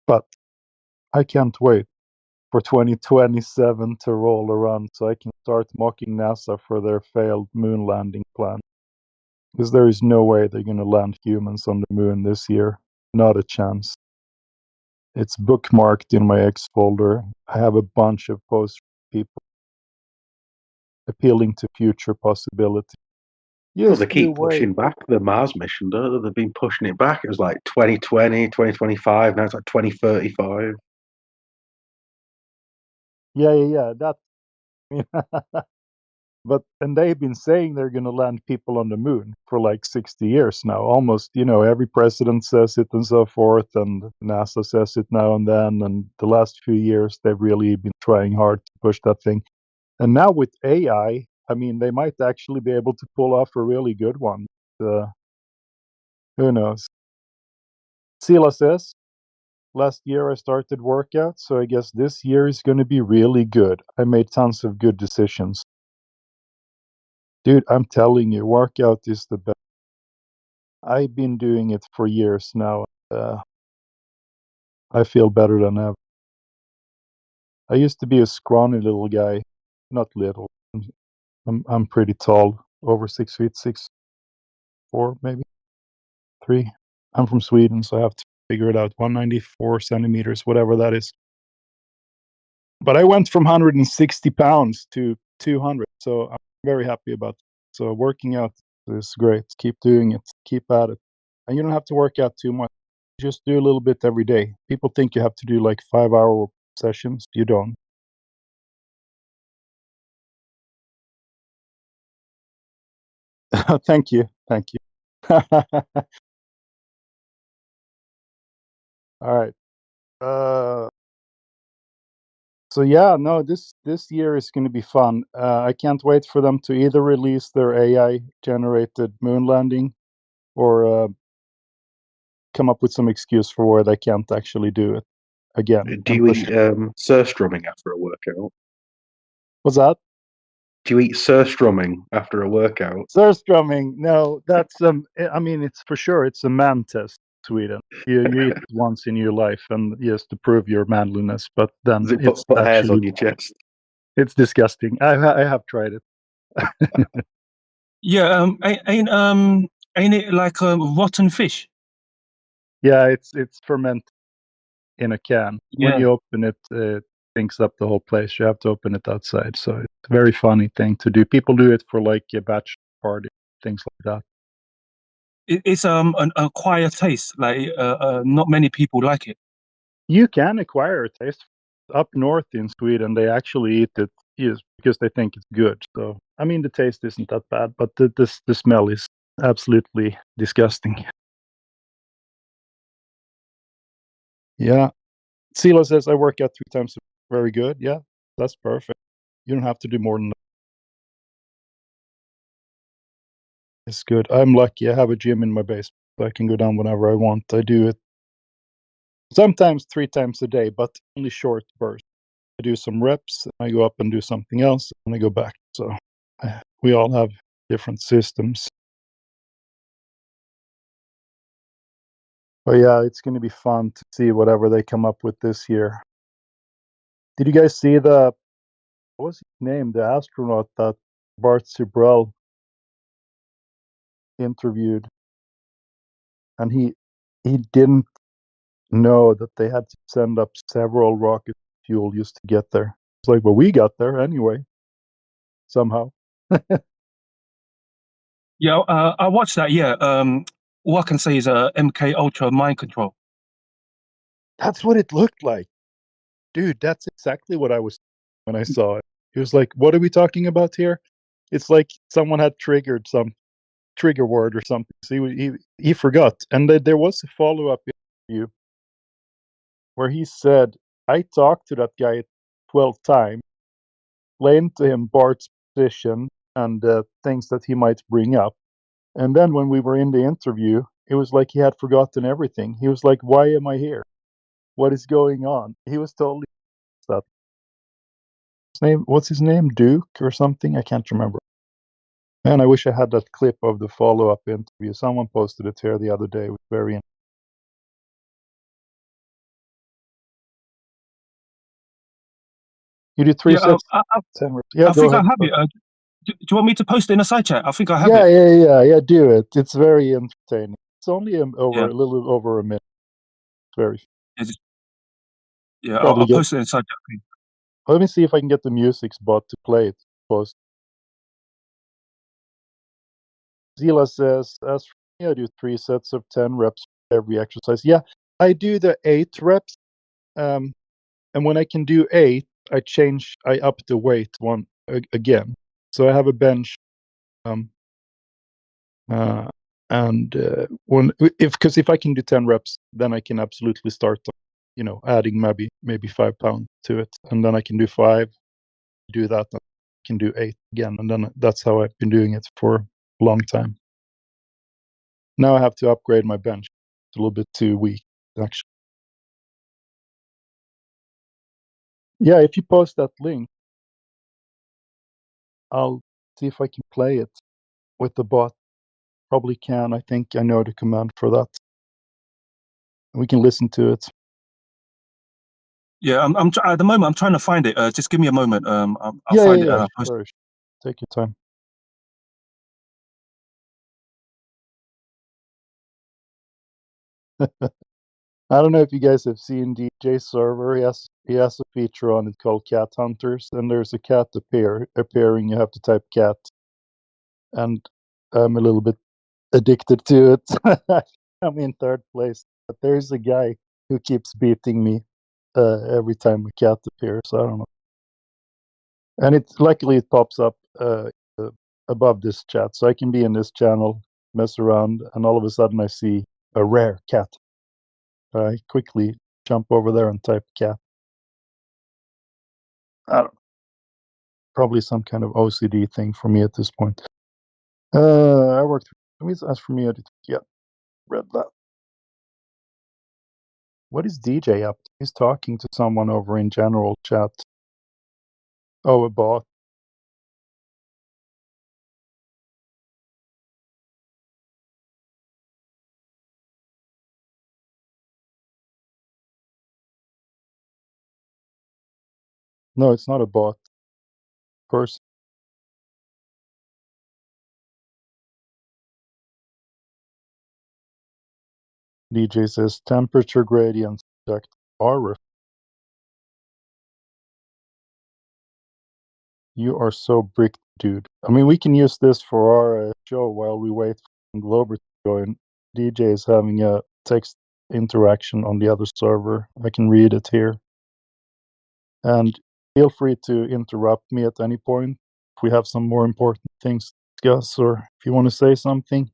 But I can't wait for 2027 to roll around so I can start mocking NASA for their failed moon landing plan. Because there is no way they're going to land humans on the moon this year. Not a chance. It's bookmarked in my X folder. I have a bunch of posts from people appealing to future possibility. Well, they Just you keep wait. pushing back the Mars mission, don't they? They've been pushing it back. It was like 2020, 2025. Now it's like 2035. Yeah. That. But and they've been saying they're going to land people on the moon for like 60 years now. Almost, every president says it and so forth, and NASA says it now and then. And the last few years, they've really been trying hard to push that thing. And now with AI, I mean, they might actually be able to pull off a really good one. Uh, who knows? Sila says, last year I started workout, so I guess this year is going to be really good. I made tons of good decisions. Dude, I'm telling you, workout is the best. I've been doing it for years now. I feel better than ever. I used to be a scrawny little guy, not little. I'm pretty tall, over 6 feet, 6'4", maybe 3. I'm from Sweden, so I have to figure it out. 194 centimeters, whatever that is. But I went from 160 pounds to 200, so I'm very happy about it. So working out is great. Keep doing it. Keep at it. And you don't have to work out too much. Just do a little bit every day. People think you have to do like 5-hour sessions. You don't. Thank you. Thank you. All right. So yeah, no, this year is going to be fun. I can't wait for them to either release their AI generated moon landing or come up with some excuse for why they can't actually do it again Do and you push eat it. surstrumming after a workout? What's that? Do you eat surstrumming after a workout? Surstrumming? No, that's I mean, it's for sure. It's a man test, Sweden. You eat it once in your life, and yes, to prove your manliness. But Does then it it's put hairs actually on your chest? it's disgusting. I have tried it. Yeah, ain't it like rotten fish? Yeah, it's fermented in a can. When Yeah. you open it, it stinks up the whole place. You have to open it outside. So it's a very funny thing to do. People do it for like a bachelor party, things like that. It's an acquired taste. Like not many people like it. You can acquire a taste. Up north in Sweden, they actually eat it because they think it's good. So I mean, the taste isn't that bad, but the smell is absolutely disgusting. Yeah. Silo says I work out 3 times. Very good. Yeah, that's perfect. You don't have to do more than that. It's good. I'm lucky. I have a gym in my basement, so I can go down whenever I want. I do it sometimes 3 times a day, but only short bursts. I do some reps, I go up and do something else, and I go back. So we all have different systems. But yeah, it's going to be fun to see whatever they come up with this year. Did you guys see what was his name? The astronaut that Bart Sibrel interviewed, and he didn't know that they had to send up several rocket fuel just to get there. It's like, well, we got there anyway, somehow. Yeah, I watched that. Yeah. All I can say is MK Ultra mind control. That's what it looked like. Dude, that's exactly what I was when I saw it. It was like, what are we talking about here? It's like someone had triggered some trigger word or something. So he forgot. And there was a follow-up interview where he said, I talked to that guy 12 times, explained to him Bart's position and things that he might bring up. And then when we were in the interview, it was like he had forgotten everything. He was like, why am I here? What is going on? He was totally that. What's his name? Duke or something? I can't remember. Man, I wish I had that clip of the follow-up interview. Someone posted it here the other day. It was very You do three Yeah, sets, 10 reps. Yeah, I go think I ahead. have it. Do you want me to post it in a side chat? I think I have Yeah, it. yeah. Do it. It's very entertaining. It's only Yeah, a little over a minute. Very yeah, yeah. probably I'll get. post it in side chat, please. Let me see if I can get the music spot to play it. Post. Zila says, as for me, I do 3 sets of 10 reps for every exercise. Yeah, I do the 8 reps. And when I can do 8, I up the weight again. So I have a bench. Um, uh, and when if I can do 10 reps, then I can absolutely start, adding maybe 5 pounds to it, and then I can do 5, do that, and I can do 8 again, and then that's how I've been doing it for a long time. Now I have to upgrade my bench. It's a little bit too weak, actually. Yeah, if you post that link, I'll see if I can play it with the bot. Probably can. I think I know the command for that. We can listen to it. Yeah, at the moment I'm trying to find it. Just give me a moment. I'll Yeah, find it yeah, and I'll post. sure. Take your time. I don't know if you guys have seen DJ Server. He has a feature on it called Cat Hunters, and there's a cat appearing. You have to type cat, and I'm a little bit addicted to it. I'm in third place, but there's a guy who keeps beating me every time a cat appears. I don't know, and luckily it pops up uh, above this chat, so I can be in this channel, mess around, and all of a sudden I see a rare cat. I quickly jump over there and type cat. I don't know. Probably some kind of OCD thing for me at this point. I worked. As for me, I did. Yeah, read that. What is DJ up to? He's talking to someone over in general chat. Oh, a bot. No, it's not a bot. Person. DJ says temperature gradients detect are. You are so brick, dude. I mean, we can use this for our show while we wait for Glober to join. DJ is having a text interaction on the other server. I can read it here. And feel free to interrupt me at any point if we have some more important things to discuss, or if you want to say something.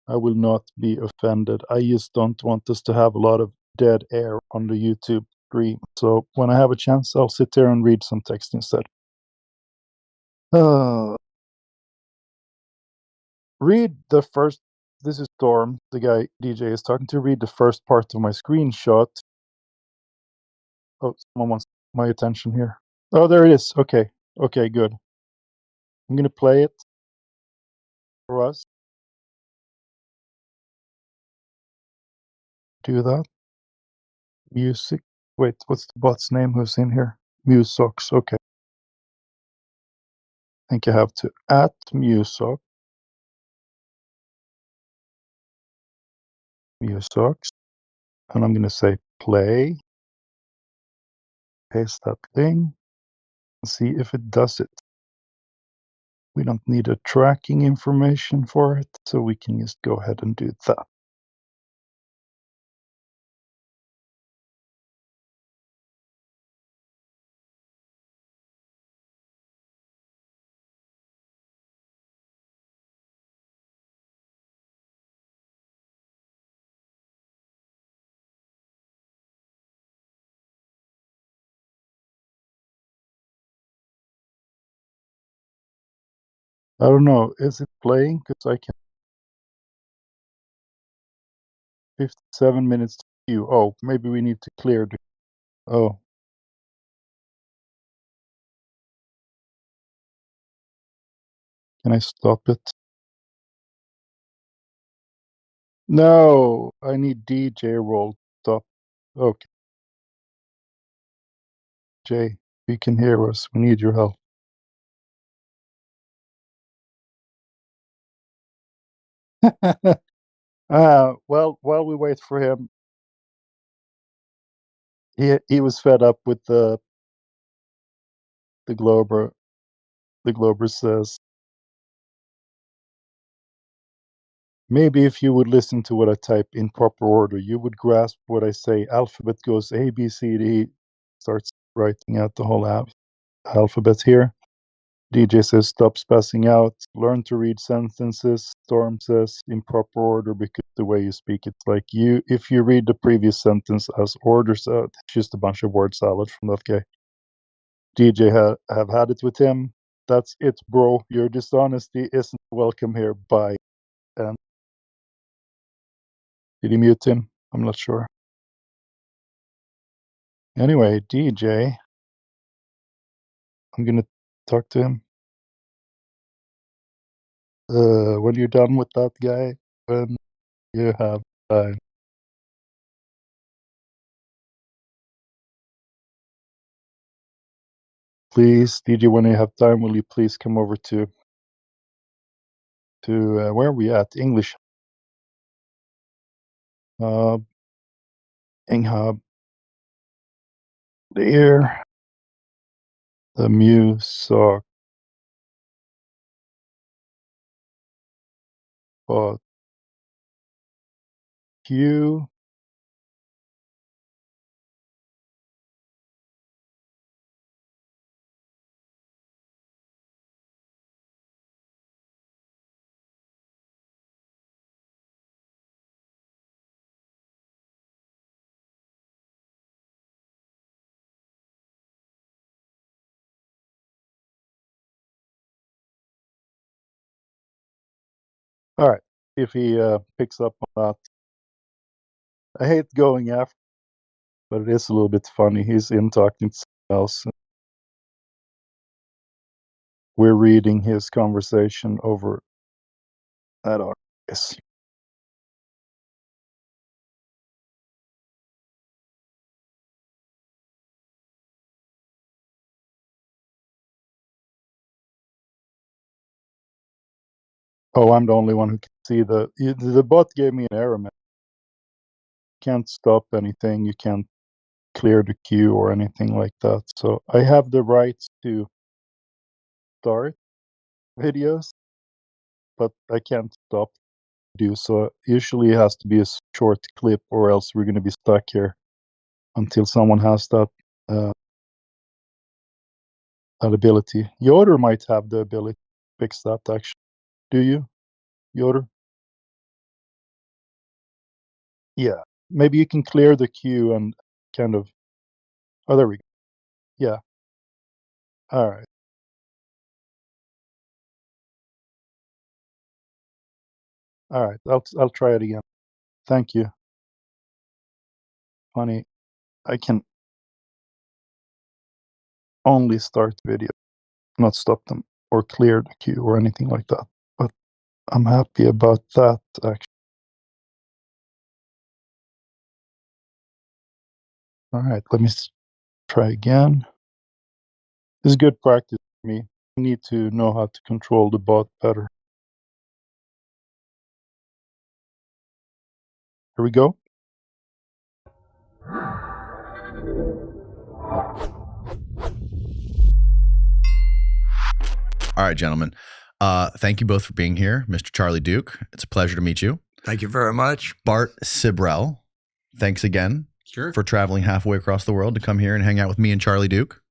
I will not be offended. I just don't want us to have a lot of dead air on the YouTube stream. So when I have a chance, I'll sit there and read some text instead. Read the first. This is Storm, the guy DJ is talking to. Read the first part of my screenshot. Oh, someone wants my attention here. Oh, there it is. Okay. Okay, good. I'm going to play it for us. Do that. Music. Wait, what's the bot's name who's in here? Musox. Okay. I think I have to at Musox. Musox. And I'm going to say play. Paste that thing. And see if it does it. We don't need a tracking information for it, so we can just go ahead and do that. I don't know. Is it playing? Because I can. 57 minutes to queue. Oh, maybe we need to clear the. Oh. Can I stop it? No, I need DJ roll. Stop. Okay. J. You can hear us. We need your help. Well, while we wait for him, he was fed up with the Glober. The Glober says, maybe if you would listen to what I type in proper order, you would grasp what I say. Alphabet goes A, B, C, D. Starts writing out the whole alphabet here. DJ says, stop spazzing out. Learn to read sentences. Storm says, in proper order, because the way you speak, it's like if you read the previous sentence as orders, it's just a bunch of word salad from that guy. DJ have had it with him. That's it, bro. Your dishonesty isn't welcome here. Bye. And did he mute him? I'm not sure. Anyway, DJ, I'm gonna talk to him. When you're done with that guy, when you have time. Please, DJ, when you have time, will you please come over to where are we at? English Hub, Inghub, there, the Musoc Pod Q. All right, if he picks up on that. I hate going after, but it is a little bit funny. He's in talking to someone else. We're reading his conversation over at our yes. Oh, I'm the only one who can see the bot gave me an error. Man. You can't stop anything. You can't clear the queue or anything like that. So I have the rights to start videos, but I can't stop do so. Usually it has to be a short clip, or else we're going to be stuck here until someone has that that ability. Yoder might have the ability to fix that. Actually, do you, Yoder? Yeah, maybe you can clear the queue and kind of. Oh, there we go. Yeah. All right. All right. I'll try it again. Thank you. Funny. I can only start video, not stop them or clear the queue or anything like that. But I'm happy about that, actually. All right, let me try again. This is good practice for me. I need to know how to control the bot better. Here we go. All right, gentlemen. Thank you both for being here. Mr. Charlie Duke, it's a pleasure to meet you. Thank you very much. Bart Sibrel, thanks again Sure. for traveling halfway across the world to come here and hang out with me and Charlie Duke.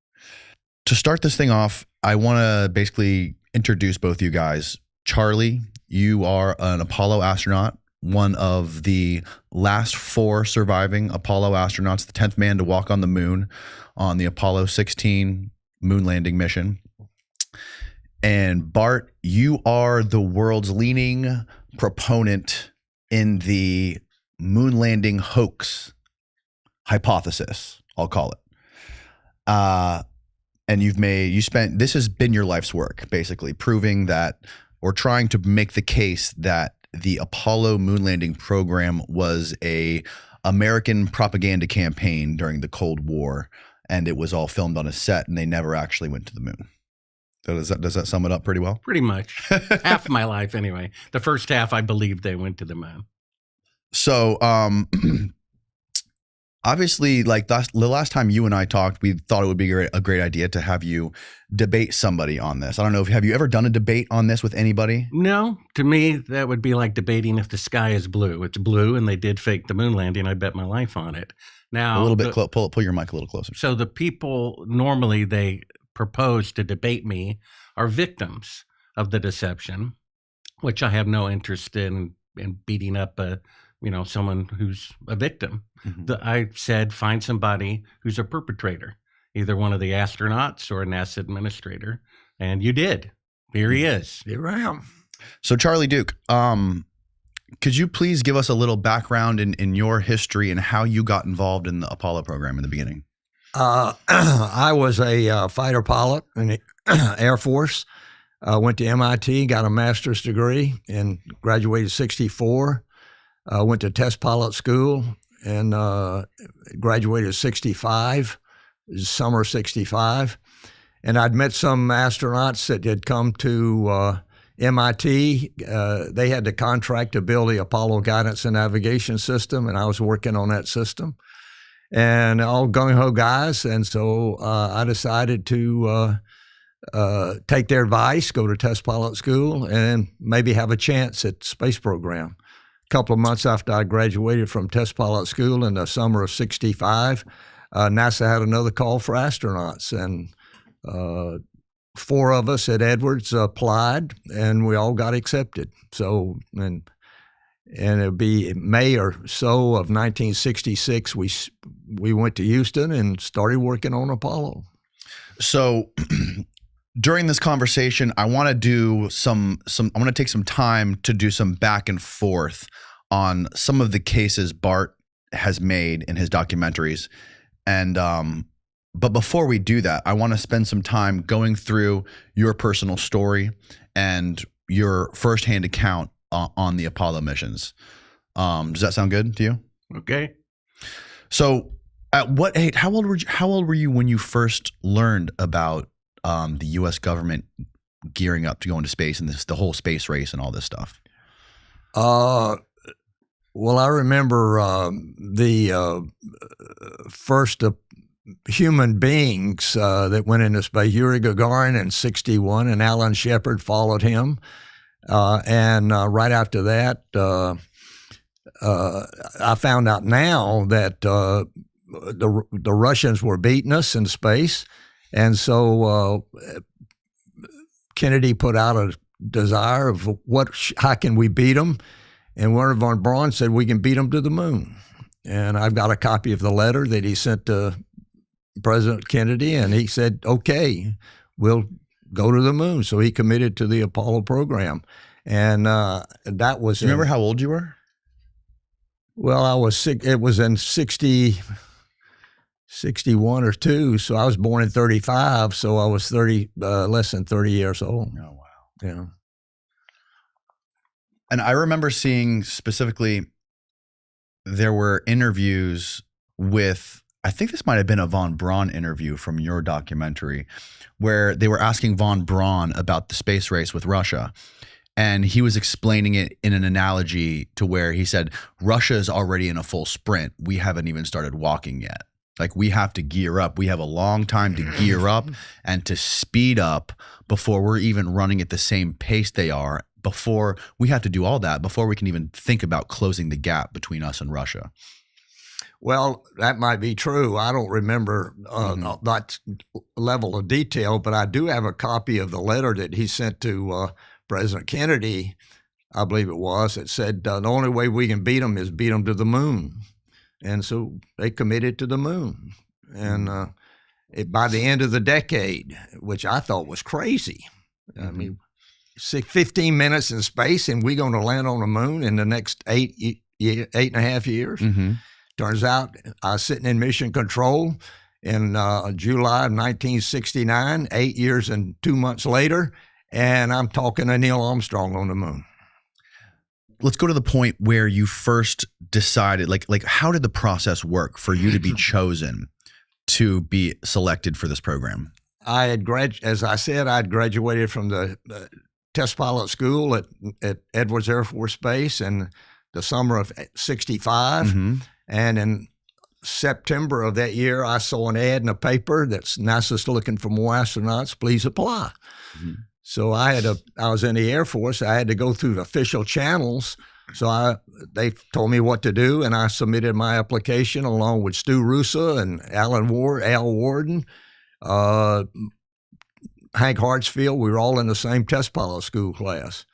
To start this thing off, I want to basically introduce both you guys. Charlie, you are an Apollo astronaut, one of the last 4 surviving Apollo astronauts, the 10th man to walk on the moon on the Apollo 16 moon landing mission. And Bart, you are the world's leading proponent in the moon landing hoax hypothesis, I'll call it. And this has been your life's work, basically, proving that, or trying to make the case that the Apollo moon landing program was a American propaganda campaign during the Cold War, and it was all filmed on a set, and they never actually went to the moon. So does that sum it up pretty well? Pretty much. Half my life, anyway. The first half, I believed they went to the moon. So, obviously, like the last time you and I talked, we thought it would be a great idea to have you debate somebody on this. I don't know have you ever done a debate on this with anybody? No, to me, that would be like debating if the sky is blue. It's blue, and they did fake the moon landing. I bet my life on it. Now, A little bit, pull your mic a little closer. So the people normally they propose to debate me are victims of the deception, which I have no interest in beating up someone who's a victim. Mm-hmm. I said, find somebody who's a perpetrator, either one of the astronauts or a NASA administrator. And you did. Here he is. Here I am. So Charlie Duke, could you please give us a little background in your history and how you got involved in the Apollo program in the beginning? I was a fighter pilot in the Air Force. Went to MIT, got a master's degree, and graduated 64. Went to test pilot school and graduated 65, summer 65. And I'd met some astronauts that had come to MIT. They had the contract to build the Apollo guidance and navigation system, and I was working on that system. And all gung-ho guys. And so I decided to take their advice, go to test pilot school, and maybe have a chance at the space program. A couple of months after I graduated from test pilot school in the summer of 65, NASA had another call for astronauts. And 4 of us at Edwards applied, and we all got accepted. So, and it'll be May or so of 1966, we went to Houston and started working on Apollo. So during this conversation, I want to do I want to take some time to do some back and forth on some of the cases Bart has made in his documentaries. And, but before we do that, I want to spend some time going through your personal story and your firsthand account on the Apollo missions. Does that sound good to you? Okay. So at what age, how old were you when you first learned about the U.S. government gearing up to go into space and the whole space race and all this stuff? Well, I remember the first human beings that went into space. Yuri Gagarin in 61, and Alan Shepard followed him. And right after that, I found out now that the Russians were beating us in space, and so Kennedy put out a desire of how can we beat them, and Werner von Braun said we can beat them to the moon. And I've got a copy of the letter that he sent to President Kennedy, and he said, "Okay, we'll go to the moon." So he committed to the Apollo program. And that was. Do you remember how old you were? Well, it was in 61 or 2. So I was born in 35. So I was less than 30 years old. Oh, wow. Yeah. And I remember seeing specifically, there were interviews with, I think this might have been a von Braun interview from your documentary, where they were asking von Braun about the space race with Russia. And he was explaining it in an analogy to where he said, Russia is already in a full sprint. We haven't even started walking yet. Like, we have to gear up. We have a long time to gear up and to speed up before we're even running at the same pace they are. Before we have to do all that, before we can even think about closing the gap between us and Russia. Well, that might be true. I don't remember that level of detail, but I do have a copy of the letter that he sent to President Kennedy, I believe it was, that said the only way we can beat them is beat them to the moon. And so they committed to the moon. And by the end of the decade, which I thought was crazy. I mean, 15 minutes in space and we're going to land on the moon in the next 8.5 years. Turns out I was sitting in mission control in July of 1969, 8 years and 2 months later, and I'm talking to Neil Armstrong on the moon. Let's go to the point where you first decided, like how did the process work for you to be chosen to be selected for this program? I had as I said, I'd graduated from the test pilot school at Edwards Air Force Base in the summer of '65, and in September of that year, I saw an ad in a paper that's NASA's looking for more astronauts. Please apply. So I was in the Air Force. I had to go through the official channels. So they told me what to do, and I submitted my application along with Stu Russa and Al Warden, Hank Hartsfield. We were all in the same test pilot school class.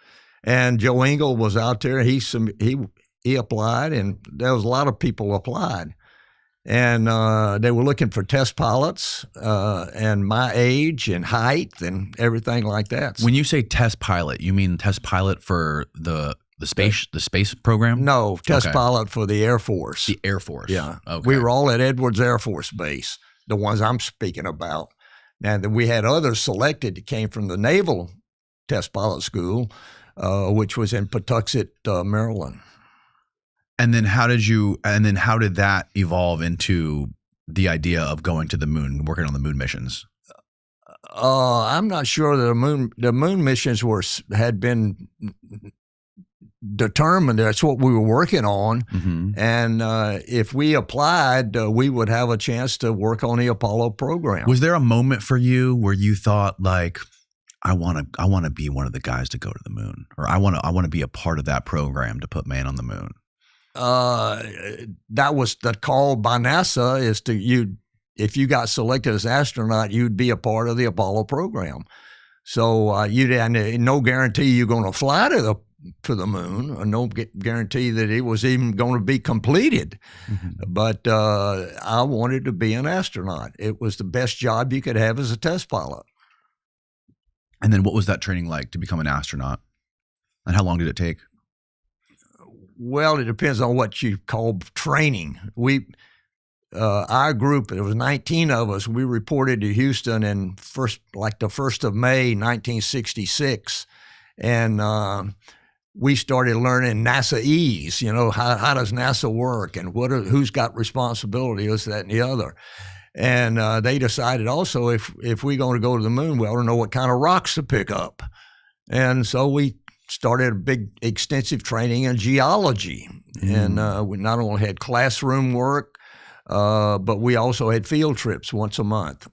And Joe Engel was out there. He applied, and there was a lot of people applied. And they were looking for test pilots and my age and height and everything like that. When you say test pilot, you mean test pilot for the space program? No, test pilot for the Air Force. The Air Force. Yeah. Okay. We were all at Edwards Air Force Base, the ones I'm speaking about. Now, we had others selected that came from the Naval Test Pilot School, which was in Patuxent, Maryland. And then how did that evolve into the idea of going to the moon, working on the moon missions? I'm not sure that the moon missions had been determined. That's what we were working on. And if we applied, we would have a chance to work on the Apollo program. Was there a moment for you where you thought, like, I want to be one of the guys to go to the moon, or I want to be a part of that program to put man on the moon? That was the call by NASA, is if you got selected as astronaut, you'd be a part of the Apollo program. So you had no guarantee you're going to fly to the moon, or no guarantee that it was even going to be completed. But I wanted to be an astronaut. It was the best job you could have as a test pilot. And then what was that training like to become an astronaut? And how long did it take? Well, it depends on what you call training. Our group, there was 19 of us. We reported to Houston in the 1st of May, 1966. And we started learning NASA-ese, how does NASA work, and who's got responsibility, this, that, and the other. And they decided also, if we're going to go to the moon, we ought to know what kind of rocks to pick up. And so we started a big, extensive training in geology. And we not only had classroom work, but we also had field trips once a month,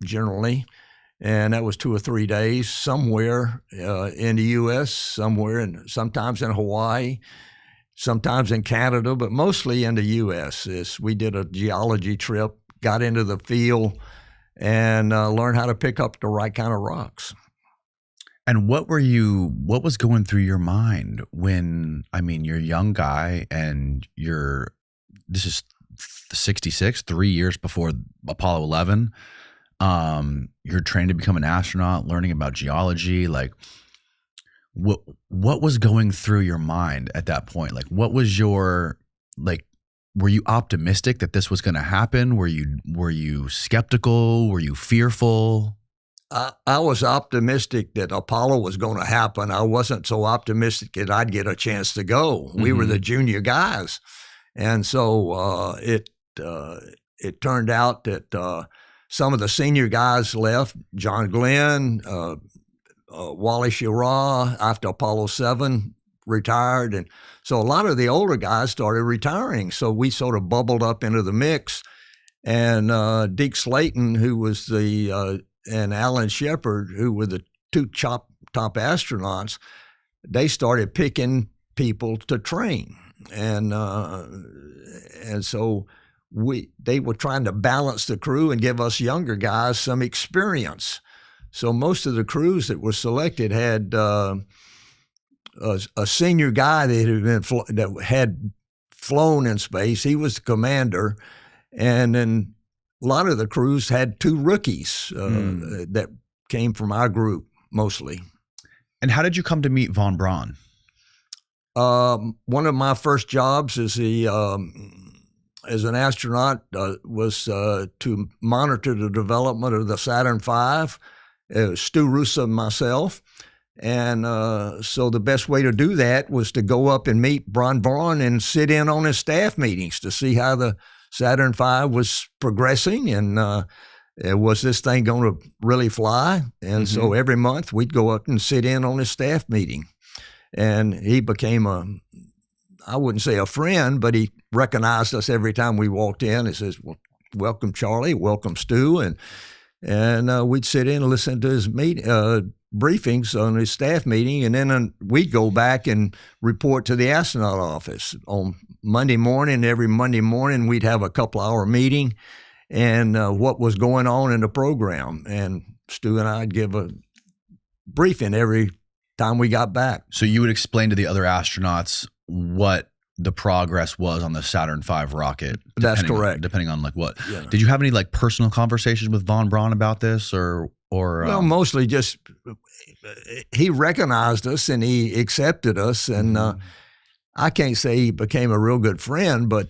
generally. And that was 2 or 3 days somewhere in the U.S., sometimes in Hawaii, sometimes in Canada, but mostly in the U.S. We did a geology trip, got into the field, and learned how to pick up the right kind of rocks. And what was going through your mind when, you're a young guy and this is 66, 3 years before Apollo 11. You're trained to become an astronaut, learning about geology. Like, what was going through your mind at that point? Like, what was were you optimistic that this was going to happen? Were you skeptical? Were you fearful? I was optimistic that Apollo was going to happen. I wasn't so optimistic that I'd get a chance to go. We were the junior guys. And so it turned out that some of the senior guys left. John Glenn, Wally Schirra, after Apollo 7, retired. And so a lot of the older guys started retiring. So we sort of bubbled up into the mix. And Deke Slayton, who was and Alan Shepard, who were the two top astronauts, they started picking people to train. And so they were trying to balance the crew and give us younger guys some experience. So most of the crews that were selected had a senior guy that had flown in space. He was the commander, and then a lot of the crews had 2 rookies that came from our group mostly. And how did you come to meet von Braun? One of my first jobs as an astronaut was to monitor the development of the Saturn V. Stu Russa and myself. And so the best way to do that was to go up and meet von Braun and sit in on his staff meetings to see how the Saturn V was progressing, and was this thing going to really fly? And so every month we'd go up and sit in on his staff meeting. And he became I wouldn't say a friend, but he recognized us every time we walked in. He says, well, welcome, Charlie, welcome, Stu. And we'd sit in and listen to his briefings on his staff meeting, and then we'd go back and report to the astronaut office on Monday morning. Every Monday morning, we'd have a couple-hour meeting and what was going on in the program. And Stu and I'd give a briefing every time we got back. So you would explain to the other astronauts what the progress was on the Saturn V rocket. That's correct. Depending on like what. Yeah. Did you have any like personal conversations with von Braun about this or? Well, mostly just he recognized us and he accepted us, and I can't say he became a real good friend, but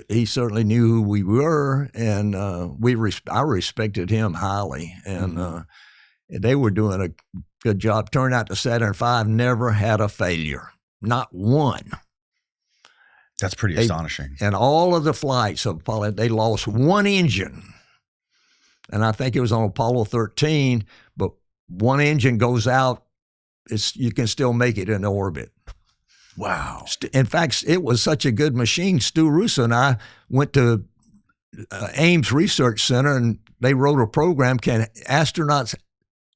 he certainly knew who we were, and I respected him highly, and they were doing a good job. Turned out the Saturn V never had a failure, not one. That's pretty astonishing. And all of the flights of Apollo, they lost one engine. And I think it was on Apollo 13, but one engine goes out, you can still make it in orbit. Wow. In fact, it was such a good machine. Stu Russo and I went to Ames Research Center, and they wrote a program, can astronauts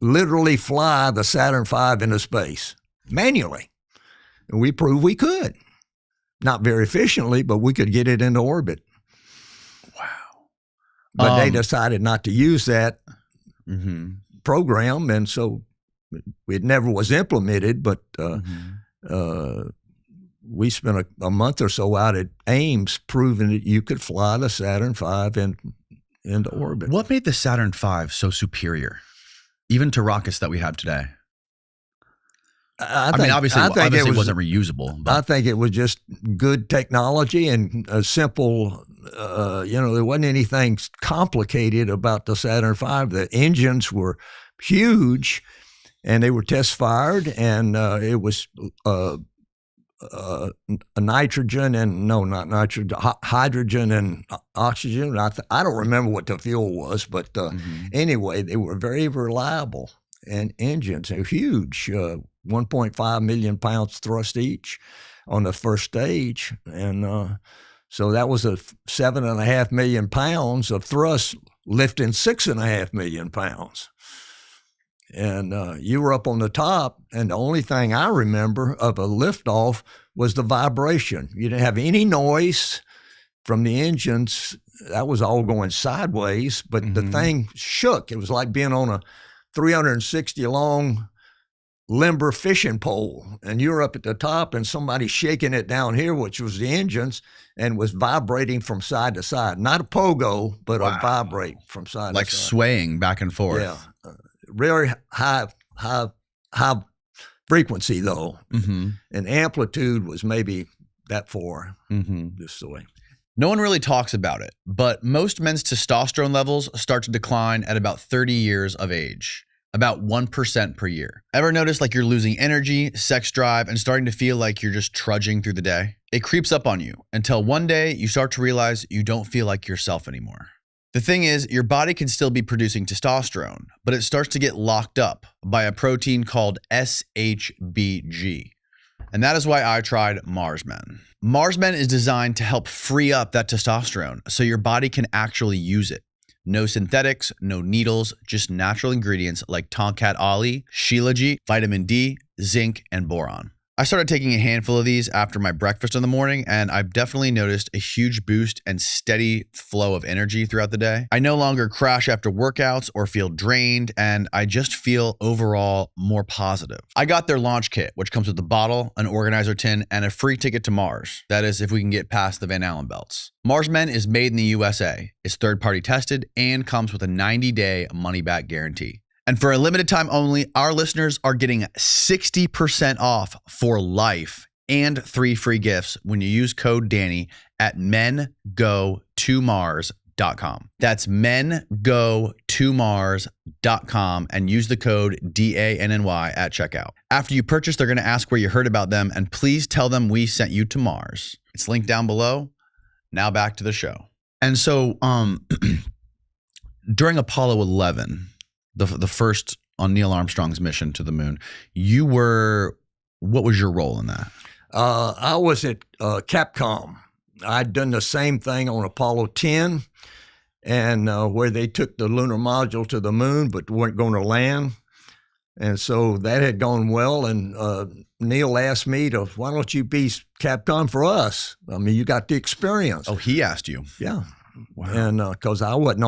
literally fly the Saturn V into space manually? And we proved we could. Not very efficiently, but we could get it into orbit. But they decided not to use that program, and so it never was implemented. But we spent a month or so out at Ames proving that you could fly the Saturn V into orbit. What made the Saturn V so superior, even to rockets that we have today? I mean, obviously it wasn't reusable. But. I think it was just good technology and a simple, there wasn't anything complicated about the Saturn V. The engines were huge, and they were test fired, and it was nitrogen and not nitrogen, hydrogen and oxygen. I don't remember what the fuel was, but anyway, they were very reliable, and engines are huge. 1.5 million pounds thrust each on the first stage. And so that was a 7.5 million pounds of thrust lifting 6.5 million pounds. And you were up on the top, and the only thing I remember of a liftoff was the vibration. You didn't have any noise from the engines. That was all going sideways, but the thing shook. It was like being on a 360 long limber fishing pole, and you're up at the top and somebody shaking it down here, which was the engines, and was vibrating from side to side. Not a pogo, but a vibrate from side to side. Like swaying back and forth. Yeah. Very high frequency though. And amplitude was maybe that far, just the way. No one really talks about it, but most men's testosterone levels start to decline at about 30 years of age. About 1% per year. Ever notice like you're losing energy, sex drive, and starting to feel like you're just trudging through the day? It creeps up on you until one day you start to realize you don't feel like yourself anymore. The thing is, your body can still be producing testosterone, but it starts to get locked up by a protein called SHBG. And that is why I tried MarsMen. MarsMen is designed to help free up that testosterone so your body can actually use it. No synthetics, no needles, just natural ingredients like Tonkat Ali, Shilajit, vitamin D, zinc, and boron. I started taking a handful of these after my breakfast in the morning, and I've definitely noticed a huge boost and steady flow of energy throughout the day. I no longer crash after workouts or feel drained, and I just feel overall more positive. I got their launch kit, which comes with a bottle, an organizer tin, and a free ticket to Mars. That is, if we can get past the Van Allen belts. MarsMen is made in the USA, is third-party tested, and comes with a 90-day money-back guarantee. And for a limited time only, our listeners are getting 60% off for life and 3 free gifts when you use code Danny at mengo2mars.com. That's mengo2mars.com and use the code DANNY at checkout. After you purchase, they're going to ask where you heard about them, and please tell them we sent you to Mars. It's linked down below. Now back to the show. And so during Apollo 11, the first on Neil Armstrong's mission to the moon, what was your role in that? I was at Capcom. I'd done the same thing on Apollo 10, and where they took the lunar module to the moon but weren't going to land. And so that had gone well, and Neil asked me why don't you be Capcom for us? I mean, you got the experience. Oh, he asked you. Yeah. Wow. And because I wasn't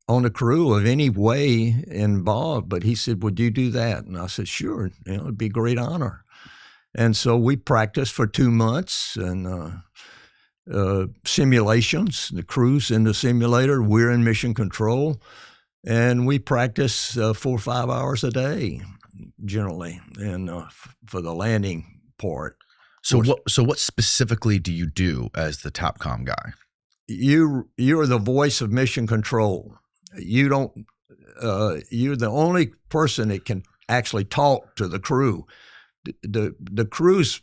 on the crew of any way involved, but he said, would you do that? And I said, sure, it'd be a great honor. And so we practiced for 2 months and simulations, the crew's in the simulator, we're in mission control, and we practice 4 or 5 hours a day generally, and for the landing part. So what specifically do you do as the TAPCOM guy? You're the voice of mission control. You don't. You're the only person that can actually talk to the crew. The crew's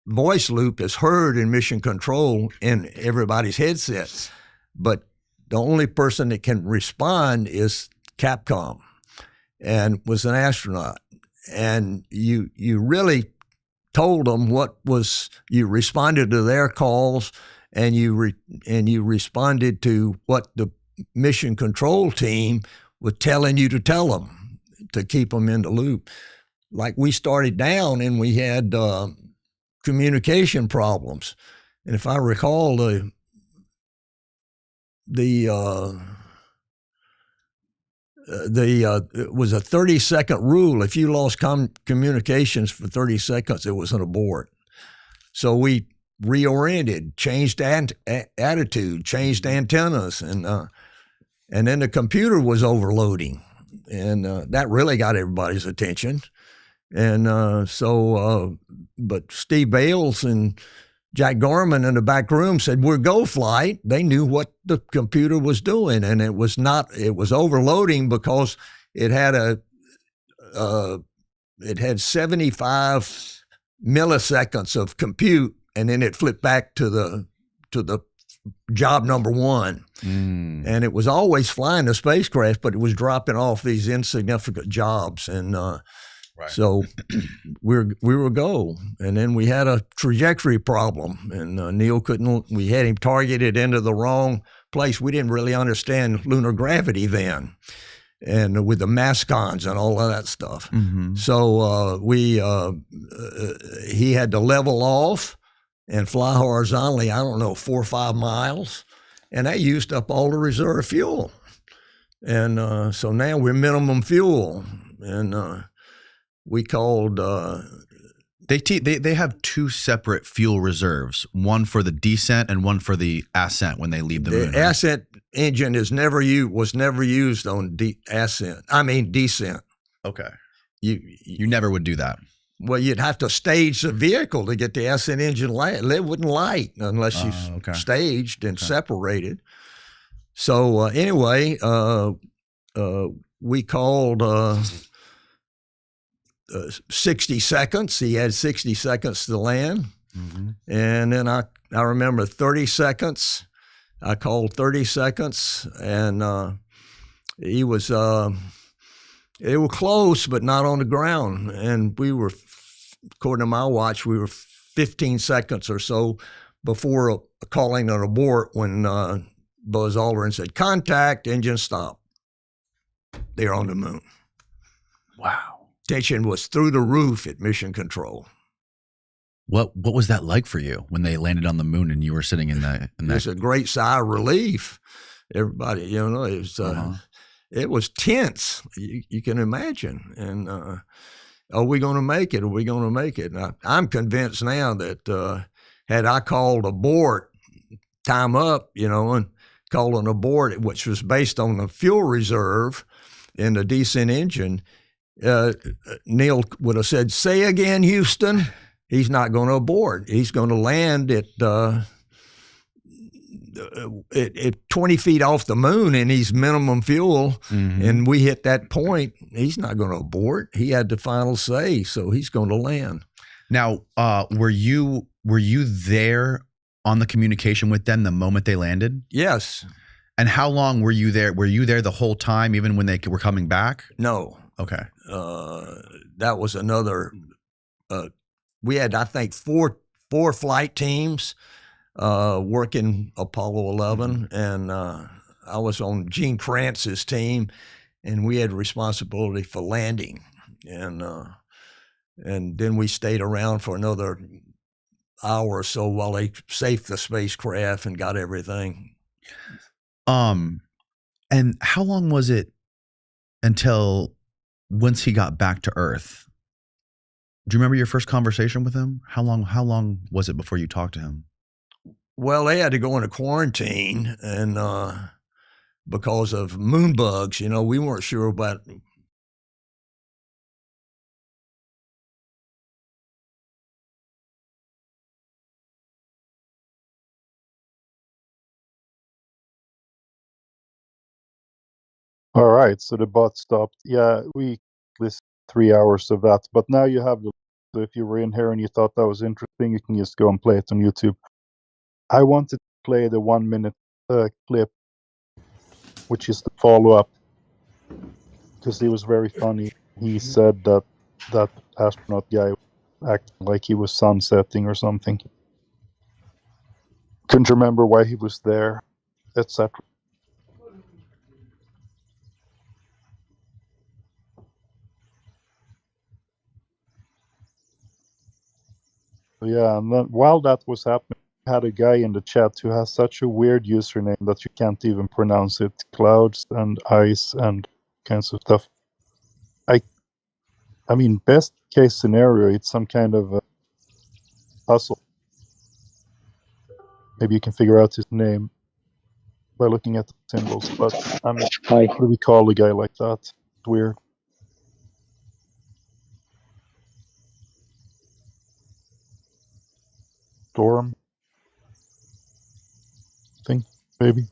voice loop is heard in mission control in everybody's headsets, but the only person that can respond is Capcom, and was an astronaut. And you really told them you responded to their calls, and you responded to what the mission control team was telling you to tell them to keep them in the loop. Like we started down and we had communication problems, and if I recall, it was a 30-second rule. If you lost communications for 30 seconds, it was an abort. So we reoriented, changed attitude, changed antennas, and then the computer was overloading, and that really got everybody's attention. And but Steve Bales and Jack Garman in the back room said, "We're go flight." They knew what the computer was doing, and it was overloading because it had 75 milliseconds of compute, and then it flipped back to the job number one. And it was always flying the spacecraft, but it was dropping off these insignificant jobs. And so we were go. And then we had a trajectory problem, and Neil we had him targeted into the wrong place. We didn't really understand lunar gravity then, and with the mascons and all of that stuff. Mm-hmm. So he had to level off and fly horizontally, 4 or 5 miles, and that used up all the reserve fuel. And so now we're minimum fuel, and we called. They have 2 separate fuel reserves, one for the descent and one for the ascent when they leave the moon. The ascent engine was never used on descent. Okay. You never would do that. Well, you'd have to stage the vehicle to get the ascent engine light. It wouldn't light unless you staged and separated. So anyway, we called 60 seconds. He had 60 seconds to land. Mm-hmm. And then I remember 30 seconds. I called 30 seconds, and he was, they were close, but not on the ground. And we were, according to my watch, we were 15 seconds or so before calling an abort when Buzz Aldrin said, "Contact, engine stop." They're on the moon. Wow. Tension was through the roof at mission control. What was that like for you when they landed on the moon and you were sitting in that? It was a great sigh of relief. Everybody, it was tense. You can imagine. And are we going to make it? Are we going to make it? And I'm convinced now that had I called abort, time up, and called an abort, which was based on the fuel reserve in the descent engine, Neil would have said, "Say again, Houston." He's not going to abort. He's going to land at 20 feet off the moon, and he's minimum fuel. Mm-hmm. And we hit that point. He's not going to abort. He had the final say, so he's going to land. Now, were you there on the communication with them the moment they landed? Yes. And how long were you there? Were you there the whole time, even when they were coming back? No. Okay. That was another. We had, I think, four flight teams working Apollo 11, and I was on Gene Kranz's team, and we had responsibility for landing, and then we stayed around for another hour or so while they safed the spacecraft and got everything. And how long was it until once he got back to Earth? Do you remember your first conversation with him? How long was it before you talked to him? Well, they had to go into quarantine, and because of moon bugs, we weren't sure about. All right, so the bot stopped. Yeah, we listened 3 hours of that, but now you have the. So if you were in here and you thought that was interesting, you can just go and play it on YouTube. I wanted to play the 1 minute clip, which is the follow up, because he was very funny. He said that astronaut guy acted like he was sunsetting or something. Couldn't remember why he was there, etc. Yeah, and then while that was happening, I had a guy in the chat who has such a weird username that you can't even pronounce it. Clouds and ice and kinds of stuff. I mean, best case scenario, it's some kind of a puzzle. Maybe you can figure out his name by looking at the symbols. But I mean, Hi. what do we call a guy like that? It's weird. Storm. I think maybe.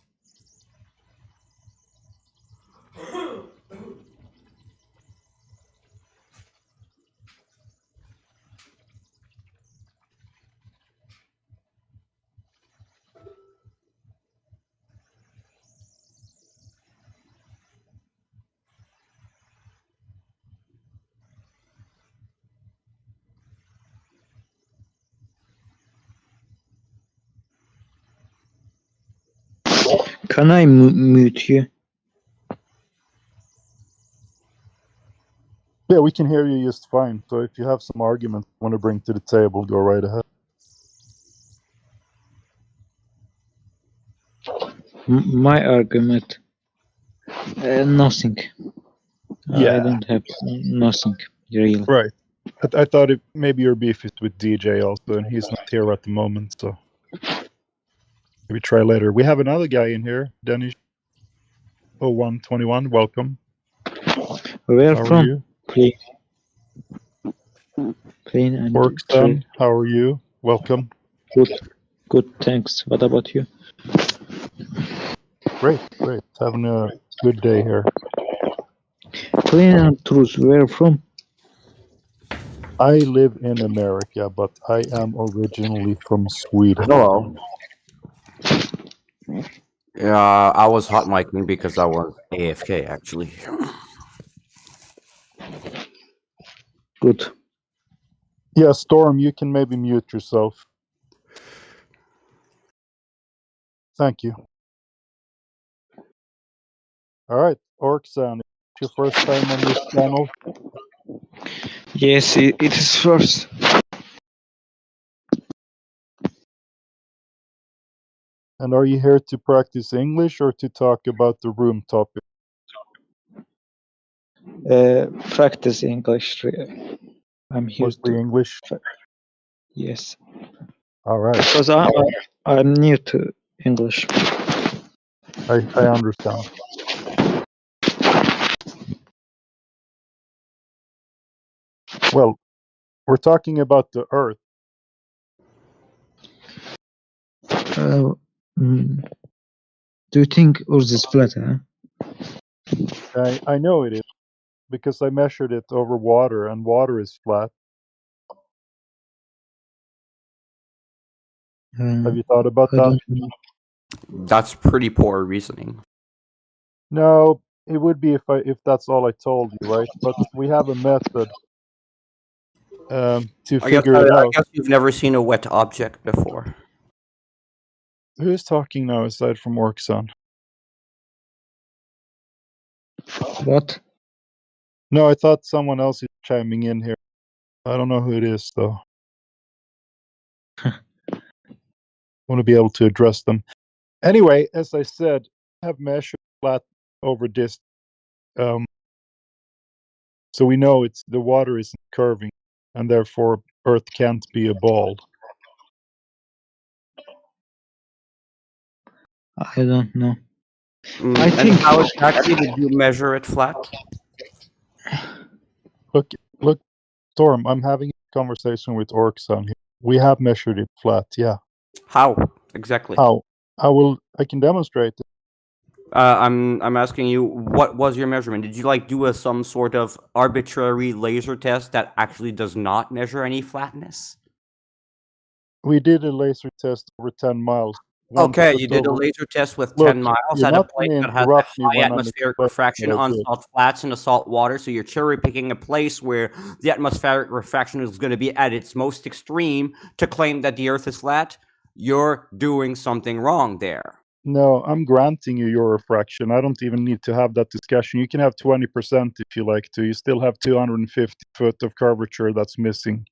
Can I mute you? Yeah, we can hear you just fine. So if you have some argument you want to bring to the table, go right ahead. My argument, nothing. I don't have nothing real. Right. I thought maybe your beef is with DJ also, and he's not here at the moment, so maybe try later. We have another guy in here, Dennis 0121. Welcome. Where How are from? you? Clean and Workson, how are you? Welcome. Good, thanks. What about you? Great. Having a good day here. Clean and truth. Where from? I live in America, but I am originally from Sweden. Hello. Yeah, I was hot micing because I was AFK actually. Good. Yeah, Storm, you can maybe mute yourself. Thank you. All right, Orksan, it's your first time on this channel? Yes, it is first. And are you here to practice English or to talk about the room topic? Practice English. I'm here Mostly to. English? Yes. All right. Because I'm new to English. I understand. Well, we're talking about the Earth. Do you think Earth is flat, huh? I know it is, because I measured it over water, and water is flat. Have you thought about I that? don't know. That's pretty poor reasoning. No, it would be if that's all I told you, right? But we have a method to figure it I out. guess you've never seen a wet object before. Who's talking now aside from Orkson? What? No, I thought someone else is chiming in here. I don't know who it is though. Want to be able to address them. Anyway, as I said, I have measured flat over distance. So we know the water isn't curving, and therefore Earth can't be a ball. I don't know. I And think how exactly did you measure it flat? Look, Storm, I'm having a conversation with Orkson here. We have measured it flat, yeah. How exactly? How? I can demonstrate it. I'm asking you, what was your measurement? Did you like do some sort of arbitrary laser test that actually does not measure any flatness? We did a laser test over 10 miles. Okay, you did a laser test with 10 miles you're at a not place gonna that has a interrupt me high when I'm atmospheric explaining refraction what I on did. salt flats and the salt water, so you're cherry picking a place where the atmospheric refraction is going to be at its most extreme to claim that the Earth is flat. You're doing something wrong there. No, I'm granting you your refraction. I don't even need to have that discussion. You can have 20% if you like to. You still have 250 foot of curvature that's missing.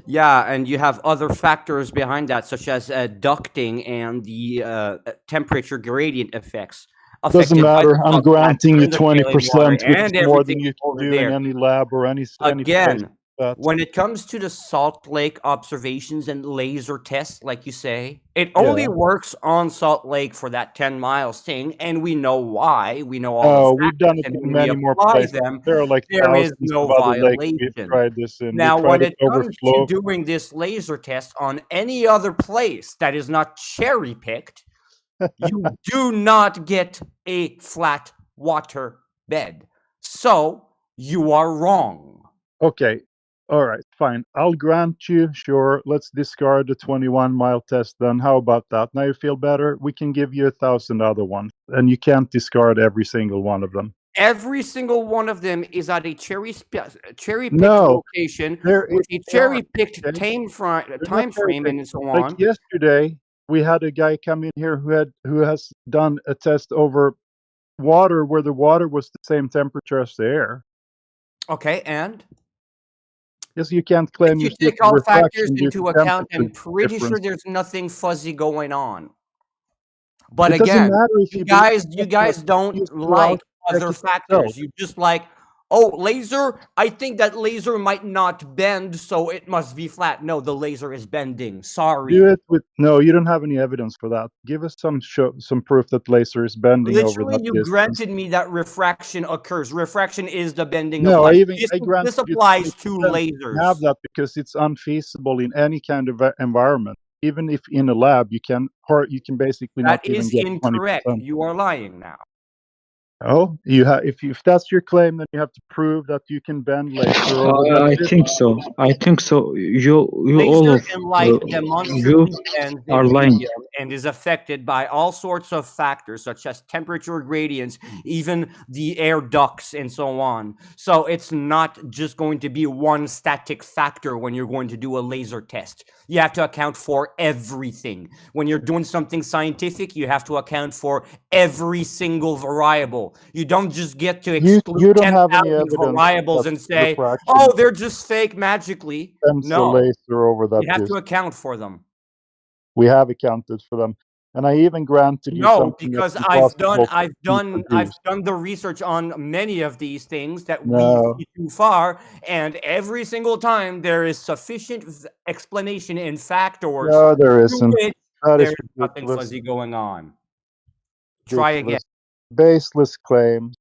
Yeah, and you have other factors behind that, such as ducting and the temperature gradient effects. Doesn't matter. I'm granting you and the saline water 20%, which is and more than everything you can over do in there. any lab or any place like Again, that. when it comes to the Salt Lake observations and laser tests, like you say, it only Yeah. works on Salt Lake for that 10 miles thing, and we know why. We know all Oh, the we've done factors, it and in when we many more apply places. them, There are like there is thousands no of other lakes we've violation. tried this in. Now, we tried when it it over comes to flow. doing this laser test on any other place that is not cherry picked, you do not get a flat water bed. So you are wrong. Okay. All right, fine. I'll grant you, sure. Let's discard the 21-mile test then. How about that? Now you feel better? We can give you 1,000 other ones, and you can't discard every single one of them. Every single one of them is at a cherry-picked No, location there with a they are. cherry-picked Okay? time They're not frame and cherry-picked. so Like on. yesterday, we had a guy come in here who has done a test over water where the water was the same temperature as the air. Okay, and Yes, you can't claim if you you see take all factors refraction due to into account, I'm temperature pretty sure difference. there's nothing fuzzy going on. But It doesn't again, matter if you you believe guys that. don't You still like out other check it yourself. factors. You just like, oh, laser, I think that laser might not bend, so it must be flat. No, the laser is bending. Sorry. Do it with no. You don't have any evidence for that. Give us some proof that laser is bending over Literally, that you distance. granted me that refraction occurs. Refraction is the bending of No, light. I granted This you applies to 20%. You have lasers. that because it's unfeasible in any kind of environment. Even if in a lab, you can basically not That even is get incorrect. 20%. You are lying now. Oh, you have if that's your claim, then you have to prove that you can bend laser over that I distance. think so. I think so. You all Laser of and light you demonstrably bends are in lying. medium and is affected by all sorts of factors such as temperature gradients, even the air ducts and so on. So it's not just going to be one static factor when you're going to do a laser test. You have to account for everything. When you're doing something scientific, you have to account for every single variable. You don't just get to exclude You don't have any 10,000 evidence variables that and say, refraction oh, they're just fake magically. bends the No, laser over that you have to distance. account for them. We have accounted for them, and I even granted you No, something that's because I've impossible to produce. done the research on many of these things that we No, see too far, and every single time there is sufficient explanation in factors no, there to isn't. which That there is is nothing ridiculous. fuzzy going on. Try again. Ridiculous. Baseless claims.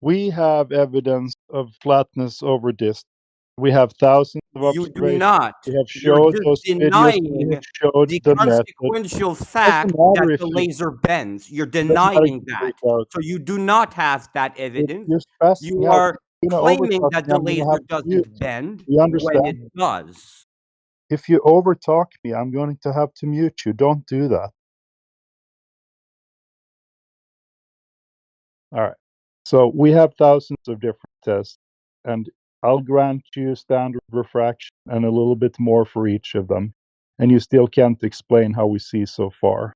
We have evidence of flatness over distance. We have thousands of You do observations. not. We have You're showed just those videos denying which showed the the method. consequential Doesn't fact matter that if the you laser bends. You're doesn't matter if denying you that. freak out. So you do not have that evidence. You're spazzing You out. are You're gonna claiming overtalk that me. the I'm gonna laser have to mute. doesn't bend You when understand? it does. If you overtalk me, I'm going to have to mute you. Don't do that. All right. So we have thousands of different tests, and I'll grant you standard refraction and a little bit more for each of them, and you still can't explain how we see so far.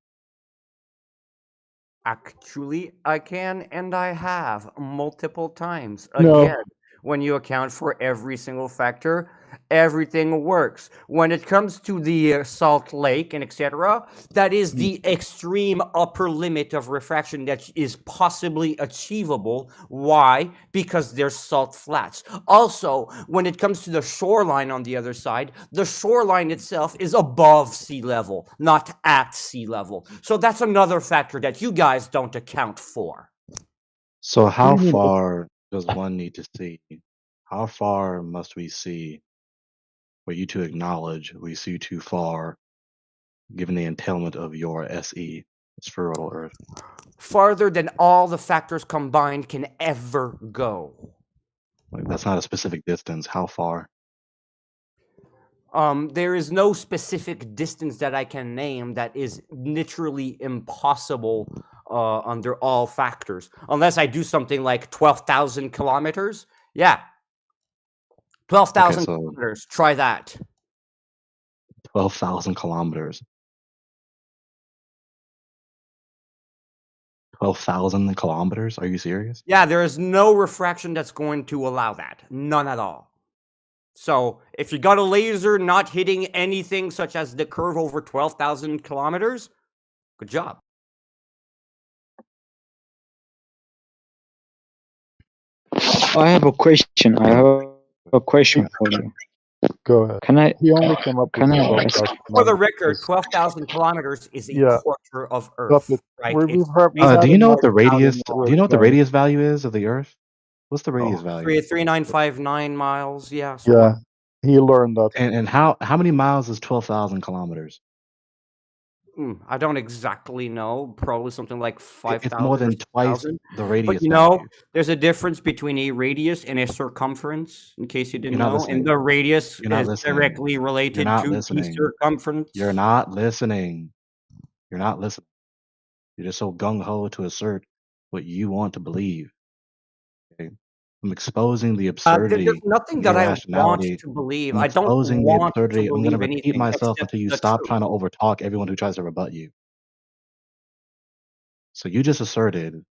Actually, I can, and I have multiple times. No. Again, when you account for every single factor, everything works. When it comes to the Salt Lake and etc., that is the extreme upper limit of refraction that is possibly achievable. Why? Because there's salt flats. Also, when it comes to the shoreline on the other side, the shoreline itself is above sea level, not at sea level. So that's another factor that you guys don't account for. So What do how you mean? far does one need to see? How far must we see for you to acknowledge we see too far, given the entailment of your SE, spheroidal Earth? Farther than all the factors combined can ever go. Like, that's not a specific distance. How far? There is no specific distance that I can name that is literally impossible under all factors, unless I do something like 12,000 kilometers. Yeah, 12,000 so kilometers. Try that. 12,000 kilometers. 12,000 kilometers? Are you serious? Yeah, there is no refraction that's going to allow that. None at all. So if you got a laser not hitting anything such as the curve over 12,000 kilometers, good job. I have a question. I have a question for you. Go ahead. Can I? He only came up with Can I 12,000 ask? For the kilometers. record, 12,000 kilometers is a Yeah. quarter of Stop Earth, it. right? We've It's heard. basically Do you know what the marked out radius? in Do you know what the Earth, radius value is of the Earth? What's the radius Oh, value? 3,959 miles. Yeah. So yeah. He learned that. And how many miles is 12,000 kilometers? I don't exactly know. Probably something like It's more 5,000 or than twice 6,000. the But radius you know, value. there's a difference between a radius and a circumference, in case you didn't You're not know. listening. And the radius You're not is listening. directly You're related not to the listening. circumference. You're not listening. You're not listening. You're just so gung ho to assert what you want to believe. Okay? I'm exposing the There's absurdity, nothing the that I want irrationality. to believe. I'm I don't exposing the want to absurdity. I'm going to believe repeat anything myself except until you the stop truth. trying to overtalk everyone who tries to rebut you. So you just asserted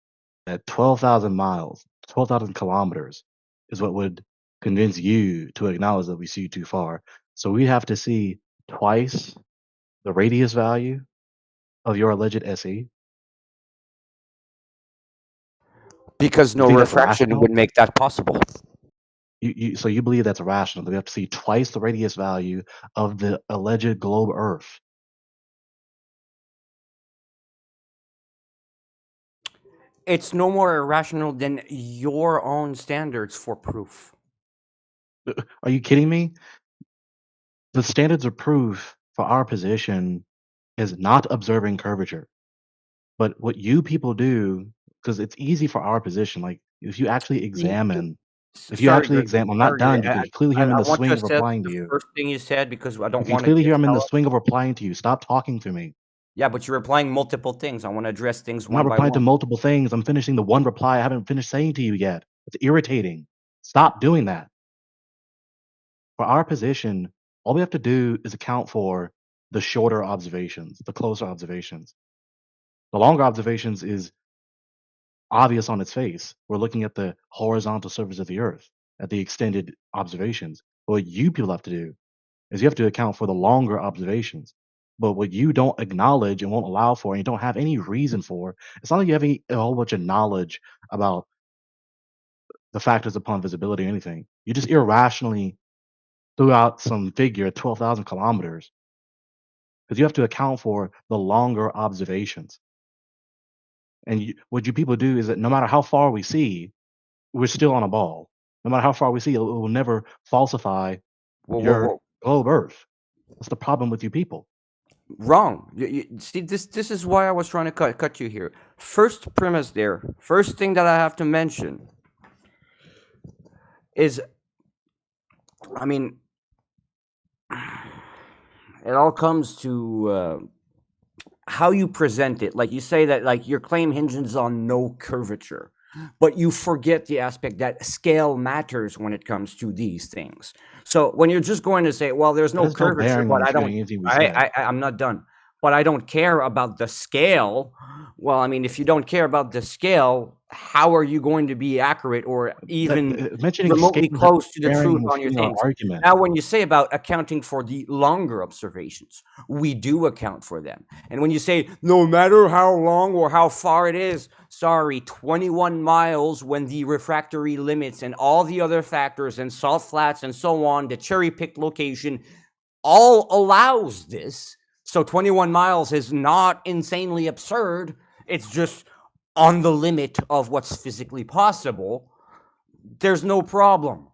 that 12,000 miles, 12,000 kilometers is what would convince you to acknowledge that we see too far. So we have to see twice the radius value of your alleged SE. Because You no think that's refraction rational? would make that possible. So you believe that's irrational, that we have to see twice the radius value of the alleged globe Earth. It's no more irrational than your own standards for proof. Are you kidding me? The standards of proof for our position is not observing curvature. But what you people do, because it's easy for our position, like if you actually examine, Sorry, I'm not done. You I, can clearly hear I'm in the want to swing of assess replying to the you. first thing you said because I You don't can want to clearly get hear I'm in the jealous. swing of replying to you. Stop talking to me. Yeah, but you're replying multiple things. I want to address things I'm not one by replying to one. multiple things. I'm finishing the one reply I haven't finished saying to you yet. It's irritating. Stop doing that. For our position, all we have to do is account for the shorter observations, the closer observations. The longer observations is obvious on its face. We're looking at the horizontal surface of the Earth, at the extended observations. What you people have to do is you have to account for the longer observations. But what you don't acknowledge and won't allow for, and you don't have any reason for, it's not like you have a whole bunch of knowledge about the factors upon visibility or anything. You just irrationally threw out some figure, 12,000 kilometers, because you have to account for the longer observations. And what you people do is that no matter how far we see, we're still on a ball. No matter how far we see, it will never falsify your globe Earth. That's the problem with you people. Wrong. See, this is why I was trying to cut you here. First premise there. First thing that I have to mention is, I mean, it all comes to how you present it. Like you say that like your claim hinges on no curvature, but you forget the aspect that scale matters when it comes to these things. So when you're just going to say, well, there's That no has no curvature, bearing but on I don't, refuting anything we said. I'm not done. But I don't care about the scale. Well, I mean, if you don't care about the scale, how are you going to be accurate or even Mentioning remotely scale has close to the bearing truth on on your refuting our things? argument. Now, when you say about accounting for the longer observations, we do account for them. And when you say no matter how long or how far it is, sorry, 21 miles when the refractory limits and all the other factors and salt flats and so on, the cherry picked location all allows this. So 21 miles is not insanely absurd. It's just on the limit of what's physically possible. There's no problem.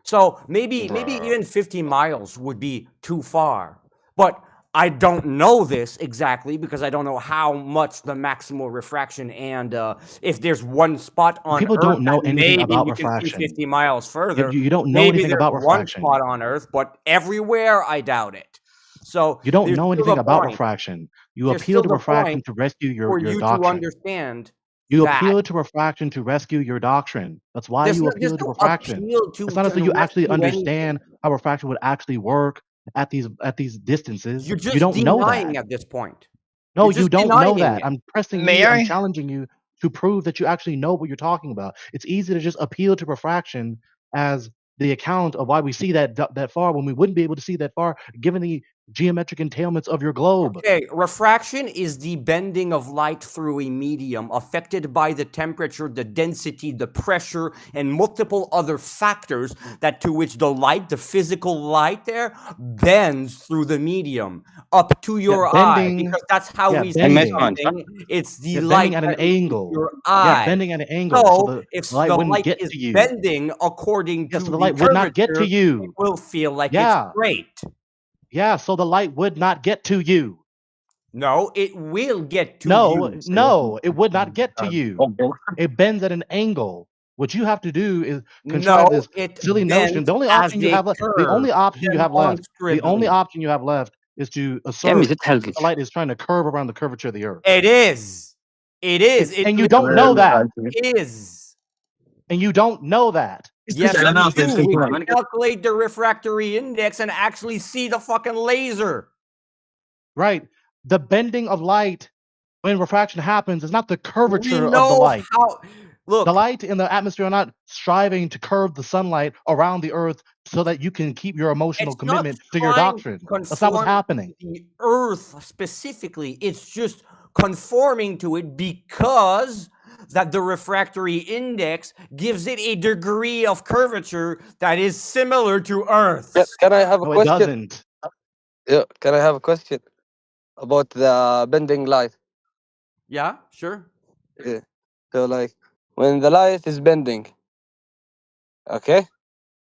So maybe even 50 miles would be too far. But I don't know this exactly because I don't know how much the maximal refraction and if there's one spot on People Earth don't know that anything maybe about we can see refraction. 50 miles further. You don't know Maybe anything there's about one refraction. spot on Earth, but everywhere I doubt it. So You don't there's know still anything the about point. refraction. You There's appeal still to the refraction point to rescue for your you to doctrine. understand You that appeal to refraction to rescue your doctrine. That's why there's you there's appeal to no refraction. appeal It's to not as though you actually rescue anything. understand how refraction would actually work at these distances. You're You just don't know denying that. at this point. No, You're you just don't know denying that. it. I'm pressing May you. I'm I? challenging you to prove that you actually know what you're talking about. It's easy to just appeal to refraction as the account of why we see that far when we wouldn't be able to see that far given the geometric entailments of your globe. Okay, refraction is the bending of light through a medium affected by the temperature, the density, the pressure, and multiple other factors that to which the light, the physical light there, bends through the medium up to your eye, Bending. because that's how Yeah, we see bending. something. It's the Yeah, light bending at an that reaches angle. your Yeah, eye. bending at an angle. So So the if light the wouldn't light get is to you. bending according Yeah, so to the the light would not get to curvature, it you. will feel like it's Yeah. straight. Yeah, so the light would not get to you. No, it will get to No, you. no, it would not get to you. It bends at an angle. What you have to do is contrive No, this it silly notion. bends The only as option you a have left, curve, the only demonstrably. option you have left is to كم assert زدت that the حلقك؟ light is trying to curve around the curvature of the earth. It is. It is. It And you don't know that. is. And you don't know that. Yes, we do. We can calculate the refractory index and actually see the fucking laser. Right. The bending of light when refraction happens is not the We curvature of the know light. how. Look, The light in the atmosphere are not striving to curve the sunlight around the earth so that you can keep your emotional it's not commitment to your trying doctrine. to That's not what's conform happening. to the Earth specifically. It's just conforming to it because that the refractory index gives it a degree of curvature that is similar to Earth. Can I have a No, it question? doesn't. Yeah, can I have a question about the bending light? Yeah, sure. Yeah. So like when the light is bending, okay?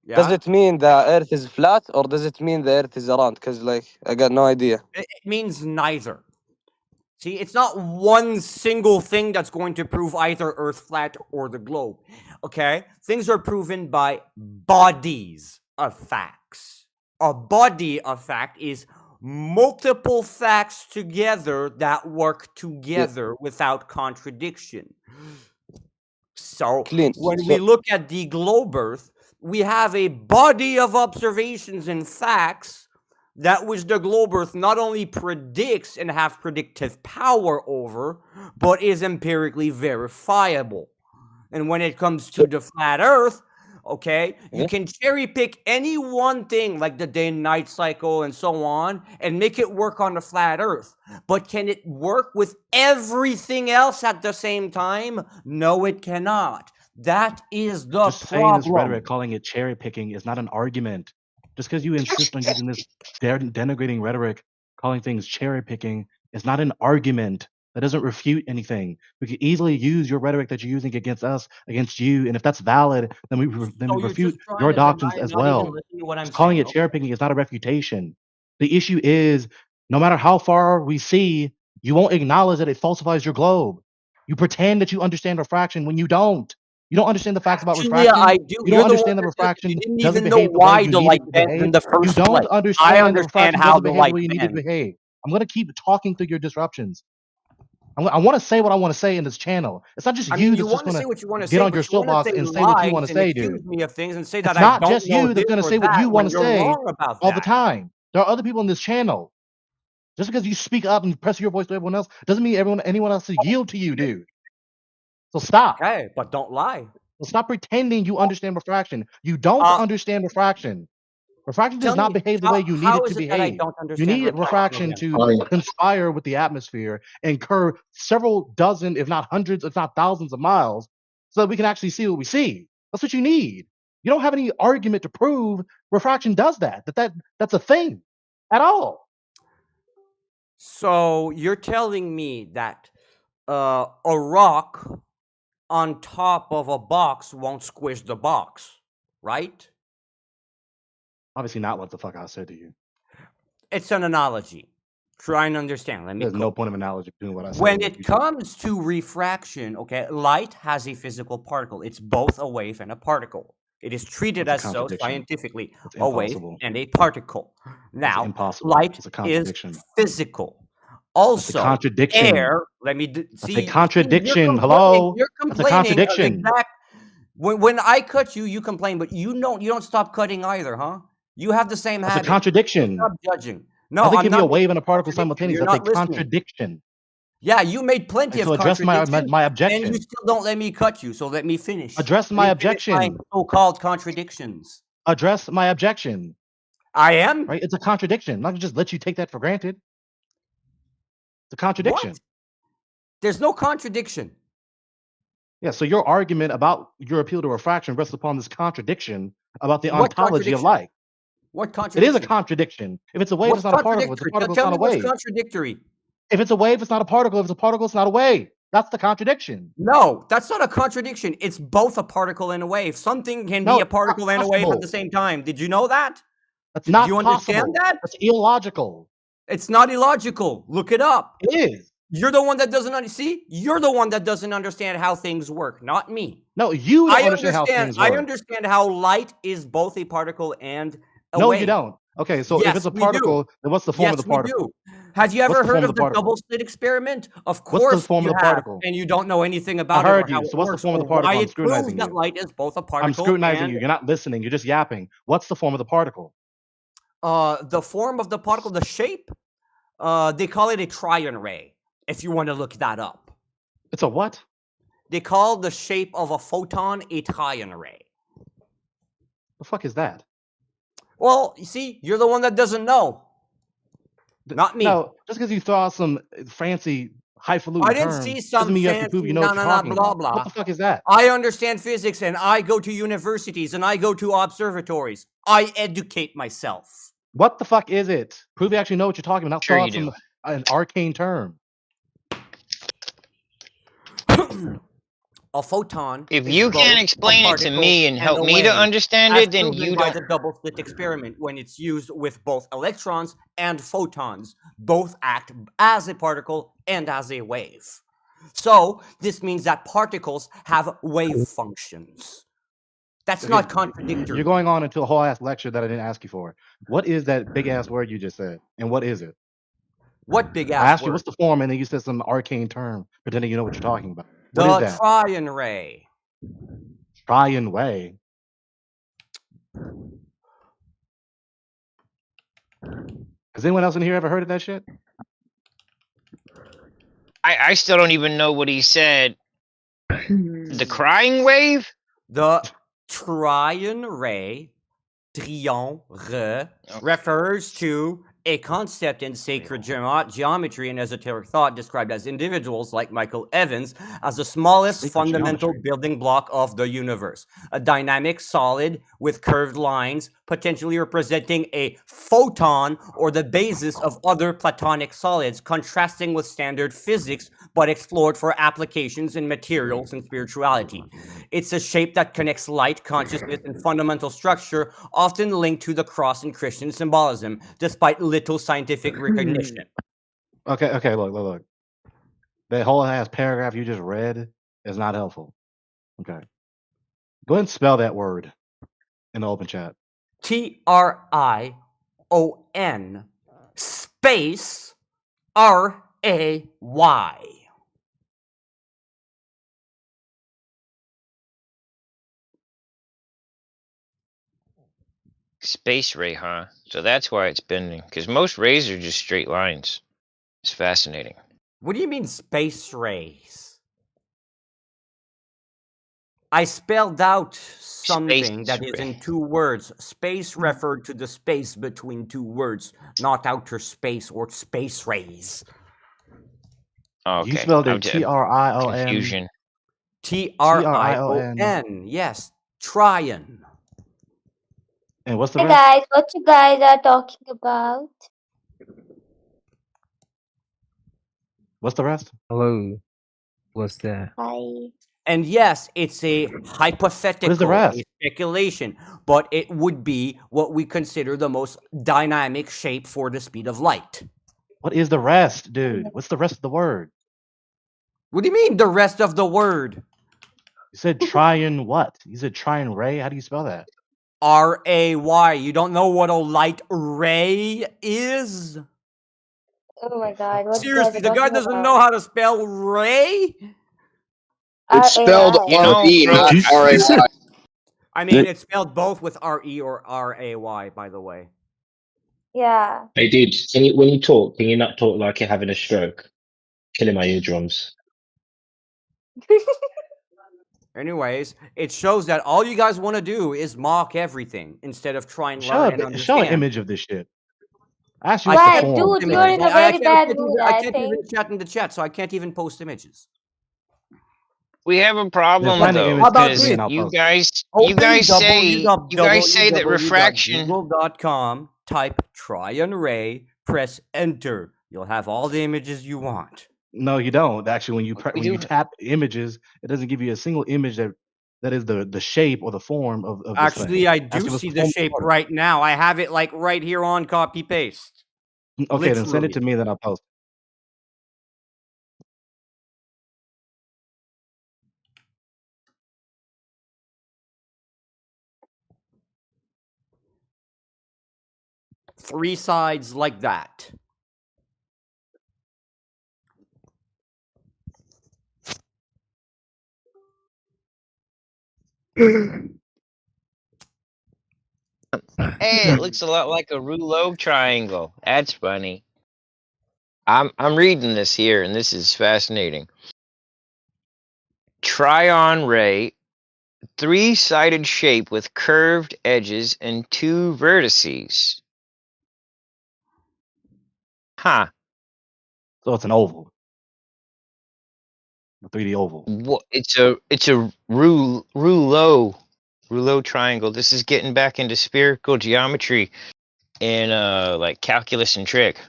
Does Yeah. it mean the earth is flat or does it mean the earth is round? Because like I got no idea. It means neither. See, it's not one single thing that's going to prove either Earth flat or the globe. Okay? Things are proven by bodies of facts. A body of fact is multiple facts together that work together without contradiction. So Clean. when So we look at the globe Earth, we have a body of observations and facts that which the globe Earth not only predicts and have predictive power over, but is empirically verifiable. And when it comes to the flat Earth, okay, you can cherry pick any one thing like the day and night cycle and so on and make it work on the flat Earth. But can it work with everything else at the same time? No, it cannot. That is the Just saying this problem. rhetoric, calling it cherry picking, is not an argument. Just because you insist on using this denigrating rhetoric, calling things cherry picking, is not an argument. That doesn't refute anything. We could easily use your rhetoric that you're using against us, against you, and if that's valid, then we So you're refute just trying your to doctrines deny, as not even well. listening to what I'm Just calling saying. it cherry picking is not a refutation. The issue is, no matter how far we see, you won't acknowledge that it falsifies your globe. You pretend that you understand refraction when you don't. You don't understand the facts about Actually, I refraction. do. You don't You're the one understand that that refraction you didn't doesn't even know behave the way why you the need light it to bends behave. in the You first don't place. I understand that understand refraction how doesn't the behave the light way you need it to bends. behave. I'm gonna keep talking through your disruptions. I want to say what I want to say in this channel. It's not just I you mean, you that's just want to gonna say what you want to get say, on but your you want to soapbox say and say what you want lies to and say, accuse dude. me of things and say It's that I not don't just know you that's this gonna or say what that you when want to you're say wrong about all the that. time. There are other people in this channel. Just because you speak up and press your voice to everyone else doesn't mean anyone else to yield to you, dude. So stop. Okay, but don't lie. So stop pretending you understand refraction. You don't Uh, understand refraction. Refraction does Tell not me, behave the way you need how it to is it that I behave. don't You understand need refraction refraction again? to conspire with the atmosphere and incur several dozen, if not hundreds, if not thousands of miles so that we can actually see what we see. That's what you need. You don't have any argument to prove refraction does that's a thing at all. So you're telling me that a rock on top of a box won't squish the box, right? Obviously not what the fuck I said to you. It's an analogy. Try and understand. Let me There's no cook. point of analogy between what I said When and what it you did. comes to refraction, okay, light has a physical particle. It's both a wave and a particle. It is treated That's a as so contradiction. scientifically, It's a wave impossible. and a particle. That's Now, impossible. light It's a is contradiction. physical. That's a Also, contradiction. air, let me That's a see, contradiction. Hello? you're That's a complaining of contradiction. exact when I cut you, you complain, but you don't stop cutting either, huh? You have the same That's a habit. So contradiction. stop judging. No, Nothing I'm can be not a wave making and a particle contradiction. simultaneously. You're That's a not listening. contradiction. Yeah, you made plenty And of so address my contradictions, and you objection. still don't let me cut you. So let me finish. Address Let my me finish my objection. so-called contradictions. Address my objection. I am. Right? It's a contradiction. I'm not gonna just let you take that for granted. It's a contradiction. What? There's no contradiction. Yeah, so your argument about your appeal to refraction rests upon this contradiction about the What ontology of contradiction? light. What It is a contradiction? contradiction. If it's a wave, What's it's not a particle. If it's a contradictory? particle, it's Tell not me a what's wave. contradictory. If it's a wave, it's not a particle. If it's a particle, it's not a wave. That's the contradiction. No, that's not a contradiction. It's both a particle and a wave. Something can No, be a it's not particle and a wave at the possible. same time. Did you know that? That's Do you not understand possible. that? That's illogical. It's not illogical. Look it up. It is. You're the one that doesn't see. You're the one that doesn't understand how things work, not me. No, you don't understand how things I work. understand how light is both a particle and a No, wave. you don't. Okay, so if Yes, it's a we do. particle, then what's the form of Yes, the we particle? do. Have you What's ever the form heard of of the the particle? double slit experiment? Of What's the course form you of the have, particle? and you don't know anything I about it or heard how you. it So what's the works form of or the particle? why I'm it proves scrutinizing that you. light is both a I'm particle scrutinizing and you. You're not listening. You're just yapping. What's the form of the particle? the form of the particle, the shape. They call it a tryon ray. If you want to look that up, It's a what? they call the shape of a photon a tryon ray. The fuck is that? Well, you see, you're the one that doesn't know. Not me. No, just because you throw out some fancy highfalutin I didn't term see some doesn't mean you have to fancy prove you know what you're talking blah about. blah. What the fuck is that? I understand physics and I go to universities and I go to observatories. I educate myself. What the fuck is it? Prove you actually know what you're talking about. Sure Throw you out some do. an arcane term. A photon If is you both can't a explain it to particle me and and help a me to wave, understand as it, then proven you by don't. the double slit experiment when it's used with both electrons and photons. Both act as a particle and as a wave. So this means that particles have wave functions. That's Okay, not contradictory. you're going on into a whole ass lecture that I didn't ask you for. What is that big ass word you just said? And what is it? What big I ass asked you word? what's the form, and then you said some arcane term, pretending you know what you're talking about. What is The that? tryon ray. Tryon way. Has anyone else in here ever heard of that shit? I still don't even know what he said. The crying wave? The tryon ray, refers to a concept in sacred geometry and esoteric thought described as individuals like Michael Evans as the smallest Sacred fundamental geometry. building block of the universe, a dynamic solid with curved lines, potentially representing a photon or the basis of other platonic solids, contrasting with standard physics but explored for applications in materials and spirituality. It's a shape that connects light, consciousness, and fundamental structure, often linked to the cross in Christian symbolism, despite little scientific recognition. Okay, look. That whole ass paragraph you just read is not helpful. Okay. Go ahead and spell that word in the open chat. TRION space RAY. Space ray, huh? So that's why it's bending. Because most rays are just straight lines. It's fascinating. What do you mean space rays? I spelled out something that is in 2 words. Space referred to the space between 2 words, not outer space or space rays. Okay. You spelled it TRION. Confusion. TRION. Yes. Tryon. And what's the Hey rest? guys, what you guys are talking about? What's the rest? Hello. What's that? Hi. And yes, it's a hypothetical, rest? a speculation, but it would be what we consider the most dynamic shape for the speed of light. What is the rest, dude? What's the rest of the word? What do you mean, the rest of the word? You said tryon what? You said tryon ray? How do you spell that? RAY. You don't know what a light ray is? Oh my god, what you guys Seriously, are the guy talking doesn't about? know how to spell ray? It's spelled R-A-Y. You know, R-E, bro, not R-A-Y. I mean, it's spelled both with RE or RAY, by the way. Yeah. Hey, dude, when you talk, can you not talk like you're having a stroke? Killing my eardrums. Anyways, it shows that all you guys want to do is mock everything instead of try and Show learn and an understand. image of this shit. I asked you I what's the Why, can't form. post dude, you're images. in a I very can't, bad even, mood, I I can't think. even chat in the chat, so I can't even post images. we have a problem find the though. image How about Because this? and I'll you post it. guys say that refraction. www.google.com, type Tryon ray, press enter. You'll have all the images you want. No, you don't. Actually, when you We when you do. tap images, it doesn't give you a single image that is the shape or the form of this Actually, thing. I Ask do you what's see the the form of shape water. right now. I have it like right here on copy paste. Okay, then send it to Literally. me, then I'll post it. Three sides like that. Hey, it looks a lot like a rouleau triangle. That's funny. I'm reading this here, and this is fascinating. Tryon ray, 3-sided shape with curved edges and 2 vertices. Huh. So it's an oval, a 3D oval. What? It's a rouleau triangle. This is getting back into spherical geometry and like calculus and trig.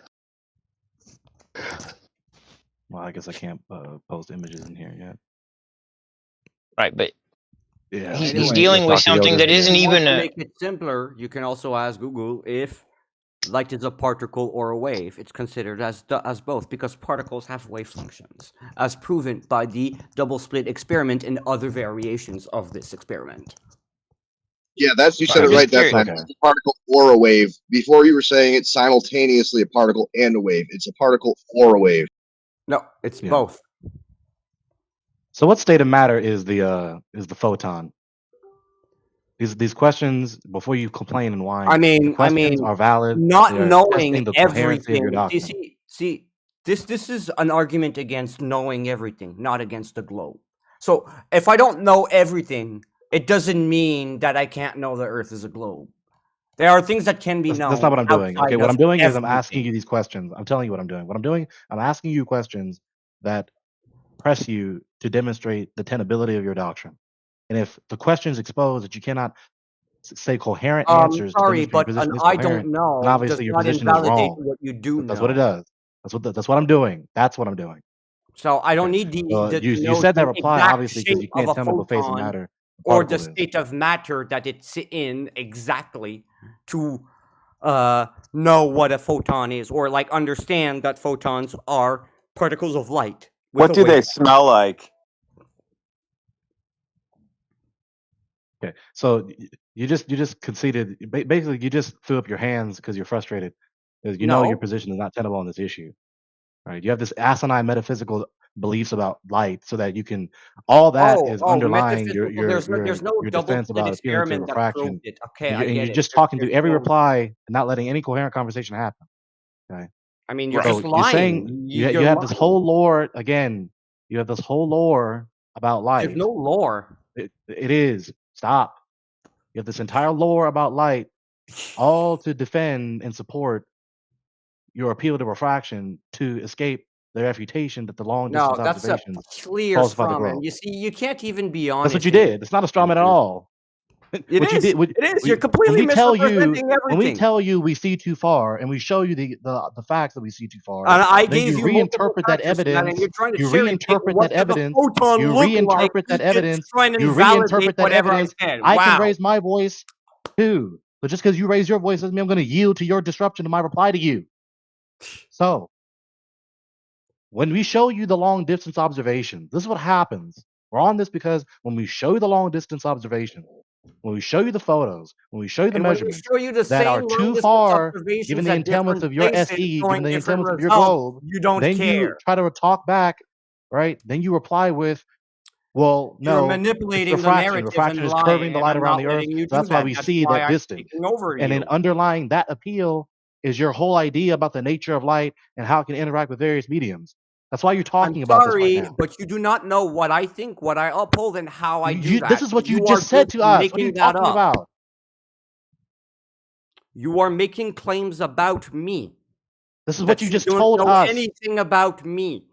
Well, I guess I can't post images in here yet. Right, but Yeah, he's dealing with something that isn't even To a. make it simpler, you can also ask Google if light is a particle or a wave. It's considered as both because particles have wave functions, as proven by the double slit experiment and other variations of this experiment. Yeah, you said it right that time. It's a particle or a wave. Before you were saying it's simultaneously a particle and a wave. It's a particle or a wave. No, it's both. So what state of matter is the photon? These questions, before you complain and whine, the questions are valid. Not They are knowing testing the coherency of your everything. doctrine. See, this is an argument against knowing everything, not against the globe. So if I don't know everything, it doesn't mean that I can't know the Earth is a globe. There are things that can be known. That's not what I'm doing. Okay, what I'm doing is I'm everything. asking you these questions. I'm telling you what I'm doing. What I'm doing, I'm asking you questions that press you to demonstrate the tenability of your doctrine. And if the questions expose that you cannot say coherent answers to Sorry, demonstrate your but position an is I coherent, don't know then obviously does your not position is invalidate wrong. what you do That's know. what it does. That's what I'm doing. That's what I'm doing. So I don't need you said that reply exact obviously because you shape of can't a tell me what phase of photon matter a or the particle is. state of matter that it's in exactly to know what a photon is, or like understand that photons are particles of light. What do they smell like? Okay, so you just conceded. Basically, you just threw up your hands because you're frustrated, because you know your No. position is not tenable on this issue. Right? You have this asinine metaphysical beliefs about light, so that you can. All that is underlying metaphysical. There's no your double defense slit about appealing to experiment that refraction, proved it. Okay, and I you're get it. just talking through every reply and not letting any coherent conversation happen. Okay. I mean, you're So just you're saying lying. you You're have this lying. whole lore again. You have this whole lore about light. There's no lore. It is. Stop. You have this entire lore about light, all to defend and support your appeal to refraction to escape the refutation that the long No, distance that's a observations clear falsify the straw man. globe. You see, you can't even be honest. That's what you did. It's not a straw man at all. It What you is. did, It is. You're when completely we tell you, misrepresenting when we everything. tell you we see too far, and we show you the facts that we see too far, And I then gave you you multiple reinterpret that factors for that, and evidence. you're trying to You cherry pick reinterpret what that does a evidence. photon You look like reinterpret that to evidence. try and You invalidate reinterpret that whatever I evidence. said. I can Wow. raise my voice too. But just because you raise your voice doesn't mean I'm going to yield to your disruption to my reply to you. So, when we show you the long distance observation, this is what happens. We're on this because when we show you the long distance observation, when we show you the photos, when we show you the And when we measurements show you the that are same too long-distance far, given observations the at entailments different of your places SE, showing given the different entailments of your results, globe, you don't then care. you try to talk back, right? Then you reply with, well, You're no, it's manipulating the refraction. narrative Refraction and is curving lying, the and light I'm around not the Earth. letting you So do that's why that. we That's see why that I'm distance. taking over And then you. underlying that appeal is your whole idea about the nature of light and how it can interact with various mediums. That's why you're I'm talking about this right sorry, now. but you do not know what I think, what I uphold, and how I do that. This is what you You are just said to us. What are you making that talking up. about? You are making claims about me. This is what you just don't told know us. anything about me.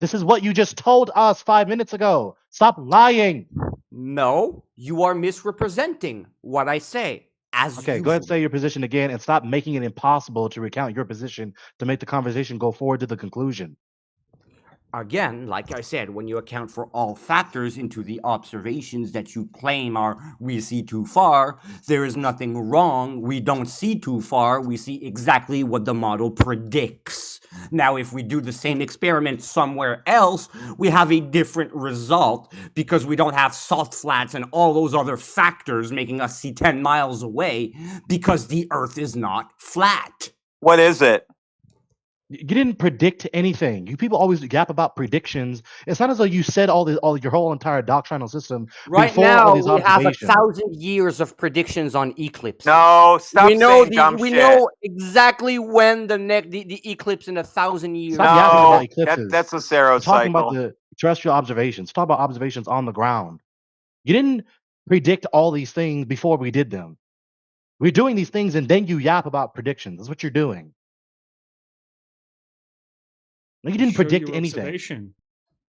This is what you just told us 5 minutes ago. Stop lying. No, you are misrepresenting what I say, as Okay, usual. go ahead and say your position again and stop making it impossible to recount your position to make the conversation go forward to the conclusion. Again, like I said, when you account for all factors into the observations that you claim are we see too far, there is nothing wrong. We don't see too far. We see exactly what the model predicts. Now, if we do the same experiment somewhere else, we have a different result because we don't have salt flats and all those other factors making us see 10 miles away because the Earth is not flat. What is it? You didn't predict anything. You people always gap about predictions. It's not as though you said all your whole entire doctrinal system Right before now, all these we have observations. 1,000 years of predictions on eclipses. No, stop we know saying dumb we shit. know exactly when the eclipse in 1,000 years. Stop yapping about No, eclipses. that's a Saros We're talking cycle. about the terrestrial observations. Talk about observations on the ground. You didn't predict all these things before we did them. We're doing these things and then you yap about predictions. That's what you're doing. No, you didn't predict anything. Observation.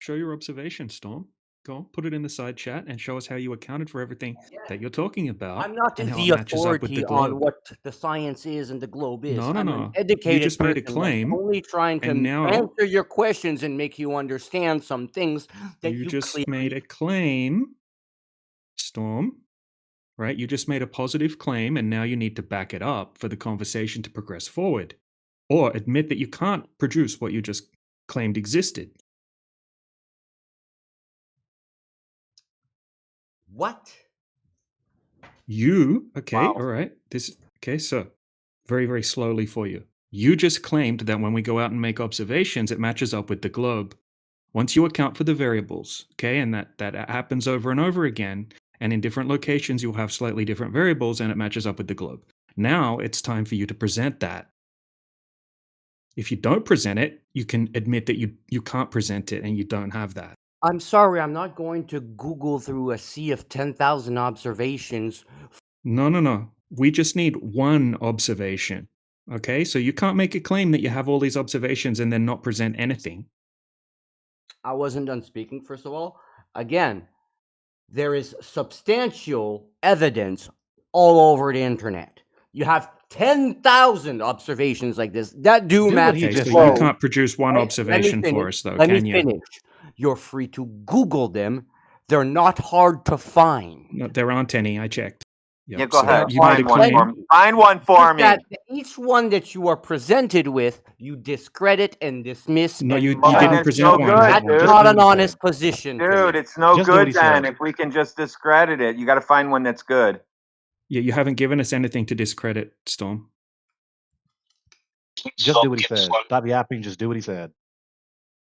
Show your observation, Storm. Go on, put it in the side chat and show us how you accounted for everything that you're talking about. I'm not and how the it matches up with authority the on globe. what the science is and the globe is. No, no, I'm no. an You educated just made a person that's claim, only trying to and now answer your questions and make you understand some things that you you just clearly made a claim, Storm. Right? You just made a positive claim, and now you need to back it up for the conversation to progress forward, or admit that you can't produce what you just claimed existed. What? Okay, all right. Okay, so very, very slowly for you. You just claimed that when we go out and make observations, it matches up with the globe. Once you account for the variables, okay, and that happens over and over again, and in different locations you'll have slightly different variables and it matches up with the globe. Now it's time for you to present that. If you don't present it, you can admit that you can't present it and you don't have that. I'm sorry, I'm not going to Google through a sea of 10,000 observations. No. We just need one observation. Okay, so you can't make a claim that you have all these observations and then not present anything. I wasn't done speaking, first of all. Again, there is substantial evidence all over the internet. You have 10,000 observations like this that do match. Okay, so you can't produce one observation Let me for us, though, Let can me you? finish. You're free to Google them. They're not hard to find. No, there aren't any. I checked. Yep. go So ahead. you made a Find one for claim. me. Find one for me. That each one that you are presented with, you discredit and dismiss. No, and you mock. didn't It's present no one. good, That's dude. not an honest position. to Dude, me. it's no Just do what good he said. then if we can just discredit it. You got to find one that's good. Yeah, you haven't given us anything to discredit, Storm. Just do what he said. Stop yapping. Just do what he said.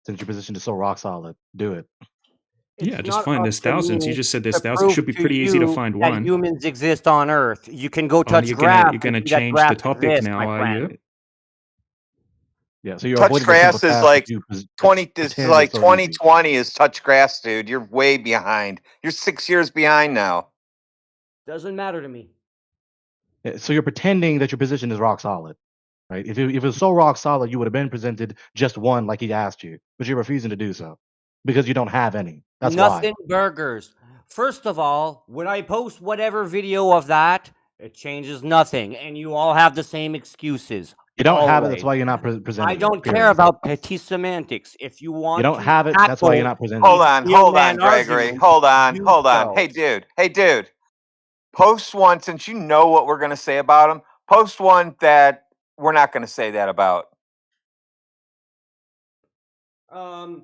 Since your position is so rock solid, do it. Yeah, It's just not find up there's to thousands. me You just said there's to thousands. It prove should be pretty easy to you find that one. humans exist on Earth. You can go Oh, touch you're grass. gonna and see that change grass the topic exists, now, my are friend. you? Yeah, so you're Touch avoiding the simple grass is task like that you 20. It's pretend like is so easy. 2020 is touch grass, dude. You're way behind. You're 6 years behind now. Doesn't matter to me. Yeah, so you're pretending that your position is rock solid, right? If it was so rock solid, you would have been presented just one like he asked you, but you're refusing to do so because you don't have any. That's Nothing why. burgers. First of all, when I post whatever video of that, it changes nothing, and you all have the same excuses. You don't have it. That's Always. why you're not presenting. I don't care period. about petty semantics. If you You want don't to have it. That's why you're tackle not presenting. Hold on, steel hold on, man Gregory. argument, Hold on, do hold on. so. Hey, dude. Post one, since you know what we're gonna say about him. Post one that we're not gonna say that about. How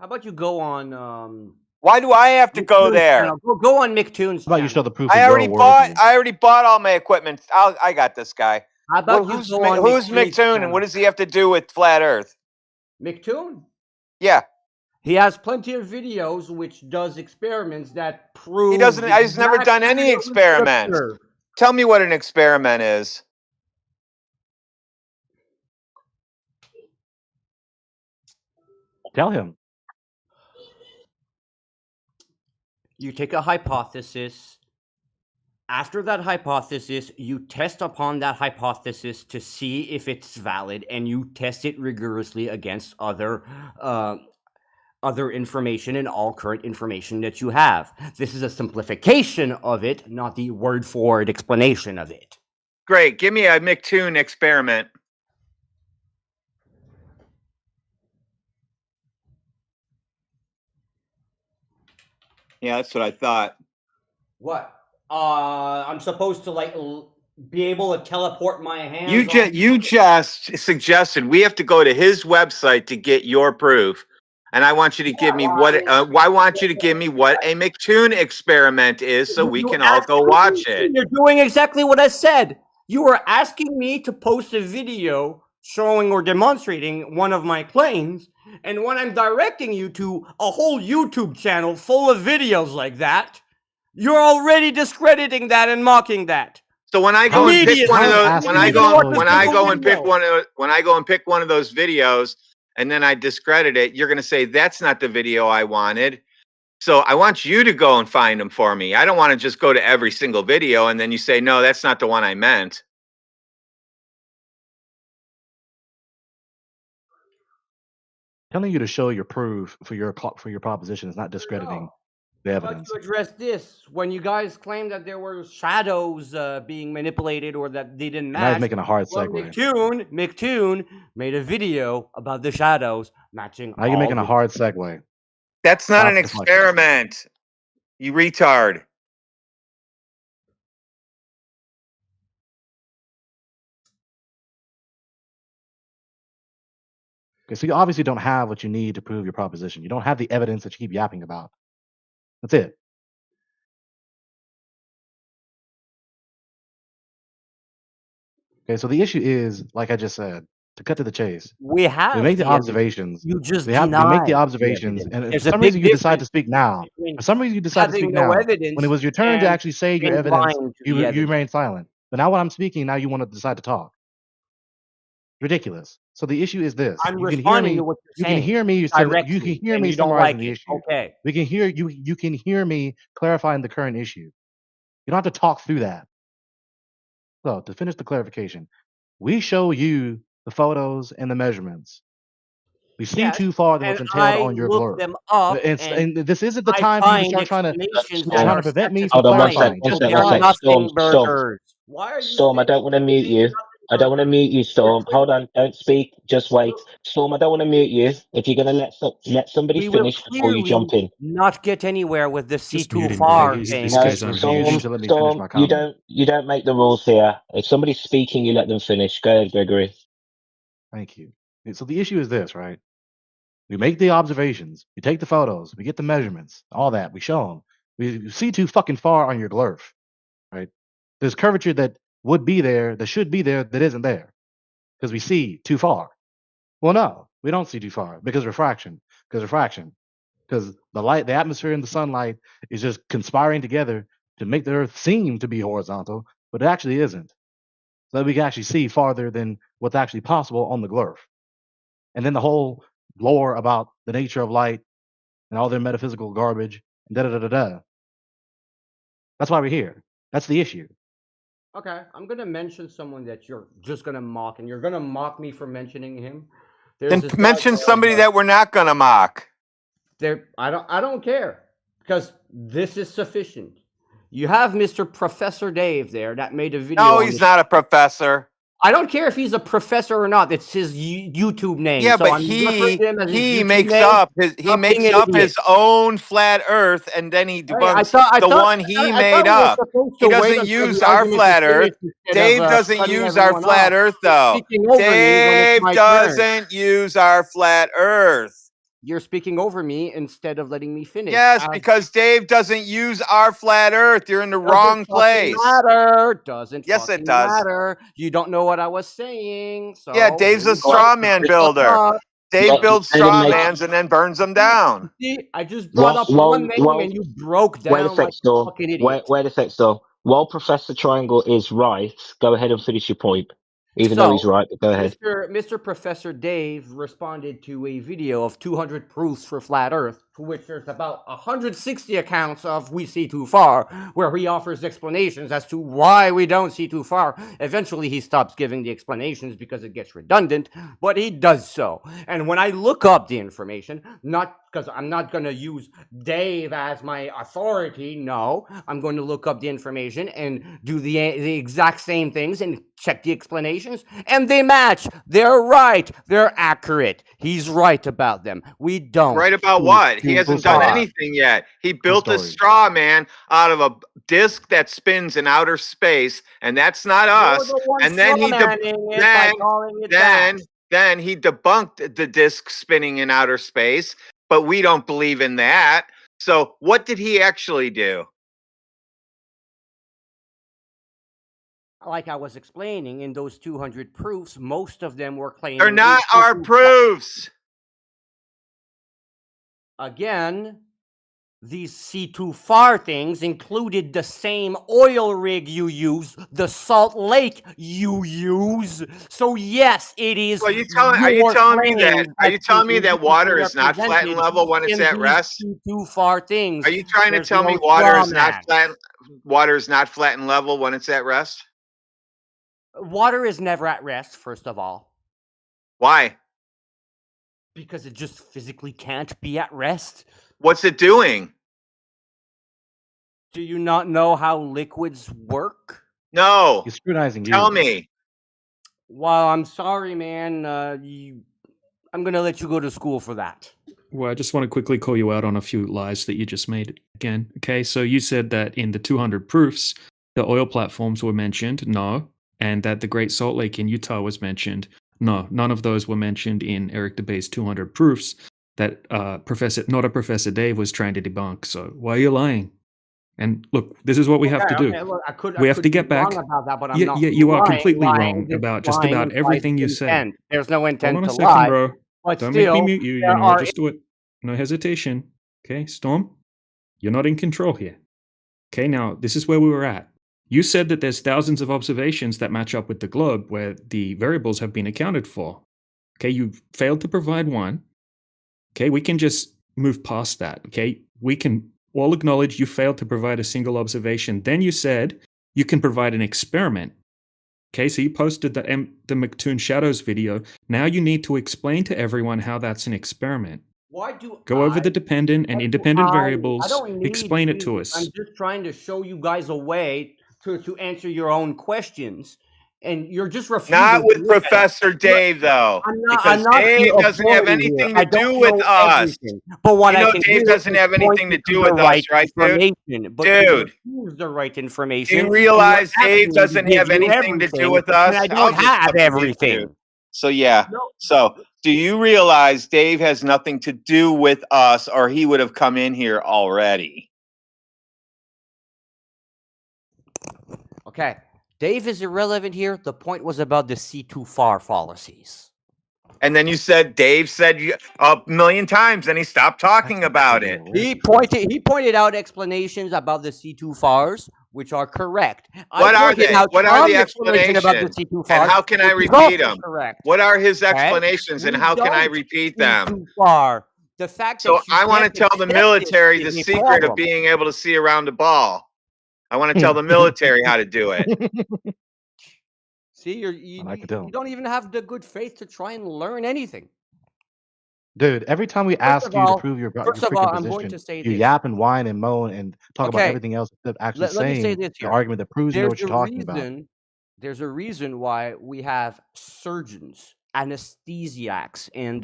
about you go on Why do I have to go McToon's there? channel. Go on McToon's How about you channel. show the proof I that you're already worthy? bought all my equipment. I got this guy. How about you Who's go on who's McToon's McToon and channel? what does he have to do with flat Earth? McToon? Yeah, He has plenty of videos which does experiments that prove he doesn't. He's never done any exactly what we could experiments. observe. Tell me what an experiment is. Tell him. You take a hypothesis. After that hypothesis, you test upon that hypothesis to see if it's valid, and you test it rigorously against other information and all current information that you have. This is a simplification of it, not the word-for-word explanation of it. Great. Give me a McToon experiment. Yeah, that's what I thought. What? I'm supposed to like be able to teleport my hands. You just suggested we have to go to his website to get your proof, and I want you to give me what. I want you to give me what a McToon experiment is, so we can all go watch it. You're doing exactly what I said. You were asking me to post a video showing or demonstrating one of my claims, and when I'm directing you to a whole YouTube channel full of videos like that, you're already discrediting that and mocking that. So when I go and pick one of those, when I go and pick one of those videos, and then I discredit it, you're going to say that's not the video I wanted. So I want you to go and find them for me. I don't want to just go to every single video and then you say no, that's not the one I meant. Telling you to show your proof for your proposition is not discrediting the evidence. To address this, when you guys claim that there were shadows being manipulated or that they didn't match, Now he's making a hard segue. McToon made a video about the shadows matching. Now you're making a hard segue. That's not Stop an deflecting. experiment, you retard. Okay, so you obviously don't have what you need to prove your proposition. You don't have the evidence that you keep yapping about. That's it. Okay, so the issue is, like I just said, to cut to the chase. We have We make the the evidence. observations. You just we make deny the the observations, and evidence. for There's a some big reason you decide to difference speak now. between For some reason you decide to having speak no now. evidence When it was your turn to and actually say your being evidence, blind to you the evidence. remain silent. But now when I'm speaking, now you want to decide to talk. Ridiculous. So the issue is this: I'm you can hear responding me. to what you're You can saying hear me. You directly, can hear and me you don't summarizing like the it. issue. Okay. We can hear you. You can hear me clarifying the current issue. You don't have to talk through that. So to finish the clarification, we show you the photos and the measurements. We see Yes, too far than what's and entailed I on your look blurb. them up, And this isn't the I time for you to find start trying to explanations trying that to are prevent me from Hold on, one sec, clarifying. one Just sec, one They're sec. clarify. Storm, nothing Storm, burgers. Why are you Storm. I don't want to mute you. I don't want to mute you, Storm. Hold on, don't speak. Just wait, Storm. I don't want to mute you. If you're gonna let somebody We will finish before you clearly jump in. not get anywhere with the Just C2 mute him, bro. far This thing. No, guy's You unhinged. need to let me finish Storm. my comment. You don't make the rules here. If somebody's speaking, you let them finish. Go ahead, Gregory. Thank you. So the issue is this, right? We make the observations, we take the photos, we get the measurements, all that. We show them. We see too fucking far on your glurf, right? There's curvature that would be there, that should be there, that isn't there, because we see too far. Well, no, we don't see too far because refraction, because the light, the atmosphere, and the sunlight is just conspiring together to make the Earth seem to be horizontal, but it actually isn't. So that we can actually see farther than what's actually possible on the glurf. And then the whole lore about the nature of light and all their metaphysical garbage and da da da da da. That's why we're here. That's the issue. Okay, I'm gonna mention someone that you're just gonna mock, and you're gonna mock me for mentioning him. There's Then this guy mention called, somebody that we're not gonna mock. I don't care because this is sufficient. You have Mr. Professor Dave there that made a video. No, on he's the not a professor. I don't care if he's a professor or not. It's his YouTube name. Yeah, so but I'm referring to him as his he YouTube makes name. up Stop being an idiot. his own flat Earth, and then he Hey, debunks I the thought one he we made were up. supposed He to wait doesn't until use the our argument is flat Earth. finished instead Dave of doesn't cutting use our everyone flat off. Earth, You're though. speaking over me when it's Dave my turn. doesn't use our flat Earth. You're speaking over me instead of letting me finish. Yes, because Dave doesn't use our flat Earth. You're in the wrong place. Doesn't Yes, it fucking does. matter. You don't know what I was saying. So Yeah, Dave's a here you go. straw man builder. Dave builds straw mans and then burns them down. See, I just brought up one name and you broke Wait a down sec, like a Storm. fucking idiot. Wait a sec, Storm. While Professor Triangle is right, go ahead and finish your point. Even though he's right, but go ahead. Mr. Professor Dave responded to a video of 200 proofs for flat Earth, for which there's about 160 accounts of we see too far, where he offers explanations as to why we don't see too far. Eventually, he stops giving the explanations because it gets redundant, but he does so. And when I look up the information, not because I'm not going to use Dave as my authority, no, I'm going to look up the information and do the exact same things and check the explanations, and they match. They're right. They're accurate. He's right about them. We don't. Right about what? He hasn't done anything yet. He built a straw man out of a disc that spins in outer space, and that's not us. And then he then he debunked the disc spinning in outer space, but we don't believe in that. So what did he actually do? Like I was explaining, in those 200 proofs, most of them were claiming they're not our proofs. Again, these C2 FAR things included the same oil rig you use, the Salt Lake you use. So yes, it is. Well, are you telling me that water is not flat and level when it's at rest? C2 FAR things. Are you trying to tell me water is not flat and level when it's at rest? Water is never at rest, first of all. Why? Because it just physically can't be at rest. What's it doing? Do you not know how liquids work? No. He's scrutinizing you. Tell me. Well, I'm sorry, man. I'm going to let you go to school for that. Well, I just want to quickly call you out on a few lies that you just made again. Okay, so you said that in the 200 proofs, the oil platforms were mentioned. No. And that the Great Salt Lake in Utah was mentioned. No, none of those were mentioned in Eric DeBay's 200 proofs that Professor Dave was trying to debunk. So why are you lying? And look, this is what we have to do. Look, we have to get back. About that, but I'm yeah, you are completely wrong about just about everything you say. There's no intent Hold on a to second, lie. bro. But Don't still, make me mute you. You know, just do it. No hesitation. Okay, Storm, you're not in control here. Okay, now this is where we were at. You said that there's thousands of observations that match up with the globe where the variables have been accounted for. Okay, you failed to provide one. Okay, we can just move past that. Okay, we can all acknowledge you failed to provide a single observation. Then you said you can provide an experiment. Okay, so you posted the McToon Shadows video. Now you need to explain to everyone how that's an experiment. Go over the dependent and independent variables. Explain it to us. I'm just trying to show you guys a way to answer your own questions. and you're just refusing. Not with to look at it. Professor Dave, though. I'm Because not Dave the doesn't have authority here. anything I to do don't with know us. everything, but what You I know can Dave do doesn't is have point anything you to do the with right us, right, dude? information. But you Dude. refuse the right Do information. you and realize you're Dave asking me to doesn't give have you anything to do everything with when us? I don't I'll just have fucking give it to everything. you. So yeah. No. So do you realize Dave has nothing to do with us, or he would have come in here already? Okay, Dave is irrelevant here. The point was about the see too far fallacies. And then you said Dave said a million times, and he stopped talking about it. He pointed out explanations about the see too fars, which are correct. What I are pointed they? out What are some the explanation about the explanations? see too And fars, how can I which is repeat also them? correct. What are his Okay? explanations, and We how can I don't repeat see them? too far. The fact So that you I want to can't tell the accept military it the is a secret of problem. being able to see around the ball. I want to tell the military how to do it. See, you I could tell. don't even have the good faith to try and learn anything. Dude, every time we First ask of you to all, prove your first of freaking all, I'm going position, to say you this. yap and whine and moan and talk about Okay, everything else except actually let me say saying this the here. argument that proves you know what you're talking about. There's a reason why we have surgeons, anesthesiacs, and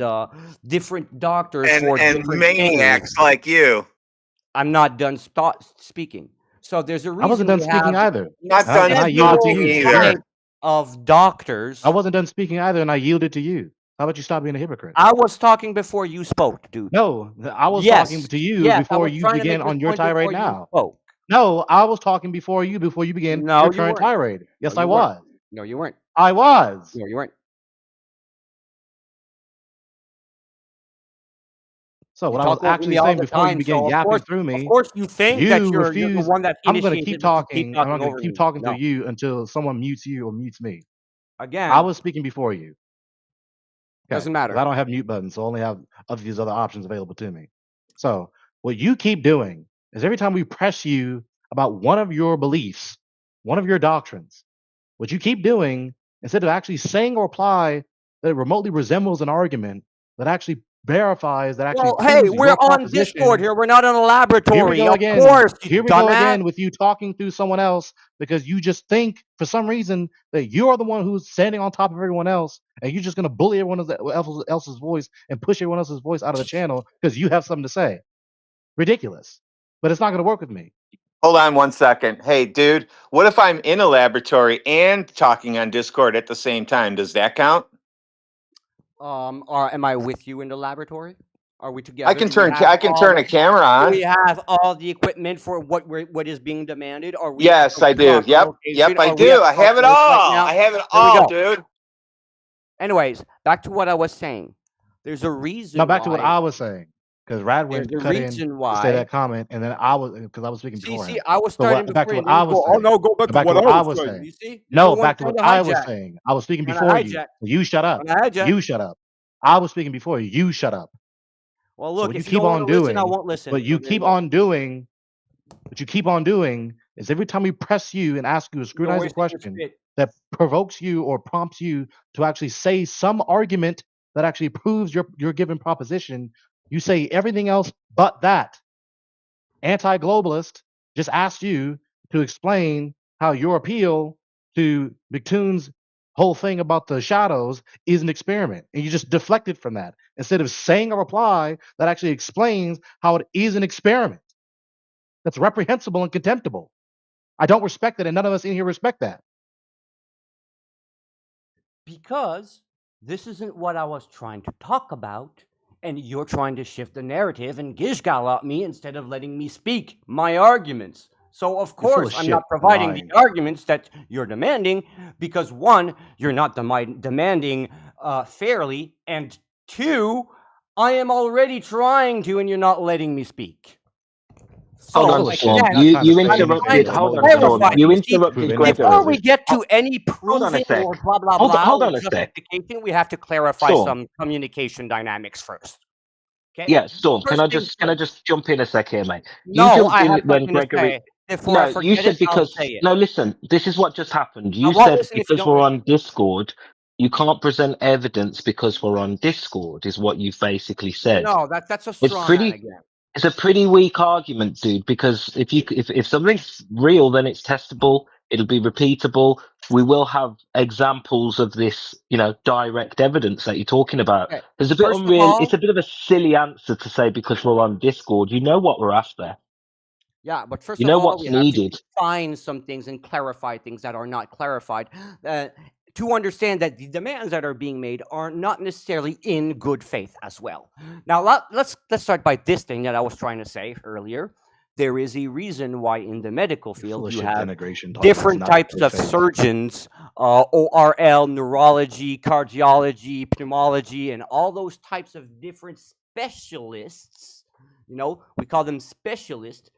different doctors for And different maniacs things. like you. I'm not done speaking. So there's a I wasn't reason done we have speaking either. Not And done I yielded to talking you. either. of doctors. I wasn't done speaking either, and I yielded to you. How about you stop being a hypocrite? I was talking before you spoke, dude. No, I was Yes, talking to you yes, I before was you trying to began make this on your point tirade before you now. spoke. No, I was talking before you began No, your you current weren't. tirade. Yes, No, I you weren't. was. No, you weren't. I was. No, you weren't. So You what I was talk over me actually all saying the before you time, began so yapping through of me, course you think that you you're the refuse. one that I'm going to initiated keep it to keep talking, and I'm talking going over to keep me. talking No. to you until someone mutes you or mutes me. I Again, was speaking before you. Okay, doesn't 'cause matter. I don't have mute buttons, so I only have these other options available to me. So what you keep doing is every time we press you about one of your beliefs, one of your doctrines, what you keep doing, instead of actually saying or apply that it remotely resembles an argument that actually verifies, that actually Well, hey, proves we're your on Discord proposition. here. We're not in a Here we laboratory. go Of again. course, you Here we go dumbass. again with you talking through someone else because you just think for some reason that you are the one who's standing on top of everyone else, and you're just going to bully everyone else's voice and push everyone else's voice out of the channel because you have something to say. Ridiculous. But it's not going to work with me. Hold on 1 second. Hey, dude, what if I'm in a laboratory and talking on Discord at the same time? Does that count? Am I with you in the laboratory? Are we together? I can turn a camera Do on. we have all the equipment for what is being demanded? Are we? Yes, I do. Yep, I do. I have it all. I have it all, dude. Anyways, back to what I was saying. There's a reason. Now back to what why- I was saying, because Radwin There's a cut in reason to why. say that comment, and then I was because I was speaking before him. See, I was So starting back to before what you, and I then you was go, saying. oh no, go back to Back to what what I I was was saying. saying. You see? No, You're the one back to what trying to I was hijack. saying. I was speaking Trying to before you. hijack. You shut up. Trying to hijack. You shut up. I was speaking before you. You shut up. Well, So look, what you if you keep don't on want to listen, I doing, won't listen. what you So there keep go. on doing, what you keep on doing is every time we press you and ask you a You're scrutinizing wasting your question spit. that provokes you or prompts you to actually say some argument that actually proves your given proposition, you say everything else but that. Anti-globalist just asked you to explain how your appeal to McToon's whole thing about the shadows is an experiment, and you just deflected from that instead of saying a reply that actually explains how it is an experiment. That's reprehensible and contemptible. I don't respect it, and none of us in here respect that. Because this isn't what I was trying to talk about, and you're trying to shift the narrative and gishgal at me instead of letting me speak my arguments. So of You're full course of I'm shit not and providing the lying. arguments that you're demanding because one, you're not demanding fairly, and two, I am already trying to, and you're not letting me speak. Hold So on, Full of shit. Sean. again, Not trying to You say I'm anything trying interrupted. to or Hold on, remotely Sean. clarify. You You see, interrupted prove Gregory. anything before we position. get to any Hold on a proving or sec. blah blah Hold blah on or a sec. justification, we have to clarify Sean. some communication dynamics first. Okay. Yeah, Storm. Can First I things can I first. just jump in a sec here, mate? You No, jumped I in have when something to Gregory. say. Before I No, you forget it, said I'll because. say it. No, listen. This is what just happened. I You won't said listen if you because don't we're listen. on Discord, you can't present evidence because we're on Discord. Is what you basically said. No, that's a It's straw man pretty. again. It's a pretty weak argument, dude. Because if something's real, then it's testable. It'll be repeatable. we will have examples of this, direct evidence that you're talking about. Okay. It's a bit First of unreal. all, It's a bit of a silly answer to say because we're on Discord. You know what we're after. yeah, but first You of know all, what's we have to needed. define some things and clarify things that are not clarified. To understand that the demands that are being made are not necessarily in good faith as well. Now, let's start by this thing that I was trying to say earlier. There is a reason why in the medical You're full field of you shit have denigration talking. It's different not in types good of faith. surgeons, ORL, neurology, cardiology, pneumology, and all those types of different specialists. We call them specialists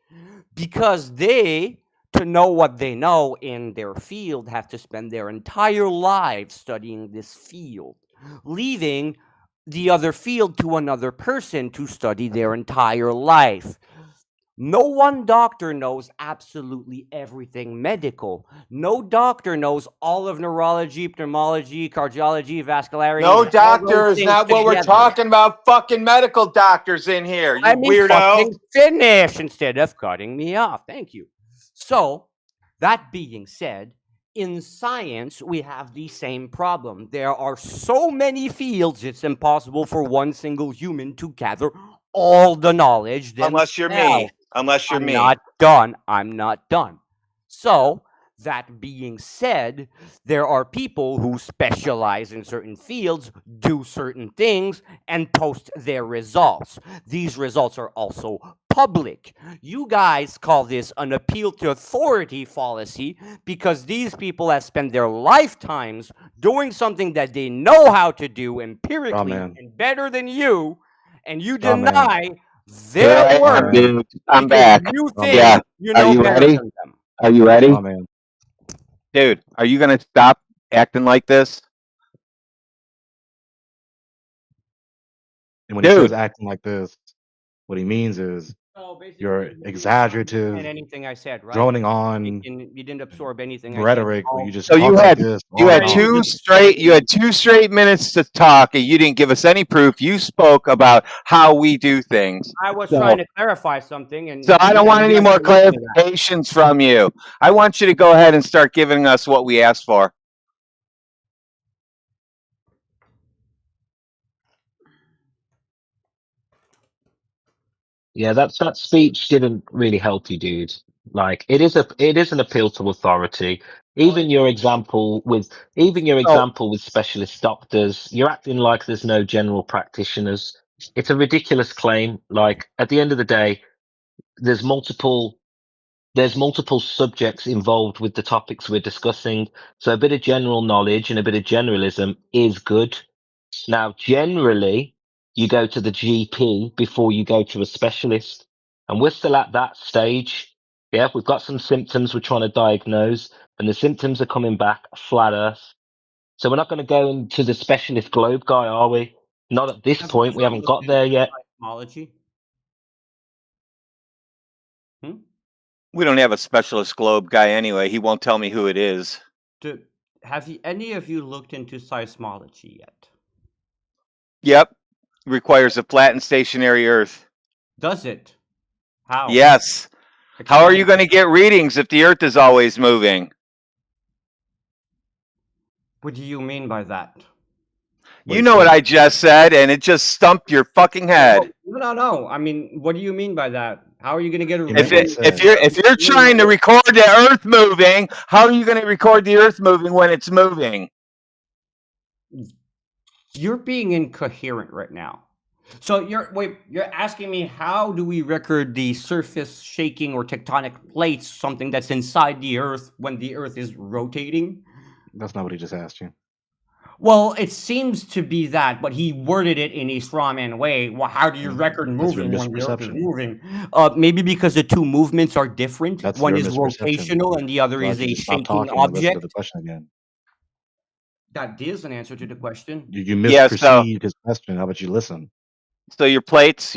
because they, to know what they know in their field, have to spend their entire lives studying this field, leaving the other field to another person to study their entire life. No one doctor knows absolutely everything medical. No doctor knows all of neurology, pneumology, cardiology, vascularity, No and all those doctor is things not what we're together. talking about. Fucking medical doctors in here, you Let me weirdo. fucking finish instead of cutting me off. Thank you. So, that being said, in science, we have the same problem. There are so many fields, it's impossible for one single human to gather all the knowledge Unless you're me. themselves. Unless you're I'm me. not done. I'm not done. So, that being said, there are people who specialize in certain fields, do certain things, and post their results. These results are also public. You guys call this an appeal to authority fallacy because these people have spent their lifetimes doing something that they know how to do empirically man. and better than you, and you man. deny Here their I work am, dude. I'm because back. you Oh, think Yeah. you Are know you better ready? than them. Are you ready? Oh, man. Dude, are you gonna stop acting like this? And when he says Dude. acting like this, what he means is So basically, you're you didn't understand exaggerative, anything I said, right? droning on You didn't absorb anything I said. rhetoric where you just So you talk like had this you on had and on. you had 2 straight minutes to talk, and you didn't give us any proof. You spoke about how we do things. I was So, trying to clarify something, and so I don't want you any guys more didn't listen to that. clarifications from you. I want you to go ahead and start giving us what we asked for. Yeah, that speech didn't really help you, dude. Like it is an appeal to authority. Even your example with specialist doctors, you're acting like there's no general practitioners. It's a ridiculous claim. Like at the end of the day, there's multiple subjects involved with the topics we're discussing. So a bit of general knowledge and a bit of generalism is good. Now, generally, you go to the GP before you go to a specialist. And we're still at that stage. Yeah, we've got some symptoms we're trying to diagnose, and the symptoms are coming back flat earth. So we're not going to go into the specialist globe guy, are we? Not at this point. We haven't got there yet. Seismology. We don't have a specialist globe guy anyway. He won't tell me who it is. Have any of you looked into seismology yet? Yep. Requires a flat and stationary Earth. Does it? How? Yes. How are you going to get readings if the Earth is always moving? What do you mean by that? You know what I just said, and it just stumped your fucking head. No. I mean, what do you mean by that? How are you going to get a If you're trying to record the Earth moving, how are you going to record the Earth moving when it's moving? You're being incoherent right now. So you're asking me how do we record the surface shaking or tectonic plates, something that's inside the Earth when the Earth is rotating? That's not what he just asked you. Well, it seems to be that, but he worded it in a strawman way. Well, how do you record moving when the Earth is moving? Maybe because the two movements are different. That's One your is misperception. rotational and the other Why is don't you a just stop shaking talking and listen to object. the question again? That is an answer to the question. You misperceived his question. How about you listen? So your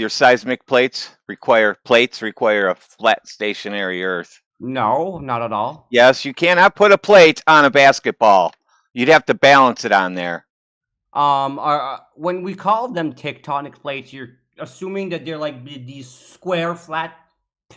seismic plates require a flat stationary Earth. No, not at all. Yes, you cannot put a plate on a basketball. You'd have to balance it on there. When we call them tectonic plates, you're assuming that they're like these square, flat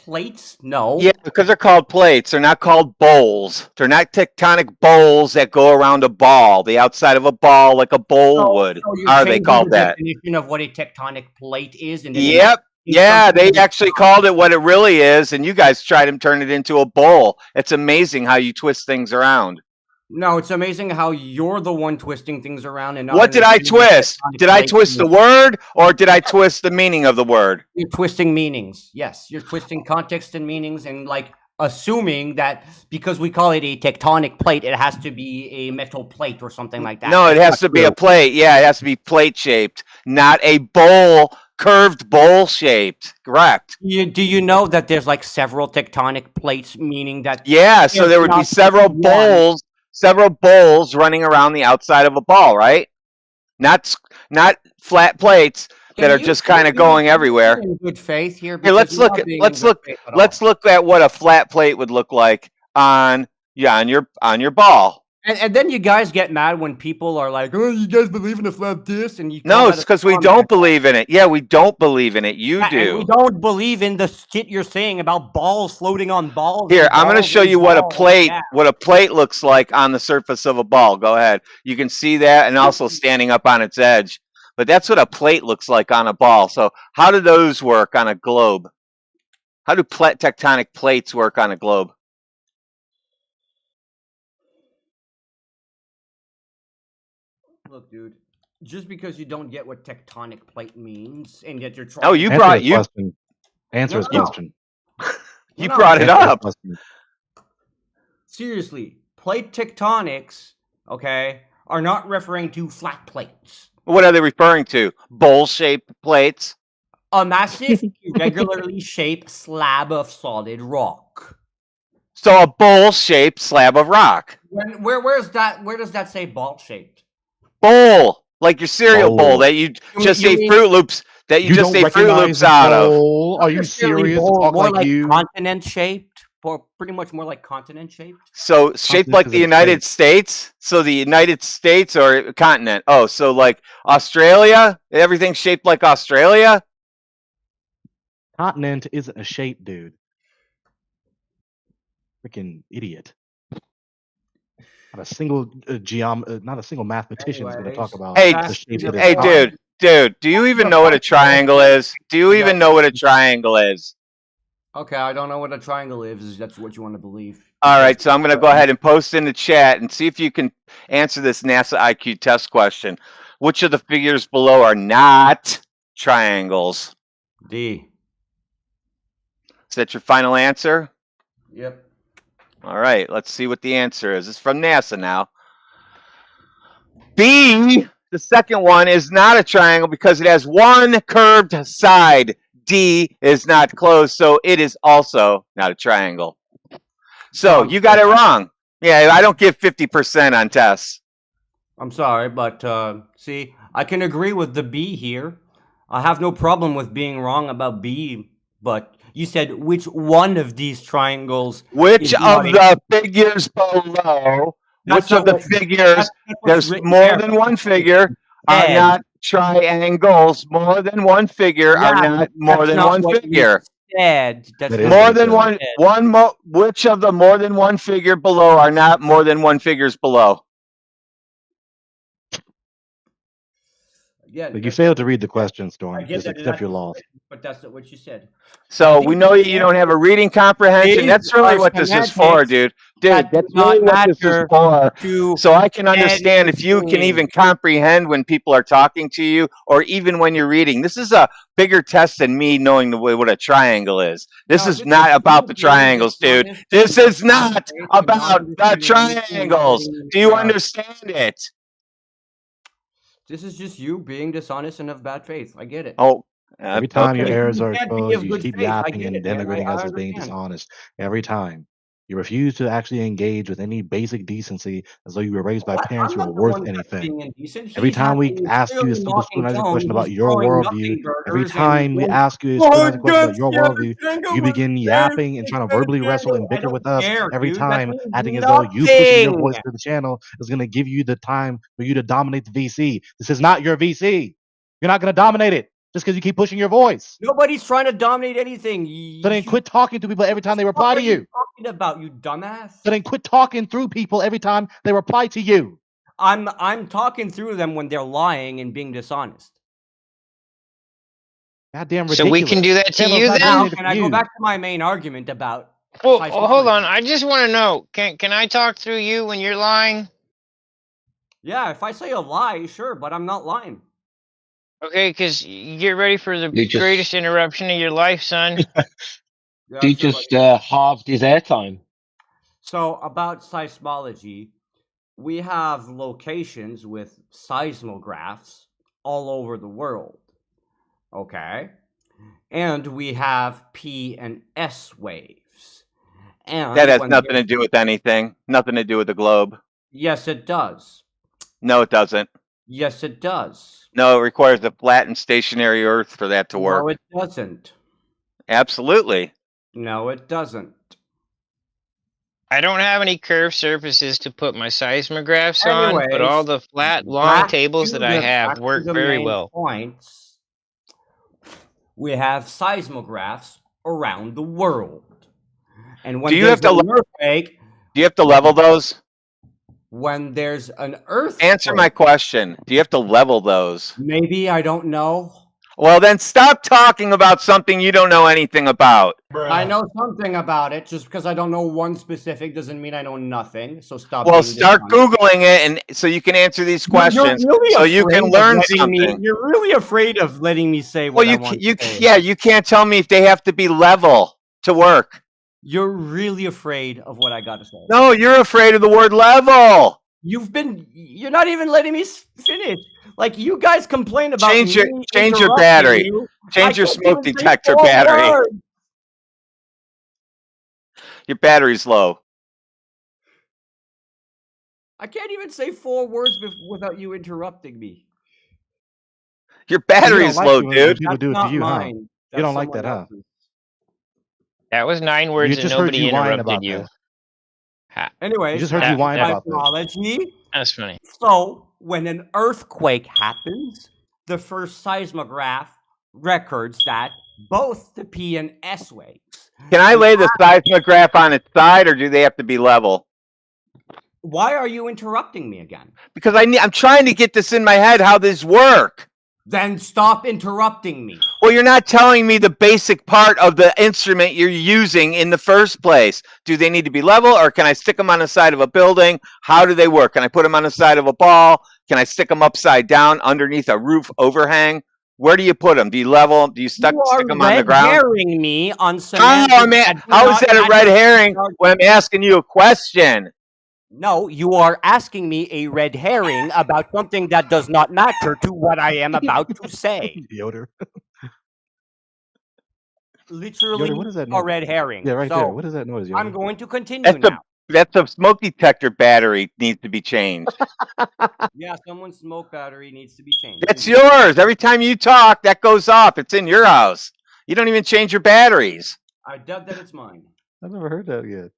plates? No. Yeah, because they're called plates. They're not called bowls. They're not tectonic bowls that go around a ball, the outside of a ball like a bowl would. So you're Are they changing called the that? definition of what a tectonic plate is, and then Yep. making Yeah, something they that is actually called it what it really is, and you guys tried to turn it into a bowl. It's amazing how you twist things around. No, it's amazing how you're the one twisting things around and not What did I understanding what twist? tectonic Did I plate twist the means. word or did I twist the meaning of the word? You're twisting meanings. Yes, you're twisting context and meanings, and like assuming that because we call it a tectonic plate, it has to be a metal plate or something like that. No, it That's has not to be true. a plate. Yeah, it has to be plate shaped, not a bowl, curved bowl shaped. Correct. Do you know that there's like several tectonic plates, meaning that Yeah, so there would be not just several bowls running around the outside of a ball, right? Not flat plates that are just kind of going everywhere. in good faith here? Here, Because you're not being in good faith at all. let's look at what a flat plate would look like on your ball. And then you guys get mad when people are like, "Oh, you guys believe in a flat disc?" And you No, call it's that a because we comment. don't believe in it. Yeah, we don't believe in it. You Yeah, and do. we don't believe in the shit you're saying about balls floating on balls. Here, and I'm going to balls show and you what a balls. plate Yeah. looks like on the surface of a ball. Go ahead. You can see that, and also standing up on its edge. But that's what a plate looks like on a ball. So how do those work on a globe? How do tectonic plates work on a globe? Look, dude, just because you don't get what tectonic plate means, and yet you're trying. Oh, you Answer brought his you question. Answer his No. question. you No, brought it Answer his up. question. Seriously, plate tectonics, okay, are not referring to flat plates. What are they referring to? Bowl-shaped plates? A massive, irregularly shaped slab of solid rock. So a bowl-shaped slab of rock. Where does that say ball shaped? Bowl, like your cereal bowl Bowl. that you just you ate mean- Fruit Loops that you just don't ate Fruit recognize Loops the out of. bowl? Are you Necessarily serious? bowl, Talk more like you. continent shaped, or pretty much more like continent shaped. So shaped like the United States. So the United States or continent. Oh, so like Australia. Everything's shaped like Australia. Continent isn't a shape, dude. Freaking idiot. Not a single not a single mathematician is going to talk about Hey, the shape of hey, this. dude. Do you even know what a triangle is? Do you even know what a triangle is? Okay, I don't know what a triangle is. That's what you want to believe. All right, so I'm going to go ahead and post in the chat and see if you can answer this NASA IQ test question. Which of the figures below are not triangles? D. Is that your final answer? Yep. All right, let's see what the answer is. It's from NASA now. B, the second one, is not a triangle because it has one curved side. D is not closed, so it is also not a triangle. So you got it wrong. Yeah, I don't give 50% on tests. I'm sorry, but see, I can agree with the B here. I have no problem with being wrong about B, but you said which one of these triangles? Which of the figures below? That's Which of not the what- figures? that's what's There's written more there. than one figure. Are Ed. not triangles. More than one figure are Yeah, not but more that's than not one what you figure. said. That's That not is More what he than said. which of the more than one figure below are not more than one figures below? Yeah, But you failed to read the question, I Storm. get Just that accept your that's loss. but that's not what you said. So These we know you don't have a reading comprehension. These That's really are what this is for, semantics dude. that do That's really not what this is matter for. to So I can understand if you can anything. even comprehend when people are talking to you, or even when you're reading. This is a bigger test than me knowing what a triangle is. This No, is this not is about you the being triangles, dude. dishonest This and is not faith and not about the understanding anything and not triangles. getting Do you the, understand it? This is just you being dishonest and of bad faith. I get it. Oh, Every time your okay. errors You are can't be exposed, of you good keep faith. I yapping get and it, man. denigrating us I as being understand. dishonest. Every time. You refuse to actually engage with any basic decency as though you were raised by parents I'm who are not the worth one that's anything. being indecent. Every He's time we having a ask you a clearly simple mocking scrutinizing tone. question about He's your throwing worldview, nothing every burgers time we and ask you a oh, scrutinizing question about just your the other worldview, triangle you was begin there. yapping and It's trying to the verbally wrestle triangle. and I bicker don't with us care, every dude. That time, means acting as though you pushing your voice nothing. through the channel is going to give you the time for you to dominate the VC. This is not your VC. You're not going to dominate it. Just because you keep pushing your voice. Nobody's trying to dominate anything. So then quit talking to people every time they reply to you. What are you talking about, you dumbass? So then quit talking through people every time they reply to you. I'm talking through them when they're lying and being dishonest. Goddamn So ridiculous. we can do that to you then? Now, can I go back to my main argument about? Well, hold on. I just want to know. Can I talk through you when you're lying? Yeah, if I say a lie, sure, but I'm not lying. Okay, because you get ready for the You just- greatest interruption of your life, son. He just halved his airtime. So about seismology, we have locations with seismographs all over the world. Okay? And we have P and S waves. And That has when nothing to there's- do with anything. Nothing to do with the globe. Yes, it does. No, it doesn't. Yes, it does. No, it requires a flat and stationary Earth for that to work. No, it doesn't. Absolutely. No, it doesn't. I don't have any curved surfaces to put my seismographs on, but all the flat, long back tables to that I the- have back to work the very main well. Points. We have seismographs around the world, and when Do you have there's to an earthquake, Do you have to level those? when there's an earthquake, Answer my question. Do you have to level those? maybe I don't know. Well, then stop talking about something you don't know anything about. I know something about it. Just because I don't know one specific doesn't mean I know nothing. So stop. Well, being start dishonest. Googling it, and so you can answer these questions, You're really so you can afraid of learn letting me- something. You're really afraid of letting me say Well, what I you want you to say. yeah, you can't tell me if they have to be level to work. You're really afraid of what I got to say. No, you're afraid of the word level. You're not even letting me finish. Like, you guys complain about Change your me change your interrupting battery. you. Change I your can't smoke even say detector 4 battery. words. Your battery's low. I can't even say 4 words without you interrupting me. Your battery's like low, it when dude. people do it to Not you, huh? mine. You That's don't like someone that, huh? else's. That was 9 words You and just heard nobody you whine interrupted about you. this. Anyways, You just heard you whine about this. seismology. That's funny. So, when an earthquake happens, the first seismograph records that both the P and S waves. Can I lay the seismograph on its side, or do they have to be level? Why are you interrupting me again? Because I'm trying to get this in my head how these work. Then stop interrupting me. Well, you're not telling me the basic part of the instrument you're using in the first place. Do they need to be level, or can I stick them on the side of a building? How do they work? Can I put them on the side of a ball? Can I stick them upside down underneath a roof overhang? Where do you put them? Do you level? Do you stick them on the ground? Herring me on How, semantics. how is that a red herring when I'm asking you a question? No, you are asking me a red herring about something that does not matter to what I am about to say. Yoder. Literally Yoder, what is that a noise? red herring. Yeah, right So, there. What is that noise, Yoder? I'm going to continue That's now. that's a smoke detector battery needs to be changed. Yeah, someone's smoke battery needs to be changed. That's yours. Every time you talk, that goes off. It's in your house. You don't even change your batteries. I doubt that it's mine. I've never heard that yet.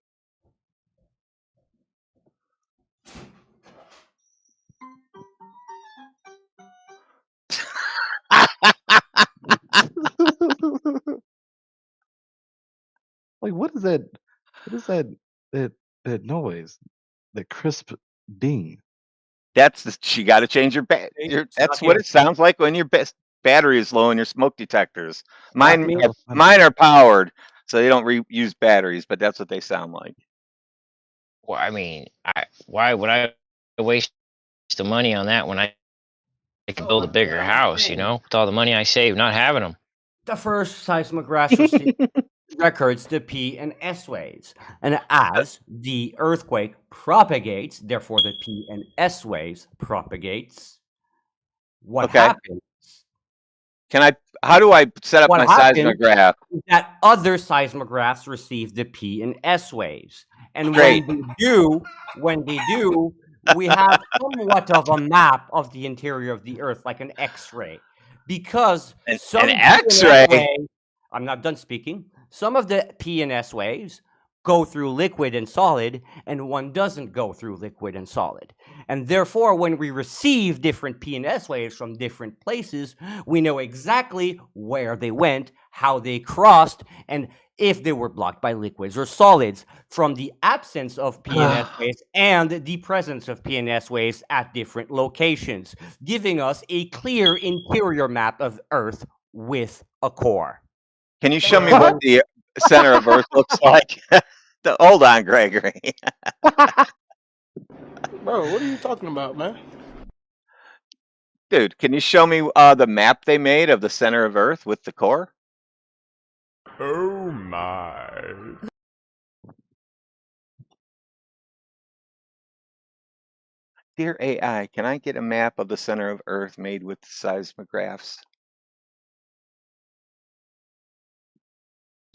Like, what is that? What is that noise? That crisp ding. She got to change your that's what it sounds like when your battery is low in your smoke detectors. Mine are powered, so they don't reuse batteries, but that's what they sound like. Well, I mean, why would I waste the money on that when I could build a bigger house, you know, with all the money I save not having them? The first seismograph records the P and S waves. And as the earthquake propagates, therefore the P and S waves propagates, what happens? How do I set up What my happens seismograph? is that other seismographs receive the P and S waves. And Great. when they do, we have somewhat of a map of the interior of the Earth, like an X-ray. Because some X-ray? I'm not done speaking. Some of the P and S waves go through liquid and solid, and one doesn't go through liquid and solid. And therefore, when we receive different P&S waves from different places, we know exactly where they went, how they crossed, and if they were blocked by liquids or solids from the absence of P&S waves and the presence of P&S waves at different locations, giving us a clear interior map of Earth with a core. Can you show me what the center of Earth looks like? Hold on, Gregory. Bro, what are you talking about, man? Dude, can you show me the map they made of the center of Earth with the core? Oh my. Dear AI, can I get a map of the center of Earth made with seismographs?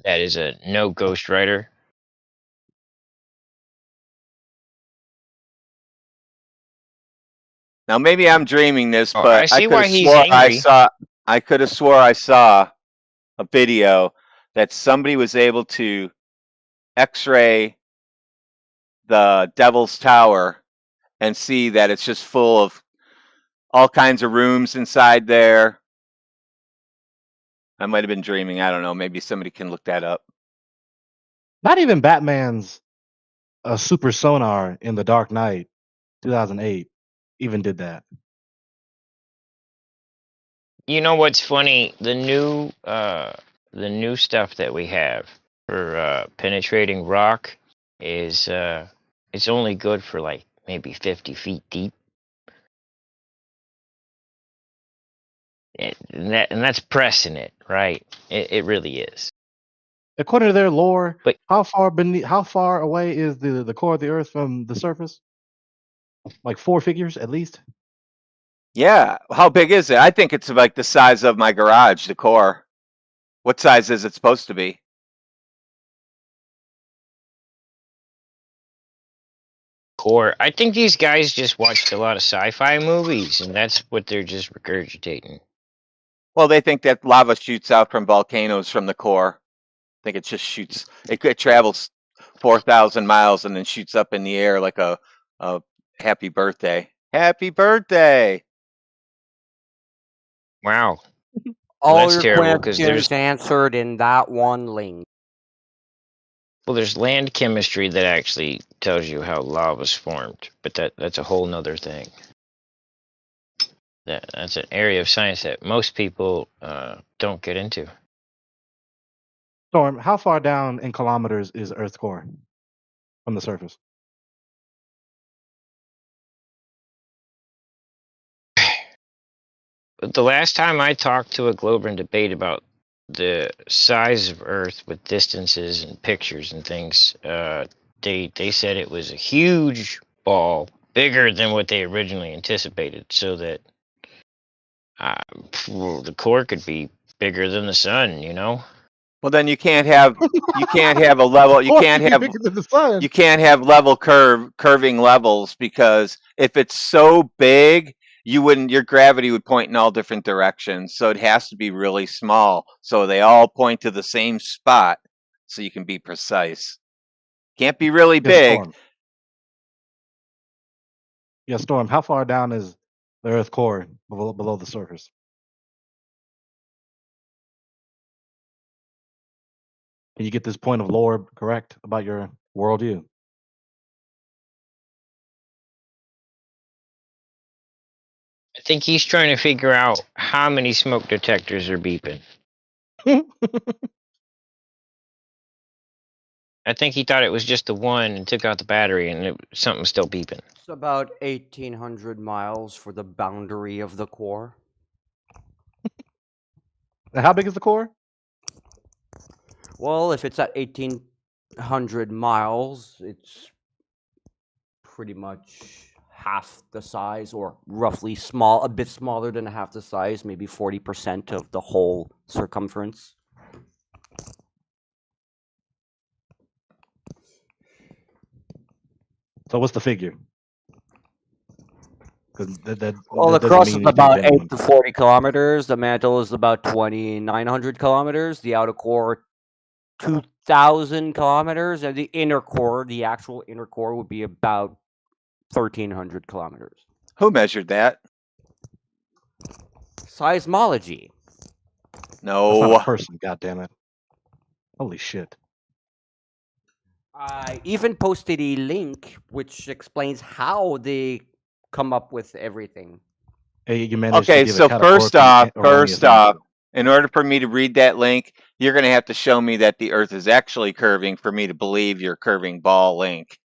That is a no ghostwriter. Now maybe I'm dreaming this, Oh, but I see could why have he's swore angry. I could have swore I saw a video that somebody was able to X-ray the Devil's Tower and see that it's just full of all kinds of rooms inside there. I might have been dreaming. I don't know. Maybe somebody can look that up. Not even Batman's super sonar in The Dark Knight 2008 even did that. You know what's funny? The new stuff that we have for penetrating rock is it's only good for like maybe 50 feet deep. And that's pressing it, right? It really is. According to their lore, But how far away is the core of the Earth from the surface? Like 4 figures at least. Yeah. How big is it? I think it's like the size of my garage, the core. What size is it supposed to be? core, I think these guys just watched a lot of sci-fi movies, and that's what they're just regurgitating. Well, they think that lava shoots out from volcanoes from the core. I think it just shoots. It travels 4,000 miles and then shoots up in the air like a happy birthday. Happy birthday! Wow. Well, All that's your terrible because questions answered in that one link. there's land chemistry that actually tells you how lava's formed, but that's a whole nother thing. That's an area of science that most people don't get into. Storm, how far down in kilometers is Earth's core from the surface? But the last time I talked to a Glober and debate about the size of Earth with distances and pictures and things, they said it was a huge ball, bigger than what they originally anticipated, so that the core could be bigger than the sun, you know? Well, then you can't have a level. You can't have bigger than the sun. you can't have level curving levels, because if it's so big, your gravity would point in all different directions. So it has to be really small, so they all point to the same spot, so you can be precise. Can't be really big. Storm. Yeah, Storm. How far down is the Earth core below the surface? Can you get this point of lore correct about your worldview? I think he's trying to figure out how many smoke detectors are beeping. I think he thought it was just the one and took out the battery, and something's still beeping. It's about 1,800 miles for the boundary of the core. And how big is the core? Well, if it's at 1,800 miles, it's pretty much half the size, or roughly a bit smaller than half the size, maybe 40% of the whole circumference. So what's the figure? Well, the cross is about 8 to 40 kilometers. The mantle is about 2,900 kilometers. The outer core, 2,000 kilometers, and the inner core, the actual inner core, would be about 1,300 kilometers. Who measured that? Seismology. That's not No. a person, goddammit. Holy shit. I even posted a link which explains how they come up with everything. Hey, you managed to Okay, give a so first categorically off, erroneous answer. in order for me to read that link, you're going to have to show me that the Earth is actually curving for me to believe your curving ball link.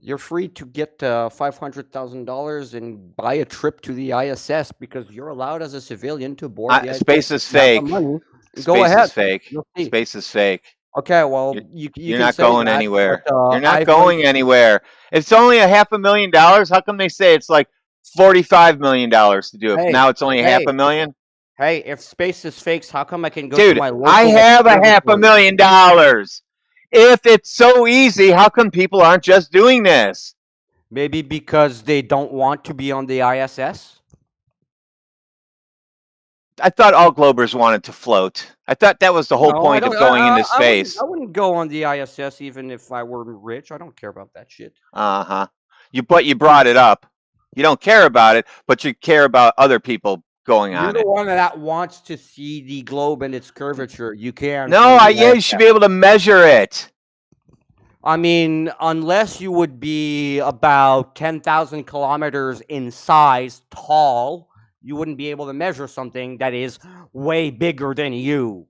You're free to get $500,000 and buy a trip to the ISS because you're allowed as a civilian to board the ISS. Space is if you have the fake. money. Space Go ahead. is fake. You'll see. Space is fake. Okay, well, you You're can not say going that, anywhere. but, You're not I've going learned- anywhere. It's only a $500,000. How come they say it's like $45 million to do it? Hey, Now it's only hey. $500,000. Hey, if space is fake, how come I can go Dude, to my local I have a observatory? $500,000. If it's so easy, how come people aren't just doing this? Maybe because they don't want to be on the ISS? I thought all Globers wanted to float. I thought that was the whole No, I point of don't. going into space. I wouldn't go on the ISS even if I were rich. I don't care about that shit. Uh-huh. But you brought it up. You don't care about it, but you care about other people going You're on the it. one that wants to see the globe and its curvature. You can. No, you should be able to measure it. I mean, unless you would be about 10,000 kilometers in size tall, you wouldn't be able to measure something that is way bigger than you.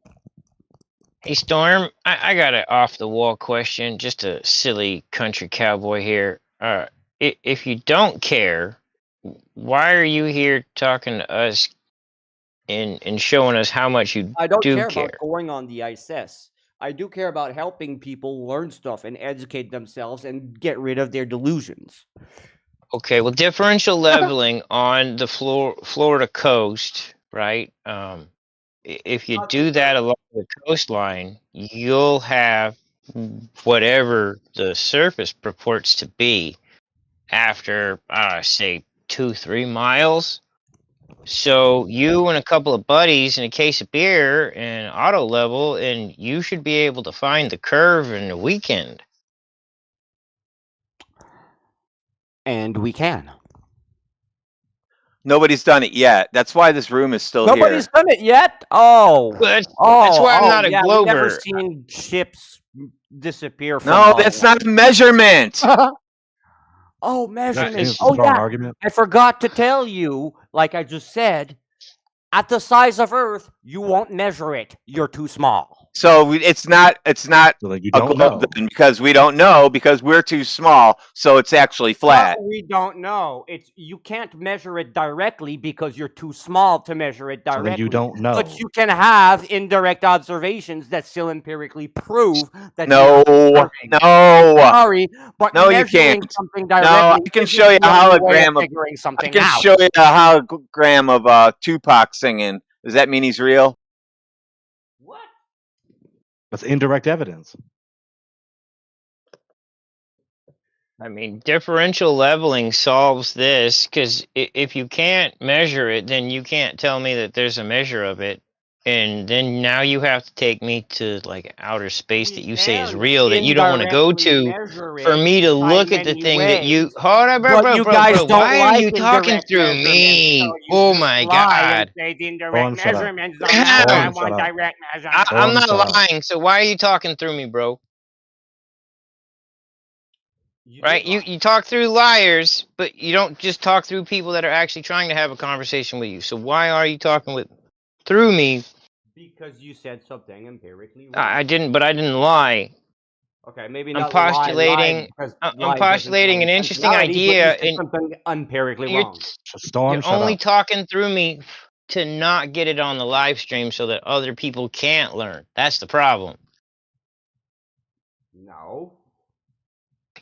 Hey, Storm, I got an off-the-wall question, just a silly country cowboy here. If you don't care, why are you here talking to us and showing us how much you I don't do care care? about going on the ISS. I do care about helping people learn stuff and educate themselves and get rid of their delusions. Okay, well, differential leveling on the Florida coast, right? If you do that along the coastline, you'll have whatever the surface purports to be after, say, 2-3 miles. So you and a couple of buddies and a case of beer and auto level, and you should be able to find the curve in a weekend. And we can. Nobody's done it yet. That's why this room is still Nobody's here. done it yet? Oh. That's why I'm not a yeah, we've never Glober. seen ships disappear from No, that's not a measurement. Oh, measurements. seems a Oh, strong yeah. argument. I forgot to tell you, like I just said, at the size of Earth, you won't measure it. You're too small. So it's not So that you a don't globe know. then, because we don't know because we're too small. So it's actually flat. Well, we don't know. You can't measure it directly because you're too small to measure it So directly. then you don't know. But you can have indirect observations that still empirically prove that No, you're curving. no, Sorry, but no, you measuring can't. something No, directly I can isn't show you a the only way hologram of. figuring I something can out. show you a hologram of Tupac singing. Does that mean he's real? That's indirect evidence. I mean, differential leveling solves this because if you can't measure it, then you can't tell me that there's a measure of it. And then now you have to take me to like outer space that you say is can real that you don't want to go indirectly to measure for it me to by look at the many thing that you ways, hold on, bro, but bro, you bro, guys bro. don't Why are like you talking indirect through measurements, me? so you Oh just my lie and God. say the indirect Thorn, shut up. measurements don't matter. I Thorn, shut want up. direct measurements. I'm Thorn, not shut up. lying, so why are you talking through me, bro? Right? You talk through liars, but you don't just talk through people that are actually trying to have a conversation with you. So why are you talking through me? Because you said something empirically wrong. I didn't, but I didn't lie. Okay, maybe I'm not postulating. because I'm lie doesn't postulating show an interesting intentionality, but idea, you said and something empirically you're wrong. Storm, you're shut only up. talking through me to not get it on the live stream so that other people can't learn. That's the problem. No.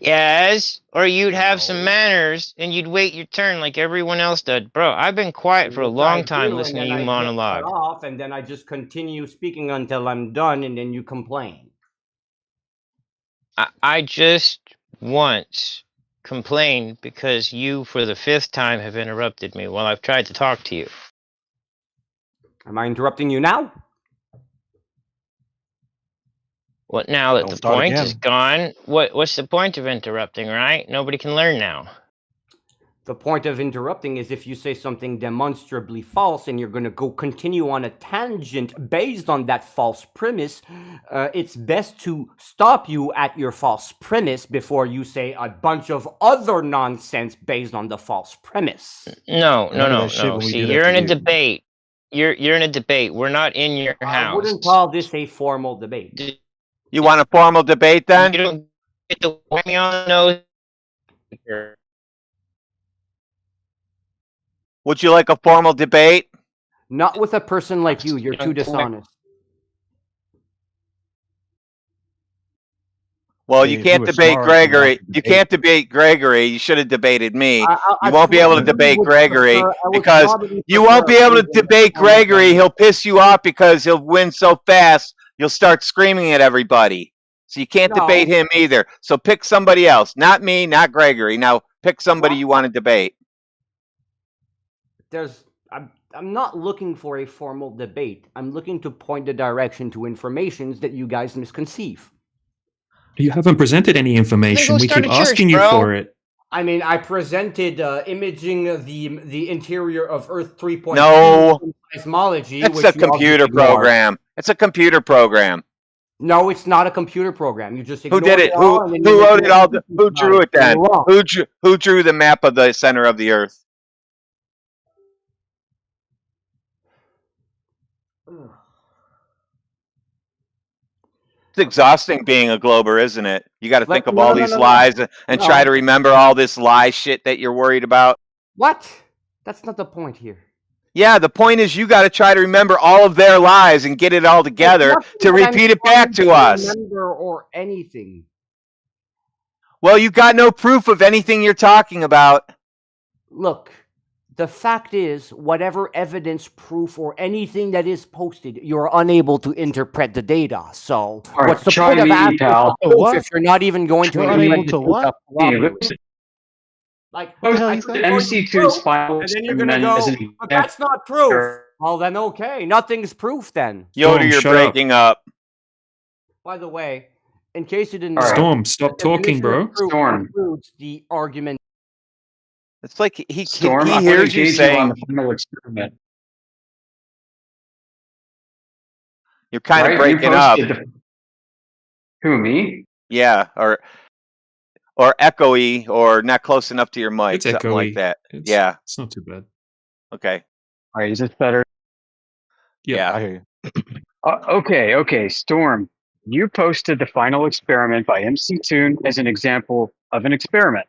Yes, or you'd have some manners and you'd wait your turn like everyone else did. Bro, I've been quiet for a Which I long time do, and listening then to you I get cut monologue. off, and then I just continue speaking until I'm done, and then you complain. I just once complained because you, for the 5th time, have interrupted me while I've tried to talk to you. Am I interrupting you now? What now that Don't the start point again. is gone? What's the point of interrupting, right? Nobody can learn now. The point of interrupting is if you say something demonstrably false and you're going to go continue on a tangent based on that false premise, it's best to stop you at your false premise before you say a bunch of other nonsense based on the false premise. No. Remember that shit when we See, do that you're to in a you. debate. You're in a debate. We're not in your I house. wouldn't call this a formal debate. You want a formal debate You then? don't get to whack me on the nose here. Would you like a formal debate? Not with a person like you. You're too don't- dishonest. Well, Hey, you if can't were debate smart, you'd watch Gregory. the You debate. can't debate Gregory. You should have debated me. I You won't be able to probably debate would Gregory prefer- I would because probably you prefer won't be a able to person debate formal Gregory. debate. He'll piss you off because he'll win so fast. You'll start screaming at everybody. So you can't debate No. him either. So pick somebody else. Not me, not Gregory. Now pick somebody you want to debate. I'm not looking for a formal debate. I'm looking to point the direction to informations that you guys misconceive. You haven't presented any information. We keep asking you for it. I mean, I presented imaging the interior of Earth 3.2 No. in seismology, It's which a you all just computer ignored. program. It's a computer program. No, it's not a computer program. You just Who ignored did it? all, and then Who you wrote make it all? no Who drew it so then? you're wrong. Who drew the map of the center of the Earth? It's exhausting being a glober, isn't it? You got to think of all these lies and try No. to remember all this lie shit that you're worried about. What? That's not the point here. Yeah, the point is you got to try to remember all of their lies and get it all together to repeat it back to us. Remember or anything. Well, you got no proof of anything you're talking about. Look, the fact is, whatever evidence, proof, or anything that is posted, you're unable to interpret the data. So, right, what's the try point of me, asking pal. for proof What? if you're not even going to You're interpret unable the to data what? properly? Like, Post I the could show you MC2's proof, final and then you're experiment gonna as go, an but that's not proof. example. Well, then okay, nothing's proof then. Yoda, Storm, you're shut up. breaking up. By the way, in case you didn't All know, right. Storm, stop the talking, definition of bro. proof Storm. includes the argument. It's like he Storm, I want to hears you engage you on saying the final experiment. you're kind of Right? You breaking up. posted the... Who, me? Yeah, or echoey or not close enough to your mic, It's something like echoey. that. It's, Yeah. It's not too bad. Okay. All right, is this better? Yeah. I hear you. Okay. Storm, you posted the final experiment by MC Toon as an example of an experiment.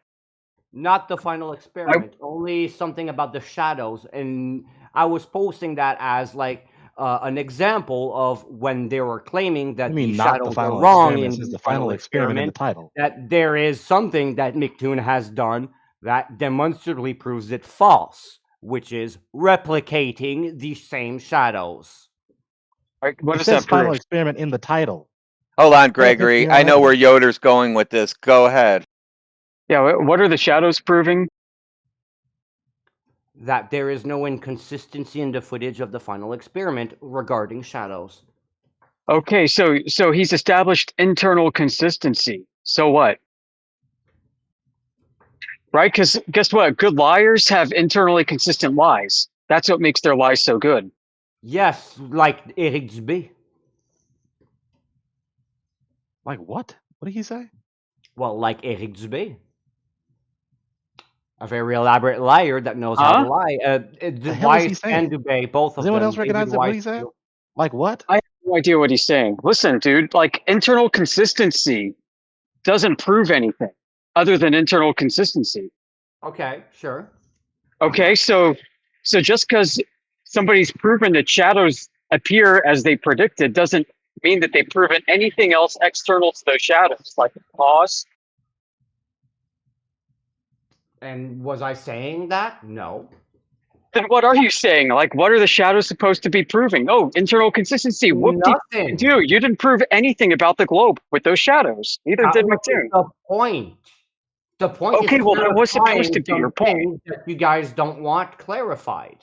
Not the final experiment, only something about the shadows. And I was posting that as like an example of when they were claiming that I mean, the not the shadows are final wrong experiment. in This is the the final experiment in the experiment, title. that there is something that Nicktoon has done that demonstrably proves it false, which is replicating the same shadows. Right, what It does says that final prove? experiment in the title. Hold on, Pay attention to Gregory. your I own know where language. Yoder's going with this. Go ahead. Yeah, what are the shadows proving? That there is no inconsistency in the footage of the final experiment regarding shadows. Okay, so he's established internal consistency. So what? Right? Because guess what? Good liars have internally consistent lies. That's what makes their lies so good. Yes, like Eric's B. Like what? What did he say? Well, like Eric Dubé. A very elaborate liar that knows how to lie. The hell is he Wise saying? and Dubé, both of Does anyone them. else recognize David what Wise he said? too. Like what? I have no idea what he's saying. Listen, dude, like internal consistency doesn't prove anything other than internal consistency. Okay, sure. Okay, so just because somebody's proven that shadows appear as they predicted doesn't mean that they've proven anything else external to those shadows, like cause. And was I saying that? No. Then what are you saying? Like, what are the shadows supposed to be proving? Oh, internal consistency. Nothing. Dude, you didn't prove anything about the globe with those shadows. Neither did McToon. The point. The point Okay, is well, that was supposed to be clarifying your some point. things that you guys don't want clarified.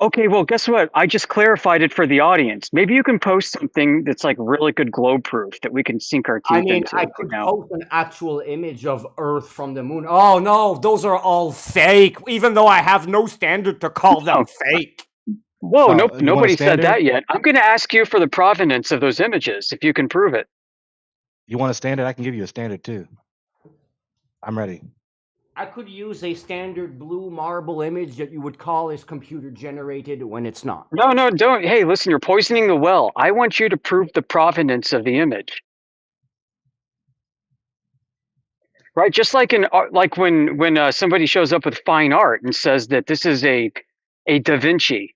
Okay, well, guess what? I just clarified it for the audience. Maybe you can post something that's like really good globe proof that we can sink our teeth I mean, into. I could post an actual image of Earth from the moon. Oh no, those are all fake. Even though I have no standard to call them fake. Whoa, nope, you want a nobody said standard? that yet. I'm going to ask you for the provenance of those images if you can prove it. You want a standard? I can give you a standard too. I'm ready. I could use a standard blue marble image that you would call is computer generated when it's not. No, don't. Hey, listen, you're poisoning the well. I want you to prove the provenance of the image. Right, just like like when somebody shows up with fine art and says that this is a Da Vinci.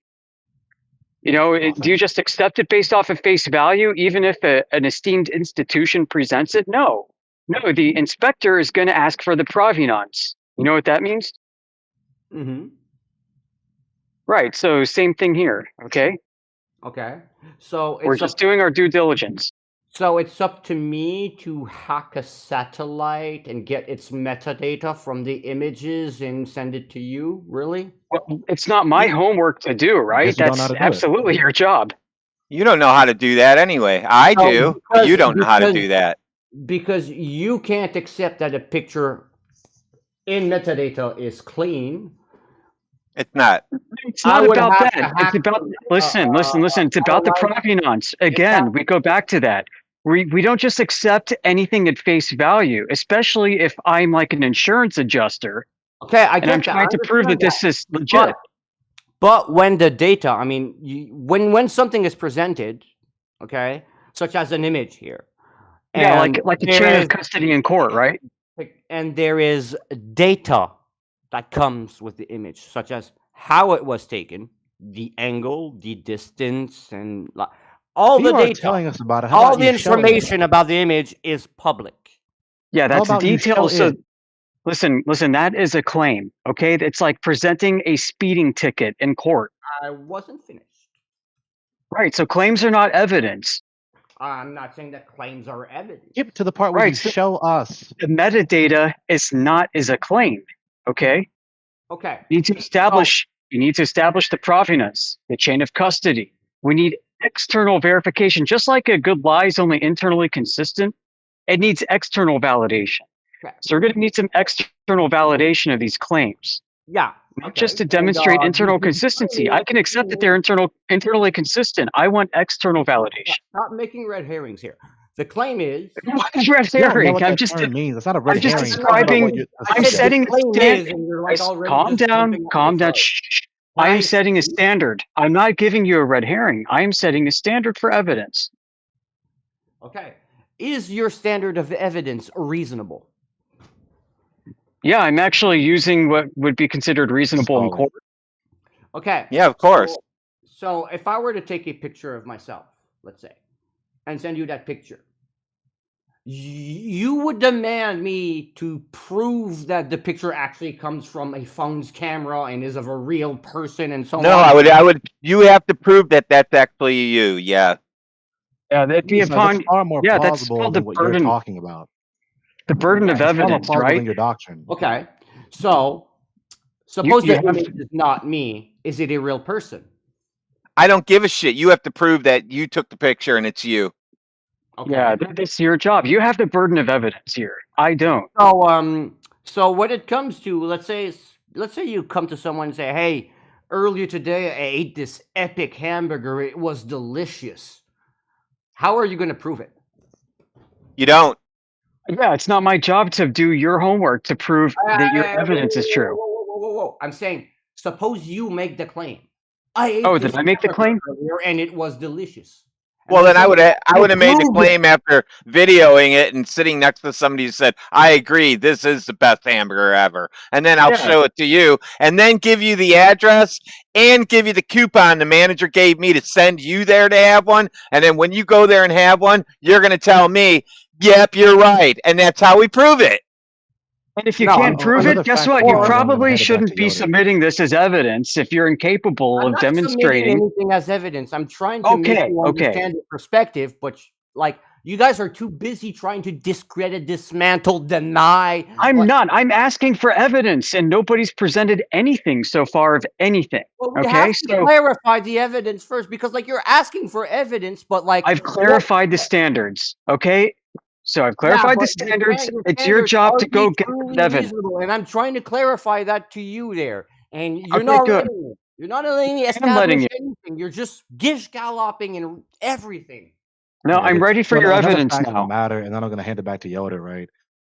You know, do you just accept it based off of face value, even if an esteemed institution presents it? No, the inspector is going to ask for the provenance. You know what that means? Mm-hmm. Right. So same thing here. Okay. Okay. So We're just doing our due diligence. So it's up to me to hack a satellite and get its metadata from the images and send it to you? Really? Well, it's not my homework to do, right? That's absolutely your job. You don't know how to do that anyway. I do. But you don't know how to do that. Because you can't accept that a picture in metadata is clean. It's not. It's not about that. It's about listen. It's about the provenance. Again, we go back to that. We don't just accept anything at face value, especially if I'm like an insurance adjuster. Okay, I get and I'm that. trying to prove that this is legit. But when the data, I mean, when something is presented, okay, such as an image here, yeah, like a chain of custody in court, right? And there is data that comes with the image, such as how it was taken, the angle, the distance, and all the data. Telling us about it. All the information about the image is public. Yeah, that's details. So, listen. That is a claim. Okay, it's like presenting a speeding ticket in court. I wasn't finished. Right. So claims are not evidence. I'm not saying that claims are evidence. Get to the part where you show us. The metadata is a claim. Okay. Okay. You need to establish the provenance, the chain of custody. We need external verification. Just like a good lie is only internally consistent, it needs external validation. Okay. So we're going to need some external validation of these claims. Yeah. Not just to demonstrate internal consistency. I can accept that they're internally consistent. I want external validation. Stop making red herrings here. The claim is what is red herring? I'm just means. It's not a red I'm just herring. describing. I'm setting a standard. Calm down. Shh. I am setting a standard. I'm not giving you a red herring. I am setting a standard for evidence. Okay. Is your standard of evidence reasonable? Yeah, I'm actually using what would be considered reasonable in court. Okay. Yeah, of course. So if I were to take a picture of myself, let's say, and send you that picture, you would demand me to prove that the picture actually comes from a phone's camera and is of a real person and so on. No, I would. You have to prove that that's actually you. Yeah. Yeah, that'd be upon. That's far more plausible than what you're talking about. The burden of evidence, right? Than your doctrine. Okay. So suppose that image is not me. Is it a real person? I don't give a shit. You have to prove that you took the picture and it's you. Okay. Yeah, that's your job. You have the burden of evidence here. I don't. So when it comes to let's say you come to someone and say, "Hey, earlier today I ate this epic hamburger. It was delicious." How are you going to prove it? You don't. Yeah, it's not my job to do your homework to prove that your evidence is true. Whoa. I'm saying, suppose you make the claim. I ate did I make the claim? And it was delicious. Well, then I would have made the claim after videoing it and sitting next to somebody who said, "I agree, this is the best hamburger ever," and then I'll show it to you, and then give you the address and give you the coupon the manager gave me to send you there to have one, and then when you go there and have one, you're going to tell me, "Yep, you're right," and that's how we prove it. And if you can't prove it, guess what? You probably shouldn't be submitting this as evidence if you're incapable of demonstrating anything as evidence. I'm trying to make you understand the perspective, but like You guys are too busy trying to discredit, dismantle, deny. I'm not. I'm asking for evidence, and nobody's presented anything so far of anything. Well, we Okay, have to so clarify the evidence first because, like, you're asking for evidence, but like, I've clarified the standards. Okay, so I've yeah, clarified the but you're standards. saying the It's your standards job are to they go get truly that evidence. reasonable, and I'm trying to clarify that to you there, and you're Okay, not good. letting me. You're not letting me I'm letting establish you. anything. You're just gish galloping and everything. No, Yeah, I'm ready for so your another evidence fact of the now. matter, and then I'm going to hand it back to Yoda, right?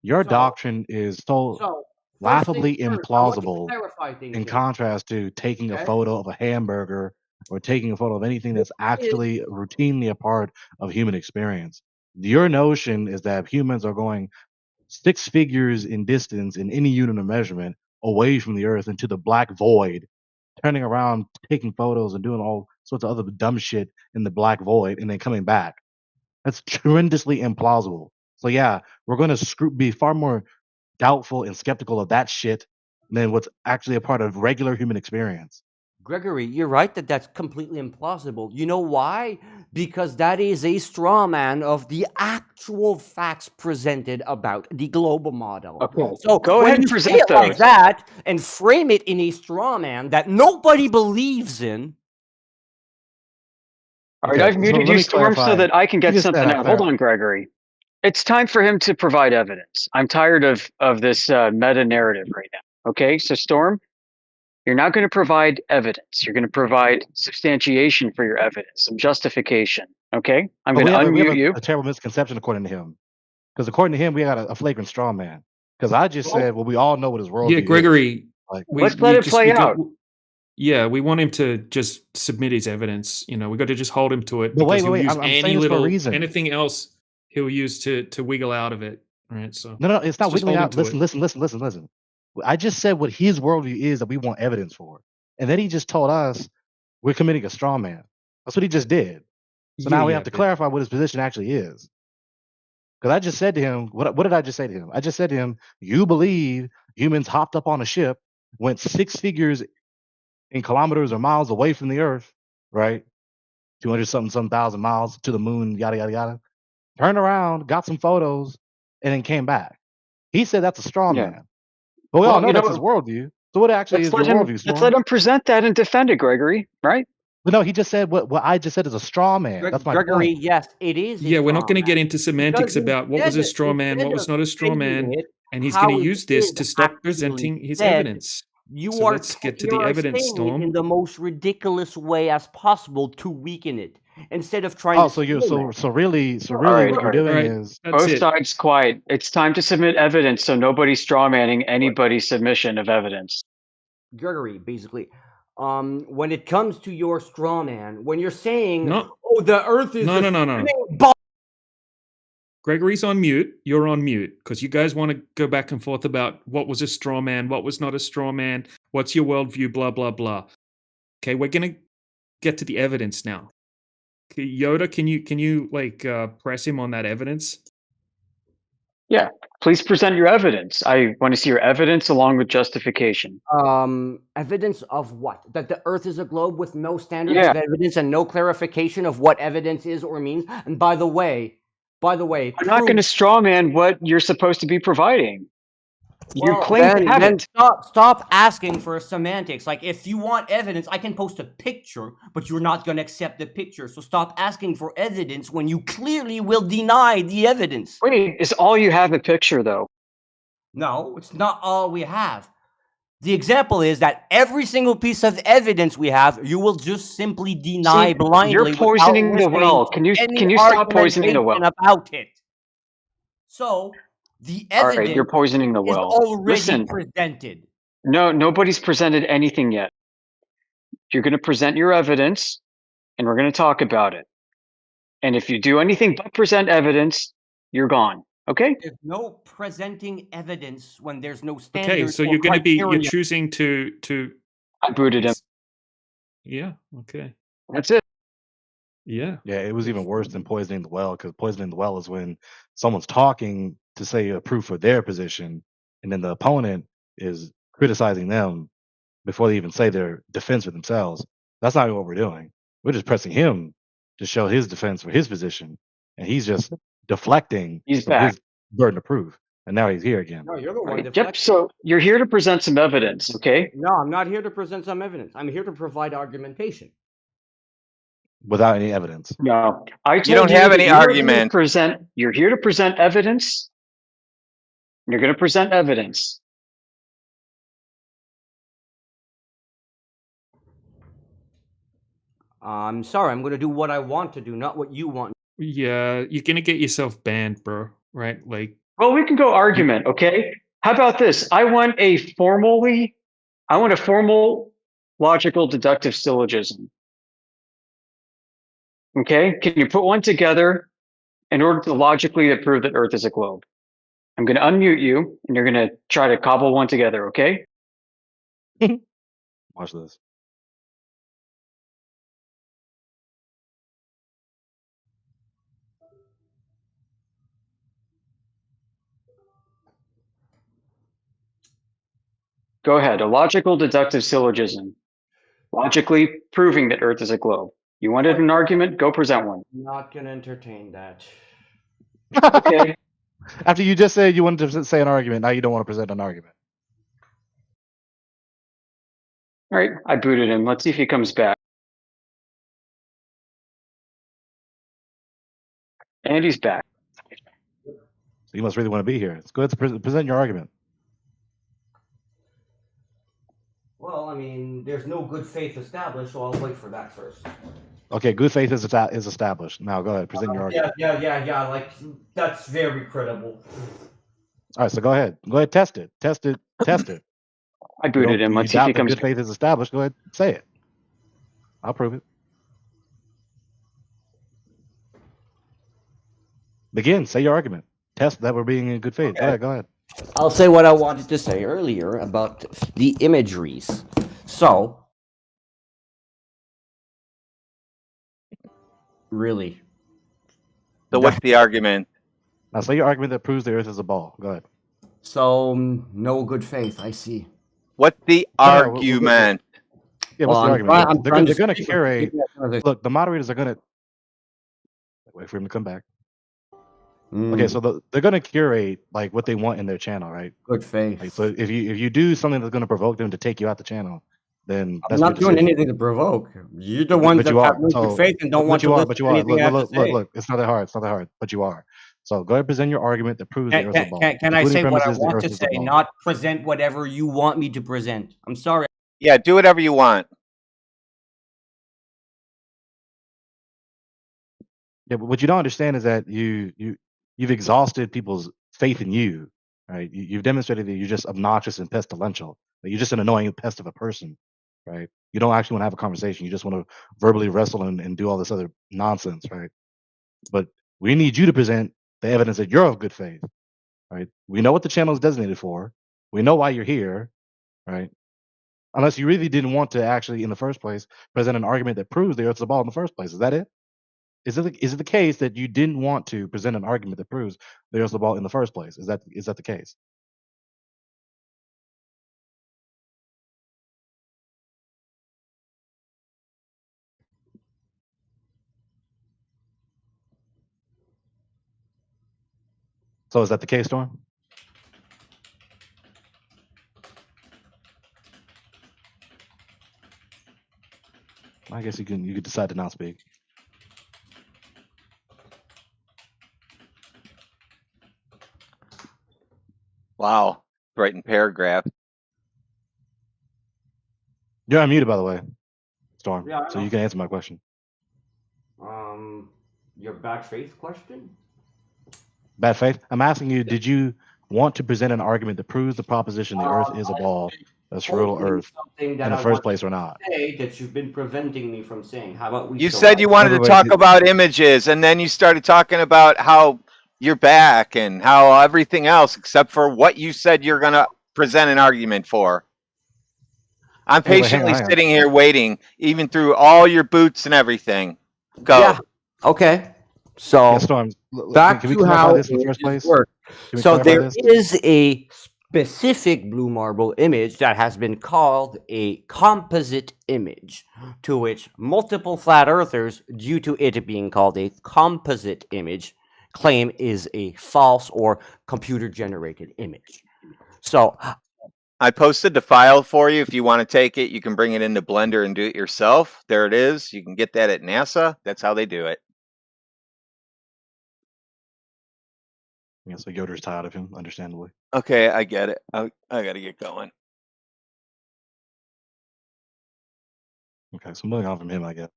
Your So, doctrine is so so first things laughably first, I want to implausible clarify things in here. contrast to taking a Okay. photo of a hamburger or taking a photo of anything that's actually routinely a part of human experience. Your notion is that humans are going 6 figures in distance in any unit of measurement away from the earth into the black void, turning around, taking photos and doing all sorts of other dumb shit in the black void and then coming back. That's tremendously implausible. So yeah, we're going to be far more doubtful and skeptical of that shit than what's actually a part of regular human experience. Gregory, you're right that that's completely implausible. You know why? Because that is a straw man of the actual facts presented about the global model. Okay, So go when ahead and you say present it like those. that and frame it in a straw man that nobody believes in. All right, Okay, I've so muted let you, me Storm, so clarify. that I can You get just said something out. Hold on, Gregory. It's time for him to provide evidence. I'm tired of this meta narrative right now. Okay, so Storm, you're not going to provide evidence. You're going to provide substantiation for your evidence, some justification. Okay, I'm But going to we have unmute you. a terrible misconception according to him. Because according to him, we got a flagrant straw man. Because I just said, well, we all know what his worldview Yeah, is. Gregory, Like, Let's let it play out. Yeah, we want him to just submit his evidence. You know, we got to just hold him to it But because wait, he'll use I'm any saying this for a little reason. anything else he'll use to wiggle out of it. Right. So No, it's not let's just wiggling hold him out. to it. Listen. I just said what his worldview is that we want evidence for. And then he just told us we're committing a straw man. That's what he just did. So now we have to clarify what his position actually is. Because I just said to him, what did I just say to him? I just said to him, you believe humans hopped up on a ship, went 6 figures in kilometers or miles away from the Earth, right? 200 something thousand miles to the moon, yada, yada, yada. Turned around, got some photos, and then came back. He said that's a straw man. But we all know that's his worldview. So what actually is your worldview, Let's let him present that and defend it, Gregory. Right? But no, he just said what I just said is a straw man. That's my Gregory, point. yes, it is. Yeah, we're not going to get into Because semantics about what was a straw man, what instead was of not a straw stating man, it and he's going how to it use this is to stop actually presenting his said, evidence. you So are let's get to you the are evidence, saying it Storm. in the most ridiculous way as possible to weaken it instead of trying Oh, to so you steel so really All right, what you're doing All right, is that's both it. sides quiet. It's time to submit evidence, so nobody's strawmanning anybody's submission of evidence. Gregory, basically. When it comes to your straw man, when you're saying, No. "Oh, the Earth is No. Gregory's on mute. You're on mute because you guys want to go back and forth about what was a straw man, what was not a straw man, what's your worldview, blah, blah, blah. Okay, we're going to get to the evidence now. Okay, Yoda, can you like press him on that evidence? Yeah, please present your evidence. I want to see your evidence along with justification. Evidence of what? That the Earth is a globe with no standards Yeah. of evidence and no clarification of what evidence is or means. And by the way, I'm not going to strawman what you're supposed to be providing. You well, claim to have then it. stop asking for semantics. Like, if you want evidence, I can post a picture, but you're not going to accept the picture. So stop asking for evidence when you clearly will deny the evidence. Wait, is all you have a picture though? No, it's not all we have. The example is that every single piece of evidence we have, you will just simply deny blindly. You're poisoning the well. Can you stop poisoning the well? About it. So the All evidence right, you're poisoning the is well. already Listen, presented. no, nobody's presented anything yet. You're going to present your evidence, and we're going to talk about it. And if you do anything but present evidence, you're gone. Okay? There's no presenting evidence when there's no Okay, standards. so or you're criteria. choosing to I booted him. Yeah, okay. That's it. Yeah. Yeah, it was even worse than poisoning the well, because poisoning the well is when someone's talking to say a proof for their position, and then the opponent is criticizing them before they even say their defense for themselves. That's not what we're doing. We're just pressing him to show his defense for his position, and he's just deflecting He's from back. his burden of proof, and now he's here again. No, you're the one Yep. deflecting. So you're here to present some evidence, okay? No, I'm not here to present some evidence. I'm here to provide argumentation. Without any evidence. No, I told You don't have that any you are here to argument. You're here to present evidence. You're going to present evidence. I'm sorry. I'm going to do what I want to do, not what you want. Yeah, you're gonna get yourself banned, bro. Right? Like, Well, we can go argument, okay? How about this? I want a formal logical deductive syllogism. Okay? Can you put one together in order to logically prove that Earth is a globe? I'm going to unmute you, and you're going to try to cobble one together, okay? Watch this. Go ahead. A logical deductive syllogism. Logically proving that Earth is a globe. You wanted an argument? Go present one. I'm not going to entertain that. Okay. After you just said you wanted to say an argument, now you don't want to present an argument. All right. I booted him. Let's see if he comes back. And he's back. So you must really want to be here. Let's go ahead and present your argument. Well, I mean, there's no good faith established, so I'll wait for that first. Okay, good faith is established. Now go ahead, present your argument. Yeah. Like, that's very credible. All right, so go ahead. Go ahead, test it. I booted him. Let's see if he comes good faith is established. Go ahead, say it. I'll prove it. Begin. Say your argument. Test that we're being in good faith. Okay. Go ahead. I'll say what I wanted to say earlier about the imageries. So, really. So what's the argument? Now say your argument that proves the Earth is a ball. Go ahead. So, no good faith, I see. What's the argument? Yeah, what's the argument? They're going to curate. Look, the moderators are going to wait for him to come back. Okay, so they're going to curate like what they want in their channel, right? Good faith. Like, so if you do something that's going to provoke them to take you out the channel, then I'm not doing anything to provoke. You're the ones that have no good faith and don't want to listen to anything I have to say. Look, it's not that hard. But you are. So go ahead and present your argument that proves the Earth is a ball. Can I say what I want to say, not present whatever you want me to present? I'm sorry. Yeah, do whatever you want. Yeah, but what you don't understand is that you've exhausted people's faith in you, right? You've demonstrated that you're just obnoxious and pestilential. That you're just an annoying pest of a person, right? You don't actually want to have a conversation. You just want to verbally wrestle and do all this other nonsense, right? But we need you to present the evidence that you're of good faith, right? We know what the channel is designated for. We know why you're here, right? Unless you really didn't want to actually, in the first place, present an argument that proves the Earth's a ball in the first place. Is that it? Is it the case that you didn't want to present an argument that proves the Earth's a ball in the first place? Is that the case? So is that the case, Storm? I guess you could decide to not speak. Wow, writing paragraph. You're unmuted, by the way, Storm. Yeah, so you can answer my question. Your bad faith question? Bad faith? I'm asking you, did you want to present an argument that proves the proposition the Earth is a ball, a spheroidal Earth, in the first place or not? Say that you've been preventing me from saying. How about we? You said you wanted to talk about images, and then you started talking about how you're back and how everything else, except for what you said you're going to present an argument for. I'm patiently sitting here waiting, even through all your boots and everything. Go. Yeah. Okay. So Storm, back can we to how this in the first place? So there is a specific blue marble image that has been called a composite image, to which multiple flat earthers, due to it being called a composite image, claim is a false or computer generated image. So I posted the file for you. If you want to take it, you can bring it into Blender and do it yourself. There it is. You can get that at NASA. That's how they do it. Yeah, so Yoder's tired of him, understandably. Okay, I get it. I got to get going. Okay, so moving on from him, I guess.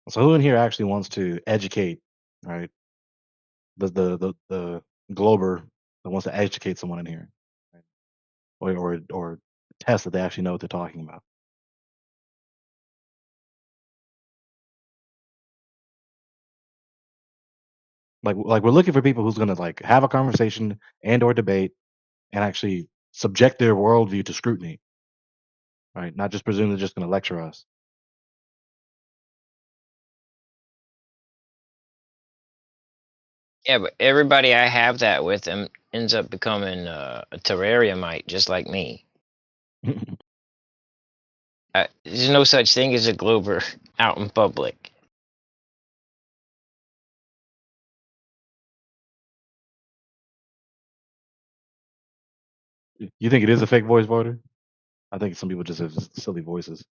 So who in here actually wants to educate, right? The Glober that wants to educate someone in here, right? Or test that they actually know what they're talking about. Like we're looking for people who's gonna like have a conversation and or debate and actually subject their worldview to scrutiny, right? Not just presume they're just gonna lecture us. Yeah, but everybody I have that with them ends up becoming a terrariumite, just like me. There's no such thing as a Glober out in public. You think it is a fake voice voter? I think some people just have silly voices.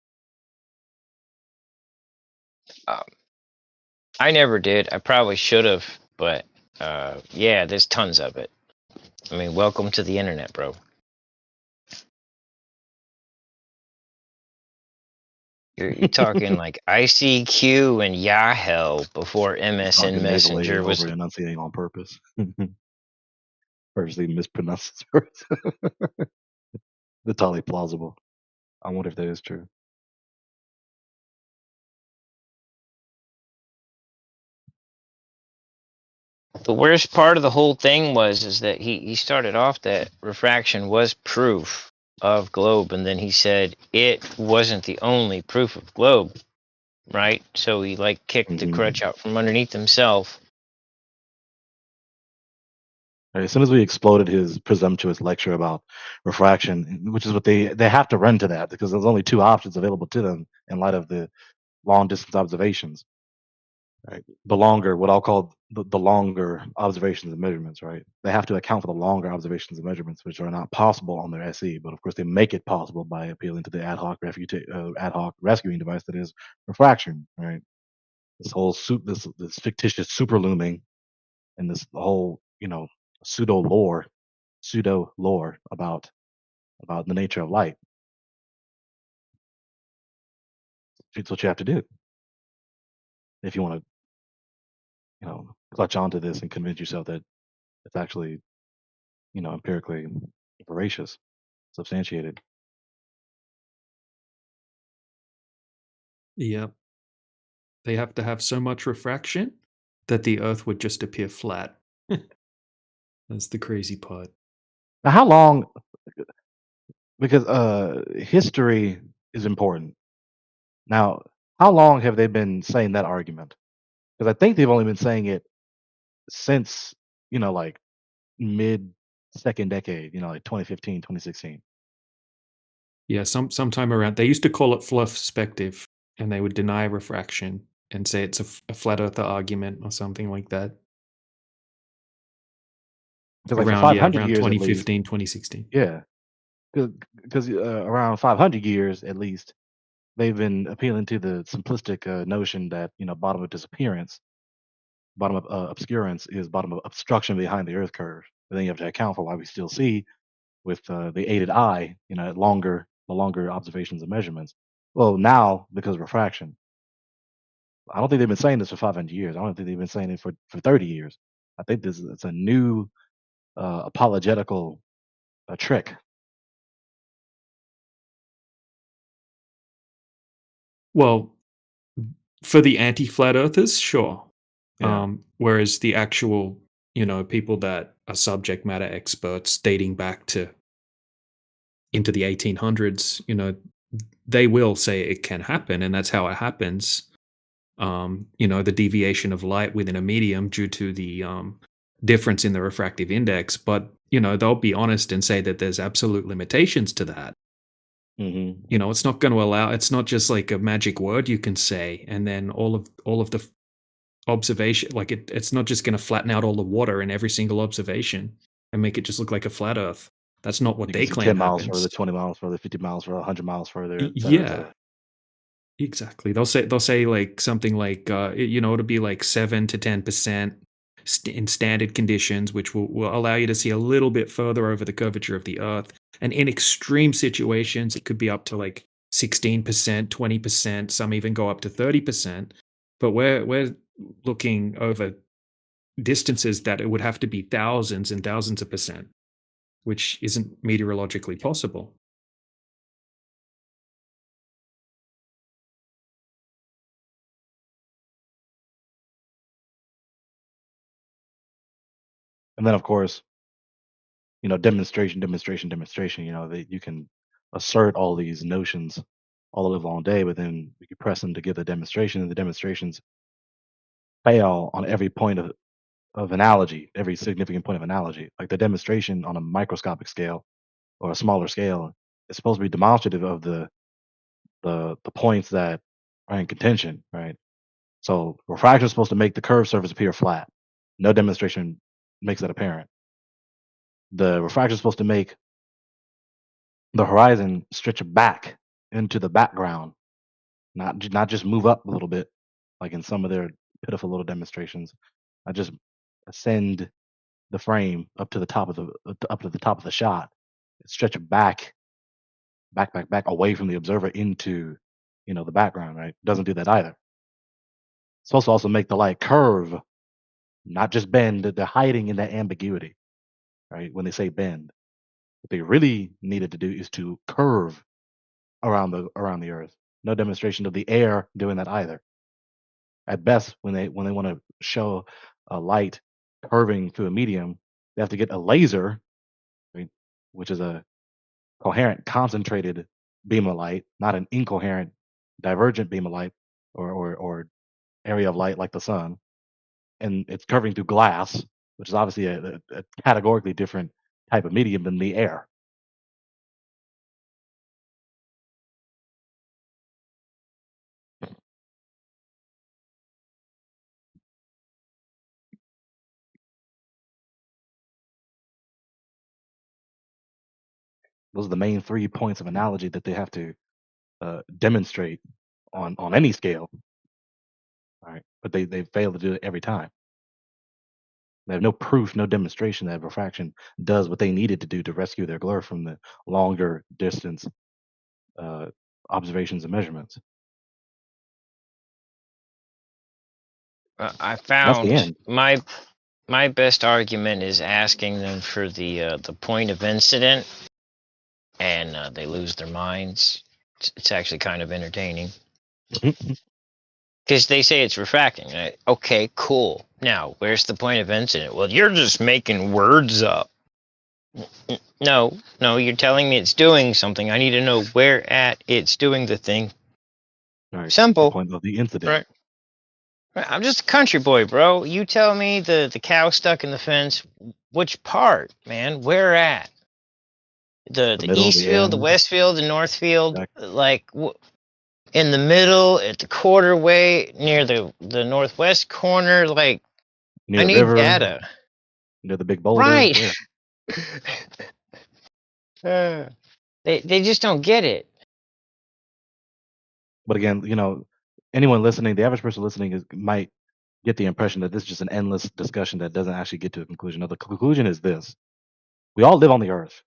I never did. I probably should have, but yeah, there's tons of it. I mean, welcome to the internet, bro. You're talking like ICQ and Yahoo before MSN Talking nasally Messenger was. over enunciating on purpose. Purposely mispronounced words. That's totally plausible. I wonder if that is true. The worst part of the whole thing is that he started off that refraction was proof of globe, and then he said it wasn't the only proof of globe, right? So he like kicked the crutch out from underneath himself. Right, as soon as we exploded his presumptuous lecture about refraction, which is what they have to run to that because there's only two options available to them in light of the long distance observations. Right, the longer, what I'll call the longer observations and measurements. Right, they have to account for the longer observations and measurements, which are not possible on their SE. But of course, they make it possible by appealing to the ad hoc rescuing device that is refraction. Right, this whole this fictitious super looming and this whole pseudo lore about the nature of light. It's what you have to do if you want to clutch onto this and convince yourself that it's actually empirically veracious, substantiated. Yep. They have to have so much refraction that the Earth would just appear flat. That's the crazy part. Now, how long? Because history is important. Now, how long have they been saying that argument? Because I think they've only been saying it since like mid second decade. Like 2015, 2016. Yeah, sometime around. They used to call it fluff perspective, and they would deny refraction and say it's a flat earther argument or something like that. Because like Around for 500 around years 2015, at least, 2016. yeah, because around 500 years at least, they've been appealing to the simplistic notion that bottom of disappearance, bottom of obscurance is bottom of obstruction behind the Earth curve. But then you have to account for why we still see with the aided eye, the longer observations and measurements. Well, now because of refraction. I don't think they've been saying this for 500 years. I don't think they've been saying it for 30 years. I think it's a new apologetical trick. Well, for the anti-flat earthers, sure. Yeah. Whereas the actual, people that are subject matter experts dating back to into the 1800s, they will say it can happen, and that's how it happens. The deviation of light within a medium due to the difference in the refractive index, but they'll be honest and say that there's absolute limitations to that. It's not going to allow. It's not just like a magic word you can say, and then all of the observation. Like it's not just going to flatten out all the water in every single observation and make it just look like a flat Earth. That's not what You they can see claim 10 miles happens. further, 20 miles further, 50 miles further, 100 miles further, et cetera, et Yeah, cetera. exactly. They'll say like something like it'll be like 7 to 10% in standard conditions, which will allow you to see a little bit further over the curvature of the Earth. And in extreme situations, it could be up to like 16%, 20%. Some even go up to 30%. But we're looking over distances that it would have to be thousands and thousands of percent, which isn't meteorologically possible. And then, of course, demonstration. You can assert all these notions all the live long day, but then you press them to give the demonstration, and the demonstrations fail on every point of analogy, every significant point of analogy. Like the demonstration on a microscopic scale or a smaller scale is supposed to be demonstrative of the points that are in contention, right? So refraction is supposed to make the curved surface appear flat. No demonstration makes that apparent. The refraction is supposed to make the horizon stretch back into the background, not just move up a little bit, like in some of their pitiful little demonstrations. I just ascend the frame up to the top of the shot, stretch it back away from the observer into the background. Right? Doesn't do that either. It's supposed to also make the light curve, not just bend. They're hiding in that ambiguity, right? When they say bend, what they really needed to do is to curve around the Earth. No demonstration of the air doing that either. At best, when they want to show a light curving through a medium, they have to get a laser, right, which is a coherent, concentrated beam of light, not an incoherent, divergent beam of light or area of light like the sun. And it's curving through glass, which is obviously a categorically different type of medium than the air. Those are the main 3 points of analogy that they have to demonstrate on any scale. All right, but they fail to do it every time. They have no proof, no demonstration that refraction does what they needed to do to rescue their glare from the longer distance observations and measurements. I That's the found end. my best argument is asking them for the point of incident, and they lose their minds. It's actually kind of entertaining because they say it's refracting. Okay, cool. Now, where's the point of incident? Well, you're just making words up. No, you're telling me it's doing something. I need to know where at it's doing the thing. Right. Simple. The point of the incident. Right. I'm just a country boy, bro. You tell me the cow stuck in the fence. Which part, man? Where at? The middle, east the field, the end. west field, the north field. Exactly. Like in the middle, at the quarterway, near the northwest corner. Like Near I the need river, data. near the big boulder. Right. Yeah. They just don't get it. But again, anyone listening, the average person listening might get the impression that this is just an endless discussion that doesn't actually get to a conclusion. No, the conclusion is this: we all live on the Earth,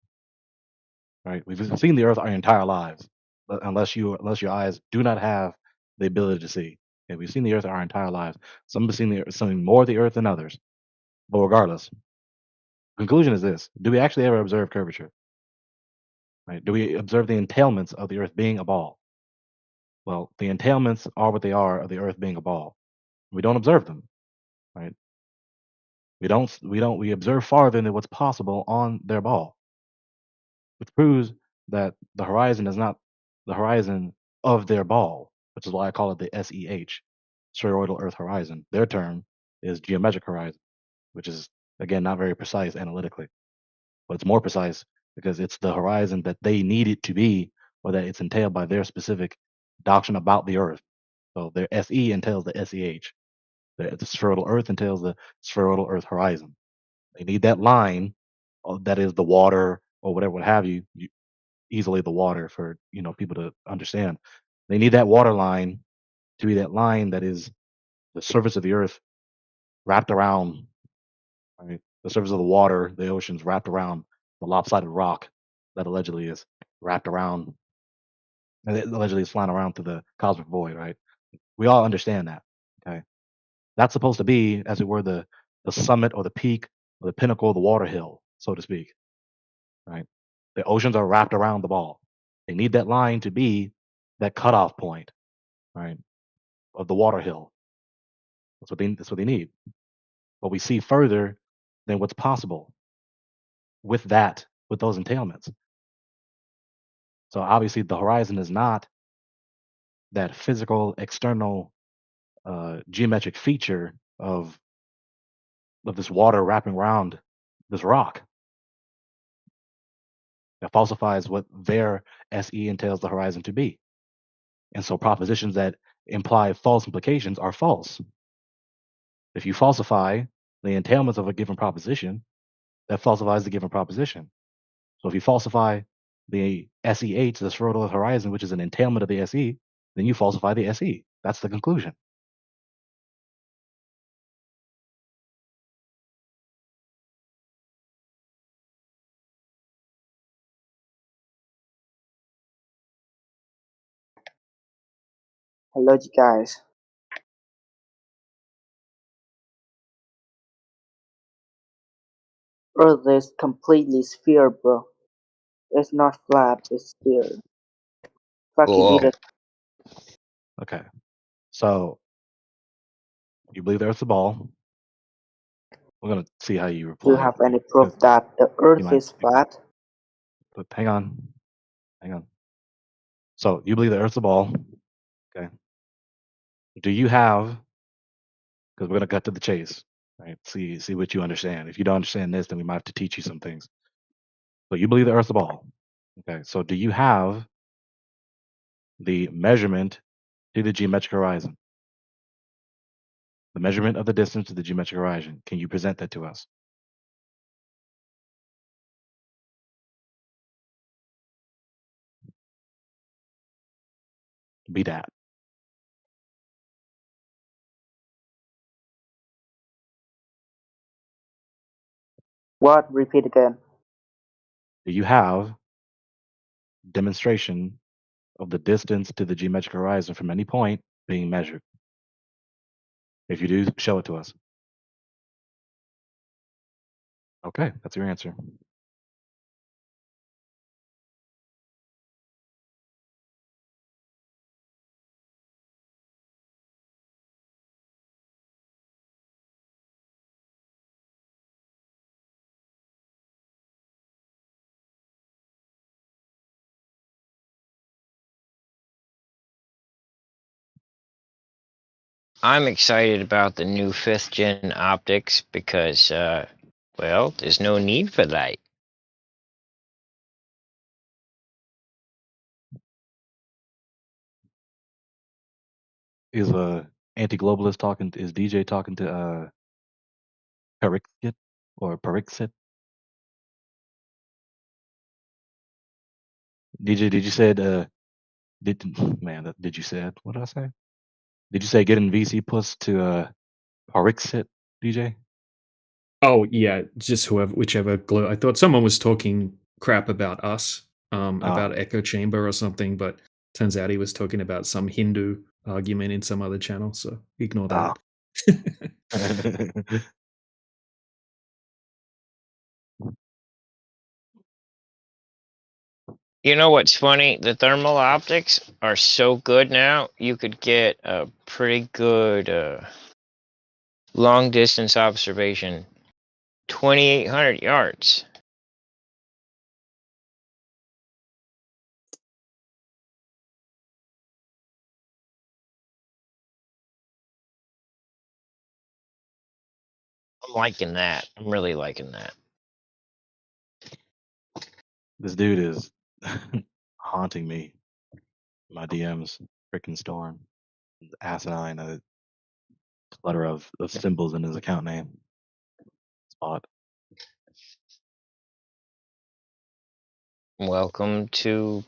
right? We've seen the Earth our entire lives, unless your eyes do not have the ability to see. Okay, we've seen the Earth our entire lives. Some have seen some more of the Earth than others, but regardless, conclusion is this: do we actually ever observe curvature? Right? Do we observe the entailments of the Earth being a ball? Well, the entailments are what they are of the Earth being a ball. We don't observe them, right? We observe farther than what's possible on their ball, which proves that the horizon is not the horizon of their ball, which is why I call it the SEH, spheroidal Earth horizon. Their term is geometric horizon, which is again not very precise analytically, but it's more precise because it's the horizon that they need it to be, or that it's entailed by their specific doctrine about the Earth. So their SE entails the SEH. The spheroidal Earth entails the spheroidal Earth horizon. They need that line, that is the water or whatever, what have you, easily the water for people to understand. They need that water line to be that line that is the surface of the Earth wrapped around, right? The surface of the water, the oceans wrapped around the lopsided rock that allegedly is wrapped around, and it allegedly is flying around through the cosmic void, right? We all understand that. Okay, that's supposed to be, as it were, the summit or the peak or the pinnacle of the water hill, so to speak, right? The oceans are wrapped around the ball. They need that line to be that cutoff point, right, of the water hill. That's what they need. But we see further than what's possible with those entailments. So obviously, the horizon is not that physical, external, geometric feature of this water wrapping around this rock that falsifies what their SE entails the horizon to be. And so propositions that imply false implications are false. If you falsify the entailments of a given proposition, that falsifies the given proposition. So if you falsify the SEH, the spheroidal horizon, which is an entailment of the SE, then you falsify the SE. That's the conclusion. Hello, guys. Earth is completely sphere, bro. It's not flat, it's sphere. Fucking eat it. Okay. So you believe the Earth's a ball. We're gonna see how you Do you reply. have any proof that the Earth might, is flat? but hang on. So you believe the Earth's a ball. Okay. Do you have? Because we're gonna cut to the chase. Right. See what you understand. If you don't understand this, then we might have to teach you some things. So you believe the Earth's a ball. Okay. So do you have the measurement to the geometric horizon? The measurement of the distance to the geometric horizon. Can you present that to us? Be that. What? Repeat again. Do you have demonstration of the distance to the geometric horizon from any point being measured? If you do, show it to us. Okay, that's your answer. I'm excited about the new 5th gen optics because, well, there's no need for light. Is anti-globalist talking? Is DJ talking to Parixit or Parixit? DJ, did you said did you said what did I say? Did you say getting VC puss to Parixit, DJ? Oh yeah, just whichever glow. I thought someone was talking crap about us, about echo chamber or something, but turns out he was talking about some Hindu argument in some other channel. So ignore that. You know what's funny? The thermal optics are so good now, you could get a pretty good long distance observation, 2,800 yards. I'm liking that. I'm really liking that. This dude is haunting me. My DMs, freaking storm, asinine. clutter of symbols in his account name. Spot. Welcome to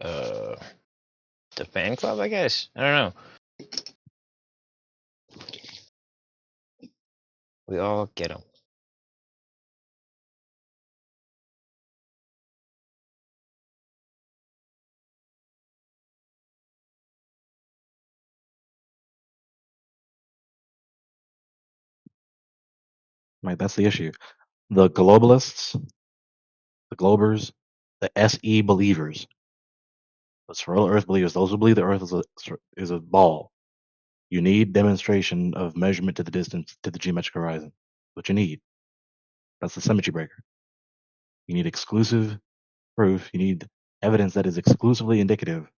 the fan club, I guess. I don't know. We all get them. Right, that's the issue. The globalists, the globers, the SE believers, the surreal Earth believers, those who believe the Earth is a ball. You need demonstration of measurement to the distance to the geometric horizon. What you need. That's the symmetry breaker. You need exclusive proof. You need evidence that is exclusively indicative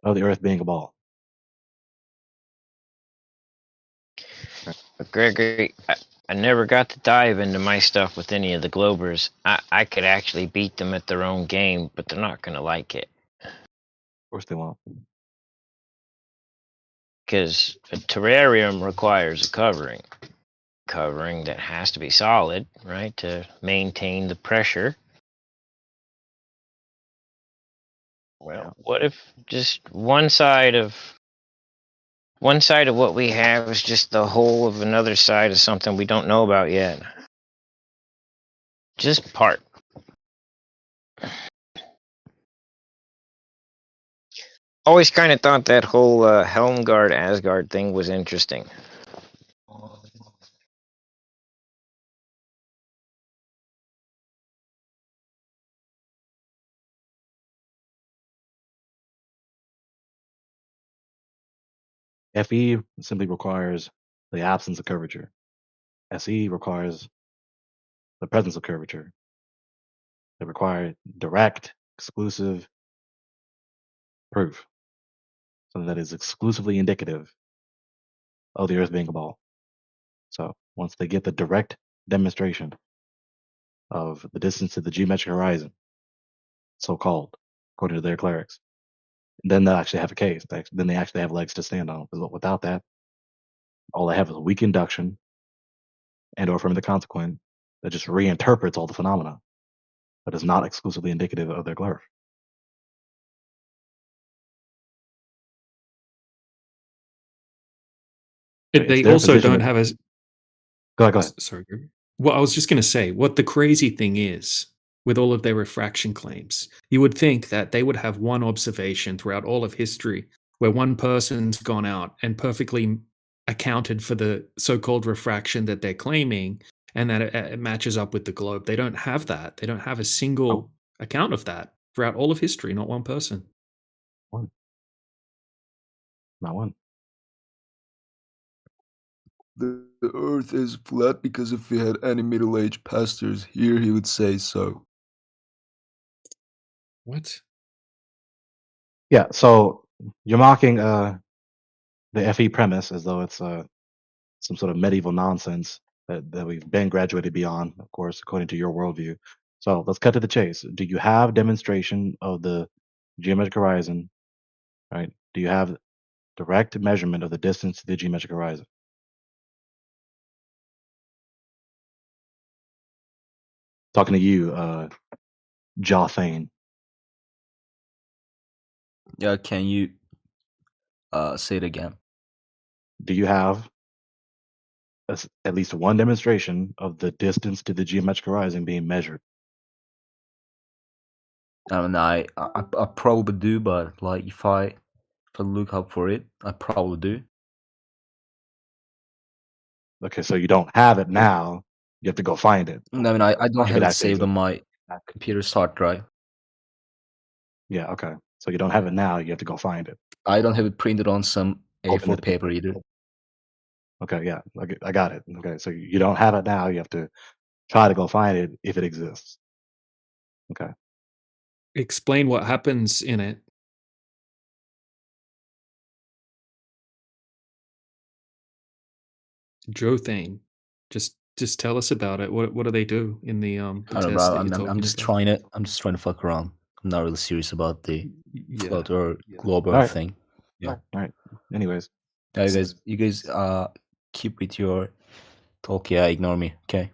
of the Earth being a ball. But Gregory, I never got to dive into my stuff with any of the Globers. I could actually beat them at their own game, but they're not going to like it. Of course they won't. Because a terrarium requires a covering. Covering that has to be solid, right, to maintain the pressure. Well, what if just one side of what we have is just the whole of another side of something we don't know about yet? Just part. Always kind of thought that whole Helmgard Asgard thing was interesting. FE simply requires the absence of curvature. SE requires the presence of curvature. They require direct, exclusive proof, something that is exclusively indicative of the Earth being a ball. So once they get the direct demonstration of the distance to the geometric horizon, so-called, according to their clerics, then they'll actually have a case. Then they actually have legs to stand on. Because without that, all they have is weak induction and or from the consequent that just reinterprets all the phenomena, but is not exclusively indicative of their clerk. They also don't have a. Go ahead. Sorry. Well, I was just going to say what the crazy thing is with all of their refraction claims. You would think that they would have one observation throughout all of history where one person's gone out and perfectly accounted for the so-called refraction that they're claiming, and that it matches up with the globe. They don't have that. They don't have a single account of that throughout all of history. Not one person. One. Not one. The earth is flat because if we had any middle-aged pastors here, he would say so. What? Yeah, so you're mocking the FE premise as though it's some sort of medieval nonsense that we've been graduated beyond, of course, according to your worldview. So let's cut to the chase. Do you have demonstration of the geometric horizon? Right? Do you have direct measurement of the distance to the geometric horizon? Talking to you, Jothane. Yeah, can you say it again? Do you have at least one demonstration of the distance to the geometric horizon being measured? I mean, I probably do, but like if I look up for it, I probably do. Okay, so you don't have it now. You have to go find it. I mean, I don't If have it actually saved on exists. my computer's hard drive. Yeah, okay. So you don't have it now. You have to go find it. I don't have it printed on some Open A4 it. paper either. Okay, yeah, I got it. Okay, so you don't have it now. You have to try to go find it if it exists. Okay. Explain what happens in it. Jothane, just tell us about it. What do they do in the I don't test know, that bro. you're I'm talking just about? trying it. I'm just trying to fuck around. I'm not really serious about the Yeah. float or globe All Earth right. thing. Yeah. All right. Anyways, Yeah, you guys keep with your talk. Yeah, ignore me. Okay.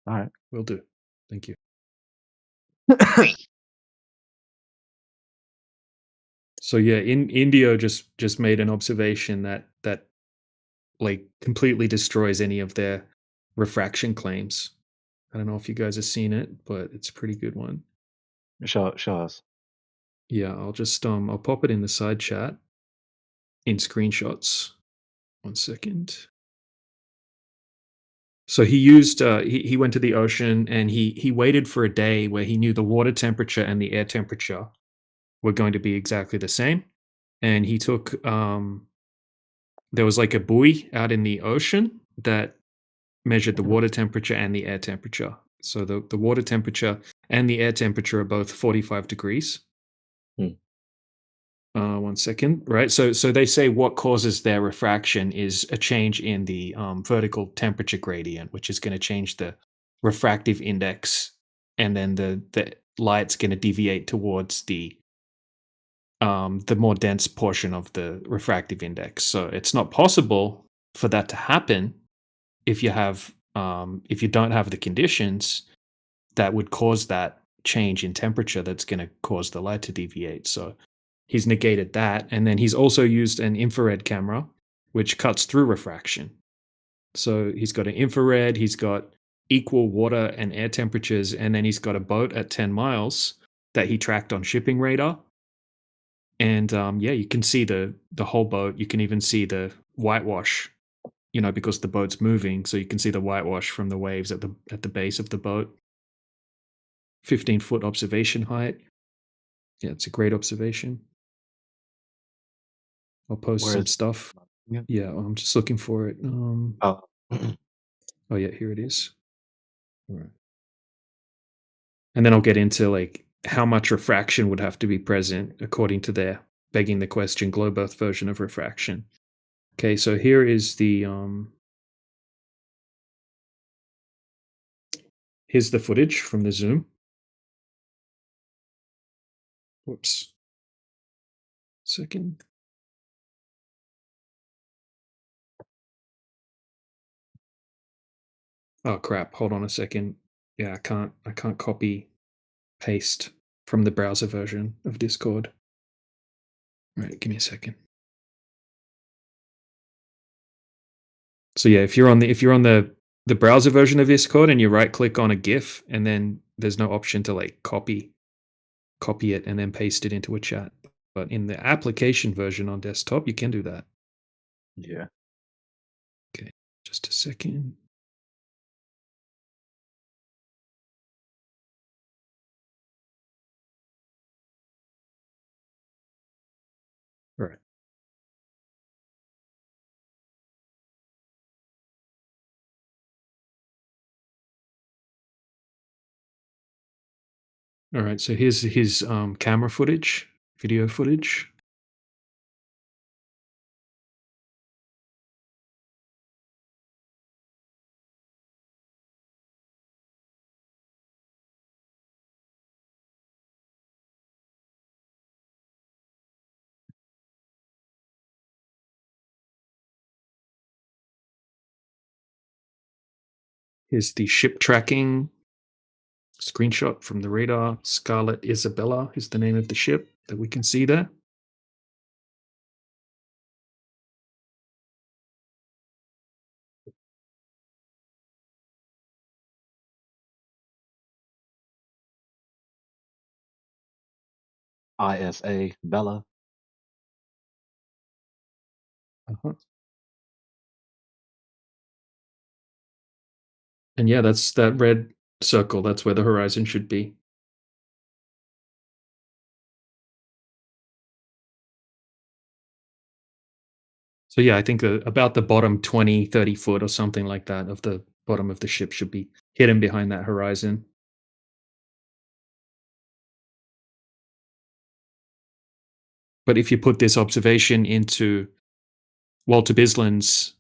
All right. Will do. Thank you. So yeah, Indio just made an observation that like completely destroys any of their refraction claims. I don't know if you guys have seen it, but it's a pretty good one. Show us. Yeah, I'll just I'll pop it in the side chat in screenshots. 1 second. So he used he went to the ocean and he waited for a day where he knew the water temperature and the air temperature were going to be exactly the same. And he took there was like a buoy out in the ocean that measured the water temperature and the air temperature. So the water temperature and the air temperature are both 45 degrees. 1 second, right? So they say what causes their refraction is a change in the vertical temperature gradient, which is going to change the refractive index, and then the light's going to deviate towards the more dense portion of the refractive index. So it's not possible for that to happen if you have if you don't have the conditions that would cause that change in temperature that's going to cause the light to deviate. So he's negated that, and then he's also used an infrared camera which cuts through refraction. So he's got an infrared, he's got equal water and air temperatures, and then he's got a boat at 10 miles that he tracked on shipping radar. And yeah, you can see the whole boat. You can even see the whitewash, you know, because the boat's moving, so you can see the whitewash from the waves at the base of the boat. 15-foot observation height. Yeah, it's a great observation. I'll post some stuff. Yeah, I'm just looking for it. Oh. Oh yeah, here it is. All right. And then I'll get into like how much refraction would have to be present according to their begging the question globe earth version of refraction. Okay, so here is the here's the footage from the zoom. Whoops. Second. Oh crap, hold on a second. Yeah, I can't copy paste from the browser version of Discord. All right, give me a second. So yeah, if you're on the browser version of Discord and you right click on a GIF, and then there's no option to like copy it and then paste it into a chat. But in the application version on desktop, you can do that. Yeah. Okay, just a second. All right. All right, so here's his camera footage, video footage. Here's the ship tracking screenshot from the radar. Scarlet Isabella is the name of the ship that we can see there. ISA Bella. Uh-huh. And yeah, that's that red circle. That's where the horizon should be. So yeah, I think about the bottom 20, 30 foot or something like that of the bottom of the ship should be hidden behind that horizon. But if you put this observation into Walter Bisland's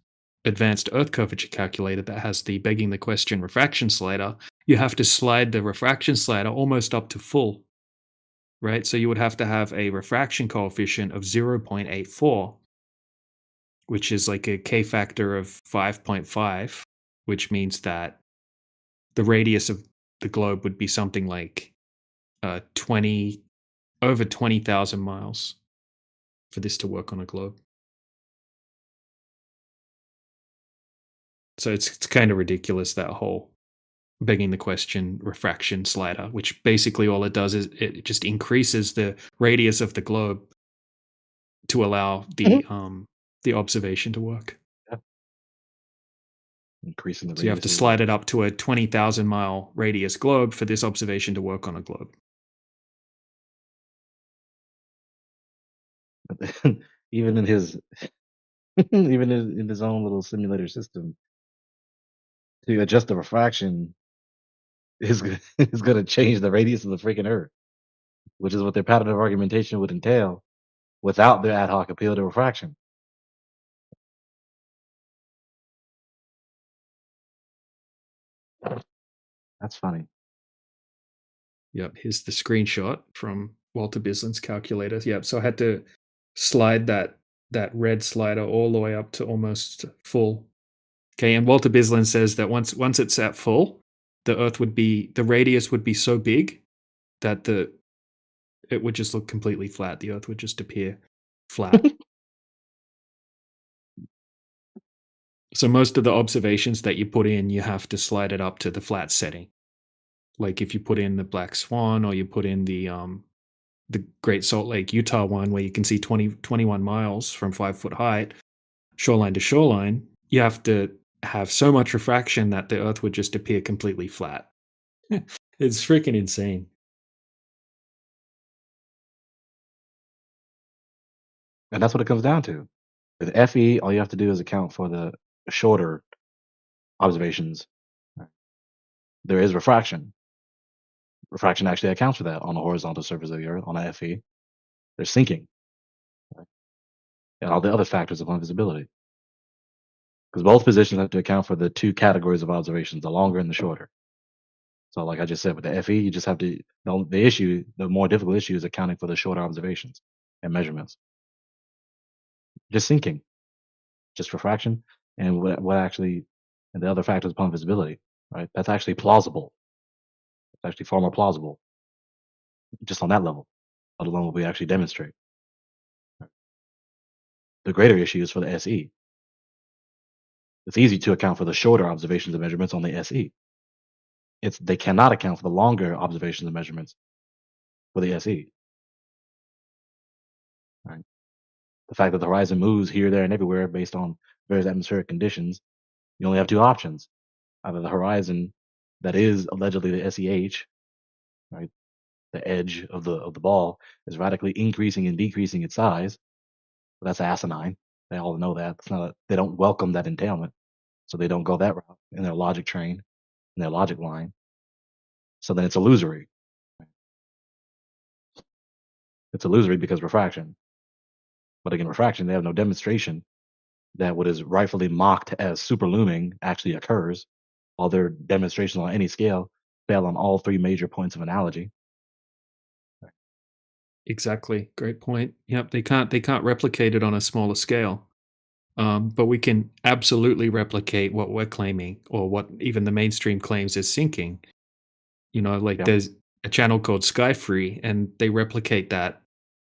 advanced Earth curvature calculator that has the begging the question refraction slider, you have to slide the refraction slider almost up to full, right? So you would have to have a refraction coefficient of 0.84 which is like a K factor of 5.5, which means that the radius of the globe would be something like 20,000 miles for this to work on a globe. So it's kind of ridiculous, that whole begging the question refraction slider, which basically all it does is it just increases the radius of the globe to allow the observation to work. Increasing the So you have radius to of the slide it up to a 20,000 mile radius globe for this observation to work on a globe. even in his even in his own little simulator system, to adjust the refraction is is going to change the radius of the freaking Earth, which is what their pattern of argumentation would entail without their ad hoc appeal to refraction. That's funny. Yep, here's the screenshot from Walter Bislin's calculator. Yep, so I had to slide that red slider all the way up to almost full. Okay, and Walter Bislin says that once it's at full, the radius would be so big that it would just look completely flat. The Earth would just appear flat. So most of the observations that you put in, you have to slide it up to the flat setting. Like if you put in the Black Swan, or you put in the Great Salt Lake, Utah one, where you can see 21 miles from 5 foot height, shoreline to shoreline, you have to have so much refraction that the Earth would just appear completely flat. It's freaking insane. And that's what it comes down to. With FE, all you have to do is account for the shorter observations. There is refraction. Refraction actually accounts for that on the horizontal surface of the Earth, on a FE. There's sinking. And all the other factors of invisibility. Because both positions have to account for the two categories of observations, the longer and the shorter. So like I just said, with the FE, you just have to, the more difficult issue is accounting for the shorter observations and measurements. Just sinking, just refraction, and and the other factors upon visibility, right? That's actually plausible. It's actually far more plausible just on that level, let alone what we actually demonstrate. The greater issue is for the SE. It's easy to account for the shorter observations and measurements on the SE. They cannot account for the longer observations and measurements for the SE. Right? The fact that the horizon moves here, there, and everywhere based on various atmospheric conditions, you only have two options. Either the horizon that is allegedly the SEH, right, the edge of the ball, is radically increasing and decreasing its size. But that's asinine. They all know that. They don't welcome that entailment, so they don't go that route in their logic train, in their logic line. So then it's illusory. It's illusory because refraction. But again, refraction, they have no demonstration that what is rightfully mocked as superlooming actually occurs, while their demonstrations on any scale fail on all three major points of analogy. Exactly. Great point. Yep, they can't replicate it on a smaller scale. But we can absolutely replicate what we're claiming, or what even the mainstream claims is sinking. There's a channel called Skyfree, and they replicate that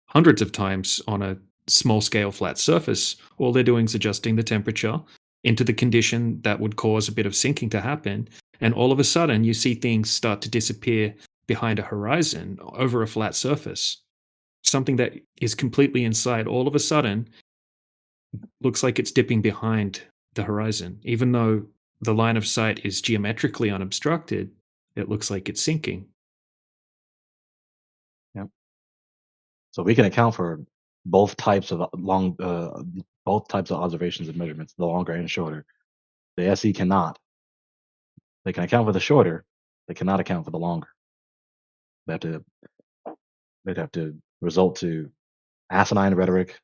hundreds of times on a small scale flat surface. All they're doing is adjusting the temperature into the condition that would cause a bit of sinking to happen. And all of a sudden, you see things start to disappear behind a horizon over a flat surface. Something that is completely in sight, all of a sudden, looks like it's dipping behind the horizon. Even though the line of sight is geometrically unobstructed, it looks like it's sinking. Yep. So we can account for both types of observations and measurements, the longer and shorter. The SE cannot. They can account for the shorter. They cannot account for the longer. They'd have to result to asinine rhetoric,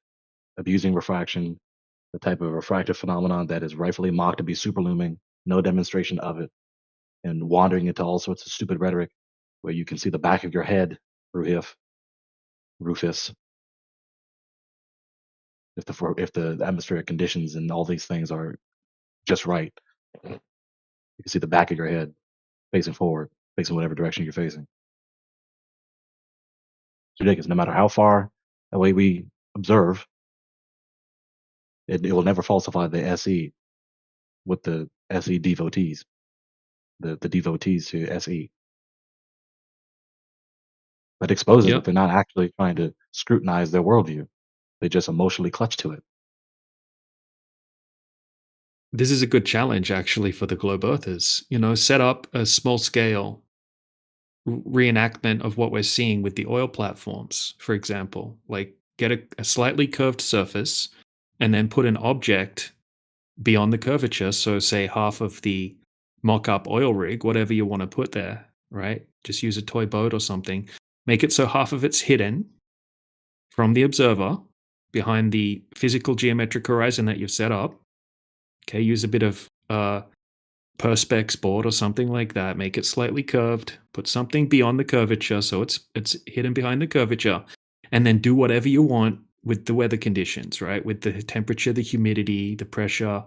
abusing refraction, the type of refractive phenomenon that is rightfully mocked to be superlooming, no demonstration of it, and wandering into all sorts of stupid rhetoric where you can see the back of your head, Rufus. if the atmospheric conditions and all these things are just right. You can see the back of your head facing forward, facing whatever direction you're facing. It's ridiculous. No matter how far away we observe, it will never falsify the SE with the SE devotees, the devotees to SE. That exposes that they're not actually trying to scrutinize their worldview. They just emotionally clutch to it. This is a good challenge, actually, for the globe earthers. Set up a small scale reenactment of what we're seeing with the oil platforms, for example. Like, get a slightly curved surface and then put an object beyond the curvature. So, say half of the mock up oil rig, whatever you want to put there, right? Just use a toy boat or something. Make it so half of it's hidden from the observer behind the physical geometric horizon that you've set up. Okay, use a bit of perspex board or something like that. Make it slightly curved. Put something beyond the curvature so it's hidden behind the curvature, and then do whatever you want with the weather conditions, right? With the temperature, the humidity, the pressure.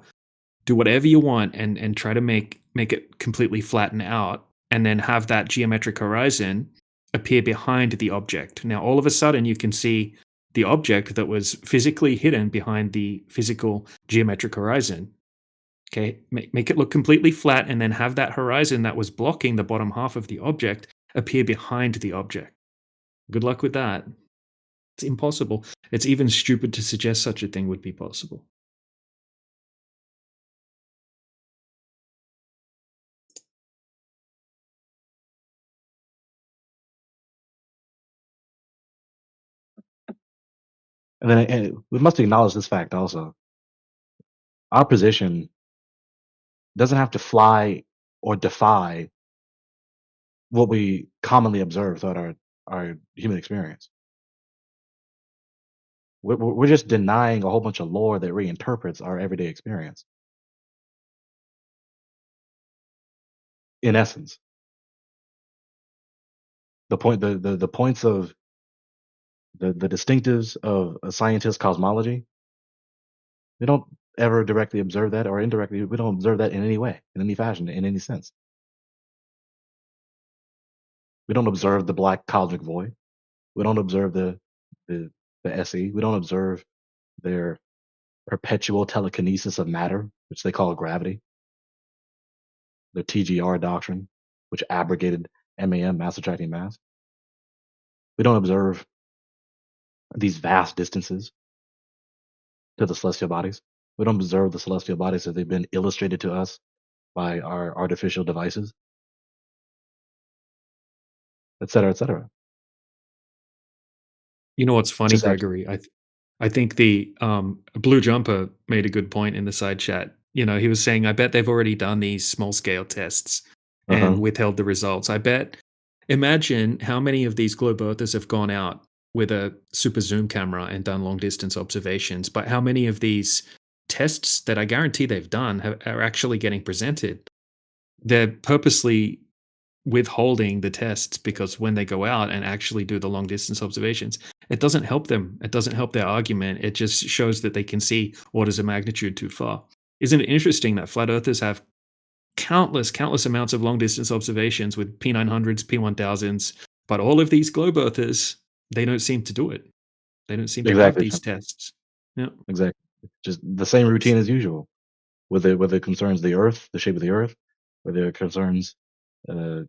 Do whatever you want and try to make it completely flatten out, and then have that geometric horizon appear behind the object. Now, all of a sudden, you can see the object that was physically hidden behind the physical geometric horizon. Okay, make it look completely flat, and then have that horizon that was blocking the bottom half of the object appear behind the object. Good luck with that. It's impossible. It's even stupid to suggest such a thing would be possible. And then we must acknowledge this fact also. Our position doesn't have to fly or defy what we commonly observe throughout our human experience. We're just denying a whole bunch of lore that reinterprets our everyday experience. In essence, the points of the distinctives of a scientist's cosmology, we don't ever directly observe that, or indirectly, we don't observe that in any way, in any fashion, in any sense. We don't observe the black cosmic void. We don't observe the SE. We don't observe their perpetual telekinesis of matter, which they call gravity. The TGR doctrine, which abrogated MAM, mass attracting mass. We don't observe these vast distances to the celestial bodies. We don't observe the celestial bodies as they've been illustrated to us by our artificial devices, et cetera, et cetera. You know what's funny, Just Gregory? I think the Blue Jumper made a good point in the side chat. He was saying, I bet they've already done these small scale tests and withheld the results. Imagine how many of these globe earthers have gone out with a super zoom camera and done long distance observations, but how many of these tests that I guarantee they've done are actually getting presented. They're purposely withholding the tests because when they go out and actually do the long distance observations, it doesn't help them. It doesn't help their argument. It just shows that they can see orders of magnitude too far. Isn't it interesting that flat earthers have countless amounts of long distance observations with P900s, P1000s, but all of these globe earthers, they don't seem to do it. They don't seem to have these tests. Yeah. Exactly. Just the same routine as usual. Whether it concerns the Earth, the shape of the Earth, whether it concerns the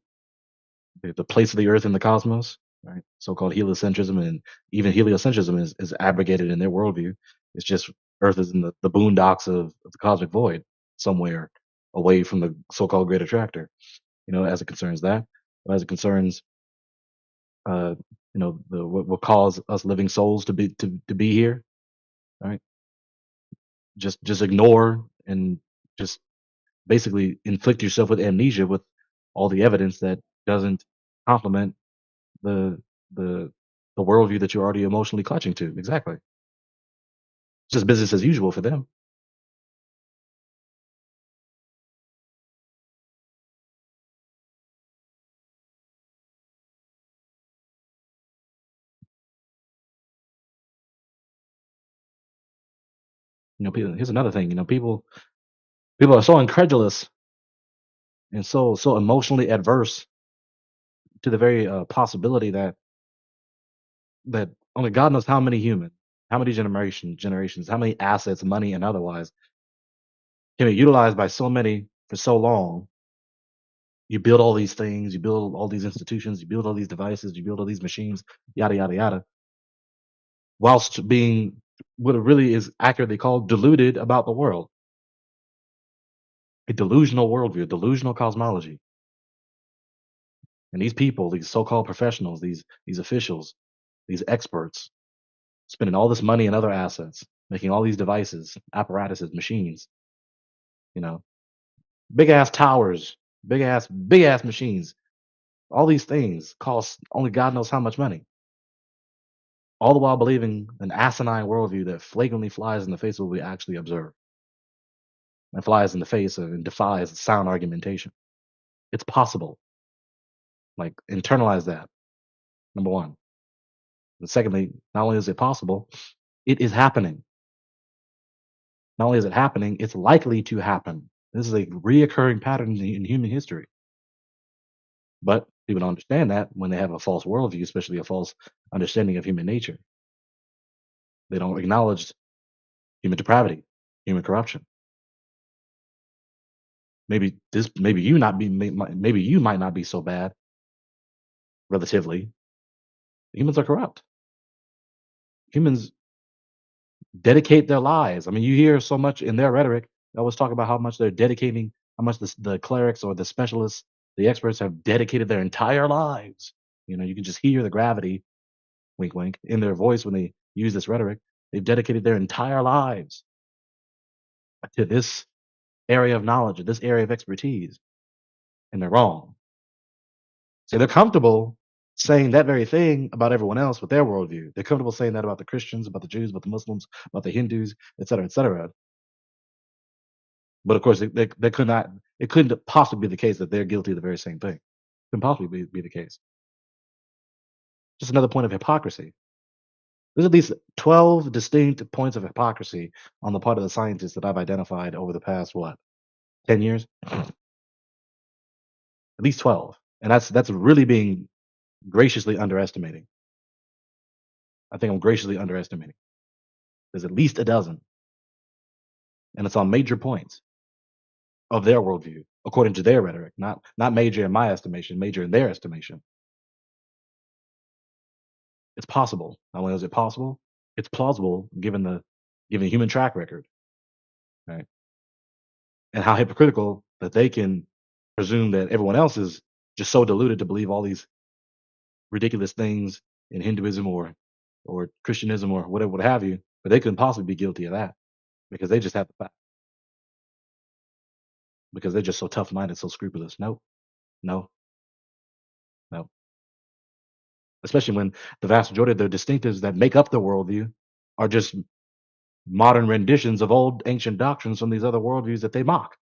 place of the Earth in the cosmos, right? So-called heliocentrism, and even heliocentrism is abrogated in their worldview. It's just Earth is in the boondocks of the cosmic void, somewhere away from the so-called great attractor. As it concerns that, as it concerns, what cause us living souls to be here, right? Just ignore and just basically inflict yourself with amnesia with all the evidence that doesn't complement the the worldview that you're already emotionally clutching to. Exactly. It's just business as usual for them. Here's another thing. People are so incredulous and so emotionally adverse to the very possibility that only God knows how many humans, how many generations, how many assets, money and otherwise can be utilized by so many for so long. You build all these things, you build all these institutions, you build all these devices, you build all these machines, yada yada yada, whilst being what it really is accurately called deluded about the world. A delusional worldview, a delusional cosmology. And these people, these so-called professionals, these officials, these experts, spending all this money and other assets, making all these devices, apparatuses, machines, you know, big ass towers, big ass machines. All these things cost only God knows how much money. All the while believing an asinine worldview that flagrantly flies in the face of what we actually observe, and flies in the face of and defies sound argumentation. It's possible. Like, internalize that. Number one. And secondly, not only is it possible, it is happening. Not only is it happening, it's likely to happen. This is a reoccurring pattern in human history. But people don't understand that when they have a false worldview, especially a false understanding of human nature. They don't acknowledge human depravity, human corruption. Maybe you might not be so bad, relatively. Humans are corrupt. Humans dedicate their lives. I mean, you hear so much in their rhetoric. They always talk about how much they're dedicating, how much the clerics or the specialists, the experts have dedicated their entire lives. You can just hear the gravity, wink, wink, in their voice when they use this rhetoric. They've dedicated their entire lives to this area of knowledge, this area of expertise, and they're wrong. So they're comfortable saying that very thing about everyone else with their worldview. They're comfortable saying that about the Christians, about the Jews, about the Muslims, about the Hindus, et cetera, et cetera. But of course, it couldn't possibly be the case that they're guilty of the very same thing. Couldn't possibly be the case. Just another point of hypocrisy. There's at least 12 distinct points of hypocrisy on the part of the scientists that I've identified over the past, 10 years? At least 12. And that's really being graciously underestimating. I think I'm graciously underestimating. There's at least a dozen. And it's on major points of their worldview, according to their rhetoric, not major in my estimation, major in their estimation. It's possible. Not only is it possible, it's plausible given the human track record, right? And how hypocritical that they can presume that everyone else is just so deluded to believe all these ridiculous things in Hinduism or Christianism or whatever, what have you, but they couldn't possibly be guilty of that because they just have the fact. Because they're just so tough-minded, so scrupulous. No, no, no. Especially when the vast majority of the distinctives that make up the worldview are just modern renditions of old ancient doctrines from these other worldviews that they mock.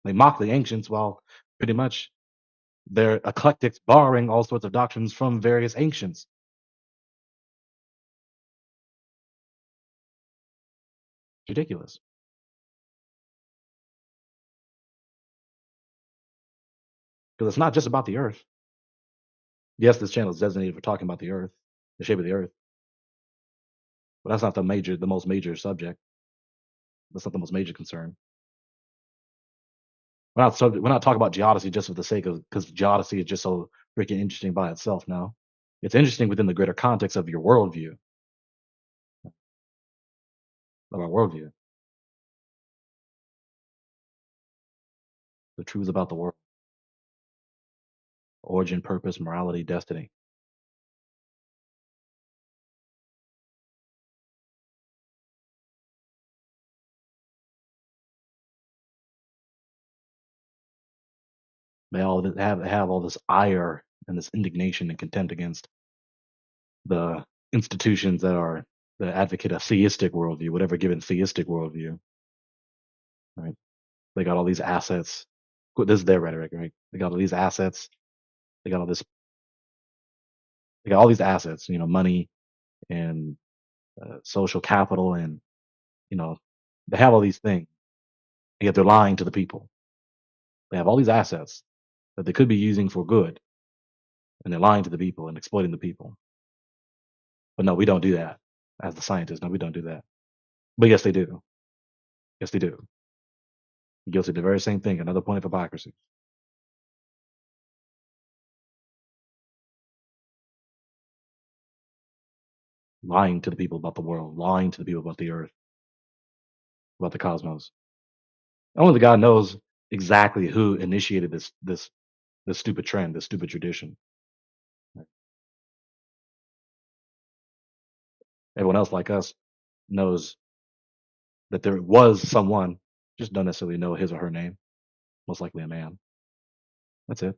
They mock the ancients while pretty much they're eclectics borrowing all sorts of doctrines from various ancients. It's ridiculous. Because it's not just about the earth. Yes, this channel is designated for talking about the earth, the shape of the earth. But that's not the most major subject. That's not the most major concern. We're not talking about geodesy just for the sake of, because geodesy is just so freaking interesting by itself. No, it's interesting within the greater context of your worldview, of our worldview, the truths about the world, origin, purpose, morality, destiny. They all have all this ire and this indignation and contempt against the institutions that advocate a theistic worldview, whatever given theistic worldview. Right? They got all these assets. This is their rhetoric, right? They got all these assets. They got all these assets, money and social capital, and they have all these things, and yet they're lying to the people. They have all these assets that they could be using for good, and they're lying to the people and exploiting the people. But no, we don't do that. As the scientists, no, we don't do that. But yes, they do. Yes, they do. Guilty of the very same thing. Another point of hypocrisy. Lying to the people about the world, lying to the people about the earth, about the cosmos. Only the God knows exactly who initiated this stupid trend, this stupid tradition. Everyone else like us knows that there was someone, just don't necessarily know his or her name. Most likely a man. That's it.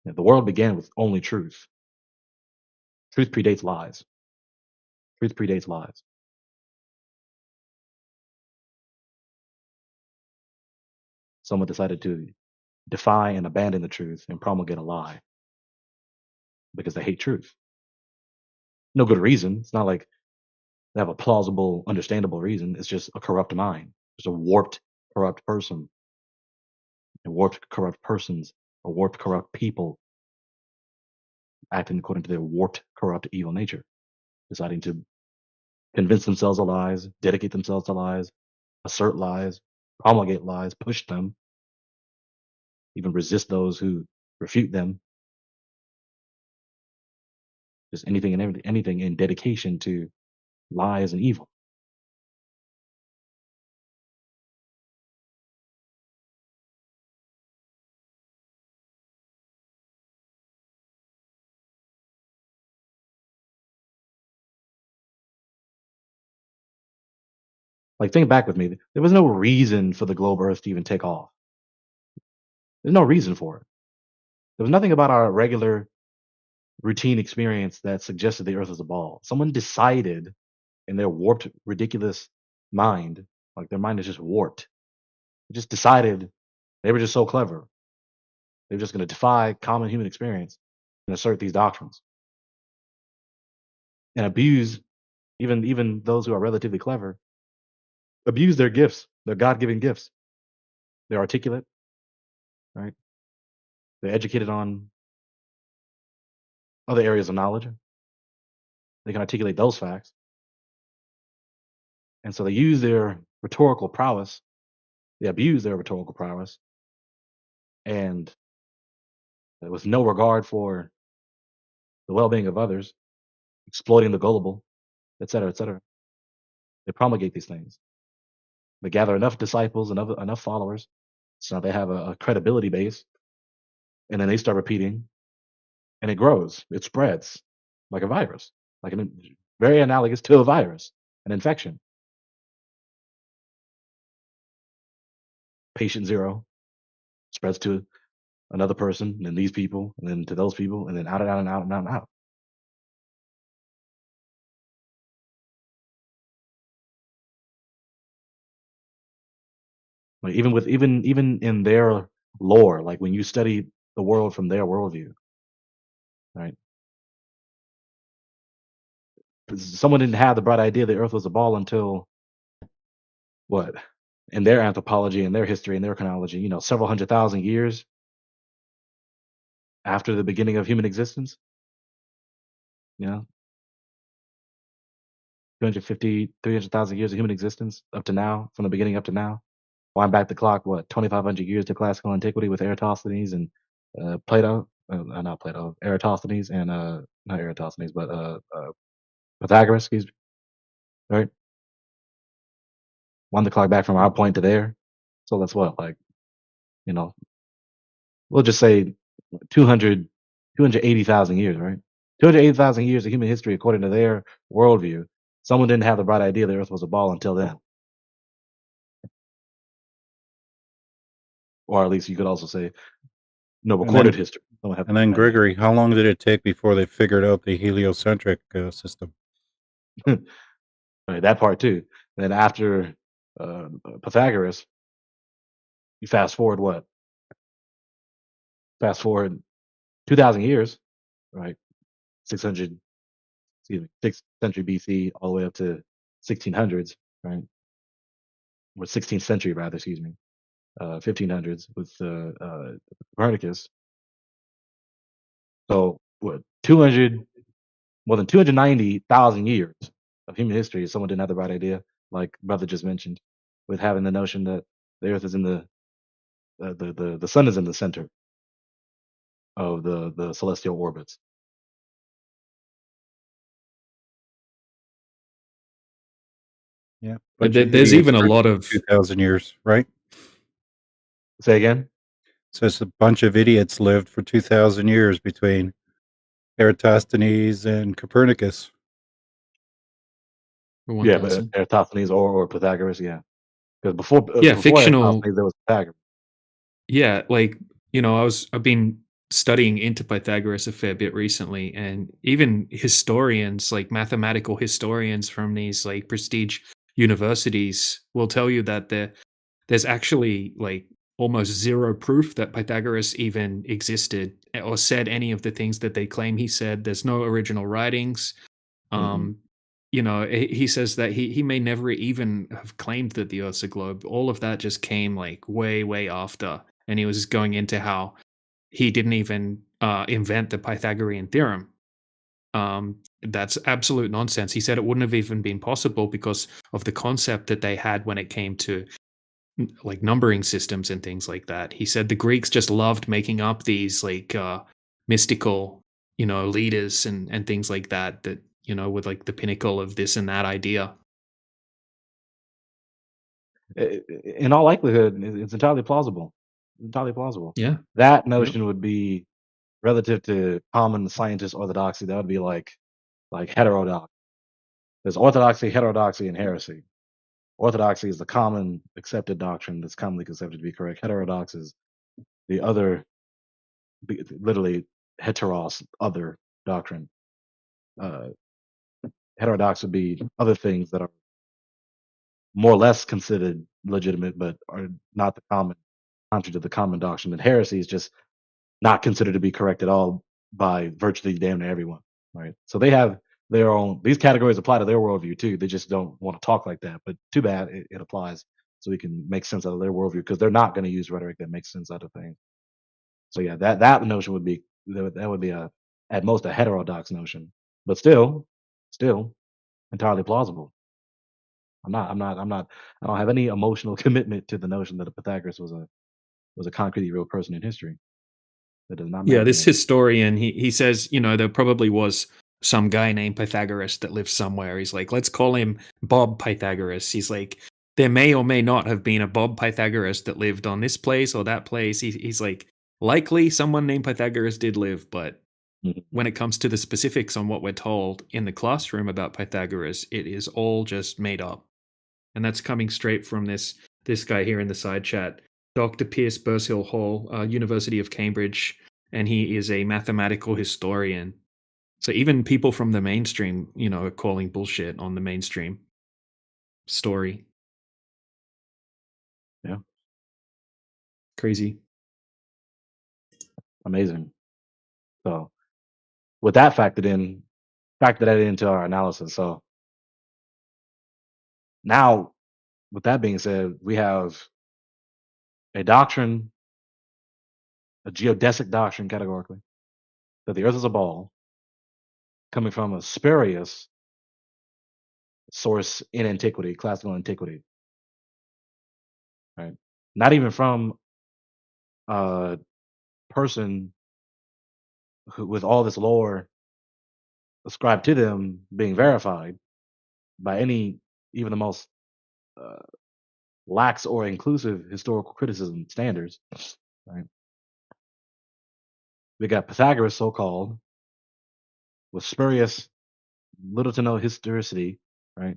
Yeah, the world began with only truth. Truth predates lies. Truth predates lies. Someone decided to defy and abandon the truth and promulgate a lie because they hate truth. No good reason. It's not like they have a plausible, understandable reason. It's just a corrupt mind. It's a warped, corrupt person. And warped, corrupt persons, or warped, corrupt people acting according to their warped, corrupt, evil nature, deciding to convince themselves of lies, dedicate themselves to lies, assert lies, promulgate lies, push them, even resist those who refute them. Just anything and everything, anything in dedication to lies and evil. Like, think back with me. There was no reason for the globe Earth to even take off. There's no reason for it. There was nothing about our regular routine experience that suggested the Earth was a ball. Someone decided in their warped, ridiculous mind, like their mind is just warped. They just decided they were just so clever. They were just going to defy common human experience and assert these doctrines and abuse even those who are relatively clever. Abuse their gifts, their God-given gifts. They're articulate, right? They're educated on other areas of knowledge. They can articulate those facts. And so they use their rhetorical prowess, they abuse their rhetorical prowess, and with no regard for the well-being of others, exploiting the gullible, et cetera, they promulgate these things. They gather enough disciples, enough followers, so they have a credibility base, and then they start repeating, and it grows, it spreads like a virus, like very analogous to a virus, an infection. Patient zero spreads to another person, and these people, and then to those people, and then out and out and out and out and out. Like even in their lore, like when you study the world from their worldview, right? Someone didn't have the bright idea the Earth was a ball until what? In their anthropology, in their history, in their chronology, several 100,000 years after the beginning of human existence. 250, 300,000 years of human existence up to now, from the beginning up to now. Wind back the clock, 2,500 years to classical antiquity with Eratosthenes and Plato, not Plato, Eratosthenes and not Eratosthenes, but Pythagoras, excuse me, right? Wind the clock back from our point to there. So that's what, we'll just say 280,000 years, right? 280,000 years of human history according to their worldview. Someone didn't have the bright idea the Earth was a ball until then. Or at least you could also say no recorded history. And then Gregory, how long did it take before they figured out the heliocentric system? Right, that part too. And then after Pythagoras, you fast forward what? Fast forward 2,000 years, right? 600, excuse me, 6th century BC all the way up to 1600s, right? Or 16th century rather, excuse me, 1500s with Copernicus. So what 200 more than 290,000 years of human history, someone didn't have the right idea, like brother just mentioned, with having the notion that the Earth is in the sun is in the center of the celestial orbits. Yeah, But bunch of there's idiots even a lived lot for of 2,000 years, right? Say again. Says a bunch of idiots lived for 2,000 years between Eratosthenes and Copernicus. Yeah, but 1,000. Eratosthenes or Pythagoras, yeah, because before Fictional. Eratosthenes there was Pythagoras. Yeah, like, I've been studying into Pythagoras a fair bit recently, and even historians, like mathematical historians from these like prestige universities will tell you that there's actually like almost zero proof that Pythagoras even existed or said any of the things that they claim he said. There's no original writings. Um, he says that he may never even have claimed that the Earth's a globe. All of that just came like way, way after. And he was going into how he didn't even invent the Pythagorean theorem. That's absolute nonsense. He said it wouldn't have even been possible because of the concept that they had when it came to like numbering systems and things like that. He said the Greeks just loved making up these like mystical, leaders and things like that with like the pinnacle of this and that idea. In all likelihood, it's entirely plausible. Entirely plausible. Yeah. That Yep. notion would be relative to common scientist orthodoxy. That would be like heterodox. There's orthodoxy, heterodoxy, and heresy. Orthodoxy is the common accepted doctrine that's commonly accepted to be correct. Heterodox is the other, literally heteros, other doctrine. Uh, heterodox would be other things that are more or less considered legitimate, but are not the common, contrary to the common doctrine. And heresy is just not considered to be correct at all by virtually damn near everyone, right? So they have their own. These categories apply to their worldview too. They just don't want to talk like that. But too bad it applies, so we can make sense out of their worldview because they're not going to use rhetoric that makes sense out of things. So yeah, that notion would be that would be at most a heterodox notion, but still entirely plausible. I don't have any emotional commitment to the notion that Pythagoras was a concretely real person in history. That does not Yeah, matter to this me. historian, he says, there probably was some guy named Pythagoras that lived somewhere. He's like, let's call him Bob Pythagoras. He's like, there may or may not have been a Bob Pythagoras that lived on this place or that place. He's like, likely someone named Pythagoras did live, but when it comes to the specifics on what we're told in the classroom about Pythagoras, it is all just made up. And that's coming straight from this guy here in the side chat, Dr. Pierce Burshill Hall, University of Cambridge, and he is a mathematical historian. So even people from the mainstream, are calling bullshit on the mainstream story. Yeah. Crazy. Amazing. So with that factor that into our analysis. So now with that being said, we have a doctrine, a geodesic doctrine categorically, that the earth is a ball coming from a spurious source in antiquity, classical antiquity. Right? Not even from a person who with all this lore ascribed to them being verified by any even the most lax or inclusive historical criticism standards, right? We got Pythagoras, so called, with spurious, little to no historicity, right?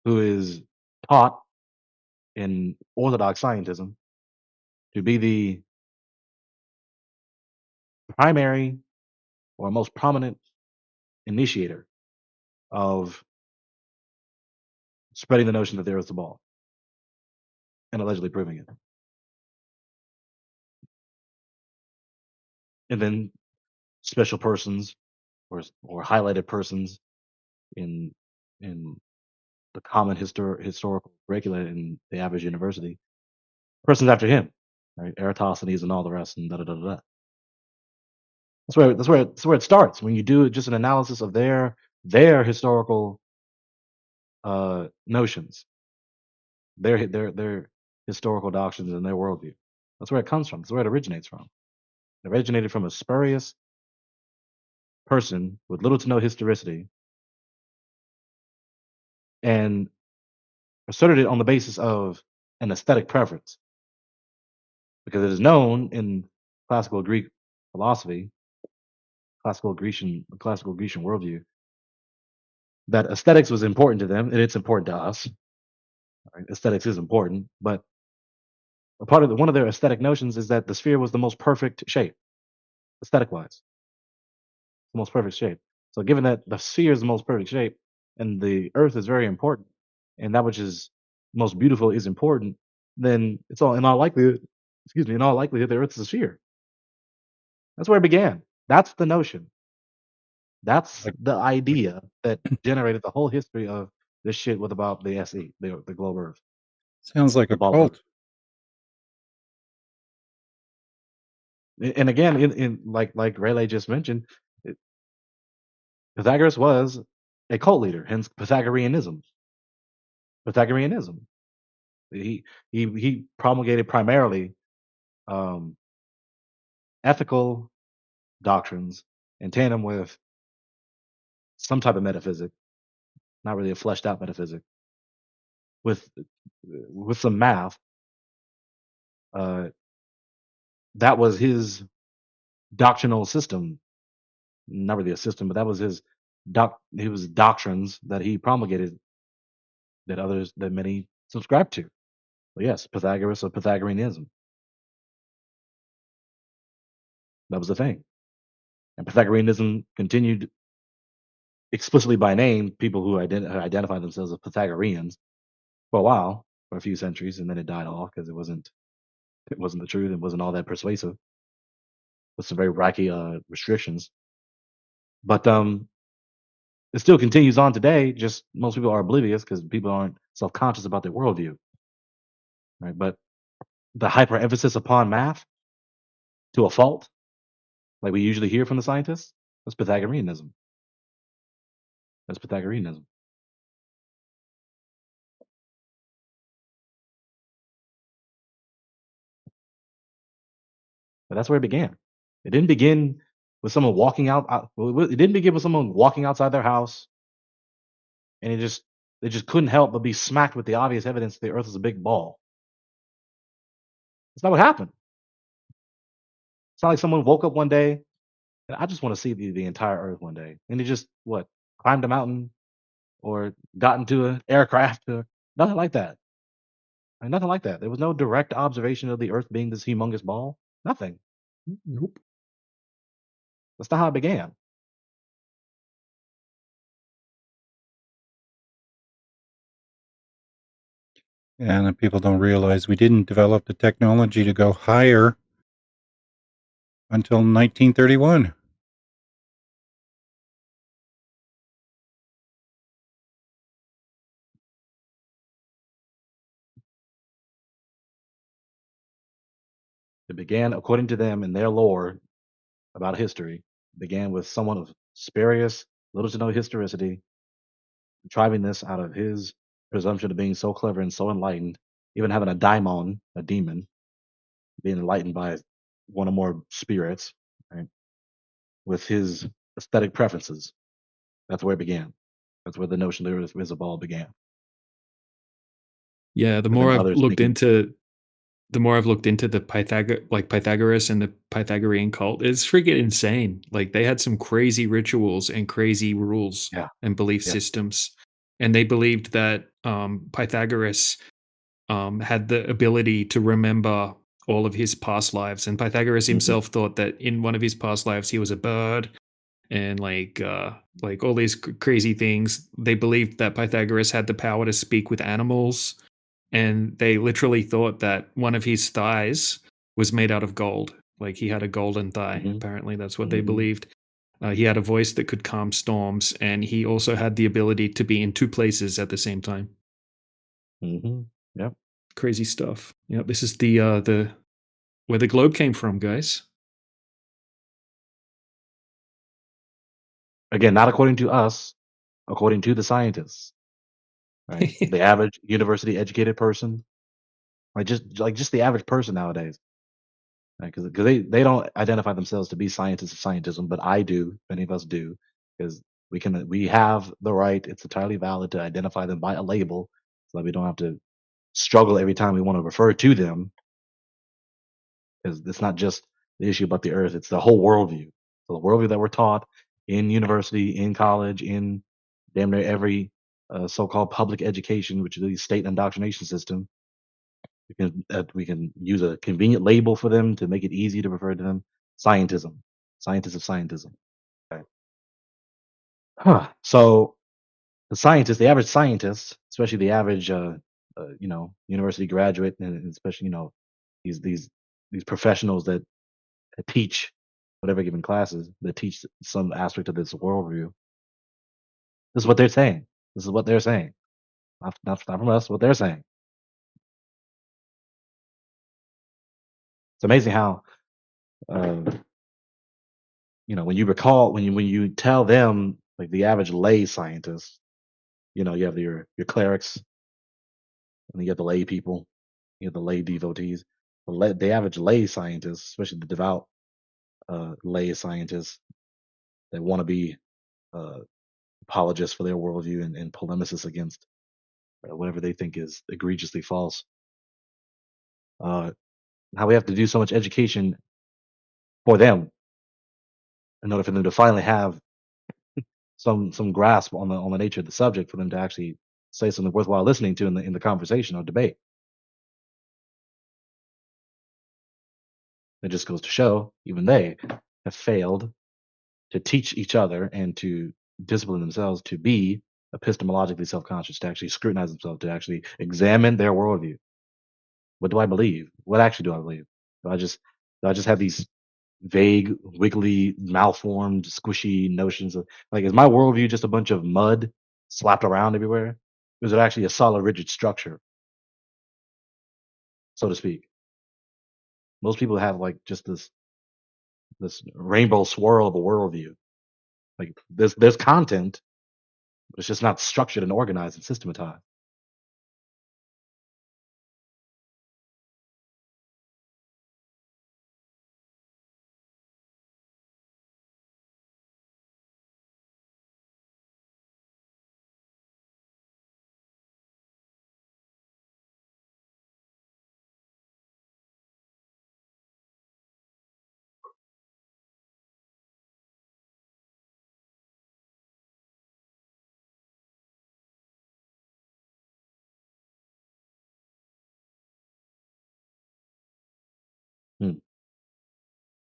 Who is taught in orthodox scientism to be the primary or most prominent initiator of spreading the notion that there is a ball and allegedly proving it. And then special persons or highlighted persons in the common historical curricula in the average university, persons after him, right? Eratosthenes and all the rest, and da da da da. That's where it starts. When you do just an analysis of their historical notions, their historical doctrines and their worldview. That's where it comes from. That's where it originates from. It originated from a spurious person with little to no historicity, and asserted it on the basis of an aesthetic preference, because it is known in classical Greek philosophy, classical Grecian worldview, that aesthetics was important to them, and it's important to us. Right? Aesthetics is important, but one of their aesthetic notions is that the sphere was the most perfect shape, aesthetic wise, the most perfect shape. So, given that the sphere is the most perfect shape, and the Earth is very important, and that which is most beautiful is important, then it's all in all likelihood. Excuse me, in all likelihood, the Earth is a sphere. That's where it began. That's the notion. That's the idea that generated the whole history of this shit with about the SE, the globe Earth. Sounds like The a ball cult. Earth. And again, in like Rayleigh just mentioned, Pythagoras was a cult leader, hence Pythagoreanism. Pythagoreanism. He promulgated primarily ethical doctrines in tandem with some type of metaphysic, not really a fleshed out metaphysic, with some math. That was his doctrinal system. Not really a system, but that was his doctrines that he promulgated that many subscribed to. So yes, Pythagoras or Pythagoreanism. That was the thing. And Pythagoreanism continued explicitly by name, people who identify themselves as Pythagoreans for a while, for a few centuries, and then it died off because it wasn't the truth. It wasn't all that persuasive, with some very wacky restrictions. But it still continues on today. Just most people are oblivious because people aren't self-conscious about their worldview, right? But the hyper-emphasis upon math to a fault, like we usually hear from the scientists, that's Pythagoreanism. That's Pythagoreanism. But that's where it began. It didn't begin with someone walking it didn't begin with someone walking outside their house, and they just couldn't help but be smacked with the obvious evidence the Earth is a big ball. That's not what happened. It's not like someone woke up one day and I just want to see the entire Earth one day, and they just climbed a mountain or got into an aircraft or nothing like that. Nothing like that. There was no direct observation of the Earth being this humongous ball. Nothing. Nope. That's not how it began. And people don't realize we didn't develop the technology to go higher until 1931. It began, according to them and their lore about history, began with someone of spurious, little to no historicity, contriving this out of his presumption of being so clever and so enlightened, even having a daimon, a demon, being enlightened by one or more spirits, right? With his aesthetic preferences. That's where it began. That's where the notion of the Earth is a ball began. Yeah, the more I've looked into the Pythagoras and the Pythagorean cult, it's freaking insane. Like they had some crazy rituals and crazy rules and belief systems, and they believed that Pythagoras had the ability to remember all of his past lives, and Pythagoras himself thought that in one of his past lives he was a bird, and like all these crazy things. They believed that Pythagoras had the power to speak with animals. And they literally thought that one of his thighs was made out of gold. Like he had a golden thigh. Apparently, that's what they believed. He had a voice that could calm storms, and he also had the ability to be in two places at the same time. Mm-hmm. Yep. Crazy stuff. Yep. This is the where the globe came from, guys. Again, not according to us, according to the scientists. Right? The average university educated person, just the average person nowadays. Because right? they don't identify themselves to be scientists of scientism, but I do. Many of us do, because we have the right. It's entirely valid to identify them by a label, so that we don't have to struggle every time we want to refer to them. Because it's not just the issue about the Earth; it's the whole worldview. So the worldview that we're taught in university, in college, in damn near every so-called public education, which is the state indoctrination system. We can use a convenient label for them to make it easy to refer to them. Scientism, scientists of scientism. Okay. So the average scientist, especially the average, university graduate, and especially these professionals that teach whatever given classes that teach some aspect of this worldview. This is what they're saying. This is what they're saying. Not from us. What they're saying. It's amazing how, when you tell them, like the average lay scientist, you have your clerics, and you have the lay people, you have the lay devotees. The average lay scientist, especially the devout lay scientists that want to be apologists for their worldview and polemicists against whatever they think is egregiously false. How we have to do so much education for them in order for them to finally have some grasp on the nature of the subject, for them to actually say something worthwhile listening to in the conversation or debate. It just goes to show even they have failed to teach each other and to discipline themselves to be epistemologically self-conscious, to actually scrutinize themselves, to actually examine their worldview. What do I believe? What actually do I believe? Do I just have these vague, wiggly, malformed, squishy notions of, like, is my worldview just a bunch of mud slapped around everywhere? Or is it actually a solid, rigid structure, so to speak? Most people have like just this rainbow swirl of a worldview. Like there's content, but it's just not structured and organized and systematized.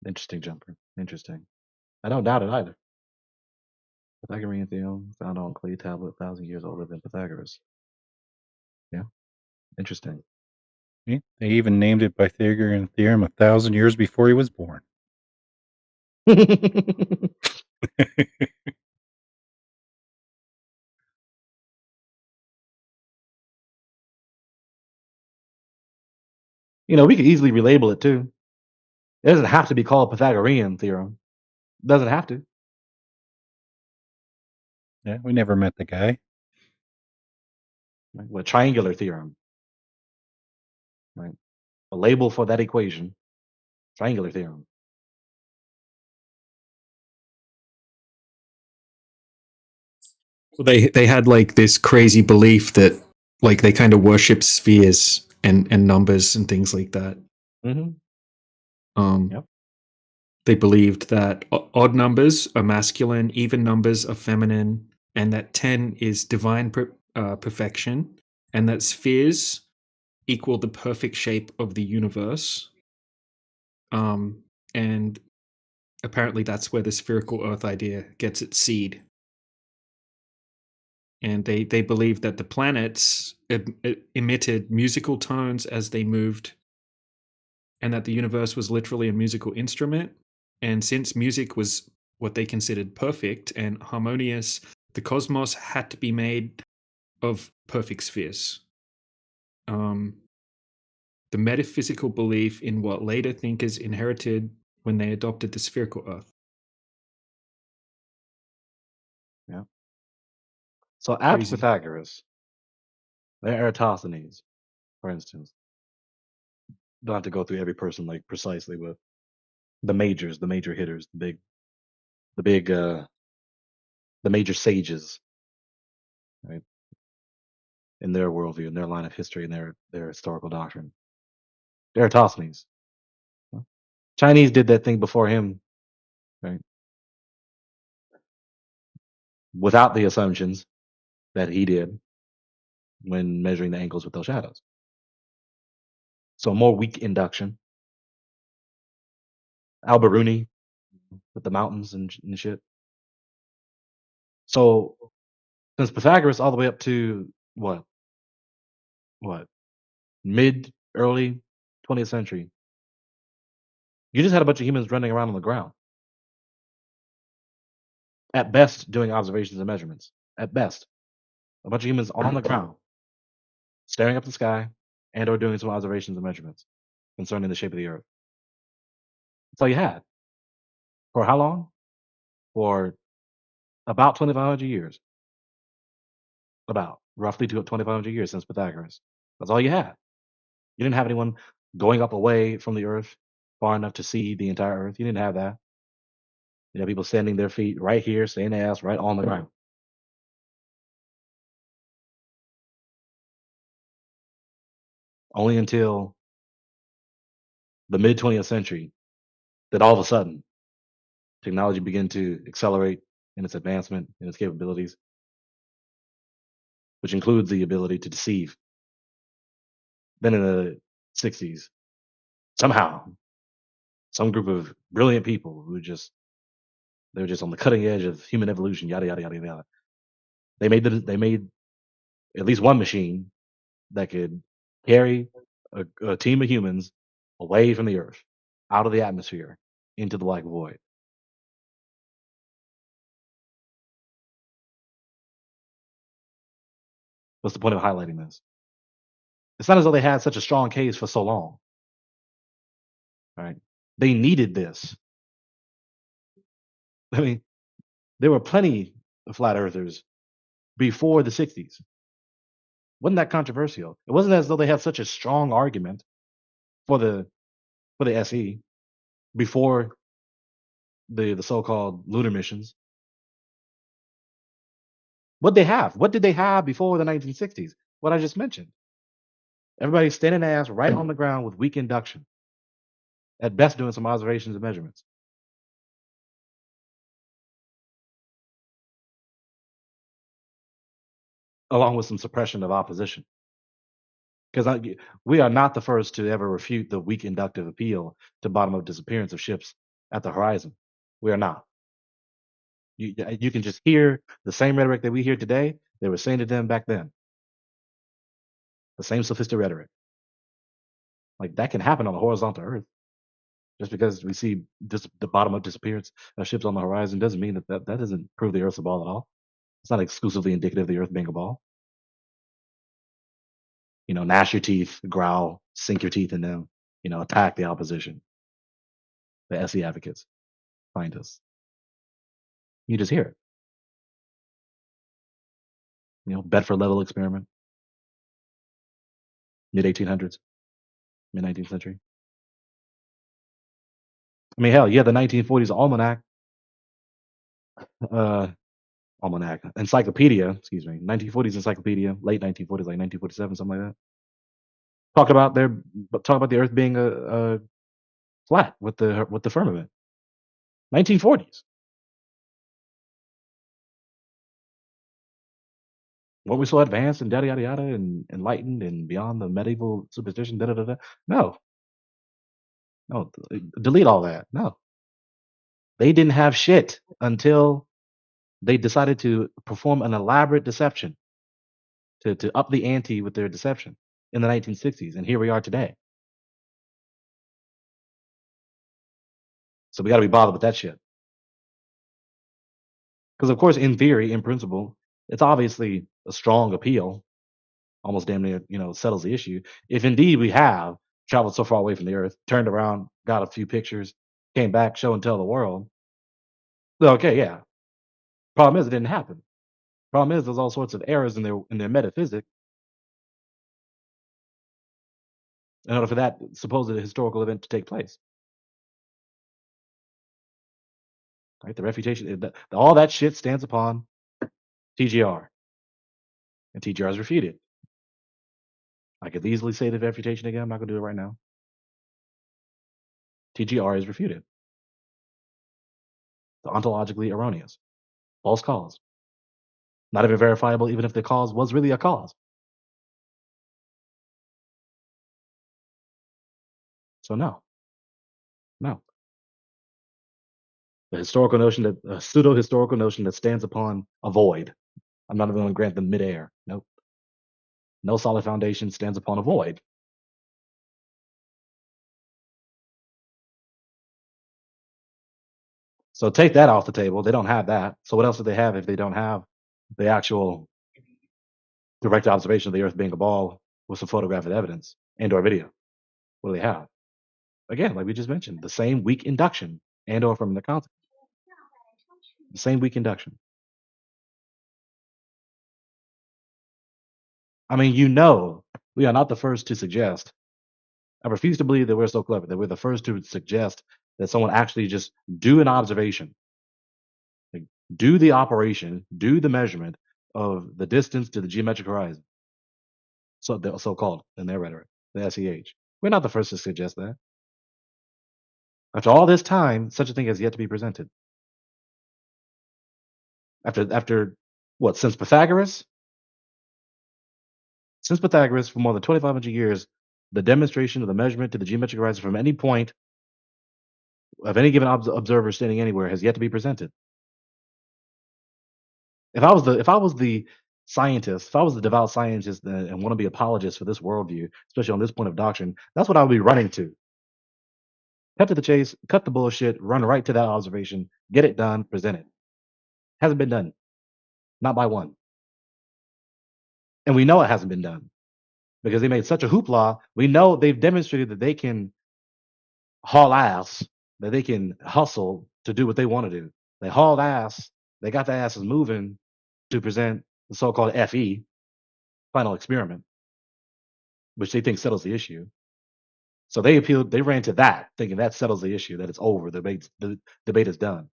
Interesting, Jumper. Interesting. I don't doubt it either. Pythagorean theorem found on clay tablet 1,000 years older than Pythagoras. Yeah. Interesting. They even named it Pythagorean theorem 1,000 years before he was born. We could easily relabel it too. It doesn't have to be called Pythagorean theorem. It doesn't have to. Yeah, we never met the guy. Right? What triangular theorem? Right. A label for that equation. Triangular theorem. Well, they had like this crazy belief that like they kind of worship spheres and numbers and things like that. Mm-hmm. Yep. They believed that odd numbers are masculine, even numbers are feminine, and that 10 is divine perfection, and that spheres equal the perfect shape of the universe. And apparently that's where the spherical Earth idea gets its seed. And they believed that the planets emitted musical tones as they moved, and that the universe was literally a musical instrument. And since music was what they considered perfect and harmonious. The cosmos had to be made of perfect spheres. The metaphysical belief in what later thinkers inherited when they adopted the spherical Earth. Yeah. So after Crazy. Pythagoras, there Eratosthenes, for instance. Don't have to go through every person like precisely, but the majors, the major hitters, the major sages, right? In their worldview, in their line of history, and their historical doctrine. Eratosthenes. Chinese did that thing before him, right? Without the assumptions that he did when measuring the angles with those shadows. So more weak induction. Al-Biruni with the mountains and shit. So since Pythagoras all the way up to what mid early 20th century, you just had a bunch of humans running around on the ground. At best, doing observations and measurements. At best, a bunch of humans on the ground, staring up the sky, and or doing some observations and measurements concerning the shape of the Earth. That's all you had. For how long? For about 2,500 years. About roughly 2,500 years since Pythagoras. That's all you had. You didn't have anyone going up away from the Earth far enough to see the entire Earth. You didn't have that. You had people standing their feet right here, staying their ass right on the ground. Only until the mid 20th century that all of a sudden technology began to accelerate in its advancement and its capabilities, which includes the ability to deceive. Then in the 60s, somehow, some group of brilliant people who they were just on the cutting edge of human evolution, yada yada yada yada. They made at least one machine that could carry a team of humans away from the Earth, out of the atmosphere, into the black void. What's the point of highlighting this? It's not as though they had such a strong case for so long. Right? They needed this. I mean, there were plenty of flat earthers before the 60s. Wasn't that controversial? It wasn't as though they had such a strong argument for the SE before the so-called lunar missions. What they have? What did they have before the 1960s? What I just mentioned. Everybody standing their ass right on the ground with weak induction. At best, doing some observations and measurements. Along with some suppression of opposition. Because we are not the first to ever refute the weak inductive appeal to bottom-up disappearance of ships at the horizon. We are not. You can just hear the same rhetoric that we hear today. They were saying to them back then. The same sophistic rhetoric. Like that can happen on the horizontal Earth. Just because we see the bottom-up disappearance of ships on the horizon doesn't mean that doesn't prove the Earth's a ball at all. It's not exclusively indicative of the Earth being a ball. Gnash your teeth, growl, sink your teeth in them, attack the opposition. The SE advocates, scientists. You just hear it. Bedford level experiment. Mid 1800s, mid 19th century. I mean, hell, yeah, the 1940s encyclopedia, excuse me, 1940s encyclopedia, late 1940s, like 1947, something like that. Talk about the Earth being a flat with the firmament. 1940s. What we so advanced and yada yada yada and enlightened and beyond the medieval superstition, da da da da. No, delete all that. No, they didn't have shit until they decided to perform an elaborate deception to up the ante with their deception in the 1960s, and here we are today. So we got to be bothered with that shit. Because of course, in theory, in principle, it's obviously a strong appeal, almost damn near, settles the issue. If indeed we have traveled so far away from the Earth, turned around, got a few pictures, came back, show and tell the world, then okay, yeah. Problem is, it didn't happen. Problem is, there's all sorts of errors in their metaphysics in order for that supposed historical event to take place. Right? The refutation, all that shit stands upon TGR, and TGR is refuted. I could easily say the refutation again. I'm not going to do it right now. TGR is refuted. The ontologically erroneous, false cause, not even verifiable, even if the cause was really a cause. So no. The historical notion that a pseudo historical notion that stands upon a void. I'm not even going to grant them midair. Nope. No solid foundation stands upon a void. So take that off the table. They don't have that. So what else do they have if they don't have the actual direct observation of the Earth being a ball with some photographic evidence and/or video? What do they have? Again, like we just mentioned, the same weak induction and/or from the concept. The same weak induction. I mean, we are not the first to suggest. I refuse to believe that we're so clever that we're the first to suggest that someone actually just do an observation, like do the operation, do the measurement of the distance to the geometric horizon. So the so-called in their rhetoric, the SEH. We're not the first to suggest that. After all this time, such a thing has yet to be presented. After what, since Pythagoras? Since Pythagoras, for more than 2,500 years, the demonstration of the measurement to the geometric horizon from any point of any given observer standing anywhere has yet to be presented. If I was the scientist, if I was the devout scientist and want to be apologist for this worldview, especially on this point of doctrine, that's what I would be running to. Cut to the chase, cut the bullshit, run right to that observation, get it done, present it. Hasn't been done. Not by one. And we know it hasn't been done because they made such a hoopla. We know they've demonstrated that they can haul ass, that they can hustle to do what they want to do. They hauled ass, they got the asses moving to present the so-called FE, final experiment, which they think settles the issue. So they ran to that, thinking that settles the issue, that it's over, the debate is done.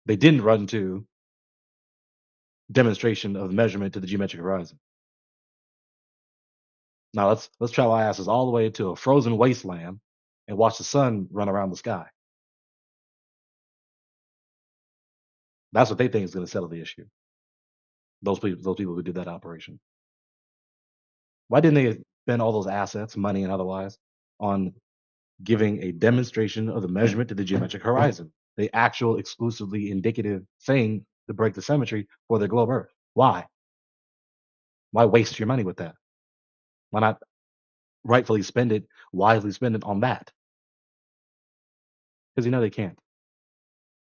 They didn't run to demonstration of the measurement to the geometric horizon. Now let's travel our asses all the way to a frozen wasteland and watch the sun run around the sky. That's what they think is going to settle the issue. Those people who did that operation. Why didn't they spend all those assets, money and otherwise, on giving a demonstration of the measurement to the geometric horizon, the actual exclusively indicative thing to break the symmetry for the globe Earth? Why? Why waste your money with that? Why not rightfully wisely spend it on that? Because they can't.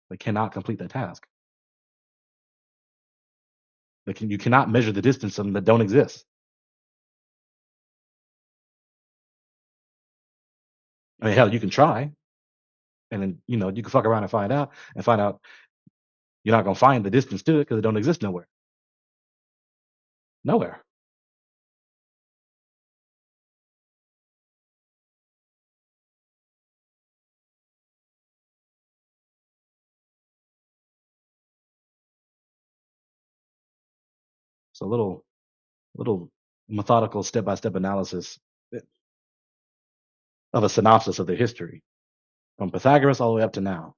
They cannot complete that task. You cannot measure the distance of them that don't exist. I mean, hell, you can try, and then you can fuck around and find out you're not gonna find the distance to it because it don't exist nowhere. Nowhere. So little methodical step-by-step analysis of a synopsis of their history from Pythagoras all the way up to now.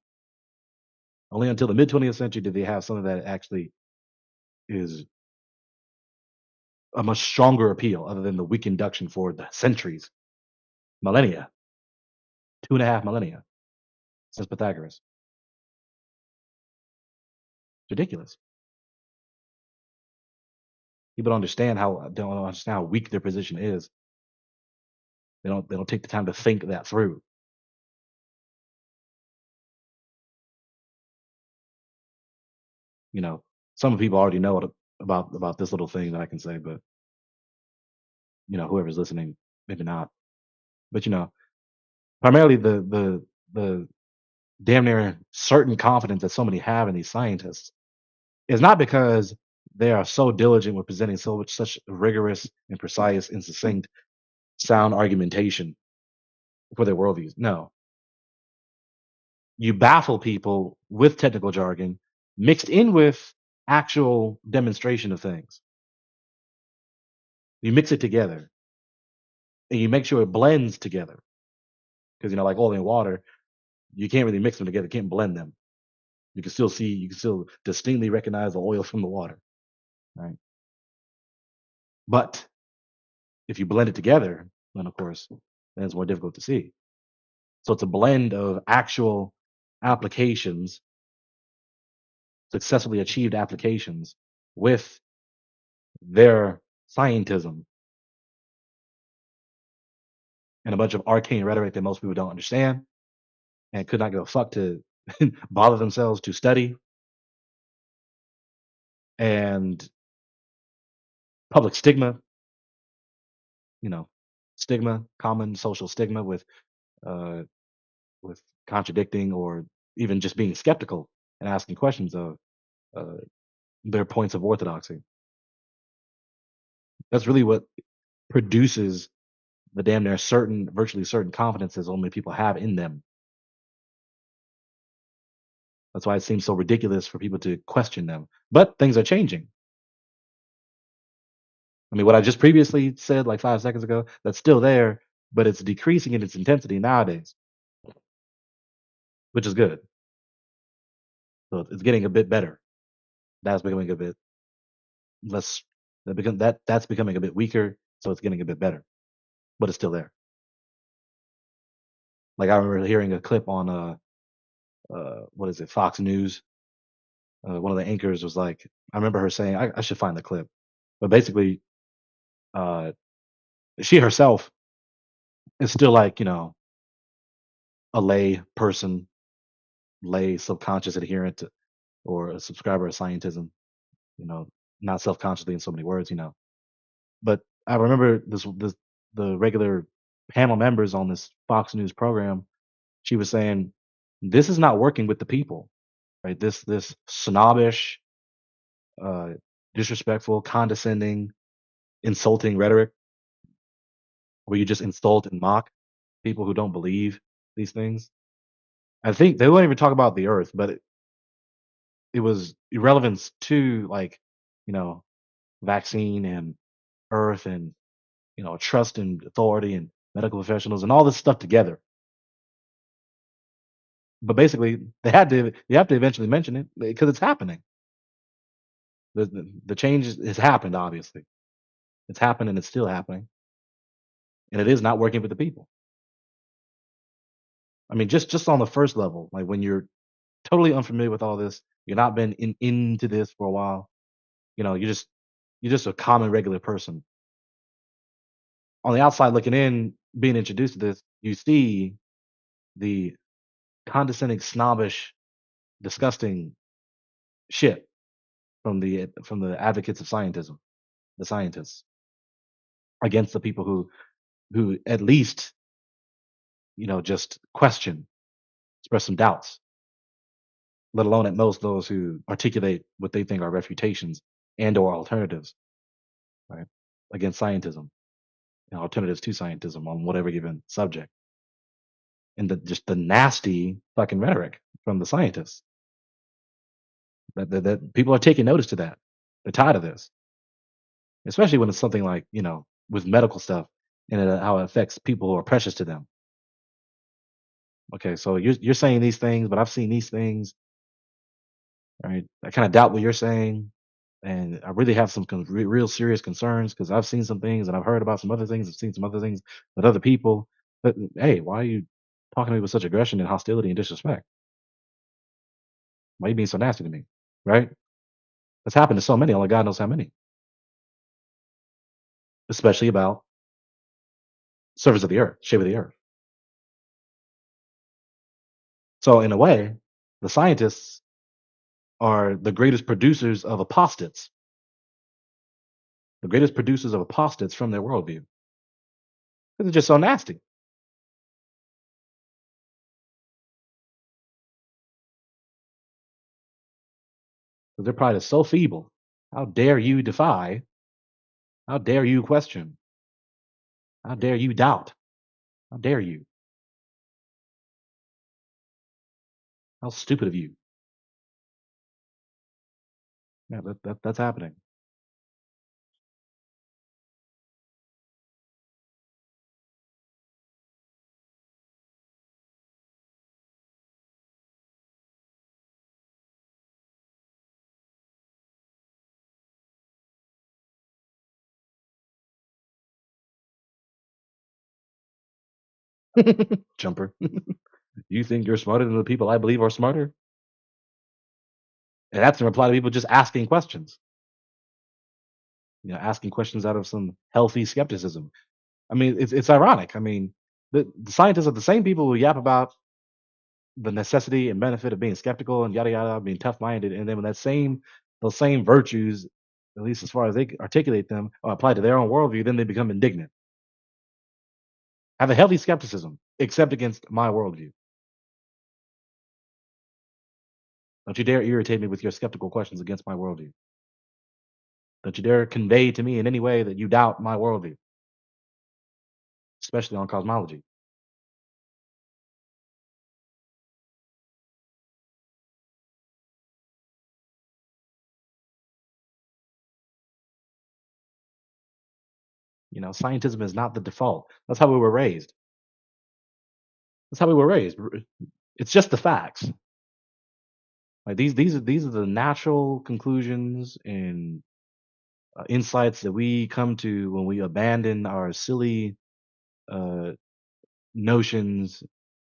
Only until the mid 20th century did they have something that actually is a much stronger appeal, other than the weak induction for the centuries, millennia, 2.5 millennia since Pythagoras. It's ridiculous. People don't understand how weak their position is. They don't take the time to think that through. Some people already know about this little thing that I can say, but whoever's listening, maybe not. But primarily the damn near certain confidence that so many have in these scientists is not because they are so diligent with presenting such rigorous and precise and succinct sound argumentation for their worldviews. No, you baffle people with technical jargon mixed in with actual demonstration of things. You mix it together and you make sure it blends together. Because like oil and water, you can't really mix them together, you can't blend them. You can still distinctly recognize the oil from the water. Right. But if you blend it together, then of course, then it's more difficult to see. So it's a blend of actual applications, successfully achieved applications, with their scientism and a bunch of arcane rhetoric that most people don't understand and could not give a fuck to bother themselves to study, and public stigma, common social stigma uh, with contradicting or even just being skeptical and asking questions of uh, their points of orthodoxy. That's really what produces the damn near virtually certain confidences only people have in them. That's why it seems so ridiculous for people to question them. But things are changing. I mean, what I just previously said like 5 seconds ago, that's still there, but it's decreasing in its intensity nowadays, which is good. So it's getting a bit better. That's becoming a bit less. That's becoming a bit weaker, so it's getting a bit better, but it's still there. Like I remember hearing a clip on what is it, Fox News. One of the anchors was like, I remember her saying, I should find the clip, but basically, she herself is still like a lay person, lay subconscious adherent to, or a subscriber of scientism, not self-consciously in so many words, But I remember the regular panel members on this Fox News program. She was saying, "This is not working with the people, right? This snobbish, uh, disrespectful, condescending, insulting rhetoric, where you just insult and mock people who don't believe these things." I think they won't even talk about the Earth, but it was irrelevance to you know, vaccine and Earth and trust and authority and medical professionals and all this stuff together. But basically, you have to eventually mention it because it's happening. The change has happened. Obviously, it's happened and it's still happening, and it is not working with the people. I mean, just on the first level, like when you're totally unfamiliar with all this, you're not been into this for a while. You're just a common regular person. On the outside looking in, being introduced to this, you see the condescending, snobbish, disgusting shit from the advocates of scientism, the scientists, against the people who at least just question, express some doubts, let alone at most those who articulate what they think are refutations and or alternatives, right, against scientism and alternatives to scientism on whatever given subject, and just the nasty fucking rhetoric from the scientists that people are taking notice to that. They're tired of this, especially when it's something like with medical stuff and how it affects people who are precious to them. Okay, so you're saying these things, but I've seen these things. Right, I kind of doubt what you're saying, and I really have some real serious concerns because I've seen some things and I've heard about some other things. I've seen some other things with other people. But hey, why are you talking to me with such aggression and hostility and disrespect? Why are you being so nasty to me? Right? That's happened to so many. Only God knows how many. Especially about surface of the earth, shape of the earth. So in a way, the scientists are the greatest producers of apostates. The greatest producers of apostates from their worldview. They're just so nasty. Their pride is so feeble. How dare you defy? How dare you question? How dare you doubt? How dare you? How stupid of you. Yeah, that's happening. Jumper. You think you're smarter than the people I believe are smarter? And that's in reply to people just asking questions. Asking questions out of some healthy skepticism. I mean, it's ironic. I mean, the scientists are the same people who yap about the necessity and benefit of being skeptical and yada yada, being tough minded, and then when those same virtues, at least as far as they articulate them, are applied to their own worldview, then they become indignant. Have a healthy skepticism, except against my worldview. Don't you dare irritate me with your skeptical questions against my worldview. Don't you dare convey to me in any way that you doubt my worldview, especially on cosmology. Scientism is not the default. That's how we were raised. That's how we were raised. It's just the facts. Like these are the natural conclusions and insights that we come to when we abandon our silly notions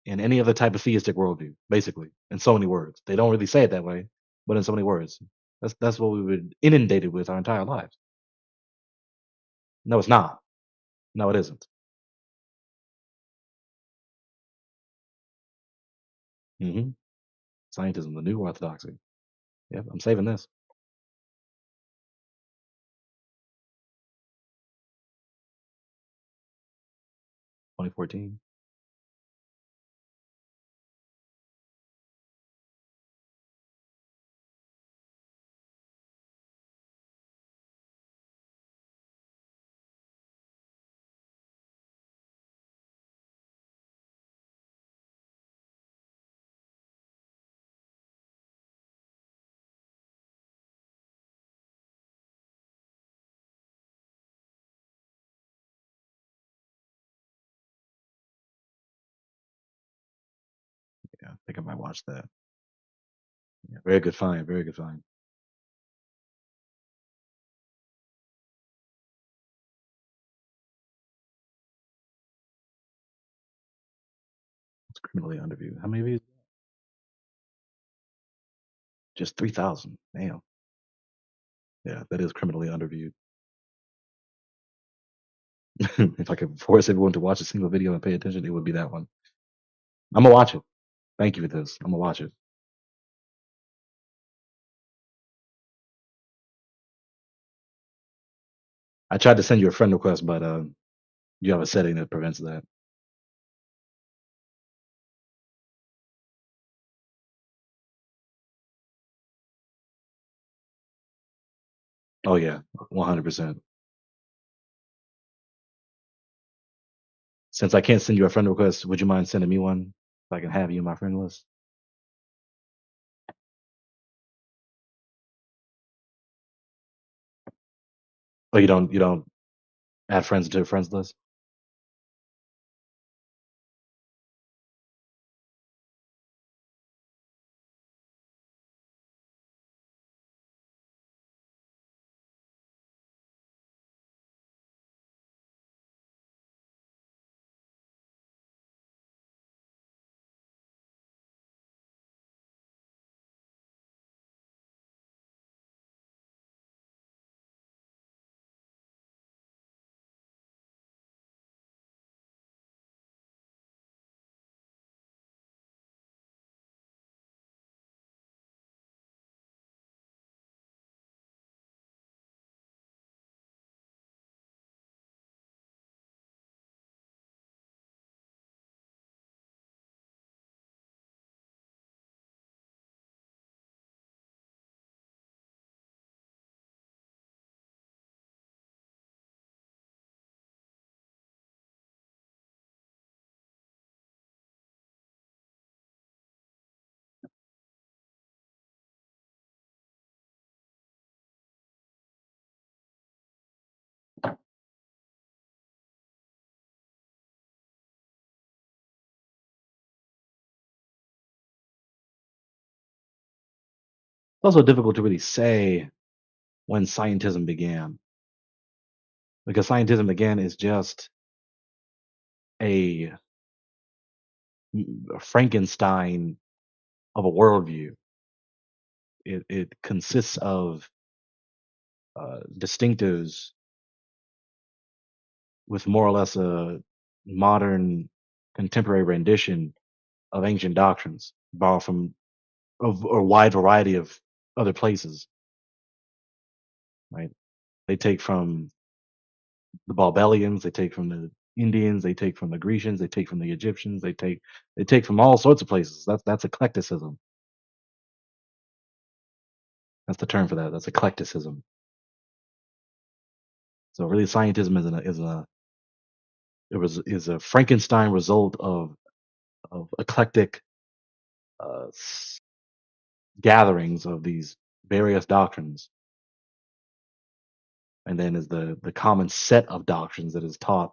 in any other type of theistic worldview. Basically, in so many words, they don't really say it that way, but in so many words, that's what we've been inundated with our entire lives. No, it's not. No, it isn't. Mm-hmm. Scientism, the new orthodoxy. Yep, I'm saving this. 2014. Yeah, I think I might watch that. Yeah, very good find. Very good find. It's criminally underviewed. How many views? Just 3,000. Damn. Yeah, that is criminally underviewed. If I could force everyone to watch a single video and pay attention, it would be that one. I'm gonna watch it. Thank you for this. I'm gonna watch it. I tried to send you a friend request, but you have a setting that prevents that. Oh yeah, 100%. Since I can't send you a friend request, would you mind sending me one so I can have you in my friend list? Oh, you don't add friends to a friends list? also difficult to really say when scientism began, because scientism again is just a Frankenstein of a worldview. It consists of distinctives with more or less a modern contemporary rendition of ancient doctrines borrowed from a wide variety of other places. Right? They take from the Barbellians, they take from the Indians, they take from the Grecians, they take from the Egyptians, they take from all sorts of places. That's eclecticism. That's the term for that. That's eclecticism. So really, scientism is a Frankenstein result of eclectic gatherings of these various doctrines, and then is the common set of doctrines that is taught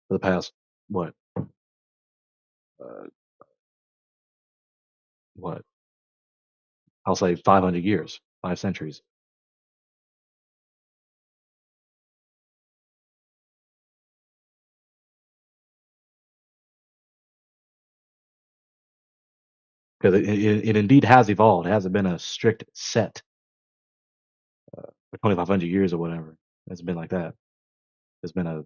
for the past what uh, what I'll say 500 years, 5 centuries. Because it indeed has evolved. It hasn't been a strict set for 2,500 years or whatever. It hasn't been like that. There's been a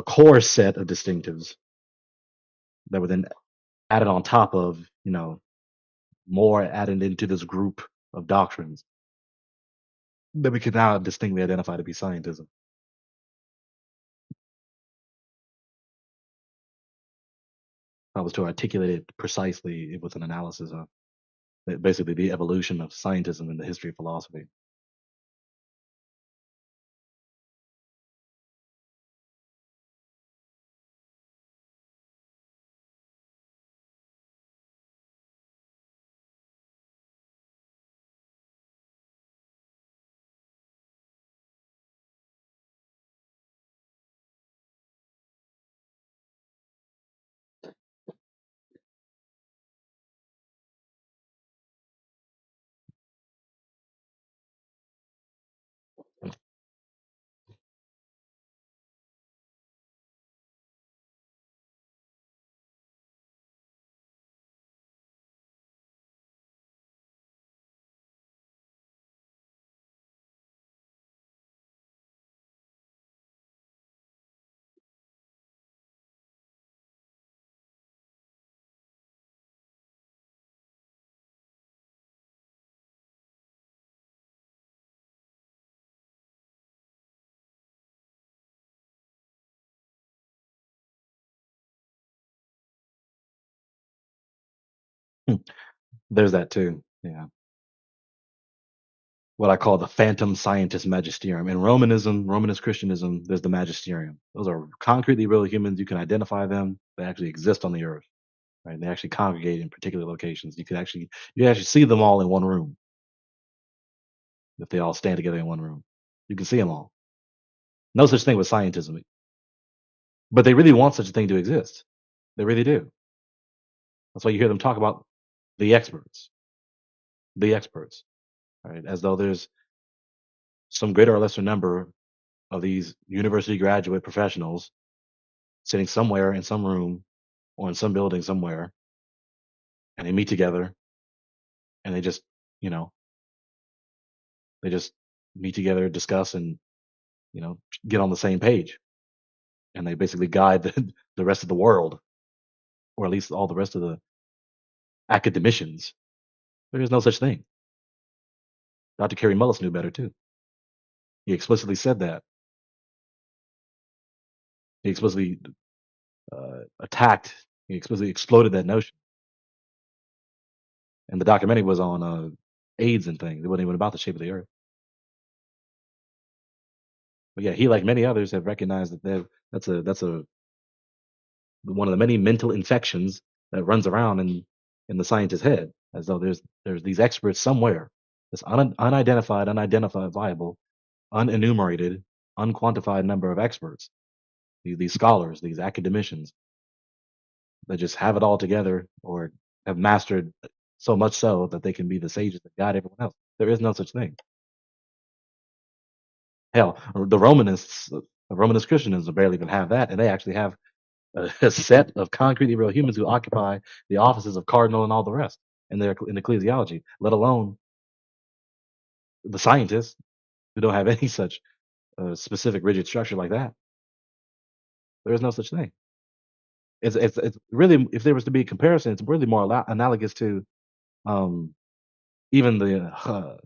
core set of distinctives that were then added on top of, more added into this group of doctrines that we can now distinctly identify to be scientism. If I was to articulate it precisely, it was an analysis of basically the evolution of scientism in the history of philosophy. There's that too. Yeah. What I call the phantom scientist magisterium. In Romanist Christianism, there's the magisterium. Those are concretely real humans. You can identify them. They actually exist on the earth. Right? They actually congregate in particular locations. You actually see them all in one room. If they all stand together in one room, you can see them all. No such thing with scientism, but they really want such a thing to exist. They really do. That's why you hear them talk about the experts, right? As though there's some greater or lesser number of these university graduate professionals sitting somewhere in some room or in some building somewhere, and they meet together, and they just, you know, they just meet together, discuss, and get on the same page, and they basically guide the rest of the world, or at least all the rest of the academicians. There is no such thing. Dr. Kerry Mullis knew better too. He explicitly said that. He explicitly attacked. He explicitly exploded that notion. And the documentary was on AIDS and things. It wasn't even about the shape of the earth. But yeah, he, like many others, have recognized that that's a one of the many mental infections that runs around in the scientist's head, as though there's these experts somewhere, this unidentifiable, unenumerated, unquantified number of experts, these scholars, these academicians that just have it all together or have mastered so much so that they can be the sages that guide everyone else. There is no such thing. Hell, the Romanist Christians barely even have that, and they actually have a set of concretely real humans who occupy the offices of cardinal and all the rest in ecclesiology, let alone the scientists who don't have any such specific rigid structure like that. There is no such thing. It's really, if there was to be a comparison, it's really more analogous to even the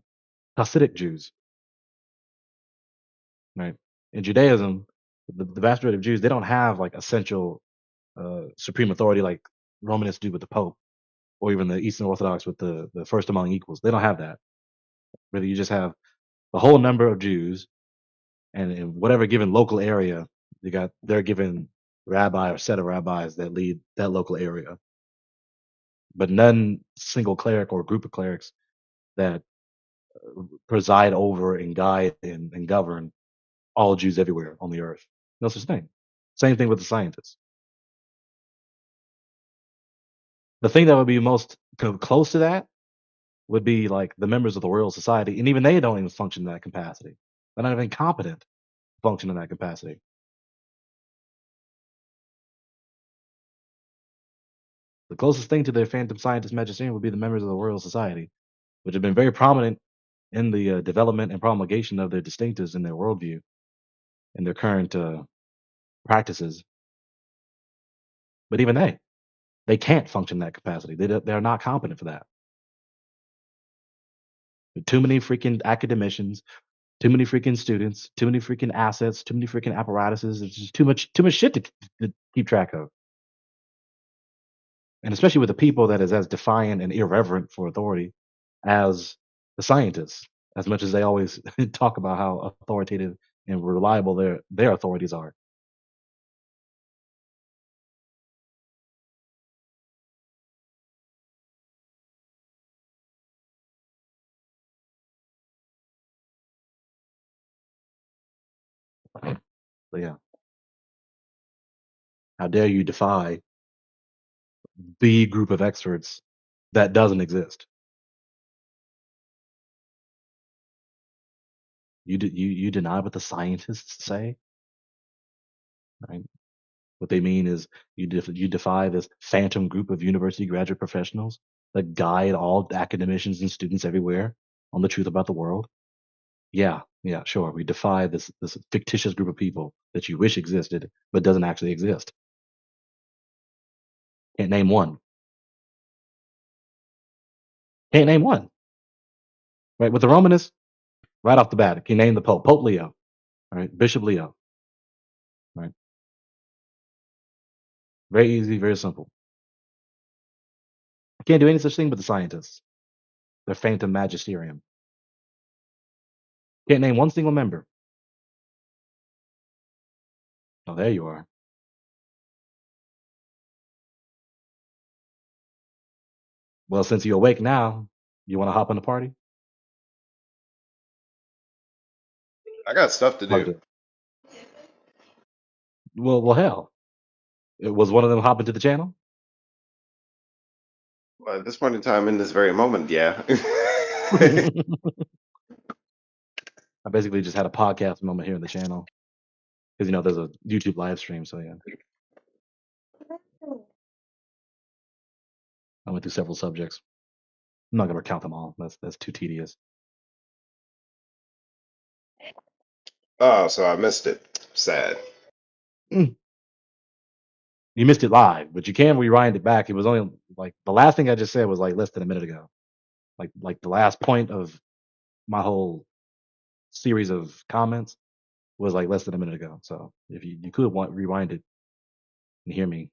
Hasidic Jews, right? In Judaism, the vast majority of Jews, they don't have like essential supreme authority like Romanists do with the Pope, or even the Eastern Orthodox with the first among equals. They don't have that. Really, you just have the whole number of Jews, and in whatever given local area, they're given rabbi or set of rabbis that lead that local area, but none single cleric or group of clerics that preside over and guide and govern all Jews everywhere on the earth. No such thing. Same thing with the scientists. The thing that would be most close to that would be like the members of the Royal Society, and even they don't even function in that capacity. They're not even competent to function in that capacity. The closest thing to their phantom scientist magisterium would be the members of the Royal Society, which have been very prominent in the development and promulgation of their distinctives in their worldview and their current practices. But even they can't function in that capacity. They're not competent for that. Too many freaking academicians, too many freaking students, too many freaking assets, too many freaking apparatuses. It's just too much shit to keep track of. And especially with a people that is as defiant and irreverent for authority as the scientists, as much as they always talk about how authoritative and reliable their authorities are. So yeah, how dare you defy the group of experts that doesn't exist? You deny what the scientists say, right? What they mean is you defy this phantom group of university graduate professionals that guide all academicians and students everywhere on the truth about the world. Yeah, sure. We defy this fictitious group of people that you wish existed but doesn't actually exist. Can't name one. Can't name one. Right? With the Romanists, right off the bat, can you name the Pope? Pope Leo. Right? Bishop Leo. Right? Very easy, very simple. Can't do any such thing with the scientists. Their phantom magisterium. Can't name one single member. Oh, there you are. Well, since you're awake now, you want to hop on the party? I got stuff to do. Well, hell. It was one of them hopping to the channel? Well, at this point in time, in this very moment, yeah. I basically just had a podcast moment here in the channel. Because, there's a YouTube live stream, so yeah. I went through several subjects. I'm not going to recount them all. That's too tedious. Oh, so I missed it. Sad. You missed it live, but you can rewind it back. It was only like the last thing I just said was like less than a minute ago. Like the last point of my whole series of comments was like less than a minute ago. So if you could rewind it and hear me.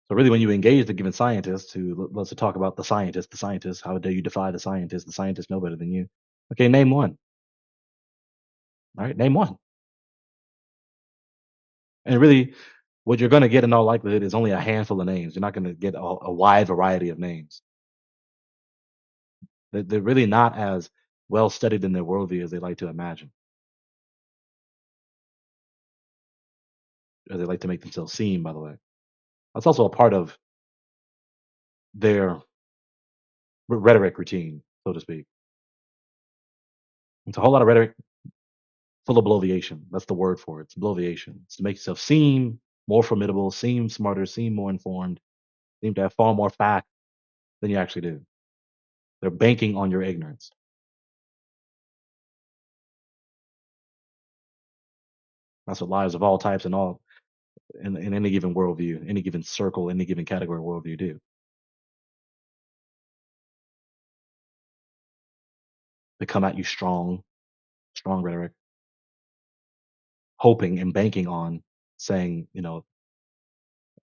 So really, when you engage the given scientist who loves to talk about the scientist, how dare you defy the scientists know better than you. Okay, name one. All right, name one. And really, what you're going to get in all likelihood is only a handful of names. You're not going to get a wide variety of names. They're really not as well studied in their worldview as they like to imagine. or they like to make themselves seem, by the way. That's also a part of their rhetoric routine, so to speak. It's a whole lot of rhetoric full of bloviation. That's the word for it. It's bloviation. It's to make yourself seem more formidable, seem smarter, seem more informed, seem to have far more facts than you actually do. They're banking on your ignorance. That's what liars of all types and all in any given worldview, any given circle, any given category of worldview do. They come at you strong rhetoric, hoping and banking on saying,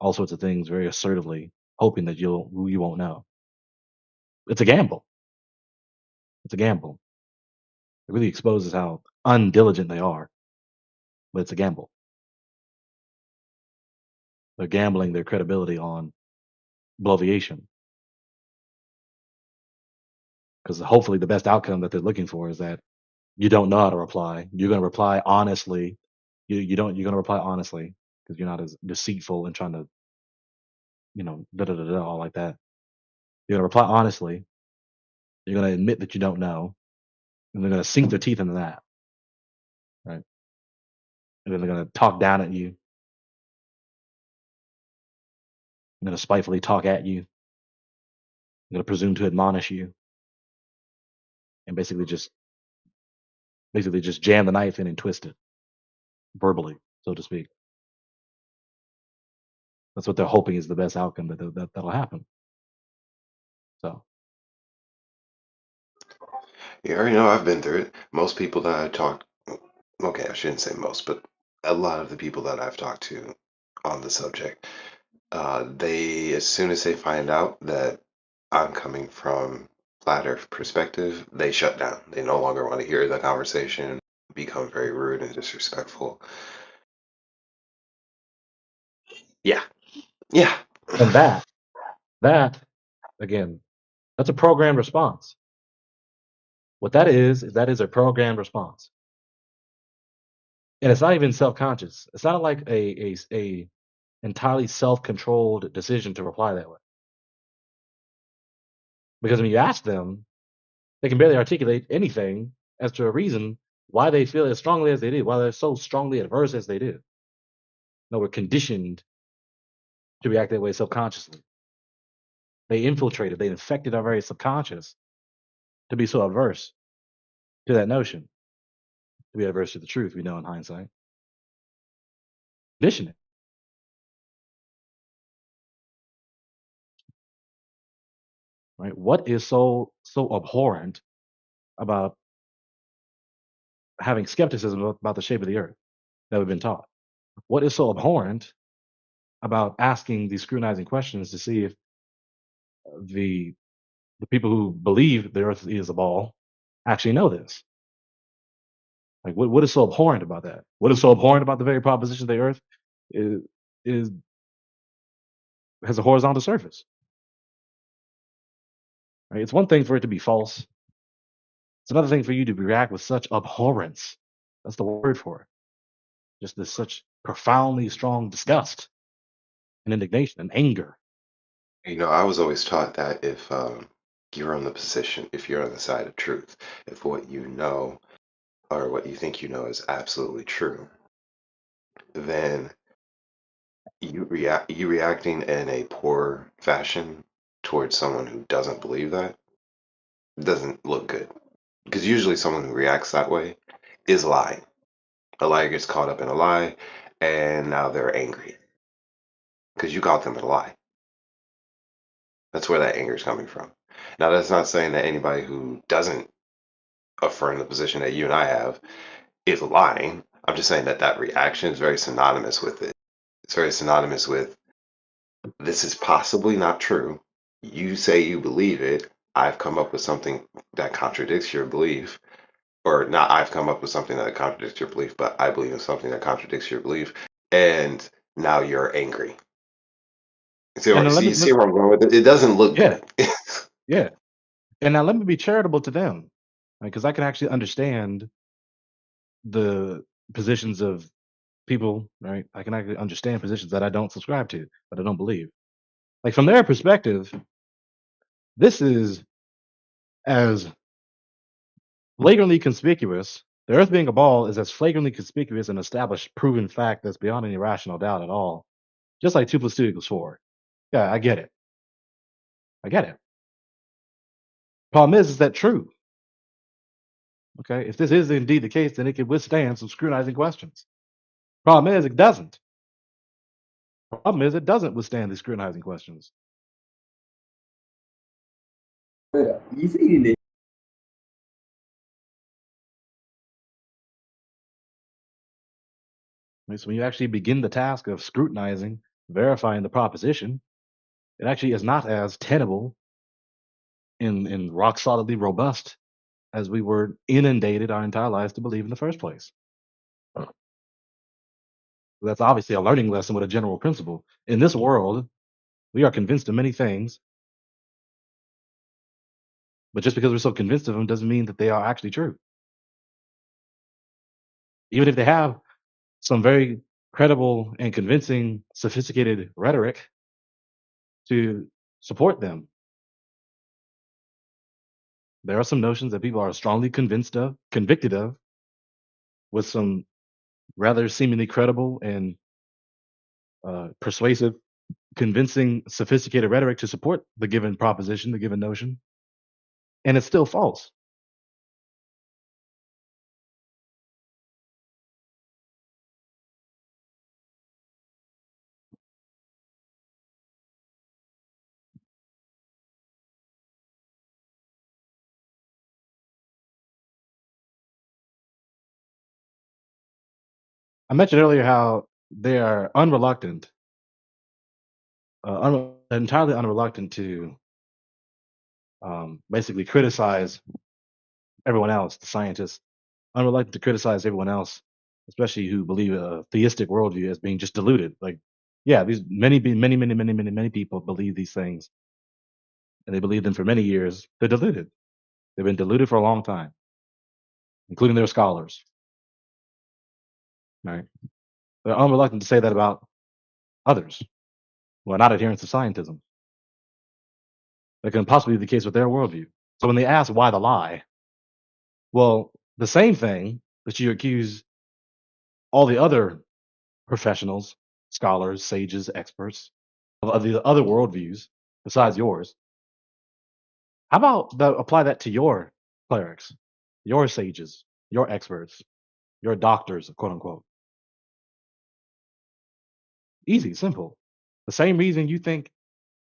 all sorts of things very assertively, hoping that you won't know. It's a gamble. It's a gamble. It really exposes how undiligent they are, but it's a gamble. They're gambling their credibility on bloviation. Because hopefully the best outcome that they're looking for is that you don't know how to reply. You're going to reply honestly. You're going to reply honestly because you're not as deceitful and trying to, all like that. You're going to reply honestly. You're going to admit that you don't know. And they're going to sink their teeth into that. Right. And then they're going to talk down at you. They're going to spitefully talk at you. They're going to presume to admonish you. And basically just jam the knife in and twist it verbally, so to speak. That's what they're hoping is the best outcome that'll happen. So. You already know I've been through it. Most people that I talk, okay, I shouldn't say most, but a lot of the people that I've talked to on the subject, they, as soon as they find out that I'm coming from flat Earth perspective, they shut down. They no longer want to hear the conversation, become very rude and disrespectful. Yeah. Yeah. And that, again, that's a programmed response. What that is a programmed response. And it's not even self-conscious. It's not like a entirely self-controlled decision to reply that way. Because when you ask them, they can barely articulate anything as to a reason why they feel as strongly as they do, why they're so strongly adverse as they do. No, we're conditioned to react that way subconsciously. They infiltrated, they infected our very subconscious to be so adverse to that notion, to be adverse to the truth, we know in hindsight. Conditioning. Right? What is so abhorrent about having skepticism about the shape of the earth that we've been taught? What is so abhorrent about asking these scrutinizing questions to see if the people who believe the earth is a ball actually know this? Like, what is so abhorrent about that? What is so abhorrent about the very proposition the earth is has a horizontal surface? Right? It's one thing for it to be false. It's another thing for you to react with such abhorrence. That's the word for it. Just this such profoundly strong disgust and indignation and anger. I was always taught that if you're on the position, if you're on the side of truth, if what you know or what you think you know is absolutely true, then you reacting in a poor fashion towards someone who doesn't believe that doesn't look good. Because usually someone who reacts that way is lying. A liar gets caught up in a lie, and now they're angry because you caught them in a lie. That's where that anger is coming from. Now, that's not saying that anybody who doesn't affirm the position that you and I have is lying. I'm just saying that that reaction is very synonymous with it. It's very synonymous with this is possibly not true. You say you believe it. I've come up with something that contradicts your belief. Or not, I've come up with something that contradicts your belief, but I believe in something that contradicts your belief. And now you're angry. See where I'm going with it? It doesn't look good. Yeah. And now let me be charitable to them, because I can actually understand the positions of people, right? I can actually understand positions that I don't subscribe to, that I don't believe. Like from their perspective, this is as flagrantly conspicuous. The Earth being a ball is as flagrantly conspicuous and established proven fact that's beyond any rational doubt at all. Just like 2 + 2 = 4. Yeah, I get it. I get it. Problem is that true? Okay, if this is indeed the case, then it could withstand some scrutinizing questions. Problem is, it doesn't. Problem is, it doesn't withstand these scrutinizing questions. Right, so when you actually begin the task of scrutinizing, verifying the proposition, it actually is not as tenable and rock solidly robust as we were inundated our entire lives to believe in the first place. That's obviously a learning lesson with a general principle. In this world, we are convinced of many things, but just because we're so convinced of them doesn't mean that they are actually true. Even if they have some very credible and convincing, sophisticated rhetoric to support them, there are some notions that people are strongly convicted of, with some rather seemingly credible and persuasive, convincing, sophisticated rhetoric to support the given proposition, the given notion, and it's still false. I mentioned earlier how they are entirely unreluctant to basically criticize everyone else, the scientists, unreluctant to criticize everyone else, especially who believe a theistic worldview as being just deluded. Like, yeah, these many people believe these things, and they believe them for many years. They're deluded. They've been deluded for a long time, including their scholars. Right? They're unreluctant to say that about others who are not adherents to scientism. That can possibly be the case with their worldview. So when they ask why the lie, well, the same thing that you accuse all the other professionals, scholars, sages, experts of the other worldviews besides yours. How about apply that to your clerics, your sages, your experts, your doctors, quote unquote? Easy, simple. The same reason you think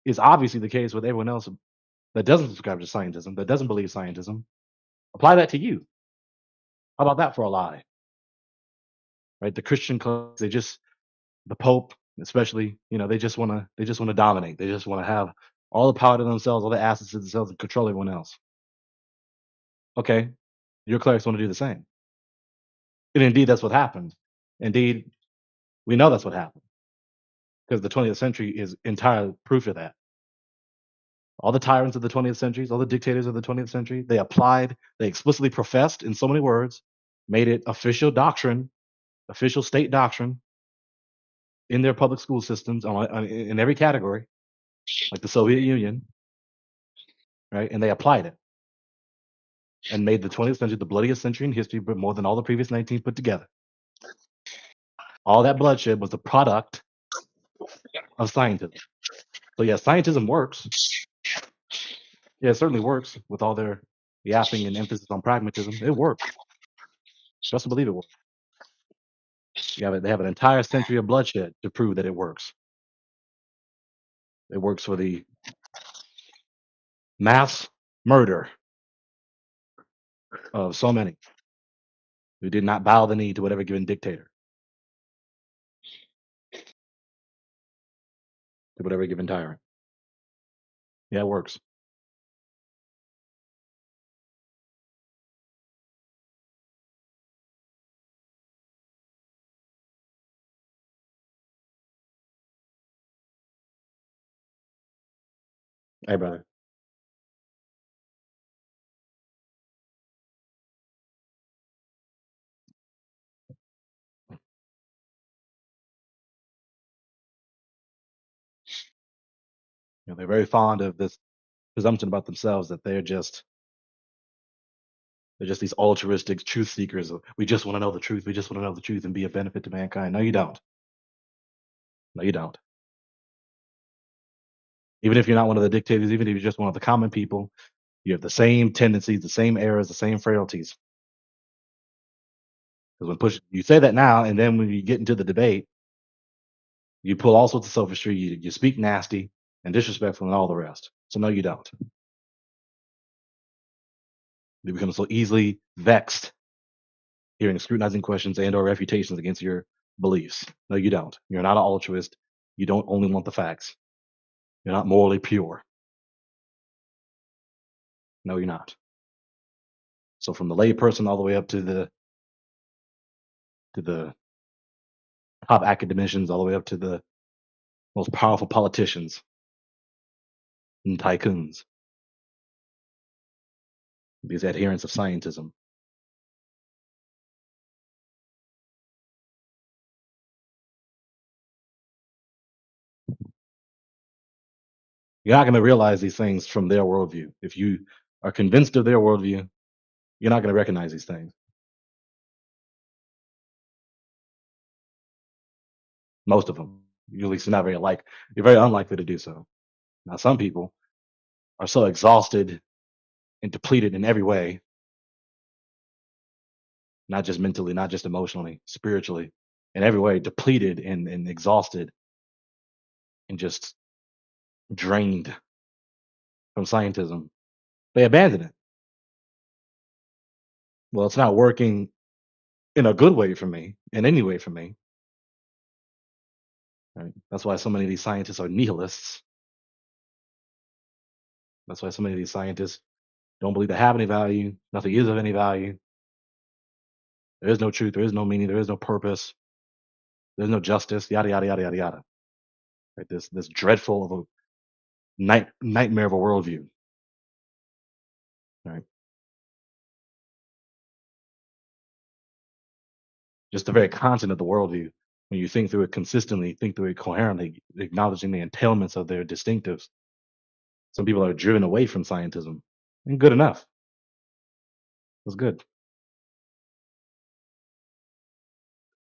is obviously the case with everyone else that doesn't subscribe to scientism, that doesn't believe scientism. Apply that to you. How about that for a lie? Right? The Christian clerics, the Pope, especially, they just want to dominate. They just want to have all the power to themselves, all the assets to themselves, and control everyone else. Okay, your clerics want to do the same, and indeed that's what happened. Indeed, we know that's what happened because the 20th century is entire proof of that. All the tyrants of the 20th century, all the dictators of the 20th century, they explicitly professed in so many words, made it official doctrine, official state doctrine in their public school systems in every category, like the Soviet Union, right? And they applied it and made the 20th century the bloodiest century in history, but more than all the previous 19 put together. All that bloodshed was the product of scientism. So yeah, scientism works. Yeah, it certainly works with all their yapping and emphasis on pragmatism. It works. Trust and believe it works. They have an entire century of bloodshed to prove that it works. It works for the mass murder of so many who did not bow the knee to whatever given dictator, to whatever given tyrant. Yeah, it works. Hey, brother. They're very fond of this presumption about themselves that they're just these altruistic truth seekers. We just want to know the truth. We just want to know the truth and be a benefit to mankind. No, you don't. No, you don't. Even if you're not one of the dictators, even if you're just one of the common people, you have the same tendencies, the same errors, the same frailties. Because you say that now, and then when you get into the debate, you pull all sorts of sophistry. You speak nasty and disrespectful and all the rest. So no, you don't. You become so easily vexed hearing scrutinizing questions and or refutations against your beliefs. No, you don't. You're not an altruist. You don't only want the facts. You're not morally pure. No, you're not. So from the layperson all the way up to the top academicians, all the way up to the most powerful politicians and tycoons, these adherents of scientism. You're not going to realize these things from their worldview. If you are convinced of their worldview, you're not going to recognize these things. Most of them. At least you're very unlikely to do so. Now, some people are so exhausted and depleted in every way, not just mentally, not just emotionally, spiritually, in every way, depleted and exhausted and just drained from scientism. They abandon it. Well, it's not working in a good way for me, in any way for me. Right? That's why so many of these scientists are nihilists. That's why so many of these scientists don't believe they have any value. Nothing is of any value. There is no truth. There is no meaning. There is no purpose. There's no justice. Yada yada yada yada yada. Right? This dreadful of a nightmare of a worldview. Right? Just the very content of the worldview. When you think through it consistently, think through it coherently, acknowledging the entailments of their distinctives. Some people are driven away from scientism. And good enough. That's good.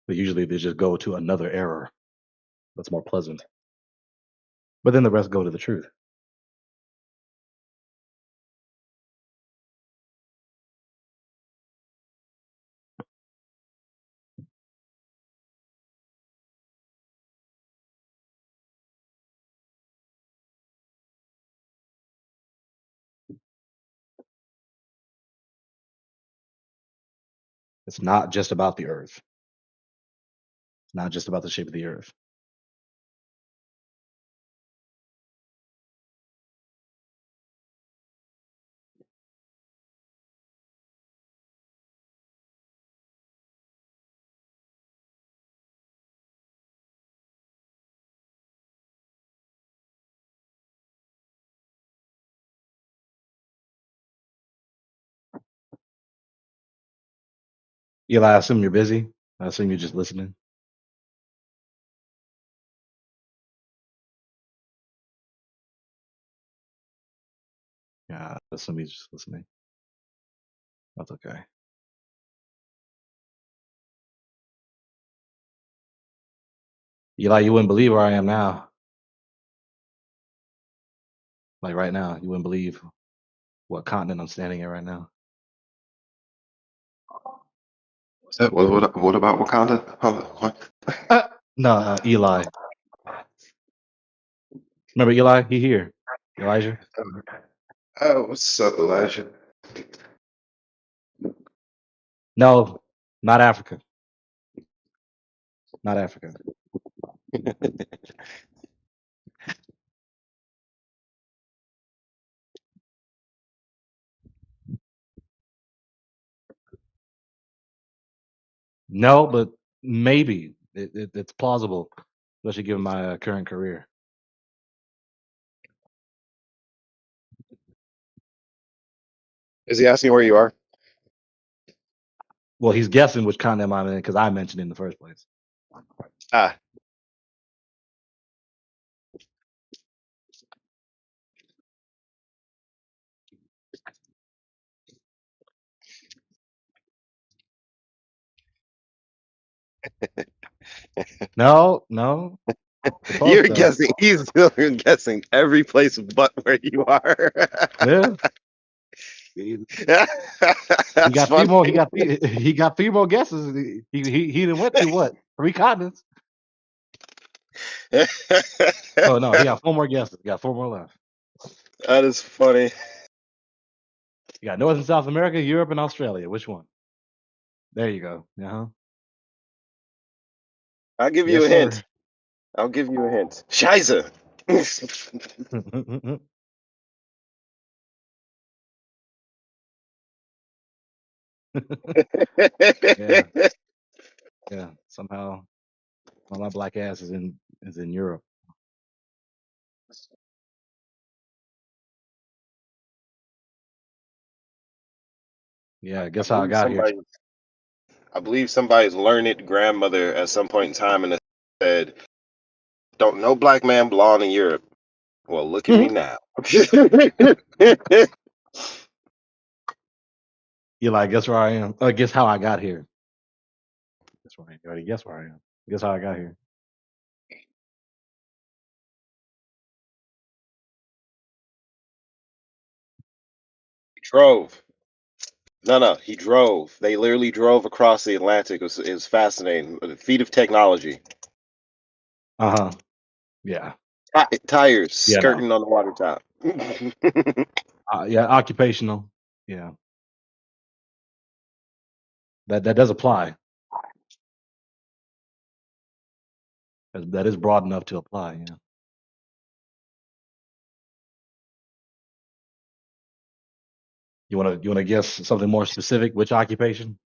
But usually they just go to another error that's more pleasant. But then the rest go to the truth. It's not just about the earth. It's not just about the shape of the earth. Eli, I assume you're busy. I assume you're just listening. Yeah, I assume he's just listening. That's okay. Eli, you wouldn't believe where I am now. Like right now, you wouldn't believe what continent I'm standing in right now. What about Wakanda? What? No, Eli. Remember Eli? He here. Elijah. Oh, what's up, Elijah? No, not Africa. Not Africa. No, but maybe it's plausible, especially given my current career. Is he asking where you are? Well, he's guessing which continent I'm in because I mentioned it in the first place. Ah, No, no. You're Supposed to. guessing. He's still guessing every place but where you are. Yeah. He That's got three funny. more. He got three more guesses. He done went through what? 3 continents. Oh no, he got 4 more guesses. He got 4 more left. That is funny. You got North and South America, Europe, and Australia. Which one? There you go. Uh-huh. I'll give you Yes, a hint. sir. I'll give you a hint. Scheiße. Yeah. Yeah. Somehow my black ass is in Europe. Yeah, I guess how I believe got here. somebody. I believe somebody's learned grandmother at some point in time and said, "Don't no black man belong in Europe." Well, look at me now. You're like, guess where I am? Guess how I got here. Guess where I am. You already guess where I am. Guess how I got here. He drove. No, he drove. They literally drove across the Atlantic. It was fascinating. The feat of technology. Uh-huh. Yeah. Tires Yeah, no. skirting on the water top. Yeah, occupational. Yeah. That does apply. That is broad enough to apply, yeah. You wanna guess something more specific? Which occupation?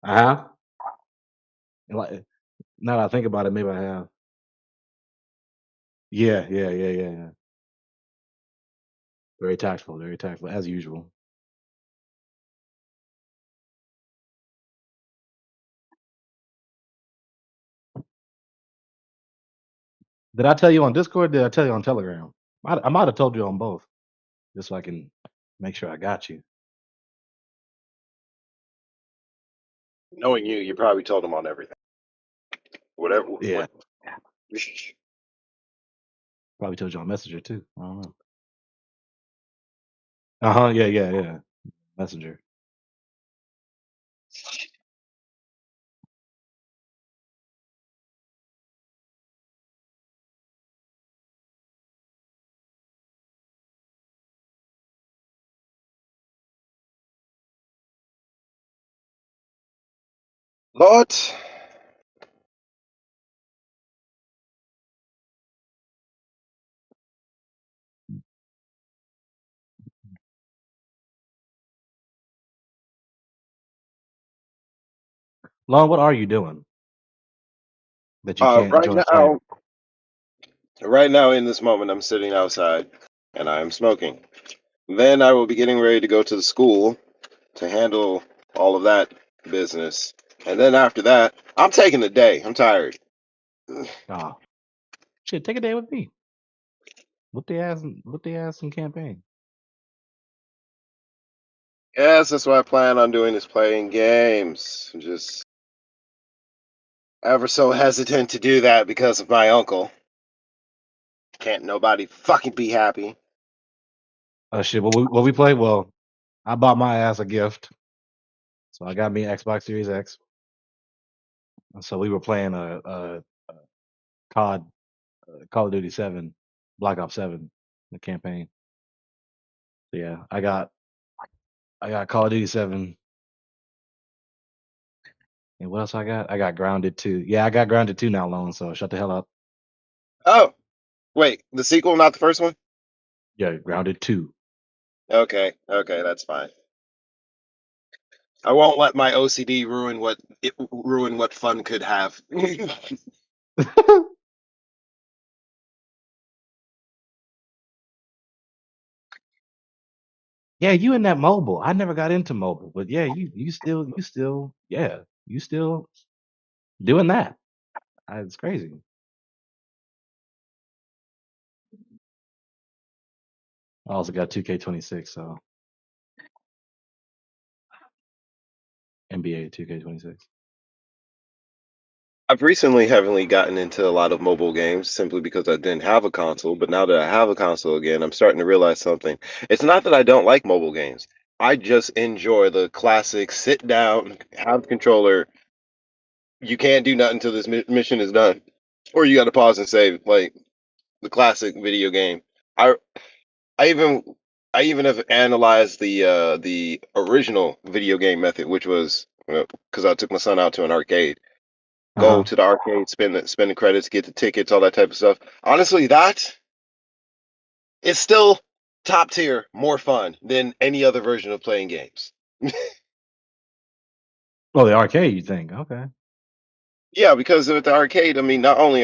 Uh-huh. Like, now that I think about it, maybe I have. Yeah. Very tactful, as usual. Did I tell you on Discord? Did I tell you on Telegram? I might have told you on both, just so I can make sure I got you. Knowing you, you probably told him on everything. Whatever. Yeah. What? Probably told you on Messenger too. I don't know. Uh-huh. Yeah. Messenger. Lord. Lon, what are you doing that you can't Right join Skype? now, in this moment, I'm sitting outside and I am smoking. Then I will be getting ready to go to the school to handle all of that business. And then after that, I'm taking the day. I'm tired. Ah, shit, take a day with me. What they ass in campaign. Yes, that's what I plan on doing is playing games. I'm just ever so hesitant to do that because of my uncle. Can't nobody fucking be happy. Shit, what we play? Well, I bought my ass a gift, so I got me an Xbox Series X. And so we were playing a COD, Call of Duty 7, Black Ops 7, the campaign. So yeah, I got Call of Duty 7. And what else I got? I got Grounded 2. Yeah, I got Grounded 2 now, Lone, so shut the hell up. Oh, wait, the sequel, not the first one? Yeah, Grounded 2. Okay, that's fine. I won't let my OCD ruin what fun could have. Yeah, you in that mobile. I never got into mobile, but yeah, you still doing that. It's crazy. I also got 2K26, so NBA 2K26. I've recently heavily gotten into a lot of mobile games simply because I didn't have a console, but now that I have a console again, I'm starting to realize something. It's not that I don't like mobile games. I just enjoy the classic sit down, have the controller. You can't do nothing until this mission is done, or you got to pause and save, like the classic video game. I I even I even have analyzed the original video game method, which was because I took my son out to an arcade. Go Uh-huh. to the arcade, spend the credits, get the tickets, all that type of stuff. Honestly, that is still top tier, more fun than any other version of playing games. Oh, the arcade, you think? Okay. Yeah, because with the arcade, I mean, not only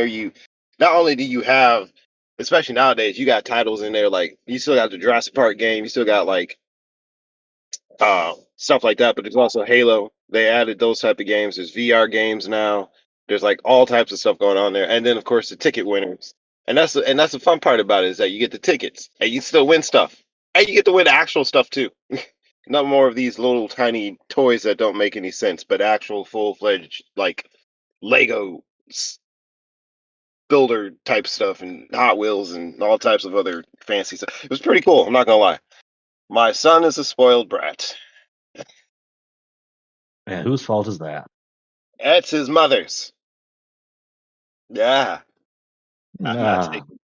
do you have, especially nowadays, you got titles in there like you still got the Jurassic Park game, you still got like stuff like that. But there's also Halo. They added those type of games. There's VR games now. There's like all types of stuff going on there, and then of course the ticket winners. And that's the fun part about it is that you get the tickets and you still win stuff, and you get to win actual stuff too. Not more of these little tiny toys that don't make any sense, but actual full fledged like Lego builder type stuff and Hot Wheels and all types of other fancy stuff. It was pretty cool. I'm not gonna lie. My son is a spoiled brat. Man, whose fault is that? That's his mother's. Yeah, I'm not Nah. taking.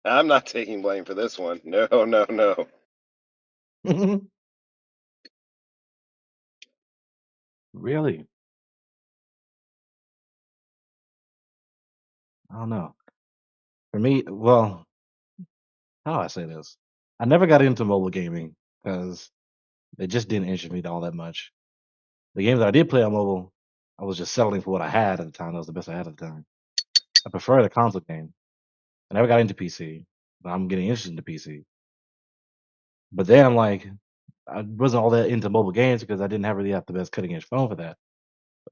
I'm not taking blame for this one. No, no, no. Really? I don't know. For me, well, how do I say this? I never got into mobile gaming because it just didn't interest me all that much. The games that I did play on mobile, I was just settling for what I had at the time. That was the best I had at the time. I prefer the console game. I never got into PC, but I'm getting interested into PC. But then I'm like, I wasn't all that into mobile games because I didn't have really have the best cutting edge phone for that.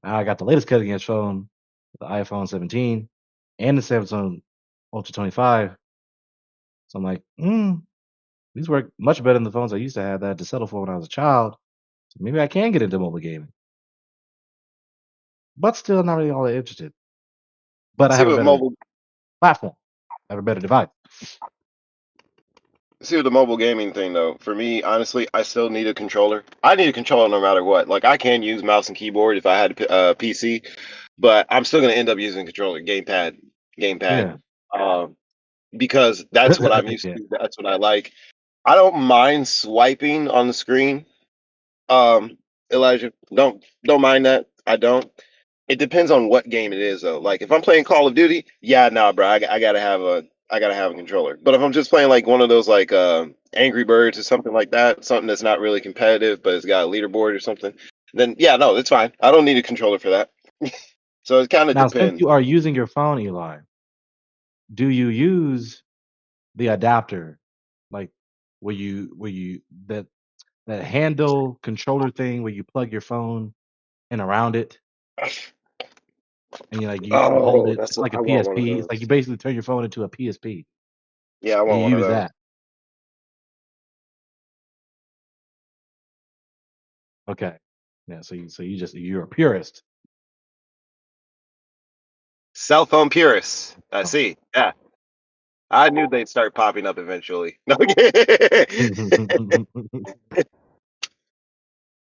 Now I got the latest cutting edge phone, the iPhone 17 and the Samsung Ultra 25. So I'm like, these work much better than the phones I used to have that I had to settle for when I was a child. So maybe I can get into mobile gaming, but still not really all that interested. But I See have a what better mobile. platform, I have a better device. See with the mobile gaming thing though. For me, honestly, I still need a controller. I need a controller no matter what. Like I can use mouse and keyboard if I had a PC, but I'm still gonna end up using controller, gamepad, Yeah. um, because that's what I'm used Yeah. to. That's what I like. I don't mind swiping on the screen. Elijah, don't mind that. I don't. It depends on what game it is though. Like if I'm playing Call of Duty, yeah, nah, bro, I gotta have a controller. But if I'm just playing like one of those like Angry Birds or something like that, something that's not really competitive but it's got a leaderboard or something, then yeah, no, it's fine. I don't need a controller for that. So it kind of Now, since depends. you are using your phone, Eli, do you use the adapter, like where you that handle controller thing where you plug your phone in around it, and you hold Oh, it. It's like a I want one of PSP. It's like you those. basically turn your phone into a PSP, Yeah, I and want you one of use those. that. Okay. Yeah. You're a purist. Cell phone purists. I Oh. see. Yeah. I knew they'd start popping up eventually. No.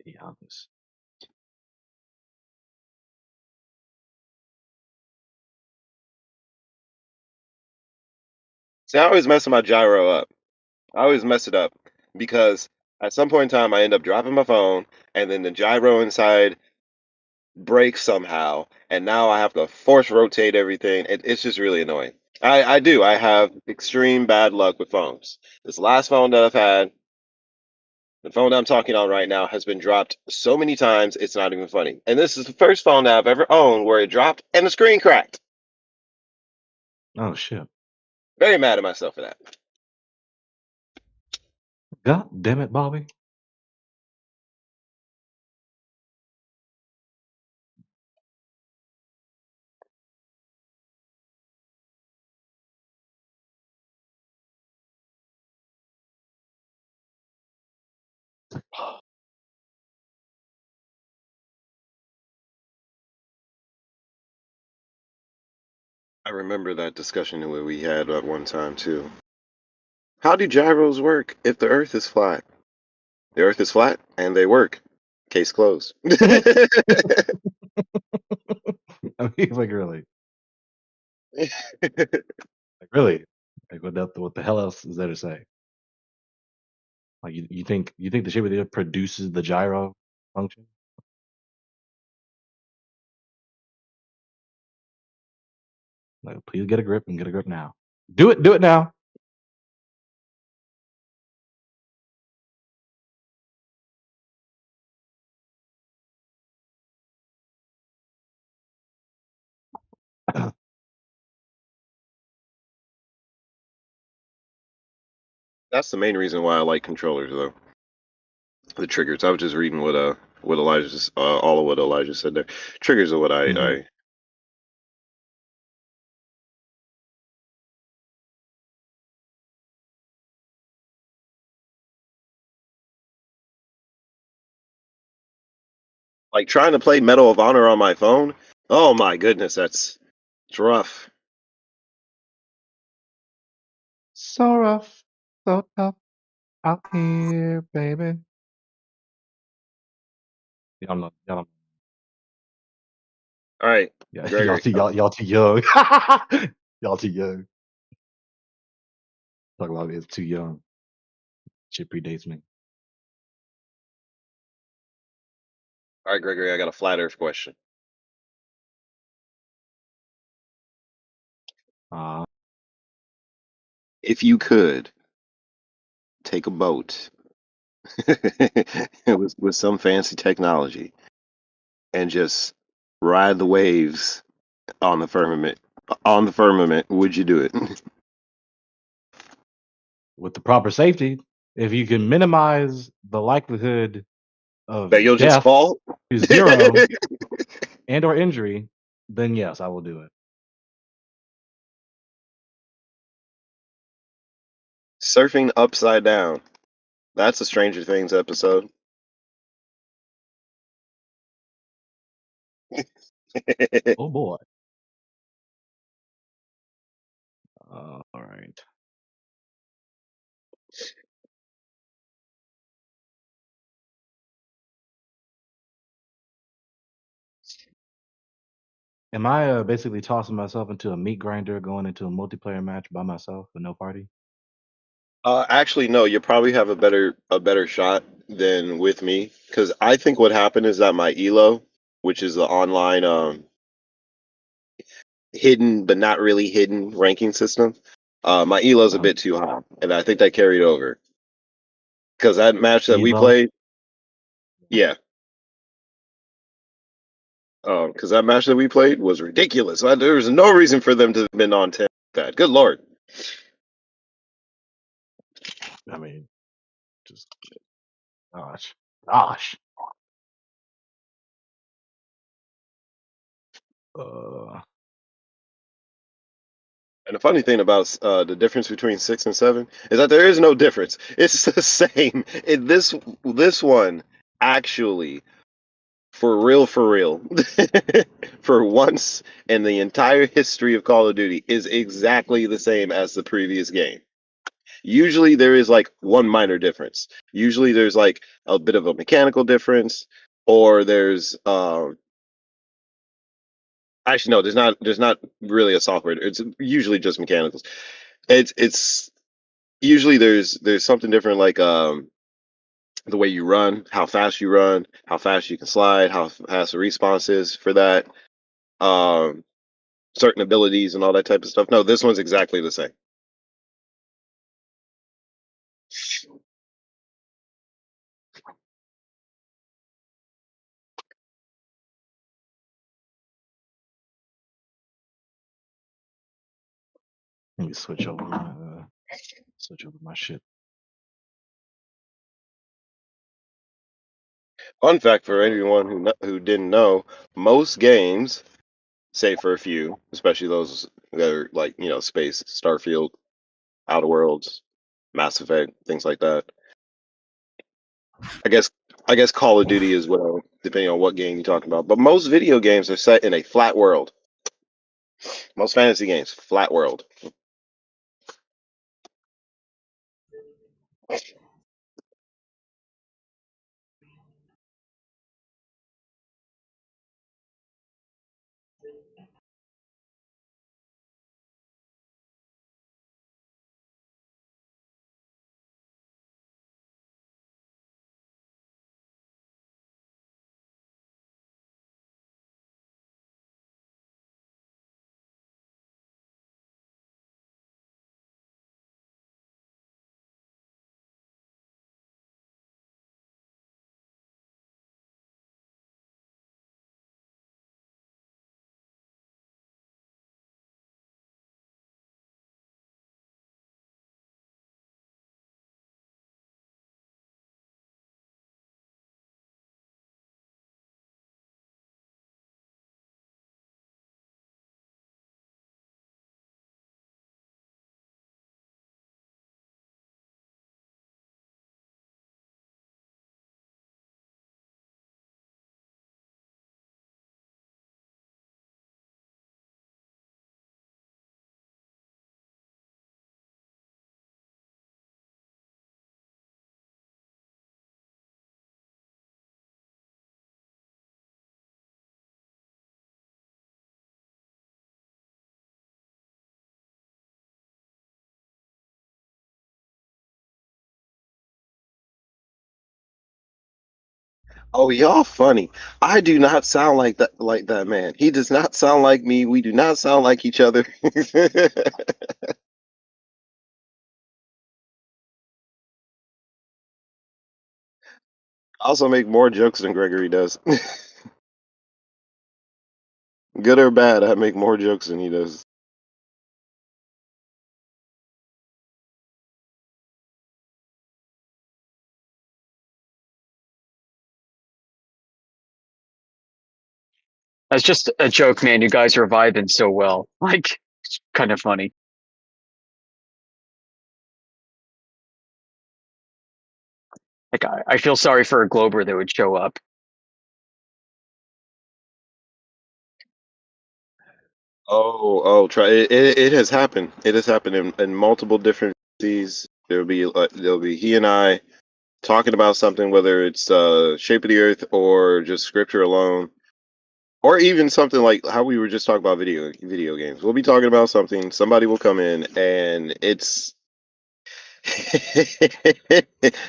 Be honest. See, I always mess my gyro up. I always mess it up because at some point in time I end up dropping my phone and then the gyro inside breaks somehow and now I have to force rotate everything. It's just really annoying. I do. I have extreme bad luck with phones. This last phone that I've had, the phone that I'm talking on right now, has been dropped so many times it's not even funny. And this is the first phone that I've ever owned where it dropped and the screen cracked. Oh shit. Very mad at myself for that. God damn it, Bobby. I remember that discussion that we had at one time too. How do gyros work if the Earth is flat? The Earth is flat and they work. Case closed. I mean, like really, like really, like what the hell else is there to say? Like you think the shape of the Earth produces the gyro function? Like, please get a grip and get a grip now. Do it now. That's the main reason why I like controllers, though. The triggers. I was just reading what Elijah all of what Elijah said there. Triggers are what I like trying to play Medal of Honor on my phone. Oh my goodness, it's rough. So rough, so tough out here, baby. Y'all know. All right, Yeah, Gregory. y'all too young. Y'all too young. Talk about it's too young. Shit predates me. All right, Gregory. I got a flat Earth question. If you could take a boat with some fancy technology and just ride the waves on the firmament, would you do it? With the proper safety, if you can minimize the likelihood of That you'll just death fall? to zero and or injury, then yes, I will do it. Surfing upside down. That's a Stranger Things episode. Oh boy. All right. Am I basically tossing myself into a meat grinder going into a multiplayer match by myself with no party? Actually, no. You probably have a better shot than with me because I think what happened is that my elo, which is the online hidden but not really hidden ranking system, my elo's a bit too high, and I think that carried over because that match that we Elo? played, yeah, because that match that we played was ridiculous. There was no reason for them to have been on 10 like that. Good lord. I mean, just gosh. And the funny thing about the difference between 6 and 7 is that there is no difference. It's the same. This one actually, for real, for once in the entire history of Call of Duty, is exactly the same as the previous game. Usually there is like one minor difference. Usually there's like a bit of a mechanical difference, or there's actually no, there's not really a software. It's usually just mechanicals. It's usually there's something different like the way you run, how fast you run, how fast you can slide, how fast the response is for that, um, certain abilities and all that type of stuff. No, this one's exactly the same. Let me switch over my shit. Fun fact for anyone who didn't know, most games, save for a few, especially those that are like space, Starfield, Outer Worlds, Mass Effect, things like that. I guess Call of Duty as well, depending on what game you're talking about. But most video games are set in a flat world. Most fantasy games, flat world. Oh, y'all funny. I do not sound like that man. He does not sound like me. We do not sound like each other. I also make more jokes than Gregory does. Good or bad, I make more jokes than he does. That's just a joke, man. You guys are vibing so well. Like, it's kind of funny. Like, I feel sorry for a Glober that would show up. Try it has happened. It has happened in multiple different seas. There'll be he and I talking about something, whether it's shape of the earth or just scripture alone, or even something like how we were just talking about video games. We'll be talking about something, somebody will come in, and it's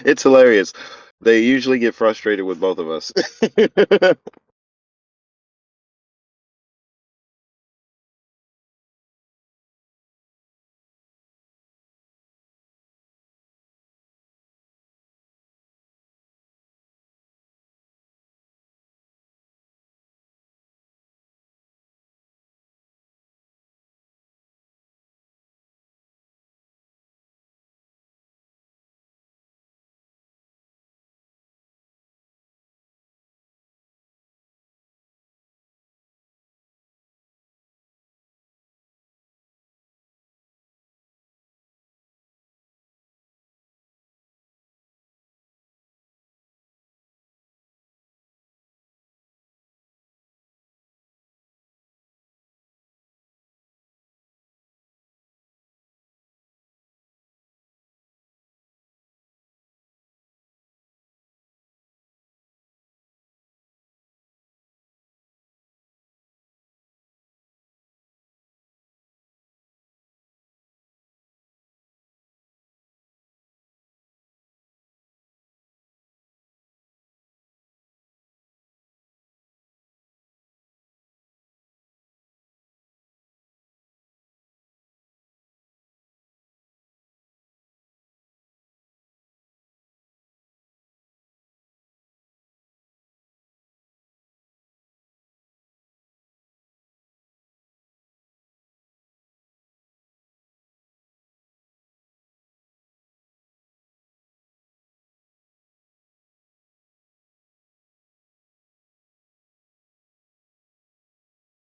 it's hilarious. They usually get frustrated with both of us.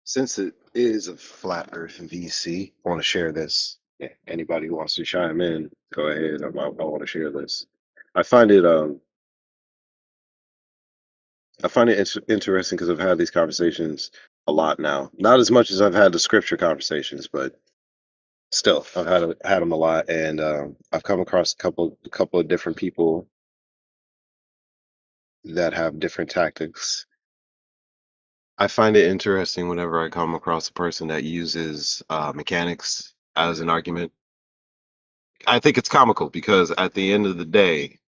Since it is a flat Earth VC, I want to share this. Yeah, anybody who wants to chime in, go ahead. I want to share this. I find it I find it interesting because I've had these conversations a lot now. Not as much as I've had the scripture conversations, but still, I've had them a lot, and I've come across a couple of different people that have different tactics. I find it interesting whenever I come across a person that uses mechanics as an argument. I think it's comical because at the end of the day,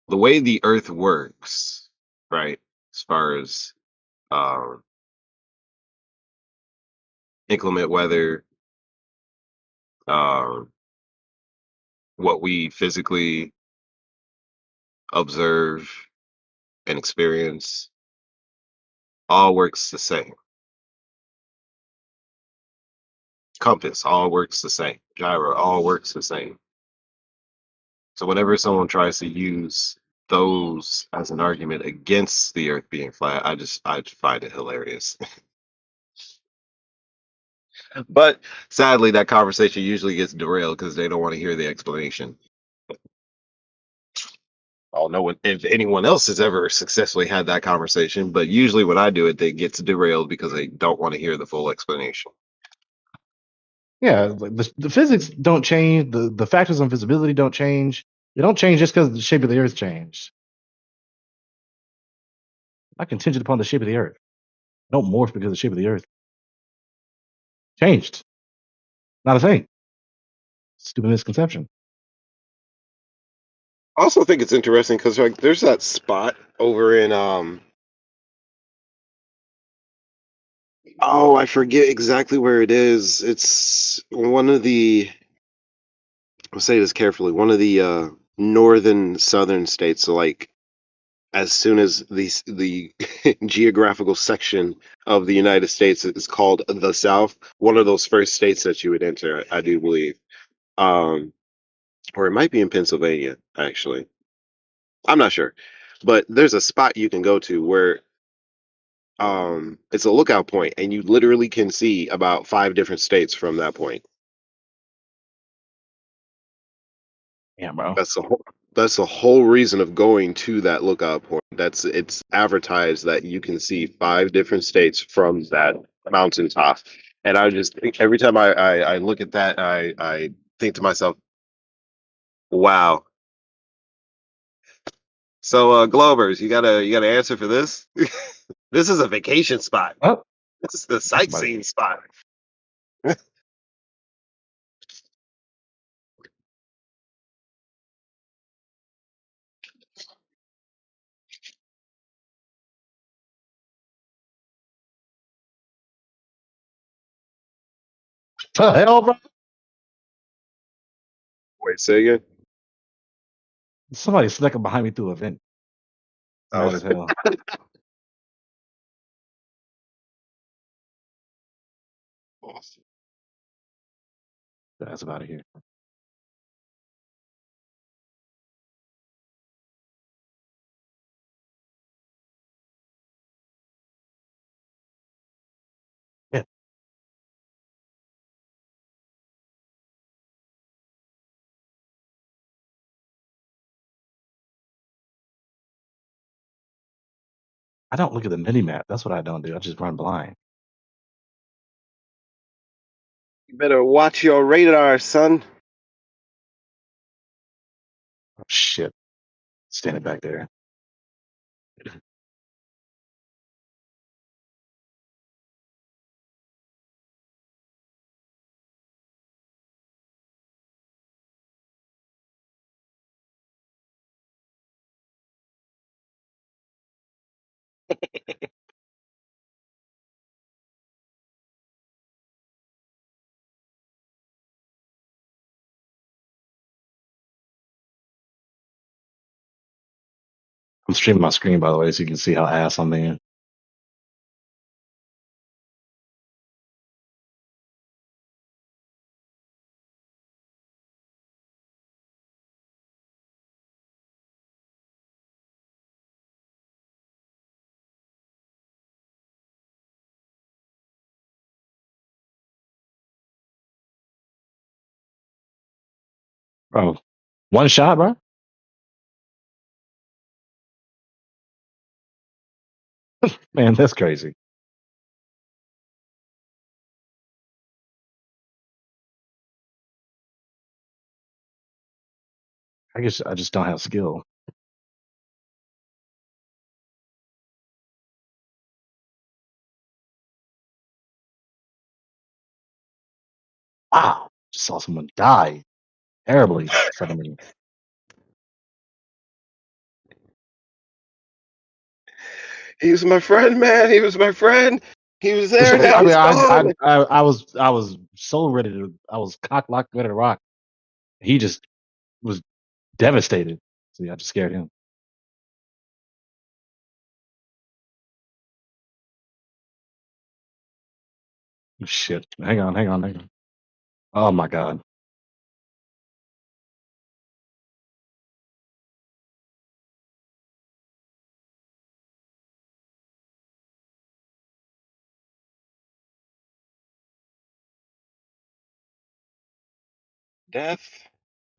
the way the Earth works, right, as far as um, inclement weather, um, what we physically observe and experience, all works the same. Compass all works the same. Gyro all works the same. So whenever someone tries to use those as an argument against the Earth being flat, I find it hilarious. But sadly, that conversation usually gets derailed because they don't want to hear the explanation. I don't know if anyone else has ever successfully had that conversation, but usually when I do it, they get derailed because they don't want to hear the full explanation. Yeah, like the physics don't change. The factors on visibility don't change. They don't change just because the shape of the Earth changed. Not contingent upon the shape of the Earth. Don't morph because the shape of the Earth changed. Not a thing. Stupid misconception. I also think it's interesting because like there's that spot over in oh, I forget exactly where it is. It's one of the, I'll say this carefully, one of the northern southern states. So like as soon as the geographical section of the United States is called the South, one of those first states that you would enter, I do believe. Um, or it might be in Pennsylvania, actually. I'm not sure. But there's a spot you can go to where it's a lookout point and you literally can see about 5 different states from that point. Yeah, bro. That's the whole reason of going to that lookout point. It's advertised that you can see 5 different states from that mountaintop. And I just think every time I look at that, I think to myself, wow. So Globers, you got to answer for this. This is a vacation spot. Oh, This is the sightseeing spot. the hell, bro? Wait, say again. Somebody snuck up behind me through a vent. Mad Oh. as hell. That's out of here. Yeah. I don't look at the mini map. That's what I don't do. I just run blind. You better watch your radar, son. Oh, shit. Standing back there. I'm streaming my screen, by the way, so you can see how ass I'm being. Bro, one shot, bro? Man, that's crazy. I guess I just don't have skill. Wow, just saw someone die terribly in front of me. He was my friend, man. He was my friend. He was there. Now I mean, he's gone. I was so ready to. I was cock locked, ready to rock. He just was devastated. See, I just scared him. Shit. Hang on. Oh my god. Death.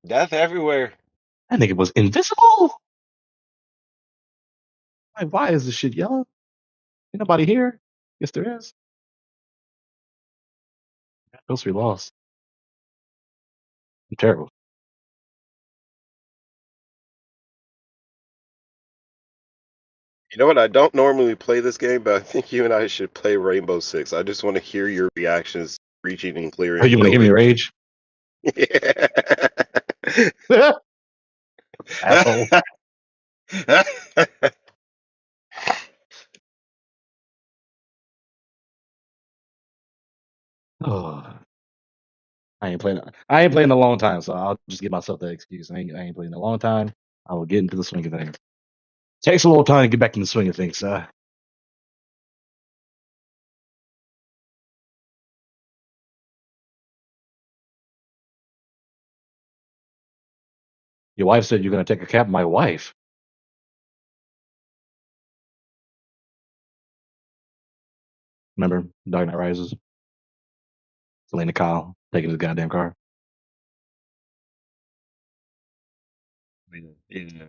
Death everywhere. That nigga was invisible. Like, why is this shit yellow? Ain't nobody here. Yes, there is. Supposed to be lost. I'm terrible. You know what? I don't normally play this game, but I think you and I should play Rainbow Six. I just want to hear your reactions reaching and Oh, clearing you want to hear me buildings. rage? Asshole. Oh, I ain't playing. I ain't playing in a long time, so I'll just give myself that excuse. I ain't playing in a long time. I will get into the swing of things. Takes a little time to get back in the swing of things. Your wife said you're gonna take a cab. My wife. Remember Dark Knight Rises? Selena Kyle taking his goddamn car. Yeah.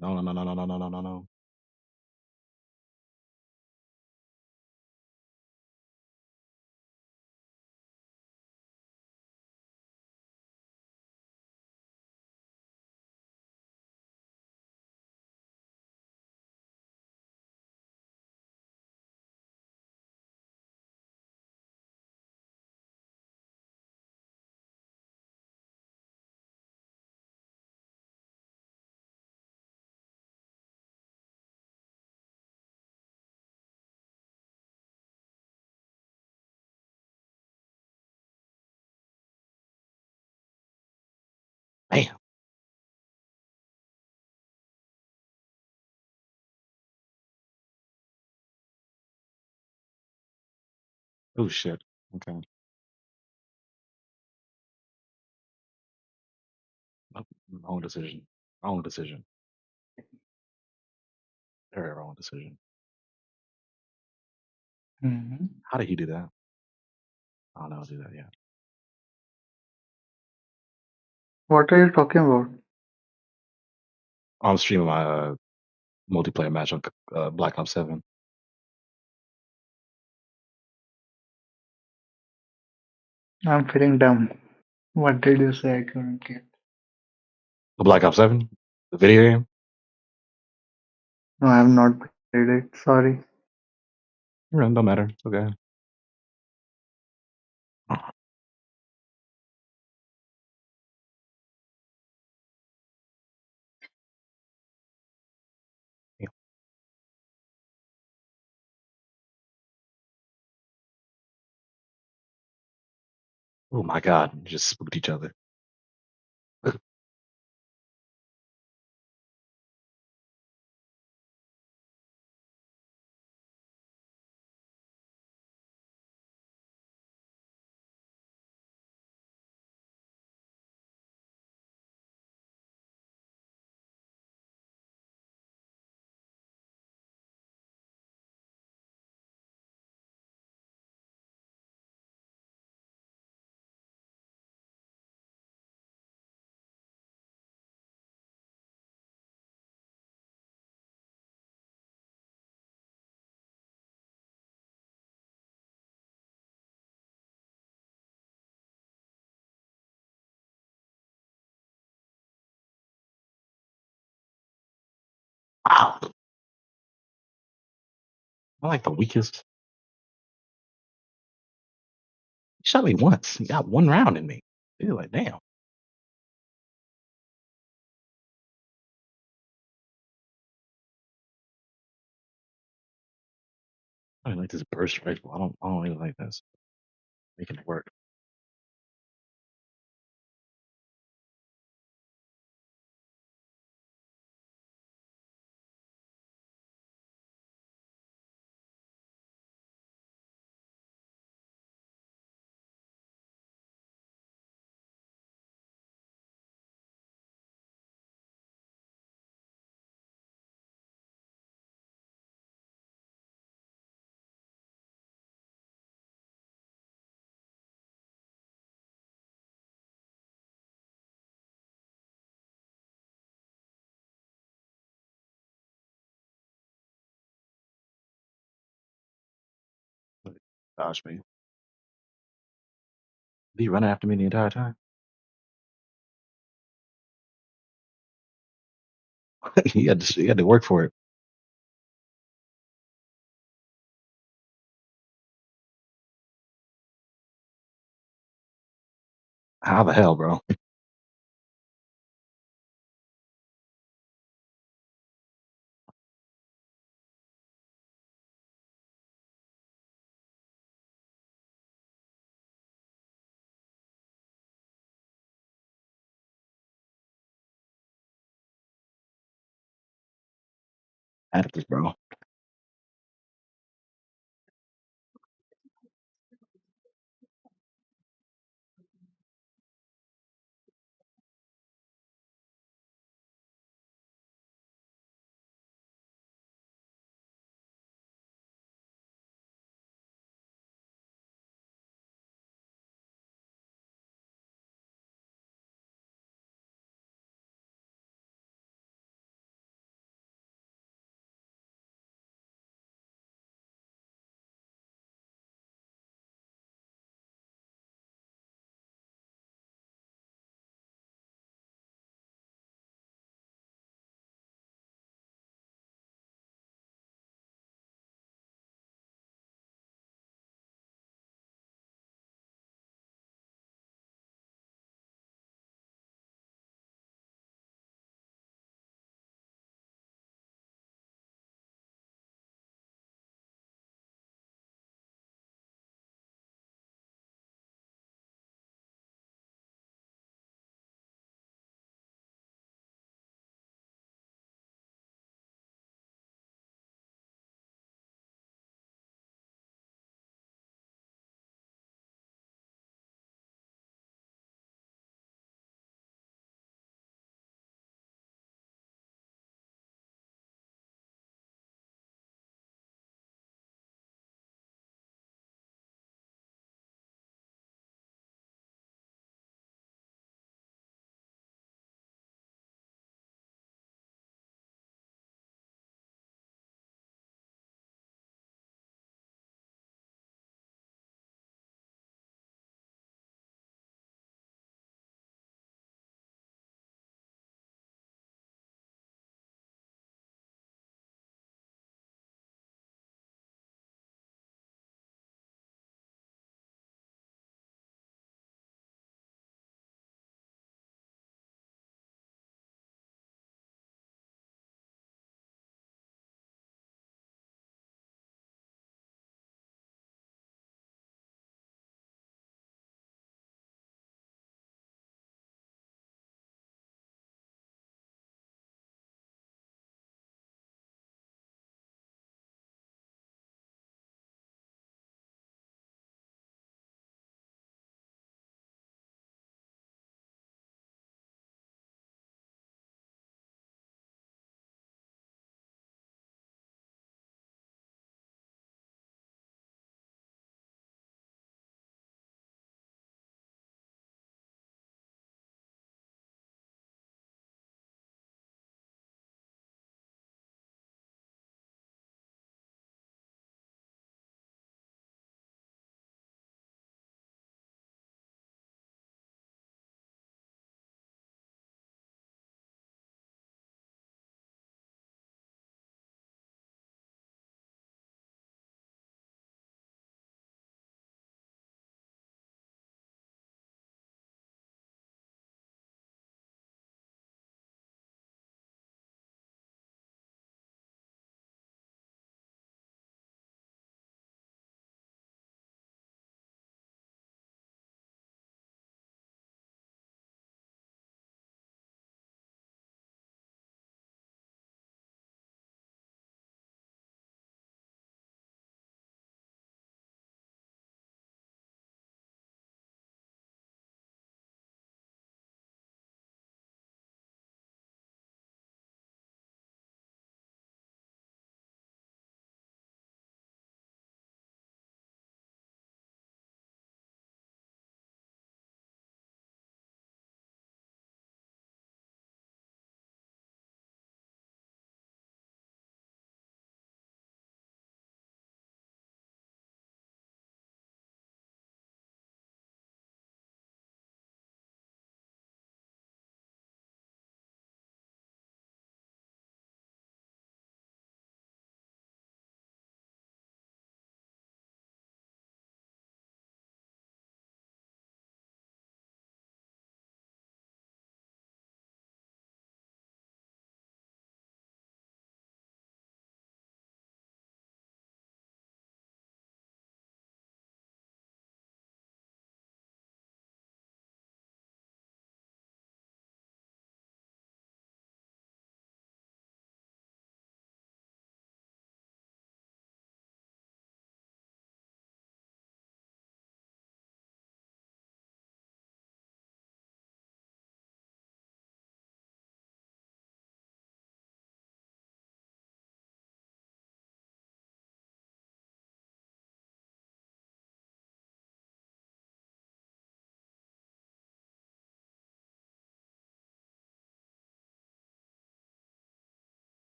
No, no, no, no, no, no, no, no, no, no. Bam. Oh shit. Okay. Nope, wrong decision. Wrong decision. Very wrong decision. How did he do that? I don't know how to do that yet. What are you talking about? I'm streaming my multiplayer match on Black Ops 7. I'm feeling dumb. What did you say? I couldn't get. The Black Ops 7? The video game? No, I have not played it. Sorry. Don't matter. It's okay. Oh my god, we just spooked each other. Wow. I'm like the weakest. He shot me once. He got one round in me. Dude, like, damn. I like this burst rifle. I don't really like this. Making it work. Gosh, me. Did he run after me the entire time? He had to work for it. How the hell, bro? At this, bro.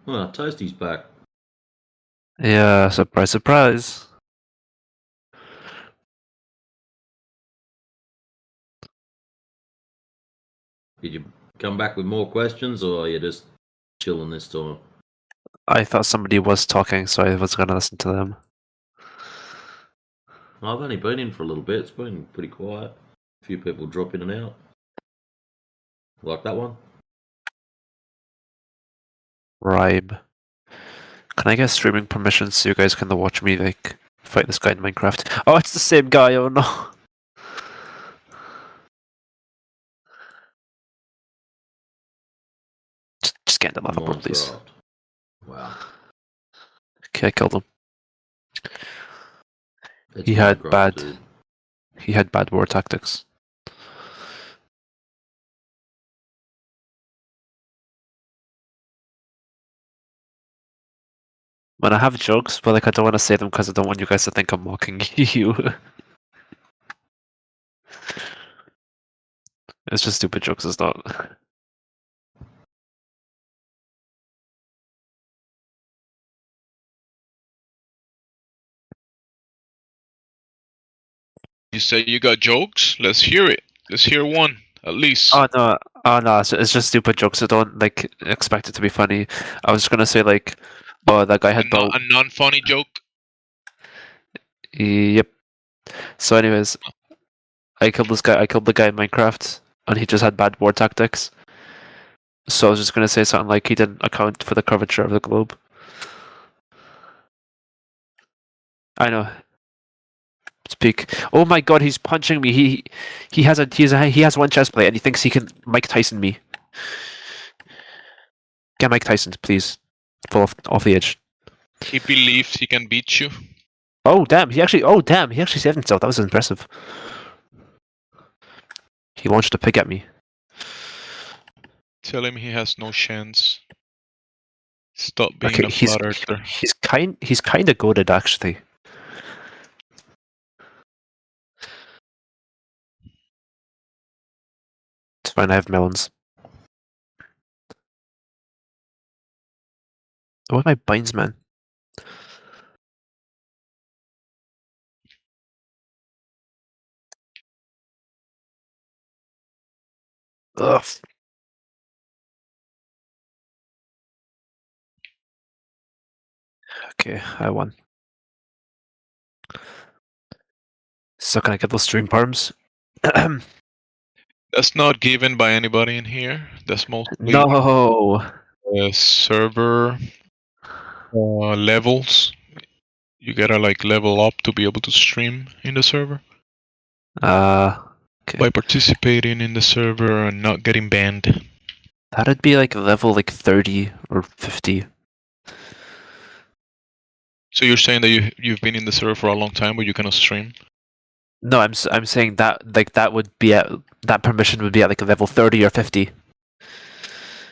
Well, Toasty's back. Yeah, surprise, surprise. Did you come back with more questions, or are you just chilling this time? I thought somebody was talking, so I was gonna listen to them. I've only been in for a little bit. It's been pretty quiet. A few people drop in and out. Like that one. Ribe. Can I get streaming permissions so you guys can watch me like fight this guy in Minecraft? Oh, it's the same guy. Oh no. Just get in the lava, bro, please. Wow. Okay, I killed him. It's He had Minecraft, bad. dude. He had bad war tactics. When I have jokes, but like I don't want to say them because I don't want you guys to think I'm mocking you. It's just stupid jokes. It's not. You say you got jokes? Let's hear it. Let's hear one, at least. Oh no! It's just stupid jokes. I don't like expect it to be funny. I was just gonna say like, oh, that guy had A non-funny joke? Yep. So, anyways, I killed this guy. I killed the guy in Minecraft, and he just had bad war tactics. So I was just gonna say something like he didn't account for the curvature of the globe. I know. Speak. Oh my God, he's punching me. He has one chest plate, and he thinks he can Mike Tyson me. Get Mike Tyson, please. Fall off the edge. He believes he can beat you. Oh damn! He actually saved himself. That was impressive. He launched a pig at me. Tell him he has no chance. Stop being a flat earther. He's kind of goated actually. It's fine. I have melons. What are my binds, man? Ugh. Okay, I won. So can I get those stream farms? That's not given by anybody in here. That's mostly No. Server levels. You gotta like level up to be able to stream in the server. Okay. By participating in the server and not getting banned. That'd be like level like 30 or 50. So you're saying that you've been in the server for a long time, but you cannot stream? No, I'm saying that like that would be at that permission would be at like a level 30 or 50.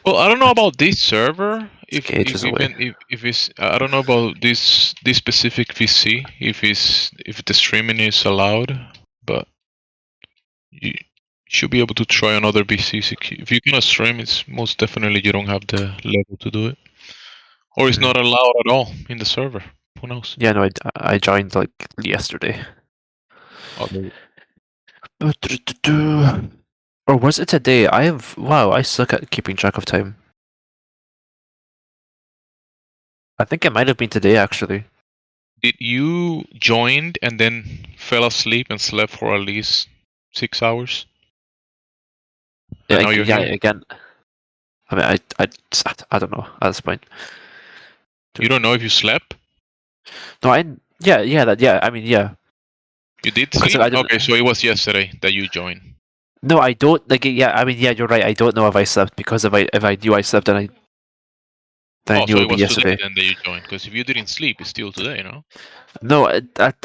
Well, I don't know about this server. If it's I don't know about this specific VC. If the streaming is allowed, but you should be able to try another VC. If you cannot stream, it's most definitely you don't have the level to do it, or it's not allowed at all in the server. Who knows? Yeah, no, I joined like yesterday. Okay. Or was it today? Wow, I suck at keeping track of time. I think it might have been today actually. Did you join and then fell asleep and slept for at least 6 hours? Yeah, now you're here? again. I mean, I don't know at this point. You don't know if you slept? No, I mean, yeah. You did sleep? Okay, so it was yesterday that you joined. No, I don't like. Yeah, I mean, yeah, you're right. I don't know if I slept because if I knew I slept, then I knew so it it would be was today yesterday. then that you joined. Because if you didn't sleep, it's still today, no? No,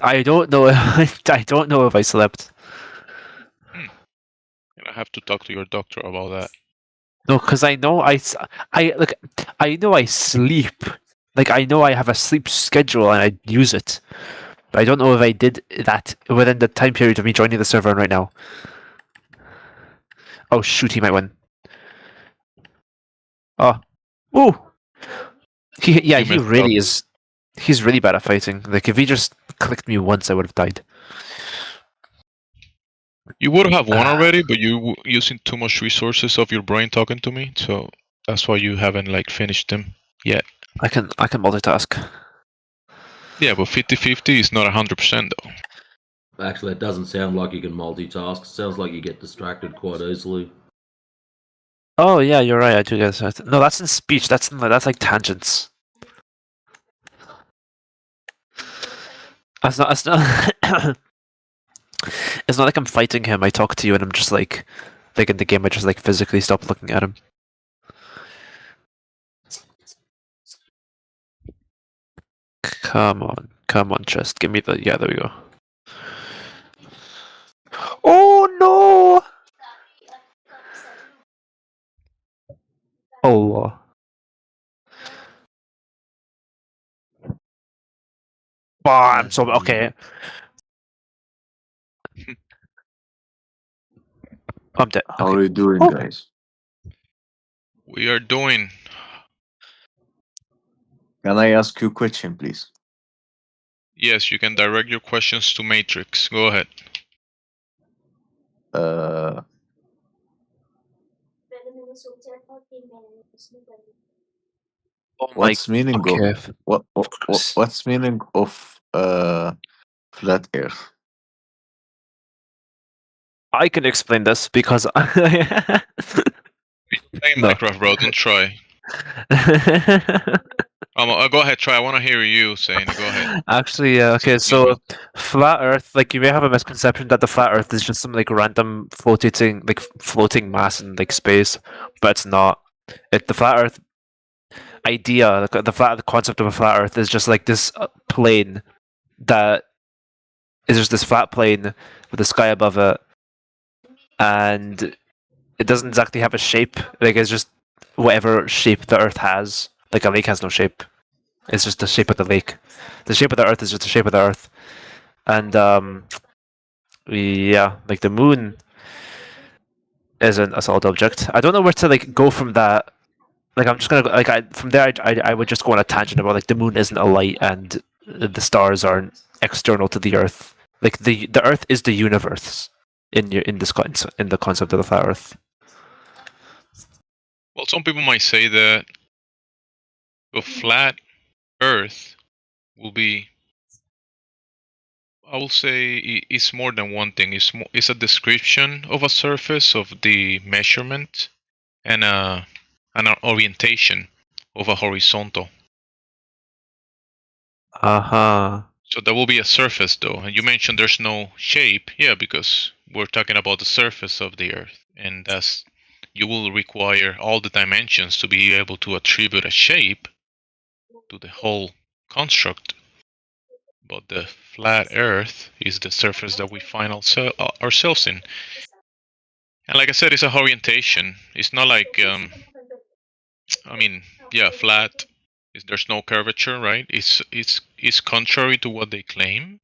I don't know. I don't know if I slept. I have to talk to your doctor about that. No, because I know I know I sleep. Like I know I have a sleep schedule and I use it. But I don't know if I did that within the time period of me joining the server right now. Oh shoot, he might win. Oh. Ooh! He really is. He's really bad at fighting. Like, if he just clicked me once, I would have died. You would have won already, but you using too much resources of your brain talking to me, so that's why you haven't like finished them yet. I can multitask. Yeah, but 50-50 is not 100% though. Actually, it doesn't sound like you can multitask. It sounds like you get distracted quite easily. Oh yeah, you're right. I do get that. No, that's in speech. That's like tangents. It's not. It's not like I'm fighting him. I talk to you, and I'm just like in the game, I just like physically stop looking at him. Come on, chest. Give me the. Yeah, there we go. Oh no! Oh. Oh, I'm so okay. I'm dead. How are you doing, guys? We are doing. Can I ask you a question, please? Yes, you can direct your questions to Matrix. Go ahead. What's meaning of what's meaning of flat Earth? I can explain this because Play Minecraft, bro. Don't try. Go ahead, try. I want to hear you saying it. Go ahead. Actually, yeah. Okay, so flat Earth, like you may have a misconception that the flat Earth is just some like random floating mass in like space, but it's not. The flat Earth idea, the concept of a flat Earth is just like this plane that is just this flat plane with the sky above it, and it doesn't exactly have a shape. Like it's just whatever shape the Earth has. Like a lake has no shape. It's just the shape of the lake. The shape of the Earth is just the shape of the Earth. And yeah, like the moon isn't a solid object. I don't know where to like go from that. Like I'm just gonna from there. I would just go on a tangent about like the moon isn't a light and the stars aren't external to the Earth. Like the Earth is the universe in the concept of the flat Earth. Well, some people might say that a flat Earth will be. I will say it's more than one thing. It's a description of a surface of the measurement and an orientation of a horizontal. So that will be a surface, though. And you mentioned there's no shape. Yeah, because we're talking about the surface of the Earth, and you will require all the dimensions to be able to attribute a shape to the whole construct. But the flat Earth is the surface that we find ourselves in. And like I said, it's a orientation. It's not like, I mean, yeah, flat. There's no curvature, right? It's contrary to what they claim.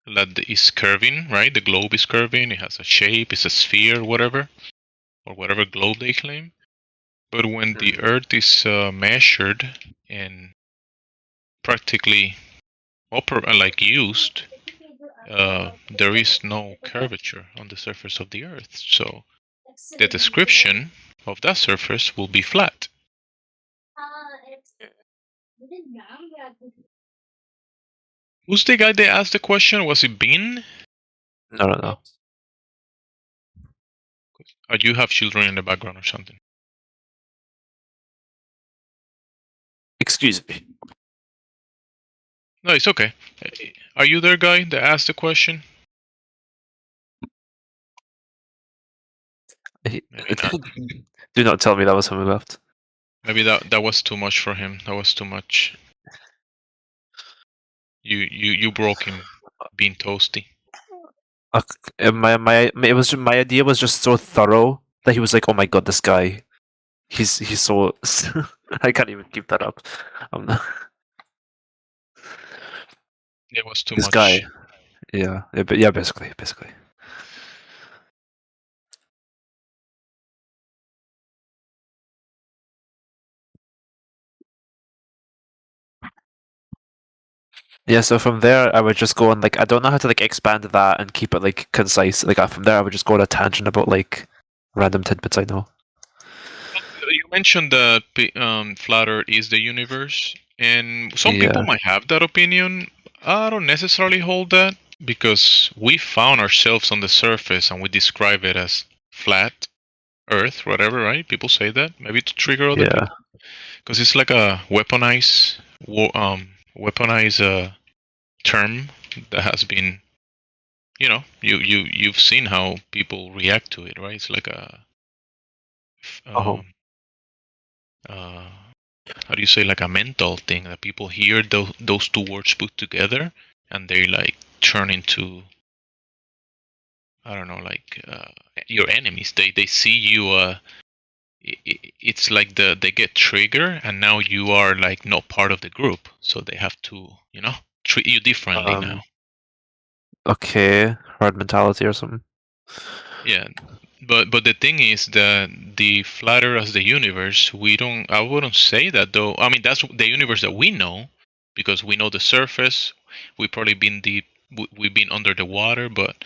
That is curving, right? The globe is curving. It has a shape. It's a sphere, whatever, or whatever globe they claim. But when the Earth is measured and practically used, there is no curvature on the surface of the Earth. So the description of that surface will be flat. Who's the guy that asked the question? Was it Bean? No. Or you have children in the background or something? Excuse me. No, it's okay. Are you there, guy that asked the question? Maybe not. Do not tell me that was him who left. Maybe that was too much for him. That was too much. You broke him being toasty. My idea was just so thorough that he was like, "Oh my god, this guy, he's so." I can't even keep that up. It was too This much. guy. Yeah, but yeah, basically. Yeah, so from there I would just go on I don't know how to expand that and keep it concise. From there I would just go on a tangent about random tidbits I know. You mentioned that flat Earth is the universe, and some people might have that opinion. I don't necessarily hold that because we found ourselves on the surface and we describe it as flat Earth, whatever, right? People say that maybe to trigger other people because it's like a weaponized term that has been, you've seen how people react to it, right? It's like a how do you say, like a mental thing that people hear those two words put together and they turn into, I don't know, your enemies. They see you. It's like they get triggered and now you are not part of the group, so they have to treat you differently now. Okay, herd mentality or something. Yeah, but the thing is that the flat Earth as the universe, I wouldn't say that though. I mean, that's the universe that we know because we know the surface. We've probably been we've been under the water, but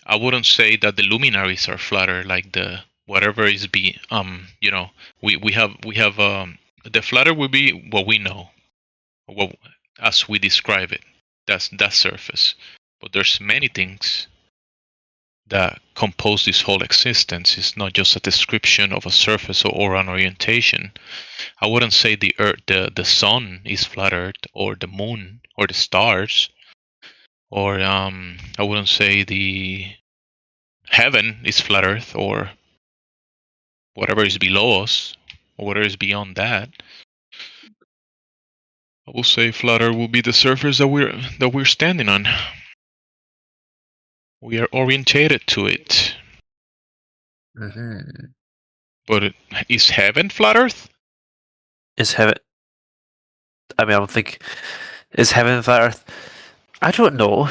I wouldn't say that the luminaries are flatter like the whatever is we have the flatter will be what we know, as we describe it. That's that surface, but there's many things that compose this whole existence. Is not just a description of a surface or an orientation. I wouldn't say the earth, the sun is flat Earth, or the moon, or the stars, or I wouldn't say the heaven is flat Earth, or whatever is below us, or whatever is beyond that. I will say flat Earth will be the surface that we're standing on. We are orientated to it. Mm-hmm. But is heaven flat Earth? Is heaven? I mean, I don't think. Is heaven flat Earth? I don't know.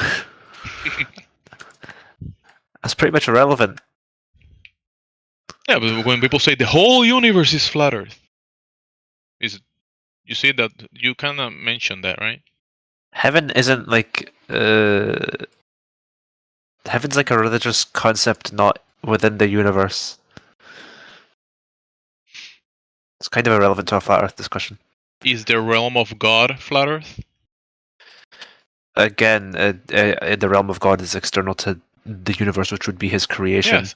That's pretty much irrelevant. Yeah, but when people say the whole universe is flat Earth, you see that you kind of mentioned that, right? Heaven isn't heaven's a religious concept, not within the universe. It's kind of irrelevant to a flat Earth discussion. Is the realm of God flat Earth? Again, the realm of God is external to the universe, which would be His creation. Yes.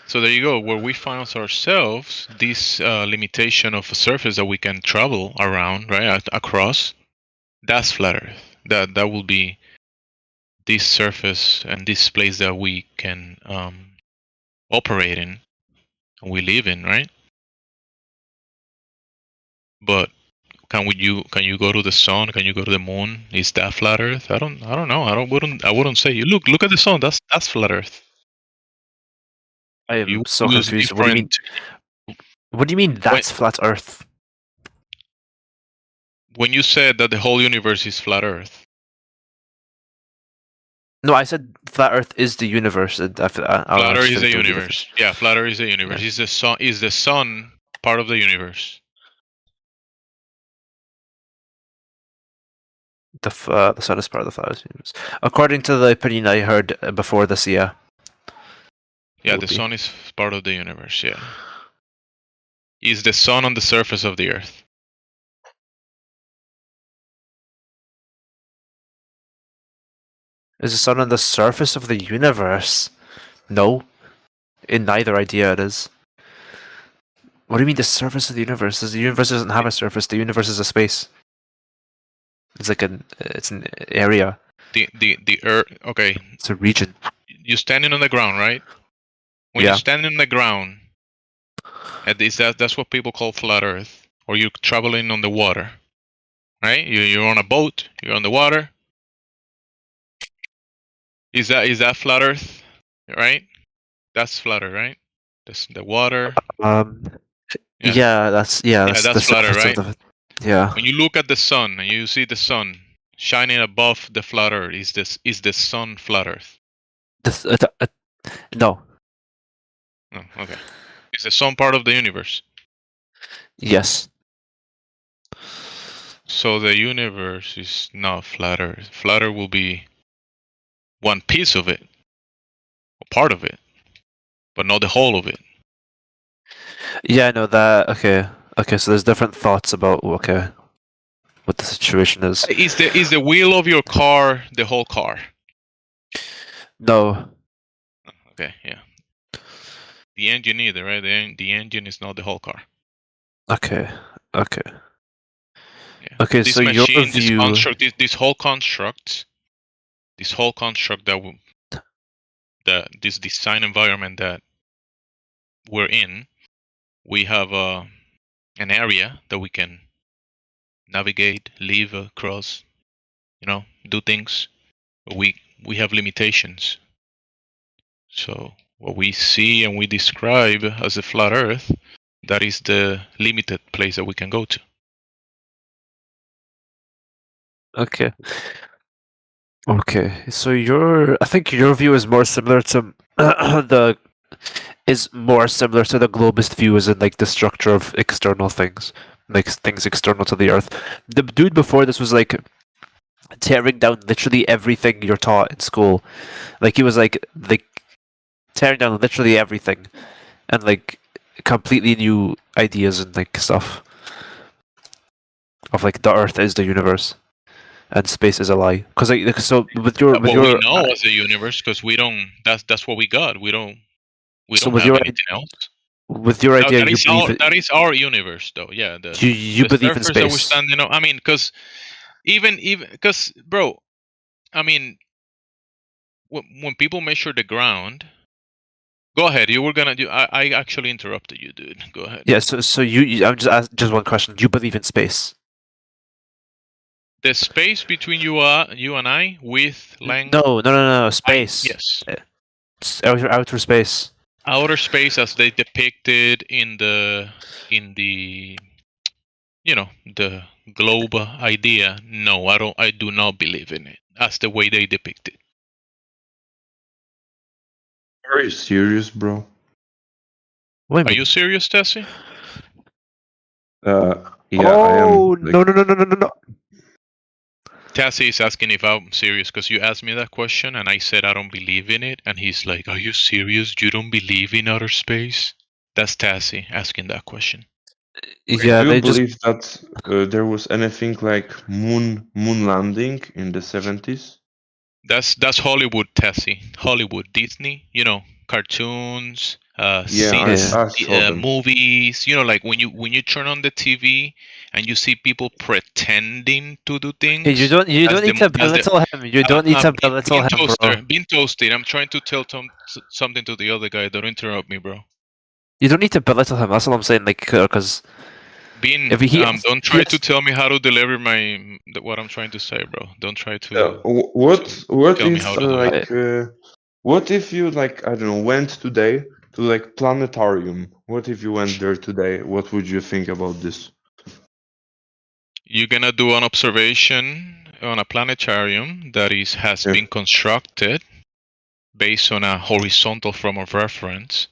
So there you go. Where we find ourselves, this limitation of a surface that we can travel around, right, across, that's flat Earth. That will be this surface and this place that we can operate in and we live in, right? But can you go to the sun? Can you go to the moon? Is that flat Earth? I don't know. I wouldn't say. You look at the sun. That's flat Earth. I am so confused. What do you mean? What do you mean that's flat Earth? When you said that the whole universe is flat Earth. No, I said flat Earth is the universe. Flat Earth is the universe. Yeah, flat Earth is the universe. Yeah. Is the sun part of the universe? The sun is part of the flat Earth universe. According to the opinion I heard before this, yeah. Yeah, the sun is part of the universe, yeah. Is the sun on the surface of the Earth? Is the sun on the surface of the universe? No. In neither idea it is. What do you mean the surface of the universe? The universe doesn't have a surface. The universe is a space. It's it's an area. The Earth. Okay. It's a region. You're standing on the ground, right? When you're standing on the ground, that's what people call flat Earth. Or you're traveling on the water, right? You're on a boat. You're on the water. Is that flat Earth, right? That's flat Earth, right? The water. Yeah, that's that's flat Earth, right? Yeah. When you look at the sun and you see the sun shining above the flat Earth? Is the sun flat Earth? No. Oh, okay. Is the sun part of the universe? Yes. So the universe is not flat Earth. Flat Earth will be one piece of it, a part of it, but not the whole of it. Yeah, I know that. Okay. Okay, so there's different thoughts about what the situation is. Is the wheel of your car the whole car? No. Okay, yeah. The engine either, right? The engine is not the whole car. Okay. Okay. Yeah. Okay, This so your machine, this view. construct, this whole construct that this design environment that we're in, we have an area that we can navigate, live across, do things. But we have limitations. So what we see and we describe as a flat Earth, that is the limited place that we can go to. Okay. Okay, so I think your view is more similar to the globist view, as in like the structure of external things, like things external to the Earth. The dude before this was like tearing down literally everything you're taught in school. Like he was like tearing down literally everything, and like completely new ideas and like stuff of like the Earth is the universe. And space is a lie, because like so with your We know as a universe because we don't. That's what we got. We don't have anything else. With your idea, that is our universe, though. Yeah, you believe in surface that we're space. standing on. I mean, because even because, bro, I mean, when people measure the ground. Go ahead. You were gonna do. I actually interrupted you, dude. Go ahead. Yeah. So I'm just one question. Do you believe in space? The space between you and I, width, length. No. Space. Yes. Outer space. Outer space, as they depicted in the the globe idea. No, I do not believe in it as the way they depict it. Are you serious, bro? Are you serious, Tessie? Yeah, I am. No. Tassie is asking if I'm serious because you asked me that question and I said I don't believe in it, and he's like, "Are you serious? You don't believe in outer space?" That's Tassie asking that question. Yeah, do you believe that there was anything like moon landing in the 70s? That's Hollywood, Tassie. Hollywood, Disney. Cartoons, movies. Like when you turn on the TV and you see people pretending to do things. You don't need to belittle him. You don't need to belittle him, bro. Being toasted. I'm trying to tell something to the other guy. Don't interrupt me, bro. You don't need to belittle him. That's all I'm saying. Like, because don't try to tell me how to deliver what I'm trying to say, bro. Don't try to. What tell me if how to do it. what if you I don't know, went today to planetarium? What if you went there today? What would you think about this? You're gonna do an observation on a planetarium that has been constructed based on a horizontal frame of reference,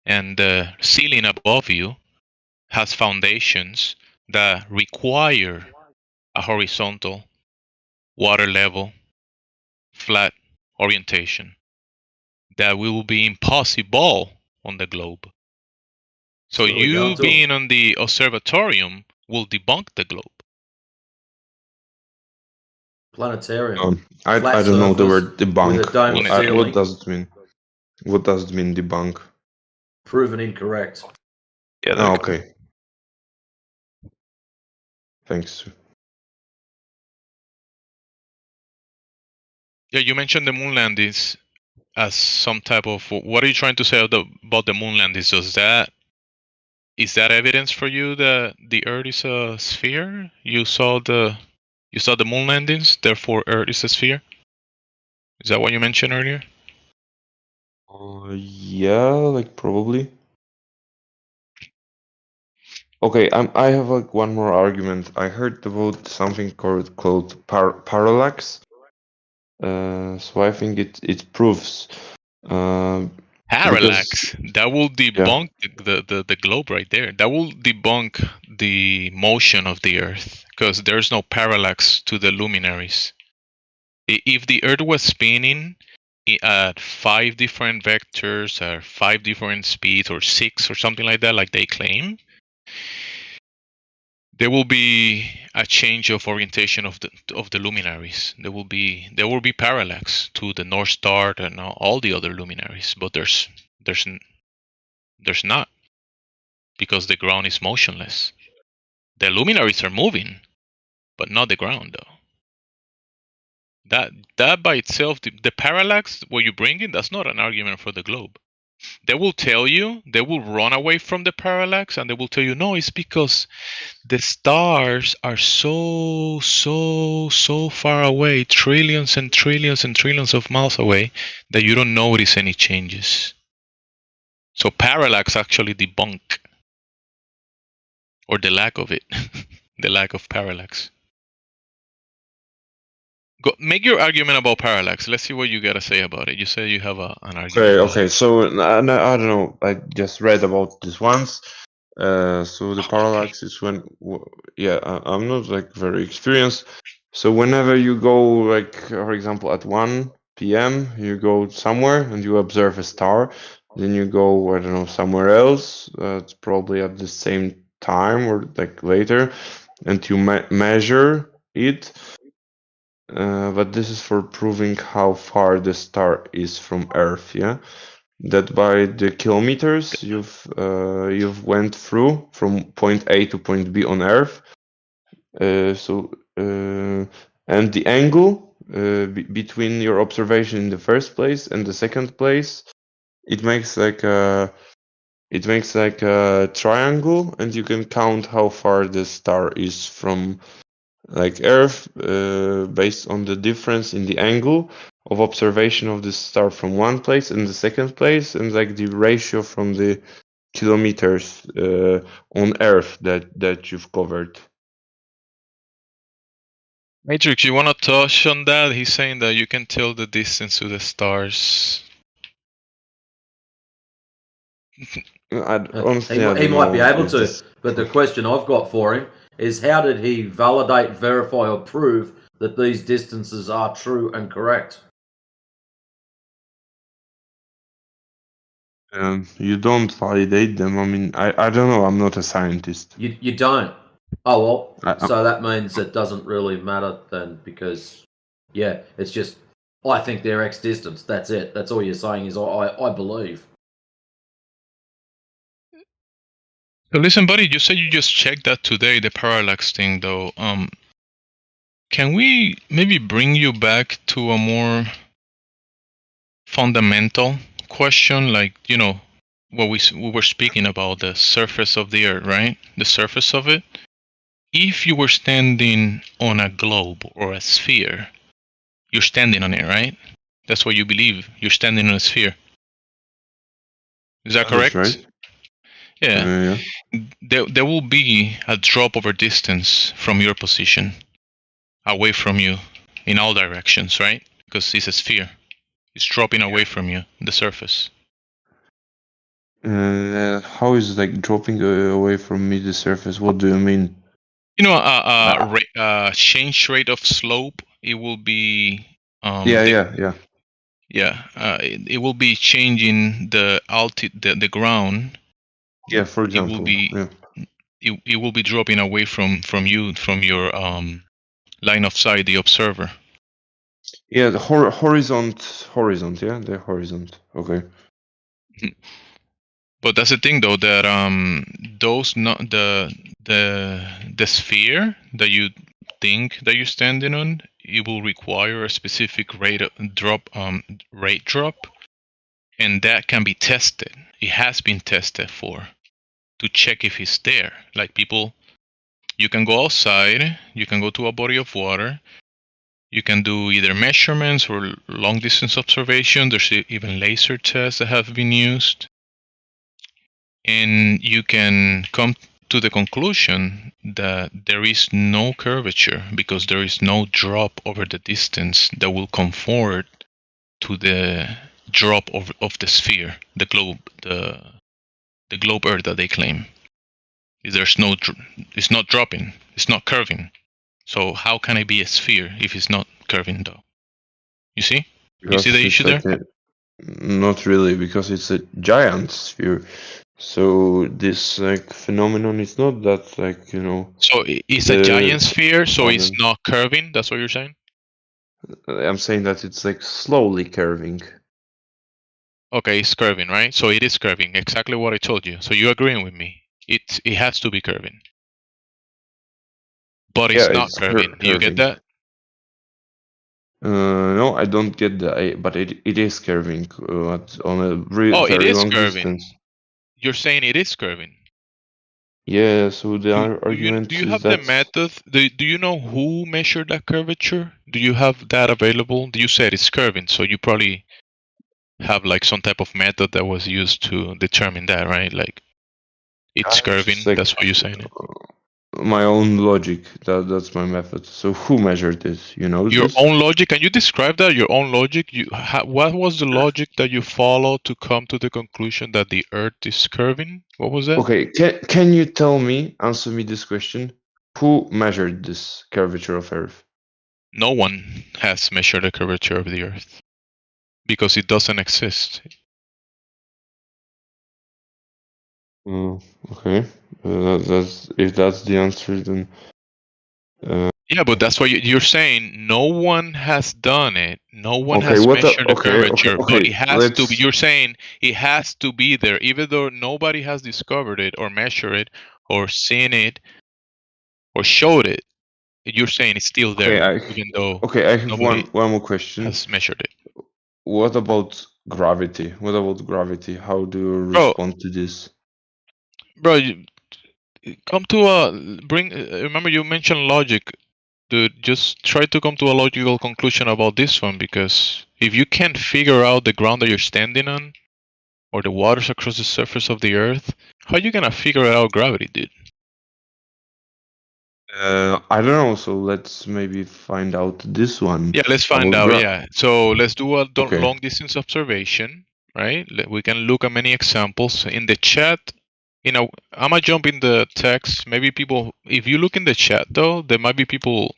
and the ceiling above you has foundations that require a horizontal, water level, flat orientation that will be impossible on the globe. So you being on the observatorium will debunk the globe. Planetarium. I Flat don't know the surface word debunk. with a dome What ceiling. does it mean? What does it mean, debunk? Proven incorrect. Yeah. Okay. Thanks. Yeah, you mentioned the moon landings as some type of. What are you trying to say about the moon landings? Is that evidence for you that the Earth is a sphere? You saw the moon landings, therefore Earth is a sphere. Is that what you mentioned earlier? Yeah, probably. Okay, I have like one more argument. I heard about something called parallax. So I think it proves. Parallax. That will debunk the globe right there. That will debunk the motion of the Earth because there's no parallax to the luminaries. If the Earth was spinning at 5 different vectors or 5 different speeds or 6 or something like that, like they claim, there will be a change of orientation of the luminaries. There will be parallax to the North Star and all the other luminaries, but there's not, because the ground is motionless. The luminaries are moving, but not the ground though. That by itself, the parallax, what you bring in, that's not an argument for the globe. They will tell you, they will run away from the parallax, and they will tell you, no, it's because the stars are so far away, trillions and trillions and trillions of miles away, that you don't notice any changes. So parallax actually debunk, or the lack of it, the lack of parallax. Go, make your argument about parallax. Let's see what you gotta say about it. You say you have an argument. Okay. So I don't know. I just read about this once. So the parallax is when, I'm not like very experienced. So whenever you go, like for example, at 1 p.m. you go somewhere and you observe a star, then you go, I don't know, somewhere else. It's probably at the same time or like later, and you measure it. But this is for proving how far the star is from Earth, yeah? That by the kilometers you've went through from point A to point B on Earth. And the angle between your observation in the first place and the second place, it makes like a triangle, and you can count how far the star is from like Earth based on the difference in the angle of observation of the star from one place and the second place, and like the ratio from the kilometers on Earth that you've covered. Matrix, you want to touch on that? He's saying that you can tell the distance to the stars. Honestly, he might be able to, but the question I've got for him is, how did he validate, verify, or prove that these distances are true and correct? You don't validate them. I mean, I don't know. I'm not a scientist. You don't? Oh, well, so that means it doesn't really matter then, because, yeah, it's just, I think they're X distance. That's it. That's all you're saying is, I believe. So listen, buddy, you said you just checked that today, the parallax thing, though. Can we maybe bring you back to a more fundamental question, like, what we were speaking about, the surface of the Earth, right? The surface of it. If you were standing on a globe or a sphere, you're standing on it, right? That's what you believe. You're standing on a sphere. Is that correct? That's right. Yeah. There will be a drop over distance from your position, away from you, in all directions, right? Because it's a sphere. It's dropping away from you, the surface. How is it like dropping away from me, the surface? What do you mean? Change rate of slope. It will be. Yeah. It will be changing the the ground. Yeah, for example. It will be dropping away from you, from your line of sight, the observer. Yeah, the horizon. Yeah, the horizon. Okay. But that's the thing, though, that the sphere that you think that you're standing on, it will require a specific rate drop, and that can be tested. It has been tested to check if it's there. Like, people, you can go outside, you can go to a body of water, you can do either measurements or long distance observation. There's even laser tests that have been used. And you can come to the conclusion that there is no curvature because there is no drop over the distance that will conform to the drop of the sphere, the globe Earth that they claim. There's no, it's not dropping, it's not curving. So how can it be a sphere if it's not curving though? You see? You see the issue there? Not really, because it's a giant sphere. So this like phenomenon is not that like, you know. So it's a giant sphere, so it's not curving. That's what you're saying? I'm saying that it's like slowly curving. Okay, it's curving, right? So it is curving. Exactly what I told you. So you're agreeing with me. It has to be curving. But it's not curving. Do you get that? No, I don't get that. But it is curving on a very long distance. You're saying it is curving. Yeah. So the argument do you is have that the method? Do you know who measured that curvature? Do you have that available? You said it's curving, so you probably have like some type of method that was used to determine that, right? Like it's curving. like, that's what you're saying. My own logic. That's my method. So who measured this? You know Your this? own logic. Can you describe that? Your own logic. What was the logic that you followed to come to the conclusion that the Earth is curving? What was that? Okay. Can you tell me? Answer me this question. Who measured this curvature of Earth? No one has measured the curvature of the Earth because it doesn't exist. Okay. That's if that's the answer, then. Yeah, but that's what you're saying. No one has done it. No one Okay, has what the- measured the okay, curvature, okay, but okay, it has to be. let's- You're saying it has to be there, even though nobody has discovered it or measured it or seen it or showed it. You're saying it's still there, even though I have nobody one more question. has measured it. What about gravity? What about gravity? How do you Bro. respond to this? Bro, come to a remember you mentioned logic. Dude, just try to come to a logical conclusion about this one, because if you can't figure out the ground that you're standing on or the waters across the surface of the earth, how are you gonna figure out gravity, dude? I don't know. So let's maybe find out this one. Yeah, let's find about out. Yeah, so let's do a Okay. long distance observation, right? We can look at many examples in the chat. You know, I'm gonna jump in the text. Maybe people, if you look in the chat though, there might be people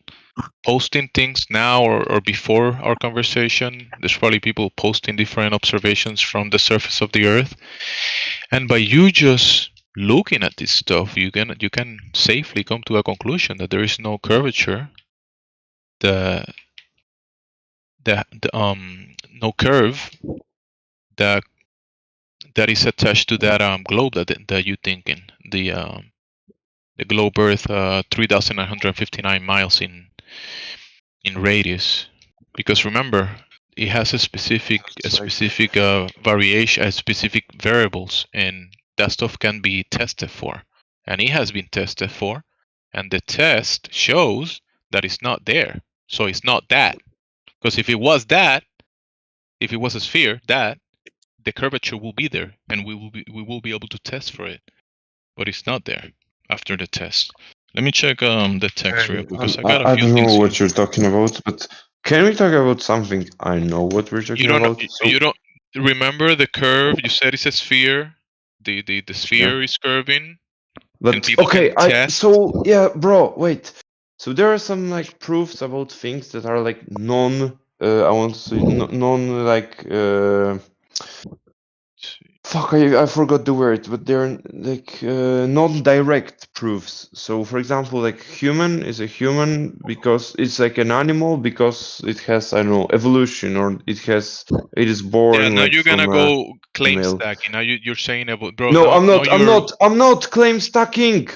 posting things now or before our conversation. There's probably people posting different observations from the surface of the earth, and by you just looking at this stuff, you can safely come to a conclusion that there is no curvature, the no curve that is attached to that globe that you're thinking, the globe Earth, 3,959 miles in radius. Because remember, it has a specific variation, specific variables, and that stuff can be tested for, and it has been tested for, and the test shows that it's not there. So it's not that, because if it was that, if it was a sphere, that the curvature will be there, and we will be able to test for it, but it's not there after the test. Let me check the text real quick, because I got a few don't things know here. what you're talking about, but can we talk about something I know what we're talking about? You don't remember the curve? You said it's a sphere. The sphere is curving. But and people okay, can test. so yeah, bro, wait. So there are some like proofs about things that are like I want to say non like fuck, I forgot the word, but they're like non-direct proofs. So for example, like human is a human because it's like an animal because it has, I don't know, evolution, or it is born. Yeah, now like, you're gonna from go claim female. stacking. Now you're saying about, bro. No, now, I'm not. now I'm you're- not. I'm not claim stacking.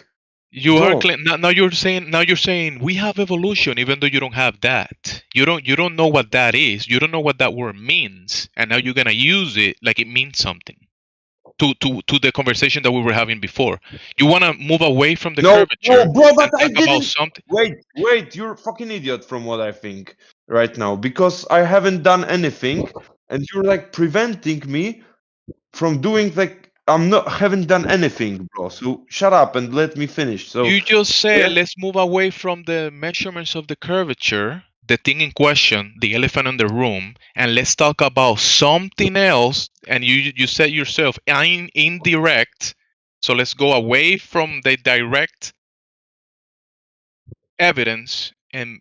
You Bro. are now you're saying we have evolution, even though you don't have that. You don't know what that is. You don't know what that word means, and now you're gonna use it like it means something. To the conversation that we were having before, you want to move away from the curvature. No, bro, but I and talk about didn't. something. Wait, you're a fucking idiot from what I think right now, because I haven't done anything, and you're like preventing me from doing like haven't done anything, bro. So shut up and let me finish. So you just said let's move away from the measurements of the curvature, the thing in question, the elephant in the room, and let's talk about something else. And you said yourself, indirect. So let's go away from the direct evidence and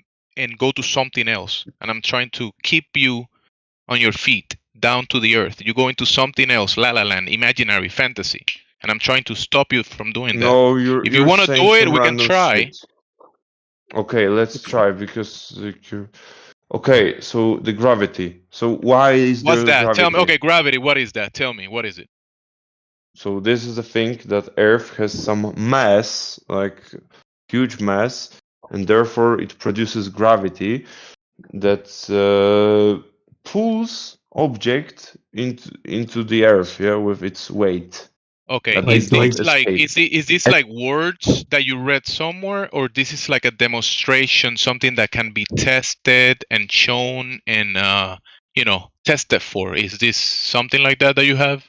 go to something else. And I'm trying to keep you on your feet, down to the earth. You go into something else, La La Land, imaginary, fantasy. And I'm trying to stop you from doing that. no, If you're you want to saying do it, some we can random try. shit. Okay, let's try because okay, so the gravity. So why is What's there that? gravity? Tell me. Okay, gravity. What is that? Tell me. What is it? So this is the thing that Earth has some mass, like huge mass, and therefore it produces gravity that pulls object into the Earth, yeah, with its weight. Okay, That is it don't this like escape. is this like words that you read somewhere, or this is like a demonstration, something that can be tested and shown and tested for? Is this something like that you have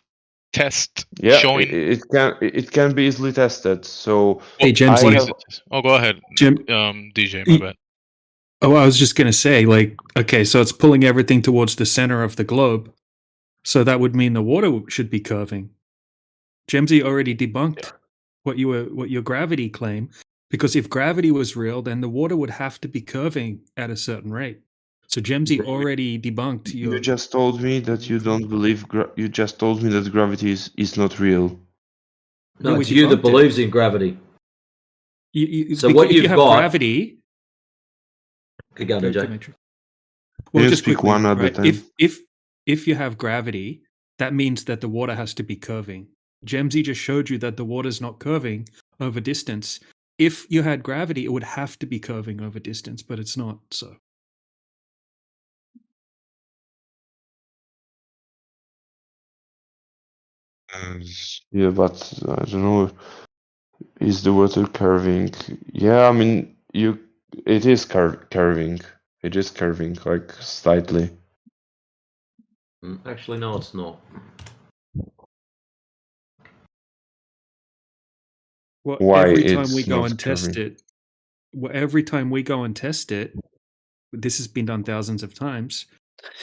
test Yeah, showing? it can be easily tested. So Hey, James, what is it? Oh, go ahead, Jim. DJ. My bad. Oh, I was just going to say, like, okay, so it's pulling everything towards the center of the globe. So that would mean the water should be curving. Jemsy already debunked what your gravity claim, because if gravity was real, then the water would have to be curving at a certain rate. So Jemsy already debunked your. You just told me that you don't believe. You just told me that gravity is not real. No, we it's you that debunked it. believes in gravity. So because what if you've you have got, gravity. Could go, DJ. Well, You just speak quickly, one at a right? time. If you have gravity, that means that the water has to be curving. Jemsy just showed you that the water's not curving over distance. If you had gravity, it would have to be curving over distance, but it's not. So. Yeah, but I don't know. Is the water curving? Yeah, I mean, it is curving. It is curving, like slightly. Actually, no, it's not. Well, Why every time it's we go not and test curving? it, every time we go and test it, this has been done thousands of times.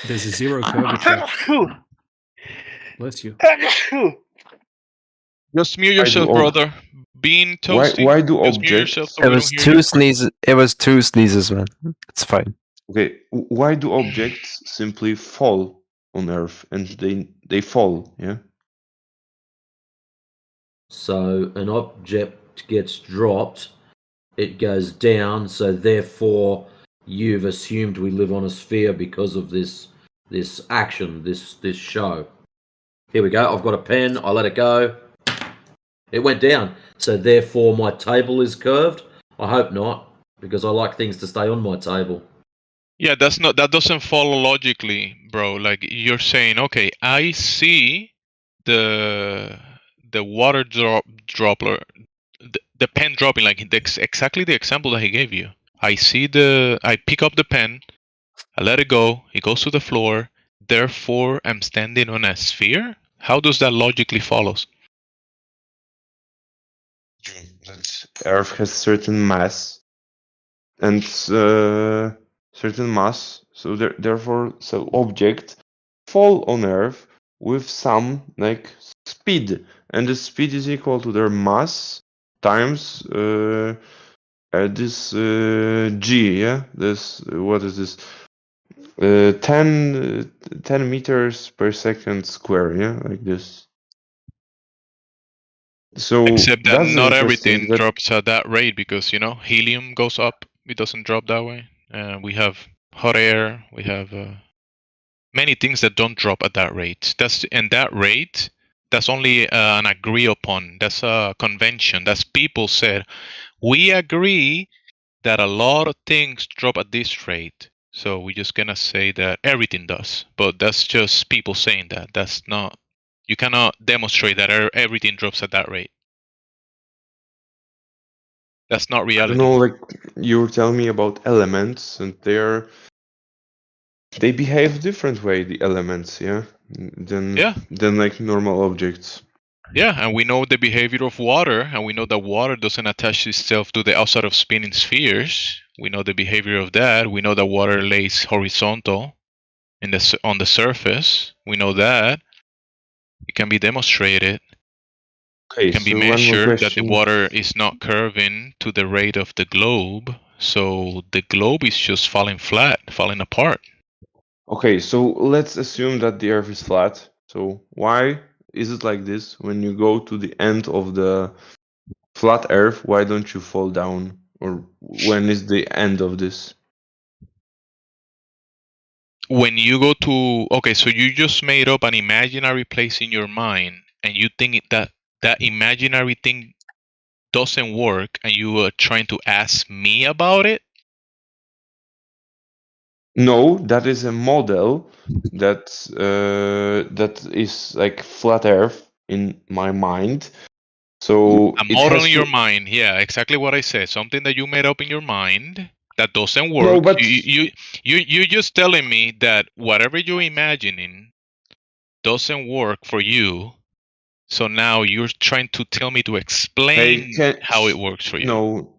There's a zero curvature. Bless you. Just mute yourself, brother. Bean Toasty. Why do Just mute yourself objects? so we don't hear you. sneezes. It was 2 sneezes, man. It's fine. Okay, why do objects simply fall on Earth and they fall? Yeah. So an object gets dropped, it goes down. So therefore, you've assumed we live on a sphere because of this action, this show. Here we go. I've got a pen. I let it go. It went down. So therefore, my table is curved. I hope not, because I like things to stay on my table. Yeah, that doesn't follow logically, bro. Like you're saying, okay, I see the water dropper, the pen dropping, like exactly the example that he gave you. I pick up the pen, I let it go, it goes to the floor, therefore I'm standing on a sphere? How does that logically follows? That Earth has certain mass and certain mass, so therefore, objects fall on Earth with some like speed, and the speed is equal to their mass times this g. Yeah, this what is this? 10 meters per second square. Yeah, like this. So Except that that's not interesting. everything drops at that rate, because helium goes up, it doesn't drop that way. We have hot air, we have many things that don't drop at that rate. That rate, that's only an agree upon. That's a convention. That's people said, we agree that a lot of things drop at this rate. So we're just gonna say that everything does. But that's just people saying that. That's not. You cannot demonstrate that everything drops at that rate. That's not I reality. don't know, like you were telling me about elements, and they behave different way. The elements, yeah, than like normal objects. Yeah, and we know the behavior of water, and we know that water doesn't attach itself to the outside of spinning spheres. We know the behavior of that. We know that water lays horizontal on the surface. We know that. It can be demonstrated. Okay, It can be so one more measured that the question. water is not curving to the rate of the globe. So the globe is just falling flat, falling apart. Okay, so let's assume that the Earth is flat. So why is it like this? When you go to the end of the flat Earth, why don't you fall down? Or when is the end of this? When you go to okay, so you just made up an imaginary place in your mind, and you think that imaginary thing doesn't work, and you are trying to ask me about it. No, that is a model that is like flat Earth in my mind. So A it model has in to. your mind, yeah, exactly what I said. Something that you made up in your mind that doesn't work. No, but You're just telling me that whatever you're imagining doesn't work for you. So now you're trying to tell me to explain how it works for you. No.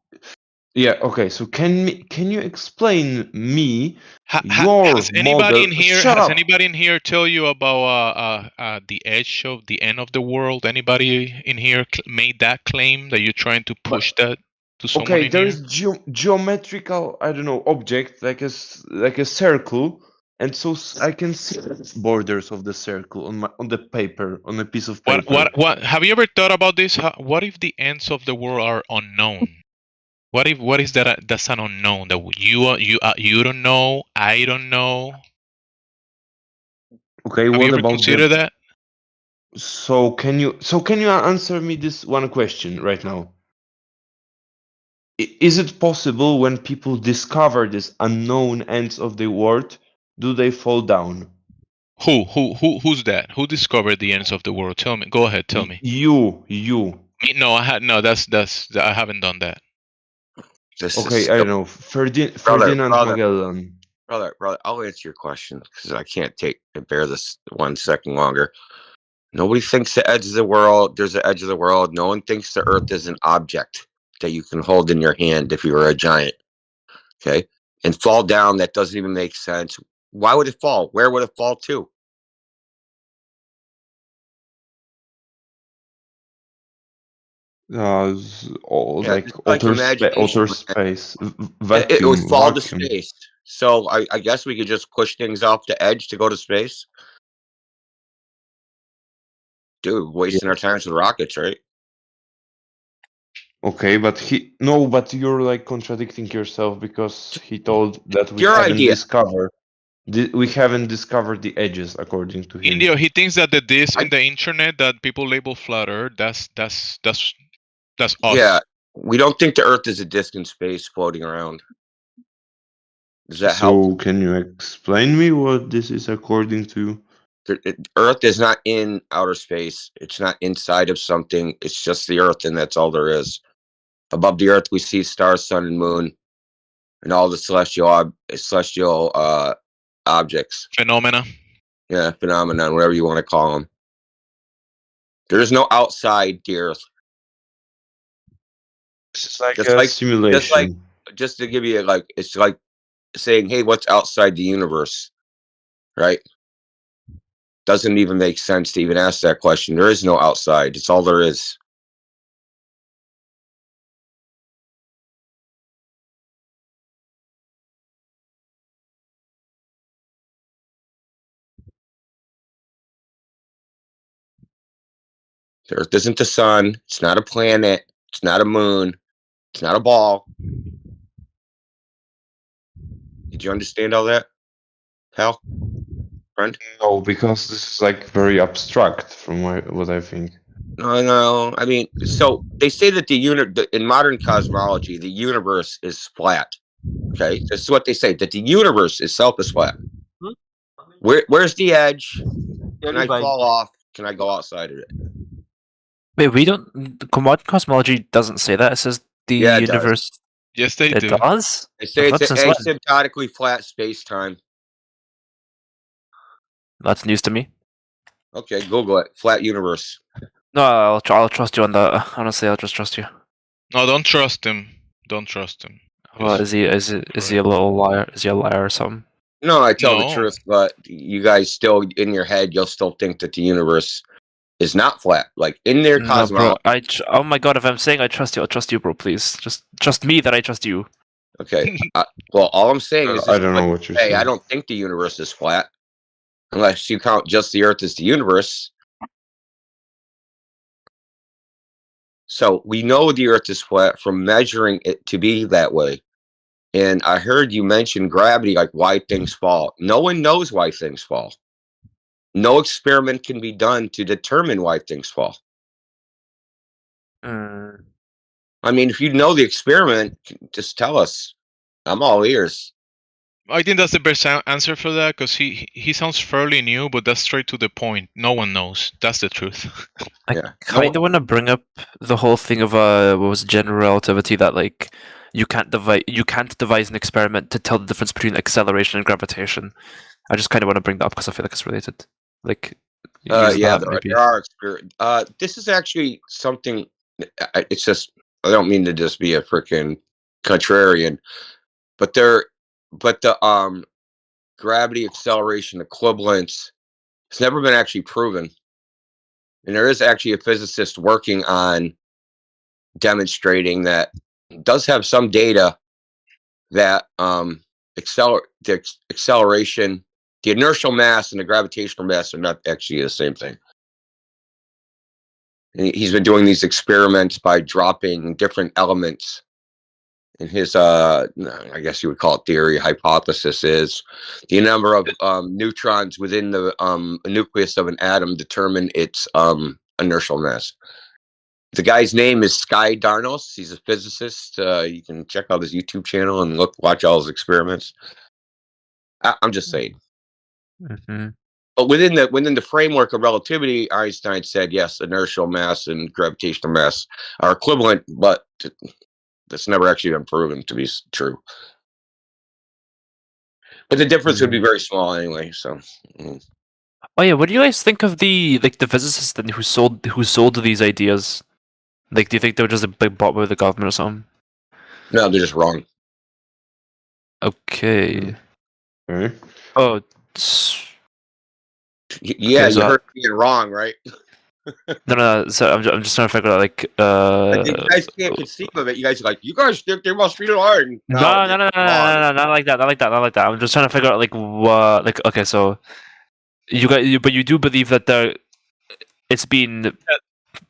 Yeah. Okay. So can you explain me your Has anybody model? in here? Shut Has up. anybody in here tell you about the edge of the end of the world? Anybody in here made that claim that you're trying to push that to someone Okay, in there here? is geometrical, I don't know, object like like a circle, and so I can see the borders of the circle on the paper, on a piece of paper. What? Have you ever thought about this? What if the ends of the world are unknown? What is that? That's an unknown that you don't know. I don't know. Okay, Have you what ever about considered that? So can you answer me this one question right now? Is it possible when people discover this unknown ends of the world, do they fall down? Who's that? Who discovered the ends of the world? Tell me. Go ahead. Tell me. You. Me? No, I haven't done that. Okay, I don't know. Ferdinand Magellan. Brother, I'll answer your question because I can't bear this 1 second longer. Nobody thinks the edge of the world, there's an edge of the world. No one thinks the earth is an object that you can hold in your hand if you were a giant. Okay? And fall down, that doesn't even make sense. Why would it fall? Where would it fall to? Like imagination, outer man. space, It would fall to vacuum. space. So I guess we could just push things off the edge to go to space. Dude, wasting our time with rockets, right? Okay, but you're like contradicting yourself because he told that we Your haven't idea. discovered the edges according to him. Indio, he thinks that the disk in the internet that people label flat Earth, that's us. Yeah, we don't think the Earth is a disk in space floating around. Does that help? So can you explain me what this is according to? Earth is not in outer space. It's not inside of something. It's just the Earth, and that's all there is. Above the Earth, we see stars, sun, and moon, and all the celestial objects. Phenomena. Yeah, phenomenon, whatever you want to call them. There is no outside the Earth. It's like a simulation. Just to give you it's like saying, hey, what's outside the universe? Right? Doesn't even make sense to even ask that question. There is no outside. It's all there is. The Earth isn't the sun. It's not a planet. It's not a moon. It's not a ball. Did you understand all that, Hal? Friend? No, because this is like very abstract from what I think. No. I mean, so they say that in modern cosmology, the universe is flat. Okay, this is what they say, that the universe itself is flat. Where's the edge? Can I fall off? Can I go outside of it? Wait, we don't. Modern cosmology doesn't say that. It says the universe. Does. Yes, they do. It does. They say it's an asymptotically flat space-time. That's news to me. Okay, Google it. Flat universe. No, I'll trust you on that. Honestly, I'll just trust you. No, don't trust him. Don't trust him. Well, is he a little liar? Is he a liar or something? No, I tell the No. truth, but you guys still, in your head, you'll still think that the universe is not flat. Like, in their No, bro. cosmology. Oh my god, if I'm saying I trust you, I'll trust you, bro. Please, just trust me that I trust you. Okay. Well, all I'm saying is, I don't know what you're hey, I saying. don't think the universe is flat, unless you count just the Earth as the universe. So we know the Earth is flat from measuring it to be that way. And I heard you mention gravity, like why things fall. No one knows why things fall. No experiment can be done to determine why things fall. I mean, if you know the experiment, just tell us. I'm all ears. I think that's the best answer for that, because he sounds fairly new, but that's straight to the point. No one knows. That's the truth. Yeah. Kind of want to bring up the whole thing of what was general relativity, that like you can't devise an experiment to tell the difference between acceleration and gravitation. I just kind of want to bring that up because I feel like it's related. Like, Yeah, there are experience. This is actually something. It's just, I don't mean to just be a freaking contrarian, but the gravity acceleration equivalence has never been actually proven, and there is actually a physicist working on demonstrating that. Does have some data that the acceleration, the inertial mass and the gravitational mass are not actually the same thing. And he's been doing these experiments by dropping different elements in his, I guess you would call it theory, hypothesis is the number of neutrons within the nucleus of an atom determine its inertial mass. The guy's name is Sky Darnos. He's a physicist. You can check out his YouTube channel and watch all his experiments. I'm just saying. Mm-hmm. But within the framework of relativity, Einstein said yes, inertial mass and gravitational mass are equivalent, but that's never actually been proven to be true. But the difference would be very small anyway. So. Oh yeah, what do you guys think of the physicists then who sold these ideas? Like, do you think they were just a big bought by the government or something? No, they're just wrong. Okay. Mm-hmm. Oh. Yeah, you heard being wrong, right? No. So I'm just trying to figure out like. You guys can't conceive of it. You guys are like, you guys think they must be lying. No, not like that. I'm just trying to figure out like what, like, okay, so but you do believe that it's been.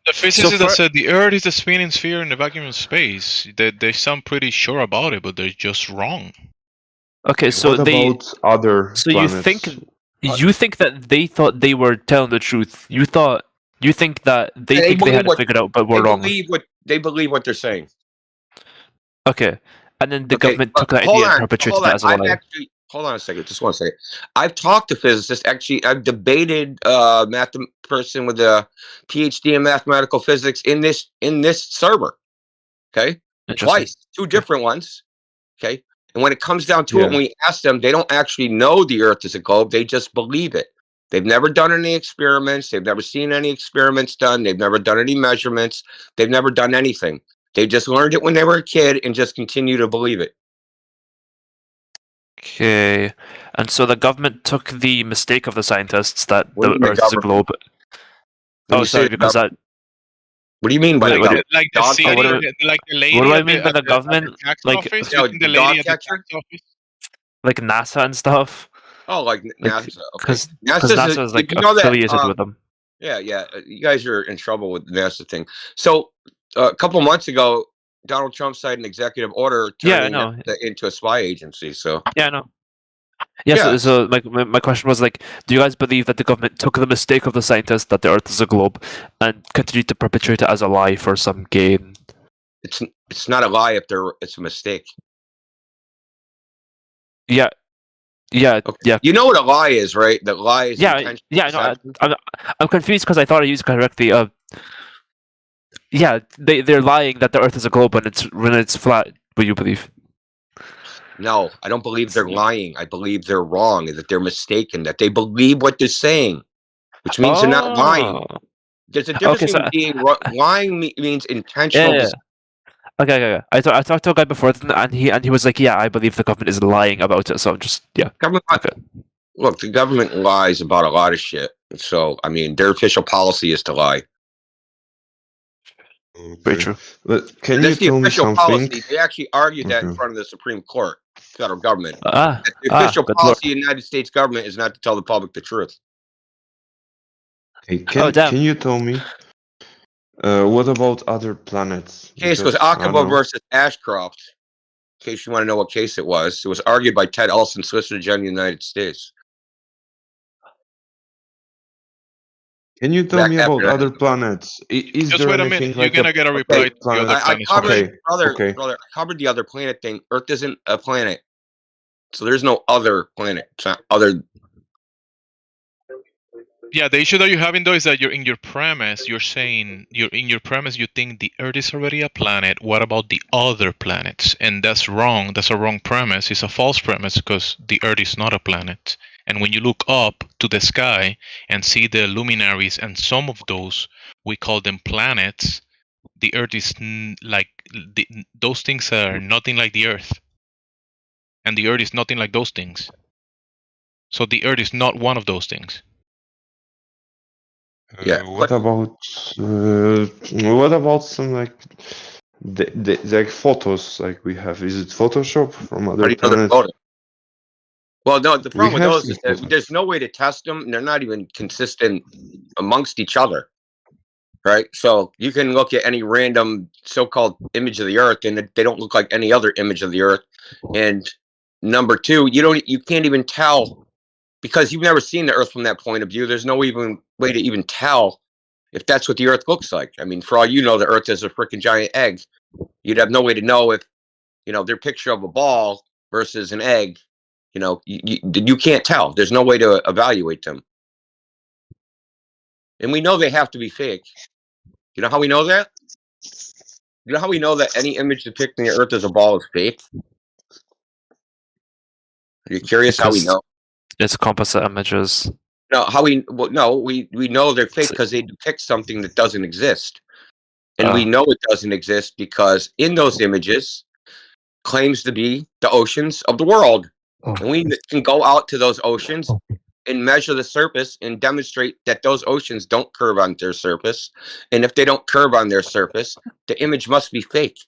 The physicists that said the Earth is a spinning sphere in the vacuum of space, they sound pretty sure about it, but they're just wrong. Okay, so what about other planets? You think that they thought they were telling the truth? You think that they had it figured out, but we're wrong. They believe what they're saying. Okay, and then the government took that idea and perpetrated it as a lie. Hold on a second, just 1 second. I've talked to physicists. Actually, I've debated person with a PhD in mathematical physics in this server. Okay, twice, 2 different ones. Okay, and when it comes down to it, when we ask them, they don't actually know the Earth is a globe. They just believe it. They've never done any experiments. They've never seen any experiments done. They've never done any measurements. They've never done anything. They just learned it when they were a kid and just continue to believe it. Okay, and so the government took the mistake of the scientists that the Earth is a globe. Oh, sorry, because that. What do you mean by the government? Like the city, like the lady. What do I mean by the government? Like the lady at the tax office. Like NASA and stuff. Oh, like NASA. Okay. Because NASA is like affiliated with them. Yeah. You guys are in trouble with the NASA thing. So a couple months ago, Donald Trump signed an executive order turning NASA into a spy agency. So yeah, I know. Yeah. So my question was like, do you guys believe that the government took the mistake of the scientists that the Earth is a globe and continued to perpetrate it as a lie for some gain? It's not a lie if it's a mistake. Yeah. You know what a lie is, right? The lie is I'm confused because I thought I used it correctly. They're lying that the Earth is a globe when it's flat. What you believe? No, I don't believe they're lying. I believe they're wrong, that they're mistaken, that they believe what they're saying, which means they're not lying. There's a difference Okay, so between being lying means yeah, intentional. yeah. Okay. I talked to a guy before, and he was like, "Yeah, I believe the government is lying about it." So I'm just okay. Look, the government lies about a lot of shit. So I mean, their official policy is to lie. Very true. But can That's you the tell me official something? policy. They actually argued that in Okay. front of the Supreme Court, federal government. Ah, That the official good policy lord. of the United States government is not to tell the public the truth. Hey, Oh, damn. can you tell me what about other planets? Case was Because I don't Akaba know. versus Ashcroft. In case you want to know what case it was argued by Ted Olson, Solicitor General of the United States. Can you tell Back me after about that. other planets? Is Just there wait a anything minute. like You're gonna get a reply to the planet? other I planets. covered, Okay. brother, I covered the other planet thing. Earth isn't a planet. So there's no other planet. It's not other. Yeah, the issue that you're having though is that you're in your premise. You're saying you think the Earth is already a planet. What about the other planets? And that's wrong. That's a wrong premise. It's a false premise because the Earth is not a planet. And when you look up to the sky and see the luminaries, and some of those we call them planets, the Earth is those things are nothing like the Earth, and the Earth is nothing like those things. So the Earth is not one of those things. Yeah. What about some like the photos like we have? Is it Photoshop from How do other you know they're planets? photos? Well, no, the problem with have those some is that photos. there's no way to test them. And they're not even consistent amongst each other. Right. So you can look at any random so-called image of the Earth and they don't look like any other image of the Earth. And number two, you can't even tell because you've never seen the Earth from that point of view. There's no even way to even tell if that's what the Earth looks like. I mean, for all you know, the Earth is a freaking giant egg. You'd have no way to know if, their picture of a ball versus an egg, you can't tell. There's no way to evaluate them. And we know they have to be fake. You know how we know that? You know how we know that any image depicting the Earth as a ball is fake? Are you curious how we know? It's composite images. No, we know they're fake because they depict something that doesn't exist. And we know it doesn't exist because in those images claims to be the oceans of the world. And we can go out to those oceans and measure the surface and demonstrate that those oceans don't curve on their surface. And if they don't curve on their surface, the image must be fake.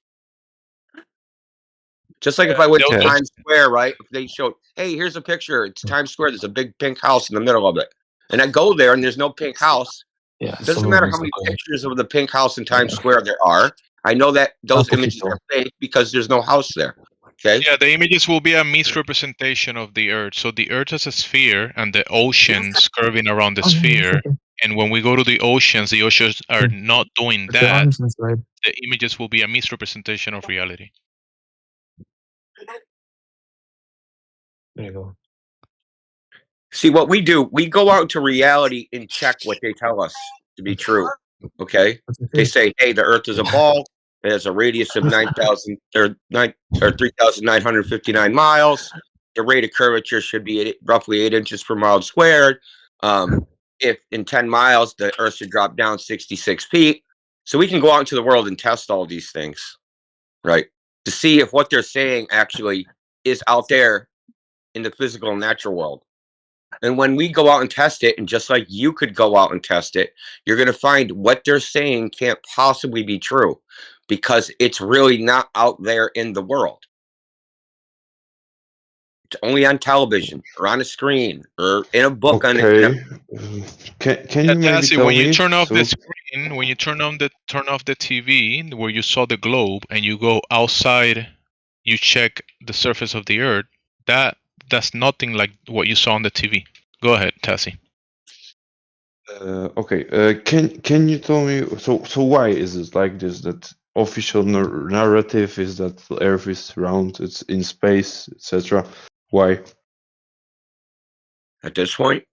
Just like if I went to Times Square, right? If they showed, hey, here's a picture. It's Times Square. There's a big pink house in the middle of it. And I go there and there's no pink house. Yeah, it doesn't matter how many pictures of the pink house in Times Square there are. I know that those images are fake because there's no house there. Okay. Yeah, the images will be a misrepresentation of the Earth. So the Earth is a sphere and the oceans curving around the sphere. And when we go to the oceans are not doing that. The images will be a misrepresentation of reality. There you go. See, what we do, we go out to reality and check what they tell us to be true. Okay. They say, hey, the Earth is a ball. It has a radius of 9,000 or 3,959 miles. The rate of curvature should be roughly 8 inches per mile squared. If in 10 miles, the Earth should drop down 66 feet. So we can go out into the world and test all these things, right? To see if what they're saying actually is out there in the physical and natural world. And when we go out and test it, and just like you could go out and test it, you're going to find what they're saying can't possibly be true because it's really not out there in the world. It's only on television or on a screen or in a book on it. Can you maybe tell when me? you turn off the screen, when you turn off the TV where you saw the globe and you go outside, you check the surface of the Earth, that's nothing like what you saw on the TV. Go ahead, Tassie. Okay. Can you tell me? So why is it like this? That official narrative is that the Earth is round, it's in space, etc. Why? At this point,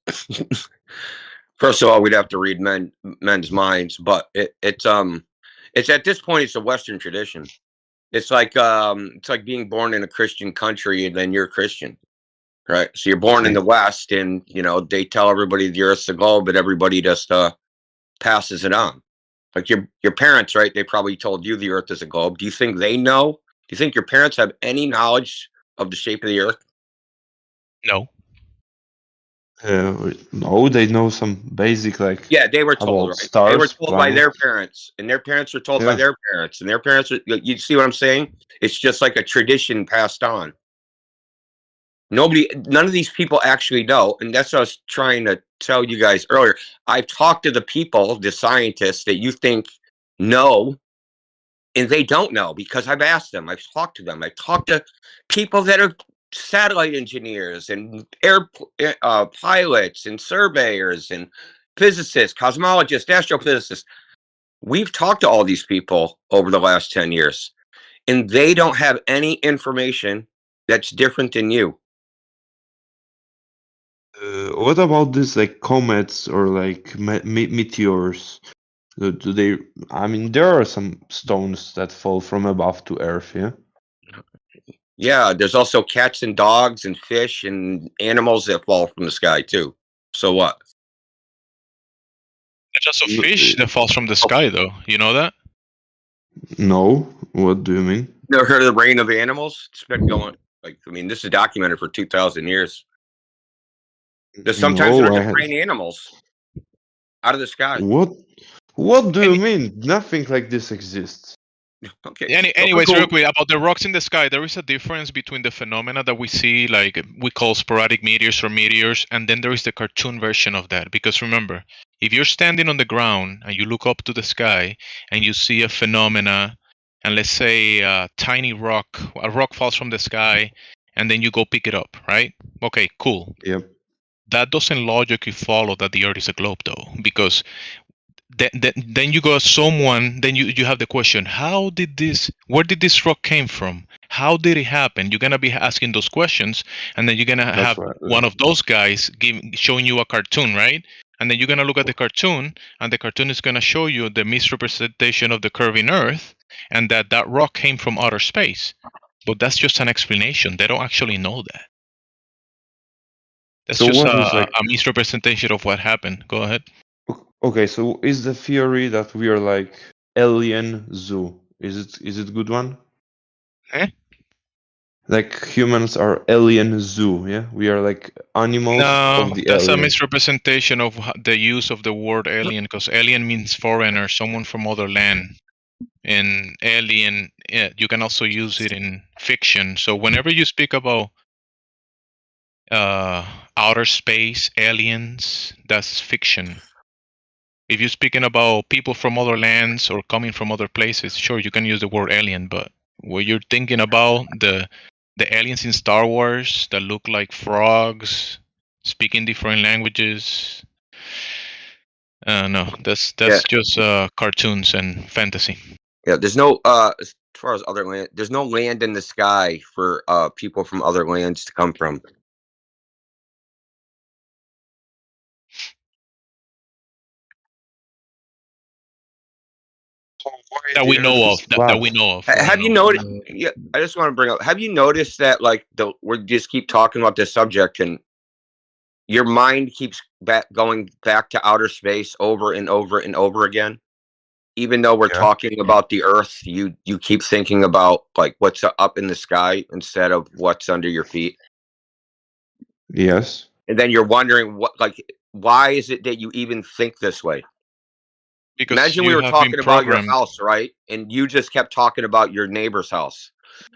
first of all, we'd have to read men's minds, but it's at this point it's a Western tradition. It's like being born in a Christian country and then you're Christian. Right. So you're born in the West and, they tell everybody the Earth's a globe, but everybody just passes it on. Like your parents, right? They probably told you the Earth is a globe. Do you think they know? Do you think your parents have any knowledge of the shape of the Earth? No. No, they know some basic like. Yeah, they were told, about right? stars, They were told by their planets. parents, and their parents were told by Yeah. their parents, and their parents. You see what I'm saying? It's just like a tradition passed on. None of these people actually know, and that's what I was trying to tell you guys earlier. I've talked to the people, the scientists that you think know, and they don't know because I've asked them. I've talked to them. I've talked to people that are satellite engineers and pilots and surveyors and physicists, cosmologists, astrophysicists. We've talked to all these people over the last 10 years, and they don't have any information that's different than you. What about this like comets or like meteors? Do they? I mean, there are some stones that fall from above to Earth. Yeah. Yeah, there's also cats and dogs and fish and animals that fall from the sky too. So what? There's also fish that falls from the sky, though. You know that? No. What do you mean? Never heard of the reign of animals? It's been going this is documented for 2,000 years. There's sometimes No, there's just rain animals out of the sky. What do you mean? Nothing like this exists. Okay. Anyways, real quick about the rocks in the sky, there is a difference between the phenomena that we see, like we call sporadic meteors or meteors, and then there is the cartoon version of that. Because remember, if you're standing on the ground and you look up to the sky and you see a phenomena, and let's say a rock falls from the sky, and then you go pick it up, right? Okay, cool. Yep. That doesn't logically follow that the Earth is a globe, though, because then you got someone. Then you have the question: where did this rock came from? How did it happen? You're gonna be asking those questions, and then you're gonna have one of those guys showing you a cartoon, right? And then you're gonna look at the cartoon, and the cartoon is gonna show you the misrepresentation of the curving Earth, and that rock came from outer space. But that's just an explanation. They don't actually know that. That's just a misrepresentation of what happened. Go ahead. Okay, so is the theory that we are like alien zoo? Is it good one? Eh? Like humans are alien zoo, yeah? We are like animals of the that's alien. a misrepresentation of the use of the word alien, because alien means foreigner, someone from other land. And alien, you can also use it in fiction. So whenever you speak about outer space, aliens, that's fiction. If you're speaking about people from other lands or coming from other places, sure, you can use the word alien. But when you're thinking about the aliens in Star Wars that look like frogs, speaking different languages, no, that's just cartoons and fantasy. Yeah, there's no as far as other land. There's no land in the sky for people from other lands to come from. That we know of. That we know of. Have you noticed? Yeah, I just want to bring up. Have you noticed that we just keep talking about this subject and your mind keeps going back to outer space over and over and over again? Even though we're talking about the Earth, you keep thinking about like what's up in the sky instead of what's under your feet. Yes. And then you're wondering why is it that you even think this way? Because imagine we were talking about your house, right? And you just kept talking about your neighbor's house.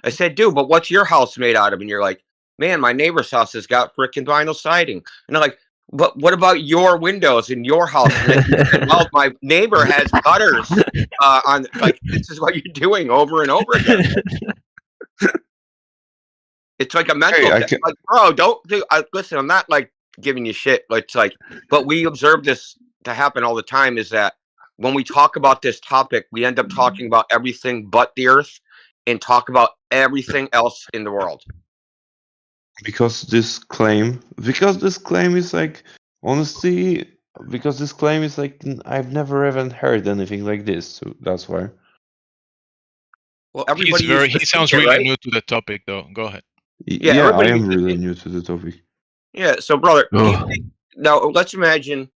I said, dude, but what's your house made out of? And you're like, man, my neighbor's house has got freaking vinyl siding. And I'm like, but what about your windows in your house? And then you said, well, my neighbor has gutters on. Like, this is what you're doing over and over again. It's like a mental thing. Like, bro, listen, I'm not like giving you shit. It's like, but we observe this to happen all the time is that when we talk about this topic, we end up talking about everything but the Earth and talk about everything else in the world. Because this claim is like, honestly, because this claim is like, I've never even heard anything like this. So that's why. Well, everybody he sounds really new to the topic, though. Go ahead. Yeah, I am really new to the topic. Yeah, so brother, now let's imagine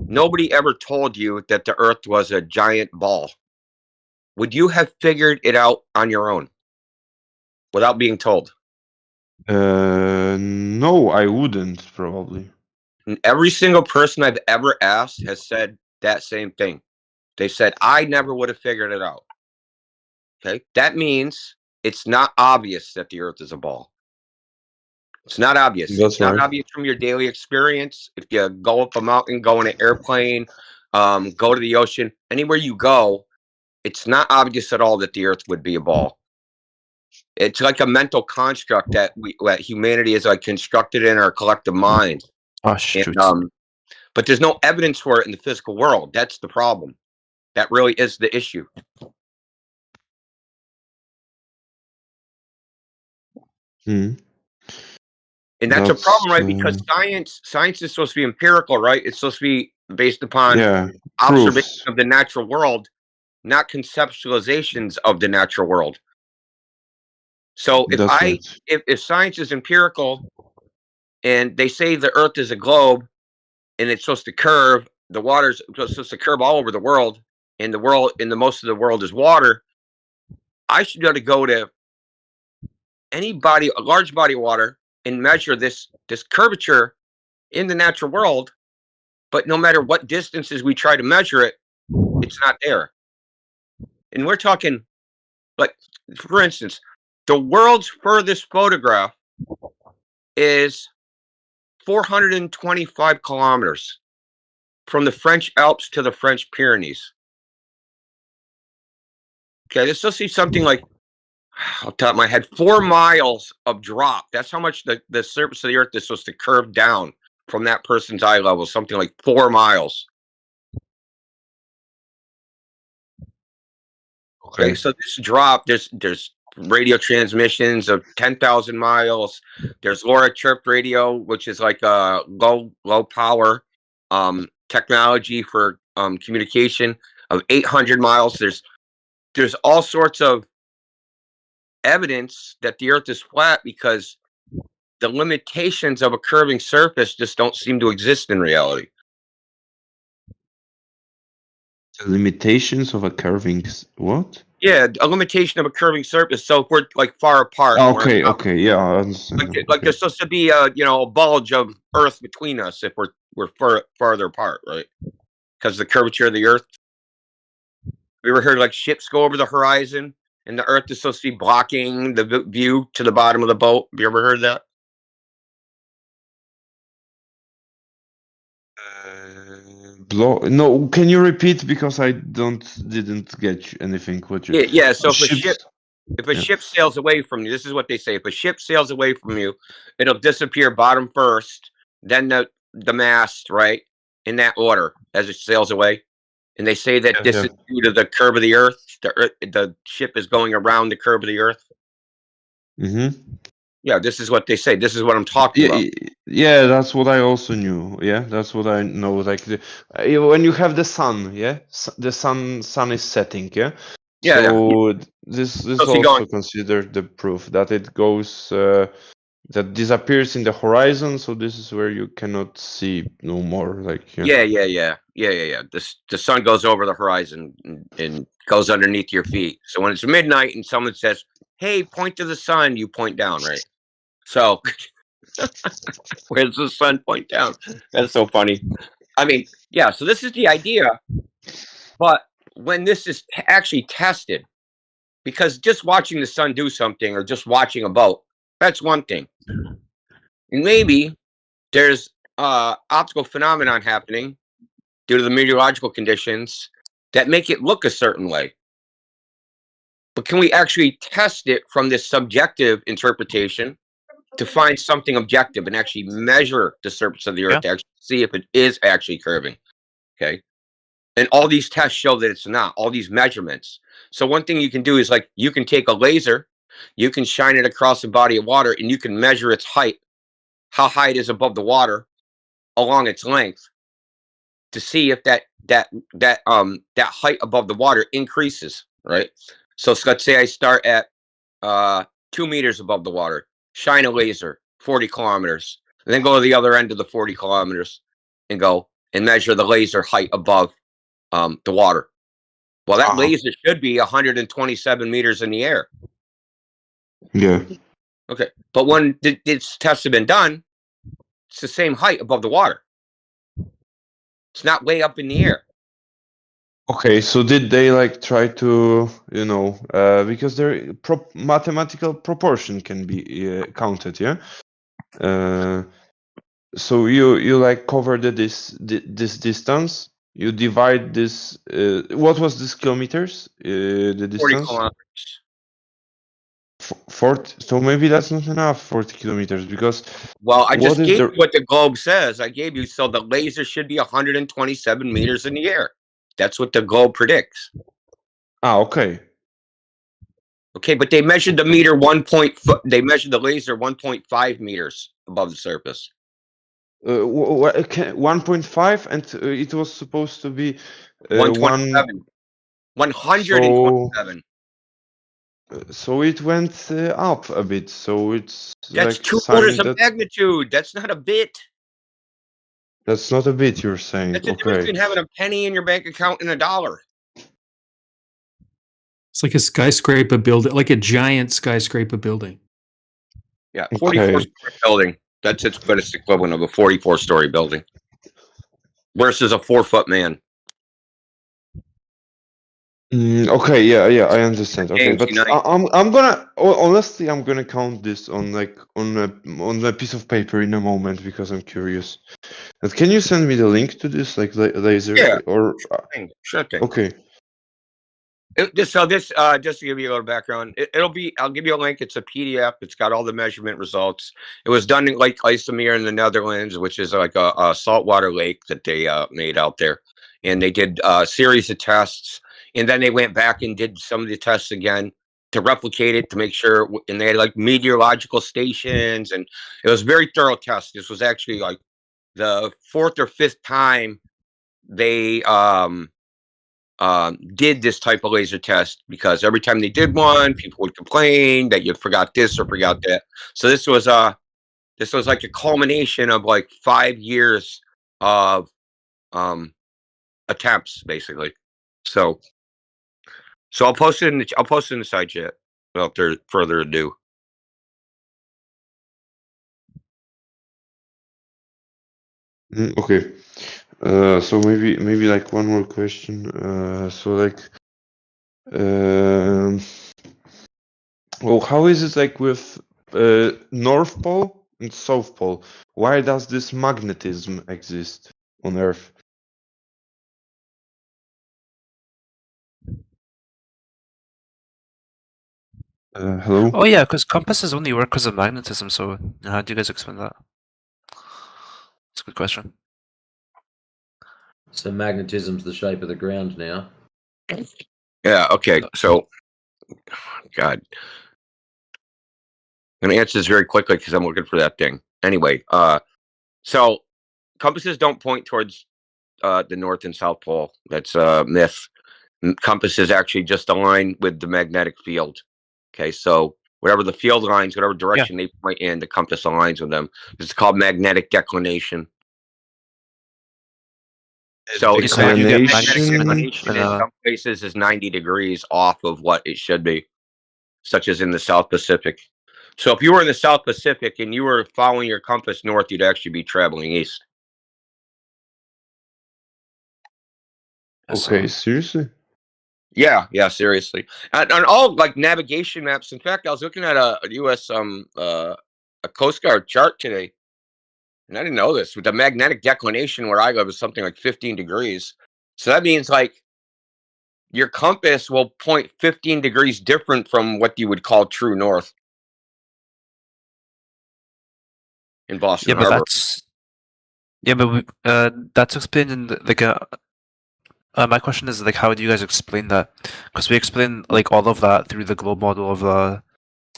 nobody ever told you that the Earth was a giant ball, would you have figured it out on your own without being told? No, I wouldn't probably. And every single person I've ever asked has said that same thing. They said, I never would have figured it out. Okay. That means it's not obvious that the Earth is a ball. It's not obvious. That's It's not right. obvious from your daily experience. If you go up a mountain, go in an airplane, go to the ocean, anywhere you go, it's not obvious at all that the Earth would be a ball. It's like a mental construct that that humanity is like constructed in our collective mind. Oh, shoot. But there's no evidence for it in the physical world. That's the problem. That really is the issue. Hmm. And that's a problem, right? Because science is supposed to be empirical, right? It's supposed to be based upon observation of the natural world, not conceptualizations of the natural world. So if science is empirical and they say the Earth is a globe and it's supposed to curve, the water's supposed to curve all over the world, and the most of the world is water, I should be able to go to a large body of water, and measure this curvature in the natural world, but no matter what distances we try to measure it, it's not there. And we're talking, like, for instance, the world's furthest photograph is 425 kilometers from the French Alps to the French Pyrenees. Okay, let's just see something like, off the top of my head, 4 miles of drop. That's how much the surface of the Earth is supposed to curve down from that person's eye level, something like 4 miles. Okay, so this drop, there's radio transmissions of 10,000 miles. There's LoRa chirp radio, which is like a low power technology for communication of 800 miles. There's all sorts of evidence that the Earth is flat because the limitations of a curving surface just don't seem to exist in reality. The limitations of a curving what? Yeah, a limitation of a curving surface. So if we're like far apart, Okay, yeah, I understand. like there's supposed to be a a bulge of Earth between us if we're farther apart, right? Because the curvature of the Earth. We ever heard like ships go over the horizon and the Earth is supposed to be blocking the view to the bottom of the boat? Have you ever heard that? No, can you repeat, because I didn't get anything what you. Yeah. So if a ship sails away from you, this is what they say: if a ship sails away from you, it'll disappear bottom first, then the mast, right, in that order as it sails away. And they say that this is due to the curve of the Earth. The ship is going around the curve of the Earth. Mm-hmm. Yeah, this is what they say. This is what I'm talking about. Yeah, that's what I also knew. Yeah, that's what I know. Like when you have the sun, the sun is setting. Yeah. So this also considered the proof that it goes that disappears in the horizon. So this is where you cannot see no more. Like yeah. The sun goes over the horizon and goes underneath your feet. So when it's midnight and someone says, "Hey, point to the sun," you point down, right? So where's the sun? Point down. That's so funny. I mean, yeah. So this is the idea, but when this is actually tested, because just watching the sun do something or just watching a boat, that's one thing. And maybe there's optical phenomenon happening due to the meteorological conditions that make it look a certain way. But can we actually test it from this subjective interpretation to find something objective and actually measure the surface of the Earth to actually see if it is actually curving? Okay. And all these tests show that it's not, all these measurements. So one thing you can do is, like, you can take a laser, you can shine it across a body of water, and you can measure its height, how high it is above the water along its length, to see if that height above the water increases, right? So let's say I start at 2 meters above the water, shine a laser 40 kilometers, and then go to the other end of the 40 kilometers and go, and measure the laser height above the water. Well, that laser should be 127 meters in the air. Yeah. Okay, but when these tests have been done, it's the same height above the water. It's not way up in the air. Okay, so did they like try to, you know, because their mathematical proportion can be counted, yeah? So you like cover this distance, you divide this, what was this kilometers, the 40 distance? kilometers. 40, so maybe that's not enough, 40 kilometers, because Well, I just gave you the what the globe says. I gave you, so the laser should be 127 meters in the air. That's what the globe predicts. okay. Okay, but they measured the meter they measured the laser 1.5 meters above the surface. 1.5, and it was supposed to be 127. 127. So it went up a bit. So it's That's like 2 sign orders of that magnitude. That's not a bit. that's not a bit. You're saying, That's the difference between having a penny in your bank account and $1. It's like a skyscraper building, like a giant skyscraper building. Yeah, 44-story building. That's its equivalent of a 44-story building versus a 4-foot man. Okay, yeah, I understand. Okay, but I'm gonna honestly, I'm gonna count this on on a piece of paper in a moment because I'm curious. But can you send me the link to this, like laser? Yeah, or sure thing. Okay. Just to give you a little background, I'll give you a link. It's a PDF. It's got all the measurement results. It was done in Lake IJsselmeer in the Netherlands, which is like a saltwater lake that they made out there. And they did a series of tests. And then they went back and did some of the tests again to replicate it, to make sure. And they had like meteorological stations. And it was a very thorough test. This was actually like the 4th or 5th time they did this type of laser test, because every time they did one, people would complain that you forgot this or forgot that. So this was like a culmination of like 5 years of attempts, basically. So I'll post it in the side chat without further ado. Okay. So maybe like one more question. So like, well, how is it like with North Pole and South Pole? Why does this magnetism exist on Earth? Hello? Oh yeah, because compasses only work because of magnetism. So how do you guys explain that? It's a good question. So magnetism's the shape of the ground now. Yeah. Okay. So, God, I'm gonna answer this very quickly because I'm looking for that thing. Anyway, so compasses don't point towards the North and South Pole. That's a myth. Compasses actually just align with the magnetic field. Okay, so whatever the field lines, whatever direction they point in, the compass aligns with them. It's called magnetic declination. So it's magnetic declination in some places is 90 degrees off of what it should be, such as in the South Pacific. So if you were in the South Pacific and you were following your compass north, you'd actually be traveling east. Okay, seriously? Yeah, seriously. And on all like navigation maps. In fact, I was looking at a U.S. a Coast Guard chart today, and I didn't know this. With the magnetic declination where I live is something like 15 degrees. So that means like your compass will point 15 degrees different from what you would call true north in Boston Harbor. That's explained in my question is like, how do you guys explain that? Because we explain like all of that through the globe model of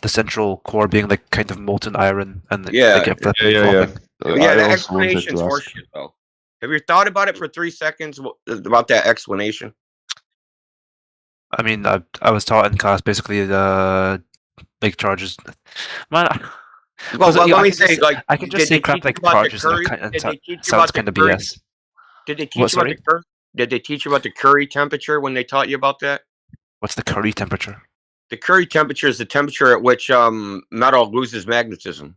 the central core being like kind of molten iron and Yeah. Yeah, that explanation's horseshit though. Have you thought about it for 3 seconds about that explanation? I mean, I was taught in class basically like charges. Man, well, let me say, like, I can just say crap like charges. Sounds kind of BS. Did they teach you about Did they teach you about the Curie temperature when they taught you about that? What's the Curie temperature? The Curie temperature is the temperature at which metal loses magnetism.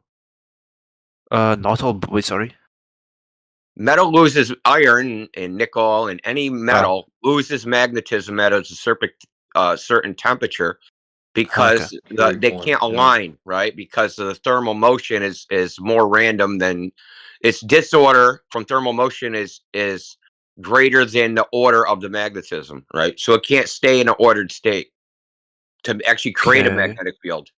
Not all. Wait, sorry. Metal loses iron and nickel, and any metal loses magnetism at a certain temperature because they can't align, right? Because the thermal motion is more random than its disorder from thermal motion is greater than the order of the magnetism, right? So it can't stay in an ordered state to actually create a magnetic field.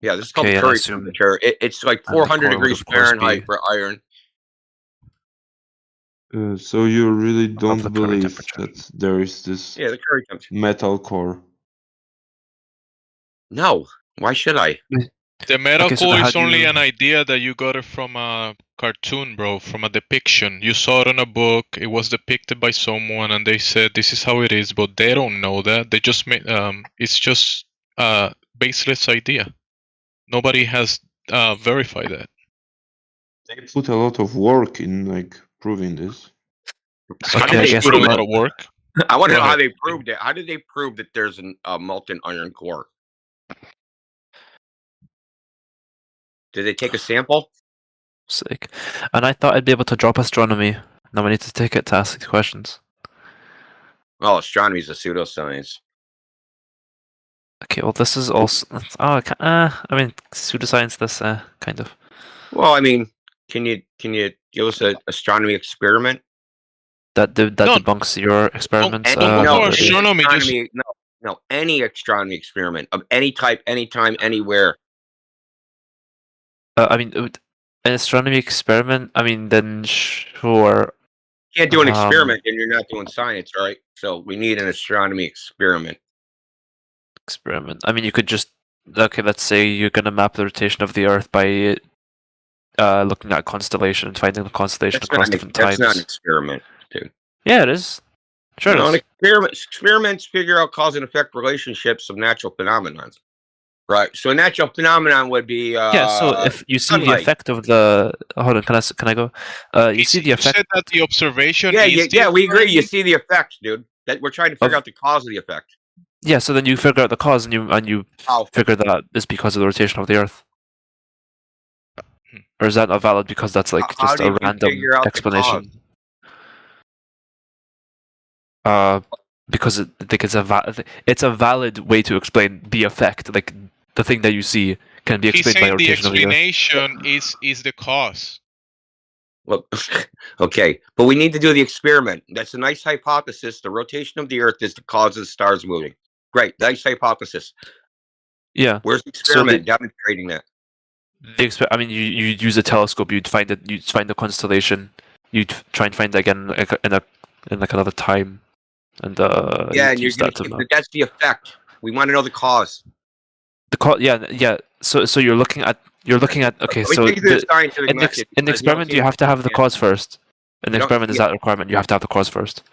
Yeah, this is called the Curie temperature. It's like 400 degrees Fahrenheit for iron. So you really don't believe that there is this the Curie temperature metal core? No. Why should I? The metal core is only an idea that you got it from a cartoon, bro, from a depiction. You saw it in a book, it was depicted by someone, and they said this is how it is, but they don't know that. They just made it's just a baseless idea. Nobody has verified that. They put a lot of work in like proving this. How did they put a lot of work? I want to know how they proved it. How did they prove that there's a molten iron core? Did they take a sample? Sick. And I thought I'd be able to drop astronomy. Now I need to take it to ask these questions. Well, astronomy is a pseudoscience. Okay, well, this is also. Oh, I mean, pseudoscience. This kind of. Well, I mean, can you give us an astronomy experiment? That debunks your experiments. Any astronomy experiment of any type, anytime, anywhere. I mean, an astronomy experiment. I mean, then sure. You can't do an experiment, and you're not doing science, right? So we need an astronomy experiment. I mean, you could just let's say you're gonna map the rotation of the Earth by looking at constellation and finding the constellation across different times. That's not an experiment, dude. Yeah, it is. Sure, no, experiments figure out cause and effect relationships of natural phenomena. Right. So a natural phenomenon would be so if you see the effect of the hold on, can I go? You see the effect. You said that the observation. Yeah, we agree. You see the effect, dude. That we're trying to figure out the cause of the effect. Yeah, so then you figure out the cause, and you figure that it's because of the rotation of the Earth. Or is that not valid because that's like just a random explanation? Because I think it's a valid way to explain the effect, like the thing that you see can be explained by rotation of the Earth. The explanation is the cause. Well, okay, but we need to do the experiment. That's a nice hypothesis. The rotation of the Earth is the cause of the stars moving. Great, nice hypothesis. Yeah. Where's the experiment demonstrating that? I mean, you use a telescope. You'd find the constellation. You'd try and find it again in another time, and and that's the effect. We want to know the cause. The cause, yeah. So you're looking at okay. So in the experiment, you have to have the cause first. In the experiment, is that a requirement? You have to have the cause first.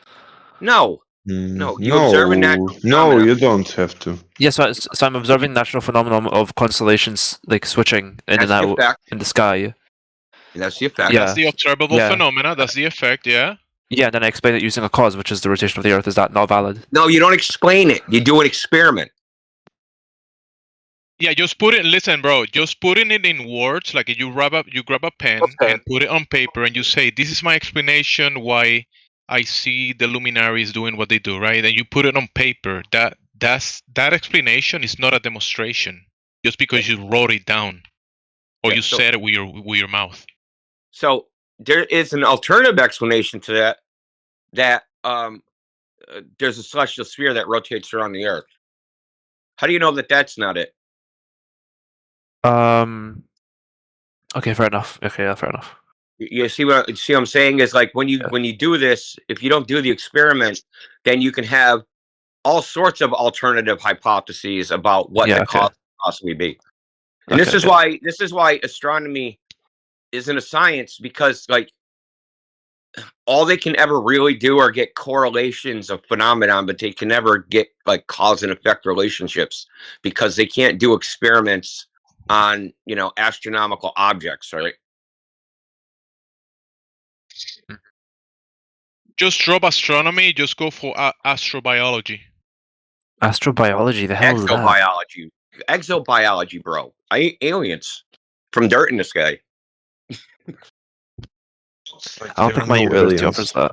No. No, you observe a natural phenomenon. You don't have to. Yeah, so I'm observing natural phenomenon of constellations like switching in and out in the sky. That's the effect. That's the observable phenomena. That's the effect. Yeah. Yeah, and then I explain it using a cause, which is the rotation of the Earth. Is that not valid? No, you don't explain it. You do an experiment. Yeah, just put it. Listen, bro. Just putting it in words, like you grab a pen and put it on paper, and you say, "This is my explanation why I see the luminaries doing what they do." Right? And you put it on paper. That explanation is not a demonstration. Just because you wrote it down, or you said it with your mouth. So there is an alternative explanation to that. That there's a celestial sphere that rotates around the Earth. How do you know that that's not it? Okay, fair enough. Okay, yeah, fair enough. You see what I'm saying is like when you do this, if you don't do the experiment, then you can have all sorts of alternative hypotheses about what the cause could possibly be. And this is why astronomy isn't a science, because like all they can ever really do are get correlations of phenomenon, but they can never get like cause and effect relationships because they can't do experiments on astronomical objects, right? Just drop astronomy. Just go for astrobiology. Astrobiology. The hell is that? Exobiology. Exobiology, bro. Aliens from dirt in the sky. I don't think my university offers that.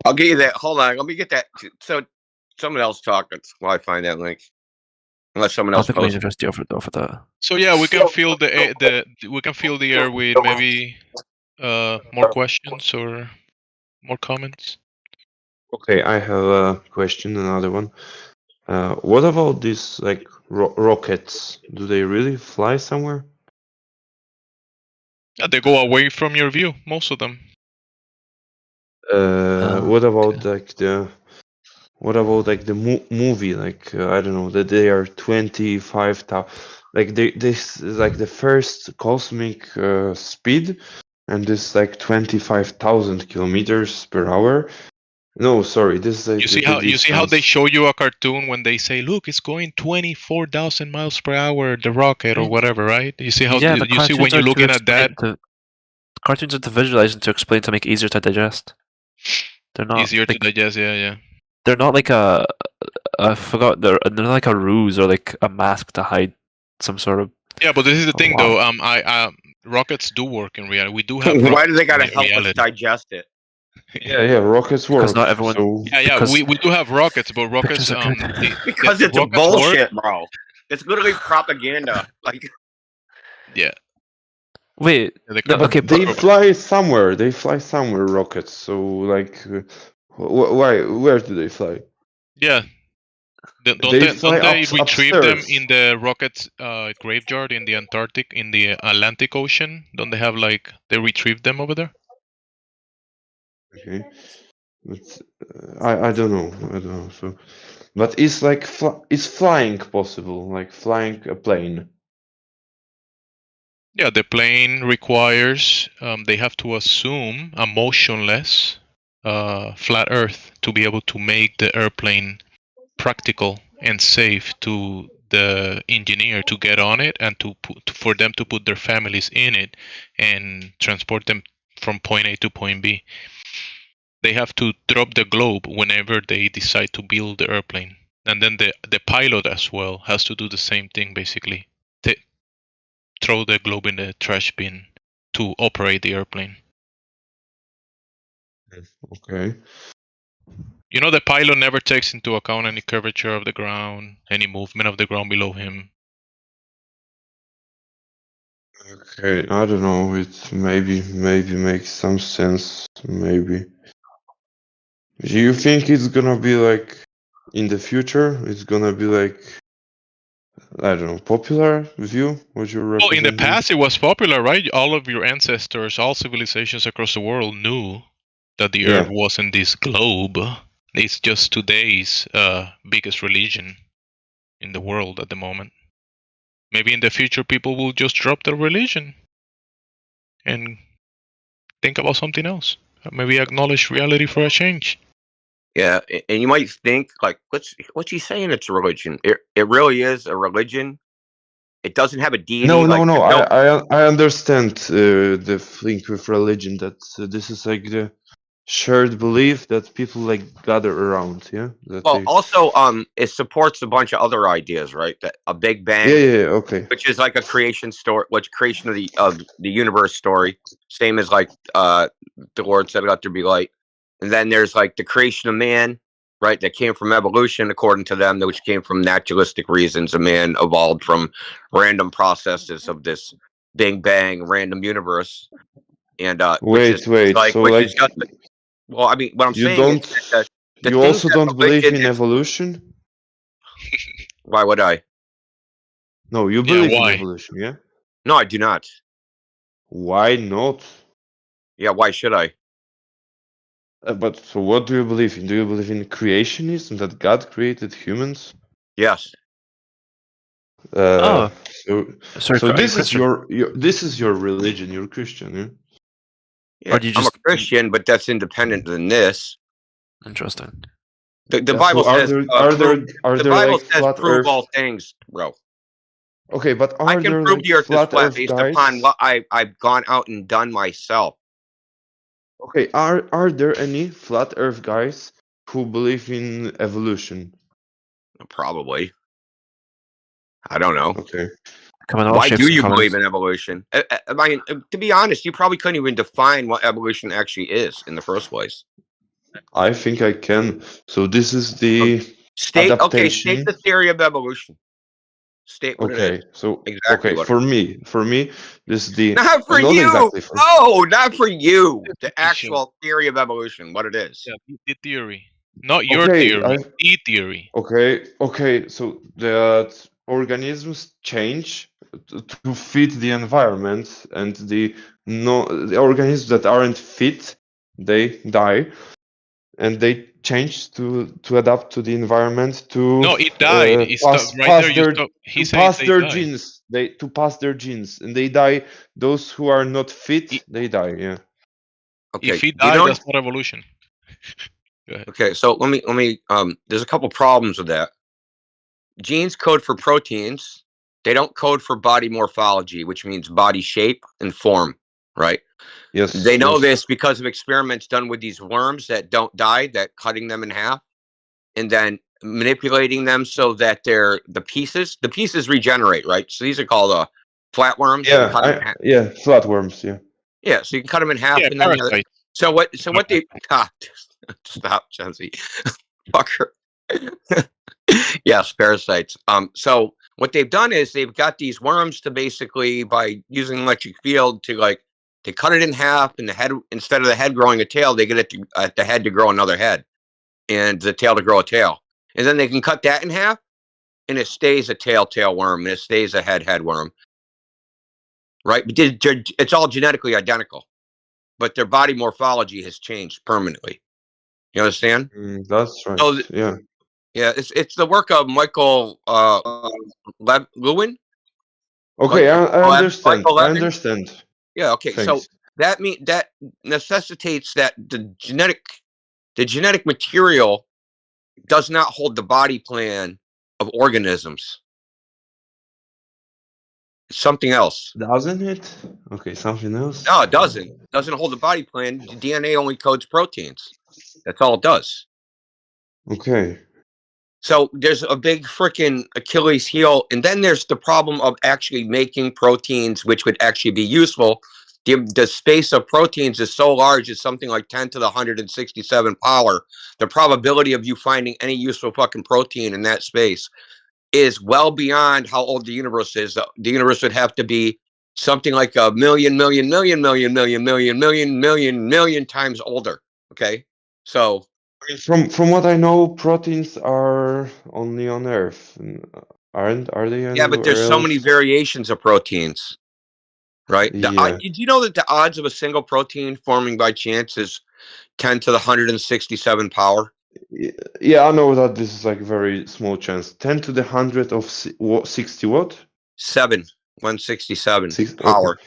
I'll get you that. Hold on, let me get that. So, someone else talk while I find that link. Unless someone I else think my posts. university offered that. So yeah, we can fill we can fill the air with maybe more questions or more comments. Okay, I have a question. Another one. What about these like rockets? Do they really fly somewhere? Yeah, they go away from your view. Most of them. What about the movie? Like I don't know that they are 25,000. Like this is like the first cosmic speed, and this like 25,000 kilometers per hour. No, sorry, this is like You see how they show you a cartoon when they say, "Look, it's going 24,000 miles per hour, the rocket or whatever," right? You see how you see when you're looking at that. Cartoons are to visualize and to explain to make it easier to digest. They're not easier to digest. Yeah. They're not like I forgot. They're not like a ruse or like a mask to hide some sort of. Yeah, but this is the thing, though. Rockets do work in reality. We do have. Why do they gotta help us digest it? Yeah, rockets work. Because not everyone. So... Yeah, we do have rockets, but rockets because it's bullshit, bro. It's literally propaganda. Like, yeah. Wait. Okay, they fly somewhere. They fly somewhere. Rockets. So like, why? Where do they fly? Yeah. Don't they retrieve them in the rocket's graveyard in the Antarctic, in the Atlantic Ocean? Don't they have like they retrieve them over there? Okay, but I don't know. I don't know. So, but is like is flying possible? Like flying a plane? Yeah, the plane requires they have to assume a motionless flat Earth to be able to make the airplane practical and safe to the engineer to get on it and for them to put their families in it and transport them from point A to point B. They have to drop the globe whenever they decide to build the airplane, and then the pilot as well has to do the same thing, basically. Throw the globe in the trash bin to operate the airplane. Okay. You know, the pilot never takes into account any curvature of the ground, any movement of the ground below him. Okay, I don't know. It maybe makes some sense. Maybe. Do you think it's gonna be like in the future? It's gonna be like, I don't know, popular view? What you're Well, in the representing? past, it was popular, right? All of your ancestors, all civilizations across the world knew that the Earth wasn't this globe. It's just today's biggest religion in the world at the moment. Maybe in the future, people will just drop their religion and think about something else. Maybe acknowledge reality for a change. Yeah, and you might think like, what's he saying? It's a religion. It really is a religion. It doesn't have a deity. No. I understand the link with religion. That this is like the shared belief that people like gather around. Yeah. Also, it supports a bunch of other ideas, right? That a Big Bang. Yeah. Okay. Which is like a creation story, creation of the universe story. Same as like the Lord said, "Let there be light." And then there's like the creation of man, right? That came from evolution, according to them, which came from naturalistic reasons. A man evolved from random processes of this Big Bang random universe. And wait. So like, well, I mean, what I'm saying is that you also don't believe in evolution? Why would I? No, you believe in evolution, yeah? No, I do not. Why not? Yeah, why should I? But so what do you believe in? Do you believe in creationism, that God created humans? Yes. So sorry, this is this is your religion. You're Christian, yeah? Yeah, I'm a Christian, but that's independent than this. Interesting. The Bible says prove Earth... all things, bro. Okay, but I can prove the Earth is flat based upon what I've gone out and done myself. Okay, are there any flat Earth guys who believe in evolution? Probably. I don't know. Okay. Why do you believe in evolution? I mean, to be honest, you probably couldn't even define what evolution actually is in the first place. I think I can. So this is the State adaptation. the theory of evolution. State what it Okay, is. so Exactly okay, what for me, this is the not for not you. exactly for No, not for you. The actual theory of evolution, what it is. Yeah, the theory, not your Okay, theory. The theory. Okay, so that organisms change to fit the environment, and the organisms that aren't fit, they die, and they change to adapt to the environment to No, it died. It stopped right pass there. You their stop. He to says pass they their died. genes. To pass their genes, and they die. Those who are not fit, they die. Yeah. Okay. If he Do you died, know that's not evolution. Go ahead. Okay, so let me there's a couple problems with that. Genes code for proteins. They don't code for body morphology, which means body shape and form, right? Yes. They know this because of experiments done with these worms that don't die, that cutting them in half and then manipulating them so that the pieces regenerate, right? So these are called flatworms. Yeah, flatworms. Yeah. Yeah, so you can cut them in half, Yeah, and then parasite. so what they stop, Chelsea, fucker. Yes, parasites. So what they've done is they've got these worms to basically, by using electric field, to cut it in half, and the head, instead of the head growing a tail, they get the head to grow another head, and the tail to grow a tail, and then they can cut that in half, and it stays a tail worm, and it stays a head worm, right? It's all genetically identical, but their body morphology has changed permanently. You understand? That's right. So, yeah. Yeah, it's the work of Michael Lewin. Okay, I understand. Michael I Levin. understand. Yeah. Okay. Thanks. So that necessitates that the genetic material does not hold the body plan of organisms. It's something else. Doesn't it? Okay, something else. No, it doesn't. It doesn't hold the body plan. The DNA only codes proteins. That's all it does. Okay. So there's a big freaking Achilles heel, and then there's the problem of actually making proteins which would actually be useful. The space of proteins is so large, it's something like 10 to the 167 power. The probability of you finding any useful fucking protein in that space is well beyond how old the universe is. The universe would have to be something like a million times older. Okay, so from what I know, proteins are only on Earth, are they? Yeah, but there's so many variations of proteins, right? Yeah. Did you know that the odds of a single protein forming by chance is 10 to the 167 power? Yeah, I know that this is like very small chance. 10 to the 100 of 60 what? 167 power.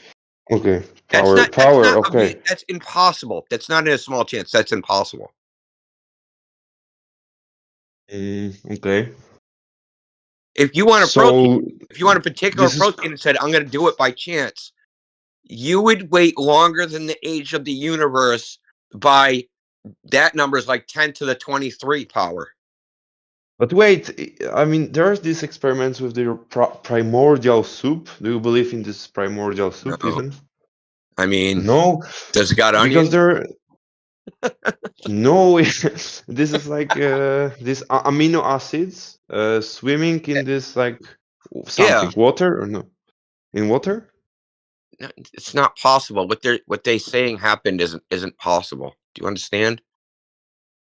Okay. Power. Okay. That's impossible. That's not in a small chance. That's impossible. Okay. If you want a protein, if you want a particular protein and said, I'm going to do it by chance, you would wait longer than the age of the universe by that number is like 10 to the 23 power. But wait, I mean, there's these experiments with the primordial soup. Do you believe in this primordial soup even? I mean, no. Does it got onions? Because there. No, this is like these amino acids swimming in this like something water or no? In water? No, it's not possible. What they saying happened isn't possible. Do you understand?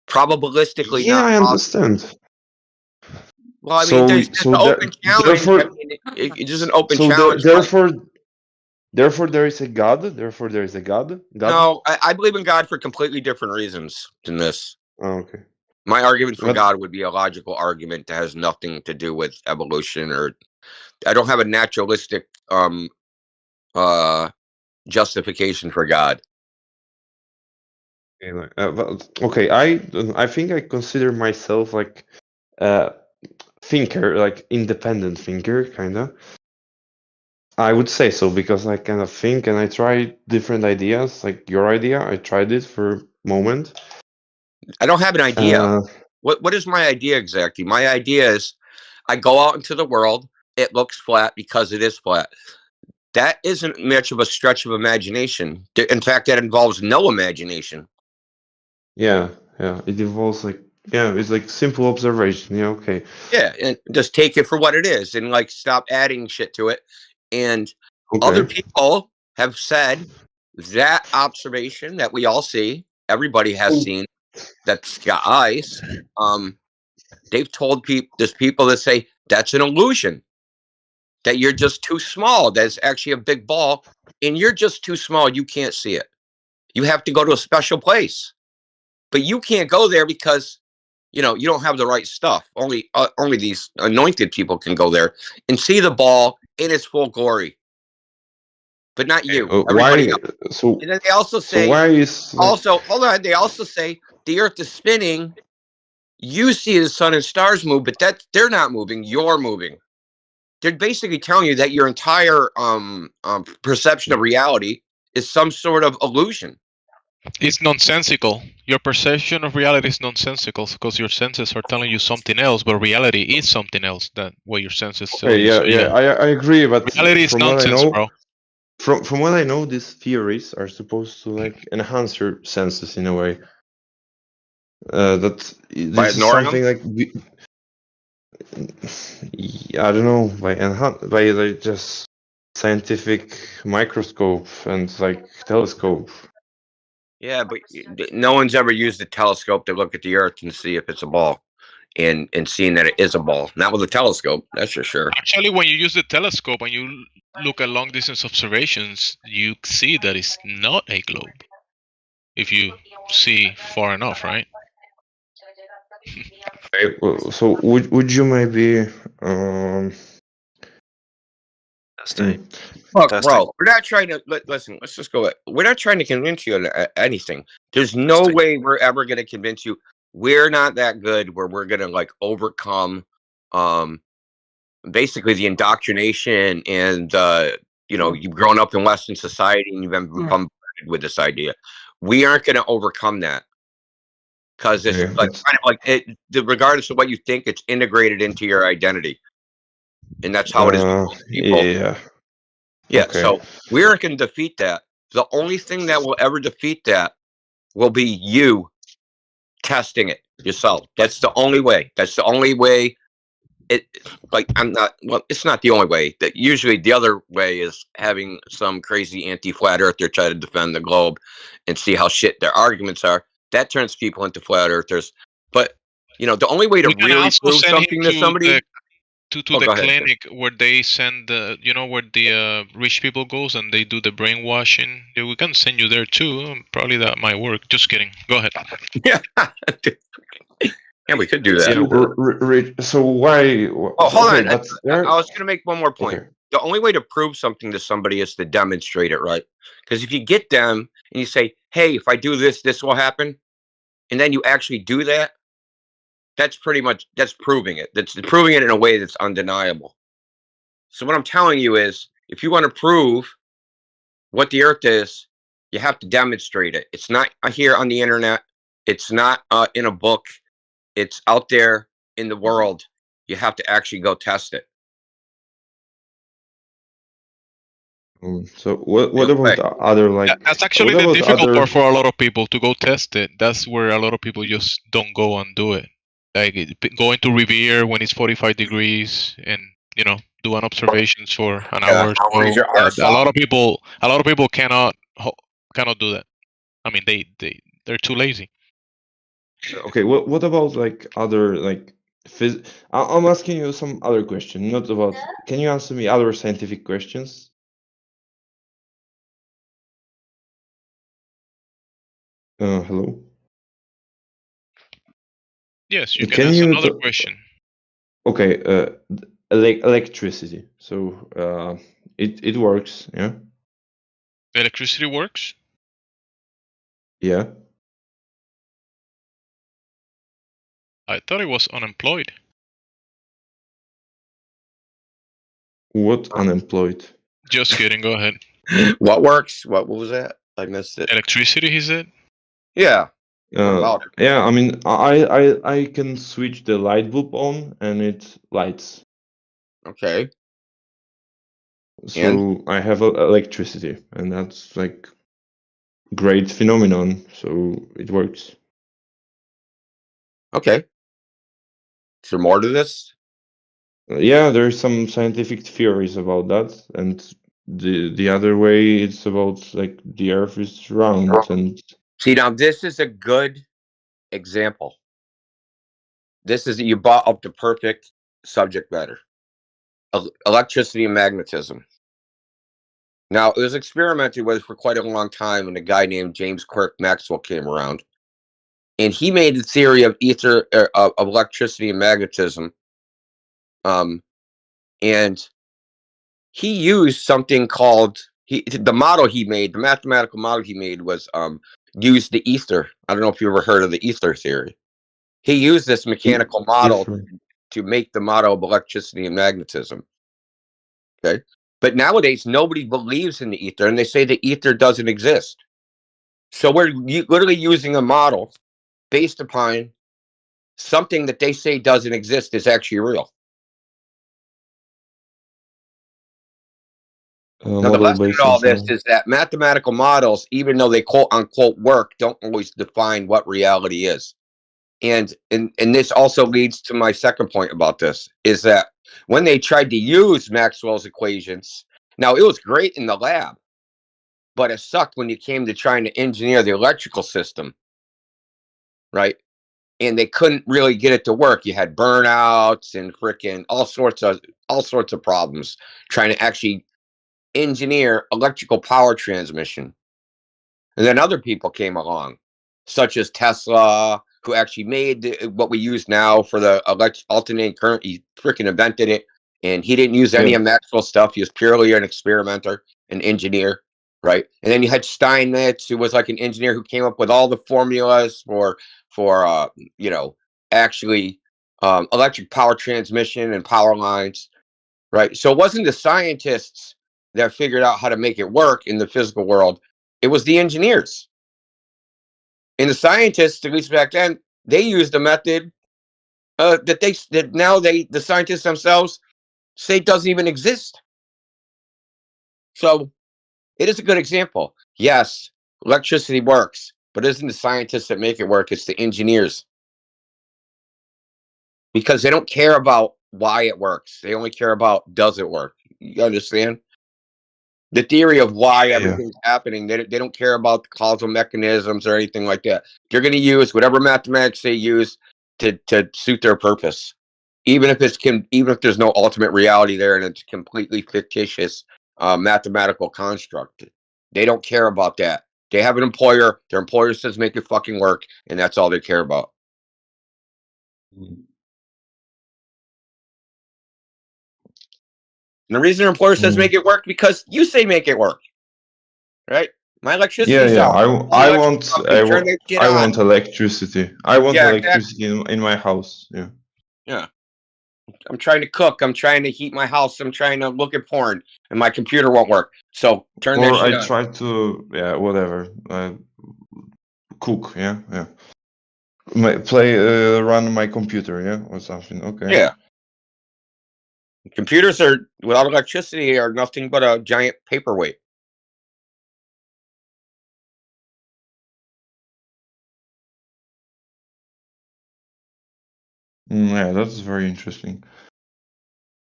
Probabilistically, yeah, not I possible. understand. Well, I mean, there's an open challenge. Therefore, it's just an open challenge. Therefore, there is a God. Therefore, there is a God. No, I believe in God for completely different reasons than this. Oh, okay. My argument for God would be a logical argument that has nothing to do with evolution, or I don't have a naturalistic justification for God. Okay, I think I consider myself like thinker, like independent thinker, kind of. I would say so because I kind of think and I try different ideas, like your idea. I tried it for a moment. I don't have an idea. What is my idea exactly? My idea is I go out into the world. It looks flat because it is flat. That isn't much of a stretch of imagination. In fact, that involves no imagination. Yeah, it involves it's like simple observation. Yeah, okay. Yeah, and just take it for what it is and like stop adding shit to it. And other people have said that observation that we all see, everybody has seen that's got eyes. They've told people, there's people that say that's an illusion, that you're just too small. That's actually a big ball, and you're just too small. You can't see it. You have to go to a special place, but you can't go there because you don't have the right stuff. Only these anointed people can go there and see the ball in its full glory, but not you. Everybody else. So, And then they also say, hold on. They also say the Earth is spinning. You see the sun and stars move, but they're not moving. You're moving. They're basically telling you that your entire perception of reality is some sort of illusion. It's nonsensical. Your perception of reality is nonsensical because your senses are telling you something else, but reality is something else than what your senses tell you. I agree, but reality is from nonsense, what I know, bro. From what I know, these theories are supposed to enhance your senses in a way. That this is something I don't know, by just scientific microscope and telescope. Yeah, but no one's ever used a telescope to look at the Earth and see if it's a ball, and seeing that it is a ball. Not with a telescope, that's for sure. Actually, when you use the telescope and you look at long distance observations, you see that it's not a globe. If you see far enough, right? So would you maybe Look, bro, we're not trying to listen. Let's just go. We're not trying to convince you on anything. There's no way we're ever going to convince you. We're not that good where we're going to overcome, basically the indoctrination and you've grown up in Western society and you've been bombarded with this idea. We aren't going to overcome that because it's kind of like it. Regardless of what you think, it's integrated into your identity, and that's how it is with most people. Yeah, Okay. so we aren't going to defeat that. The only thing that will ever defeat that will be you testing it yourself. That's the only way. That's the only way. It's not the only way. That usually the other way is having some crazy anti-flat earther try to defend the globe and see how shit their arguments are. That turns people into flat earthers. But the only way to really prove something to somebody. To the clinic where they send where the rich people goes and they do the brainwashing. Yeah, we can send you there too. Probably that might work. Just kidding. Go ahead. Yeah, we could do that. So why? Oh, hold on. I was going to make one more point. Okay. The only way to prove something to somebody is to demonstrate it, right? Because if you get them and you say, "Hey, if I do this, this will happen," and then you actually do that, that's proving it. That's proving it in a way that's undeniable. So what I'm telling you is, if you want to prove what the Earth is, you have to demonstrate it. It's not here on the internet. It's not in a book. It's out there in the world. You have to actually go test it. So what about other That's actually the difficult part for a lot of people to go test it. That's where a lot of people just don't go and do it. Like going to Revere when it's 45 degrees and doing observations for an hour or so. A lot of people cannot do that. I mean, they're too lazy. Okay, what about other I'm asking you some other question, not about. Can you answer me other scientific questions? Hello. Yes, you can answer another question. Okay, electricity. So it works, yeah. Electricity works? Yeah. I thought it was unemployed. What unemployed? Just kidding. Go ahead. What works? What was that? I missed it. Electricity, he said. Yeah. What about it? Yeah, I mean, I can switch the light bulb on and it lights. Okay. So I have electricity, and that's like great phenomenon. So it works. Okay. Is there more to this? Yeah, there's some scientific theories about that, and the other way it's about like the Earth is round and. See, now this is a good example. This is you brought up the perfect subject matter. Electricity and magnetism. Now, it was experimented with for quite a long time, and a guy named James Clerk Maxwell came around, and he made the theory of of electricity and magnetism. And he used something called the model he made, the mathematical model he made was used the ether. I don't know if you ever heard of the ether theory. He used this mechanical model to make the model of electricity and magnetism. Okay. But nowadays, nobody believes in the ether, and they say the ether doesn't exist. So we're literally using a model based upon something that they say doesn't exist is actually real. Now, the lesson in all this is that mathematical models, even though they quote unquote work, don't always define what reality is. And this also leads to my second point about this, is that when they tried to use Maxwell's equations, now it was great in the lab, but it sucked when you came to trying to engineer the electrical system, right? And they couldn't really get it to work. You had burnouts and freaking all sorts of problems trying to actually engineer electrical power transmission. And then other people came along, such as Tesla, who actually made what we use now for the alternating current. He freaking invented it, and he didn't use any of Maxwell's stuff. He was purely an experimenter, an engineer, right? And then you had Steinmetz, who was like an engineer who came up with all the formulas for actually electric power transmission and power lines, right? So it wasn't the scientists that figured out how to make it work in the physical world. It was the engineers. And the scientists, at least back then, they used a method that now the scientists themselves say doesn't even exist. So it is a good example. Yes, electricity works, but it isn't the scientists that make it work, it's the engineers. Because they don't care about why it works. They only care about does it work. You understand? The theory of why everything's happening, they don't care about the causal mechanisms or anything like that. They're going to use whatever mathematics they use to suit their purpose, even if there's no ultimate reality there and it's completely fictitious mathematical construct. They don't care about that. They have an employer. Their employer says make it fucking work, and that's all they care about. And the reason their employer says make it work because you say make it work, right? My electricity's out. I want electricity. I want electricity in my house. Yeah. I'm trying to cook. I'm trying to heat my house. I'm trying to look at porn, and my computer won't work. So turn that shit on. Or I try to whatever cook. Run my computer. Or something. Okay. Yeah. Computers are without electricity are nothing but a giant paperweight. Yeah, that's very interesting.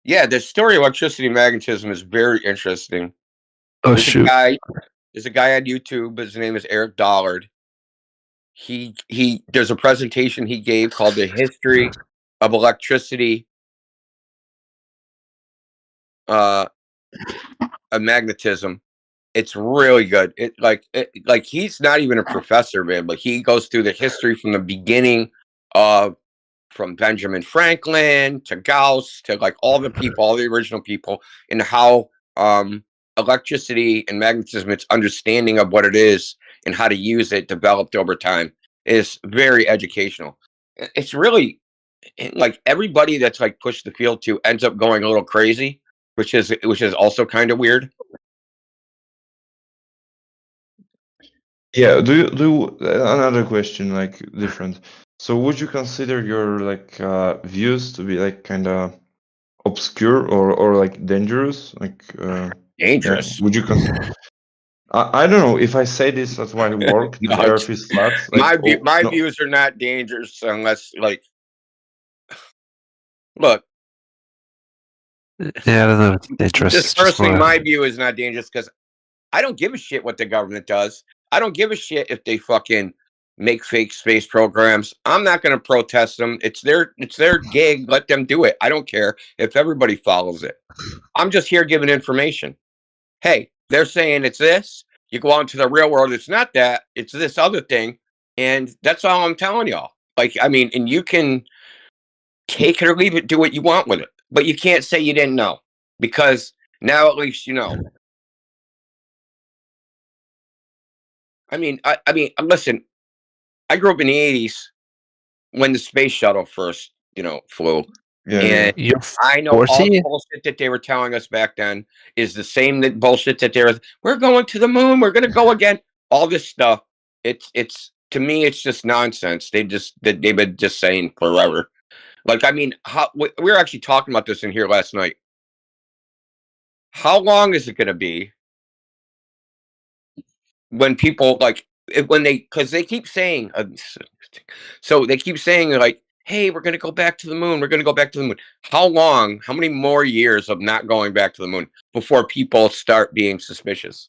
Yeah, the story of electricity and magnetism is very interesting. Oh, There's a guy on YouTube. His name is Eric Dollard. There's a presentation he gave called "The History of Electricity and Magnetism." It's really good. He's not even a professor, man, but he goes through the history from the beginning of from Benjamin Franklin to Gauss to like all the people, all the original people, and how electricity and magnetism, its understanding of what it is and how to use it, developed over time. Is very educational. It's really like everybody that's like pushed the field to ends up going a little crazy, which is also kind of weird. Yeah. Do another question, like different. So, would you consider your like views to be like kind of obscure or like dangerous? Like dangerous? Yeah. Would you consider? I don't know if I say this at my work. No, the Earth is flat. Like, my no. views are not dangerous unless like. Look. Yeah, I don't know. Dangerous. Just personally, my view is not dangerous because I don't give a shit what the government does. I don't give a shit if they fucking make fake space programs. I'm not going to protest them. It's their gig. Let them do it. I don't care if everybody follows it. I'm just here giving information. Hey, they're saying it's this. You go out into the real world, it's not that. It's this other thing, and that's all I'm telling y'all. Like, I mean, and you can take it or leave it, do what you want with it, but you can't say you didn't know because now at least you know. I mean, listen. I grew up in the '80s when the space shuttle first, flew, and I know all the bullshit that they were telling us back then is the same bullshit that we're going to the moon, we're going to go again. All this stuff, it's to me, it's just nonsense. They've been just saying forever. Like, I mean, we were actually talking about this in here last night. How long is it going to be when people because they keep saying, so they keep saying like, hey, we're going to go back to the moon. We're going to go back to the moon. How many more years of not going back to the moon before people start being suspicious?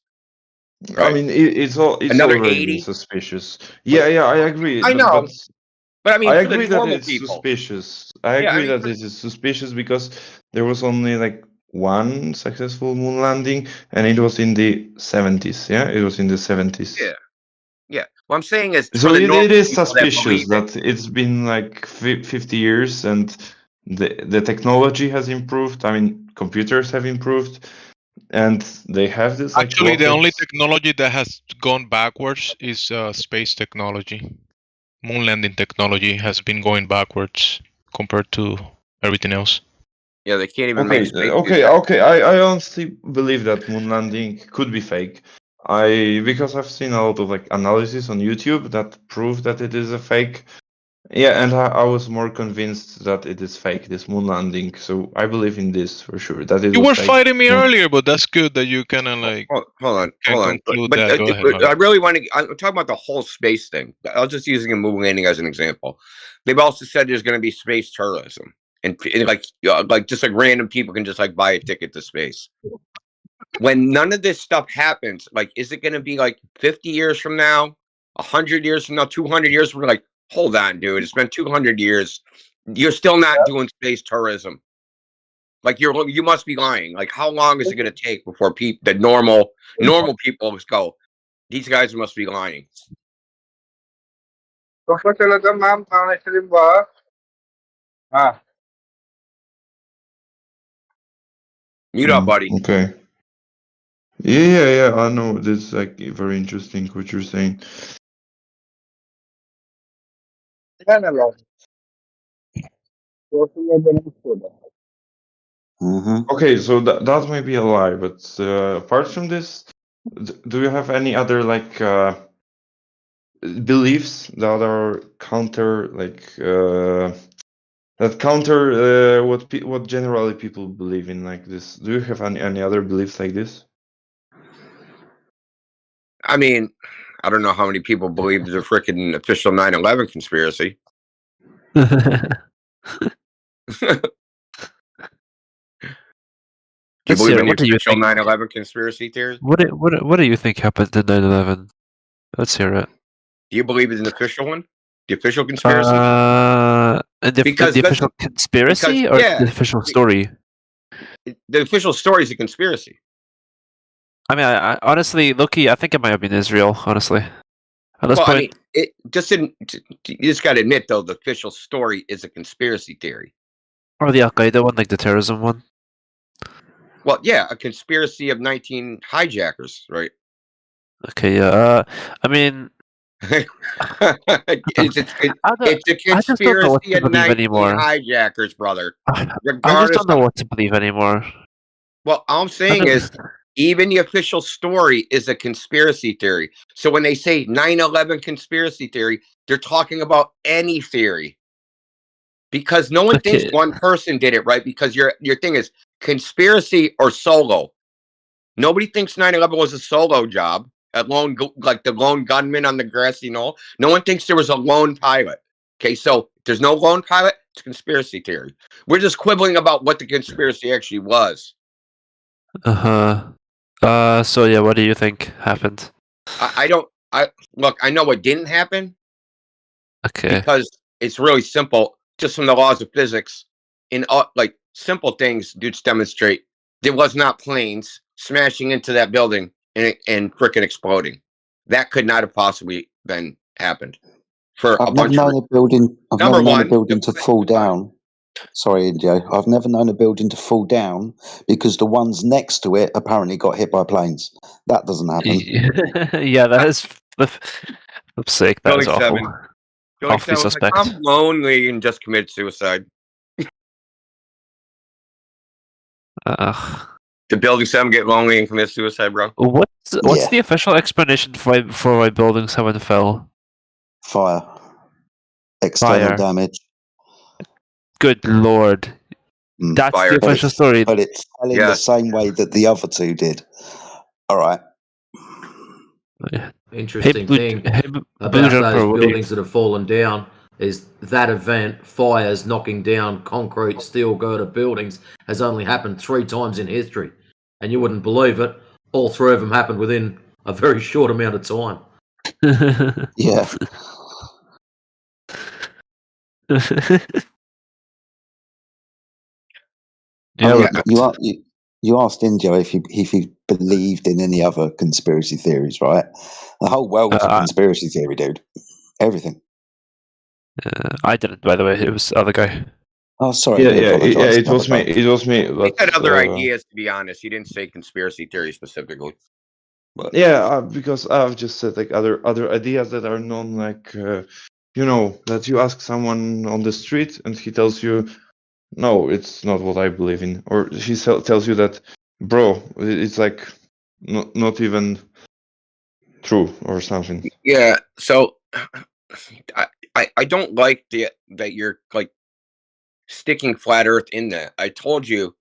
Right? I mean, it's another already 80? Suspicious. Yeah, I agree. I know. But I mean, I for agree the normal that it's people. suspicious. I agree that it is suspicious because there was only like one successful moon landing, and it was in the 70s. Yeah, it was in the 70s. Yeah. What I'm saying is, so it is suspicious that it's been like 50 years and the technology has improved. I mean, computers have improved, and they have this. Like, actually, the only technology that has gone backwards is space technology. Moon landing technology has been going backwards compared to everything else. Yeah, they can't even make space. Okay. I honestly believe that moon landing could be fake. Because I've seen a lot of like analysis on YouTube that prove that it is a fake. Yeah, and I was more convinced that it is fake, this moon landing. So I believe in this for sure. That it You was were fake. fighting me earlier, but that's good that you kind of like. Hold on. Conclude But that. Go ahead, I really want to. I'm talking about the whole space thing. I was just using a moon landing as an example. They've also said there's going to be space tourism, and like just like random people can just like buy a ticket to space. When none of this stuff happens, like, is it going to be like 50 years from now, 100 years from now, 200 years from now? Like, hold on, dude. It's been 200 years. You're still not doing space tourism. Like, you must be lying. Like, how long is it going to take before the normal people go, these guys must be lying? Mute up, buddy. Okay. Yeah. I know this is like very interesting what you're saying. Okay, so that may be a lie, but apart from this, do you have any other like beliefs that are counter that counter what generally people believe in like this? Do you have any other beliefs like this? I mean, I don't know how many people believe the freaking official 9/11 conspiracy. Do you believe in the official 9/11 conspiracy theory? What do you think happened in 9/11? Let's hear it. Do you believe in the official one? The official conspiracy? The official conspiracy or the official story? The official story is a conspiracy. I mean, I honestly, Loki, I think it might have been Israel, honestly. At this point, I mean, you just got to admit, though, the official story is a conspiracy theory. Or the Al Qaeda one, like the terrorism one. Well, yeah, a conspiracy of 19 hijackers, right? Okay, yeah. I mean, it's a conspiracy of 19 hijackers, brother. I just don't know what to believe anymore. Well, all I'm saying is, even the official story is a conspiracy theory. So when they say 9/11 conspiracy theory, they're talking about any theory. Because no one thinks one person did it, right? Because your thing is conspiracy or solo. Nobody thinks 9/11 was a solo job. Like the lone gunman on the grassy knoll. No one thinks there was a lone pilot. Okay, so there's no lone pilot. It's conspiracy theory. We're just quibbling about what the conspiracy actually was. So yeah, what do you think happened? I look. I know what didn't happen. Okay. Because it's really simple, just from the laws of physics. In like simple things, dudes demonstrate there was not planes smashing into that building and frickin' exploding. That could not have possibly been happened. For I've never known a building. I've Number never known a one, building to fall down. Sorry, Indio. I've never known a building to fall down because the ones next to it apparently got hit by planes. That doesn't happen. Yeah, that is flip's sake. That is awful. Billy Awfully 7 was like, suspect. I'm lonely and just committed suicide. Did Building 7 get lonely and commit suicide, bro? What's the official explanation for why Building 7 fell? Fire. External Fire. damage. Good lord. That's the official story. But it's telling the same way that the other two did. All right. Interesting thing about those buildings that have fallen down is that event, fires knocking down concrete, steel girder buildings, has only happened 3 times in history. And you wouldn't believe it, all 3 of them happened within a very short amount of time. Yeah. You asked Indio if he believed in any other conspiracy theories, right? The whole world is a conspiracy theory, dude. Everything. I didn't, by the way. It was the other guy. Oh, sorry. It was me. It was me. He had other ideas, to be honest. He didn't say conspiracy theory specifically. But yeah, because I've just said like other ideas that are known, like that you ask someone on the street and he tells you, no, it's not what I believe in, or she tells you that, bro, it's like not even true or something. Yeah, so I don't like that you're like sticking flat Earth in that. I told you.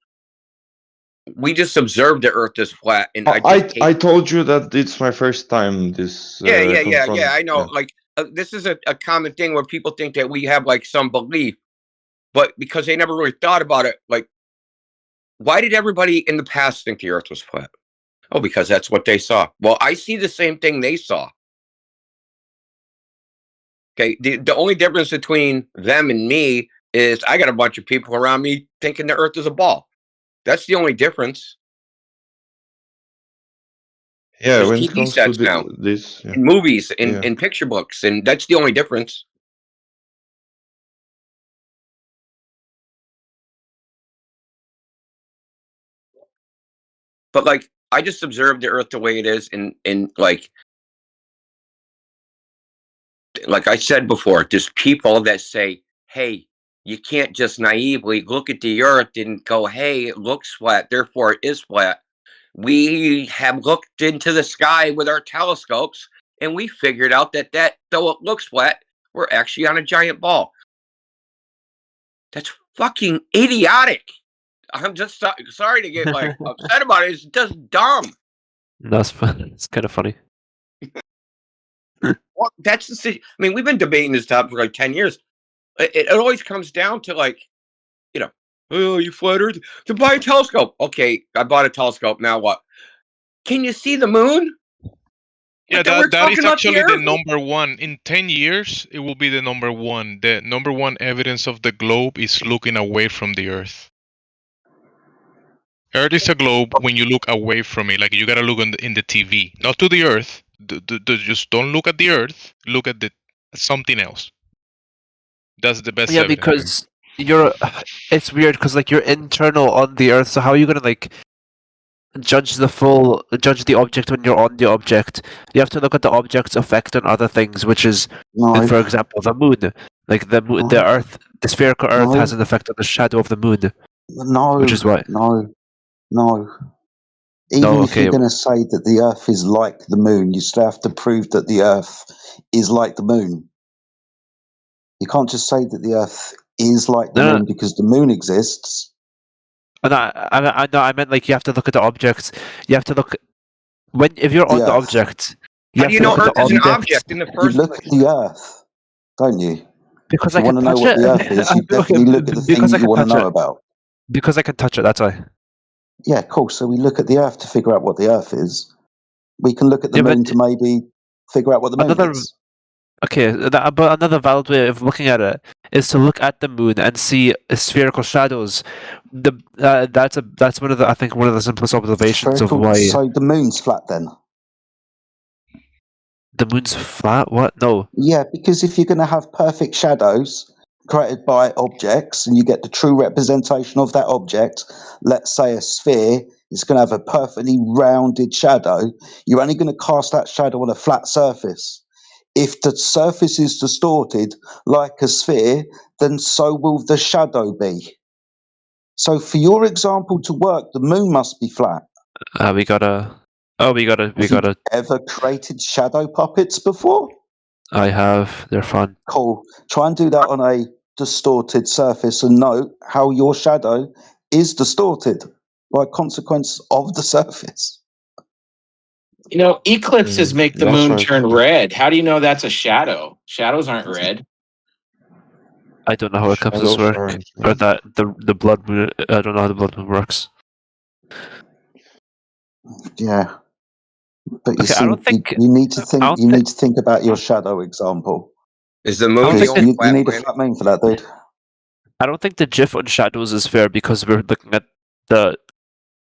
We just observed the Earth is flat, and I told you that it's my first time. This yeah. I know. Like this is a common thing where people think that we have like some belief, but because they never really thought about it, like why did everybody in the past think the Earth was flat? Oh, because that's what they saw. Well, I see the same thing they saw. Okay, the only difference between them and me is I got a bunch of people around me thinking the Earth is a ball. That's the only difference. Yeah, there's when it TV comes sets to now, this, in movies, in picture books, and that's the only difference. But like, I just observed the Earth the way it is, and like I said before, there's people that say, "Hey, you can't just naively look at the Earth and go, hey, it looks flat, therefore it is flat." We have looked into the sky with our telescopes, and we figured out that though it looks flat, we're actually on a giant ball. That's fucking idiotic. I'm just sorry to get like upset about it. It's just dumb. That's fun. It's kind of funny. Well, that's the thing. I mean, we've been debating this topic for like 10 years. It always comes down to like, oh, you flat Earth, to buy a telescope. Okay, I bought a telescope. Now what? Can you see the moon? Yeah, that is actually the number one. In 10 years, it will be the number one. The number one evidence of the globe is looking away from the Earth. Earth is a globe when you look away from it. Like you gotta look in the TV, not to the Earth. Just don't look at the Earth. Look at something else. That's the best. Yeah, because it's weird because like you're internal on the Earth. So how are you gonna like judge the object when you're on the object? You have to look at the object's effect on other things, which is, for example, the moon. Like the moon, the Earth, the spherical Earth has an effect on the shadow of the moon. No, which is why. No, No. Even if you're going to say that the Earth is like the moon, you still have to prove that the Earth is like the moon. You can't just say that the Earth is like the moon because the moon exists. I meant like you have to look at the object. You have to look if you're on the object. How do you know Earth is an object in the first place? You look at the Earth, don't you? Because if you want to know what the Earth is, you definitely look at the thing you want to know about. Because I can touch it, that's why. Yeah, cool. So we look at the Earth to figure out what the Earth is. We can look at the moon to maybe figure out what the moon is. Okay, but another valid way of looking at it is to look at the moon and see spherical shadows. That's one of the simplest observations of why. So the moon's flat then. The moon's flat? What? No. Yeah, because if you're going to have perfect shadows created by objects and you get the true representation of that object, let's say a sphere, it's going to have a perfectly rounded shadow. You're only going to cast that shadow on a flat surface. If the surface is distorted like a sphere, then so will the shadow be. So for your example to work, the moon must be flat. We gotta. Have you ever created shadow puppets before? I have. They're fun. Cool. Try and do that on a distorted surface and note how your shadow is distorted by consequence of the surface. You know, eclipses make the moon turn red. How do you know that's a shadow? Shadows aren't red. I don't know how eclipses work, or that the blood moon. I don't know how the blood moon works. Yeah, but you see, you need to think. You need to think about your shadow example. Is the moon the only you need a flat moon for that, dude. I don't think the GIF on shadows is fair because we're looking at the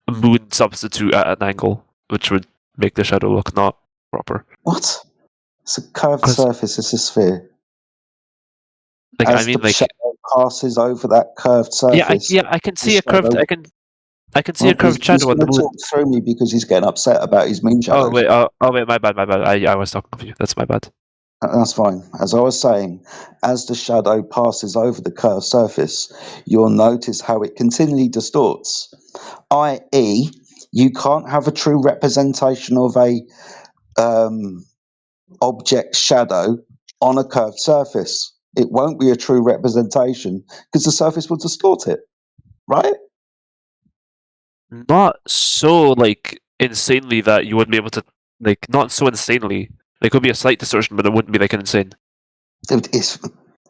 moon substitute at an angle, which would make the shadow look not proper. What? It's a curved surface. It's a sphere. Like As the shadow passes over that curved surface. I can see a curved. I can see a curved shadow on the moon. He's going to talk through me because he's getting upset about his moon shadow. Oh wait, my bad. I was talking to you. That's my bad. That's fine. As I was saying, as the shadow passes over the curved surface, you'll notice how it continually distorts. I.e., you can't have a true representation of a object shadow on a curved surface. It won't be a true representation because the surface will distort it, right? Not so insanely that you wouldn't be able to not so insanely. There could be a slight distortion, but it wouldn't be insane. It's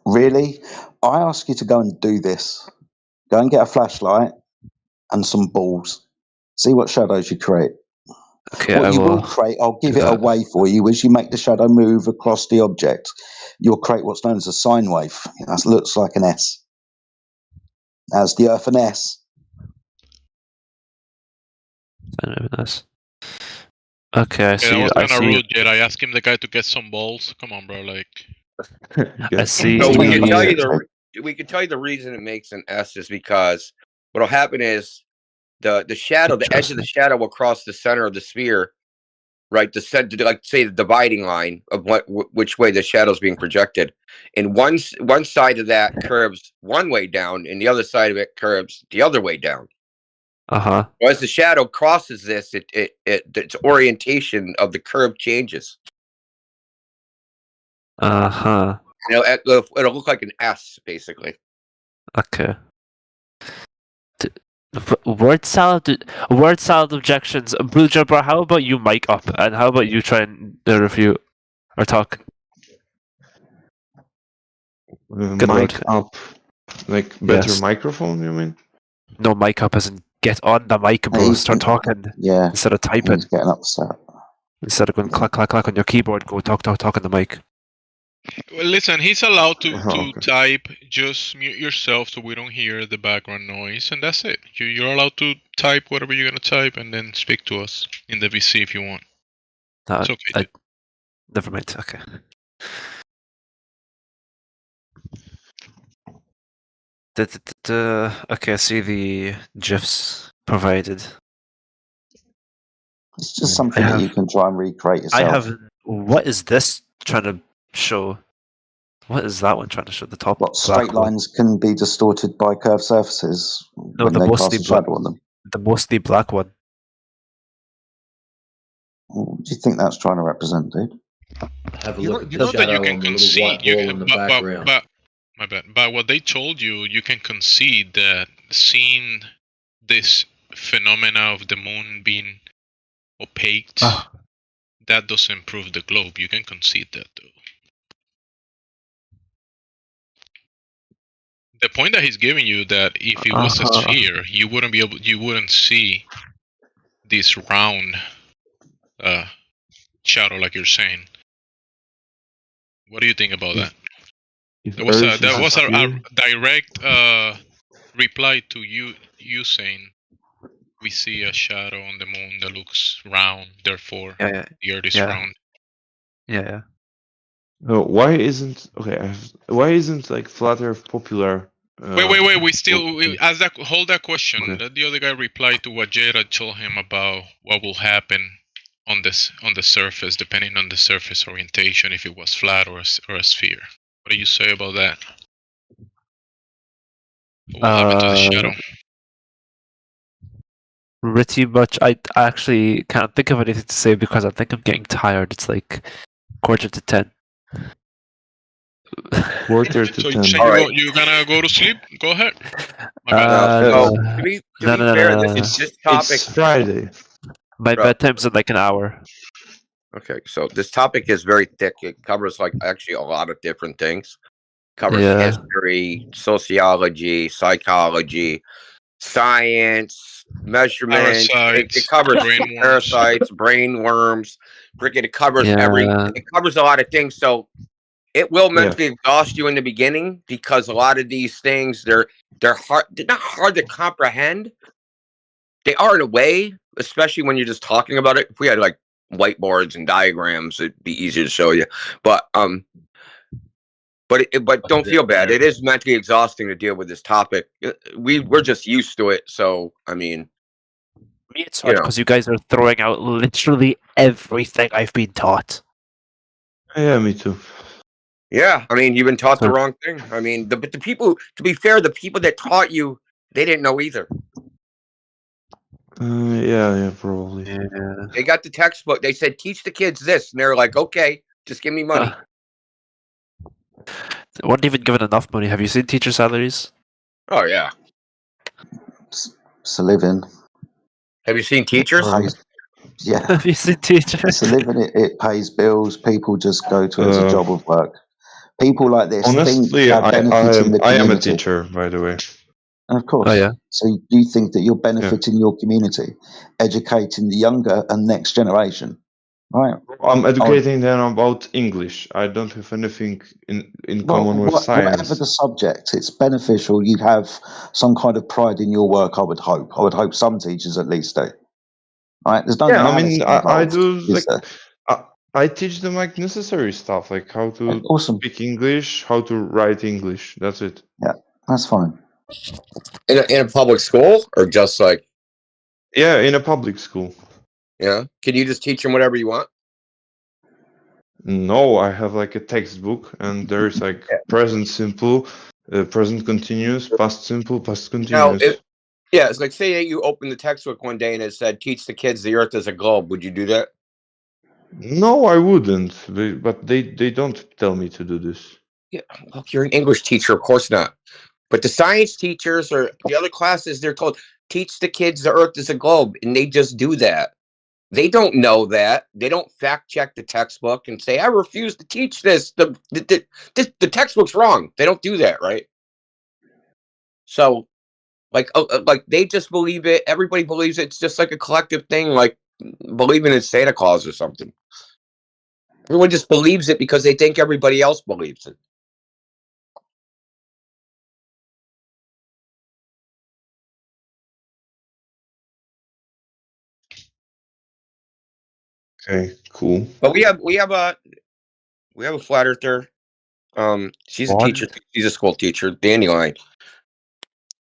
really. I ask you to go and do this. Go and get a flashlight and some balls. See what shadows you create. Okay, what you will create, I'll give it away for you. As you make the shadow move across the object, you'll create what's known as a sine wave. That looks like an S. As the Earth an S. Okay, so I was kind of rude, Jed. I asked him the guy to get some balls. Come on, bro. I see. So we can tell you the reason it makes an S is because what'll happen is the shadow, the edge of the shadow will cross the center of the sphere, right? Say the dividing line of which way the shadow is being projected, and one side of that curves one way down, and the other side of it curves the other way down. So as the shadow crosses this, its orientation of the curve changes. It'll look like an S, basically. Okay. Word salad objections. Blue Jumper, how about you mic up, and how about you try and review or talk? Mic up, like better microphone, you mean? No, mic up as in get on the mic, bro. Start talking. Yeah. Instead of typing. He's getting upset. Instead of going clack clack clack on your keyboard, go talk on the mic. Well, listen, he's allowed to type. Just mute yourself so we don't hear the background noise, and that's it. You're allowed to type whatever you're gonna type, and then speak to us in the VC if you want. It's okay. Never mind. Okay. Okay, I see the GIFs provided. It's just something that you can try and recreate yourself. I have. What is this trying to show? What is that one trying to show? The top. Straight lines can be distorted by curved surfaces when they cast a shadow on them. The mostly black one. What do you think that's trying to represent, dude? Have a You look at you the know that you shadow can on the little concede. white ball in the background. But my bad. But what they told you, you can concede that seeing this phenomena of the moon being opaque, that doesn't prove the globe. You can concede that, though. The point that he's giving you that if it was a sphere, you wouldn't see this round shadow like you're saying. What do you think about that? That was a direct reply to you saying we see a shadow on the moon that looks round, therefore the Earth is round. Yeah. Why isn't like flat Earth popular? Wait. We still hold that question. Okay. Let the other guy reply to what Jada told him about what will happen on the surface, depending on the surface orientation, if it was flat or a sphere. What do you say about that? What will happen to the shadow? Pretty much. I actually can't think of anything to say because I think I'm getting tired. It's like 9:45. Quarter to 10. So you're gonna go to sleep? Go ahead. To be fair, this topic. It's Friday. My bedtime's in like an hour. Okay, so this topic is very thick. It covers like actually a lot of different things. It covers history, sociology, psychology, science, measurement. It covers parasites, brain worms. It covers it covers a lot of things. So it will mentally exhaust you in the beginning because a lot of these things they're hard. They're not hard to comprehend. They are in a way, especially when you're just talking about it. If we had like whiteboards and diagrams, it'd be easier to show you. But don't feel bad. It is mentally exhausting to deal with this topic. We're just used to it. So I mean, me it's hard because you guys are throwing out literally everything I've been taught. Yeah, me too. Yeah, I mean, you've been taught the wrong thing. I mean, the people. To be fair, the people that taught you, they didn't know either. Yeah, probably. Yeah. They got the textbook. They said, teach the kids this. And they're like, okay, just give me money. They weren't even given enough money. Have you seen teacher salaries? Oh, yeah. It's a living. Have you seen teachers? Yeah. Have you seen teachers? It's a living. It pays bills. People just go to it as a job of work. People like this honestly, think they're benefiting the community. I am a teacher, by the way. Of course. Oh, yeah. So you think that you're benefiting your community, educating the younger and next generation, right? I'm educating them about English. I don't have anything in common with science. Whatever the subject, it's beneficial. You have some kind of pride in your work. I would hope. I would hope some teachers at least do. Right? There's no. Yeah, I mean, I do like. I teach them like necessary stuff, like how to speak English, how to write English. That's it. Yeah, that's fine. In a public school or just like? Yeah, in a public school. Yeah. Can you just teach them whatever you want? No, I have like a textbook, and there's like present simple, present continuous, past simple, past continuous. Now, it's like say you open the textbook one day and it said, "Teach the kids the Earth is a globe." Would you do that? No, I wouldn't. But they don't tell me to do this. Yeah, look, you're an English teacher, of course not. But the science teachers or the other classes, they're told, teach the kids the Earth is a globe, and they just do that. They don't know that. They don't fact check the textbook and say, I refuse to teach this. The textbook's wrong. They don't do that, right? So, like they just believe it. Everybody believes it. It's just like a collective thing, like believing in Santa Claus or something. Everyone just believes it because they think everybody else believes it. Okay, cool. But we have a flat earther. She's a teacher. She's a school teacher, Dandelion.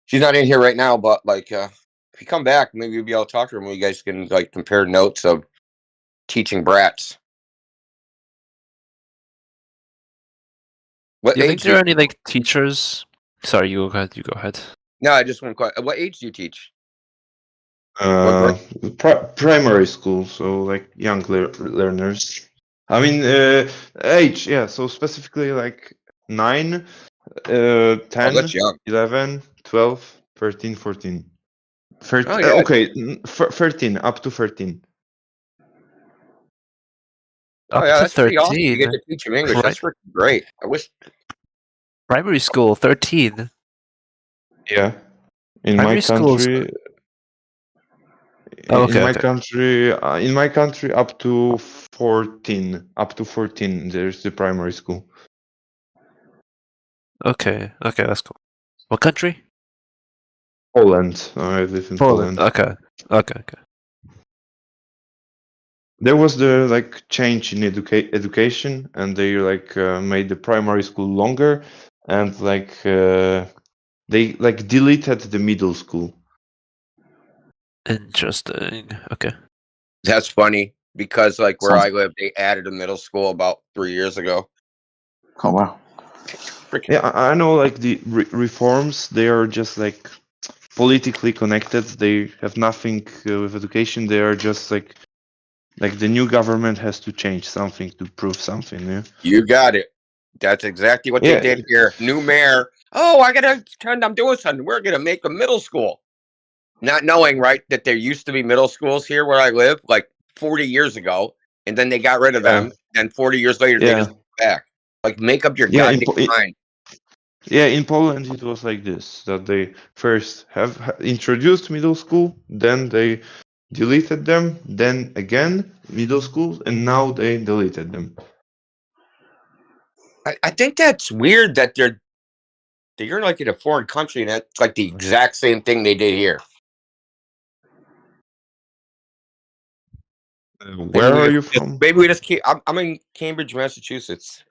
She's not in here right now, but like, if you come back, maybe you'll be able to talk to her, and you guys can like compare notes of teaching brats. Do you think there are any like teachers? Sorry, you go ahead. You go ahead. No, I just want to. What age do you teach? Primary school, so like young learners. I mean, age, yeah. So specifically like 9, 10, that's young. 11, 12, 13, 14. 13, Oh, yeah. okay, 13, up to 13. Oh, yeah, that's pretty awesome. You get to teach them English. That's freaking great. I wish. Primary school, 13. Yeah. In Primary my schools. country, Oh, okay, in my okay. country, up to 14, there's the primary school. Okay, that's cool. What country? Poland. I live in Poland. Okay. There was the like change in education, and they like made the primary school longer, and like they like deleted the middle school. Interesting. Okay. That's funny because like where I live, they added a middle school about 3 years ago. Oh wow. Yeah, I know. Like the reforms, they are just like politically connected. They have nothing with education. They are just like the new government has to change something to prove something. Yeah. You got it. That's exactly what they did here. New mayor. Oh, I gotta pretend I'm doing something. We're gonna make a middle school. Not knowing, right, that there used to be middle schools here where I live, like 40 years ago, and then they got rid of them. And 40 years later, they just went back. Like, make up your goddamn mind. Yeah, in Poland it was like this: that they first have introduced middle school, then they deleted them, then again middle schools, and now they deleted them. I think that's weird that you're like in a foreign country and that's like the exact same thing they did here. Where are you from? Maybe we just keep. I'm in Cambridge, Massachusetts.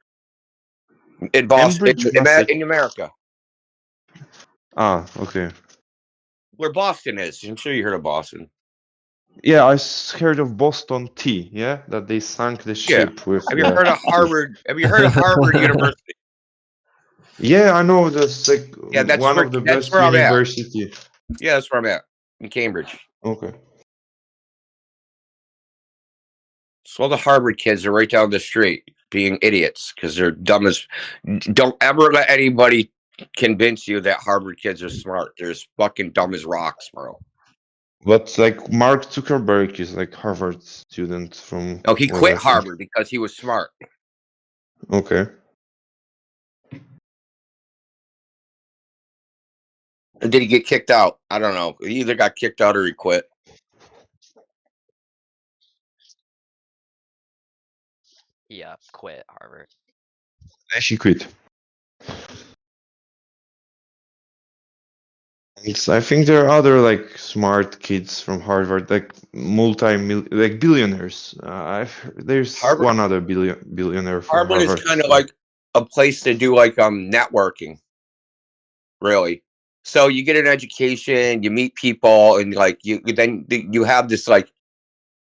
In Boston, in America. Ah, okay. Where Boston is. I'm sure you heard of Boston. Yeah, I heard of Boston Tea. Yeah, that they sank the ship with. Have you heard of Harvard? Have you heard of Harvard University? Yeah, I know. That's like that's one where, of the that's best where university. I'm at. Yeah, that's where I'm at in Cambridge. Okay. So all the Harvard kids are right down the street being idiots because they're dumb as. Don't ever let anybody convince you that Harvard kids are smart. They're as fucking dumb as rocks, bro. But like Mark Zuckerberg is like Harvard student from. Oh, he quit Harvard because he was smart. Okay. Or did he get kicked out? I don't know. He either got kicked out or he quit. Yeah, quit Harvard. She quit. I think there are other like smart kids from Harvard, like like billionaires. There's Harvard, one other billionaire from Harvard Harvard. is kind of like a place to do like networking. Really. So you get an education, you meet people, and like you have this like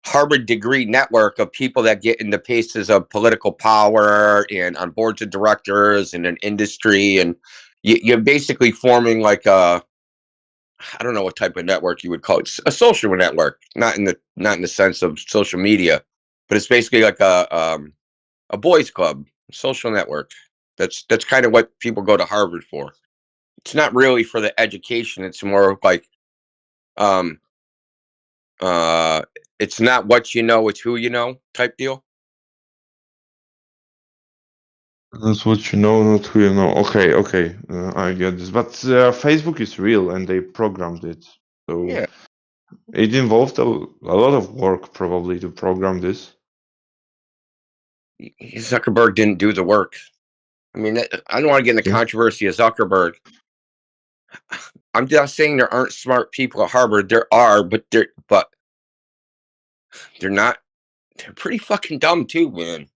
Harvard degree network of people that get into places of political power and on boards of directors and in industry, and you're basically forming like I don't know what type of network you would call it, a social network, not in the sense of social media, but it's basically like a boys club, social network. That's kind of what people go to Harvard for. It's not really for the education. It's more like it's not what you know, it's who you know type deal. That's what you know, not who you know. Okay, I get this. But Facebook is real, and they programmed it. So yeah, it involved a lot of work probably to program this. Zuckerberg didn't do the work. I mean, I don't want to get in the controversy of Zuckerberg. I'm just saying there aren't smart people at Harvard. There are, but they're not. They're pretty fucking dumb too, man.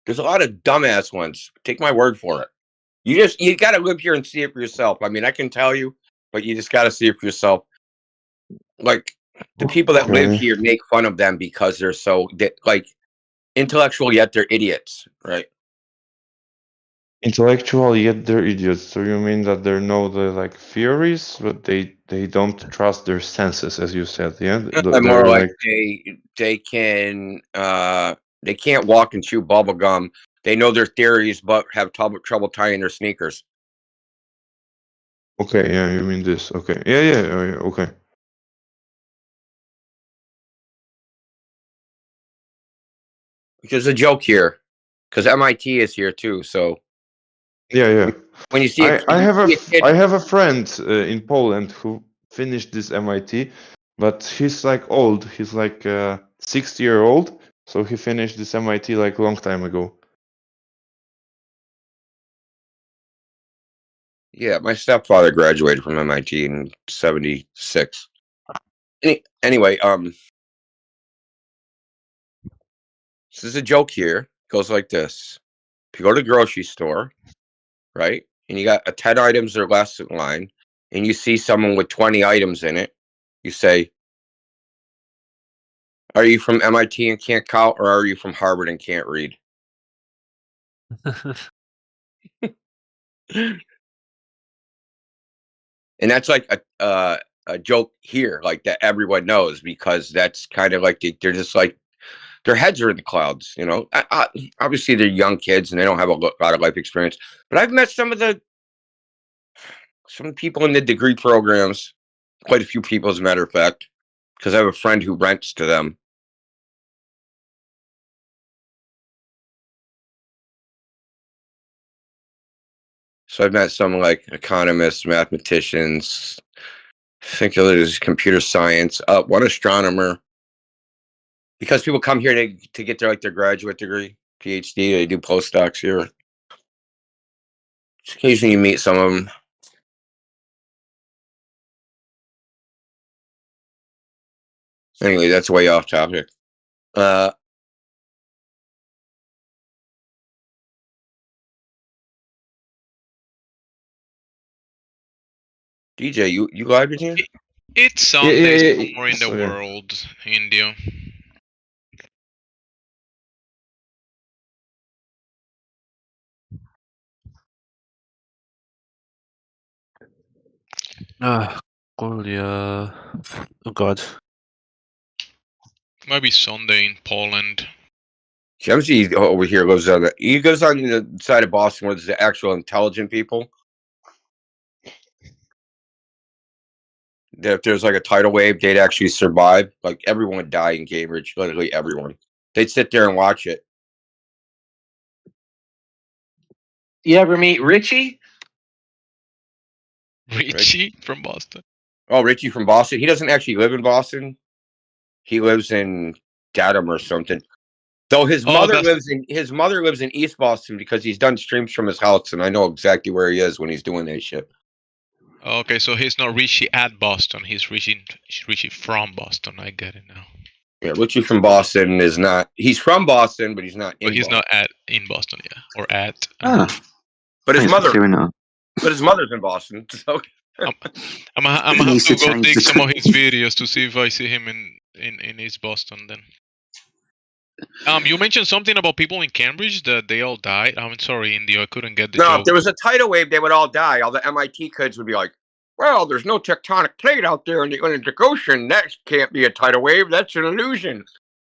There's a lot of dumbass ones. Take my word for it. You got to live here and see it for yourself. I mean, I can tell you, but you just got to see it for yourself. Like the people that live here make fun of them because they're so like intellectual, yet they're idiots, right? Intellectual, yet they're idiots. So you mean that they know the like theories, but they don't trust their senses, as you said. Yeah, More they're like like they can't walk and chew bubble gum. They know their theories, but have trouble tying their sneakers. okay. Yeah, you mean this? Okay. Yeah. Okay. Which is a joke here, because MIT is here too. So Yeah. when you see I have a friend in Poland who finished this MIT, but he's like old. He's like 60-year-old, so he finished this MIT like a long time ago. Yeah, my stepfather graduated from MIT in '76. Anyway, this is a joke here. It goes like this: if you go to the grocery store, right, and you got 10 items or less in line, and you see someone with 20 items in it, you say, "Are you from MIT and can't count, or are you from Harvard and can't read?" And that's like a joke here, like that everyone knows, because that's kind of like they're just like their heads are in the clouds. Obviously they're young kids and they don't have a lot of life experience. But I've met some people in the degree programs, quite a few people, as a matter of fact, because I have a friend who rents to them. So I've met some like economists, mathematicians, I think there's computer science, one astronomer. Because people come here to get their graduate degree, PhD. They do postdocs here. Just occasionally you meet some of them. Anyway, that's way off topic. DJ, you live in here? It's Sunday somewhere in the world, India. Korea. Oh God. Might be Sunday in Poland. Jamsi over here lives on the side of Boston where there's the actual intelligent people. If there's like a tidal wave, they'd actually survive. Like everyone would die in Cambridge, literally everyone. They'd sit there and watch it. You ever meet Richie? Richie from Boston. Oh, Richie from Boston. He doesn't actually live in Boston. He lives in Dedham or something. Though his mother lives in East Boston because he's done streams from his house, and I know exactly where he is when he's doing that shit. Okay, so he's not Richie at Boston. He's Richie from Boston. I get it now. Yeah, Richie from Boston is not. He's from Boston, but he's not. But he's not in Boston, yeah, or at. But his mother. But his mother's in Boston. So I'm gonna have to go dig some of his videos to see if I see him in East Boston then. You mentioned something about people in Cambridge that they all died. I'm sorry, India, I couldn't get the joke. If there was a tidal wave, they would all die. All the MIT kids would be like, "Well, there's no tectonic plate out there in the Atlantic Ocean. That can't be a tidal wave. That's an illusion."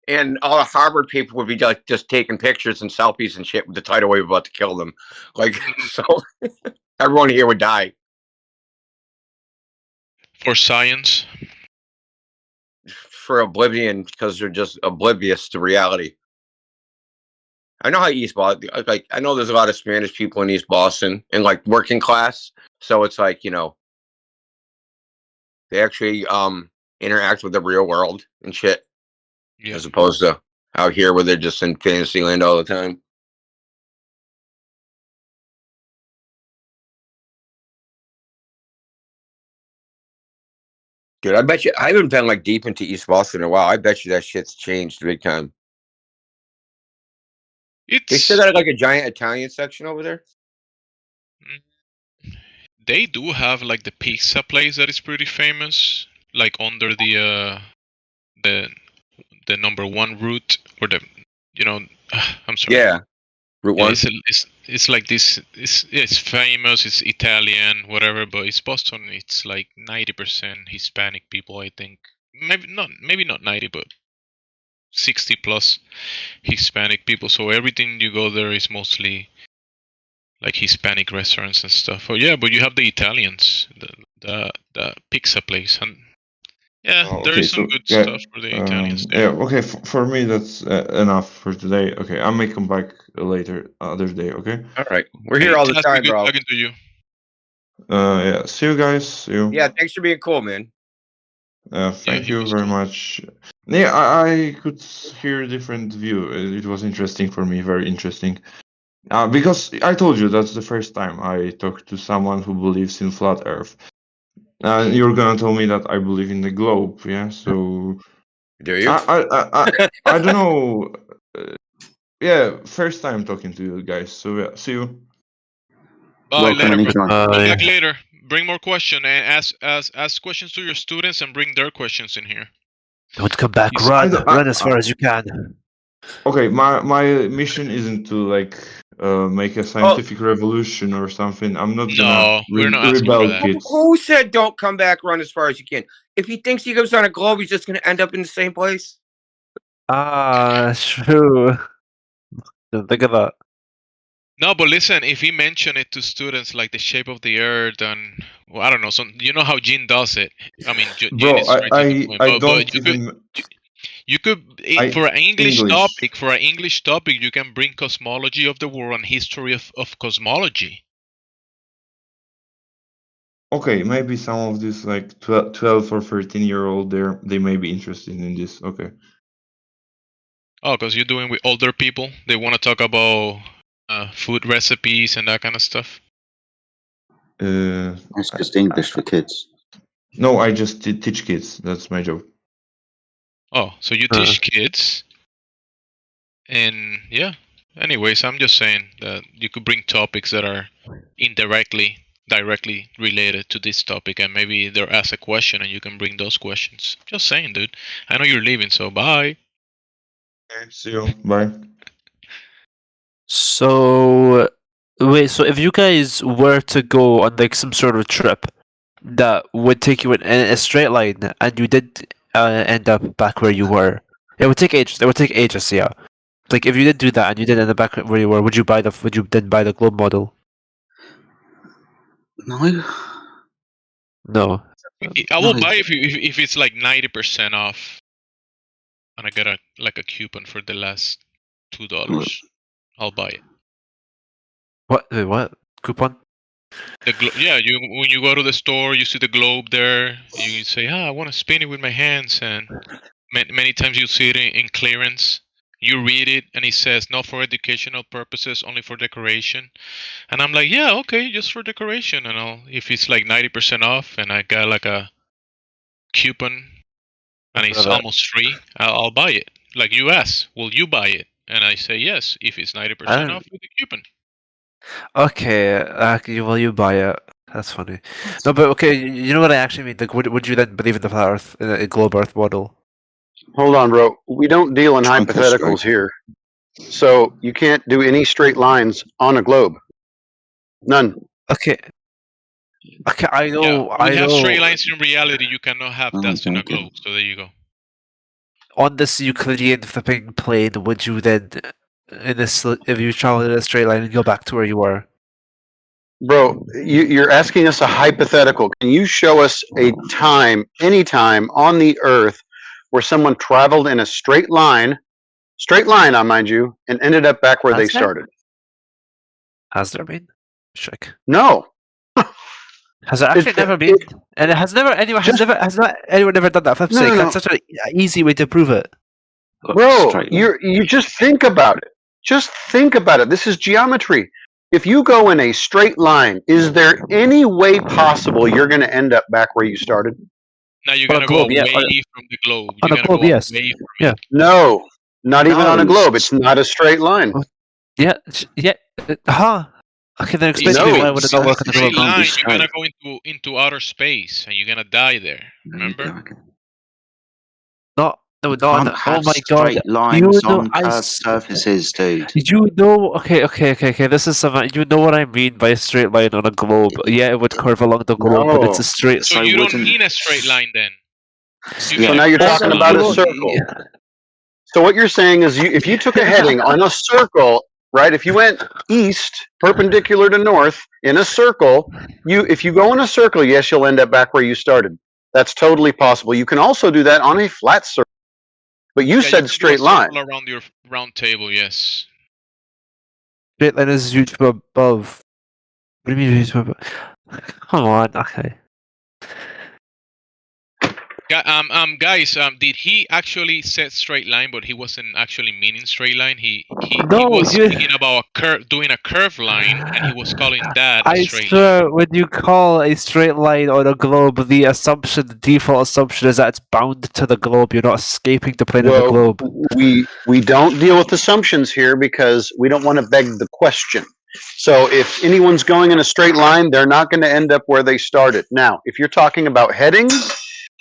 And all the Harvard people would be like just taking pictures and selfies and shit with the tidal wave about to kill them. Like, so everyone here would die. For science? For oblivion, because they're just oblivious to reality. I know how East Boston, like, I know there's a lot of Spanish people in East Boston and like working class. So it's like, they actually interact with the real world and shit. Yeah. As opposed to out here where they're just in fantasy land all the time. Dude, I bet you I haven't been like deep into East Boston in a while. I bet you that shit's changed big time. They still got like a giant Italian section over there. They do have like the pizza place that is pretty famous, like under the number 1 route or the I'm sorry. Yeah, Route 1. it's like this. It's famous. It's Italian, whatever. But it's Boston. It's like 90% Hispanic people. I think maybe not 90, but 60 plus Hispanic people. So everything you go there is mostly like Hispanic restaurants and stuff. Oh yeah, but you have the Italians, the pizza place, and yeah, Oh, there okay, is some so good stuff for the Italians there. yeah, okay. For me, that's enough for today. Okay, I may come back later, other day. Okay. All right, we're here all the Fantastic, time, good bro. talking to you. Yeah. See you guys. See you. Yeah, thanks for being cool, man. Thank you very much. Yeah, I could hear a different view. It was interesting for me, very interesting. Because I told you that's the first time I talked to someone who believes in flat Earth. You're gonna tell me that I believe in the globe, yeah? So do you? I don't know. Yeah, first time talking to you guys. So yeah, see you. Bye, Welcome later, bro. anytime. Come back later. Bring more questions and ask questions to your students and bring their questions in here. Don't come back. He's- Run as far as you can. Okay, my mission isn't to like make a scientific revolution or something. I'm not gonna we're not asking rebel for that. kids. Who said don't come back, run as far as you can? If he thinks he goes on a globe, he's just going to end up in the same place. True. Don't think of that. No, but listen, if he mention it to students like the shape of the earth and well, I don't know, you know how Gene does it. I mean, Gene Bro, is straight to the point. I But don't even. you could for an English topic, you can bring cosmology of the world and history of cosmology. Okay, maybe some of these like 12 or 13-year-old they may be interested in this. Okay. Oh, because you're doing with older people. They want to talk about food recipes and that kind of stuff. It's just English for kids. No, I just teach kids. That's my job. Oh, so you teach kids, and yeah. Anyways, I'm just saying that you could bring topics that are directly related to this topic, and maybe they'll ask a question, and you can bring those questions. Just saying, dude. I know you're leaving, so bye. Okay, see you. Bye. So wait, so if you guys were to go on like some sort of trip that would take you in a straight line, and you did end up back where you were, it would take ages. It would take ages, yeah. Like if you did do that and you did end up back where you were, would you then buy the globe model? No. No. I will buy if it's like 90% off, and I get a coupon for the last $2. I'll buy it. What? Wait, what? Coupon? Yeah, when you go to the store, you see the globe there. You say, I want to spin it with my hands, and many times you see it in clearance. You read it, and it says not for educational purposes, only for decoration. And I'm like, yeah, okay, just for decoration. And if it's like 90% off, and I got like a coupon, and it's almost free, I'll buy it. Like you ask, will you buy it? And I say yes if it's 90% off with the coupon. Okay, well, you buy it. That's funny. No, but okay, you know what I actually mean? Like, would you then believe in the flat Earth, in a globe Earth model? Hold on, bro. We don't deal in hypotheticals here. So you can't do any straight lines on a globe. None. Okay. Okay, I know. Yeah, we have straight lines in reality. You cannot have that in a globe. So there you go. On this Euclidean flipping plane, would you then, if you travel in a straight line and go back to where you were? Bro, you're asking us a hypothetical. Can you show us a time, any time on the Earth, where someone traveled in a straight line, I mind you, and ended up back where they started? Has there been? Check. No. Has there actually never been? And it has never anyone never done that? For No, sake, no, no. that's such an easy way to prove it. Bro, you just think about it. Just think about it. This is geometry. If you go in a straight line, is there any way possible you're going to end up back where you started? Now you're gonna go away from the globe. On a globe, yes. Yeah. No, not even on a globe. It's not a straight line. Yeah. Okay, then explain to me why would it not work on the Straight globe? line, you're gonna go into outer space and you're gonna die there. Remember? No, You no, can't no. Oh have my god. straight You lines know, on curved surfaces, dude. You know, okay. This is something. You know what I mean by a straight line on a globe. Yeah, it would curve along the globe, but it's a No. straight. So you don't mean a straight line then? So now you're talking about a circle. So what you're saying is, if you took a heading on a circle, right? If you went east, perpendicular to north, in a circle, if you go in a circle, yes, you'll end up back where you started. That's totally possible. You can also do that on a flat circle. But you said straight line. Around your round table, yes. Straight line is huge from above. What do you mean huge from above? Come on, okay. Guys, did he actually said straight line, but he wasn't actually meaning straight line? He No, was you- speaking about doing a curved line, and he was calling that a I straight line. swear, when you call a straight line on a globe, the default assumption is that it's bound to the globe. You're not escaping the plane of the globe. We don't deal with assumptions here because we don't want to beg the question. So if anyone's going in a straight line, they're not going to end up where they started. Now, if you're talking about headings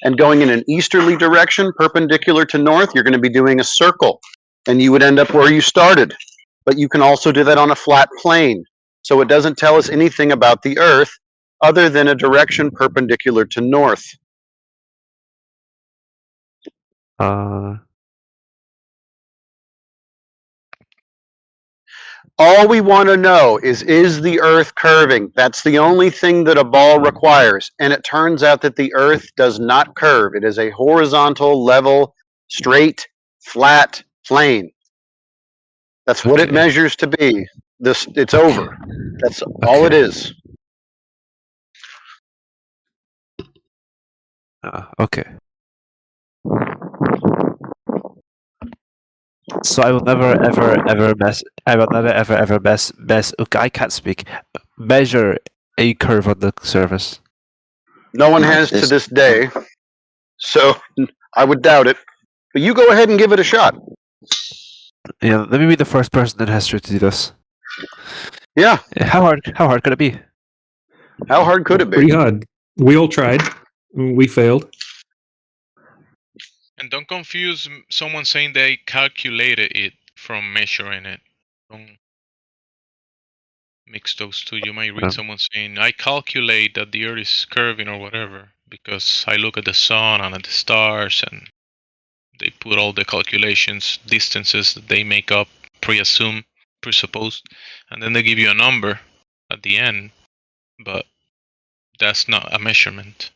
and going in an easterly direction, perpendicular to north, you're going to be doing a circle, and you would end up where you started. But you can also do that on a flat plane. So it doesn't tell us anything about the Earth other than a direction perpendicular to north. All we want to know is the Earth curving? That's the only thing that a ball requires. And it turns out that the Earth does not curve. It is a horizontal, level, straight, flat plane. That's what it measures to be. It's over. That's all it is. Okay. So I will never ever mess. I will never ever mess. Okay, I can't speak. Measure a curve on the surface. No one has to this day. So I would doubt it. But you go ahead and give it a shot. Yeah, let me be the first person in history to do this. Yeah. How hard could it be? How hard could it be? Pretty hard. We all tried. We failed. And don't confuse someone saying they calculated it from measuring it. Don't mix those two. You might read someone saying, I calculate that the Earth is curving or whatever because I look at the sun and at the stars, and they put all the calculations, distances that they make up, presupposed, and then they give you a number at the end, but that's not a measurement.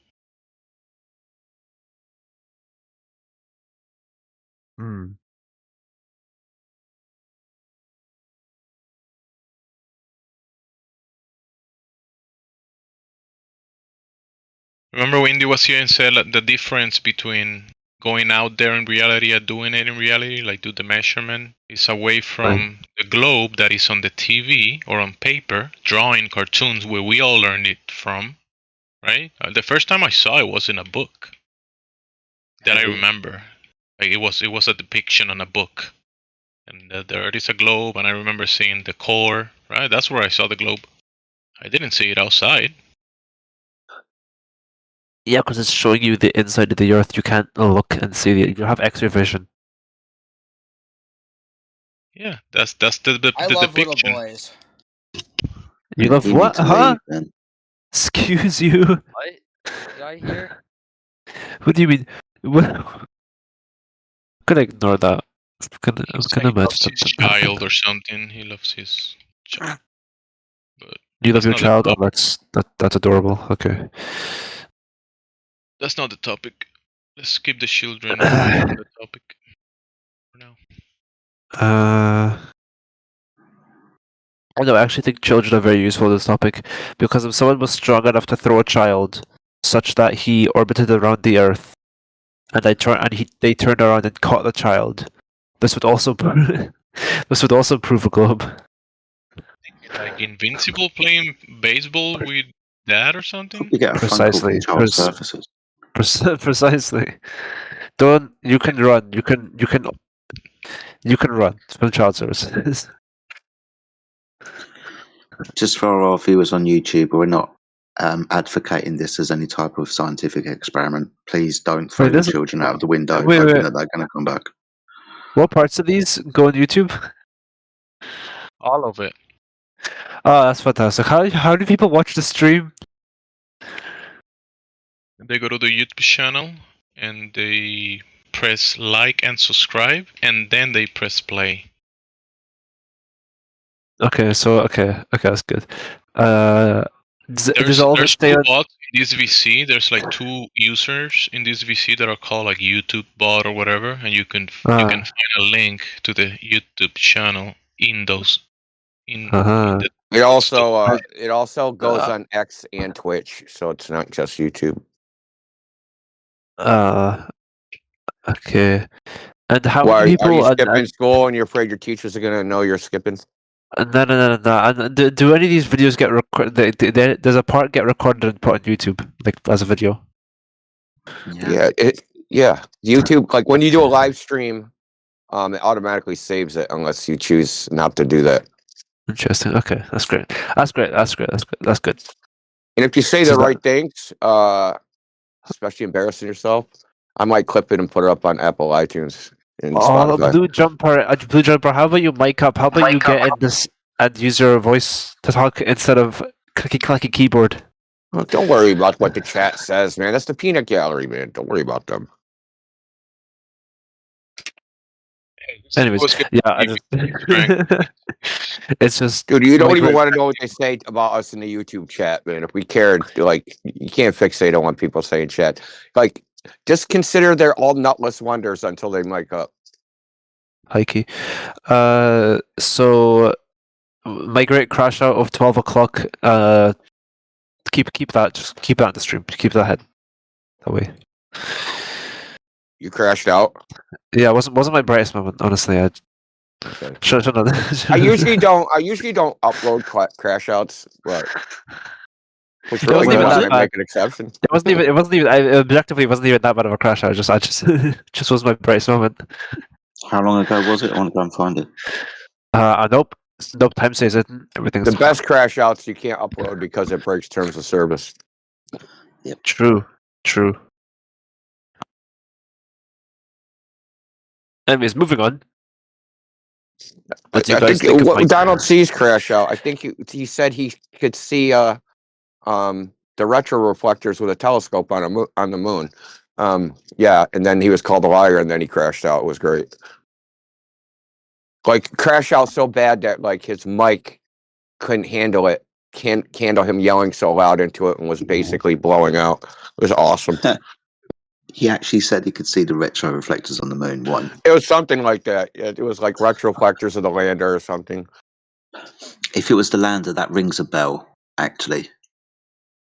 Remember when Indy was here and said the difference between going out there in reality and doing it in reality, like do the measurement, is away from the globe that is on the TV or on paper, drawing cartoons where we all learned it from, right? The first time I saw it was in a book that I remember. Like it was a depiction on a book, and there is a globe, and I remember seeing the core, right? That's where I saw the globe. I didn't see it outside. Yeah, because it's showing you the inside of the Earth. You can't look and see it. You have X-ray vision. Yeah, that's the I love depiction. little boys. You love You what? need to Huh? leave, then. Excuse you. What did I hear? What do you mean? What? I'm gonna ignore that. I'm gonna Loves imagine his child or something. He loves his child. But you love that's your not the child. Oh, topic. that's adorable. Okay. That's not the topic. Let's skip the children on the topic for now. I know. I actually think children are very useful in this topic because if someone was strong enough to throw a child such that he orbited around the Earth, and they turned around and caught the child, this would also prove a globe. Like Invincible playing baseball with dad or something? You get a phone call from child services. Precisely. Don't you can run. You can run from child services. Just for our viewers on YouTube, we're not advocating this as any type of scientific experiment. Please don't throw Wait, your this- children out of the window, wait, hoping wait. that they're going to come back. What parts of these go on YouTube? All of it. Oh, that's fantastic. How do people watch the stream? They go to the YouTube channel and they press like and subscribe, and then they press play. Okay, that's good. Does all There's stay two on? bots in this VC. There's like 2 users in this VC that are called like YouTube bot or whatever, and you can find a link to the YouTube channel in those. In the It also goes on X and Twitch, so it's not just YouTube. Okay. And how Why many people? are you skipping school and you're afraid your teachers are gonna know you're skipping? No. And do any of these videos get recorded? Does a part get recorded and put on YouTube, like as a video? Yeah. YouTube, like when you do a live stream, it automatically saves it unless you choose not to do that. Interesting. Okay, that's great. That's good. And if you say the right things, especially embarrassing yourself, I might clip it and put it up on Apple iTunes and Spotify. Blue Jumper. How about you mic up? How about you get in this and use your voice to talk instead of clicky keyboard? Oh, don't worry about what the chat says, man. That's the peanut gallery, man. Don't worry about them. Anyways, yeah, it's just, dude, you don't even want to know what they say about us in the YouTube chat, man. If we cared, like, you can't fixate on what people say in chat. Like, just consider they're all nutless wonders until they mic up. Hikey. So my great crash out of 12 o'clock. Keep that. Just keep that on the stream. Keep that head that way. You crashed out. Yeah, it wasn't my brightest moment, honestly. I usually don't upload crash outs, but which It wasn't really even does that make bad. an exception. It wasn't even. Objectively, it wasn't even that bad of a crash out. I just was my brightest moment. How long ago was it? I want to go and find it. Nope. Time says it. Everything's The best crash outs you can't upload because it breaks terms of service. Yep. True. Anyways, moving on. I think Donald C's crash out. I think he said he could see the retro reflectors with a telescope on the moon. Yeah, and then he was called a liar, and then he crashed out. It was great. Like crash out so bad that like his mic couldn't handle it. Can't handle him yelling so loud into it, and was basically blowing out. It was awesome. He actually said he could see the retro reflectors on the moon. One. It was something like that. It was like retroflectors of the lander or something. If it was the lander, that rings a bell. Actually,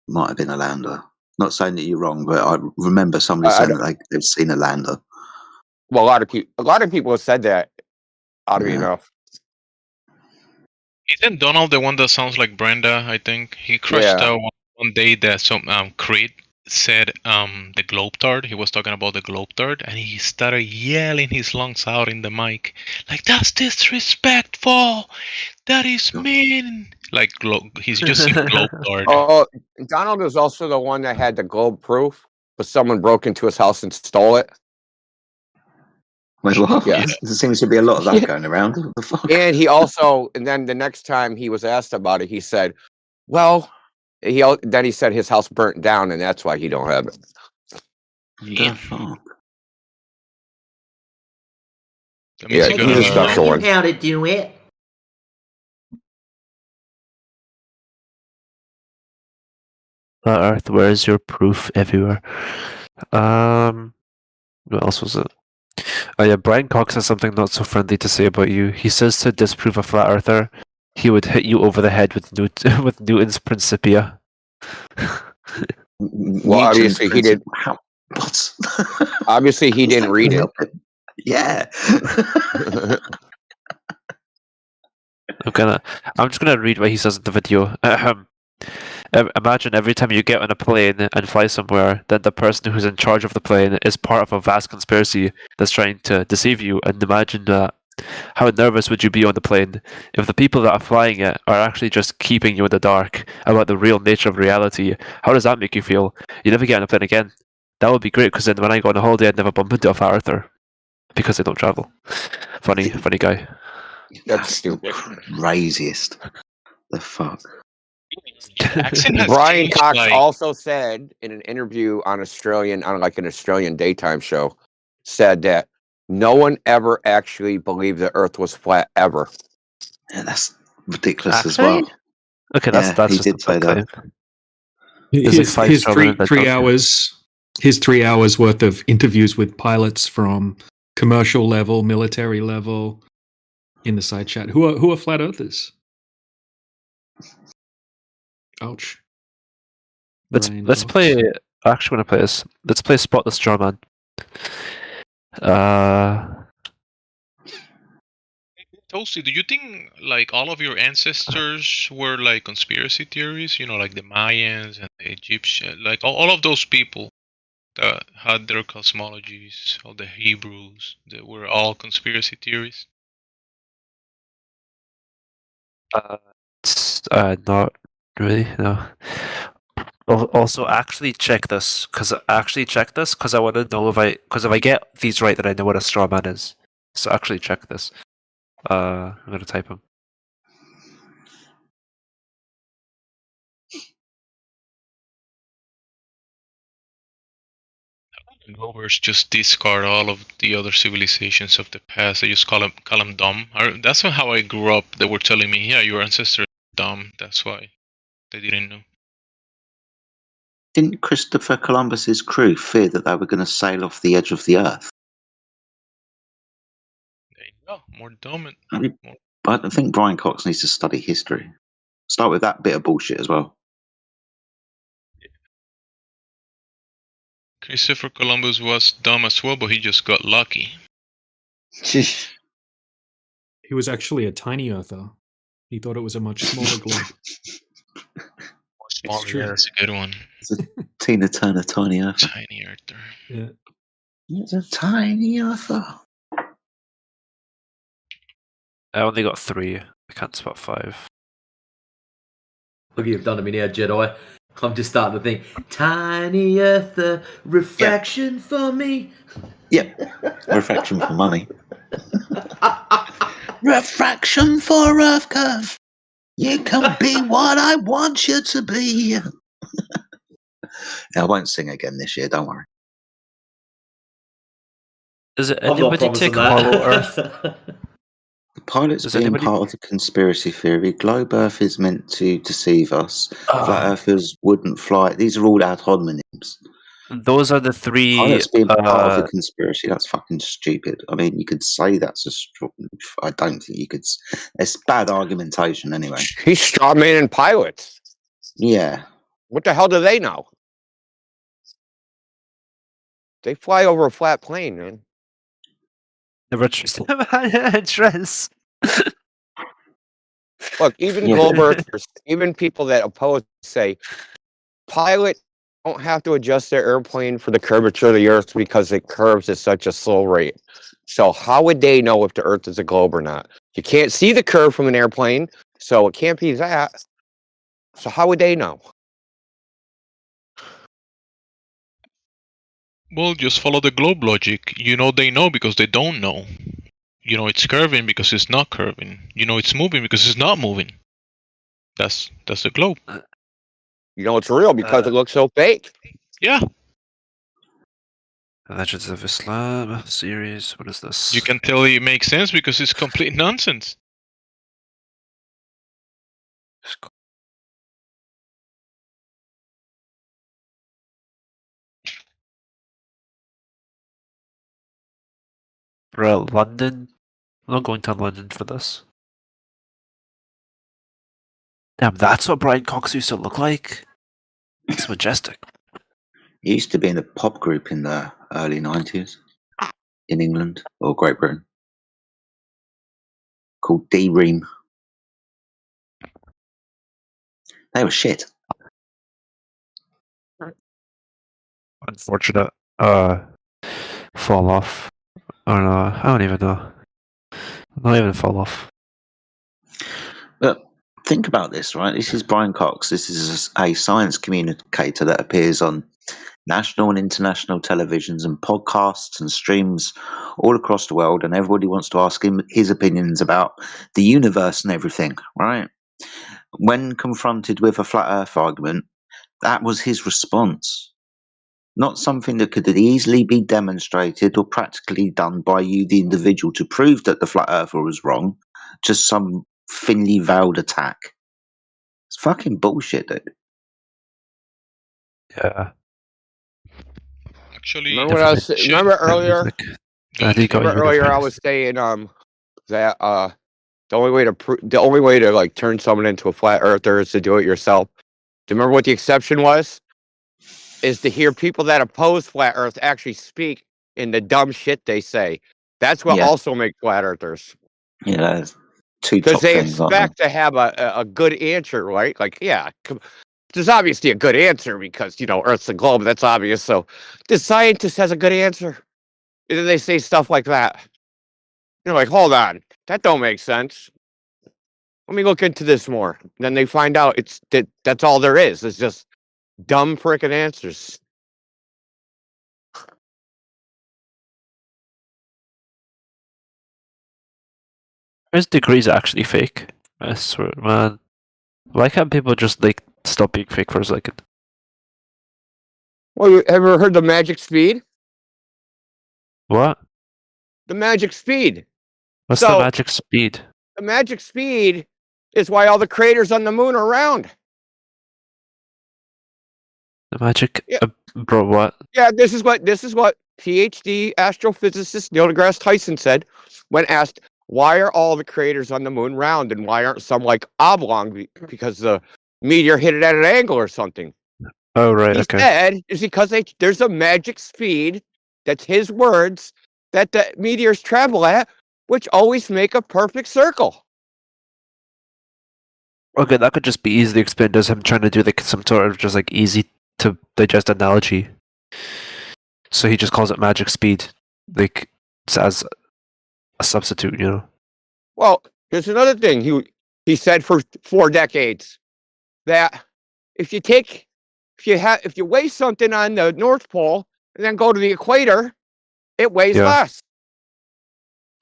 might have been a lander. Not saying that you're wrong, but I remember somebody saying that they've seen a lander. Well, a lot of people have said that. Oddly enough. Isn't Donald the one that sounds like Brenda? I think he crashed out one day that some Creed said the Globe-Tard. He was talking about the Globe-Tard, and he started yelling his lungs out in the mic, like that's disrespectful. That is mean. Like he's using Globe-Tard. Oh, Donald was also the one that had the globe proof, but someone broke into his house and stole it. Wait, what? Yeah. There seems to be a lot of that going around. What the fuck? And he also, and then the next time he was asked about it, he said, "Well," then he said his house burnt down, and that's why he don't have it. The fuck? Yeah, he's a special one. How to do it? Earth, where is your proof everywhere? What else was it? Oh yeah, Brian Cox has something not so friendly to say about you. He says to disprove a flat earther, he would hit you over the head with Newton's Principia. Well, obviously he did. What? Obviously he didn't read it. Yeah. I'm just gonna read what he says in the video. Imagine every time you get on a plane and fly somewhere, then the person who's in charge of the plane is part of a vast conspiracy that's trying to deceive you. And imagine that How nervous would you be on the plane if the people that are flying it are actually just keeping you in the dark about the real nature of reality? How does that make you feel? You never get on a plane again. That would be great, because then when I go on a holiday, I'd never bump into a flat earther because they don't travel. Funny guy. That's stupid. Craziest. The fuck. Brian Cox also said in an interview on an Australian daytime show, said that no one ever actually believed the Earth was flat ever. Yeah, that's ridiculous as well. Okay, that's he just did say that. His 3 hours. His 3 hours worth of interviews with pilots from commercial level, military level, in the side chat. Who are flat earthers? Ouch. Let's play. I actually want to play this. Let's play Spot the Straw Man. Toasty, do you think like all of your ancestors were like conspiracy theories? You know, like the Mayans and the Egyptians, like all of those people that had their cosmologies, all the Hebrews, that were all conspiracy theories? Not really. No. Also, actually check this because I want to know if I get these right, then I know what a straw man is. So actually check this. I'm gonna type him. Globers just discard all of the other civilizations of the past. They just call them dumb. That's how I grew up. They were telling me, "Yeah, your ancestors are dumb. That's why they didn't know." Didn't Christopher Columbus's crew fear that they were going to sail off the edge of the Earth? There you go. More dumb. I think Brian Cox needs to study history. Start with that bit of bullshit as well. Christopher Columbus was dumb as well, but he just got lucky. He was actually a tiny earther. He thought it was a much smaller globe. It's true. That's a good one. It's a Tina Turner tiny earther. Tiny earther. Yeah. It's a tiny earther. I only got 3. I can't spot 5. Look, you've done to me now, Jedi. I'm just starting to think, tiny earth, refraction for me. Yep. Refraction for money. Refraction for Earth Curve. You can be what I want you to be. I won't sing again this year, don't worry. Does anybody take Hollow Earth? The pilots being part of the conspiracy theory. Globe Earth is meant to deceive us. Flat Earthers wouldn't fly. These are all ad homonyms. Those are the 3. Pilots being part of the conspiracy. That's fucking stupid. I mean, you could say that's I don't think you could. It's bad argumentation anyway. He's strawmanning pilots. Yeah. What the hell do they know? They fly over a flat plane, man. Never trust entrance. Look, even globe earthers, even people that oppose say pilots don't have to adjust their airplane for the curvature of the Earth because it curves at such a slow rate. So how would they know if the Earth is a globe or not? You can't see the curve from an airplane, so it can't be that. So how would they know? Well, just follow the globe logic. You know they know because they don't know. You know it's curving because it's not curving. You know it's moving because it's not moving. That's the globe. You know it's real because it looks so fake. Yeah. Legends of Islam series. What is this? You can tell it makes sense because it's complete nonsense. Bro, London? I'm not going to London for this. Damn, that's what Brian Cox used to look like? It's majestic. He used to be in a pop group in the early 90s in England or Great Britain called D-Ream. They were shit. Unfortunate. Fall off. I don't know. I don't even know. Not even fall off. But think about this, right? This is Brian Cox. This is a science communicator that appears on national and international televisions and podcasts and streams all across the world, and everybody wants to ask him his opinions about the universe and everything, right? When confronted with a flat earth argument, that was his response. Not something that could easily be demonstrated or practically done by you, the individual, to prove that the flat earther was wrong. Just some thinly veiled attack. It's fucking bullshit, dude. Yeah. Actually, Remember what I was remember earlier? Remember earlier I was saying that the only way to like turn someone into a flat earther is to do it yourself. Do you remember what the exception was? Is to hear people that oppose flat earth actually speak in the dumb shit they say. That's what also makes flat earthers. Yeah, two because top they things, aren't expect to have a good answer, right? Like, yeah, there's obviously a good answer because, you know, Earth's a globe. That's obvious. So the scientist has a good answer. And then they say stuff like that. You're like, hold on. That don't make sense. Let me look into this more. Then they find out that's all there is. It's just dumb frickin' answers. His degree's actually fake. I swear, man. Why can't people just like stop being fake for a second? Well, have you ever heard the magic speed? What? The magic speed. What's the magic speed? The magic speed is why all the craters on the moon are round. The magic, bro. What? Yeah, this is what PhD astrophysicist Neil deGrasse Tyson said when asked, "Why are all the craters on the moon round and why aren't some like oblong because the meteor hit it at an angle or something?" Oh right, He said it's because there's a magic speed, that's his words, that the meteors travel at, which always make a perfect circle. Okay, that could just be easily explained as him trying to do like some sort of just like easy to digest analogy. So he just calls it magic speed, like as a substitute, you know. Well, here's another thing he said for 4 decades, that if you weigh something on the North Pole and then go to the equator, it weighs less.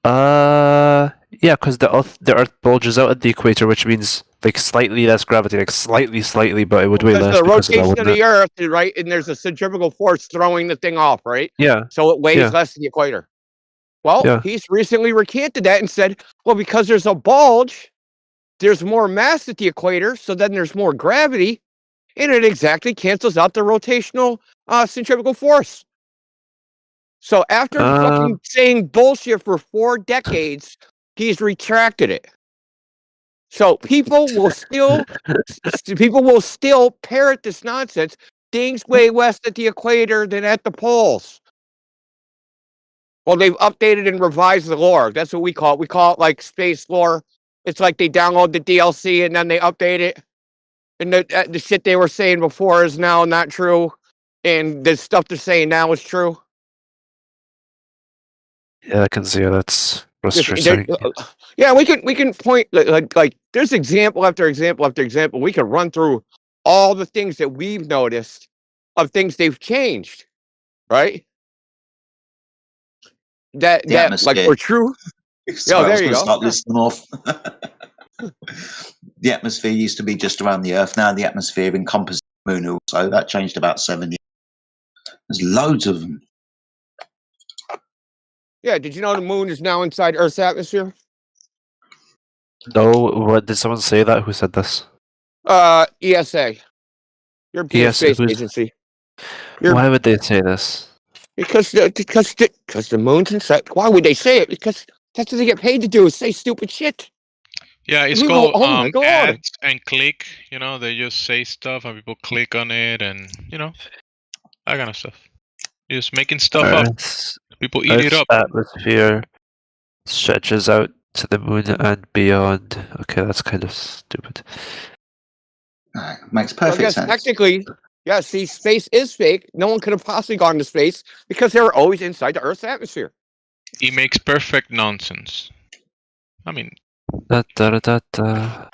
Yeah, because the Earth bulges out at the equator, which means like slightly less gravity, like slightly, but it would weigh less The because of that, rotation of wouldn't the it? Earth, right? And there's a centrifugal force throwing the thing off, right? Yeah. So it weighs Yeah. less than the equator. Well, Yeah. he's recently recanted that and said, well, because there's a bulge, there's more mass at the equator, so then there's more gravity, and it exactly cancels out the rotational centrifugal force. So after fucking saying bullshit for 4 decades, he's retracted it. So people will still parrot this nonsense. Things way west at the equator than at the poles. Well, they've updated and revised the lore. That's what we call it. We call it like space lore. It's like they download the DLC and then they update it. And the shit they were saying before is now not true. And the stuff they're saying now is true. Yeah, I can see how that's frustrating. Yeah, we can point like there's example after example after example. We can run through all the things that we've noticed of things they've changed, right? That like were true. Sorry, I was there you going to go. start listing them off. The atmosphere used to be just around the Earth. Now the atmosphere encompasses the moon also. That changed about 7 years. There's loads of them. Yeah, did you know the moon is now inside Earth's atmosphere? No, what did someone say that? Who said this? ESA, European Space Agency. Why would they say this? Because the moon's inside. Why would they say it? Because that's what they get paid to do, is say stupid shit. Yeah, it's People called go, oh my God. ads and click. You know, they just say stuff and people click on it, and you know, that kind of stuff. Just making stuff up. People eat it Earth's up. atmosphere stretches out to the moon and beyond. Okay, that's kind of stupid. Makes Well, perfect yes, sense. technically, yeah, see, space is fake. No one could have possibly gone to space because they were always inside the Earth's atmosphere. It makes perfect nonsense. I mean, Da, da, da, da.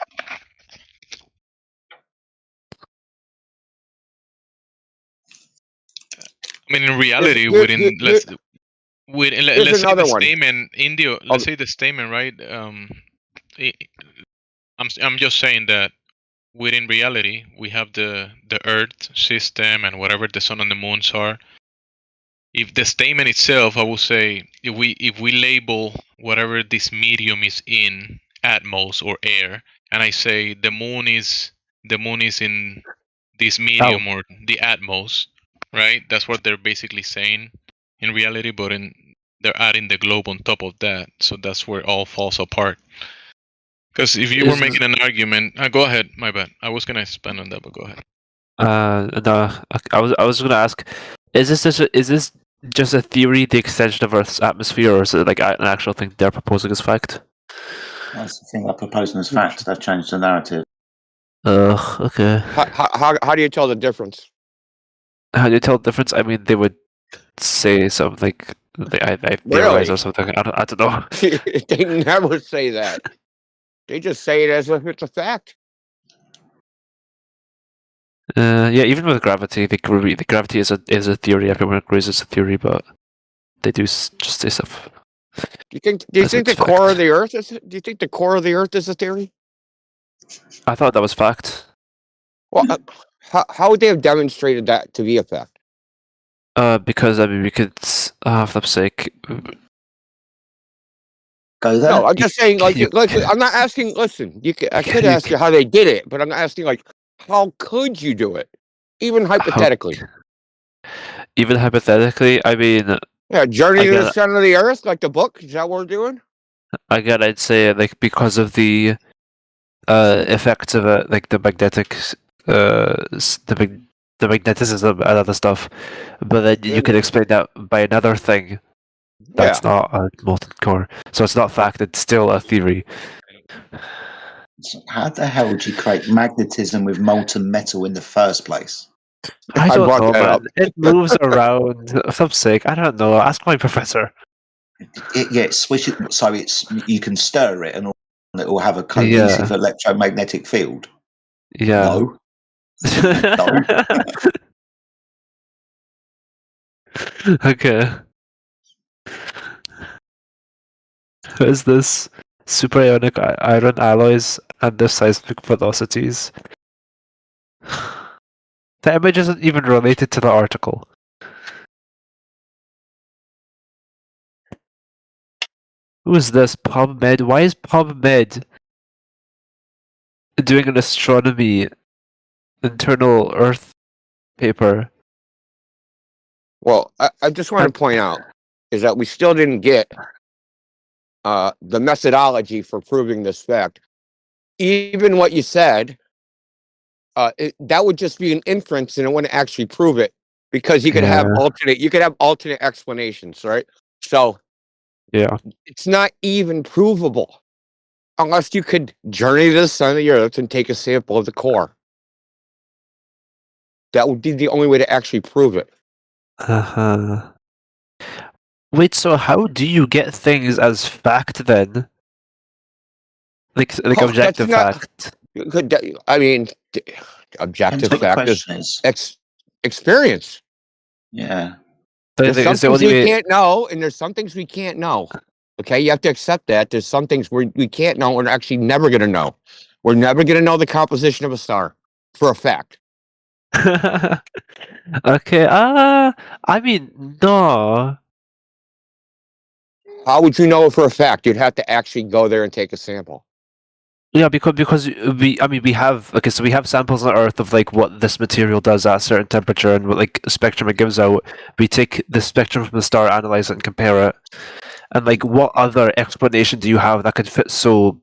in reality, within let's say another the one. statement Indio. Let's say the statement, right? I'm just saying that within reality, we have the Earth system and whatever the sun and the moons are. If the statement itself, I will say, if we label whatever this medium is in atmos or air, and I say the moon is in this medium or the atmos, right? That's what they're basically saying in reality, but they're adding the globe on top of that, so that's where it all falls apart. Because if you were making an argument, go ahead. My bad. I was gonna expand on that, but go ahead. No, I was gonna ask, is this just a theory, the extension of Earth's atmosphere, or is it like an actual thing they're proposing as fact? That's the thing they're proposing as fact. They've changed the narrative. Okay. How do you tell the difference? How do you tell the difference? I mean, they would say something like I theorize or something. I don't know. They never say that. They just say it as if it's a fact. Yeah, even with gravity, the gravity is a theory. Everyone agrees it's a theory, but they do just say stuff. Do you think the core of the Earth is? Do you think the core of the Earth is a theory? I thought that was fact. Well, how would they have demonstrated that to be a fact? Because I mean, we could, for flip's sake. Go there. No, I'm just saying, like I'm not asking. Listen, I could ask you how they did it, but I'm asking, like, how could you do it, even hypothetically? Even hypothetically, I mean. Yeah, journey to the center of the Earth, like the book. Is that what we're doing? Again, I'd say like because of the effects of it, like the magnetic, the magneticism and other stuff. But then you can explain that by another thing. That's not a molten core, so it's not fact. It's still a theory. How the hell would you create magnetism with molten metal in the first place? I don't know, man. It moves around. For some sake, I don't know. Ask my professor. Switch it so you can stir it and it will have a cohesive electromagnetic field. Yeah. No. Okay. Is this superionic iron alloys and their seismic velocities? The image isn't even related to the article. Who is this? PubMed? Why is PubMed doing an astronomy internal Earth paper? Well, I just want to point out is that we still didn't get the methodology for proving this fact. Even what you said, that would just be an inference, and it wouldn't actually prove it because you could have alternate explanations, right? So yeah, it's not even provable unless you could journey to the center of the Earth and take a sample of the core. That would be the only way to actually prove it. Wait, so how do you get things as fact then? Like objective fact. I mean, objective fact is experience. Yeah. There's some things we can't know, and there's some things we can't know. Okay, you have to accept that. There's some things we can't know, and we're actually never going to know. We're never going to know the composition of a star for a fact. Okay, I mean, no. How would you know it for a fact? You'd have to actually go there and take a sample. Yeah, because we have so we have samples on Earth of like what this material does at a certain temperature and what like spectrum it gives out. We take the spectrum from the star, analyze it, and compare it. And like, what other explanation do you have that could fit so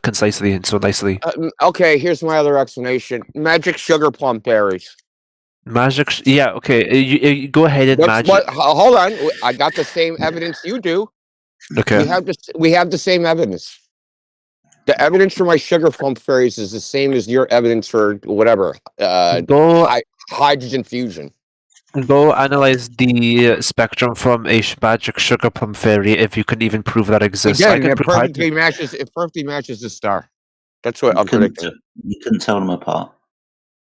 concisely and so nicely? Okay, here's my other explanation: magic sugar plum fairies. Magic, yeah, okay. You go ahead and hold on, I got the same evidence you do. Okay, we have the same evidence. The evidence for my sugar plum fairies is the same as your evidence for whatever hydrogen fusion. Go analyze the spectrum from a magic sugar plum fairy if you can even prove that exists. I Again, can it prove perfectly matches. It perfectly matches the star. That's what You I'm predicting. you couldn't tell them apart.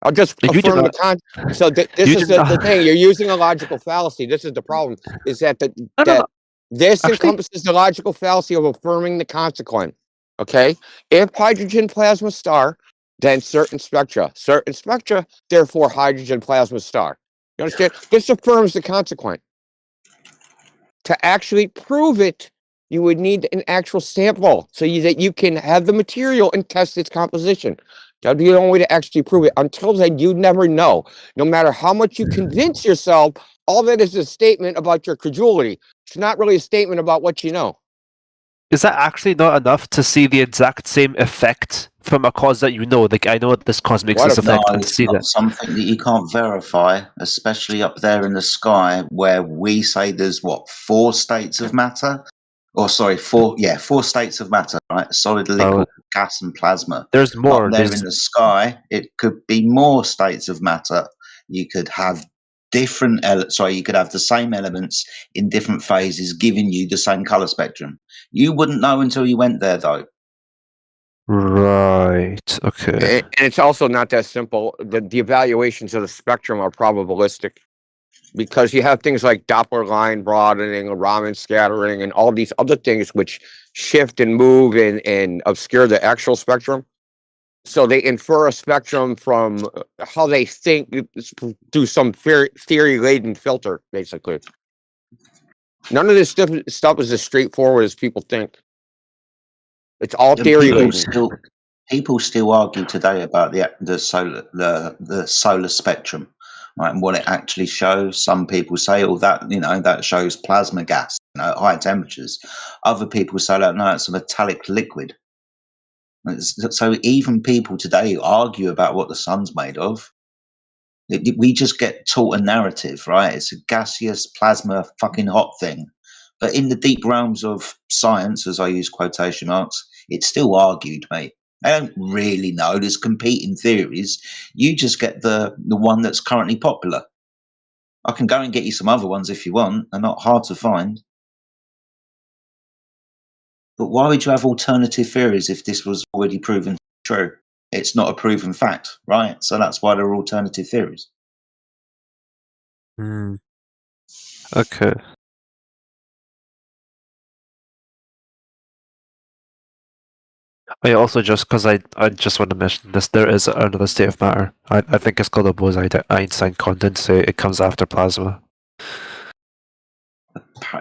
I'll just You do affirm the not. con. So this You is do the not. thing. You're using a logical fallacy. This is the problem. Is that No. that this Actually, encompasses the logical fallacy of affirming the consequent. Okay, if hydrogen plasma star, then certain spectra, therefore hydrogen plasma star. You understand? This affirms the consequent. To actually prove it, you would need an actual sample that you can have the material and test its composition. That'd be the only way to actually prove it. Until then, you never know. No matter how much you convince yourself, all that is a statement about your credulity. It's not really a statement about what you know. is that actually not enough to see the exact same effect from a cause that you know? Like, I know this cause makes this No, effect, and to it's see not that. something that you can't verify, especially up there in the sky where we say there's what, 4 states of matter? Or sorry, 4 states of matter, right? Solid, liquid, gas, and plasma. There's more. Up there in the sky, it could be more states of matter. You could have you could have the same elements in different phases giving you the same color spectrum. You wouldn't know until you went there, though. Right. Okay. And it's also not that simple. The evaluations of the spectrum are probabilistic because you have things like Doppler line broadening, Raman scattering, and all these other things which shift and move and obscure the actual spectrum. So they infer a spectrum from how they think through some theory-laden filter, basically. None of this stuff is as straightforward as people think. It's all theory-laden. People still argue today about the solar spectrum, right, and what it actually shows. Some people say, "Oh, that shows plasma gas, at high temperatures." Other people say, "No, it's a metallic liquid." So even people today argue about what the sun's made of. We just get taught a narrative, right? It's a gaseous plasma fucking hot thing. But in the deep realms of science, as I use quotation marks, it's still argued, mate. I don't really know. There's competing theories. You just get the one that's currently popular. I can go and get you some other ones if you want. They're not hard to find. But why would you have alternative theories if this was already proven true? It's not a proven fact, right? So that's why there are alternative theories. Okay. Also, just because I just want to mention this, there is another state of matter. I think it's called a Bose-Einstein condensate. It comes after plasma.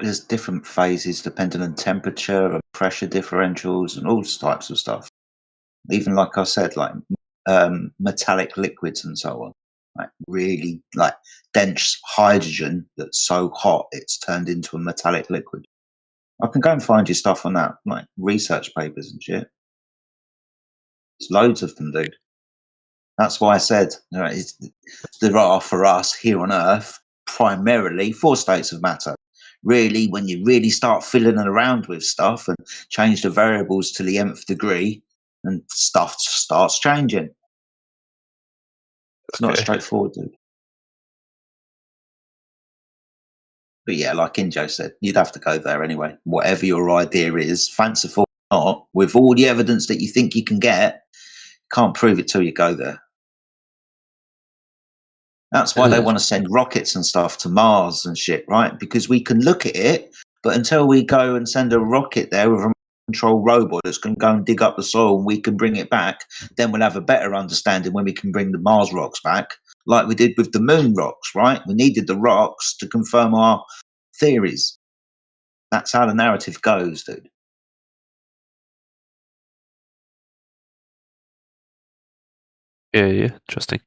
There's different phases depending on temperature and pressure differentials and all types of stuff. Even like I said, like metallic liquids and so on. Like really like dense hydrogen that's so hot it's turned into a metallic liquid. I can go and find you stuff on that, like research papers and shit. There's loads of them, dude. That's why I said there are for us here on Earth primarily 4 states of matter. Really, when you really start fiddling around with stuff and change the variables to the nth degree, and stuff starts changing. It's not straightforward, dude. But yeah, like Injo said, you'd have to go there anyway. Whatever your idea is, fanciful or not, with all the evidence that you think you can get, can't prove it till you go there. That's why they want to send rockets and stuff to Mars and shit, right? Because we can look at it, but until we go and send a rocket there with a control robot that's going to go and dig up the soil and we can bring it back, then we'll have a better understanding when we can bring the Mars rocks back, like we did with the moon rocks, right? We needed the rocks to confirm our theories. That's how the narrative goes, dude. Yeah, interesting.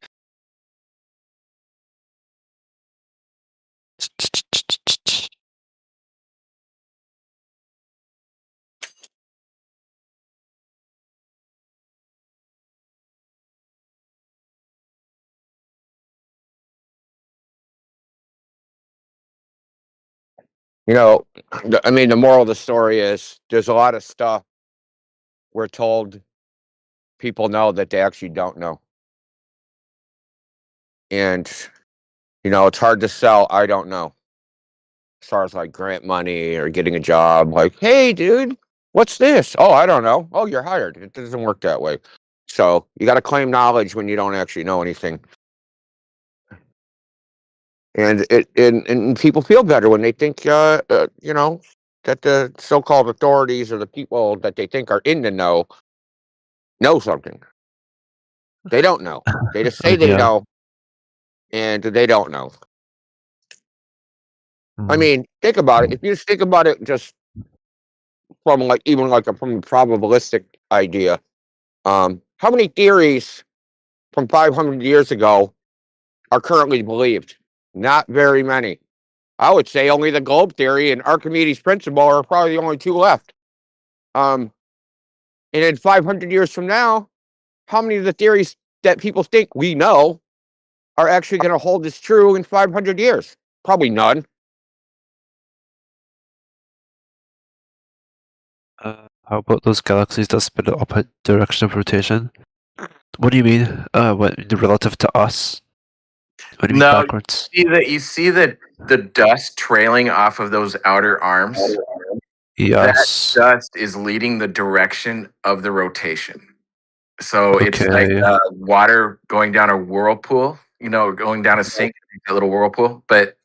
You know, I mean, the moral of the story is there's a lot of stuff we're told people know that they actually don't know. And You know, it's hard to sell. I don't know. As far as like grant money or getting a job, like, hey, dude, what's this? Oh, I don't know. Oh, you're hired. It doesn't work that way. So you got to claim knowledge when you don't actually know anything. And and people feel better when they think, you know, that the so-called authorities or the people that they think are in the know something. They don't know. They just say they know, and they don't know. I mean, think about it. If you just think about it, just from like even like from a probabilistic idea, how many theories from 500 years ago are currently believed? Not very many. I would say only the globe theory and Archimedes' principle are probably the only two left. And in 500 years from now, how many of the theories that people think we know are actually going to hold as true in 500 years? Probably none. How about those galaxies that spin in the opposite direction of rotation? What do you mean? What relative to us? What do you mean No, backwards? you see that the dust trailing off of those outer arms? Yes. That dust is leading the direction of the rotation. So it's like Okay. water going down a whirlpool, you know, going down a sink, a little whirlpool, but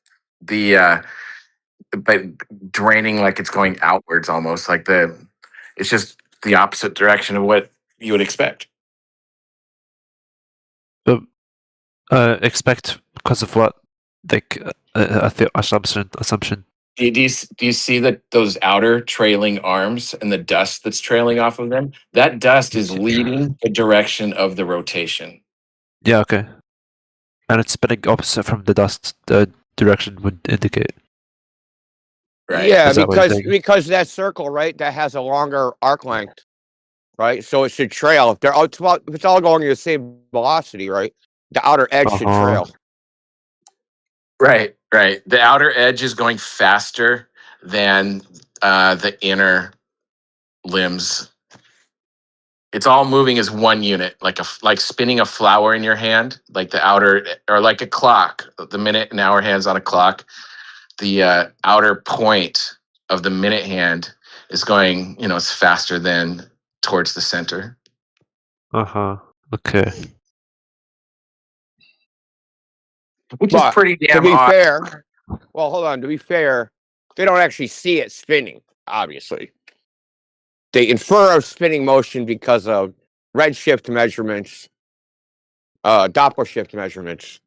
draining like it's going outwards almost, like it's just the opposite direction of what you would expect. Expect because of what? Like assumption. Do you see that those outer trailing arms and the dust that's trailing off of them? That dust is leading the direction of the rotation. Yeah. Okay. And it's spinning opposite from the dust. The direction would indicate. Right. Yeah, Is that what you're saying? because that circle, right, that has a longer arc length, right? So it should trail. If it's all going at the same velocity, right? The outer edge should trail. Right. The outer edge is going faster than the inner limbs. It's all moving as one unit, like spinning a flower in your hand, like the outer, or like a clock. The minute and hour hands on a clock. The outer point of the minute hand is going, you know, it's faster than towards the center. Okay. Which is pretty damn to be odd. fair, well, hold on. To be fair, they don't actually see it spinning, obviously. They infer a spinning motion because of redshift measurements, Doppler shift measurements.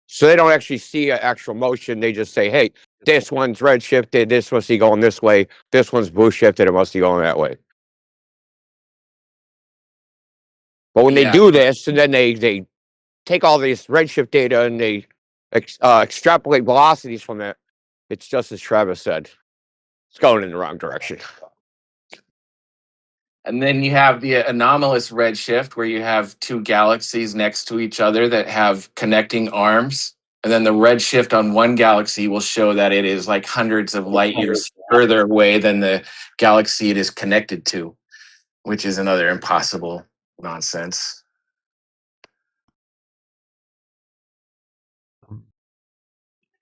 So they don't actually see an actual motion. They just say, hey, this one's redshifted, this must be going this way, this one's blue shifted, it must be going that way. But when they do this, and then they take all this redshift data and they extrapolate velocities from it, it's just as Travis said. It's going in the wrong direction. And then you have the anomalous redshift where you have two galaxies next to each other that have connecting arms. And then the redshift on one galaxy will show that it is like hundreds of light years further away than the galaxy it is connected to, which is another impossible nonsense.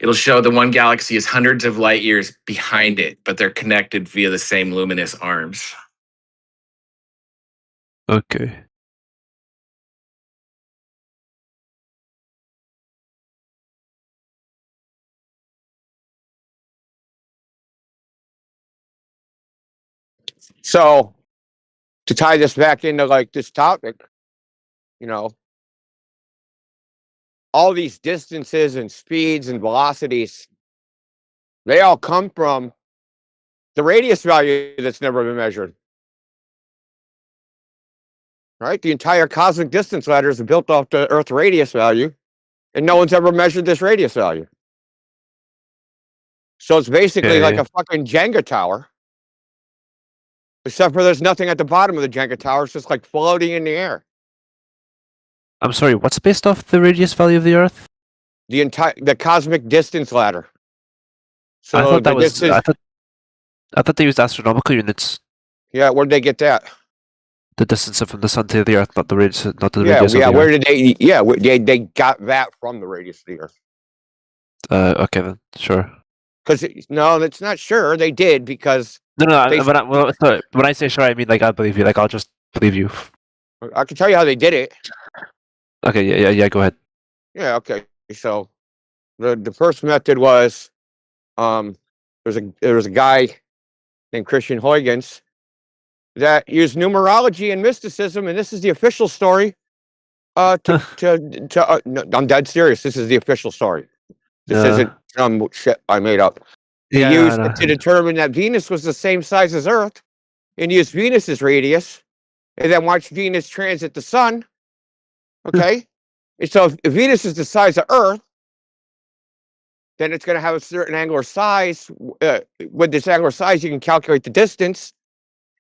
It'll show the one galaxy is hundreds of light years behind it, but they're connected via the same luminous arms. Okay. So to tie this back into like this topic, you know, all these distances and speeds and velocities, they all come from the radius value that's never been measured. Right? The entire cosmic distance ladder is built off the Earth radius value, and no one's ever measured this radius value. So it's basically like a fucking Jenga tower. Except for there's nothing at the bottom of the Jenga tower. It's just like floating in the air. I'm sorry, what's based off the radius value of the Earth? The cosmic distance ladder. So I thought that was. distance, I thought they used astronomical units. Yeah, where'd they get that? The distance from the sun to the Earth, not the radius. Not the Yeah, radius. yeah. Of the Where Earth. did they? Yeah, they got that from the radius of the Earth. Okay then, sure. Because no, that's not sure. They did because No. they. Sorry, when I say sure, I mean like I believe you. Like I'll just believe you. I can tell you how they did it. Okay, yeah. Go ahead. Yeah. Okay. So the first method was there was a guy named Christian Huygens that used numerology and mysticism, and this is the official story. No, I'm dead serious. This is the official story. This isn't some shit I made up. He used it to determine that Venus was the same size as Earth, and used Venus's radius, and then watched Venus transit the Sun. Okay, and so if Venus is the size of Earth, then it's going to have a certain angular size. With this angular size, you can calculate the distance,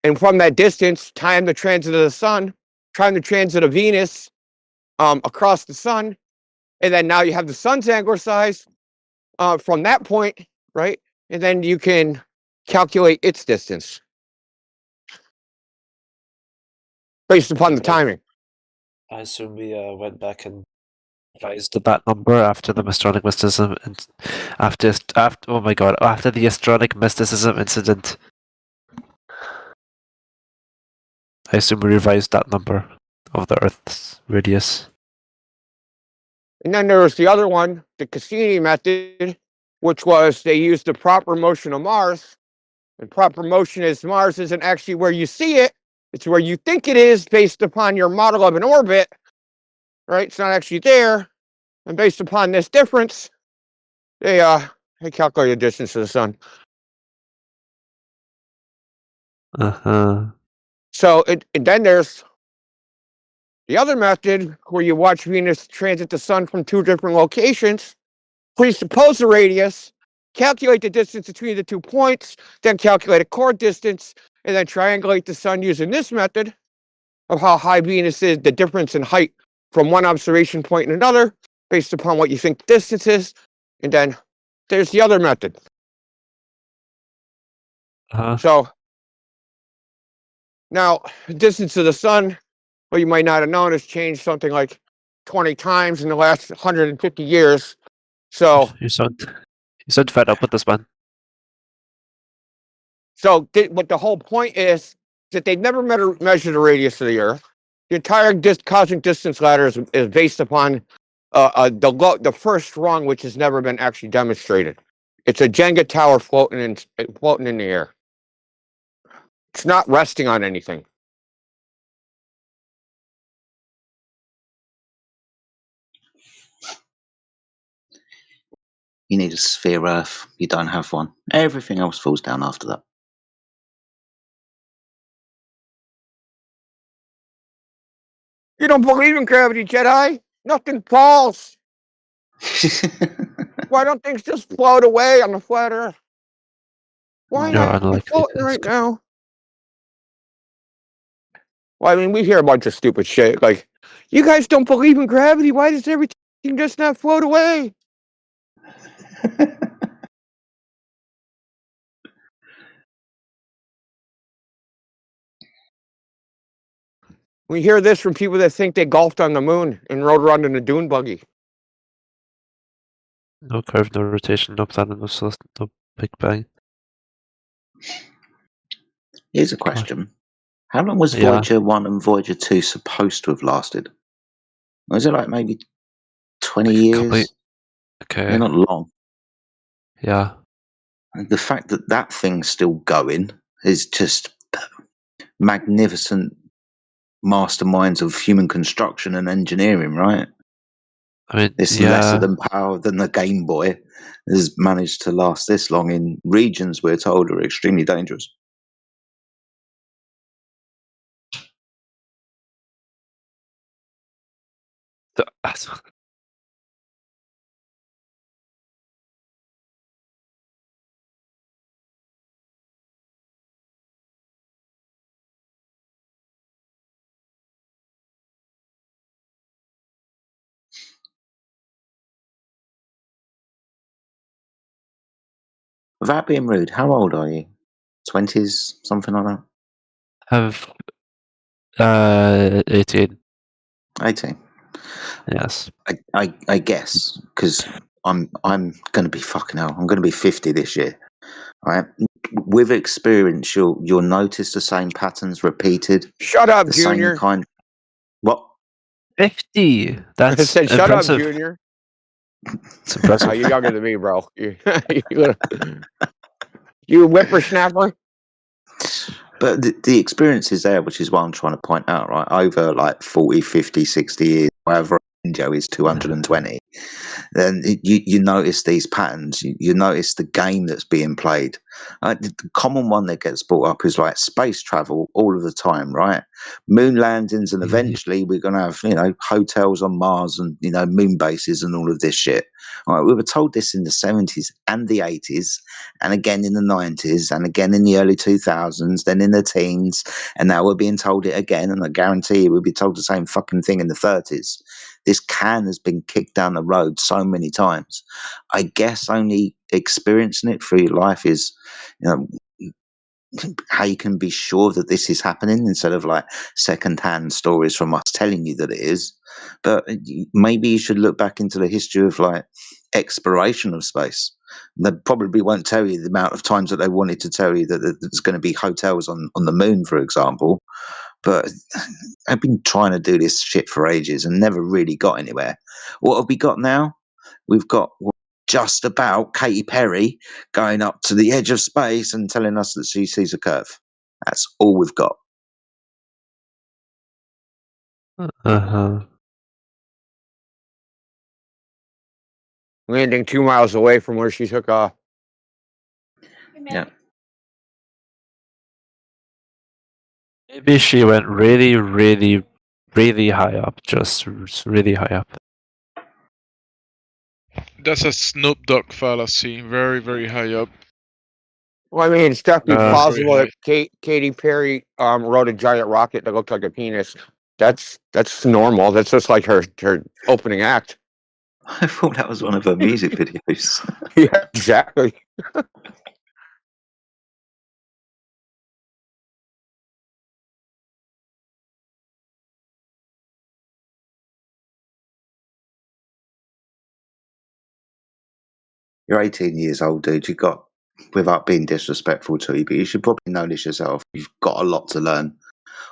and from that distance, time the transit of the Sun, time the transit of Venus across the Sun, and then now you have the Sun's angular size from that point, right? And then you can calculate its distance based upon the timing. I assume we went back and revised that number after the Astronic mysticism and after oh my god, after the Astronic mysticism incident. I assume we revised that number of the Earth's radius. And then there was the other one, the Cassini method, which was they used the proper motion of Mars. And proper motion is Mars isn't actually where you see it, it's where you think it is based upon your model of an orbit, right? It's not actually there. And based upon this difference, they calculate the distance to the Sun. So and then there's the other method where you watch Venus transit the Sun from two different locations, presuppose the radius, calculate the distance between the 2 points, then calculate a chord distance, and then triangulate the Sun using this method of how high Venus is, the difference in height from one observation point and another, based upon what you think the distance is. And then there's the other method. So now, distance to the Sun, well, you might not have known, has changed something like 20 times in the last 150 years. So you sound fed up with this one. So what the whole point is that they never measured the radius of the Earth. The entire cosmic distance ladder is based upon the first rung, which has never been actually demonstrated. It's a Jenga tower floating in the air. It's not resting on anything. You need a sphere Earth. You don't have one. Everything else falls down after that. You don't believe in gravity, Jedi? Nothing falls. Why don't things just float away on the flat Earth? Why not? We're floating right now. Well, I mean, we hear a bunch of stupid shit like, you guys don't believe in gravity. Why does everything just not float away? We hear this from people that think they golfed on the moon and rode around in a dune buggy. No curve, no rotation, no planet, no Big Bang. Here's a question. How long was Voyager 1 and Voyager 2 supposed to have lasted? Was it like maybe 20 years? Okay. They're not long. Yeah. And the fact that that thing's still going is just magnificent masterminds of human construction and engineering, right? I mean, it's lesser than power than the Game Boy has managed to last this long in regions we're told are extremely dangerous. Without being rude, how old are you? 20s, something like that? Have 18. 18. Yes. I guess, because I'm going to be fucking hell. I'm going to be 50 this year. Right? With experience, you'll notice the same patterns repeated. Shut up, the Junior. Same kind. What? 50. I That's said, shut up, impressive. Junior. It's impressive. You're younger than me, bro. You whippersnapper. But the experience is there, which is what I'm trying to point out, right? Over like 40, 50, 60 years, whatever Joe is 220, then you notice these patterns. You notice the game that's being played. The common one that gets brought up is like space travel all of the time, right? Moon landings, and eventually we're going to have, hotels on Mars and, moon bases and all of this shit. All right, we were told this in the 70s and the 80s, and again in the 90s, and again in the early 2000s, then in the teens, and now we're being told it again, and I guarantee you we'll be told the same fucking thing in the 30s. This can has been kicked down the road so many times. I guess only experiencing it through your life is, how you can be sure that this is happening instead of like secondhand stories from us telling you that it is. But maybe you should look back into the history of like exploration of space. They probably won't tell you the amount of times that they wanted to tell you that there's going to be hotels on the moon, for example. But I've been trying to do this shit for ages and never really got anywhere. What have we got now? We've got just about Katy Perry going up to the edge of space and telling us that she sees a curve. That's all we've got. Uh-huh. Landing 2 miles away from where she took off. Yeah. Maybe she went really, really, really high up. Just really high up. That's a Snoop Dogg fallacy. Very, very high up. Well, I mean, it's definitely Very plausible high. that Katy Perry rode a giant rocket that looked like a penis. That's normal. That's just like her opening act. I thought that was one of her music videos. Yeah, exactly. You're 18 years old, dude. You got, without being disrespectful to you, but you should probably know this yourself. You've got a lot to learn.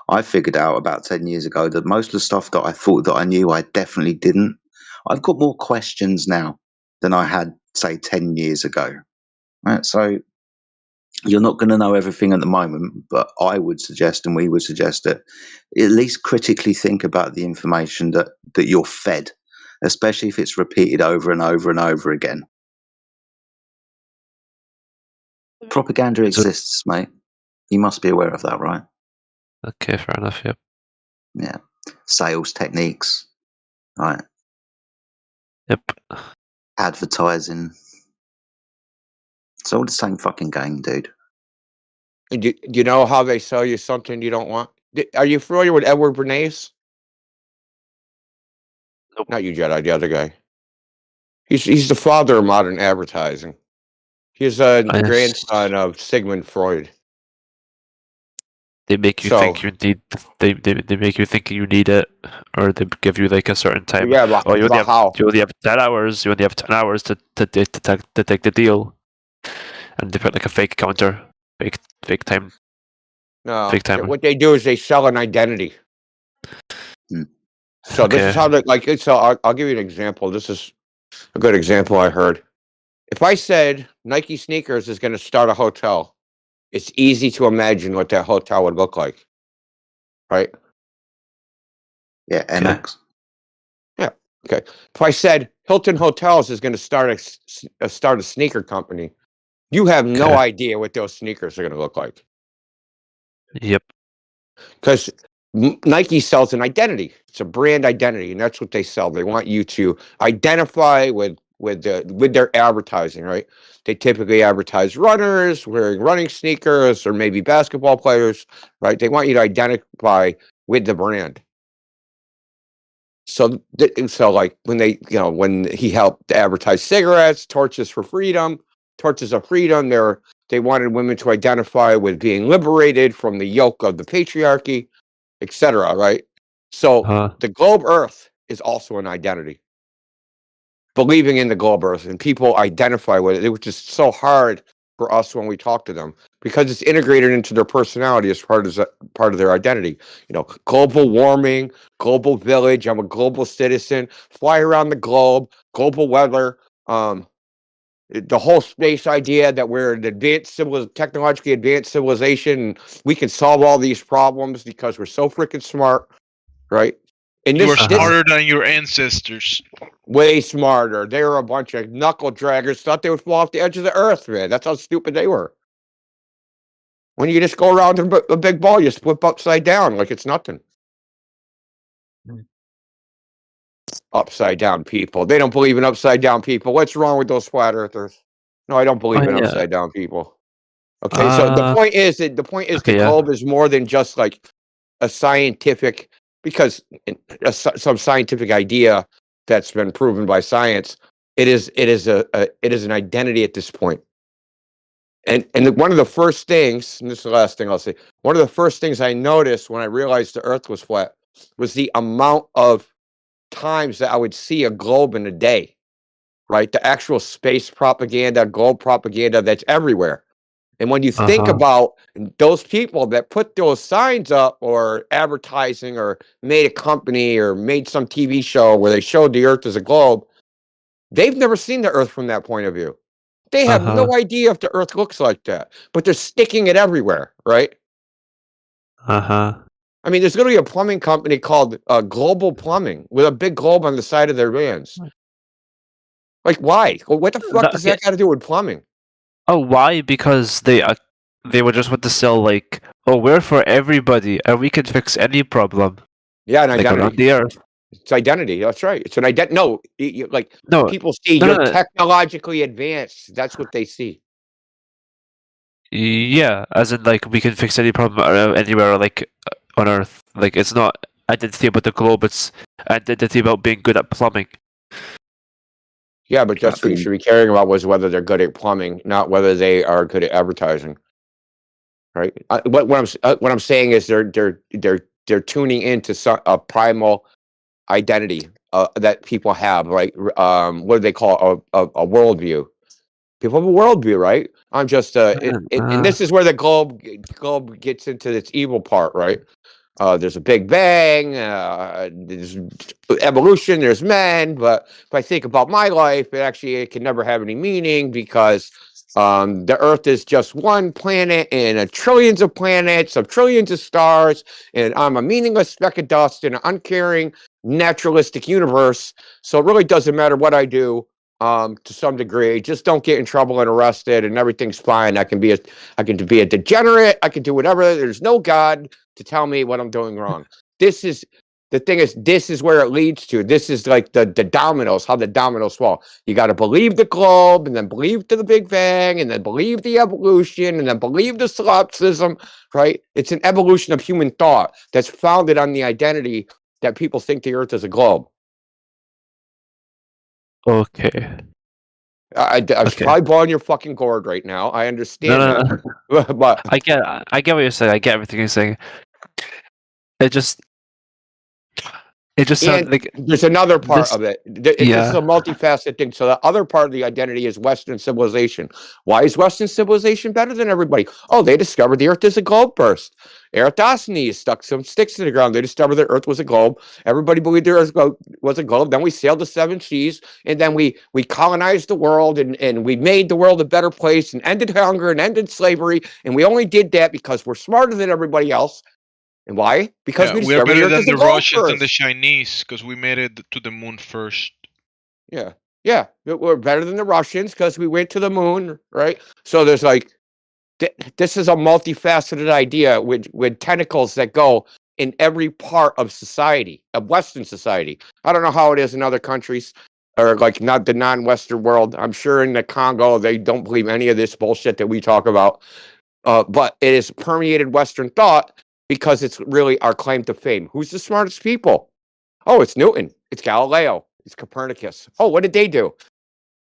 I figured out about 10 years ago that most of the stuff that I thought that I knew, I definitely didn't. I've got more questions now than I had, say, 10 years ago. Right? So you're not going to know everything at the moment, but I would suggest, and we would suggest, that at least critically think about the information that you're fed, especially if it's repeated over and over and over again. Propaganda exists, mate. You must be aware of that, right? Okay, fair enough, yep. Yeah. Sales techniques, right? Yep. Advertising. It's all the same fucking game, dude. Do you know how they sell you something you don't want? Are you familiar with Edward Bernays? Nope. Not you, Jedi, the other guy. He's the father of modern advertising. He's a grandson of Sigmund Freud. They make you think you need. They make you think you need it, or they give you like a certain time. Yeah, but, you only have how? you only have 10 hours. You only have 10 hours to take the deal, and they put like a fake counter, fake time. No, fake timer. what they do is they sell an identity. So this is how I'll give you an example. This is a good example I heard. If I said Nike sneakers is going to start a hotel, it's easy to imagine what that hotel would look like, right? Yeah, NX. Yeah. Okay. If I said Hilton Hotels is going to start a sneaker company, you have no idea what those sneakers are going to look like. Yep. Because Nike sells an identity. It's a brand identity, and that's what they sell. They want you to identify with their advertising, right? They typically advertise runners wearing running sneakers, or maybe basketball players, right? They want you to identify with the brand. So like when he helped advertise cigarettes, Torches of Freedom, they wanted women to identify with being liberated from the yoke of the patriarchy, etc. Right? So the globe Earth is also an identity. believing in the globe Earth, and people identify with it, which is so hard for us when we talk to them because it's integrated into their personality as part of their identity. You know, global warming, global village. I'm a global citizen. Fly around the globe. Global weather. The whole space idea that we're an technologically advanced civilization, and we can solve all these problems because we're so freaking smart, right? And You are this smarter than your ancestors. way smarter. They were a bunch of knuckle draggers. Thought they would fall off the edge of the earth, man. That's how stupid they were. When you just go around a big ball, you flip upside down like it's nothing. Upside down people. They don't believe in upside down people. What's wrong with those flat earthers? No, I don't believe in upside down people. Okay, so the point is that the globe is more than just like a scientific, because some scientific idea that's been proven by science. It is an identity at this point. And one of the first things, and this is the last thing I'll say, one of the first things I noticed when I realized the Earth was flat was the amount of times that I would see a globe in a day, right? The actual space propaganda, globe propaganda that's everywhere. And when you think about those people that put those signs up or advertising or made a company or made some TV show where they showed the Earth as a globe, they've never seen the Earth from that point of view. They have no idea if the Earth looks like that, but they're sticking it everywhere, right? I mean, there's going to be a plumbing company called Global Plumbing with a big globe on the side of their vans. Like, why? What the fuck does that got to do with plumbing? Oh, why? Because they would just want to sell like, oh, we're for everybody, and we can fix any problem. Yeah, an like identity. around the Earth. It's identity. That's right. It's an identity. No, No, people see no, you're no, no. technologically advanced. That's what they see. Yeah, as in like we can fix any problem anywhere like on Earth. Like it's not identity about the globe; it's identity about being good at plumbing. Yeah, but that's what you should be caring about, was whether they're good at plumbing, not whether they are good at advertising. Right. What I'm saying is they're tuning into a primal identity that people have, right? What do they call a worldview? People have a worldview, right? I'm just and this is where the globe gets into its evil part, right? There's a big bang, there's evolution, there's men, but if I think about my life, it can never have any meaning because the Earth is just one planet in trillions of planets of trillions of stars, and I'm a meaningless speck of dust in an uncaring, naturalistic universe. So it really doesn't matter what I do. To some degree, just don't get in trouble and arrested, and everything's fine. I can be a degenerate. I can do whatever. There's no God to tell me what I'm doing wrong. This is where it leads to. This is like the dominoes, how the dominoes fall. You got to believe the globe, and then believe to the Big Bang, and then believe the evolution, and then believe the solipsism, right? It's an evolution of human thought that's founded on the identity that people think the Earth is a globe. Okay. I'm probably blowing your fucking gourd right now. I understand that. But I get what you're saying. I get everything you're saying. It just sounds like there's another part of it. This is a multifaceted thing. So the other part of the identity is Western civilization. Why is Western civilization better than everybody? Oh, they discovered the Earth is a globe first. Eratosthenes stuck some sticks to the ground. They discovered the Earth was a globe. Everybody believed the Earth was a globe. Then we sailed the 7 seas, and then we colonized the world, and we made the world a better place, and ended hunger and ended slavery. And we only did that because we're smarter than everybody else. And why? Because we are better than the Russians and the Chinese because we made it to the moon first. Yeah, we're better than the Russians because we went to the moon, right? So there's like, this is a multifaceted idea with tentacles that go in every part of society, of Western society. I don't know how it is in other countries, or like not the non-Western world. I'm sure in the Congo they don't believe any of this bullshit that we talk about, but it has permeated Western thought. Because it's really our claim to fame. Who's the smartest people? Oh, it's Newton. It's Galileo. It's Copernicus. Oh, what did they do?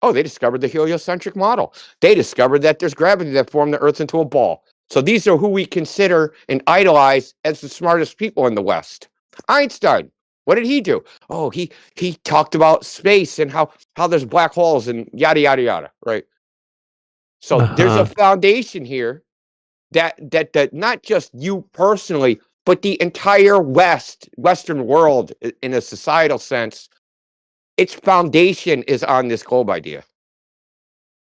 Oh, they discovered the heliocentric model. They discovered that there's gravity that formed the Earth into a ball. So these are who we consider and idolize as the smartest people in the West. Einstein. What did he do? Oh, he talked about space and how there's black holes and yada yada yada, right? So there's a foundation here that not just you personally, but the entire Western world in a societal sense, its foundation is on this globe idea.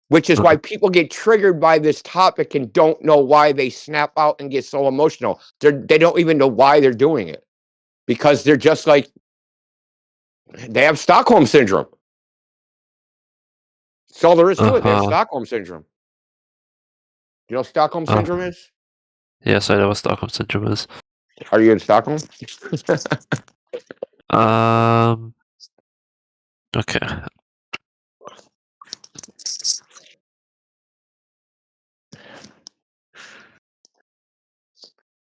Which is why people get triggered by this topic and don't know why they snap out and get so emotional. They don't even know why they're doing it. Because they're just like, they have Stockholm Syndrome. That's all there is to it. They have Stockholm Syndrome. You know what Stockholm Syndrome is? Yes, I know what Stockholm Syndrome is. Are you in Stockholm? Okay.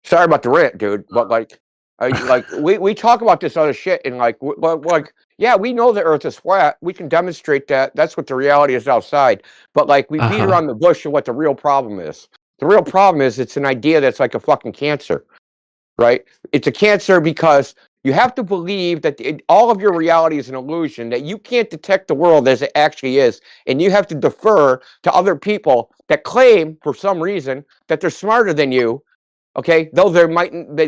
Sorry about the rant, dude, but like we talk about this other shit and like yeah, we know the Earth is flat. We can demonstrate that. That's what the reality is outside. But like we beat around the bush of what the real problem is. The real problem is it's an idea that's like a fucking cancer, right? It's a cancer because you have to believe that all of your reality is an illusion, that you can't detect the world as it actually is, and you have to defer to other people that claim, for some reason, that they're smarter than you. Okay, though they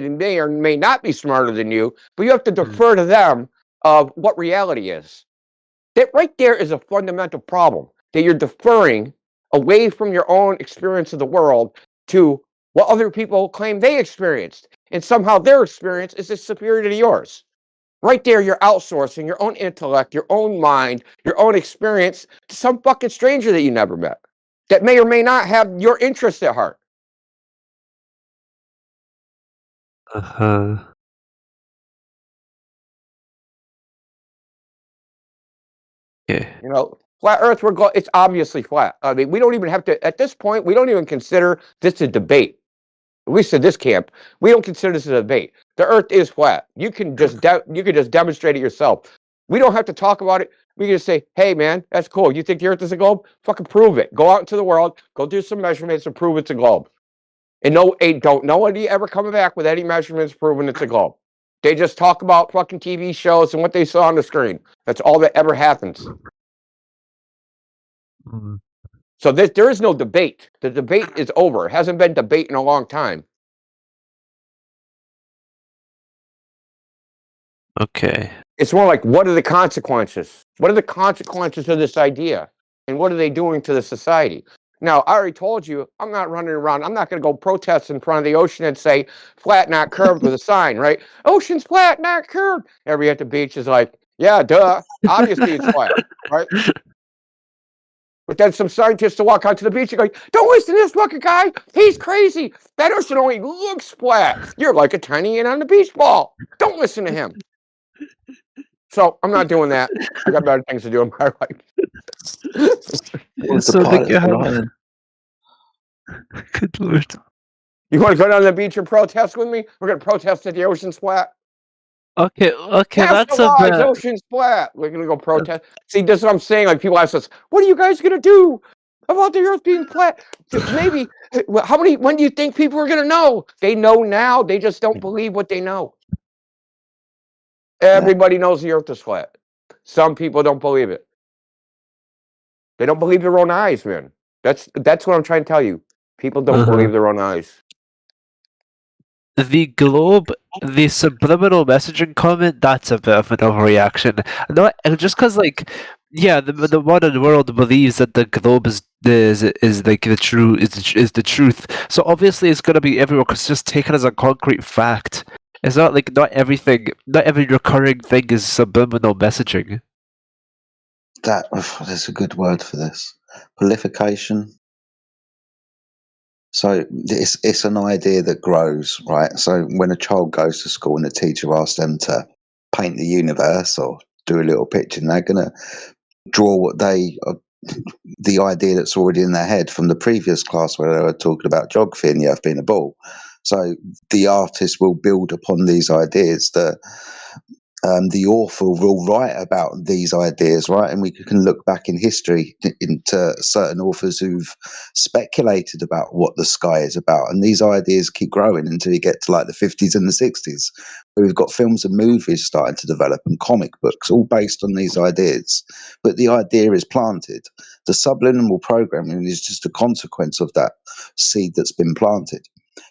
may or may not be smarter than you, but you have to defer to them of what reality is. That right there is a fundamental problem, that you're deferring away from your own experience of the world to what other people claim they experienced, and somehow their experience is superior to yours. Right there, you're outsourcing your own intellect, your own mind, your own experience to some fucking stranger that you never met, that may or may not have your interests at heart. Okay. You know, flat Earth, it's obviously flat. I mean, we don't even have to, at this point, we don't even consider this a debate. At least in this camp, we don't consider this a debate. The Earth is flat. You can just demonstrate it yourself. We don't have to talk about it. We can just say, hey, man, that's cool. You think the Earth is a globe? Fucking prove it. Go out into the world, go do some measurements and prove it's a globe. And don't nobody ever come back with any measurements proving it's a globe. They just talk about fucking TV shows and what they saw on the screen. That's all that ever happens. So there is no debate. The debate is over. It hasn't been debate in a long time. Okay. It's more like, what are the consequences? What are the consequences of this idea? And what are they doing to the society? Now, I already told you, I'm not running around. I'm not going to go protest in front of the ocean and say, flat, not curved with a sign, right? Ocean's flat, not curved. Everybody at the beach is like, yeah, duh. Obviously it's flat, right? But then some scientists will walk out to the beach and go, don't listen to this fucking guy. He's crazy. That ocean only looks flat. You're like a tiny ant on a beach ball. Don't listen to him. So I'm not doing that. I got better things to do in my life. So like you have... Good lord. You want to go down to the beach and protest with me? We're going to protest that the ocean's flat. Okay, that's a lies, bit... ocean's flat. We're going to go protest. See, this is what I'm saying. Like, people ask us, what are you guys going to do about the earth being flat? Maybe, when do you think people are going to know? They know now. They just don't believe what they know. Everybody knows the earth is flat. Some people don't believe it. They don't believe their own eyes, man. That's what I'm trying to tell you. People don't believe their own eyes. The globe, the subliminal messaging comment, that's a bit of an overreaction. Not just because, like, yeah, the modern world believes that the globe is like the true is the truth. So obviously it's gonna be everywhere because it's just taken as a concrete fact. It's not like not every recurring thing is subliminal messaging. There's a good word for this. Prolification. So it's an idea that grows, right? So when a child goes to school and the teacher asks them to paint the universe or do a little picture, and they're going to draw what the idea that's already in their head from the previous class where they were talking about geography and the earth being a ball. So the artist will build upon these ideas that the author will write about these ideas, right? And we can look back in history into certain authors who've speculated about what the sky is about. And these ideas keep growing until you get to like the 50s and the 60s, where we've got films and movies starting to develop and comic books, all based on these ideas. But the idea is planted. The subliminal programming is just a consequence of that seed that's been planted.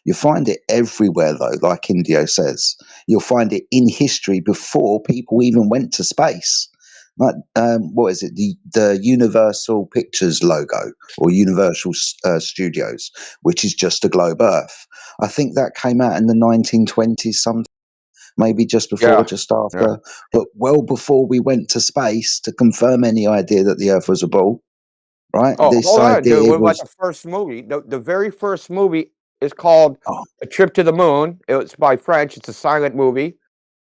You find it everywhere, though, like Indio says. You'll find it in history before people even went to space. Like, what is it? The Universal Pictures logo or Universal Studios, which is just a globe Earth. I think that came out in the 1920s, something, maybe just before, Yeah. just after, but well before we went to space to confirm any idea that the Earth was a ball. Right? Oh, This hold on, dude. idea What about was. the first movie? The very first movie is called A Trip to the Moon. It's by French. It's a silent movie.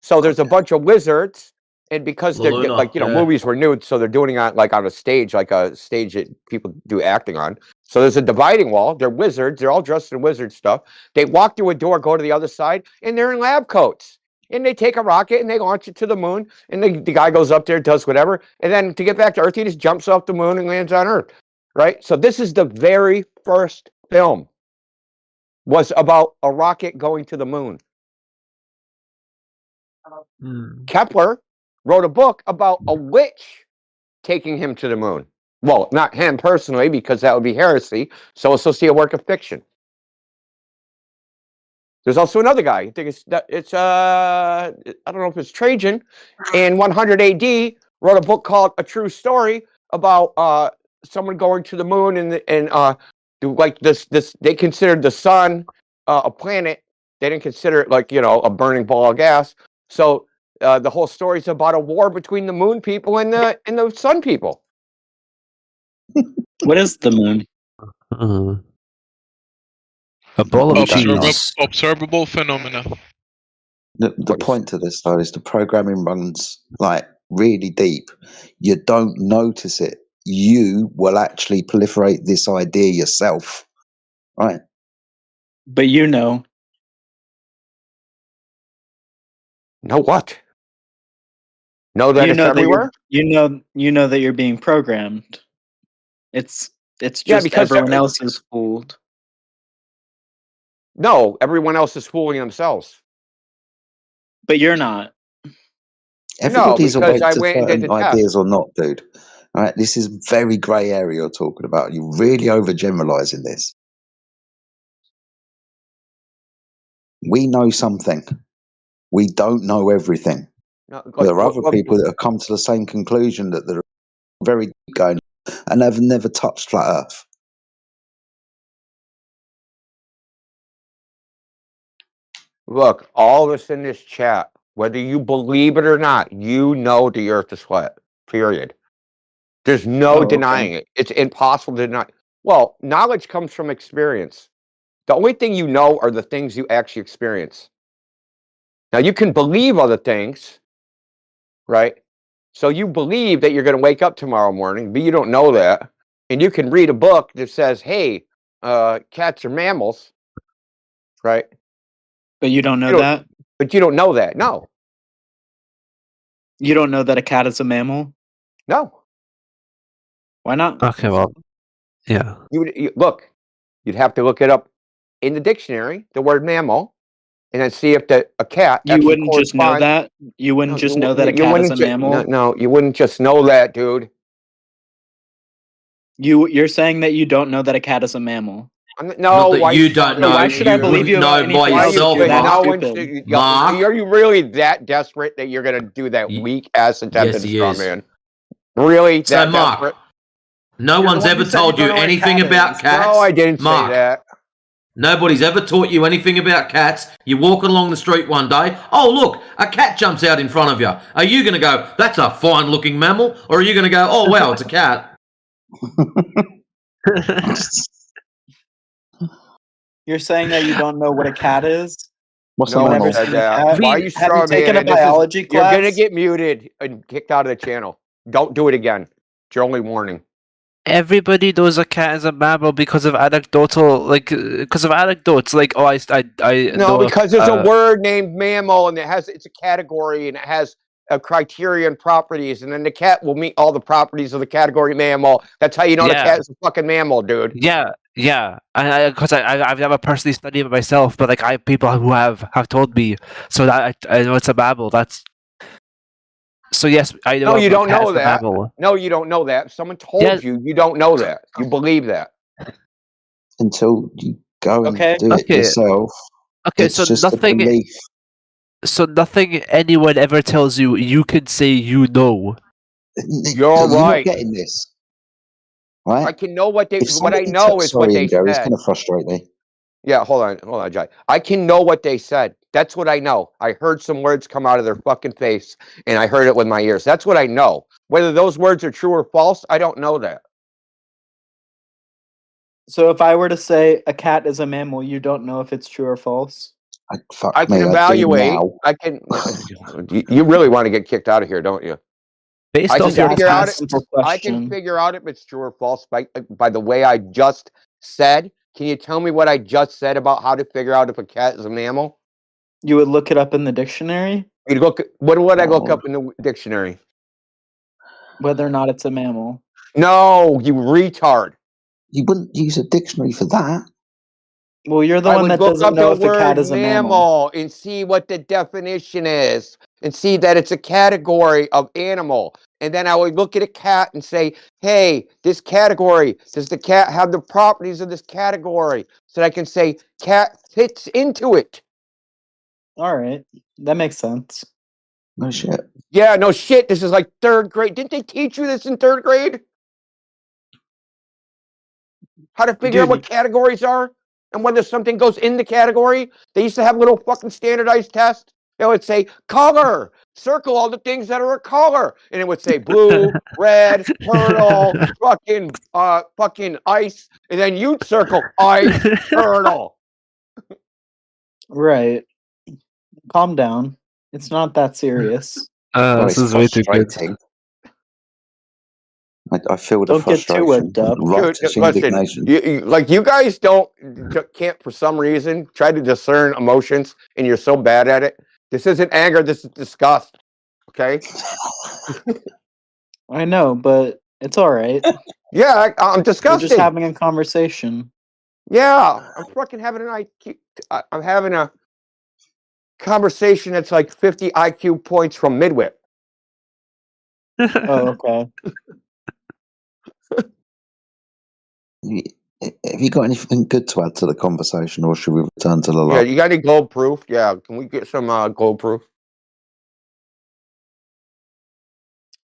So there's a bunch of wizards, and because they're Luna, like, yeah. movies were new, so they're doing it like on a stage that people do acting on. So there's a dividing wall. They're wizards. They're all dressed in wizard stuff. They walk through a door, go to the other side, and they're in lab coats. And they take a rocket and they launch it to the moon. And the guy goes up there, does whatever. And then to get back to Earth, he just jumps off the moon and lands on Earth. Right? So this is the very first film. Was about a rocket going to the moon. Kepler wrote a book about a witch taking him to the moon. Well, not him personally, because that would be heresy. So it's a work of fiction. There's also another guy. I think it's I don't know if it's Trajan, in 100 AD wrote a book called A True Story about someone going to the moon and like this they considered the sun a planet. They didn't consider it like a burning ball of gas. So the whole story is about a war between the moon people and the sun people. What is the moon? A ball of Observable phenomena. The point to this, though, is the programming runs like really deep. You don't notice it. You will actually proliferate this idea yourself, right? But you know. Know what? Know that it's everywhere? You know that you're being programmed. It's just because everyone else is fooled. No, everyone else is fooling themselves. But you're not. Everybody's because awake I to went and did certain the ideas test. or not, dude. All right, this is very grey area you're talking about. You're really overgeneralizing this. We know something. We don't know everything. No, There are other people that have come to the same conclusion that they're very deep going and have never touched flat Earth. Look, all of us in this chat, whether you believe it or not, you know the Earth is flat. Period. There's no denying it. It's impossible to deny. Well, knowledge comes from experience. The only thing you know are the things you actually experience. Now, you can believe other things, right? So you believe that you're going to wake up tomorrow morning, but you don't know that. And you can read a book that says, hey, cats are mammals, right? But you don't know that? But you don't know that, no. You don't know that a cat is a mammal? No. Why not? Okay, well, yeah. Look, you'd have to look it up in the dictionary, the word mammal, and then see if a cat. You wouldn't just know that? You wouldn't just know that a cat is a mammal? No, you wouldn't just know that, dude. You're saying that you don't know that a cat is a mammal? No, Not that you don't know. Why should I believe you about know by anything yourself, else? Mark. Are you really that desperate that you're going to do that weak ass attempt at straw man? Really? So, that Mark, desperate? no one's ever told you anything about cats. No, I didn't say that. Nobody's ever taught you anything about cats. You're walking along the street one day. Oh, look, a cat jumps out in front of you. Are you going to go, that's a fine-looking mammal? Or are you going to go, oh, wow, it's a cat? You're saying that you don't know what a cat is? No one said that. Why are you Have you taken a biology class? You're going to get muted and kicked out of the channel. Don't do it again. It's your only warning. Everybody knows a cat is a mammal because of anecdotes. Like, No, I because there's a word named mammal, and it's a category, and it has criterion properties, and then the cat will meet all the properties of the category mammal. That's how you know the cat is a fucking mammal, dude. Yeah, yeah. Because I've never personally studied it myself, but like people who have told me, so that I know it's a mammal. That's so yes, I know. No, you don't know that. that. No, you don't know that. Someone told you. You don't know that. You believe that until you go and Okay. do it yourself. Okay, It's so just nothing. a belief. So nothing anyone ever tells you, you can say you know. You're right. Not getting this, right? I can know what they. If What I somebody know is what sorry, they Ingo, it's said. going to frustrate me. Yeah, hold on, Jai. I can know what they said. That's what I know. I heard some words come out of their fucking face, and I heard it with my ears. That's what I know. Whether those words are true or false, I don't know that. So if I were to say a cat is a mammal, you don't know if it's true or false? I can evaluate. I can. You really want to get kicked out of here, don't you? I can figure out it. I can figure out if it's true or false by the way I just said. Can you tell me what I just said about how to figure out if a cat is a mammal? You would look it up in the dictionary? You'd look. What would I look up in the dictionary? Whether or not it's a mammal. No, you retard. You wouldn't use a dictionary for that. Well, you're the I one would that look doesn't up know the if a cat word is a mammal. mammal and see what the definition is and see that it's a category of animal. And then I would look at a cat and say, hey, this category, does the cat have the properties of this category? So that I can say cat fits into it. All right. That makes sense. No shit. Yeah, no shit. This is like 3rd grade. Didn't they teach you this in 3rd grade? How to figure out what categories are and whether something goes in the category. They used to have little fucking standardized tests. They would say, color, circle all the things that are a color. And it would say blue, red, turtle, fucking ice. And then you'd circle ice, turtle. Right. Calm down. It's not that serious. This is way too good. I feel the Don't get too frustration. worked up. Righteous indignation. Like you guys can't for some reason try to discern emotions, and you're so bad at it. This isn't anger. This is disgust. Okay. I know, but it's all right. Yeah, I'm We're disgusted. just having a conversation. Yeah, I'm fucking having an IQ. I'm having a conversation that's like 50 IQ points from midwit. Oh, okay. Have you got anything good to add to the conversation, or should we return to the Yeah, log? you got any gold proof? Yeah, can we get some gold proof?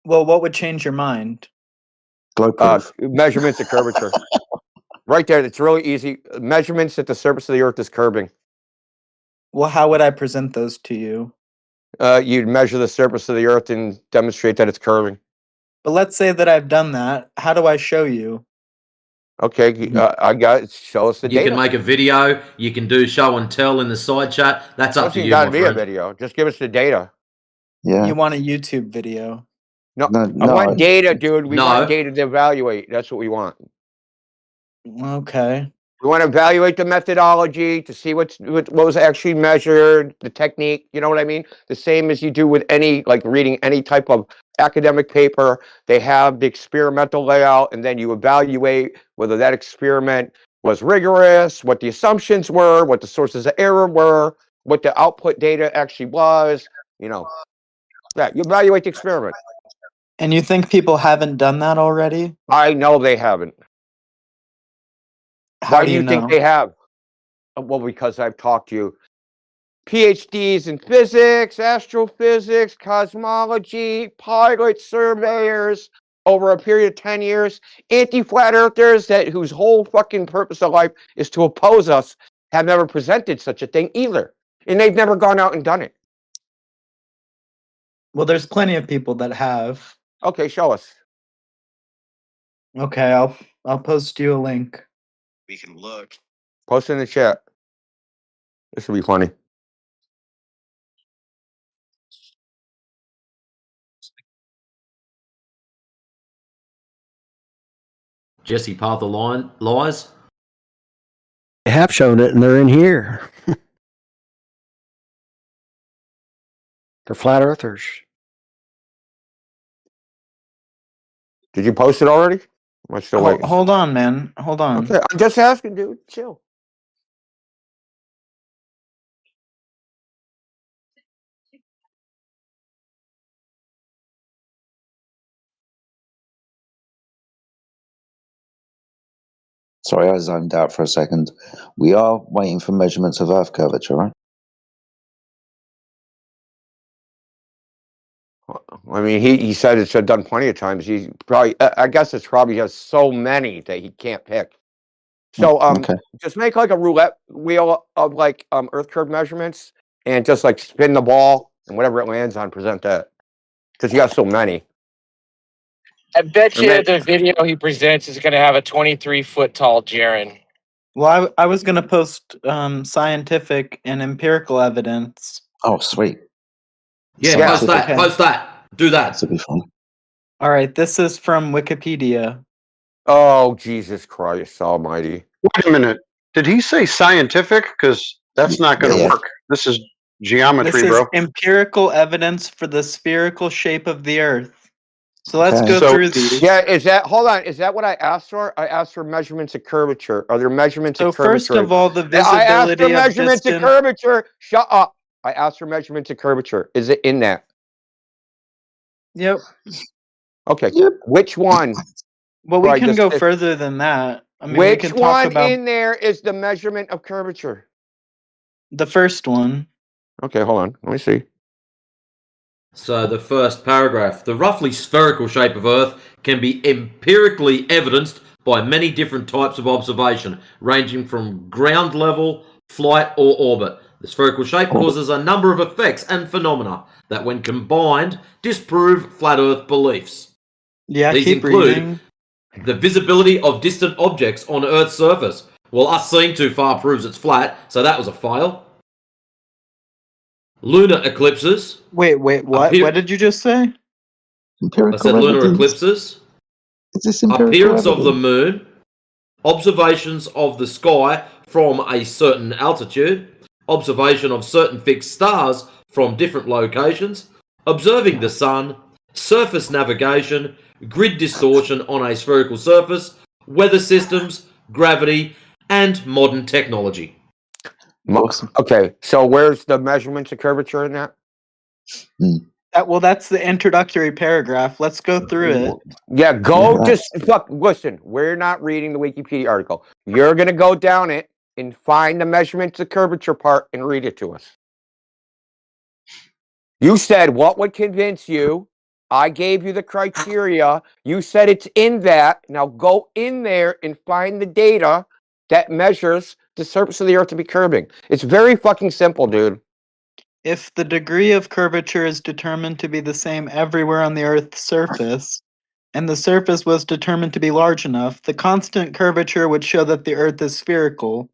Well, what would change your mind? Glow proof. Measurements of curvature. Right there, it's really easy. Measurements that the surface of the Earth is curving. Well, how would I present those to you? You'd measure the surface of the Earth and demonstrate that it's curving. But let's say that I've done that. How do I show you? Okay, I got it. Show us the You data. can make a video. You can do show and tell in the side chat. That's up to Doesn't you, gotta my be a friend. video. Just give us the data. Yeah. You want a YouTube video? No, I want data, dude. We want data to evaluate. That's what we want. Okay. We want to evaluate the methodology to see what was actually measured, the technique. You know what I mean? The same as you do with any, like reading any type of academic paper. They have the experimental layout, and then you evaluate whether that experiment was rigorous, what the assumptions were, what the sources of error were, what the output data actually was. You know, yeah, you evaluate the experiment. And you think people haven't done that already? I know they haven't. How Why do do you you think know? they have? Well, because I've talked to you. PhDs in physics, astrophysics, cosmology, pilot surveyors over a period of 10 years, anti-flat earthers whose whole fucking purpose of life is to oppose us have never presented such a thing either. And they've never gone out and done it. Well, there's plenty of people that have. Okay, show us. Okay, I'll post you a link. We can look. Post in the chat. This will be funny. Jesse Path of Lies. They have shown it, and they're in here. They're flat earthers. Did you post it already? Am I still waiting? Hold on, man. Hold on. Okay, I'm just asking, dude. Chill. Sorry, I zoned out for a second. We are waiting for measurements of Earth curvature, right? I mean, he said it's done plenty of times. He probably, I guess it's probably has so many that he can't pick. So Okay. just make like a roulette wheel of like Earth curve measurements and just like spin the ball and whatever it lands on, present that because you got so many. I bet And you then- the video he presents is going to have a 23-foot tall Jaren. Well, I was going to post scientific and empirical evidence. Oh, sweet. Yeah, post that. Okay. Post that. Do that. That'd be fun. All right, this is from Wikipedia. Oh, Jesus Christ Almighty! Wait a minute. Did he say scientific? Because that's not going to work. This is geometry, This is bro. empirical evidence for the spherical shape of the Earth. So let's go So- through these. Yeah, is that? Hold on. Is that what I asked for? I asked for measurements of curvature. Are there measurements So of curvature? first of all, the I asked for visibility of measurements of distant. curvature. Shut up. I asked for measurements of curvature. Is it in that? Yep. Okay. Which one? Well, we Right, can just- go further than that. I mean, we Which can talk one about in there is the measurement of curvature? the first one. Okay, hold on. Let me see. So the first paragraph. The roughly spherical shape of Earth can be empirically evidenced by many different types of observation, ranging from ground level, flight, or orbit. The spherical shape causes a number of effects and phenomena that, when combined, disprove flat Earth beliefs. Yeah, These keep include reading. the visibility of distant objects on Earth's surface. Well, us seeing too far proves it's flat, so that was a fail. Lunar eclipses. Wait, what? What did you just say? I said lunar eclipses. Is this empirical Appearance of the evidence? moon. Observations of the sky from a certain altitude. Observation of certain fixed stars from different locations. Observing the sun. Surface navigation. Grid distortion on a spherical surface. Weather systems. Gravity. And modern technology. Awesome. Okay, so where's the measurements of curvature in that? Well, that's the introductory paragraph. Let's go through it. Yeah, listen, we're not reading the Wikipedia article. You're going to go down it and find the measurements of curvature part and read it to us. You said what would convince you. I gave you the criteria. You said it's in that. Now go in there and find the data that measures the surface of the Earth to be curving. It's very fucking simple, dude. If the degree of curvature is determined to be the same everywhere on the Earth's surface, and the surface was determined to be large enough, the constant curvature would show that the Earth is spherical.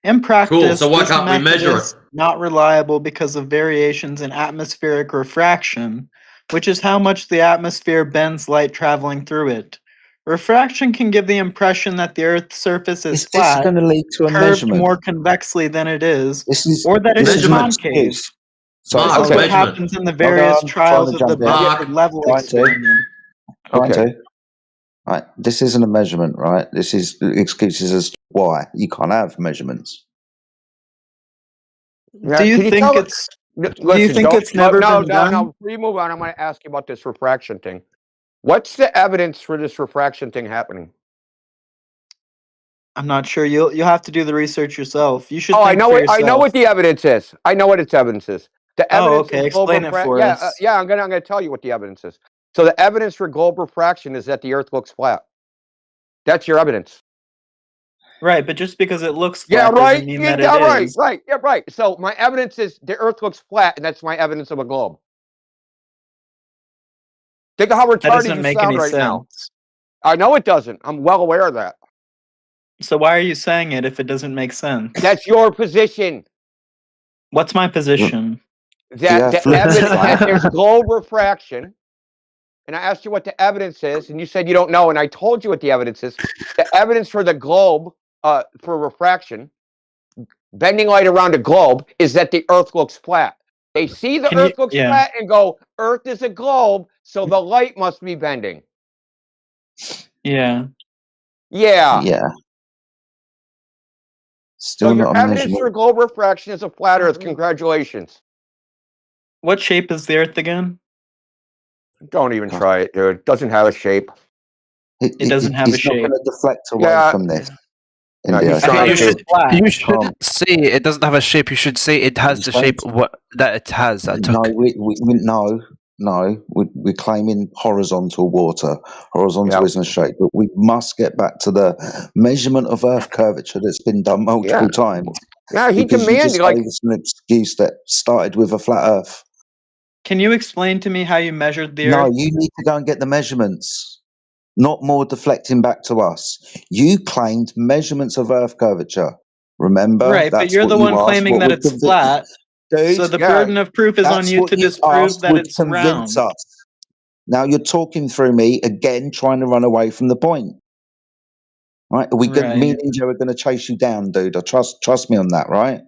In practice, Cool, so why this can't we method measure is not reliable because of variations in atmospheric refraction, which is how much the atmosphere bends light traveling through it. Refraction can give the impression that the Earth's surface is Is this flat, going to lead to a curved measurement? more convexly than it is, This is or that it this is is an concave. excuse. So Mark, This is what measurement. happens in the Hold various on, trials trying to of the jump in. Beckford level Trying to. experiment. Trying to. Right, this isn't a measurement, right? This is excuses as to why you can't have measurements. Yeah, Do you can you think tell it's? Listen, Do you think don't- it's never no, been no, done? no. Before you move on, I'm going to ask you about this refraction thing. What's the evidence for this refraction thing happening? I'm not sure. You'll have to do the research yourself. You should Oh, think I for know yourself. what the evidence is. I know what its evidence is. The Oh, evidence okay. is globe Explain it for yeah, us. yeah. I'm gonna tell you what the evidence is. So the evidence for globe refraction is that the Earth looks flat. That's your evidence. Right, but just because it looks Yeah, flat right. doesn't mean that Yeah, it right, is. right. Yeah, right. So my evidence is the Earth looks flat, and that's my evidence of a globe. Think of how That retarded doesn't you make sound any right now. sense. I know it doesn't. I'm well aware of that. So why are you saying it if it doesn't make sense? That's your position. What's my position? That the evidence that there's globe refraction, and I asked you what the evidence is, and you said you don't know, and I told you what the evidence is. The evidence for the globe, for refraction, bending light around a globe, is that the Earth looks flat. They see the Earth looks flat and go, Earth is a globe, so the light must be bending. Yeah. Yeah. Yeah. So Still your not a evidence measurement. for globe refraction is a flat Earth. Congratulations. What shape is the Earth again? Don't even try it, dude. It doesn't have a shape. It doesn't have a He's not shape. going to deflect away Yeah. from this. No, India. he's trying You to. should, flat. you shouldn't say it doesn't have a shape. You should say it has the shape that it has. That No, took. we're claiming horizontal water. Horizontal isn't a shape, but we must get back to the measurement of Earth curvature that's been done multiple times. Yeah, he because you just demanded, like- gave us an excuse that started with a flat Earth. Can you explain to me how you measured the No, Earth? you need to go and get the measurements. Not more deflecting back to us. You claimed measurements of Earth curvature. Remember? Right, but That's you're what the you one asked, claiming what that would it's convince- flat. Dude, So the burden of proof is on that's you what to you disprove asked that would it's convince round. us. Now you're talking through me again, trying to run away from the point. Right? Are we going? Me Right. and Joe are going to chase you down, dude. Trust me on that, right?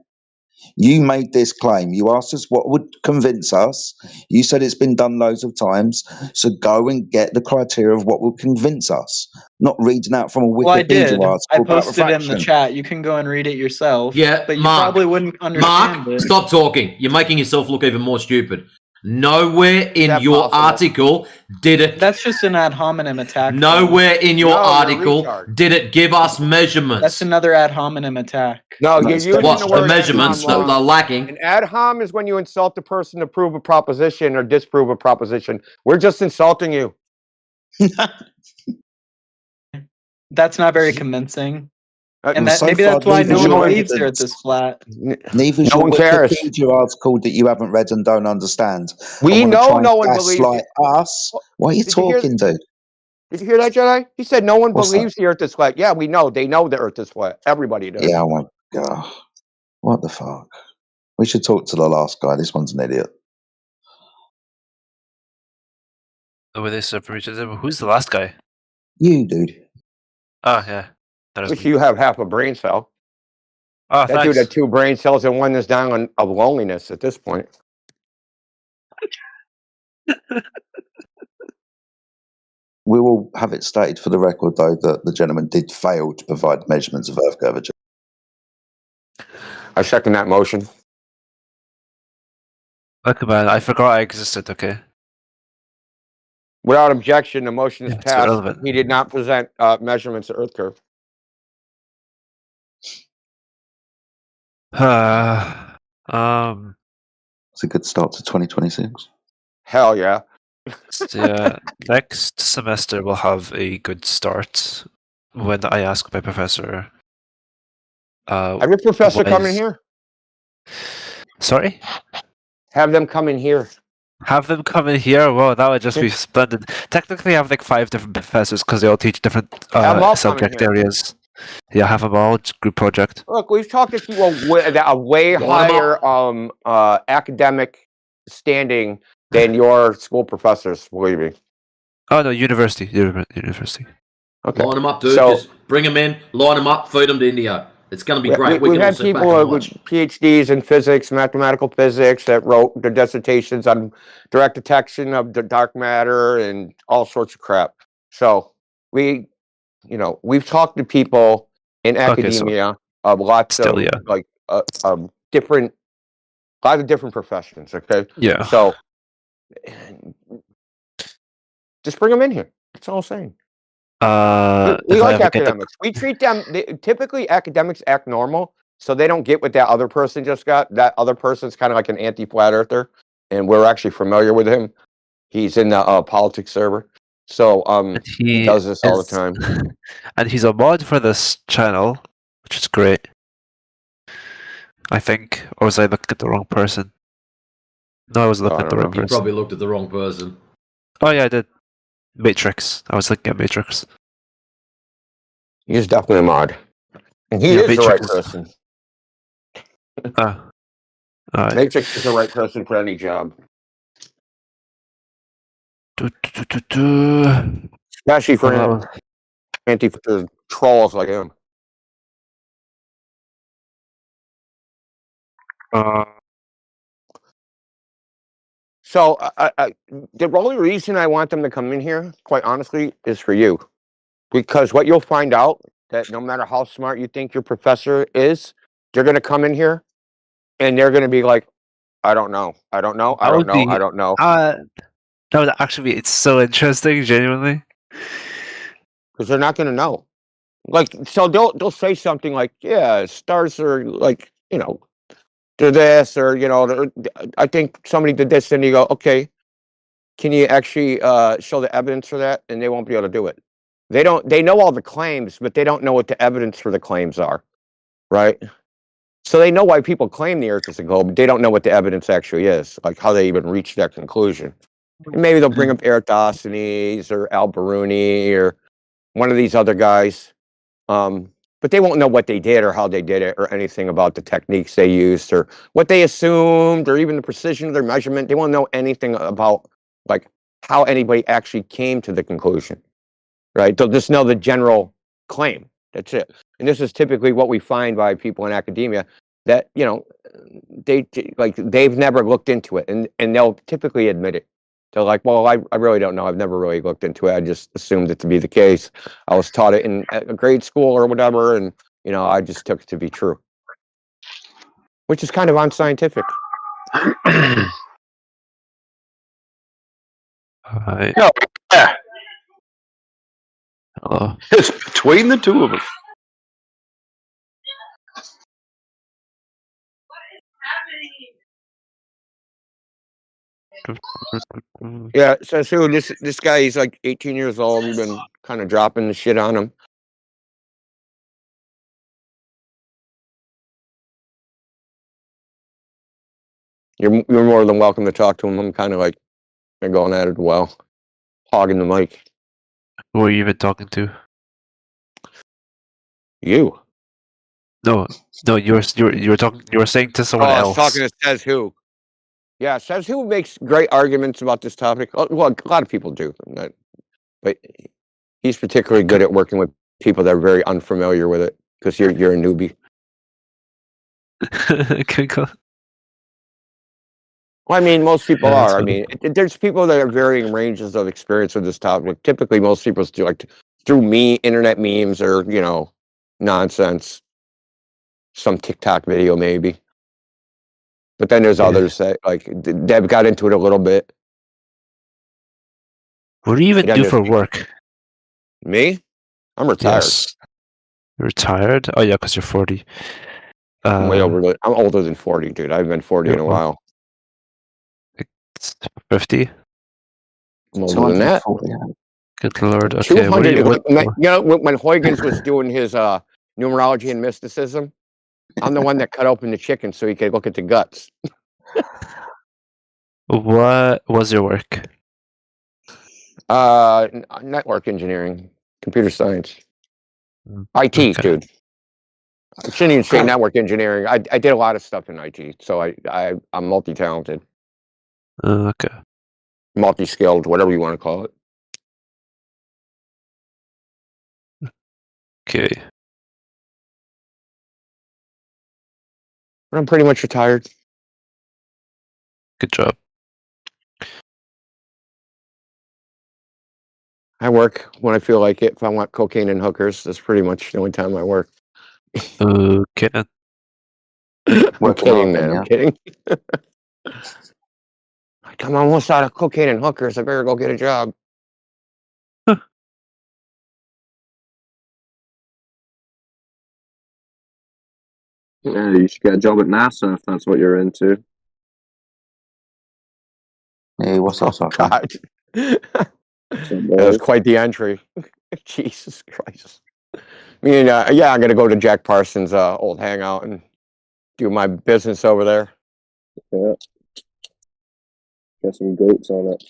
You made this claim. You asked us what would convince us. You said it's been done loads of times. So go and get the criteria of what will convince us. Not reading out from a Well, I Wikipedia did. article I about posted it in the refraction. chat. You can go and read it yourself. Yeah, but you Mark, probably wouldn't understand Mark, it. stop talking. You're making yourself look even more stupid. Nowhere in that your possible? article did it. That's just an ad hominem attack. though. Nowhere in your No, you're a article retard. did it give us measurements. That's another ad hominem attack. No, you're using What, the the word measurements ad hom that are wrong. lacking? An ad hom is when you insult the person to prove a proposition or disprove a proposition. We're just insulting you. That's not very convincing. And Well, that so maybe far, that's why neither's no one your believes the evidence. Earth is flat. Neither's No your one cares. Wikipedia article that you haven't read and don't understand. We and wanna know try no and one believes gaslight it. us. What are you Did you hear- talking, dude? Did you hear that, Jedi? He said no one What's that? believes the Earth is flat. Yeah, we know. They know the Earth is flat. Everybody does. Yeah, oh my god. What the fuck? We should talk to the last guy. This one's an idiot. The way they separated them. Who's the last guy? You, dude. Oh yeah, that is Wish me. you have half a brain cell. Oh, That dude thanks. had 2 brain cells and one is down of loneliness at this point. We will have it stated for the record, though, that the gentleman did fail to provide measurements of Earth curvature. I second that motion. Okay, man. I forgot I existed. Okay. Without objection, the motion is Yeah, it's passed. irrelevant. He did not present measurements of Earth curve. It's a good start to 2026. Hell yeah. Yeah, next semester we'll have a good start when I ask my professor. Have your professor come in here. Sorry? Have them come in here. Have them come in here? Whoa, that would just be splendid. Technically, I have like 5 different professors because they all teach different Have 'em all come in subject here. areas. Yeah, have them all. It's a group project. Look, we've talked to people with a way Line 'em higher academic standing than your school professors, believe me. Oh no, university. University. Okay. Line them up, dude. So- Just bring them in, line them up, feed them to India. It's going to be We- great. We've can all had sit back people and with watch. PhDs in physics, mathematical physics, that wrote their dissertations on direct detection of the dark matter and all sorts of crap. So we've talked to people in Okay, so academia of lots still, of yeah. like different, lots of different professions. Okay. Yeah. So just bring them in here. That's all I'm saying. We if I like ever get the academics. We treat them. Typically, academics act normal, so they don't get what that other person just got. That other person's kind of like an anti-flat earther, and we're actually familiar with him. He's in the politics server, so he does this all the time. And he's a mod for this channel, which is great. I think, or was I looking at the wrong person? No, I was looking at the wrong You person. probably looked at the wrong person. Oh yeah, I did. Matrix. I was looking at Matrix. He's definitely a mod, and he Yeah, is the right Matrix person. Alright. Matrix is the right person for any job, especially for him. Trolls like him. So the only reason I want them to come in here, quite honestly, is for you. Because what you'll find out that no matter how smart you think your professor is, they're going to come in here and they're going to be like, I don't know. I don't know. I That don't would know. be I don't know. that would actually be. It's so interesting, genuinely. Because they're not going to know. Like, so they'll say something like, yeah, stars are like, you know, they're this, or, you know, I think somebody did this, and you go, okay, can you actually show the evidence for that? And they won't be able to do it. They know all the claims, but they don't know what the evidence for the claims are, right? So they know why people claim the Earth is a globe, but they don't know what the evidence actually is, like how they even reach that conclusion. And maybe they'll bring up Eratosthenes or Al-Biruni or one of these other guys, but they won't know what they did or how they did it or anything about the techniques they used or what they assumed or even the precision of their measurement. They won't know anything about like how anybody actually came to the conclusion, right? They'll just know the general claim. That's it. And this is typically what we find by people in academia that, you know, they've never looked into it, and they'll typically admit it. They're like, well, I really don't know. I've never really looked into it. I just assumed it to be the case. I was taught it in a grade school or whatever, and, you know, I just took it to be true, which is kind of unscientific. Alright. No, yeah. Hello. It's between the two of us. Yeah, so this guy, he's like 18 years old. We've been kind of dropping the shit on him. You're more than welcome to talk to him. I'm kind of like going at it well, hogging the mic. Who are you even talking to? You. No, you were talking. You were saying to someone I was else. talking to Says Who. Yeah, Says Who makes great arguments about this topic. Well, a lot of people do, but he's particularly good at working with people that are very unfamiliar with it because you're a newbie. Well, I mean, most people Yeah, are. I mean, there's people that have varying ranges of experience with this topic. Typically, most people do like through internet memes or, you know, nonsense, some TikTok video maybe. But then there's others that like Deb got into it a little bit. What do you even do for work? Me? I'm retired. Yes. You're retired? Oh yeah, because you're 40. I'm older than 40, dude. I haven't been 40 in a while. 50? I'm older than that. Good lord. Okay. 200. You know, when Huygens was doing his numerology and mysticism, I'm the one that cut open the chicken so he could look at the guts. What was your work? Network engineering, computer science, IT, dude. I shouldn't even say network engineering. I did a lot of stuff in IT, so I'm multi-talented. Okay. Multi-skilled, whatever you want to call it. Okay. But I'm pretty much retired. Good job. I work when I feel like it. If I want cocaine and hookers, that's pretty much the only time I work. Okay. I'm kidding, man. I'm kidding. I'm almost out of cocaine and hookers. I better go get a job. Yeah, you should get a job at NASA if that's what you're into. Hey, what's up, God. That was quite the entry. Jesus Christ. I mean, yeah, I'm going to go to Jack Parsons' old hangout and do my business over there. Yeah. Get some goats on it.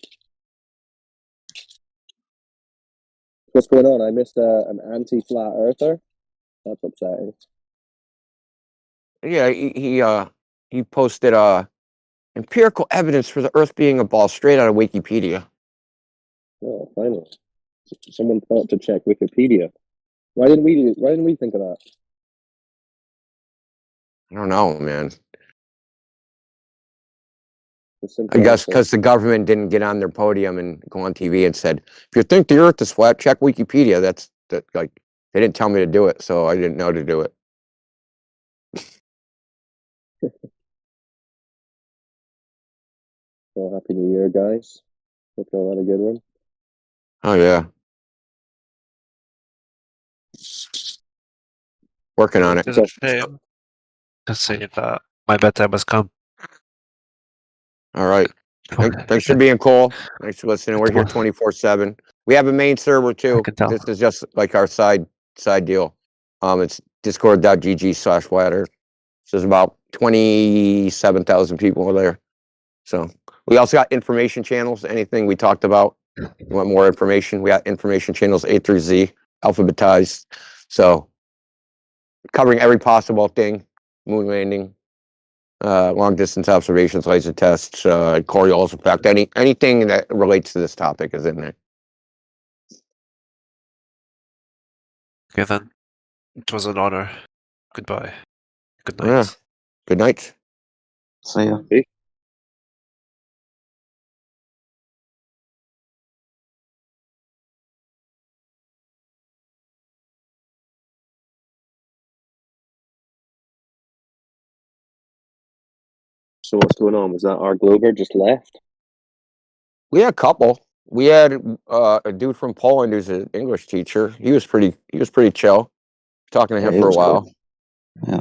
What's going on? I missed an anti-flat earther. That's upsetting. Yeah, he posted empirical evidence for the Earth being a ball straight out of Wikipedia. Oh, finally. Someone thought to check Wikipedia. Why didn't we think of that? I don't know, man. I guess because the government didn't get on their podium and go on TV and said, if you think the Earth is flat, check Wikipedia. That's that like they didn't tell me to do it, so I didn't know to do it. Well, happy New Year, guys. Hope you all had a good one. Oh yeah, working on it. There's a shame to say that my bedtime has come. All right. Thanks for being cool. Thanks for listening. We're here 24/7. We have a main server too. This is just like our side deal. It's discord.gg/water. So there's about 27,000 people there. So we also got information channels. Anything we talked about, you want more information? We got information channels A through Z, alphabetized. So covering every possible thing, moon landing, long distance observations, laser tests, Coriolis effect, anything that relates to this topic is in there. Okay then. It was an honor. Goodbye. Good night. Yeah. Good night. See ya. So what's going on? Was that our Glober just left? We had a couple. We had a dude from Poland who's an English teacher. He was pretty chill. Talking to him Yeah, he for a was while. cool. Yeah.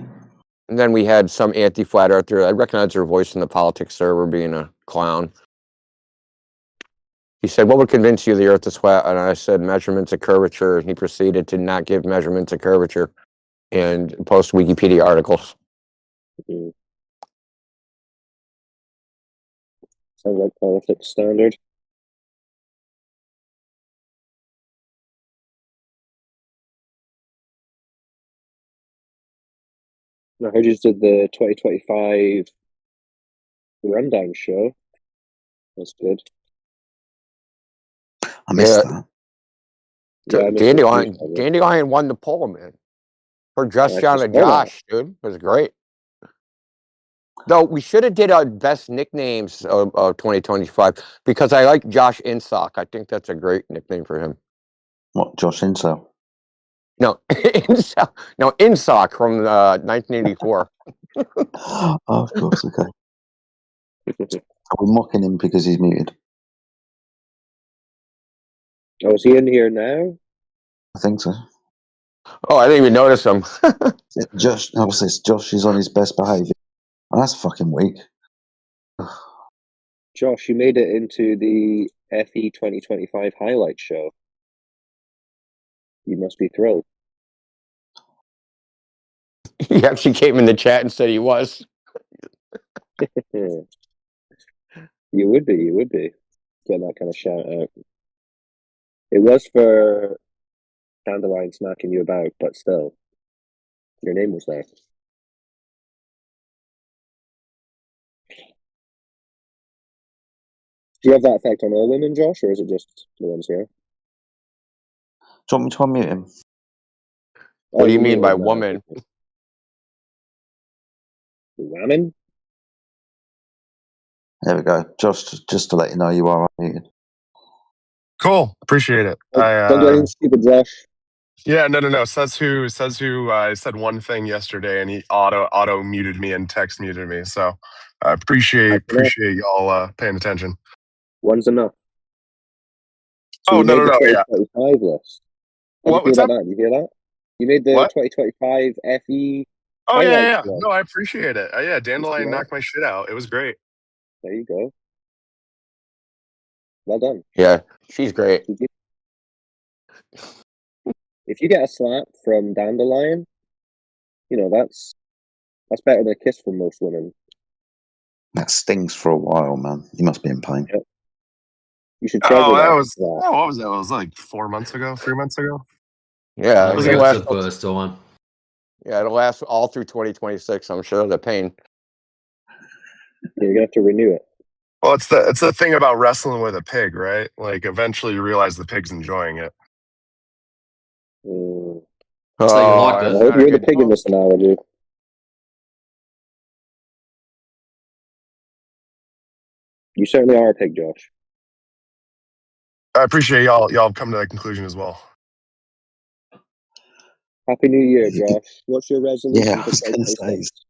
And then we had some anti-flat earther. I recognized her voice in the politics server being a clown. He said, "What would convince you the Earth is flat?" And I said, "Measurements of curvature." And he proceeded to not give measurements of curvature and post Wikipedia articles. Mm. Sounds like politics standard. I heard you did the 2025 rundown show. That's good. I missed that. Yeah, I missed it too, Dandelion won the poll, man. For just I John just and saw that. Josh, dude. It was great. Though we should have did our best nicknames of 2025 because I like Josh Insock. I think that's a great nickname for him. What, Josh Insock? No, Insock from 1984. Oh, of course, okay. Are we mocking him because he's muted? Oh, is he in here now? I think so. Oh, I didn't even notice him. Josh, obviously, Josh is on his best behaviour. Oh, that's fucking weak. Josh, you made it into the FE 2025 highlight show. You must be thrilled. He actually came in the chat and said he was. You would be. Get that kind of shout out. It was for Dandelion smacking you about, but still, your name was there. Do you have that effect on all women, Josh, or is it just the ones here? Do you want me to unmute him? What do you mean by woman? Woman? There we go. Josh, just to let you know, you are unmuted. Cool. Appreciate it. Don't do anything stupid, Josh. Yeah, no. Says who I said one thing yesterday and he auto muted me and text muted me. So I appreciate y'all paying attention. One's enough. So Oh, you made the yeah. 2025 list. How do you feel about that? You hear that? You made the 2025 FE Oh yeah. list. No, I appreciate it. Yeah, Dandelion knocked my shit out. It was great. There you go. Well done. Yeah, she's great. If you get a slap from Dandelion, that's better than a kiss from most women. That stings for a while, man. You must be in pain. Yep. You should treasure What that. was that? It was like 4 months ago, 3 months ago. Yeah, I think it's the first time. Yeah, it'll last all through 2026. I'm sure the pain. You're gonna have to renew it. Well, it's the thing about wrestling with a pig, right? Like eventually you realize the pig's enjoying it. Oh, I hope you're the pig in this analogy. You certainly are a pig, Josh. I appreciate y'all come to that conclusion as well. Happy New Year, Josh. What's your resolution Yeah, I for was going to say, 2026?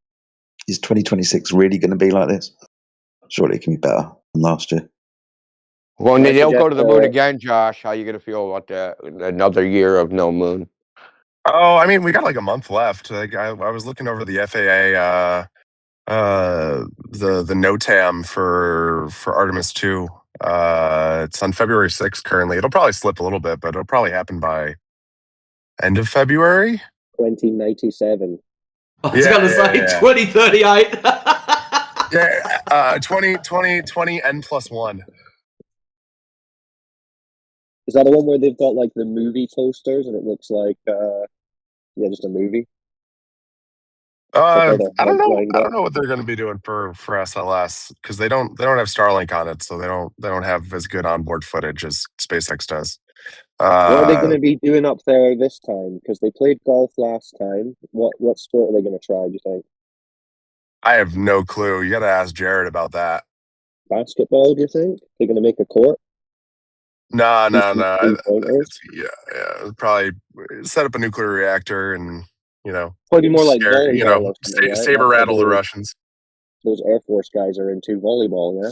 is 2026 really going to be like this? Surely it can be better than last year. Well, when I they don't go suggest, to the moon again, Josh, how you gonna feel about that? Another year of no moon. Oh, I mean, we got like a month left. Like I was looking over the FAA, the NOTAM for Artemis 2. It's on February 6th currently. It'll probably slip a little bit, but it'll probably happen by end of February. 2097. I was gonna say 2038. Yeah, 20 N+1. Is that the one where they've got like the movie posters and it looks like just a movie? I don't know. I don't know what they're going to be doing for SLS because they don't have Starlink on it, so they don't have as good onboard footage as SpaceX does. What are they going to be doing up there this time? Because they played golf last time. What sport are they going to try, do you think? I have no clue. You got to ask Jared about that. Basketball, do you think? They're going to make a court? No. Yeah. Probably set up a nuclear reactor and, Probably more like volleyball or something, right? saber rattle the Russians. Those Air Force guys are into volleyball, yeah?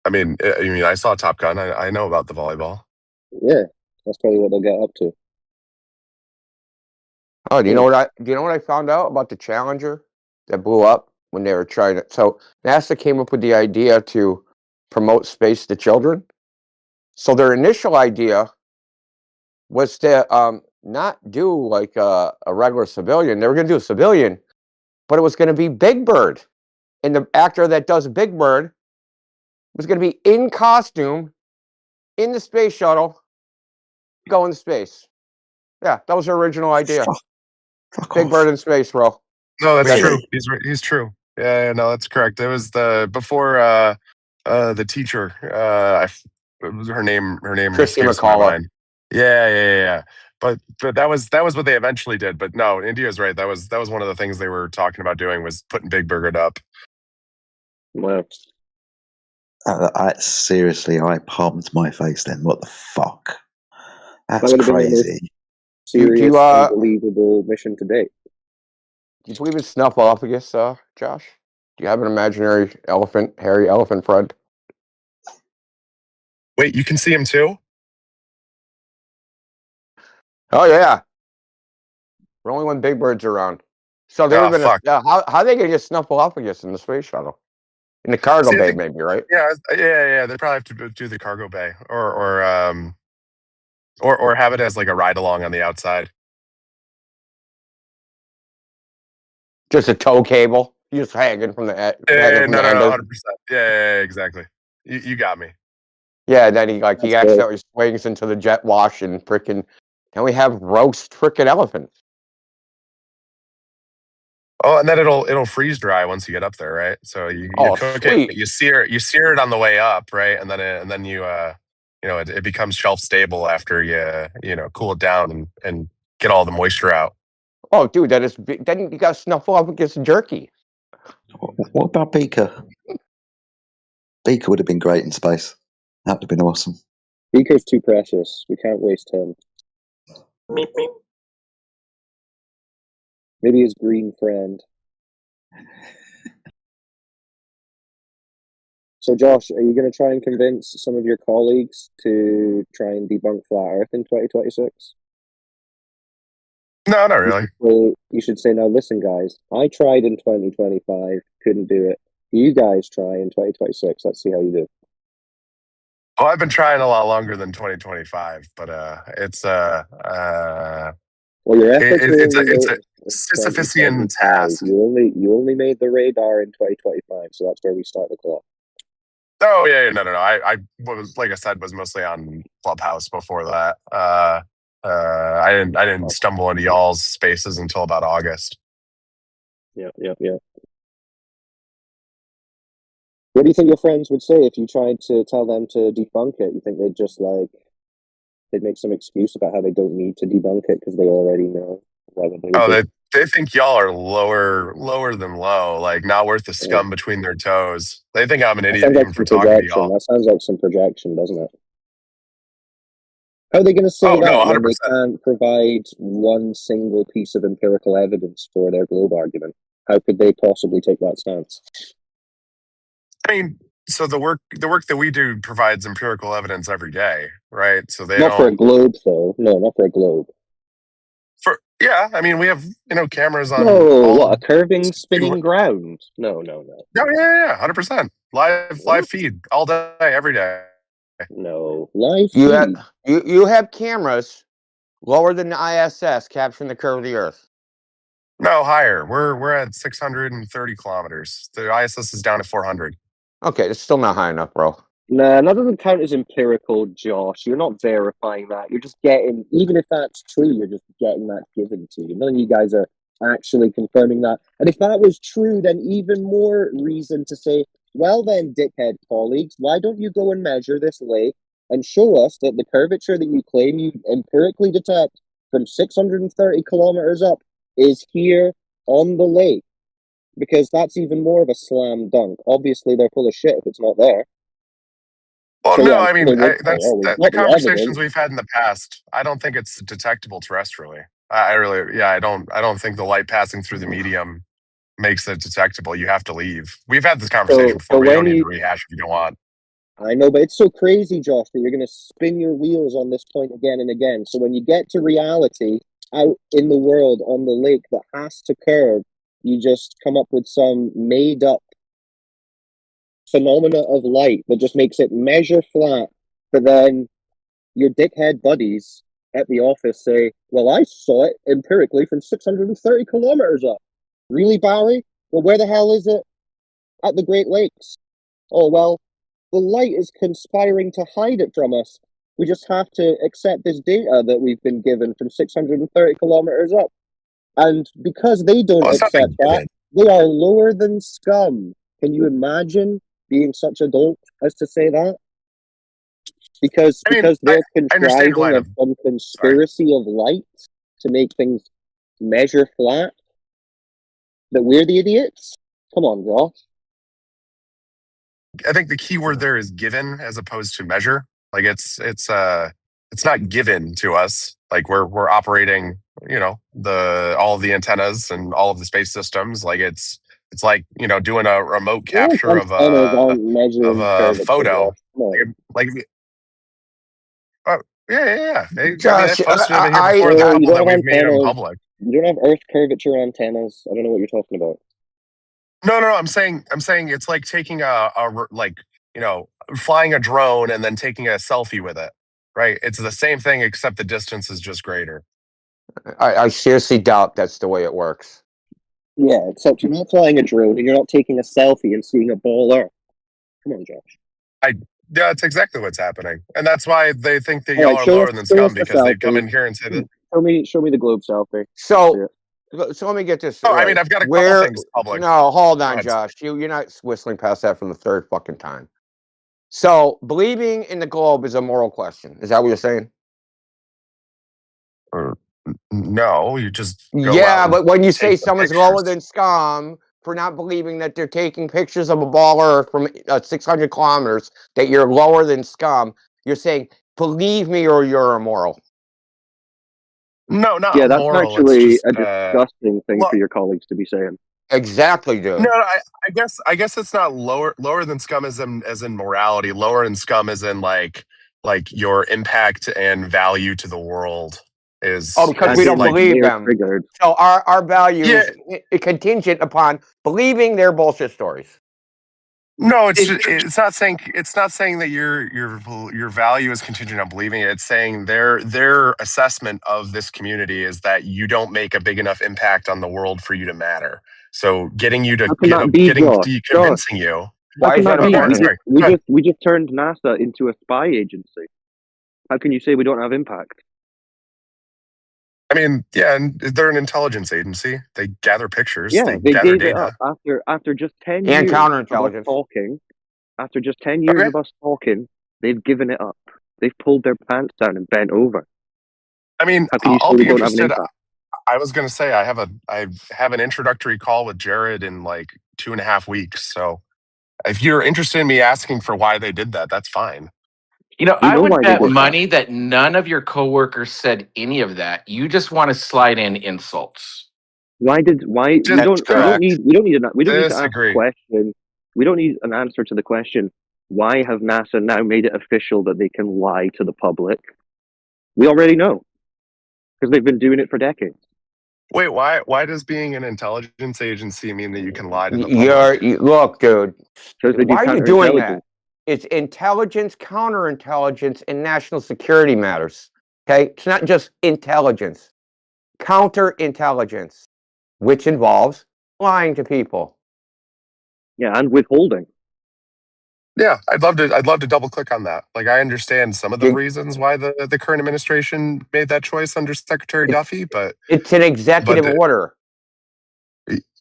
I mean, I saw Top Gun. I know about the volleyball. Yeah, that's probably what they'll get up to. Oh, do you know what I found out about the Challenger that blew up when they were trying to? So NASA came up with the idea to promote space to children. So their initial idea was to not do like a regular civilian. They were going to do a civilian, but it was going to be Big Bird, and the actor that does Big Bird was going to be in costume in the space shuttle going to space. Yeah, that was their original idea. Big Bird in space, bro. No, that's true. He's true. Yeah, no, that's correct. It was before the teacher. Her name Christy escapes my McCullough. mind. Yeah. But that was what they eventually did. But no, India's right. That was one of the things they were talking about doing was putting Big Bird up. Wow. Seriously, I palmed my face then. What the fuck? That's That would have been the most crazy. serious, unbelievable mission to date. Do you believe in snuffleupagus, Josh? Do you have an imaginary elephant, hairy elephant friend? Wait, you can see him too? Oh yeah. We're only when Big Bird's around. So they were gonna. How are they gonna get snuffleupagus in the space shuttle? In the cargo bay, maybe, right? Yeah. They probably have to do the cargo bay, or have it as like a ride along on the outside. Just a tow cable. You just hanging from the No, 100%. end. Yeah, exactly. You got me. Yeah, then he accidentally swings into the jet wash and freaking. Then we have roast freaking elephants. Oh, and then it'll freeze dry once you get up there, right? So you cook it, you sear it on the way up, right? And then you it becomes shelf stable after you cool it down and get all the moisture out. Oh, dude, then you got snuffleupagus jerky. What about Beaker? Beaker would have been great in space. That would have been awesome. Beaker's too precious. We can't waste him. Meep, meep. Maybe his green friend. So, Josh, are you going to try and convince some of your colleagues to try and debunk flat Earth in 2026? No, not really. Well, you should say, now listen, guys, I tried in 2025, couldn't do it. You guys try in 2026. Let's see how you do. Oh, I've been trying a lot longer than 2025, but it's well, your efforts it's a Sisyphean task. You only made the radar in 2025, so that's where we start the clock. Oh yeah, no. I was, like I said, was mostly on Clubhouse before that. I didn't stumble into y'all's spaces until about August. Yeah. What do you think your friends would say if you tried to tell them to debunk it? You think they'd make some excuse about how they don't need to debunk it because they already know? They think y'all are lower than low, like not worth the scum between their toes. They think I'm an idiot even for talking to y'all. That sounds like some projection, doesn't it? How are they going to say Oh, no, that when 100%. they can't provide one single piece of empirical evidence for their globe argument? How could they possibly take that stance? I mean, so the work that we do provides empirical evidence every day, right? So they Not for a don't. globe, though. No, not for a globe. Yeah, I mean, we have cameras on No, all. what, a curving, spinning ground? No. No, yeah, 100%. Live feed all day, every day. No, live You feed. have you have cameras lower than the ISS capturing the curve of the Earth. No, higher. We're at 630 kilometers. The ISS is down to 400. Okay, it's still not high enough, bro. Nah, that doesn't count as empirical, Josh. You're not verifying that. You're just getting, even if that's true, you're just getting that given to you. None of you guys are actually confirming that. And if that was true, then even more reason to say, well then, dickhead colleagues, why don't you go and measure this lake and show us that the curvature that you claim you empirically detect from 630 kilometers up is here on the lake? Because that's even more of a slam dunk. Obviously, they're full of shit if it's not there. Well, So, no, yeah, I mean, we've the got the conversations evidence. we've had in the past. I don't think it's detectable terrestrially. I don't think the light passing through the medium makes it detectable. You have to leave. We've had this conversation before. So We when don't need you, to rehash if you don't want. I know, but it's so crazy, Josh, that you're going to spin your wheels on this point again and again. So when you get to reality out in the world on the lake that has to curve, you just come up with some made up phenomena of light that just makes it measure flat, but then your dickhead buddies at the office say, well, I saw it empirically from 630 kilometers up. Really, Barry? Well, where the hell is it? At the Great Lakes. Oh, well, the light is conspiring to hide it from us. We just have to accept this data that we've been given from 630 kilometers up. And because they don't accept that, they are lower than scum. Can you imagine being such a dolt as to say that? Because they're contriving of some conspiracy of light to make things measure flat. That we're the idiots? Come on, Josh. I think the key word there is given as opposed to measure. Like it's not given to us. Like we're operating, all of the antennas and all of the space systems. Like it's like doing a remote capture of a photo. Like oh yeah. Josh, I've posted them in here before that we've made them public. You don't have Earth curvature antennas. I don't know what you're talking about. No. I'm saying it's like taking flying a drone and then taking a selfie with it. Right? It's the same thing except the distance is just greater. I seriously doubt that's the way it works. Yeah, except you're not flying a drone and you're not taking a selfie and seeing a ball Earth. Come on, Josh. Yeah, that's exactly what's happening, and that's why they think that y'all are lower than scum because they come in here and say that. Show me the globe selfie. So let me get this. Oh, right. I mean, I've got a couple things public. No, hold on, Josh. You're not whistling past that from the third fucking time. So believing in the globe is a moral question. Is that what you're saying? No, you just go yeah, but when you say someone's lower than scum for not believing that they're taking pictures of a ball Earth from 600 kilometers, that you're lower than scum, you're saying, believe me or you're immoral. No, not yeah, that's moral. actually It's just, a disgusting thing for your colleagues to be saying. Exactly, dude. No, I guess it's not lower than scum as in morality. Lower than scum as in like your impact and value to the world is. Because we don't believe them. Triggered. So our value is contingent upon believing their bullshit stories. No, it's not saying that your value is contingent on believing it. It's saying their assessment of this community is that you don't make a big enough impact on the world for you to matter. So getting you to convincing you. How can that be? We just turned NASA into a spy agency. How can you say we don't have impact? I mean, yeah, and they're an intelligence agency. They gather pictures. Yeah, they gather gave data. it up after just 10 and years counterintelligence. of us talking. After just 10 years of us talking, they've given it up. They've pulled their pants down and bent over. I mean, how can you I'll say we be don't have an interested. impact? I was going to say I have an introductory call with Jared in like 2.5 weeks. So if you're interested in me asking for why they did that, that's fine. You know, We I know would why they bet did that. money that none of your coworkers said any of that. You just want to slide in insults. Why we don't need to ask a Disagree. question. We don't need an answer to the question. Why have NASA now made it official that they can lie to the public? We already know because they've been doing it for decades. Wait, why does being an intelligence agency mean that you can lie to the public? Look, dude. they do Why are you doing that? counterintelligence. It's intelligence, counterintelligence, and national security matters. Okay, it's not just intelligence. Counterintelligence, which involves lying to people. Yeah, and withholding. Yeah, I'd love to double click on that. Like, I understand some of the reasons why the current administration made that choice under Secretary Duffy, but It's an executive order.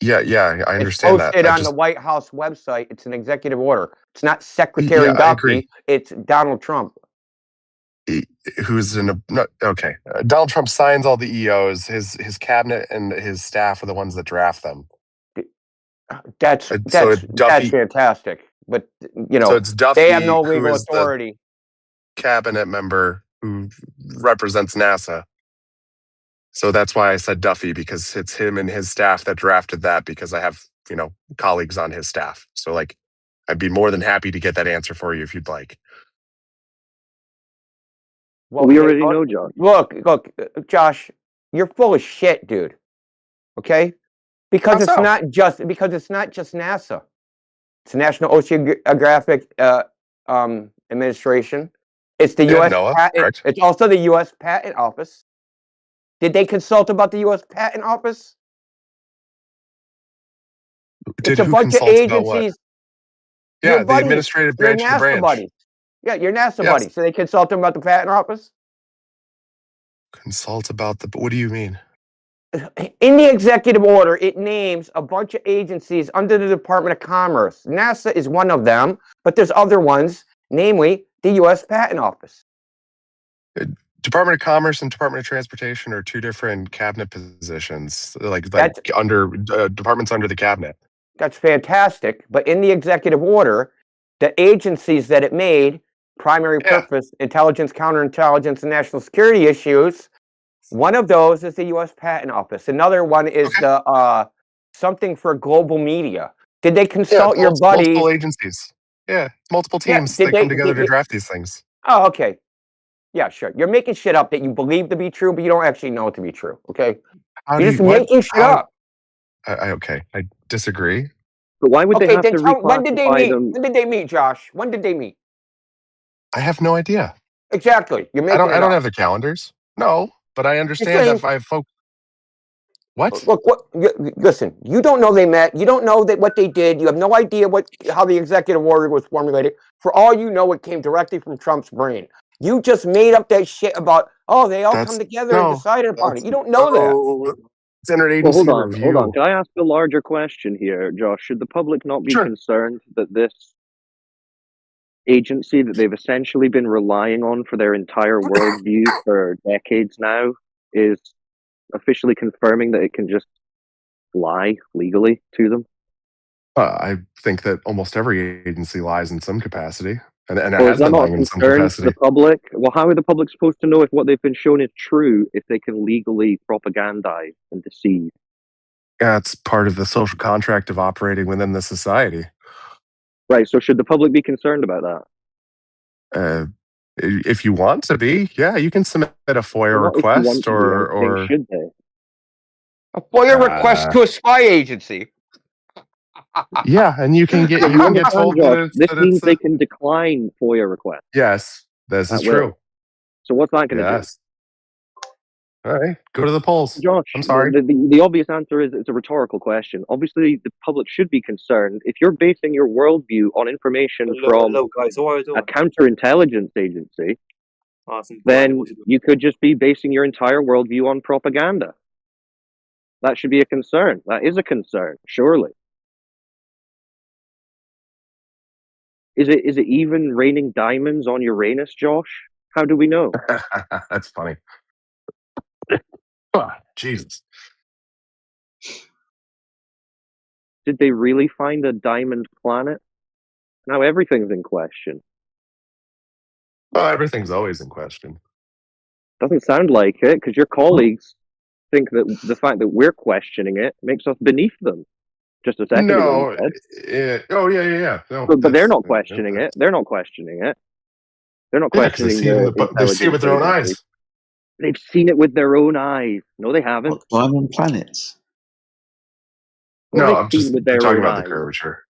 Yeah, I It's understand that. posted I on just the White House website. It's an executive order. It's not Secretary I Duffy. agree. It's Donald Trump. Who's in a no, okay? Donald Trump signs all the EOs. His cabinet and his staff are the ones that draft them. That's Duffy. fantastic. But So it's Duffy they have no who legal is the authority. cabinet member who represents NASA. So that's why I said Duffy, because it's him and his staff that drafted that, because I have, colleagues on his staff. So, like, I'd be more than happy to get that answer for you if you'd like. Well, we already know, Josh. Look, Josh, you're full of shit, dude. Okay? Because it's not just NASA. It's the National Oceanographic Administration. It's the U.S. NOAA, Patent. correct. It's also the U.S. Patent Office. Did they consult about the U.S. Patent Office? It's a bunch of agencies. Yeah, the administrative branch of the branch. Buddies. Yeah, your NASA Yes. buddies. So they consult them about the Patent Office? Consult about what do you mean? In the executive order, it names a bunch of agencies under the Department of Commerce. NASA is one of them, but there's other ones, namely the U.S. Patent Office. Department of Commerce and Department of Transportation are two different cabinet positions, like under departments under the cabinet. That's fantastic. But in the executive order, the agencies that it made, primary purpose, intelligence, counterintelligence, and national security issues, one of those is the U.S. Patent Office. Another one is the something for global media. Did they consult your buddies? Multiple agencies. Yeah, multiple teams that come together to draft these things. Oh, okay. Yeah, sure. You're making shit up that you believe to be true, but you don't actually know it to be true. Okay? You're just making shit up. Okay, I disagree. But why would they have to when did they meet? When did they meet, Josh? When did they meet? I have no idea. Exactly. You're making I don't have the calendars. No, but I understand that I folks. What? Look, listen. You don't know they met. You don't know what they did. You have no idea how the executive order was formulated. For all you know, it came directly from Trump's brain. You just made up that shit about they all come together and decided upon it. You don't know that. It's interagency review. Hold on. Can I ask a larger question here, Josh? Should the public not be concerned that this agency that they've essentially been relying on for their entire worldview for decades now is officially confirming that it can just lie legally to them? I think that almost every agency lies in some capacity, and it Well, has been lying in some capacity. The public? Well, how are the public supposed to know if what they've been shown is true if they can legally propagandize and deceive? Yeah, it's part of the social contract of operating within the society. Right. So should the public be concerned about that? If you want to be, yeah, you can submit a FOIA request or should they? A FOIA request to a spy agency. Yeah, and you can get told that this means they can decline FOIA requests. Yes, this is true. So what's that going to do? All right, go to the polls. Josh, I'm sorry. The obvious answer is it's a rhetorical question. Obviously, the public should be concerned. If you're basing your worldview on information from a counterintelligence agency, then you could just be basing your entire worldview on propaganda. That should be a concern. That is a concern, surely. Is it even raining diamonds on Uranus, Josh? How do we know? That's funny. Oh, Jesus. Did they really find a diamond planet? Now everything's in question. Well, everything's always in question. Doesn't sound like it, because your colleagues think that the fact that we're questioning it makes us beneath them. Just a second ago, you No. said. Yeah. No, But they're that's not questioning it. They're not questioning it. They're not yeah, because questioning the they've seen it with intelligence their own agency. eyes. They've seen it with their own eyes. No, they haven't. Diamond planets. Well, No, they've I'm seen just with their talking own about the eyes. curvature.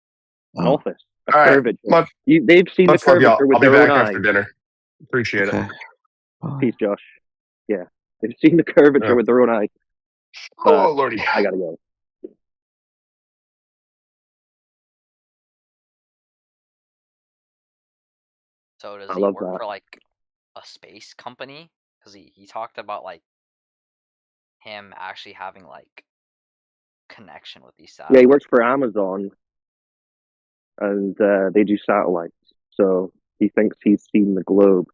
An office, a All right, curvature. They've seen the much love, y'all. curvature with I'll be their own back eyes. after dinner. Appreciate it. Peace, Josh. Yeah, they've seen the curvature Yeah. with their own eyes. Oh, lordy. I gotta go. So does I he love work that. for like a space company? Because he talked about like him actually having like connection with these Yeah, satellites. he works for Amazon, and they do satellites. So he thinks he's seen the globe.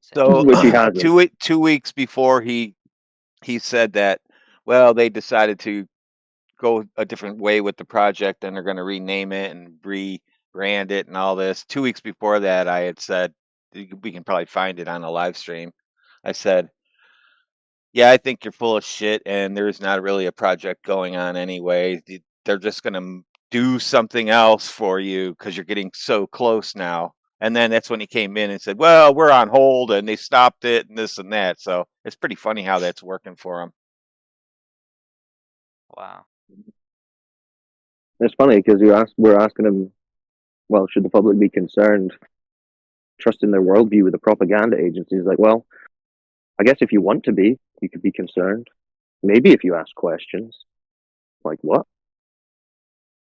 So Which he hasn't. 2 weeks before he said that, well, they decided to go a different way with the project and they're going to rename it and rebrand it and all this. 2 weeks before that, I had said, we can probably find it on a live stream. I said, yeah, I think you're full of shit and there's not really a project going on anyway. They're just going to do something else for you because you're getting so close now. And then that's when he came in and said, well, we're on hold and they stopped it and this and that. So it's pretty funny how that's working for him. Wow. It's funny because we're asking him, well, should the public be concerned, trusting their worldview with a propaganda agency? He's like, well, I guess if you want to be, you could be concerned. Maybe if you ask questions. Like what?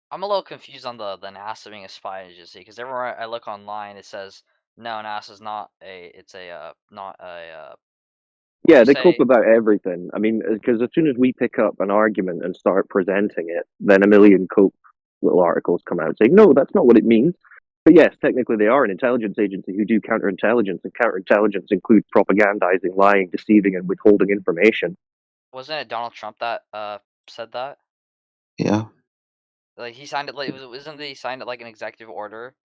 I'm a little confused on the NASA being a spy agency because everywhere I look online, it says no, NASA's not a. It's a not a. Yeah, they cope about everything. I mean, because as soon as we pick up an argument and start presenting it, then a million cope little articles come out saying, no, that's not what it means. But yes, technically they are an intelligence agency who do counterintelligence, and counterintelligence includes propagandizing, lying, deceiving, and withholding information. Wasn't it Donald Trump that said that? Yeah. Like he signed it. Like wasn't he signed it like an executive order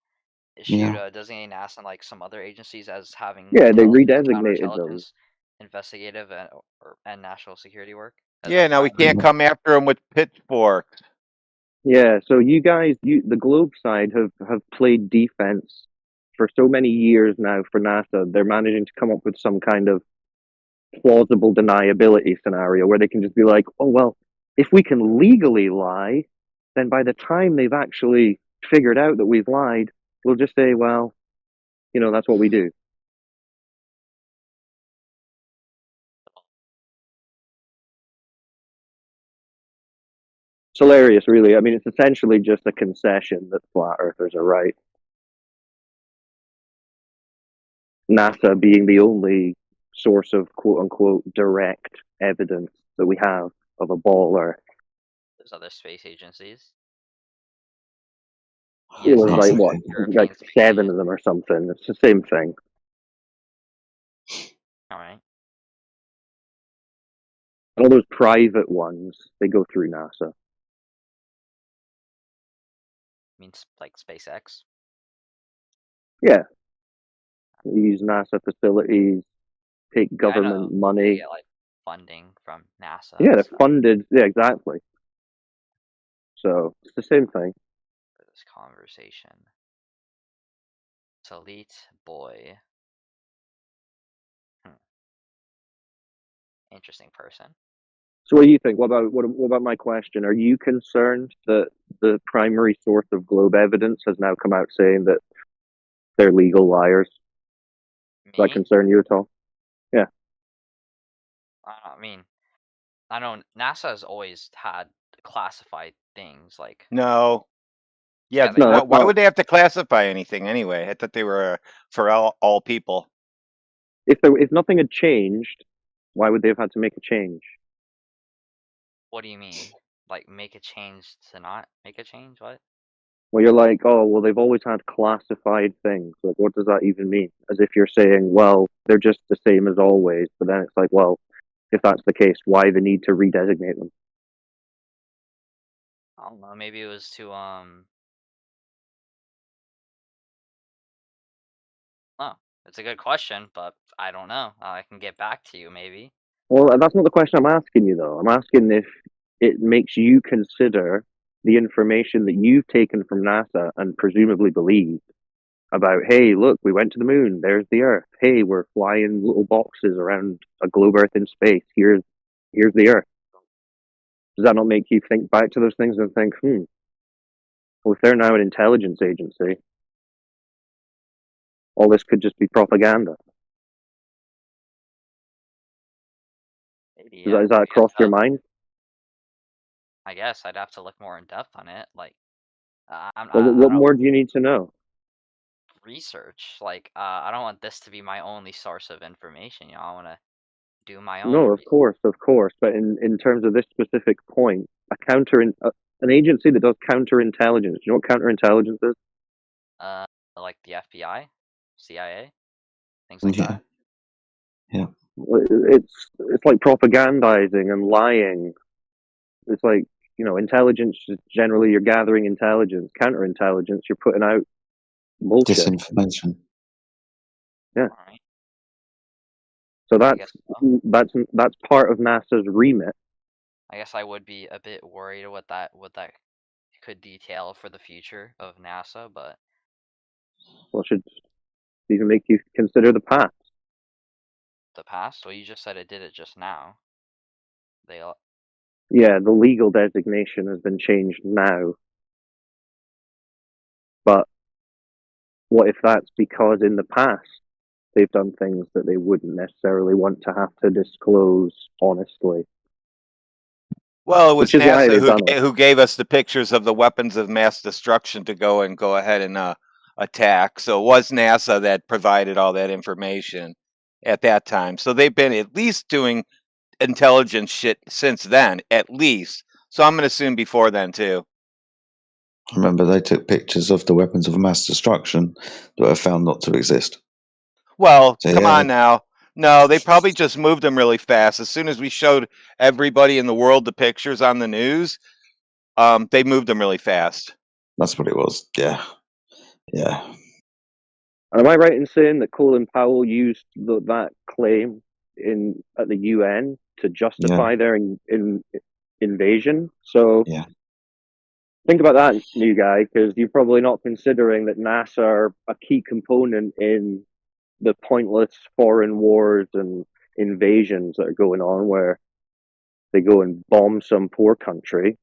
issued designating NASA and like some other agencies as having Yeah, they intelligence, redesignated them. counterintelligence, investigative, and national security work. Yeah, now we can't come after him with pitchforks. Yeah, so you guys, the Globe side have played defense for so many years now for NASA. They're managing to come up with some kind of plausible deniability scenario where they can just be like, oh, well, if we can legally lie, then by the time they've actually figured out that we've lied, we'll just say, well, that's what we do. It's hilarious, really. I mean, it's essentially just a concession that flat earthers are right. NASA being the only source of quote unquote direct evidence that we have of a ball Earth. There's other space agencies. It was like what, like 7 of them or something. It's the same thing. All right. All those private ones, they go through NASA. Means like SpaceX. Yeah. You use NASA facilities, take government money. They get like funding from NASA. Yeah, they're funded. Yeah, exactly. So it's the same thing. For this conversation. Elite boy. Interesting person. So what do you think? What about my question? Are you concerned that the primary source of globe evidence has now come out saying that they're legal liars? Does that concern you at all? Yeah. I mean, I know NASA has always had classified things like. No. Yeah, No, why would they have to classify anything anyway? I thought they were for all people. If nothing had changed, why would they have had to make a change? What do you mean? Like make a change to not make a change? What? Well, you're like, oh, well, they've always had classified things. Like, what does that even mean? As if you're saying, well, they're just the same as always. But then it's like, well, if that's the case, why the need to redesignate them? I don't know. Maybe it was to It's a good question, but I don't know. I can get back to you maybe. Well, that's not the question I'm asking you, though. I'm asking if it makes you consider the information that you've taken from NASA and presumably believed about, hey, look, we went to the moon. There's the Earth. Hey, we're flying little boxes around a globe Earth in space. Here's the Earth. Does that not make you think back to those things and think, well, if they're now an intelligence agency, all this could just be propaganda? Maybe, Does that cross your mind? I guess I'd have to look more in depth on it. Like, Well, what more do you need to know? research. Like, I don't want this to be my only source of information. You know, I want to do my own. No, of course. But in terms of this specific point, an agency that does counterintelligence. Do you know what counterintelligence is? Like the FBI, CIA, things like that. Yeah. It's like propagandizing and lying. It's like, intelligence is generally you're gathering intelligence. Counterintelligence, you're putting out bullshit. Disinformation. Yeah. So that's part of NASA's remit. I guess I would be a bit worried what that could detail for the future of NASA, but Well, it should even make you consider the past. the past. Well, you just said it did it just now. Yeah, the legal designation has been changed now. But what if that's because in the past they've done things that they wouldn't necessarily want to have to disclose honestly? Well, it was Which is why they've done NASA it. who gave us the pictures of the weapons of mass destruction to go ahead and attack. So it was NASA that provided all that information at that time. So they've been at least doing intelligence shit since then, at least. So I'm going to assume before then too. Remember, they took pictures of the weapons of mass destruction that were found not to exist. Well, So, come yeah, on now. No, they probably just moved them really fast. As soon as we showed everybody in the world the pictures on the news, they moved them really fast. that's what it was. Yeah. Yeah. Am I right in saying that Colin Powell used that claim at the UN to justify their invasion? So think about that, new guy, because you're probably not considering that NASA are a key component in the pointless foreign wars and invasions that are going on, where they go and bomb some poor country.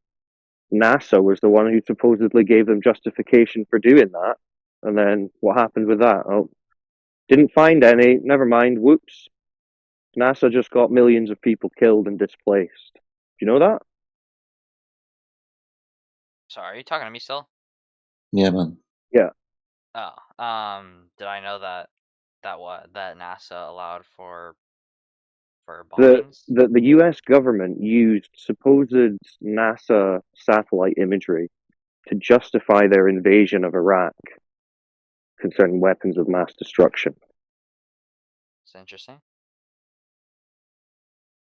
NASA was the one who supposedly gave them justification for doing that. And then what happened with that? Oh, didn't find any. Never mind. Whoops. NASA just got millions of people killed and displaced. Do you know that? Sorry, are you talking to me still? Yeah, man. Yeah. Oh, did I know that NASA allowed for bombings? The U.S. government used supposed NASA satellite imagery to justify their invasion of Iraq concerning weapons of mass destruction, It's interesting.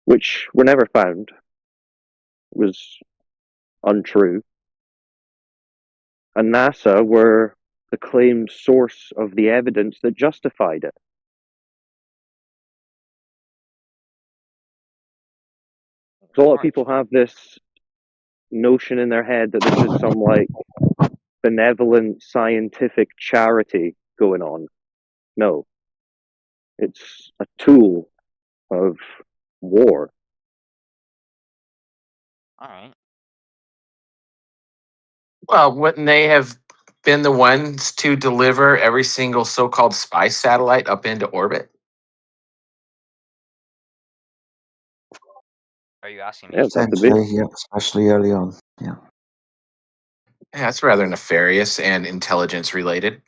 which were never found. It was untrue. And NASA were the claimed source of the evidence that justified it. So a lot of people have this notion in their head that this is some like benevolent scientific charity going on. No. It's a tool of war. All right. Well, wouldn't they have been the ones to deliver every single so-called spy satellite up into orbit? Are you asking me? Yeah, Essentially, yeah, especially early on. Yeah. Yeah, that's rather nefarious and intelligence related.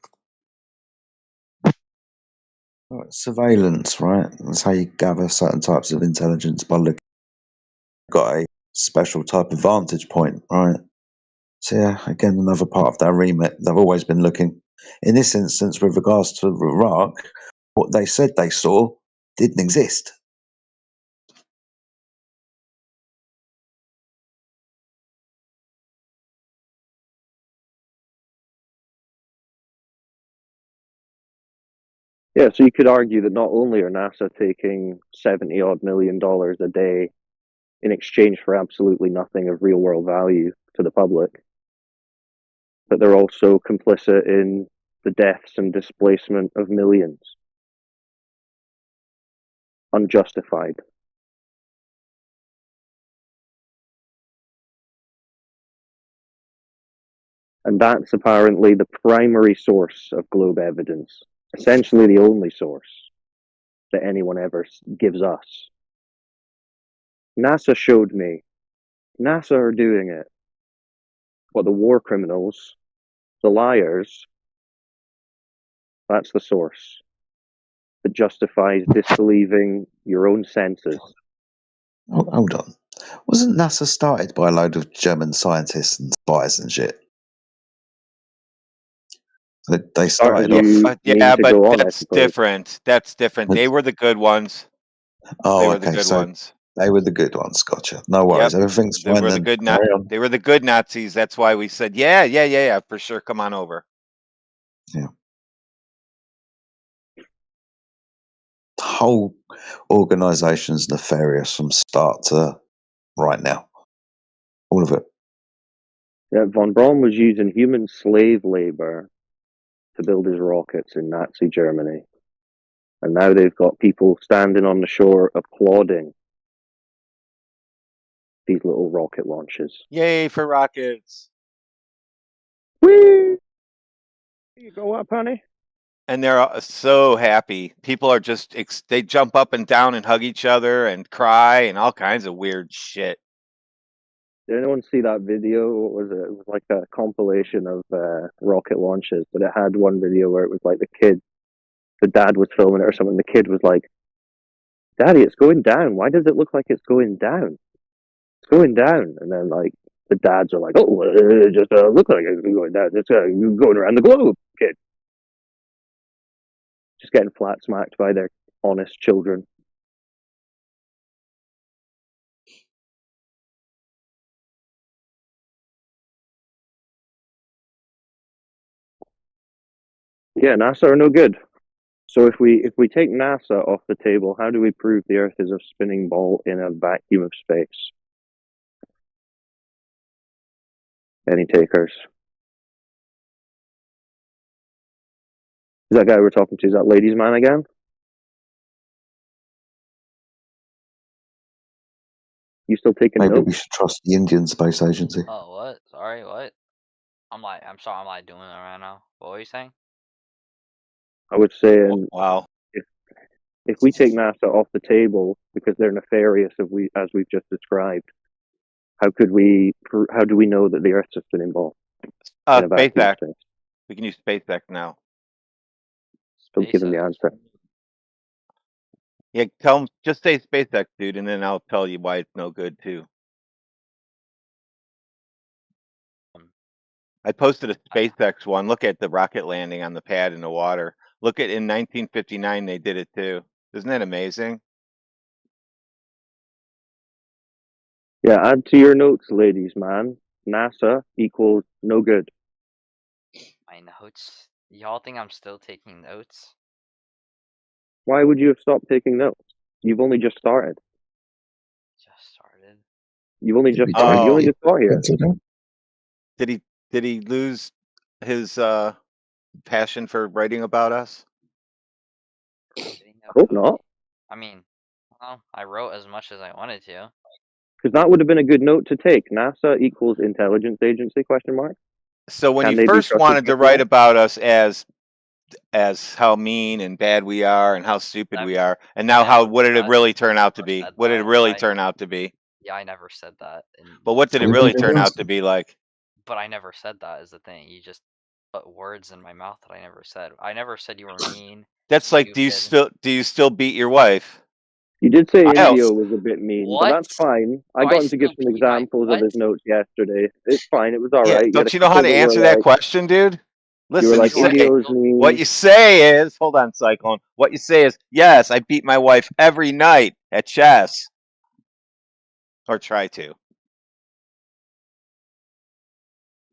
Well, it's surveillance, right? That's how you gather certain types of intelligence by looking. Got a special type of vantage point, right? So yeah, again, another part of their remit. They've always been looking. In this instance, with regards to Iraq, what they said they saw didn't exist. Yeah, so you could argue that not only are NASA taking $70-odd million a day in exchange for absolutely nothing of real world value to the public, but they're also complicit in the deaths and displacement of millions. Unjustified. And that's apparently the primary source of globe evidence, essentially the only source that anyone ever gives us. NASA showed me. NASA are doing it. What the war criminals, the liars, that's the source that justifies disbelieving your own senses. Hold on. Wasn't NASA started by a load of German scientists and spies and shit? They started off. Yeah, but that's different. That's different. They were the good ones. Oh, They were the okay. good So ones. they were the good ones. Gotcha. No worries. Yep. Everything's They fine were the then. good Carry on. They were the good Nazis. That's why we said, yeah, for sure. Come on over. Yeah. The whole organization's nefarious from start to right now. All of it. Yeah, von Braun was using human slave labor to build his rockets in Nazi Germany. And now they've got people standing on the shore applauding these little rocket launches. Yay for rockets. Whee! You go up, honey. And they're so happy. People are just, they jump up and down and hug each other and cry and all kinds of weird shit. Did anyone see that video? What was it? It was like a compilation of rocket launches, but it had one video where it was like the dad was filming it or something. The kid was like, "Daddy, it's going down. Why does it look like it's going down? It's going down." And then like the dads are like, "Oh, it just look like it's going down. It's going around the globe, kid." Just getting flat smacked by their honest children. Yeah, NASA are no good. So if we take NASA off the table, how do we prove the Earth is a spinning ball in a vacuum of space? Any takers? Is that guy we're talking to, is that ladies' man again? You still taking Maybe notes? we should trust the Indian Space Agency. Oh, what? Sorry, what? I'm sorry, I'm like doing it right now. What were you saying? I was saying, wow. If we take NASA off the table because they're nefarious, as we've just described, how do we know that the Earth's a spinning ball in a vacuum of SpaceX. space? We can use SpaceX now. Don't give them the answer. Yeah, just say SpaceX, dude, and then I'll tell you why it's no good too. I posted a SpaceX one. Look at the rocket landing on the pad in the water. Look at in 1959 they did it too. Isn't that amazing? Yeah, add to your notes, ladies, man. NASA equals no good. My notes. Y'all think I'm still taking notes? Why would you have stopped taking notes? You've only just started. Just started. You've only just Oh. you only just got here. Did he lose his passion for writing about us? Hope not. I mean, well, I wrote as much as I wanted to. Because that would have been a good note to take. NASA equals intelligence agency, question mark. So when Can you they be first trusted wanted to with write that? about us as how mean and bad we are and how stupid we are, and now what did it really turn out to be? What did it really turn out to be? Yeah, I never said that. But what did it really turn out to be like? But I never said that is the thing. You just put words in my mouth that I never said. I never said you were mean. That's like, do you still beat your wife? You did say I Indio was a bit mean, but that's fine. I got him to give some examples of his notes yesterday. It's fine. It was all Yeah, right. don't you know how to answer that question, dude? You were Listen, like, Indio's mean. what you say is, hold on, Cyclone. What you say is, yes, I beat my wife every night at chess. Or try to.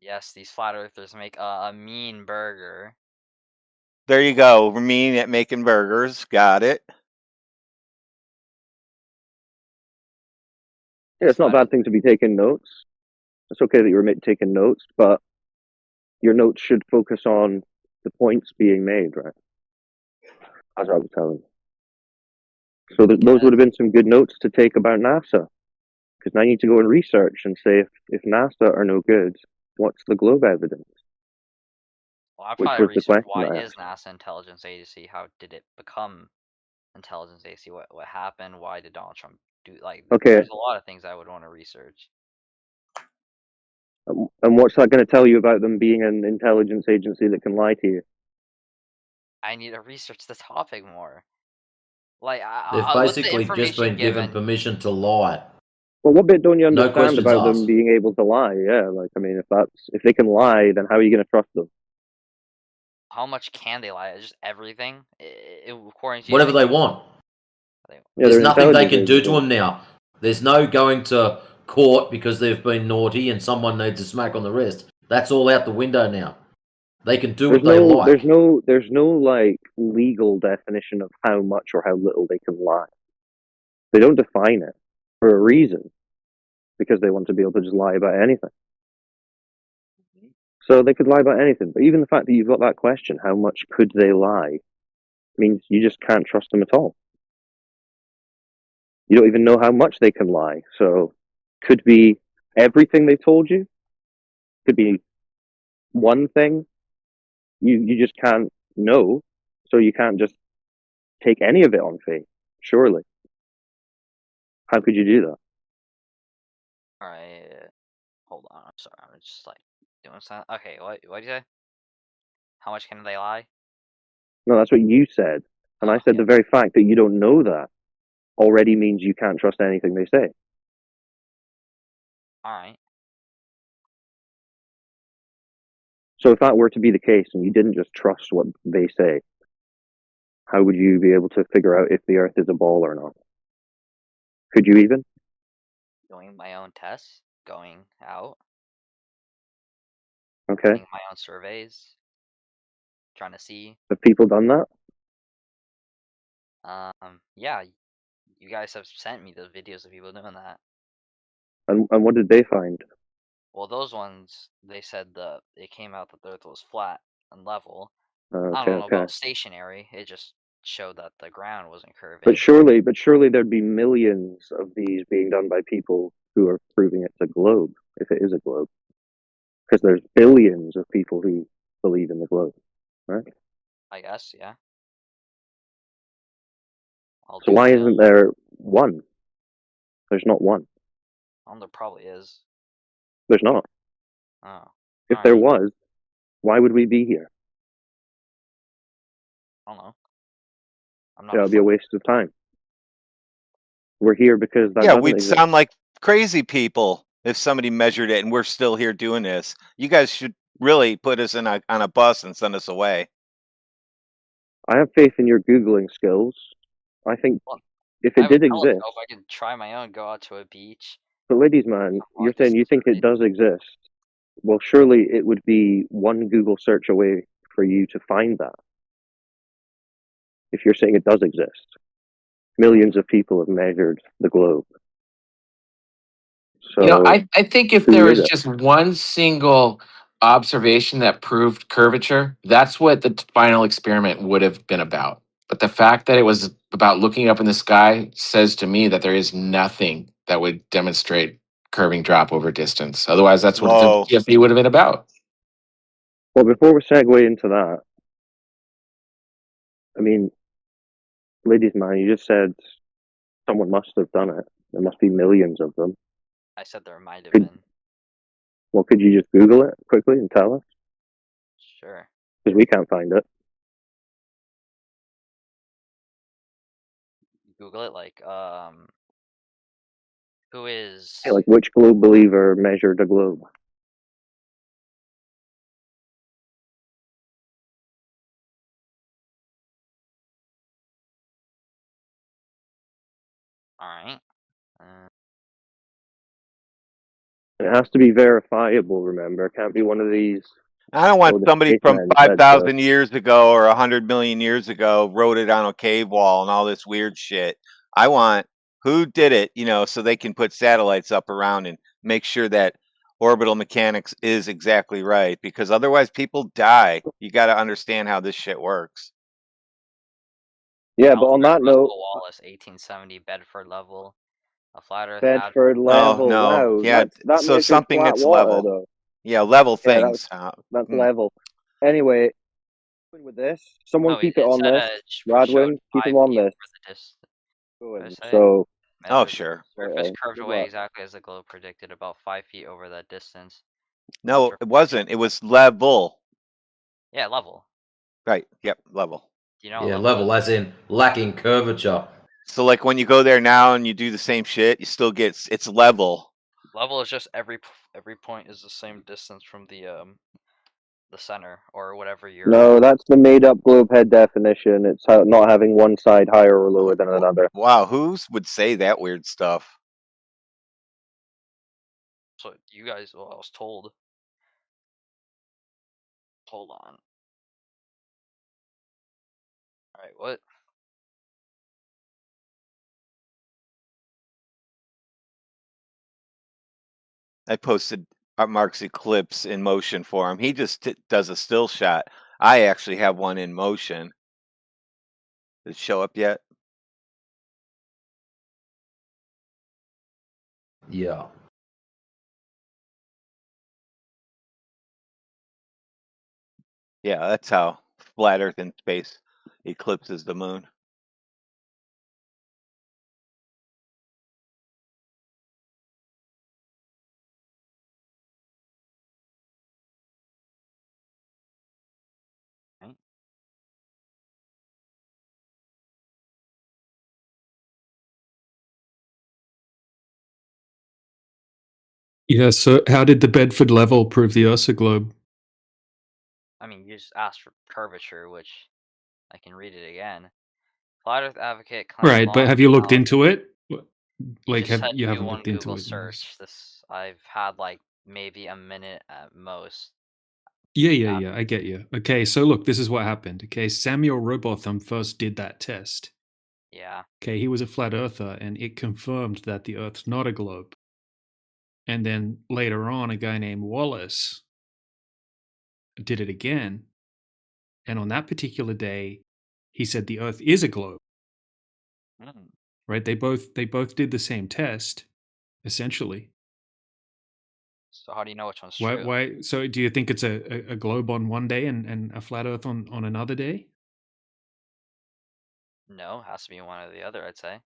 Yes, these flat earthers make a mean burger. There you go. We're mean at making burgers. Got it. Yeah, it's not a bad thing to be taking notes. It's okay that you're taking notes, but your notes should focus on the points being made, right? As I was telling you. So those would have been some good notes to take about NASA. Because now you need to go and research and say if NASA are no good, what's the globe evidence? Well, I Which probably was the researched question why I is NASA intelligence agency? How did it become intelligence agency? What happened? Why did Donald Trump do Okay. There's a lot of things I would want to research. And what's that going to tell you about them being an intelligence agency that can lie to you? I need to research the topic more. Like, They've what's the basically just information been given permission to lie. Well, what bit don't you No understand questions about them asked. being able to lie? Yeah, like I mean, if they can lie, then how are you going to trust them? How much can they lie? Just everything? According to you, Whatever they want. Yeah, There's they're nothing they can intelligence do to agencies. them now. There's no going to court because they've been naughty and someone needs a smack on the wrist. That's all out the window now. They can do what they like. There's no like legal definition of how much or how little they can lie. They don't define it for a reason, because they want to be able to just lie about anything. So they could lie about anything. But even the fact that you've got that question, how much could they lie, means you just can't trust them at all. You don't even know how much they can lie. So could be everything they told you, could be one thing. You just can't know, so you can't just take any of it on faith, surely. How could you do that? Alright, hold on. I'm sorry. I'm just like doing something. Okay, what did you say? How much can they lie? No, that's what you said. And I said the very fact that you don't know that already means you can't trust anything they say. Alright. So if that were to be the case and you didn't just trust what they say, how would you be able to figure out if the Earth is a ball or not? Could you even? Doing my own tests, going out, Okay. running my own surveys, trying to see. Have people done that? Yeah, you guys have sent me the videos of people doing that. And what did they find? Well, those ones, they said it came out that the Earth was flat and level. Okay, I don't know okay. about stationary. It just showed that the ground wasn't curving. But surely there'd be millions of these being done by people who are proving it's a globe, if it is a globe. Because there's billions of people who believe in the globe, right? I guess, yeah. So why isn't there one? There's not one. There probably is. There's not. Oh. If there was, why would we be here? I don't know. Yeah, it'd be a waste of time. We're here because that Yeah, doesn't we'd exist. sound like crazy people if somebody measured it and we're still here doing this. You guys should really put us on a bus and send us away. I have faith in your Googling skills. I think if I it have a did exist, telescope. I can try my own. Go out to a beach. but ladies man, you're saying you think it does exist. Well, surely it would be one Google search away for you to find that. If you're saying it does exist. Millions of people have measured the globe. So I think if who there is was it? just one single observation that proved curvature, that's what the final experiment would have been about. But the fact that it was about looking up in the sky says to me that there is nothing that would demonstrate curving drop over distance. Otherwise, that's what the Whoa. TFE would have been about. Well, before we segue into that, I mean, ladies man, you just said someone must have done it. There must be millions of them. I said there might have been. Well, could you just Google it quickly and tell us? Sure. Because we can't find it. Google it, like, who is... Hey, like, which globe believer measured a globe? Alright. It has to be verifiable, remember. It can't be one of these. I don't want Oh, the somebody from spaceman said so. 5,000 years ago or 100 million years ago wrote it on a cave wall and all this weird shit. I want who did it, so they can put satellites up around and make sure that orbital mechanics is exactly right, because otherwise people die. You got to understand how this shit works. Yeah, but on that note, Wallace, 1870 Bedford level, a flat Earth. Bedford level. Oh, no. Wow, yeah, that so measures something flat that's water, level. though. Yeah, level Yeah, things. that's level. Anyway, with this, someone keep it on this. Radwin, keep him on this. So, Measured sure. Surface curved Good away luck. exactly as the globe predicted, about 5 feet over that distance. No, it wasn't. It was level. Yeah, level. Right. Yep. Level. Do you know Yeah, level as in lacking curvature. So, like when you go there now and you do the same shit, you still get it's level. Level is just every point is the same distance from the center or whatever you're. No, that's the made-up globe head definition. It's not having one side higher or lower than another. Wow, who would say that weird stuff? So you guys, well, I was told. Hold on. All right, what? I posted Mark's eclipse in motion for him. He just does a still shot. I actually have one in motion. Did it show up yet? Yeah. Yeah, that's how flat Earth in space eclipses the moon. Yeah, so how did the Bedford level prove the Ursa globe? I mean, you just asked for curvature, which I can read it again. Flat Earth advocate claimed Right, but have you looked into it? Like, just have said you do haven't one looked into Google it? search. This I've had like maybe a minute at most. Yeah, I get you. Okay, so look, this is what happened. Okay, Samuel Robotham first did that test. Yeah. Okay, he was a flat earther, and it confirmed that the Earth's not a globe. And then later on, a guy named Wallace did it again, and on that particular day, he said the Earth is a globe. Mm. Right? They both did the same test, essentially. So how do you know which one's Why? true? Why? So, do you think it's a globe on one day and a flat Earth on another day? No, it has to be one or the other. I'd say.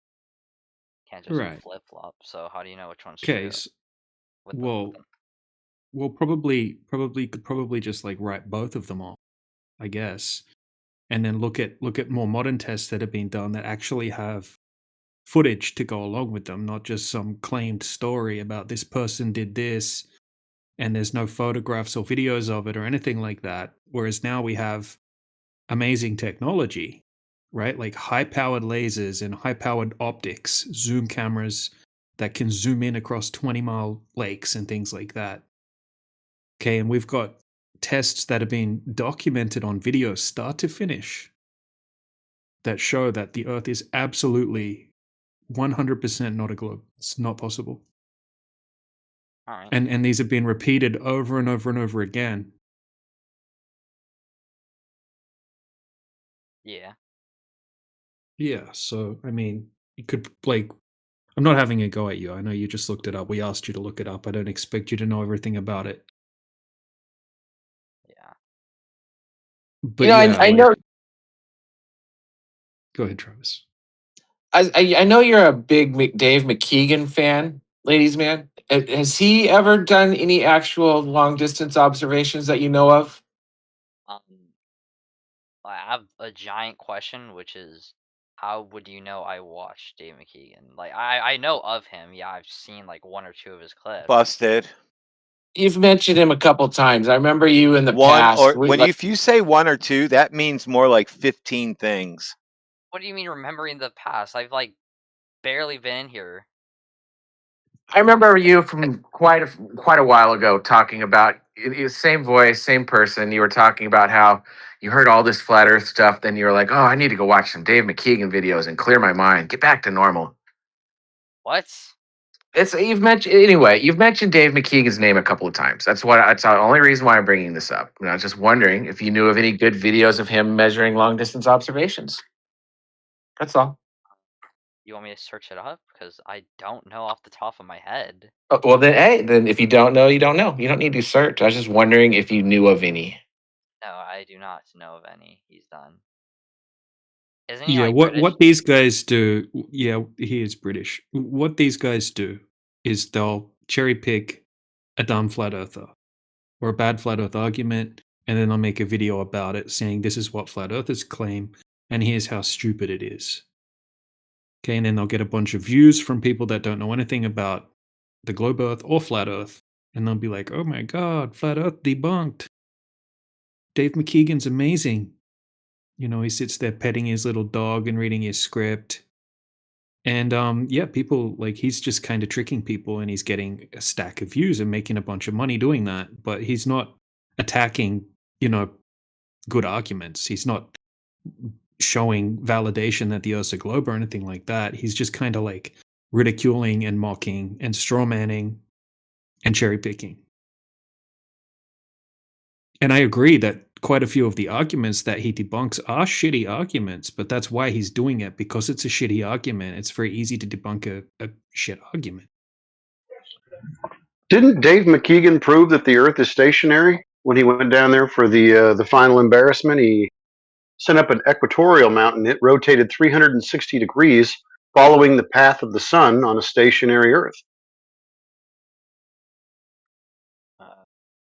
Can't just Right. flip flop. So how do you know which one's Okay. true? Well, probably just like write both of them off, I guess, and then look at more modern tests that have been done that actually have footage to go along with them, not just some claimed story about this person did this, and there's no photographs or videos of it or anything like that. Whereas now we have amazing technology, right? Like high-powered lasers and high-powered optics, zoom cameras that can zoom in across 20-mile lakes and things like that. Okay, and we've got tests that have been documented on video start to finish that show that the Earth is absolutely 100% not a globe. It's not possible. All right. And these have been repeated over and over and over again. Yeah. Yeah, so I mean, you could like, I'm not having a go at you. I know you just looked it up. We asked you to look it up. I don't expect you to know everything about it. Yeah. But I like, know. Go ahead, Travis. I know you're a big Dave McKeegan fan, ladies man. Has he ever done any actual long distance observations that you know of? I have a giant question, which is, how would you know I watched Dave McKeegan? Like, I know of him. Yeah, I've seen like one or two of his clips. Busted. You've mentioned him a couple times. I remember you in the One past. or if you say one or two, that means more like 15 things. What do you mean remembering the past? I've like barely been in here. I remember you from quite a while ago talking about same voice, same person. You were talking about how you heard all this flat Earth stuff. Then you were like, "Oh, I need to go watch some Dave McKeegan videos and clear my mind, get back to normal." What? You've mentioned Dave McKeegan's name a couple of times. That's the only reason why I'm bringing this up. And I was just wondering if you knew of any good videos of him measuring long distance observations. That's all. You want me to search it up? Because I don't know off the top of my head. Oh, well, then if you don't know, you don't know. You don't need to search. I was just wondering if you knew of any. No, I do not know of any he's done. Isn't he Yeah, like what British? what these guys do? Yeah, he is British. What these guys do is they'll cherry pick a dumb flat earther or a bad flat earth argument, and then they'll make a video about it saying this is what flat earthers claim, and here's how stupid it is. Okay, and then they'll get a bunch of views from people that don't know anything about the globe Earth or flat Earth, and they'll be like, "Oh my God, flat Earth debunked. Dave McKeegan's amazing." You know, he sits there petting his little dog and reading his script. And yeah, people like he's just kind of tricking people, and he's getting a stack of views and making a bunch of money doing that. But he's not attacking, good arguments. He's not showing validation that the Earth's a globe or anything like that. He's just kind of like ridiculing and mocking and strawmanning and cherry picking. And I agree that quite a few of the arguments that he debunks are shitty arguments, but that's why he's doing it, because it's a shitty argument. It's very easy to debunk a shit argument. Didn't Dave McKeegan prove that the Earth is stationary when he went down there for the final embarrassment? He sent up an equatorial mountain. It rotated 360 degrees, following the path of the sun on a stationary Earth.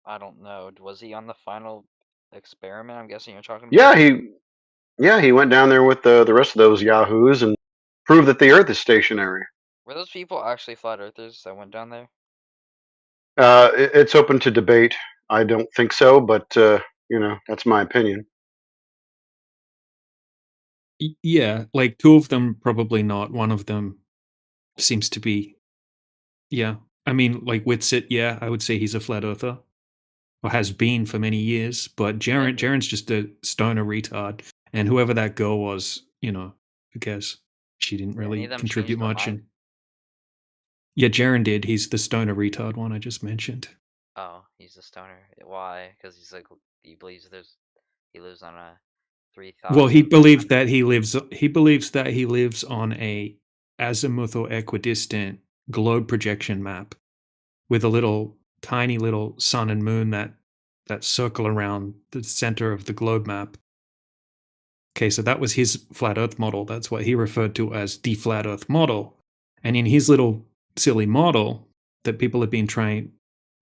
I don't know. Was he on the final experiment? I'm guessing you're talking Yeah, about. he went down there with the rest of those yahoos and proved that the Earth is stationary. Were those people actually flat earthers that went down there? It's open to debate. I don't think so, but that's my opinion. Yeah, like two of them probably not. One of them seems to be. Yeah, I mean, like Whitsitt. Yeah, I would say he's a flat earther, or has been for many years. But Jaren's just a stoner retard, and whoever that girl was, who cares? She didn't Did any really of them contribute change their much. mind? And yeah, Jaren did. He's the stoner retard one I just mentioned. Oh, he's a stoner. Why? Because he's like he believes he lives on a 3,000. Well, he believes that he lives. He believes that he lives on a azimuth or equidistant globe projection map with a little tiny little sun and moon that circle around the center of the globe map. Okay, so that was his flat Earth model. That's what he referred to as the flat Earth model. And in his little silly model that people have been trying,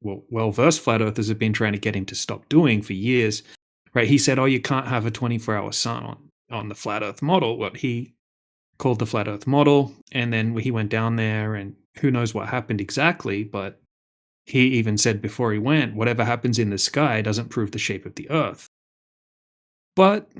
well-versed flat earthers have been trying to get him to stop doing for years, right? He said, "Oh, you can't have a 24-hour sun on the flat Earth model," what he called the flat Earth model. And then he went down there, and who knows what happened exactly, but he even said before he went, whatever happens in the sky doesn't prove the shape of the Earth. But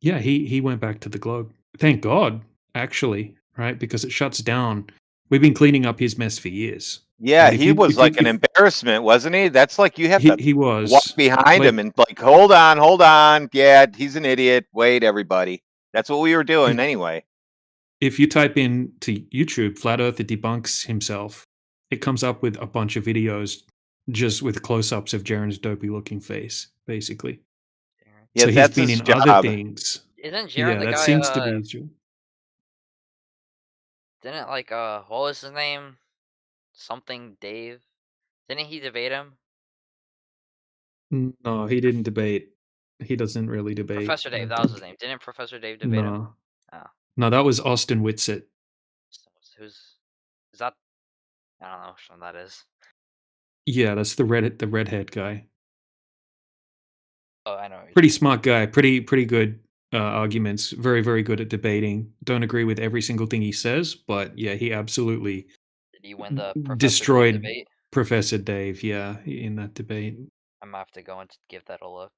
yeah, he went back to the globe. Thank God, actually, right? Because it shuts down. We've been cleaning up his mess for years. Yeah, right? he was like an embarrassment, wasn't he? That's like you have to He walk was behind him and like, hold on. Yeah, he's an idiot. Wait, everybody. That's what we were doing anyway. If you type into YouTube, Flat Earther debunks himself, it comes up with a bunch of videos just with close-ups of Jaren's dopey-looking face, basically. Yeah, So he's that's been his in other job. things. Isn't Jaren Yeah, the that guy? seems to be his job. Didn't what was his name? Something Dave. Didn't he debate him? No, he didn't debate. He doesn't really debate. Professor Dave. That was his name. Didn't Professor Dave debate him? No. Oh. No, that was Austin Whitsitt. Is that? I don't know which one that is. Yeah, that's the redhead guy. Oh, I know. Pretty smart guy. Pretty good arguments. Very, very good at debating. Don't agree with every single thing he says, but yeah, he absolutely Did he win the Professor destroyed Dave debate? Professor Dave. Yeah, in that debate. I'm gonna have to go and give that a look.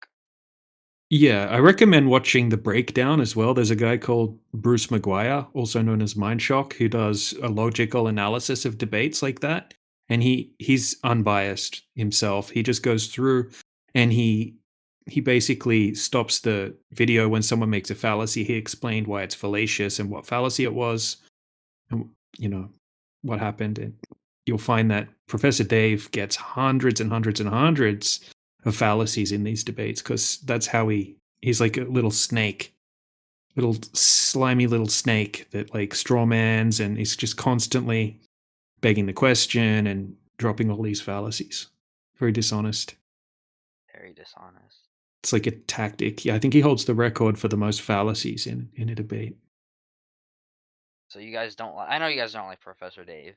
Yeah, I recommend watching the breakdown as well. There's a guy called Bruce Maguire, also known as Mindshock, who does a logical analysis of debates like that. And he's unbiased himself. He just goes through and he basically stops the video when someone makes a fallacy. He explained why it's fallacious and what fallacy it was, and what happened. And you'll find that Professor Dave gets hundreds and hundreds and hundreds of fallacies in these debates because that's how he's like a little snake, little slimy little snake that like strawmans, and he's just constantly begging the question and dropping all these fallacies. Very dishonest. Very dishonest. It's like a tactic. Yeah, I think he holds the record for the most fallacies in a debate. So you guys don't like? I know you guys don't like Professor Dave,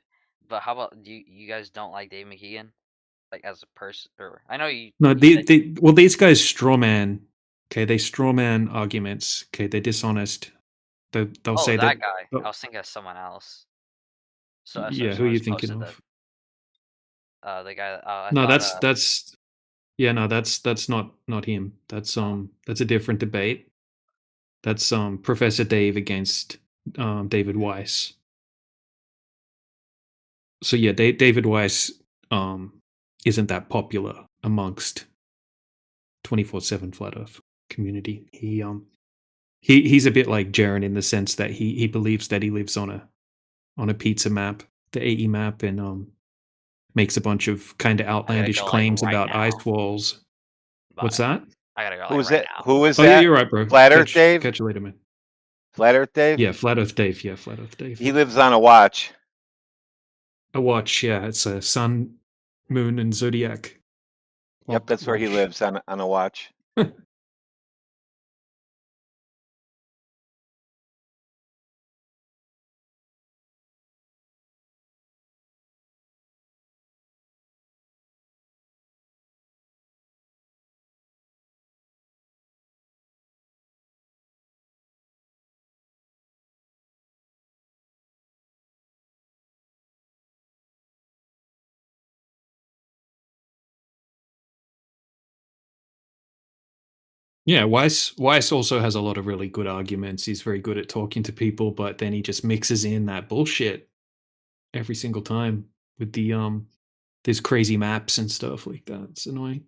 but how about you guys don't like Dave McKeegan, like as a person? Or I know you. No, you said well, these guys strawman. Okay, they strawman arguments. Okay, they're dishonest. They'll say that that. guy. I was thinking of someone else. So Yeah, who are you thinking posted of? the guy. I No, thought. that's yeah, no, that's not him. That's a different debate. That's Professor Dave against David Weiss. So yeah, David Weiss isn't that popular amongst 24/7 Flat Earth community. He's a bit like Jaren in the sense that he believes that he lives on a pizza map, the AE map, and makes a bunch of kind of outlandish claims about ice walls. What's that? I gotta go. Who's that? Who is Oh that? yeah, you're right, bro. Flat Earth Dave. Catch you later, man. Flat Earth Dave. Yeah, Flat Earth Dave. Yeah, Flat Earth Dave. He lives on a watch. A watch. Yeah, it's a sun, moon, and zodiac. Yep, that's where he lives on a watch. Yeah, Weiss also has a lot of really good arguments. He's very good at talking to people, but then he just mixes in that bullshit every single time with these crazy maps and stuff like that. It's annoying.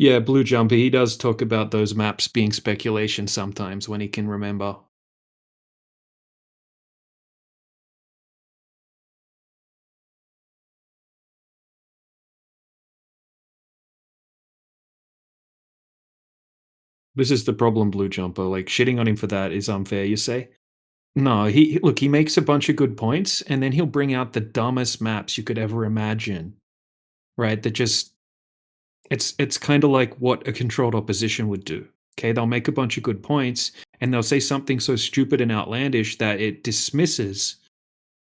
Yeah, Blue Jumper, he does talk about those maps being speculation sometimes when he can remember. This is the problem, Blue Jumper. Like, shitting on him for that is unfair, you say? No, he makes a bunch of good points, and then he'll bring out the dumbest maps you could ever imagine. Right? That just it's kind of like what a controlled opposition would do. Okay, they'll make a bunch of good points, and they'll say something so stupid and outlandish that it dismisses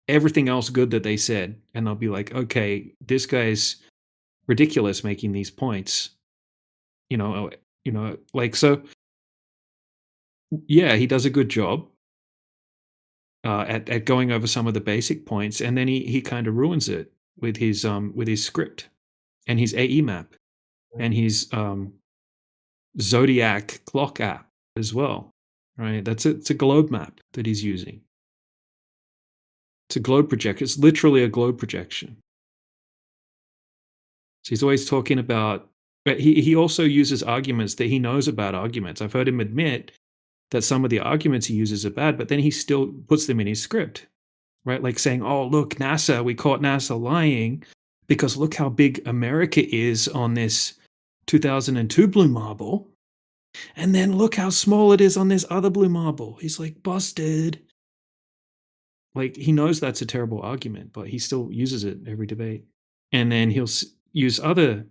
everything else good that they said, and they'll be like, okay, this guy's ridiculous making these points. Like, so yeah, he does a good job at going over some of the basic points, and then he kind of ruins it with his script and his AE map and his Zodiac clock app as well. Right? It's a globe map that he's using. It's a globe projector. It's literally a globe projection. So he's always talking about, but he also uses arguments that he knows about arguments. I've heard him admit that some of the arguments he uses are bad, but then he still puts them in his script, right? Like saying, oh, look, NASA, we caught NASA lying because look how big America is on this 2002 blue marble. And then look how small it is on this other blue marble. He's like, busted. Like, he knows that's a terrible argument, but he still uses it every debate. And then he'll use other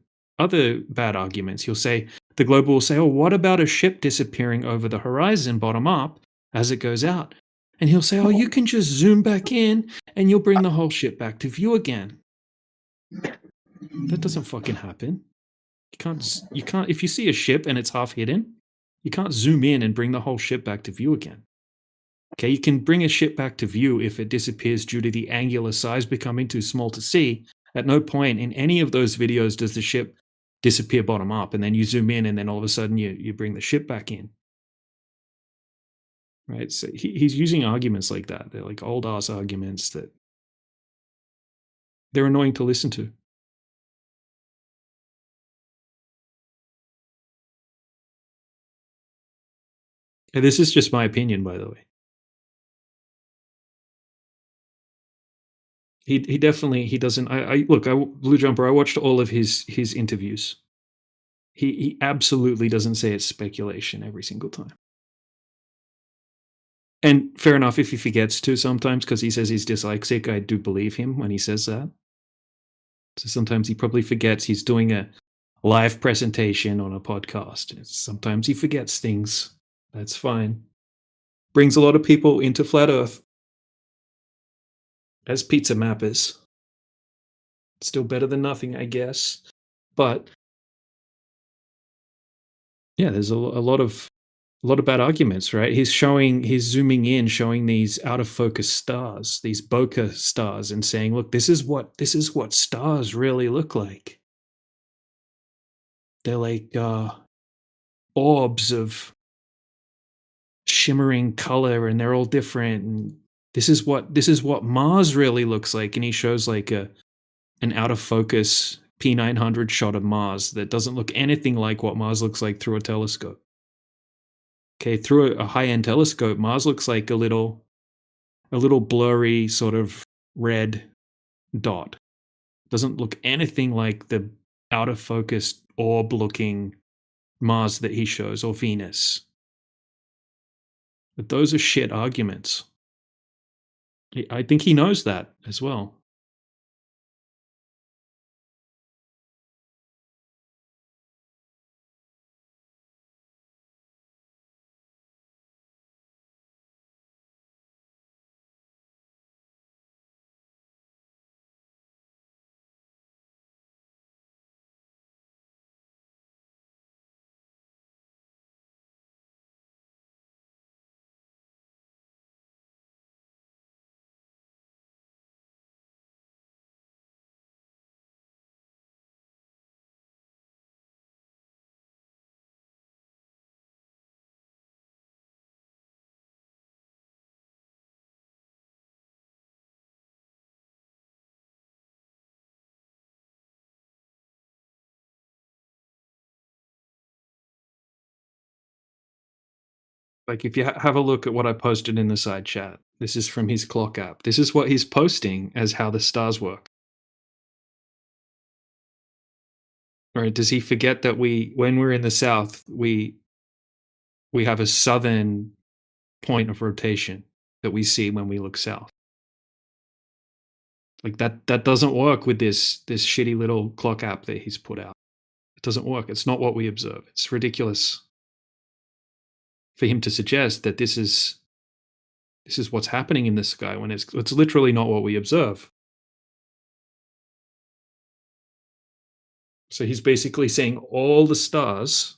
bad arguments. He'll say, the global will say, oh, what about a ship disappearing over the horizon bottom up as it goes out? And he'll say, oh, you can just zoom back in and you'll bring the whole ship back to view again. That doesn't fucking happen. You can't. If you see a ship and it's half hidden, you can't zoom in and bring the whole ship back to view again. Okay, you can bring a ship back to view if it disappears due to the angular size becoming too small to see. At no point in any of those videos does the ship disappear bottom up, and then you zoom in, and then all of a sudden you bring the ship back in. Right? So he's using arguments like that. They're like old ass arguments that they're annoying to listen to. And this is just my opinion, by the way. He definitely he doesn't. I look. Blue Jumper. I watched all of his interviews. He absolutely doesn't say it's speculation every single time. And fair enough if he forgets to sometimes because he says he's dyslexic. I do believe him when he says that. So sometimes he probably forgets he's doing a live presentation on a podcast. Sometimes he forgets things. That's fine. Brings a lot of people into Flat Earth as pizza mappers. Still better than nothing, I guess. But yeah, there's a lot of bad arguments, right? He's zooming in, showing these out of focus stars, these bokeh stars, and saying, "Look, this is what stars really look like. They're like orbs of shimmering color, and they're all different. And this is what Mars really looks like." And he shows like an out of focus P900 shot of Mars that doesn't look anything like what Mars looks like through a telescope. Okay, through a high-end telescope, Mars looks like a little blurry sort of red dot. Doesn't look anything like the out of focus orb-looking Mars that he shows, or Venus. But those are shit arguments. I think he knows that as well. Like if you have a look at what I posted in the side chat, this is from his clock app. This is what he's posting as how the stars work. Right? Does he forget that when we're in the south, we have a southern point of rotation that we see when we look south? Like that doesn't work with this shitty little clock app that he's put out. It doesn't work. It's not what we observe. It's ridiculous for him to suggest that this is what's happening in the sky when it's literally not what we observe. So he's basically saying all the stars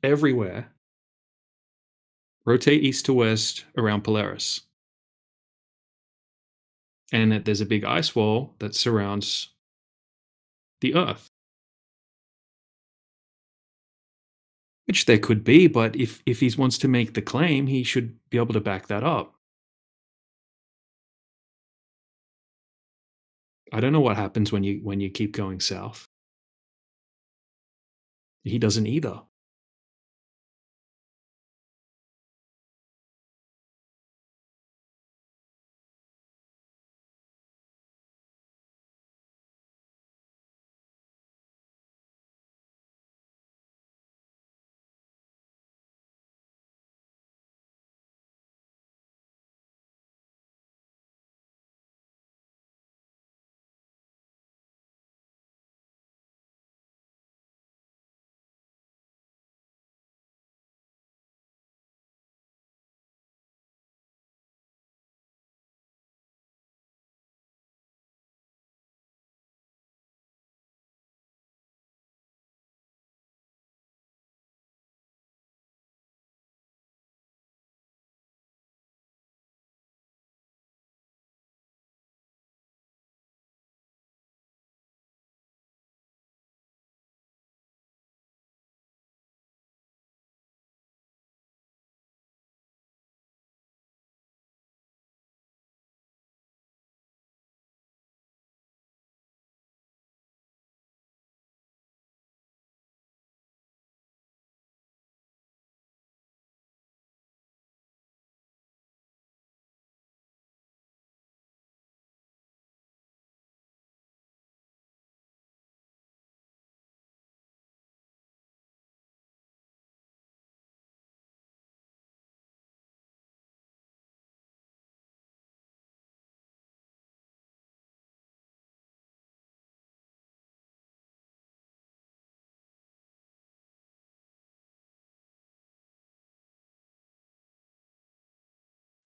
everywhere rotate east to west around Polaris. And that there's a big ice wall that surrounds the Earth. Which there could be, but if he wants to make the claim, he should be able to back that up. I don't know what happens when you keep going south. He doesn't either.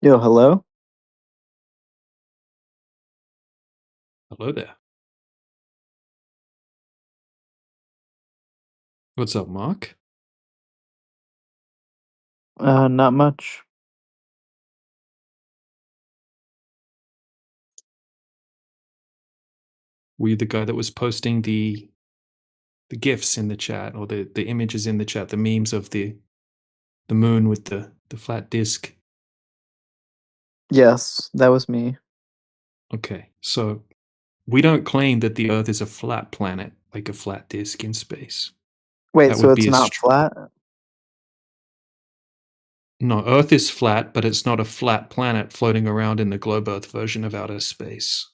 Yo, hello? Hello there. What's up, Mark? Not much. Were you the guy that was posting the GIFs in the chat, or the images in the chat, the memes of the moon with the flat disc? Yes, that was me. Okay, so we don't claim that the Earth is a flat planet, like a flat disk in space. Wait, That so would it's be a not flat? No, Earth is flat, but it's not a flat planet floating around in the globe Earth version of outer space.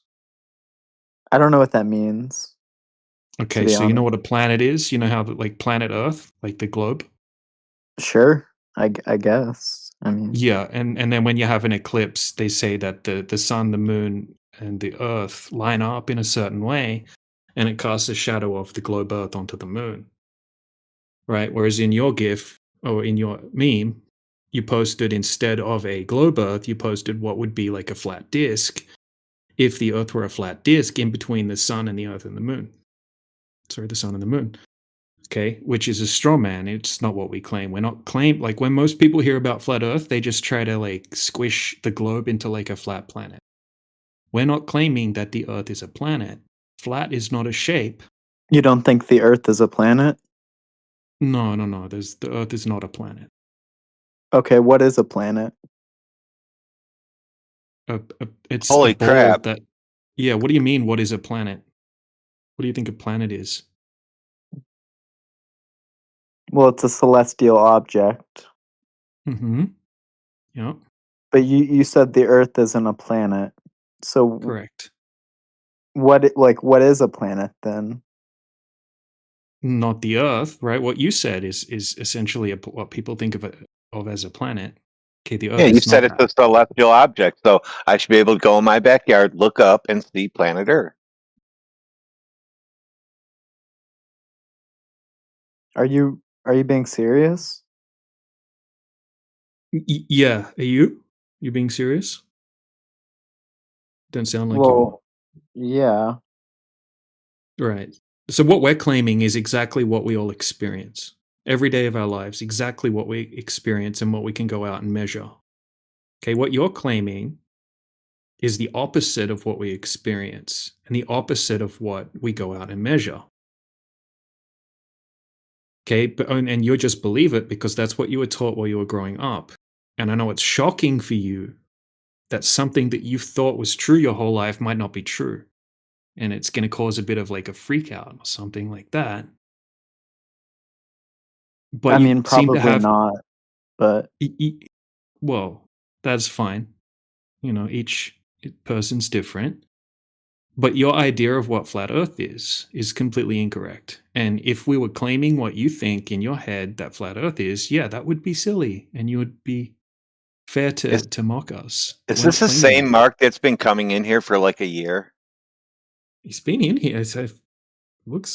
I don't know what that means. Okay, be so you know honest. what a planet is? You know how, like, planet Earth, like the globe? Sure, I guess. I mean, Yeah, and then when you have an eclipse, they say that the sun, the moon, and the Earth line up in a certain way, and it casts a shadow of the globe Earth onto the moon. Right? Whereas in your GIF, or in your meme, you posted, instead of a globe Earth, you posted what would be like a flat disk, if the Earth were a flat disk in between the sun and the Earth and the moon. Sorry, the sun and the moon. Okay, which is a straw man. It's not what we claim. We're not like, when most people hear about flat Earth, they just try to like squish the globe into like a flat planet. We're not claiming that the Earth is a planet. Flat is not a shape. you don't think the Earth is a planet? No. The Earth is not a planet. Okay, what is a planet? It's Holy a ball crap. that. Yeah, what do you mean? What is a planet? What do you think a planet is? Well, it's a celestial object. Mm-hmm. Yeah. But you said the Earth isn't a planet. So Correct. what is a planet then? Not the Earth, right? What you said is essentially what people think of as a planet. Okay, the Earth Yeah, you is said not it's that. a celestial object, so I should be able to go in my backyard, look up, and see planet Earth. Are you being serious? Yeah, are you? You being serious? Don't sound like you are. Well, yeah. Right. So what we're claiming is exactly what we all experience every day of our lives, exactly what we experience and what we can go out and measure. Okay, what you're claiming is the opposite of what we experience and the opposite of what we go out and measure. Okay, and you just believe it because that's what you were taught while you were growing up. And I know it's shocking for you that something that you thought was true your whole life might not be true. And it's going to cause a bit of like a freak out or something like that. But I you mean, seem to probably have. not, but Well, that's fine. You know, each person's different. But your idea of what flat Earth is completely incorrect. And if we were claiming what you think in your head that flat Earth is, yeah, that would be silly, and you would be fair to mock us. Is We're not this the claiming same that. Mark that's been coming in here for like a year? He's been in here. So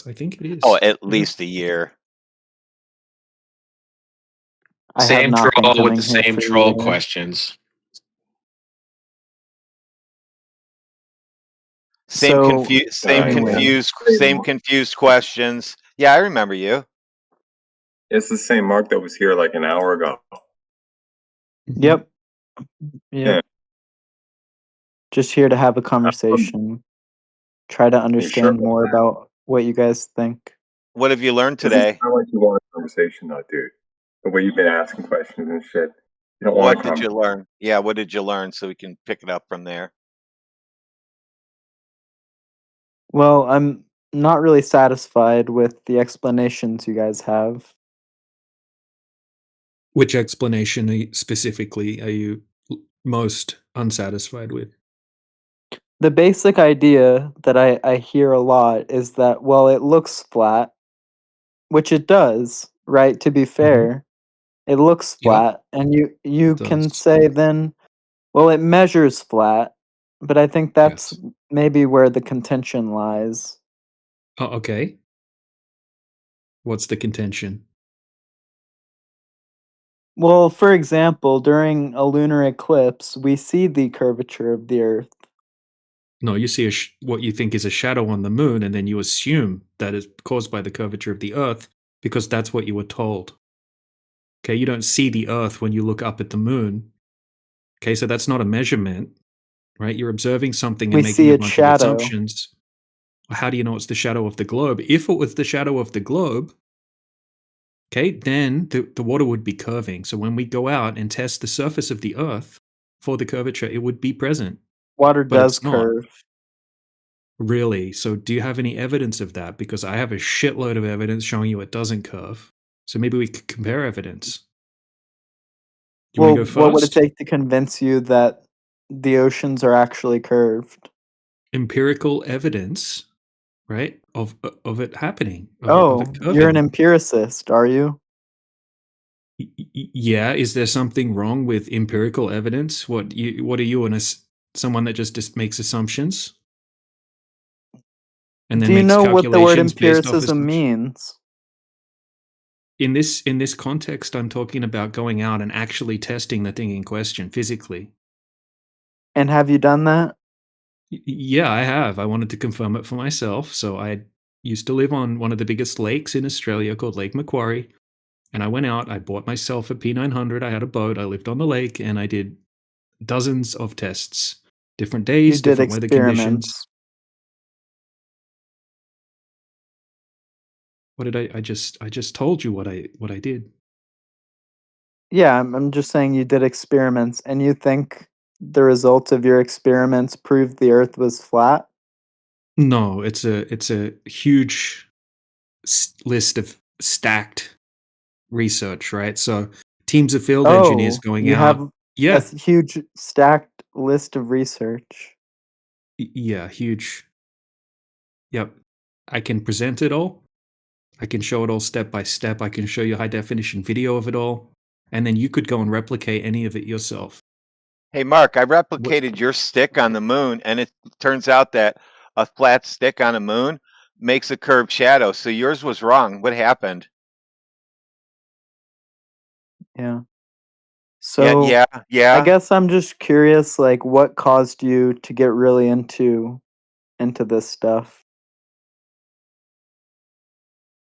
I think it is. Oh, at Yeah. least a year. I have Same not been troll with coming the here same for a troll year. questions. Same So, anyway. confused questions. Yeah, I remember you. It's the same Mark that was here like an hour ago. Yep. Yeah. Just here to have a conversation. Try to understand more about what you guys think. What have you learned Doesn't today? sound like you want a conversation though, dude. The way you've been asking questions and shit. You don't What want to did you learn? Yeah, what did you learn so we can pick it up from there? Well, I'm not really satisfied with the explanations you guys have. Which explanation specifically are you most unsatisfied with? The basic idea that I hear a lot is that, well, it looks flat, which it does, right? To be fair, it looks Yep. flat, and you can does. say then, well, it measures flat, but I think that's maybe where the contention lies. Oh, okay. What's the contention? Well, for example, during a lunar eclipse, we see the curvature of the Earth. No, you see what you think is a shadow on the moon, and then you assume that is caused by the curvature of the Earth because that's what you were told. Okay, you don't see the Earth when you look up at the moon. Okay, so that's not a measurement, right? You're observing something and We making see a its bunch of shadow. assumptions. How do you know it's the shadow of the globe? If it was the shadow of the globe, okay, then the water would be curving. So when we go out and test the surface of the Earth for the curvature, it would be present. Water But does it's not. curve. Really? So do you have any evidence of that? Because I have a shitload of evidence showing you it doesn't curve. So maybe we could compare evidence. You Well, want to go what would it first? take to convince you that the oceans are actually curved? Empirical evidence, right, of it happening, of it You're an curving. empiricist, are you? Yeah, is there something wrong with empirical evidence? What are you, someone that just makes assumptions? And then Do you makes know what the word calculations based off empiricism assumptions? means? In this context, I'm talking about going out and actually testing the thing in question physically. And have you done that? Yeah, I have. I wanted to confirm it for myself. So I used to live on one of the biggest lakes in Australia called Lake Macquarie. And I went out, I bought myself a P900. I had a boat, I lived on the lake, and I did dozens of tests, different You days, did different weather conditions. experiments. What did I just told you what I did. Yeah, I'm just saying you did experiments, and you think the results of your experiments proved the Earth was flat? No, it's a huge list of stacked research, right? So teams of field engineers Oh, going you have out. a Yeah, huge stacked list of research. yeah, huge. Yep. I can present it all. I can show it all step by step. I can show you high definition video of it all. And then you could go and replicate any of it yourself. Hey, Mark, I What? replicated your stick on the moon, and it turns out that a flat stick on a moon makes a curved shadow. So yours was wrong. What happened? Yeah. Yeah, So, yeah, I yeah. guess I'm just curious, like, what caused you to get really into this stuff?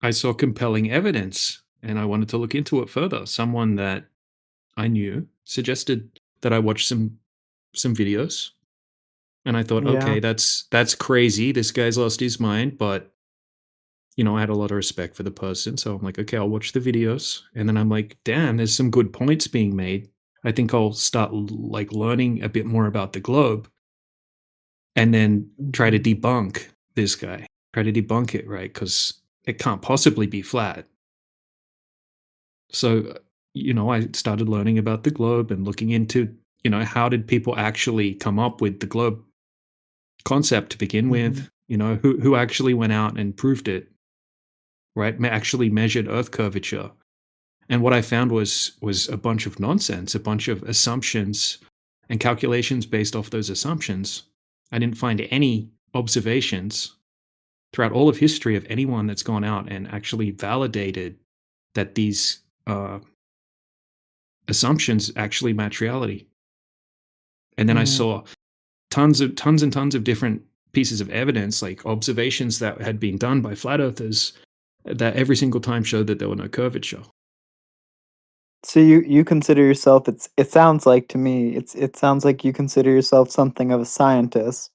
I saw compelling evidence and I wanted to look into it further. Someone that I knew suggested that I watch some videos. And I thought, Yeah. okay, that's crazy. This guy's lost his mind, but you know, I had a lot of respect for the person. So I'm like, okay, I'll watch the videos. And then I'm like, damn, there's some good points being made. I think I'll start like learning a bit more about the globe and then try to debunk this guy. Try to debunk it, right? Because it can't possibly be flat. So, you know, I started learning about the globe and looking into, you know, how did people actually come up with the globe concept to begin with? You know, who actually went out and proved it, right? Actually measured Earth curvature. And what I found was a bunch of nonsense, a bunch of assumptions and calculations based off those assumptions. I didn't find any observations throughout all of history of anyone that's gone out and actually validated that these assumptions actually match reality. And then I saw tons and tons of different pieces of evidence, like observations that had been done by flat earthers, that every single time showed that there were no curvature. So you consider yourself, it sounds like to me, it sounds like you consider yourself something of a scientist.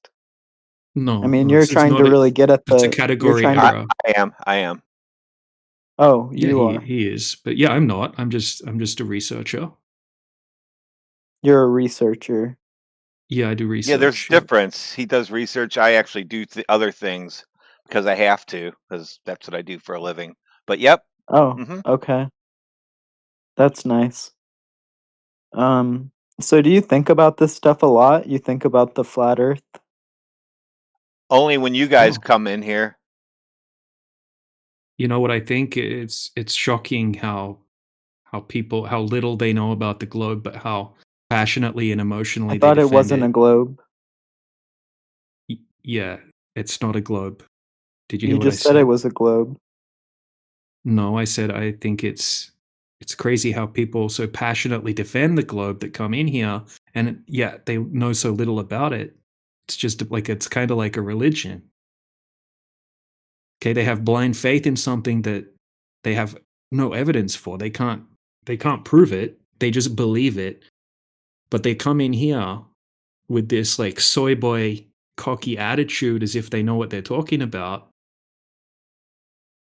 No, I mean, no, you're it's trying to not. really get at It's a you're category trying to. error. I am. Oh, Yeah, you are. he is, but yeah, I'm not. I'm just a researcher. You're a researcher. Yeah, I do Yeah, there's research. difference. He does research. I actually do other things because I have to, because that's what I do for a living. But yep. Oh, Hmm. okay. That's nice. So do you think about this stuff a lot? You think about the flat earth? Only when you guys Oh. come in here. You know what I think? It's shocking how little they know about the globe, but how passionately and I emotionally they thought it defend wasn't a it. globe. Yeah, it's not a globe. Did you hear You what I just said it said? was a globe. No, I said I think it's It's crazy how people so passionately defend the globe that come in here, and yet they know so little about it. It's just like it's kind of like a religion. Okay, they have blind faith in something that they have no evidence for. They can't prove it. They just believe it. But they come in here with this like soy boy cocky attitude as if they know what they're talking about.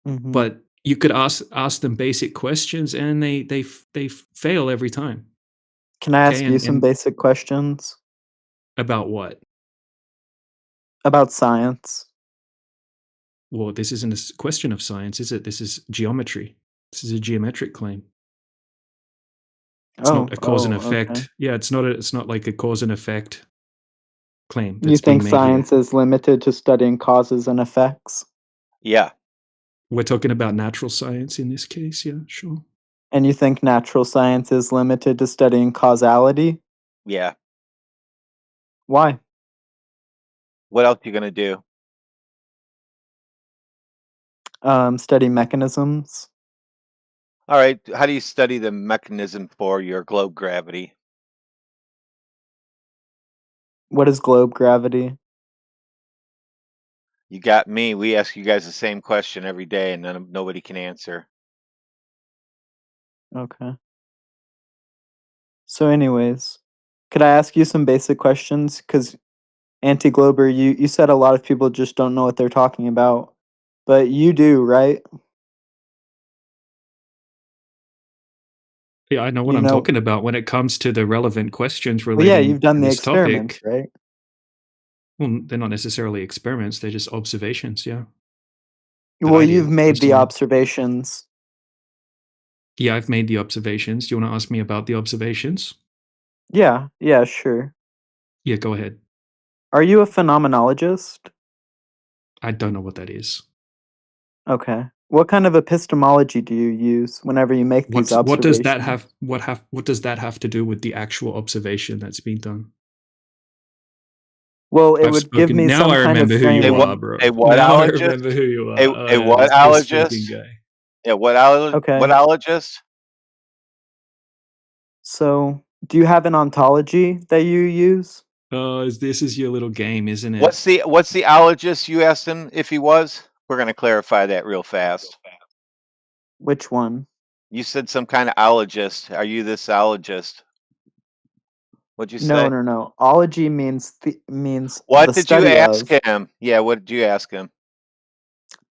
Mhm. But you could ask them basic questions and they fail every time. Can I ask Okay, you some and basic questions about what? about science? Well, this isn't a question of science, is it? This is geometry. This is a geometric claim. It's not a cause and effect. Okay. Yeah, it's not like a cause and effect claim You that's being think made here. science is limited to studying causes and effects? Yeah. We're talking about natural science in this case, yeah, sure. And you think natural science is limited to studying causality? Yeah. Why? What else you gonna do? Study mechanisms. All right. How do you study the mechanism for your globe gravity? What is globe gravity? You got me. We ask you guys the same question every day, and nobody can answer. Okay. So, anyways, could I ask you some basic questions? Because Anti-Glober, you said a lot of people just don't know what they're talking about, but you do, right? Yeah, I know what You I'm know. talking about when it comes to the relevant questions Well, yeah, relating you've done to the this experiments, topic. right? Well, they're not necessarily experiments, they're just observations, yeah. That Well, I you've did made the personally. observations. Yeah, I've made the observations. Do you want to ask me about the observations? Yeah, sure. Yeah, go ahead. Are you a phenomenologist? I don't know what that is. Okay. What kind of epistemology do you use whenever you make these What does observations? what does that have to do with the actual observation that's being done? Well, it I've would give spoken. me Now some I kind of remember who you framing. are, bro. A Now I whatologist? remember who you are. A Oh, yeah, this whatologist? guy. A Okay. whatologist? So, do you have an ontology that you use? Oh, this is your little game, isn't it? What's the ologist you asked him if he was? We're gonna clarify that real fast. Which one? You said some kind of ologist. Are you this ologist? What'd you No, say? no. Ology means means What the did you study ask of. him? Yeah, what did you ask him?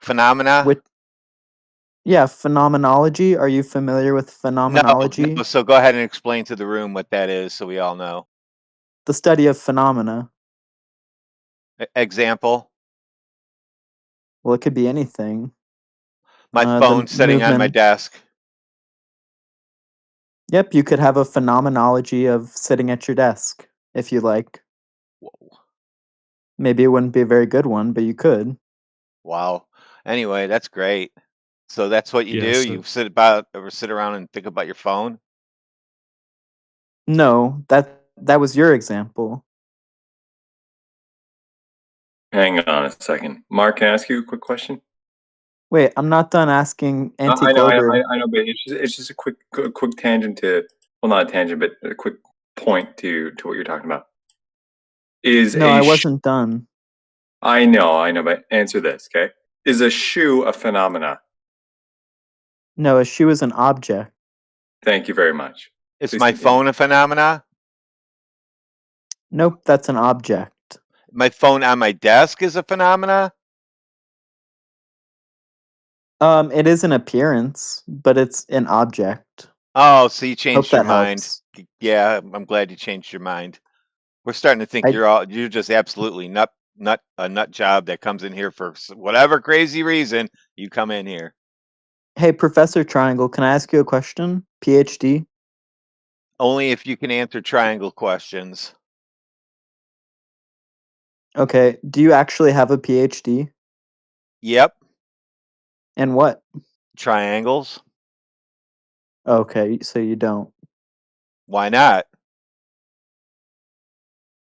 Phenomena? Which, yeah, phenomenology. Are you familiar with phenomenology? No. So go ahead and explain to the room what that is, so we all know. The study of phenomena. Example: Well, it could be anything. my The phone sitting on my movement. desk. Yep, you could have a phenomenology of sitting at your desk if you like. Whoa. Maybe it wouldn't be a very good one, but you could. Wow. Anyway, that's great. So that's what you Yeah, do. so- You sit around and think about your phone. No, that was your example. Hang on a second. Mark, can I ask you a quick question? Wait, I'm not done asking I know, Anti-Glober. I know, but it's just a quick tangent to, well, not a tangent, but a quick point to what you're talking about. No, I wasn't done. I know, but answer this, okay? Is a shoe a phenomena? No, a shoe is an object. Thank you very much. Is Please my continue. phone a phenomena? Nope, that's an object. My phone on my desk is a phenomena? It is an appearance, but it's an object. Oh, so you changed your that mind. helps. Yeah, I'm glad you changed your mind. We're starting to think I- you're just absolutely a nut job that comes in here for whatever crazy reason you come in here. Hey, Professor Triangle, can I ask you a question? PhD? Only if you can answer triangle questions. Okay, do you actually have a PhD? Yep. And what? Triangles. Okay, so you don't. Why not?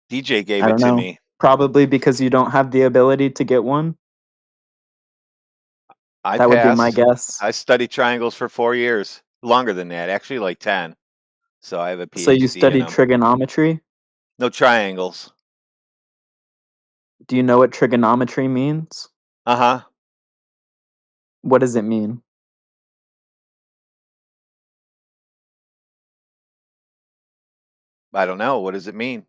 DJ gave I it don't to know. me. Probably because you don't have the ability to get one. I That would be my passed. guess. I studied triangles for 4 years. longer than that. Actually, like 10. So I have a PhD So you in studied them. trigonometry? No triangles. Do you know what trigonometry means? Uh-huh. What does it mean? I don't know. What does it mean?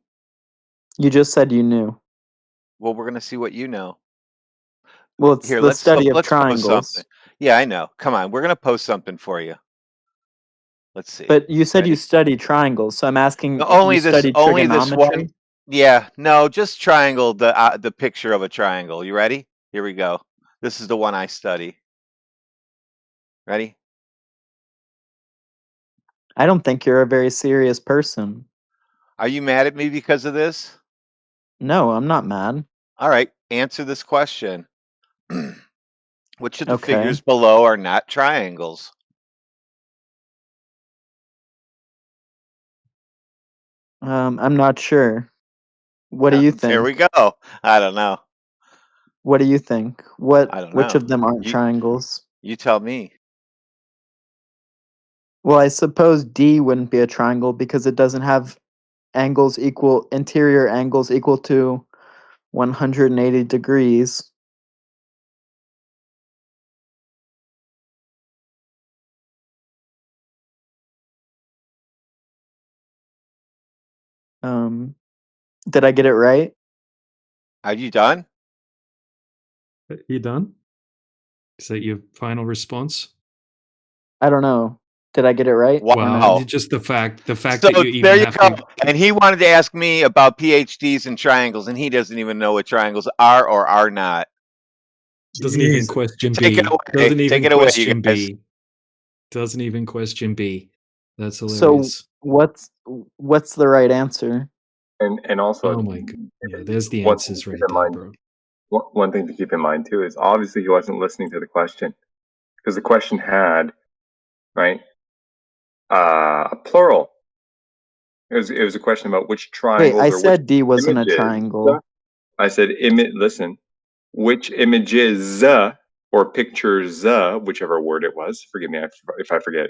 You just said you knew. Well, we're gonna see what you know. Well, it's Here, the study of let's post something. triangles. Yeah, I know. Come on, we're gonna post something for you. Let's see. But you said you Ready? studied triangles, so I'm asking No, if you studied only this one. trigonometry. Yeah, no, just triangle the picture of a triangle. You ready? Here we go. This is the one I study. Ready? I don't think you're a very serious person. Are you mad at me because of this? No, I'm not mad. All right, answer this question. Which of the Okay. figures below are not triangles? I'm not sure. What do you think? There we go. I don't know. What do you think? I don't Which know. of them aren't triangles? You tell me. Well, I suppose D wouldn't be a triangle because it doesn't have interior angles equal to 180 degrees. Did I get it right? Are you done? You done? Is that your final response? I don't know. Did I get it right? or Wow. no? Just the fact So that you even there you have go. to. And he wanted to ask me about PhDs and triangles, and he doesn't even know what triangles are or are not. Doesn't even question Take B. it away. Doesn't Take even it away, you question guys. B. Doesn't even question B. That's So hilarious. what's the right answer? And also, Oh my god. Yeah, there's the one thing answers to right keep in there, mind, bro. one thing to keep in mind too is obviously he wasn't listening to the question, because the question had, right, a plural. It was a question about which Wait, triangles I or which said D wasn't a images. triangle. I said listen, which images or pictures, whichever word it was. Forgive me if I forget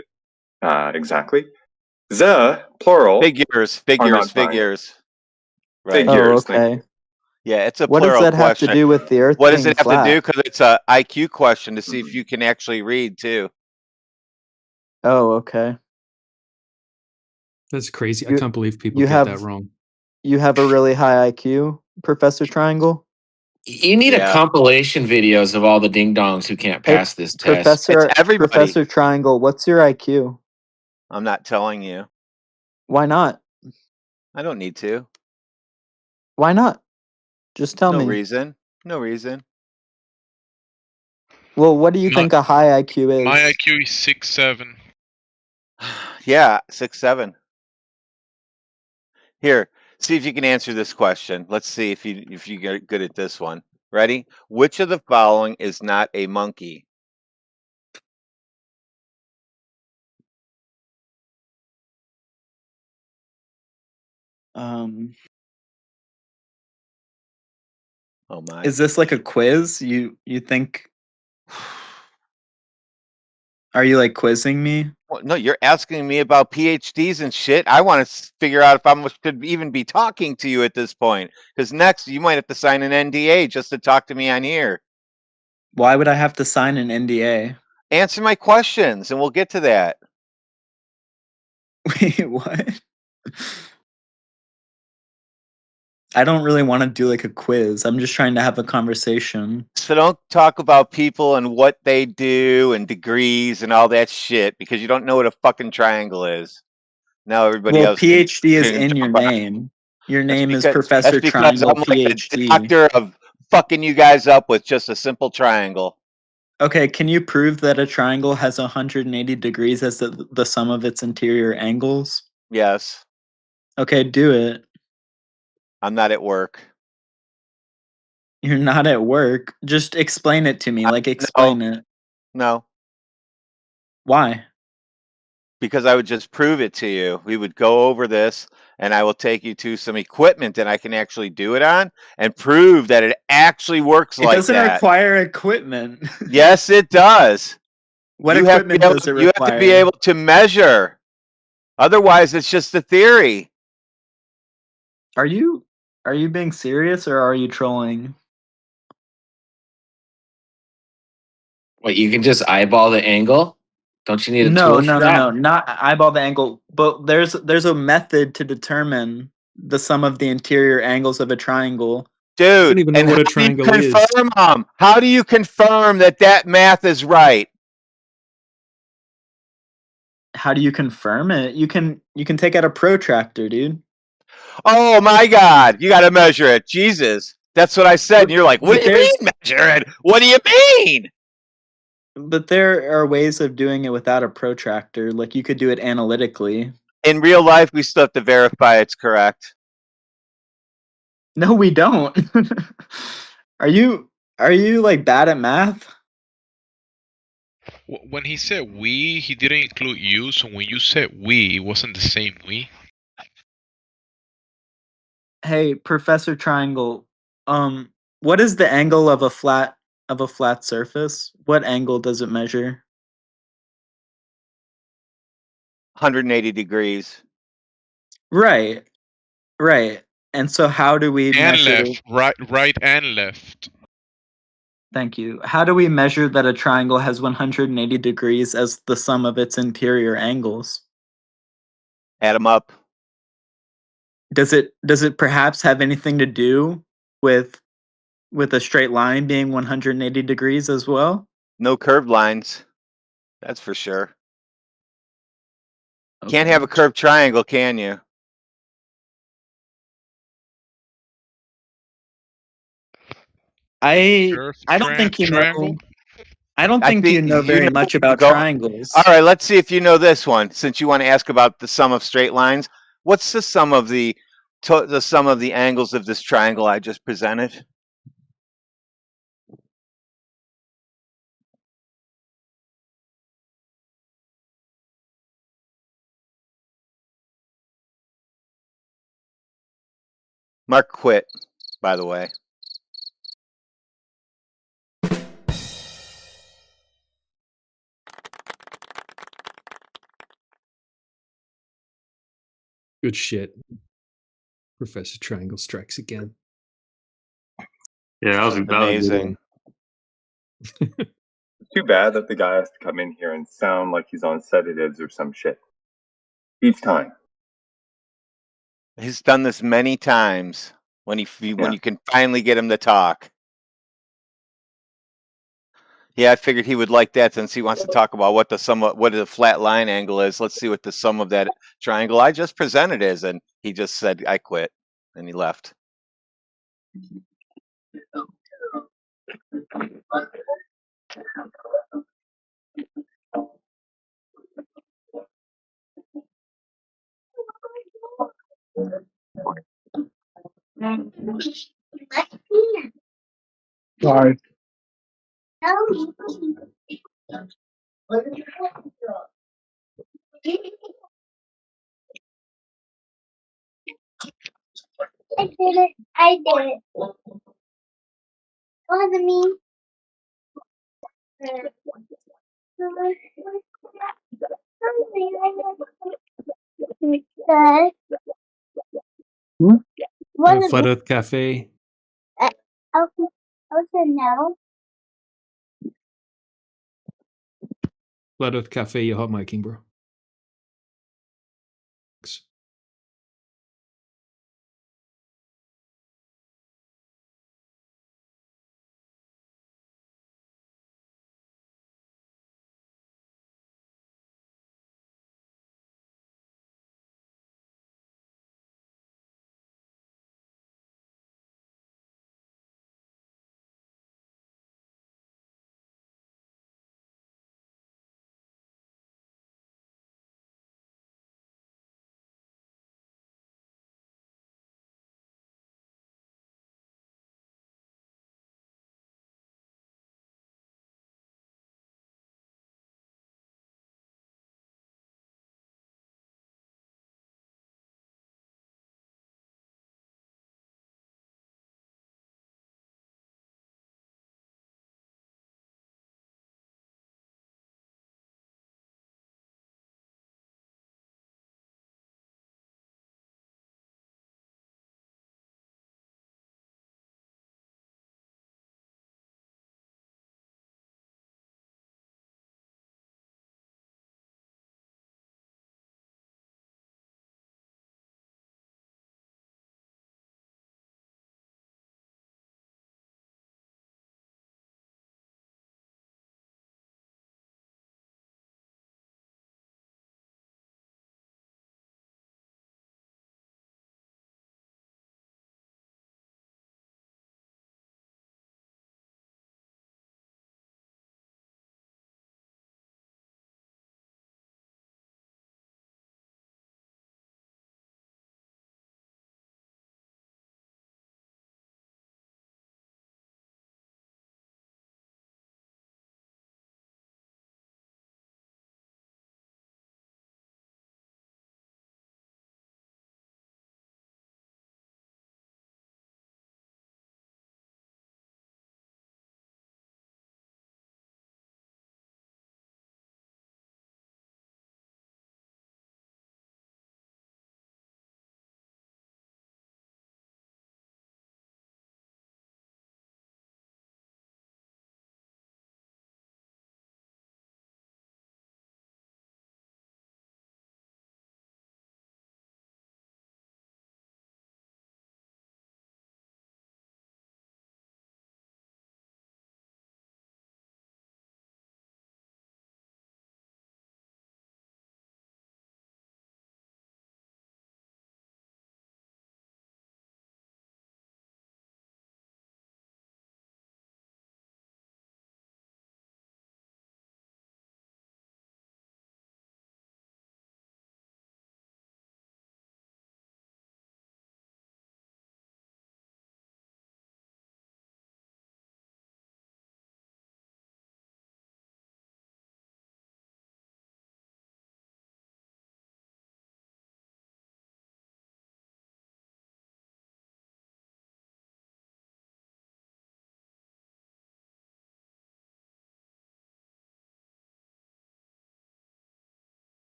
exactly. Plural. Figures. Right. Figures. Oh, okay. Thank you. Yeah, it's a What does plural that have to question. do with the Earth What does being it have to do? flat? Because it's a IQ question to see if you can actually read too. Oh, okay. That's crazy. I You- can't believe people you get have that wrong. You have a really high IQ, Professor Triangle? You need a compilation videos of all the ding dongs who can't Hey, pass this test. It's everybody. Professor Triangle, what's your IQ? I'm not telling you. Why not? I don't need to. Why not? Just tell No me. reason. No reason. Well, what do you think a high IQ is? My IQ is 6'7". Yeah, 6'7". Here, see if you can answer this question. Let's see if you get good at this one. Ready? Which of the following is not a monkey? Oh my. Is this like a quiz? You think Are you like quizzing me? Well, no, you're asking me about PhDs and shit. I want to figure out if I should even be talking to you at this point. Because next, you might have to sign an NDA just to talk to me on here. Why would I have to sign an NDA? Answer my questions, and we'll get to that. Wait, what? I don't really want to do like a quiz. I'm just trying to have a conversation. So don't talk about people and what they do and degrees and all that shit because you don't know what a fucking triangle is. Now everybody Well, else can PhD is in your jump on. name. Your name is That's Professor because Triangle I'm like the PhD. doctor of fucking you guys up with just a simple triangle. Okay, can you prove that a triangle has 180 degrees as the sum of its interior angles? Yes. Okay, do it. I'm not at work. You're not at work. Just explain it to me. Like, explain it. No. Why? Because I would just prove it to you. We would go over this and I will take you to some equipment that I can actually do it on and prove that it actually works It like doesn't that. require equipment. Yes, it does. What You have to be equipment able, does it you have to be require? able to measure. Otherwise, it's just a theory. Are you being serious or are you trolling? What, you can just eyeball the angle? Don't you need a No, tool no, for no, that? no, not eyeball the angle. But there's a method to determine the sum of the interior angles of a triangle. Dude, even know and what how a do you triangle is. confirm them? How do you confirm that that math is right? How do you confirm it? You can take out a protractor, dude. Oh my God, you got to measure it. Jesus, that's what I said. And you're like, what But do you there's mean measure it? What do you mean? but there are ways of doing it without a protractor. Like you could do it analytically. In real life, we still have to verify it's correct. No, we don't. Are you like bad at math? When he said we, he didn't include you. So when you said we, it wasn't the same we. Hey, Professor Triangle. What is the angle of a flat surface? What angle does it measure? 180 degrees. Right. Right. And so how do we And measure left, right and left. Thank you. How do we measure that a triangle has 180 degrees as the sum of its interior angles? Add them up. Does it perhaps have anything to do with a straight line being 180 degrees as well? No curved lines. That's for sure. Can't Okay. have a curved triangle, can you? I Curved don't think you triangle. know. I don't I think you think know you very know much where I'm about going. All triangles. right, let's see if you know this one. Since you want to ask about the sum of straight lines, what's the sum of the angles of this triangle I just presented? Mark quit, by the way. Good shit. Professor Triangle strikes again. Yeah, that was a good Amazing. one. Too bad that the guy has to come in here and sound like he's on sedatives or some shit each time. He's done this many times when when you can finally get him to talk. Yeah, I figured he would like that since he wants to talk about what the flat line angle is. Let's see what the sum of that triangle I just presented is. And he just said, I quit. And he left. Sorry. I did it. I did it. Wasn't me. Wasn't Flat me. Earth Cafe. Also, no. Flat Earth Cafe, you're hot micing, bro.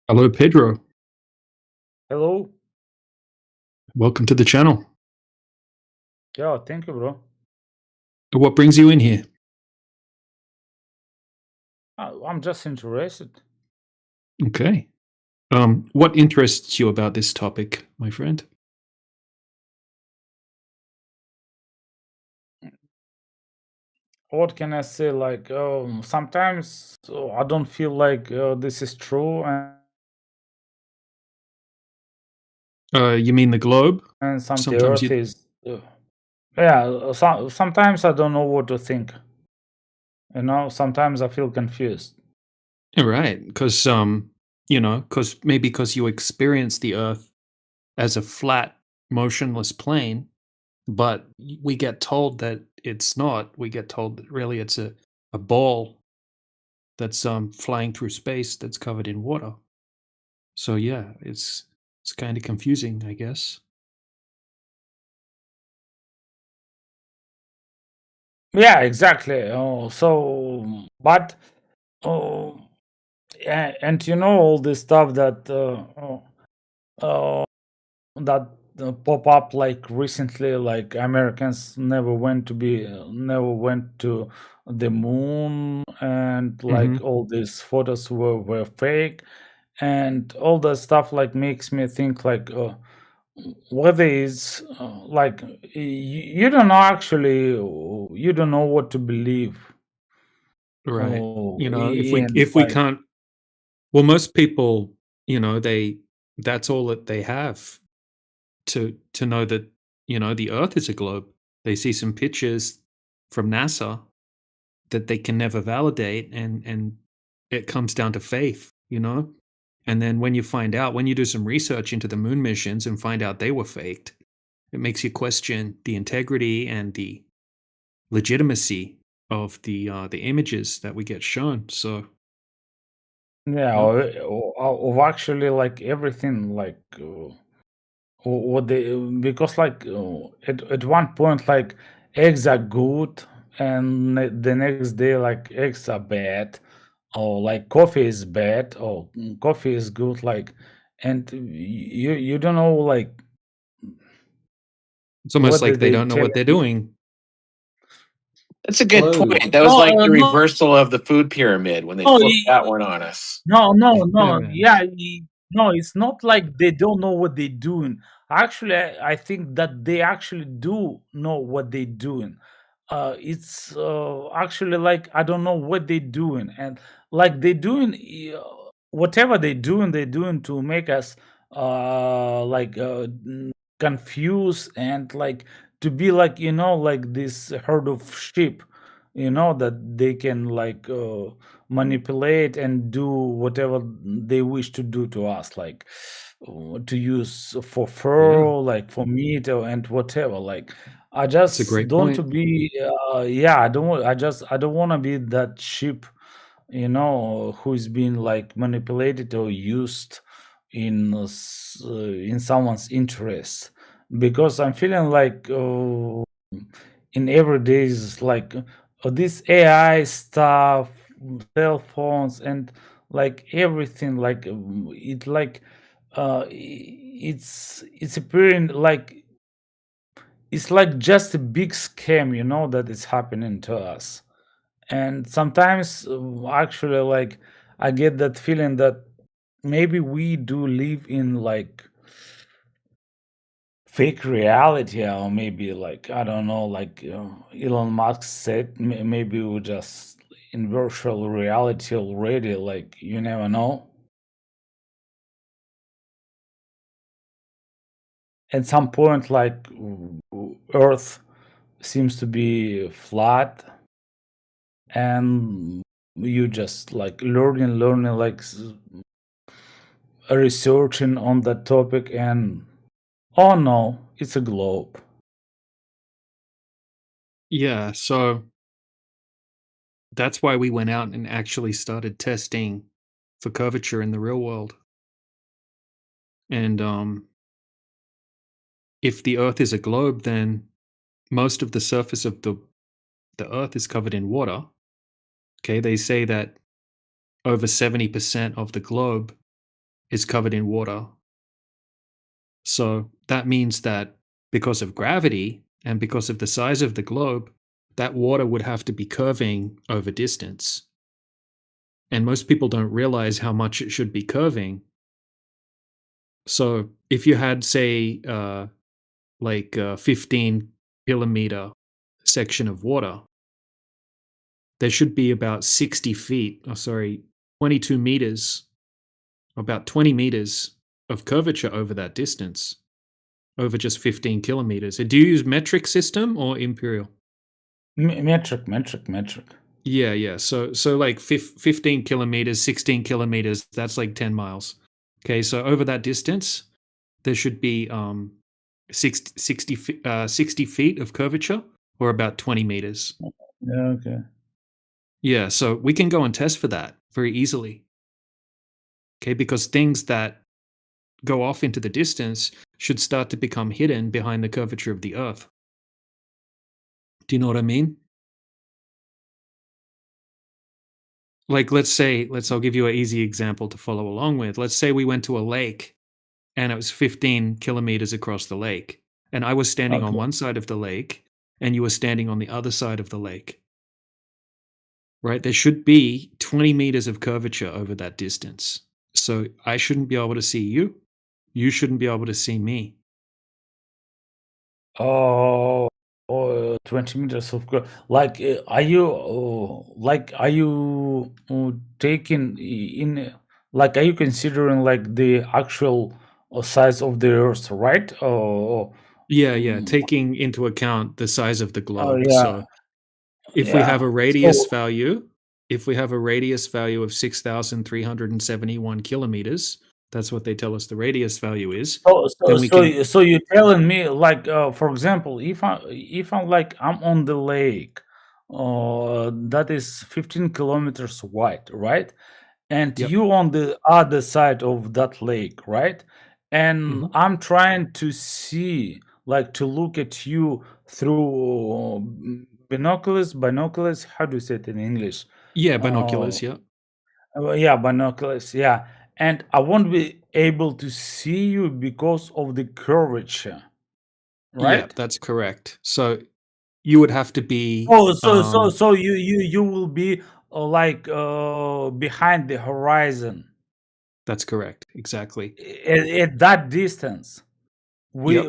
Hello, Pedro. Hello. Welcome to the channel. Yeah, thank you, bro. What brings you in here? I'm just interested. Okay. What interests you about this topic, my friend? What can I say? Like, sometimes I don't feel like this is true, You mean the globe? and some the Sometimes Earth you. is. Yeah, sometimes I don't know what to think. You know, sometimes I feel confused. Right, because maybe because you experience the Earth as a flat, motionless plane, but we get told that it's not. We get told that really it's a ball that's flying through space that's covered in water. So yeah, it's kind of confusing, I guess. Yeah, exactly. But and you know all this stuff that that pop up like recently, like Americans never went to the moon, and like Mhm. all these photos were fake, and all that stuff like makes me think like whether it's like you don't know actually, you don't know what to believe. Right. Oh, If in we like can't, well, most people, that's all that they have to know that the Earth is a globe. They see some pictures from NASA that they can never validate, and it comes down to faith. And then when you do some research into the moon missions and find out they were faked, it makes you question the integrity and the legitimacy of the images that we get shown. So yeah, yeah. of actually like everything like what they because like at one point like eggs are good, and the next day like eggs are bad, or like coffee is bad, or coffee is good, like, and you don't know like It's almost what like did they they don't know tell what they're you. doing. That's a good Hello. point. That was No, like the no, reversal of the food pyramid when they no, flipped that one on us. no. Yeah. Yeah, no, it's not like they don't know what they're doing. Actually, I think that they actually do know what they're doing. It's actually like I don't know what they're doing, and like they're doing whatever they're doing to make us confused, and like to be like like this herd of sheep, that they can like manipulate and do whatever they wish to do to us, like to use for Yeah. fur, like for meat, and whatever. Like I That's a just great don't to point. be yeah, I don't want to be that sheep, who's been like manipulated or used in someone's interest, because I'm feeling like in every days like this AI stuff, cell phones, and like everything, like it like it's appearing like it's like just a big scam, that is happening to us. And sometimes actually like I get that feeling that maybe we do live in like fake reality, or maybe like I don't know, like Elon Musk said, maybe we're just in virtual reality already, like you never know. At some point like Earth seems to be flat, and you just like learning like researching on that topic, and oh no, it's a globe. Yeah, so that's why we went out and actually started testing for curvature in the real world. And if the Earth is a globe, then most of the surface of the Earth is covered in water. Okay, they say that over 70% of the globe is covered in water. So that means that because of gravity and because of the size of the globe, that water would have to be curving over distance. And most people don't realize how much it should be curving. So if you had, say, like a 15 kilometer section of water, there should be about 60 feet, 22 meters, about 20 meters of curvature over that distance, over just 15 kilometers. Do you use metric system or imperial? Metric. Yeah. So like 15 kilometers, 16 kilometers, that's like 10 miles. Okay, so over that distance, there should be 60 feet of curvature, or about 20 meters. Yeah, okay. Yeah, so we can go and test for that very easily. Okay, because things that go off into the distance should start to become hidden behind the curvature of the Earth. Do you know what I mean? Like, I'll give you an easy example to follow along with. Let's say we went to a lake and it was 15 kilometers across the lake, and I was standing on one side of the lake and you were standing on the other side of the lake. Right? There should be 20 meters of curvature over that distance. So I shouldn't be able to see you. You shouldn't be able to see me. Oh, 20 meters of like, are you taking in, like, are you considering like the actual size of the Earth, right? Yeah, taking into account the size of the globe. yeah. So if we have a Yeah. radius So, value, of 6,371 kilometers, that's what they tell us the radius value is. Then we can. so you're telling me, like, for example, if I'm like, I'm on the lake, that is 15 kilometers wide, right? And Yep. you on the other side of that lake, right? And Mhm. I'm trying to see, like, to look at you through binoculars. How do you say it in English? Yeah, binoculars. Yeah. Yeah, binoculars. Yeah, and I won't be able to see you because of the curvature, Yeah, right? that's correct. So you would have to be. Oh, so you will be like behind the horizon That's correct. Exactly. at that distance. Yep.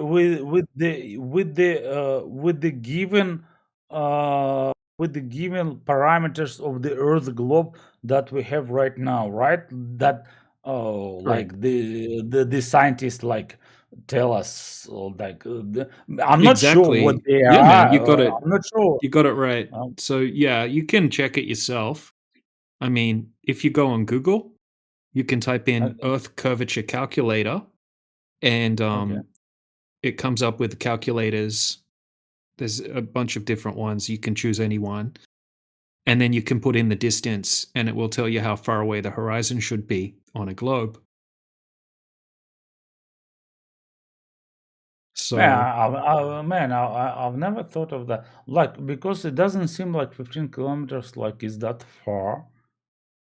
With the given parameters of the Earth globe that we have right now, right? That Correct. like the scientists like tell us, like I'm not sure what Exactly. they Yeah, man, are. you got it. I'm not sure. You got it right. Um, So yeah, you can check it yourself. I mean, if you go on Google, you can type in okay. Earth curvature calculator, and Okay. it comes up with calculators. There's a bunch of different ones. You can choose any one, and then you can put in the distance, and it will tell you how far away the horizon should be on a globe. Man, I've never thought of that. Like, because it doesn't seem like 15 kilometers like is that far.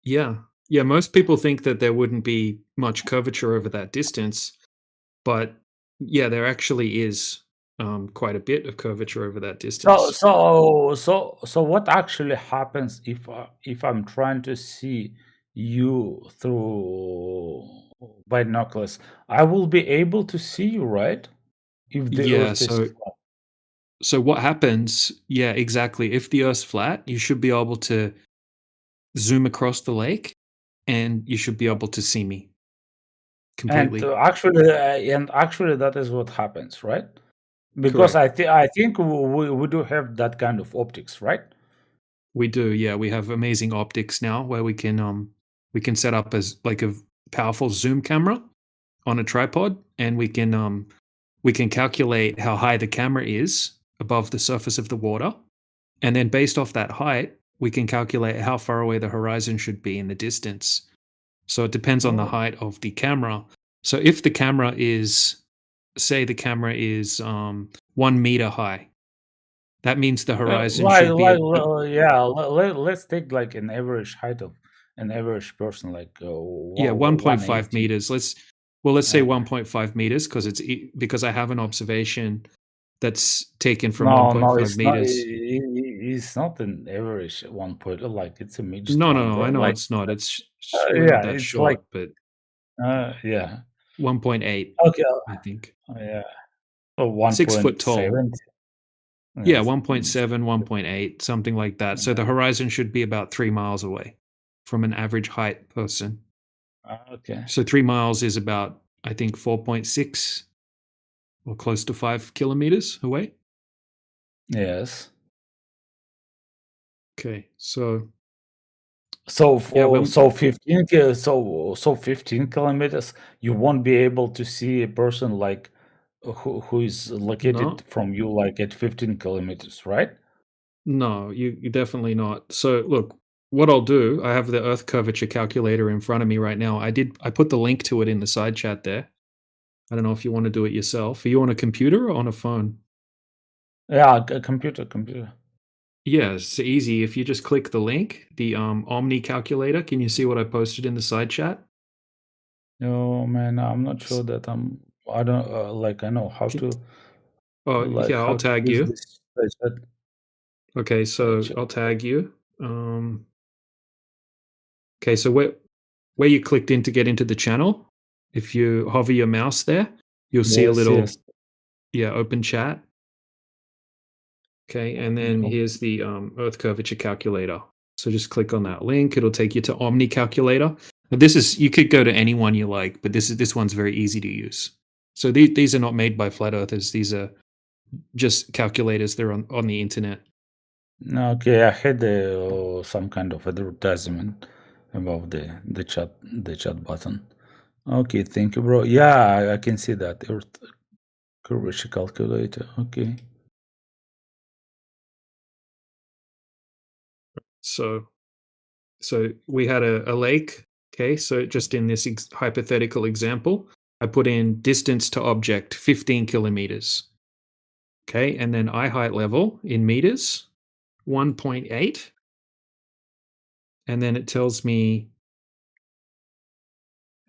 Yeah. Most people think that there wouldn't be much curvature over that distance, but yeah, there actually is quite a bit of curvature over that distance. So what actually happens if I'm trying to see you through binoculars? I will be able to see you, right? If the Yeah, Earth is flat. so what happens? Yeah, exactly. If the Earth's flat, you should be able to zoom across the lake, and you should be able to see me And completely. actually, that is what happens, right? Because Correct. I think we do have that kind of optics, right? We do. Yeah, we have amazing optics now where we can set up as like a powerful zoom camera on a tripod, and we can calculate how high the camera is above the surface of the water, and then based off that height, we can calculate how far away the horizon should be in the distance. So it depends on the Oh. height of the camera. So if the camera is say the camera is 1 meter high. That means the horizon Like, should be let's take like an average height of an average person, like 1.5 180. meters. Let's say 1.5 meters because I have an observation that's taken from No, 1.5 it's meters. It's not an average 1 point. Like it's a midget No, one, bro. I know Like, it's not. It's we're yeah, not that it's short, like but 1.8. Okay. I think. Yeah. Oh, 6 foot tall. 1.7. Yeah, 1.7, 1.8, something like that. So the horizon should be about 3 miles away from an average height person. Okay. So 3 miles is about, I think, 4.6 or close to 5 kilometers away. Yes. Okay, so So Yeah, when- so 15 ki- so 15 kilometers, you won't be able to see a person like who is located No. from you like at 15 kilometers, right? No, you definitely not. So look, what I'll do, I have the Earth curvature calculator in front of me right now. I put the link to it in the side chat there. I don't know if you want to do it yourself. Are you on a computer or on a phone? Yeah, computer. Yeah, it's easy. If you just click the link, the Omni calculator, can you see what I posted in the side chat? No, man, I'm not sure that I don't I know how to Oh, yeah, how I'll to tag use you. this spreadsheet. Okay, so I'll tag you. Okay, so where you clicked in to get into the channel, if you hover your mouse there, you'll see a little open chat. Okay, and then here's the Earth curvature calculator. So just click on that link. It'll take you to Omni calculator. Now you could go to any one you like, but this one's very easy to use. So these are not made by flat earthers. These are just calculators. They're on the internet. Okay, I had some kind of advertisement about the chat button. Okay, thank you, bro. Yeah, I can see that Earth curvature calculator. Okay. So we had a lake. Okay, so just in this hypothetical example, I put in distance to object 15 kilometers. Okay, and then eye height level in meters 1.8. And then it tells me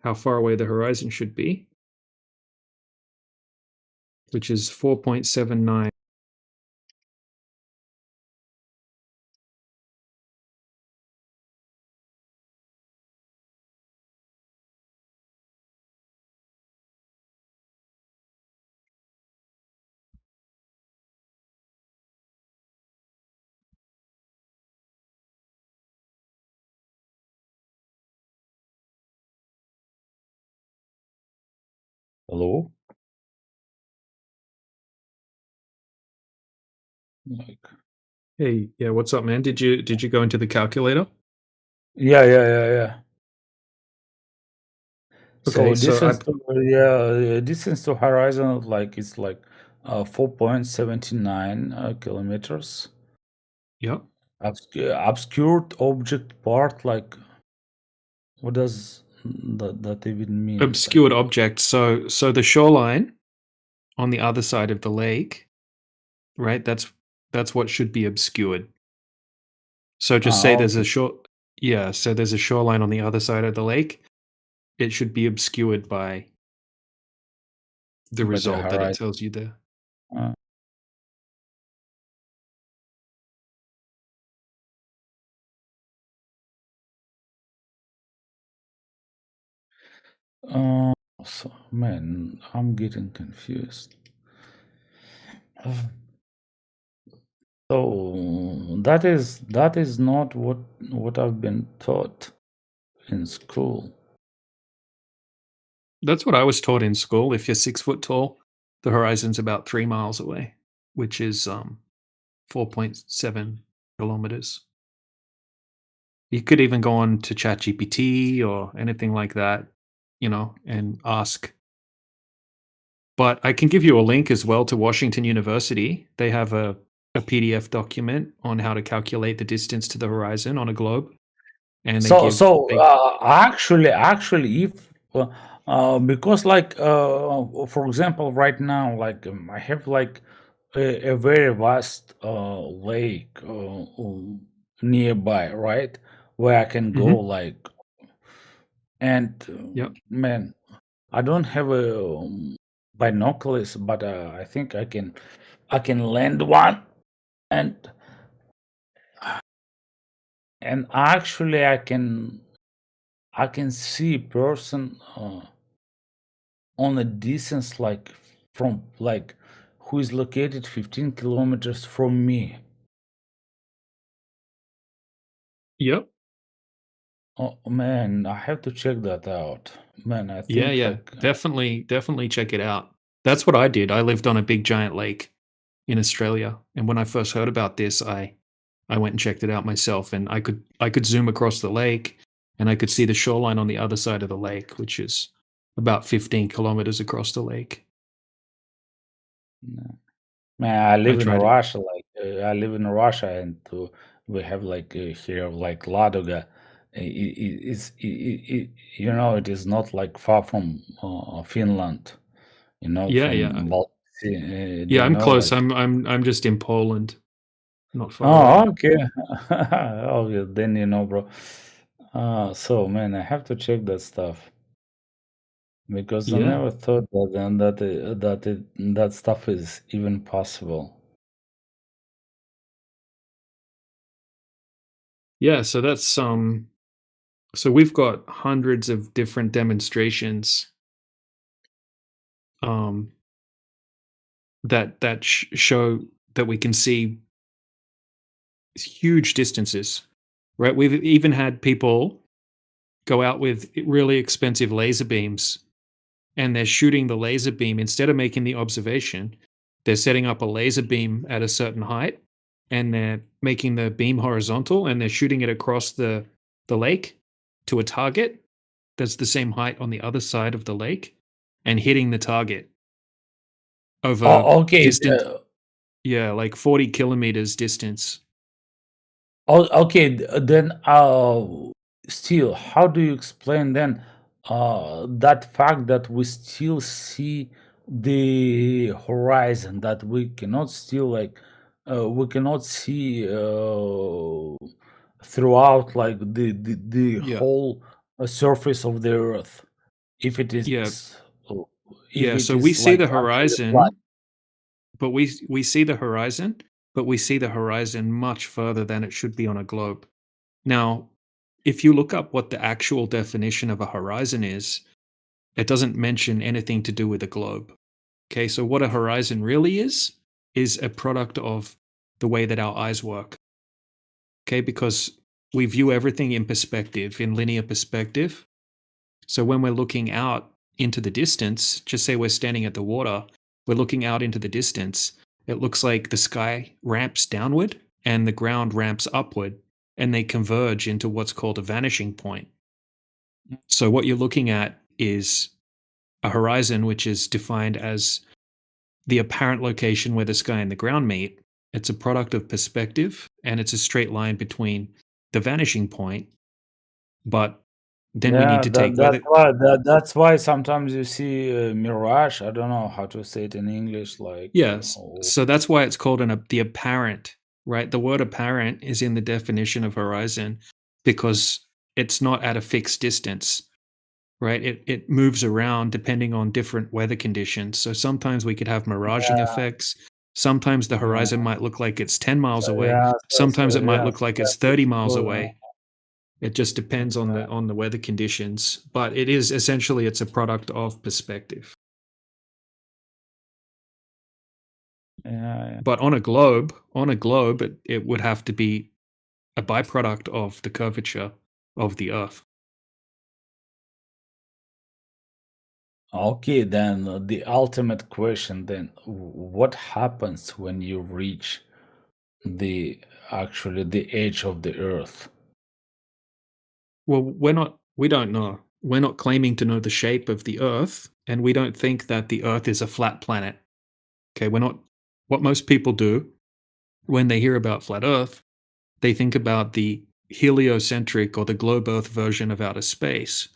how far away the horizon should be, which is 4.79. Hello? Like, Hey, yeah, what's up, man? Did you go into the calculator? yeah. Okay, So so distance to horizon it's like 4.79 kilometers. Yep. Obscured object part, like what does that even mean? Obscured object. So the shoreline on the other side of the lake, right? That's what should be obscured. So just say there's a so there's a shoreline on the other side of the lake. It should be obscured by the result that it tells you there. So, man, I'm getting confused. So that is not what I've been taught in school. That's what I was taught in school. If you're 6 foot tall, the horizon's about 3 miles away, which is 4.7 kilometers. You could even go on to ChatGPT or anything like that, and ask. But I can give you a link as well to Washington University. They have a PDF document on how to calculate the distance to the horizon on a globe. And Actually, if Because like for example, right now, like I have like a very vast lake nearby, right, where I can go Mhm. like, and Yep. man, I don't have a binoculars, but I think I can lend one, and actually I can see person on a distance like from like who is located 15 kilometers from me. Yep. Oh man, I have to check that out. Man, I Yeah, think yeah. like Definitely check it out. That's what I did. I lived on a big giant lake in Australia, and when I first heard about this, I went and checked it out myself, and I could zoom across the lake, and I could see the shoreline on the other side of the lake, which is about 15 kilometers across the lake. man, I I live in tried it. Russia. Like I live in Russia, and we have like here like Ladoga. You know, it is not like far from Finland. You know, Yeah, yeah. from Baltic Sea. Do Yeah, you I'm know close. like? I'm just in Poland, not far away. Oh, okay. Okay, then you know, bro. So man, I have to check that stuff because I Yeah. never thought that then that stuff is even possible. Yeah, so that's so we've got hundreds of different demonstrations um that show that we can see huge distances, right? We've even had people go out with really expensive laser beams, and they're shooting the laser beam instead of making the observation. They're setting up a laser beam at a certain height, and they're making the beam horizontal, and they're shooting it across the lake to a target that's the same height on the other side of the lake, and hitting the target over Oh, okay. distance. Yeah, like 40 kilometers distance. Oh, okay. Then, still, how do you explain then that fact that we still see the horizon, that we cannot still like we cannot see throughout like the Yeah. whole surface of the Earth, if it Yeah. is if Yeah, it so we is see like the actually flat. horizon, but we see the horizon, but we see the horizon much further than it should be on a globe. Now, if you look up what the actual definition of a horizon is, it doesn't mention anything to do with a globe. Okay, so what a horizon really is a product of the way that our eyes work. Okay, because we view everything in perspective, in linear perspective. So when we're looking out into the distance, just say we're standing at the water, we're looking out into the distance, it looks like the sky ramps downward and the ground ramps upward, and they converge into what's called a vanishing point. So what you're looking at is a horizon, which is defined as the apparent location where the sky and the ground meet. It's a product of perspective, and it's a straight line between the vanishing point. But then we need Yeah, to take weather. that's why sometimes you see mirage. I don't know how to say it in English. Like, Yes. So that's why it's called the apparent, right? The word apparent is in the definition of horizon because it's not at a fixed distance, right? It moves around depending on different weather conditions. So sometimes we could have miraging yeah, effects. Sometimes the yeah, horizon might look like it's 10 miles so, away. yeah, Sometimes it might yeah, look like it's that's 30 miles cool. away. It just depends on the weather conditions, but it is essentially it's a product of perspective. Yeah. But on a globe, it would have to be a byproduct of the curvature of the Earth. Okay, then the ultimate question then, what happens when you reach the actually the edge of the Earth? Well, we don't know. We're not claiming to know the shape of the Earth, and we don't think that the Earth is a flat planet. Okay, we're not. What most people do when they hear about flat Earth, they think about the heliocentric or the globe Earth version of outer space.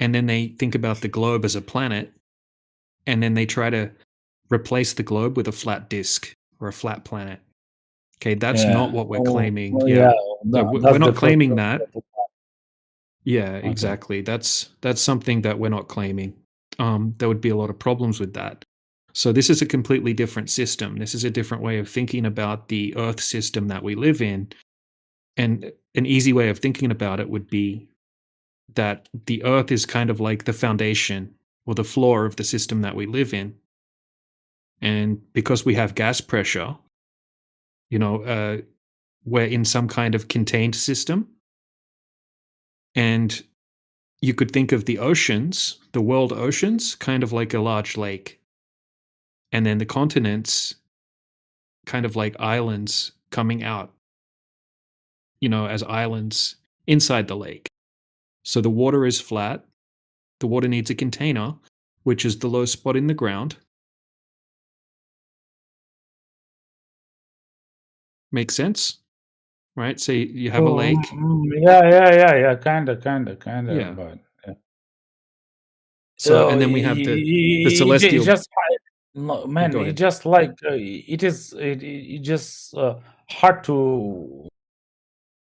and then they think about the globe as a planet, and then they try to replace the globe with a flat disk or a flat planet. Okay, that's not what we're claiming. Well, Yeah, no, so that's we're the not first claiming one. that. Yeah, Okay. exactly. That's something that we're not claiming. There would be a lot of problems with that. So this is a completely different system. This is a different way of thinking about the Earth system that we live in. And an easy way of thinking about it would be that the Earth is kind of like the foundation or the floor of the system that we live in. And because we have gas pressure, we're in some kind of contained system. And you could think of the oceans, the world oceans, kind of like a large lake. And then the continents kind of like islands coming out, as islands inside the lake. So the water is flat. The water needs a container, which is the low spot in the ground. Makes sense? Right? So you have a lake. Yeah, kinda, Yeah. but yeah. So, and then we have the celestial. It just no, man. Go It ahead. just like it is. It just hard to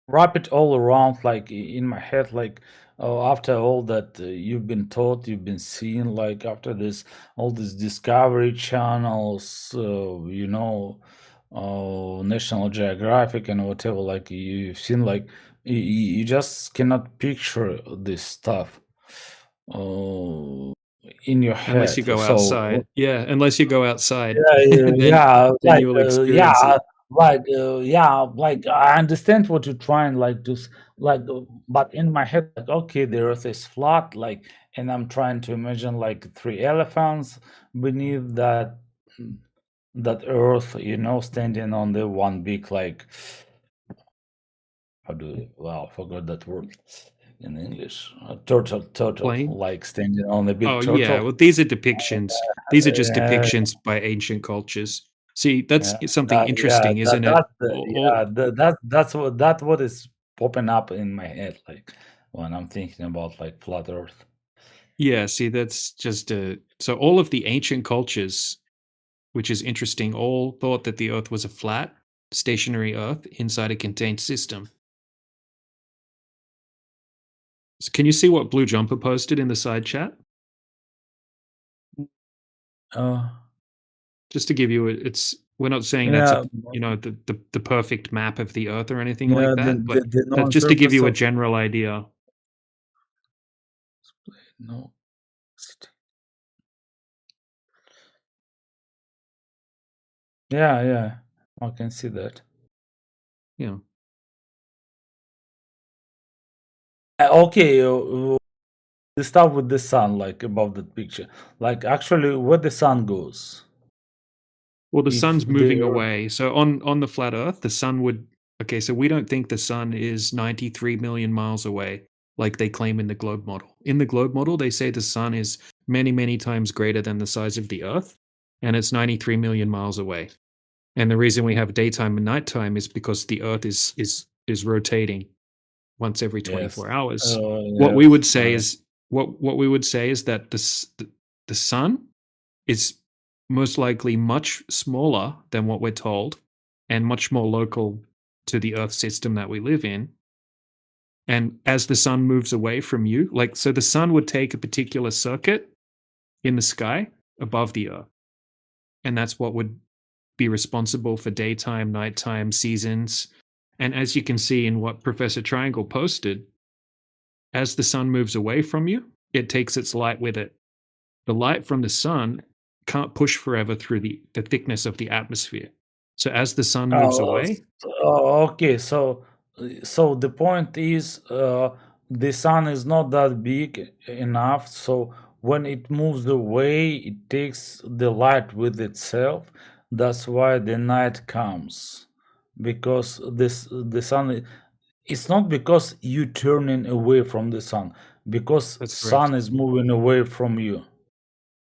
wrap it all around, like in my head, like after all that you've been taught, you've been seeing, like after this, all these Discovery channels, National Geographic and whatever. Like you've seen, like you just cannot picture this stuff in your head. Unless you go outside. Yeah, unless you go outside. Then you will experience it. Like I understand what you're trying, like to but in my head, like, okay, the earth is flat, like, and I'm trying to imagine like 3 elephants beneath that earth, standing on the one big, like, I forgot that word in English. Turtle, Plane? like standing on a big Oh, turtle. yeah. Well, these are depictions. These are just depictions by ancient cultures. See, that's something interesting, isn't it? That's what is popping up in my head, like when I'm thinking about like flat Earth. Yeah, see, that's just so all of the ancient cultures, which is interesting, all thought that the Earth was a flat, stationary Earth inside a contained system. So can you see what Blue Jumper posted in the side chat? Just to give you we're not saying that's the perfect map of the Earth or anything like that, but that's just to give you a general idea. No. Yeah, I can see that. Yeah. Okay, the stuff with the sun, like above that picture, like actually where the sun goes. Well, the sun's moving away. So on the flat Earth, the sun would. Okay, so we don't think the sun is 93 million miles away, like they claim in the globe model. In the globe model, they say the sun is many, many times greater than the size of the Earth, and it's 93 million miles away. And the reason we have daytime and nighttime is because the Earth is rotating once every 24 hours. What we would say is what we would say is that the sun is most likely much smaller than what we're told, and much more local to the Earth system that we live in. And as the sun moves away from you, so the sun would take a particular circuit in the sky above the Earth. And that's what would be responsible for daytime, nighttime, seasons. And as you can see in what Professor Triangle posted, as the sun moves away from you, it takes its light with it. The light from the sun can't push forever through the thickness of the atmosphere. So as the sun moves away. Okay, so the point is the sun is not that big enough, so when it moves away, it takes the light with itself. That's why the night comes, because the sun. It's not because you turning away from the sun, because sun is moving away from you.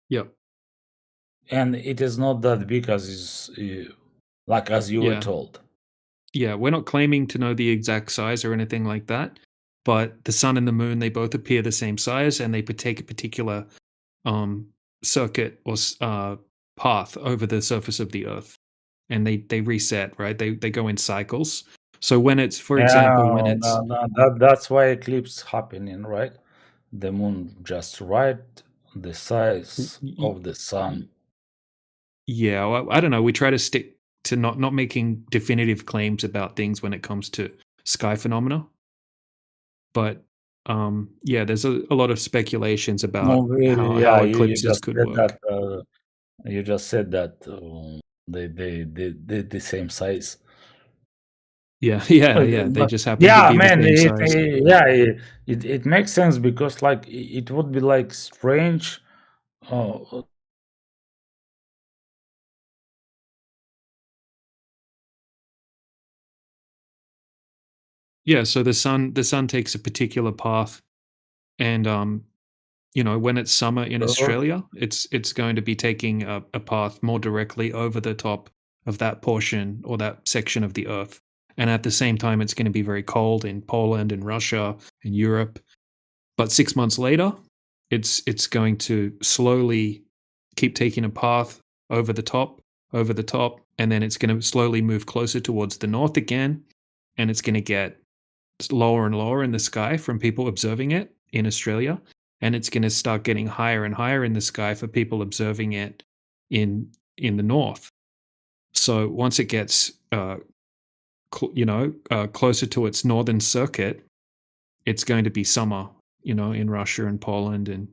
Yep. And it is not that big as you were told. Yeah, we're not claiming to know the exact size or anything like that. but the sun and the moon, they both appear the same size, and they take a particular circuit or path over the surface of the Earth, and they reset, right? They go in cycles. So when it's, for example, when it's that's why eclipse happening, right? The moon just right the size of the sun. Yeah, well, I don't know. We try to stick to not making definitive claims about things when it comes to sky phenomena. But yeah, there's a lot of speculations about No, really, how yeah, you eclipses just could said work. that. You just said that they the same size. Yeah, they But just happen to yeah, be the man, same size. it makes sense because like it would be like strange. Uh, Yeah, so the sun takes a particular path, and you know, when it's summer in Australia, it's going to be taking a path more directly over the top of that portion or that section of the Earth. And at the same time, it's going to be very cold in Poland and Russia and Europe. But 6 months later, it's going to slowly keep taking a path over the top, and then it's going to slowly move closer towards the north again, and it's going to get lower and lower in the sky from people observing it in Australia, and it's going to start getting higher and higher in the sky for people observing it in the north. So once it gets closer to its northern circuit, it's going to be summer, you know, in Russia and Poland and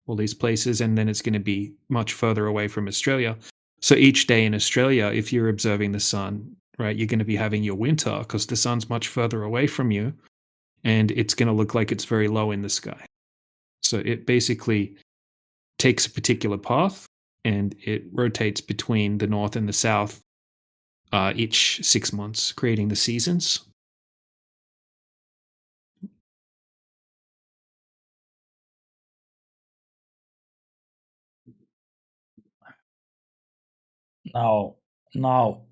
all these places, and then it's going to be much further away from Australia. So each day in Australia, if you're observing the sun, right, you're going to be having your winter because the sun's much further away from you, and it's going to look like it's very low in the sky. So it basically takes a particular path and it rotates between the north and the south each 6 months, creating the seasons. now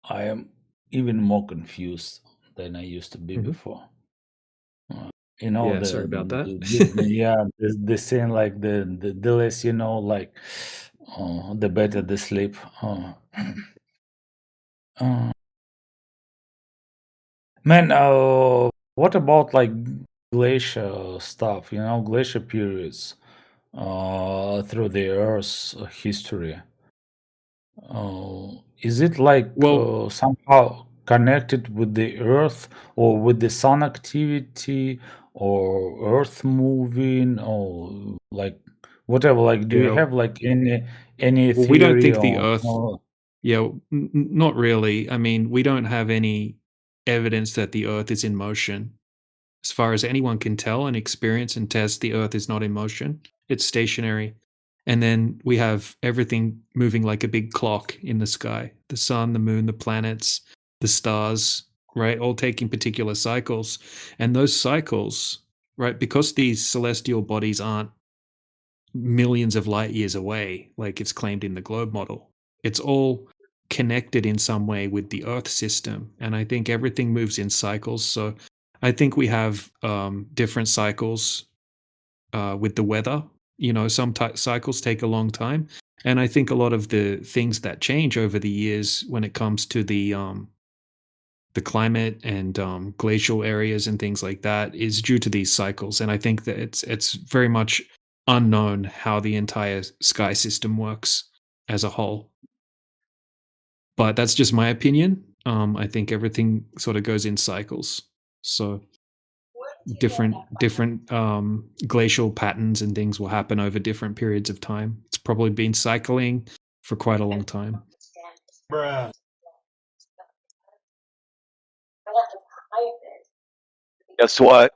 I am even more confused than I used to be Mhm. before. You know Yeah, sorry about that. the saying like the less you know, like the better the sleep. Uh, man, what about like glacier stuff? You know, glacier periods through the Earth's history. Is it like Well, somehow connected with the Earth or with the sun activity or Earth moving or like whatever? Like, do you yeah. have like any Well, we don't theory think the on? Earth. Yeah, not really. I mean, we don't have any evidence that the Earth is in motion. As far as anyone can tell and experience and test, the Earth is not in motion. It's stationary. And then we have everything moving like a big clock in the sky. The sun, the moon, the planets, the stars, right? All taking particular cycles. And those cycles, right, because these celestial bodies aren't millions of light years away, like it's claimed in the globe model, it's all connected in some way with the Earth system. And I think everything moves in cycles. So I think we have different cycles with the weather. You know, some cycles take a long time, and I think a lot of the things that change over the years when it comes to the climate and glacial areas and things like that is due to these cycles. And I think that it's very much unknown how the entire sky system works as a whole. But that's just my opinion. I think everything sort of goes in cycles. So different glacial patterns and things will happen over different periods of time. It's probably been cycling for quite a long time. Bruh. Guess what?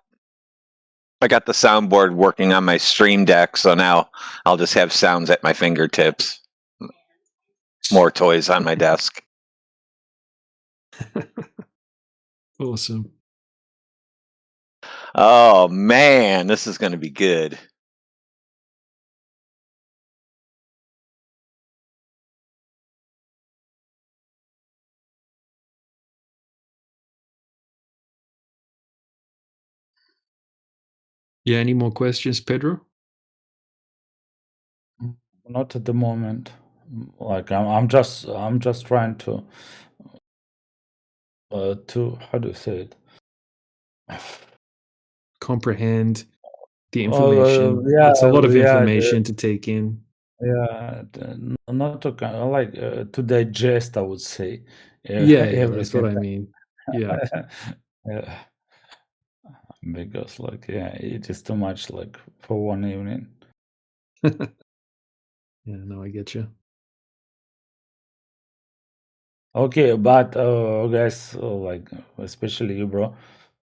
I got the soundboard working on my stream deck, so now I'll just have sounds at my fingertips. More toys on my desk. Awesome. Oh man, this is going to be good. Yeah, any more questions, Pedro? Not at the moment. Like I'm just trying to how do you say it? Comprehend the information. Yeah, It's a lot of yeah, information to take in. yeah. Not to kind of like to digest, I would say. Yeah, that's what Everything. I mean. Yeah. Yeah. Because like it is too much like for one evening. Yeah, no, I get you. Okay, but guys, like especially you, bro.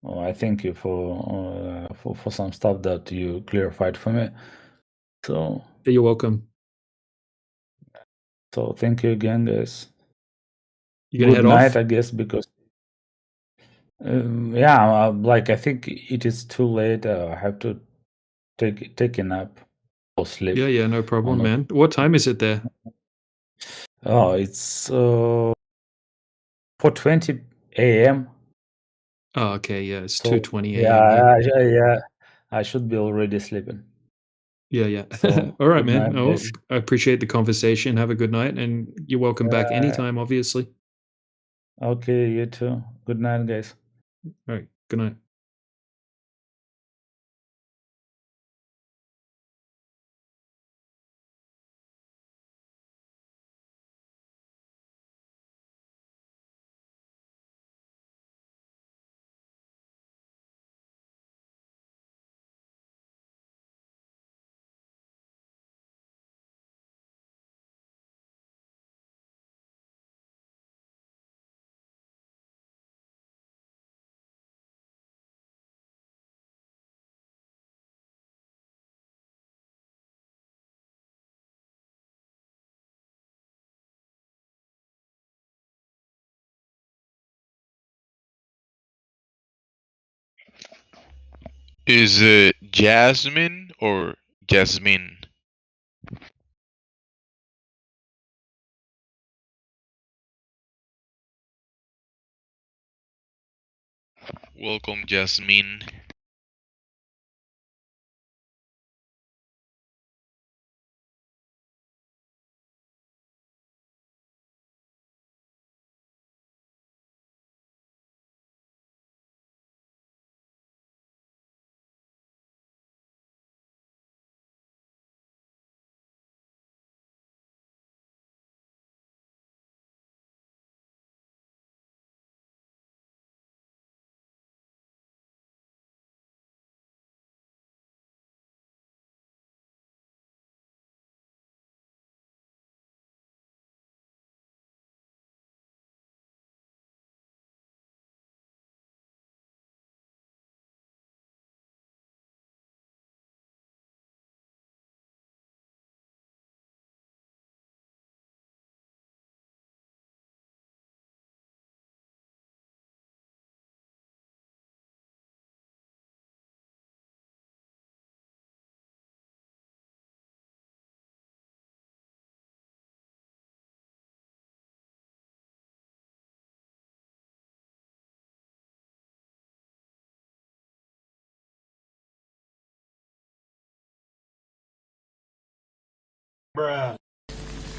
I thank you for some stuff that you clarified for me. So You're welcome. So thank you again, guys. You gonna Good head night, off? I guess, because yeah, like I think it is too late. I have to take a nap or sleep. Yeah, no I'm problem, not. man. What time is it there? Oh, it's 4:20 a.m. Oh, okay, yeah, it's So 2:20 a.m. here. yeah, I should be already sleeping. Yeah. So All right, good man. night, Oh, guys. I appreciate the conversation. Have a good night, and you're welcome back anytime, obviously. Okay, you too. Good night, guys. All right, good night. Is it Jasmine or Jasmine? Welcome, Jasmine.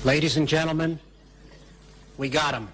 Ladies and gentlemen, we got him.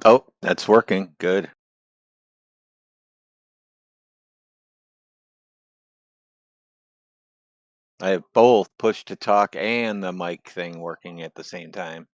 Oh, that's working. Good. I have both push to talk and the mic thing working at the same time.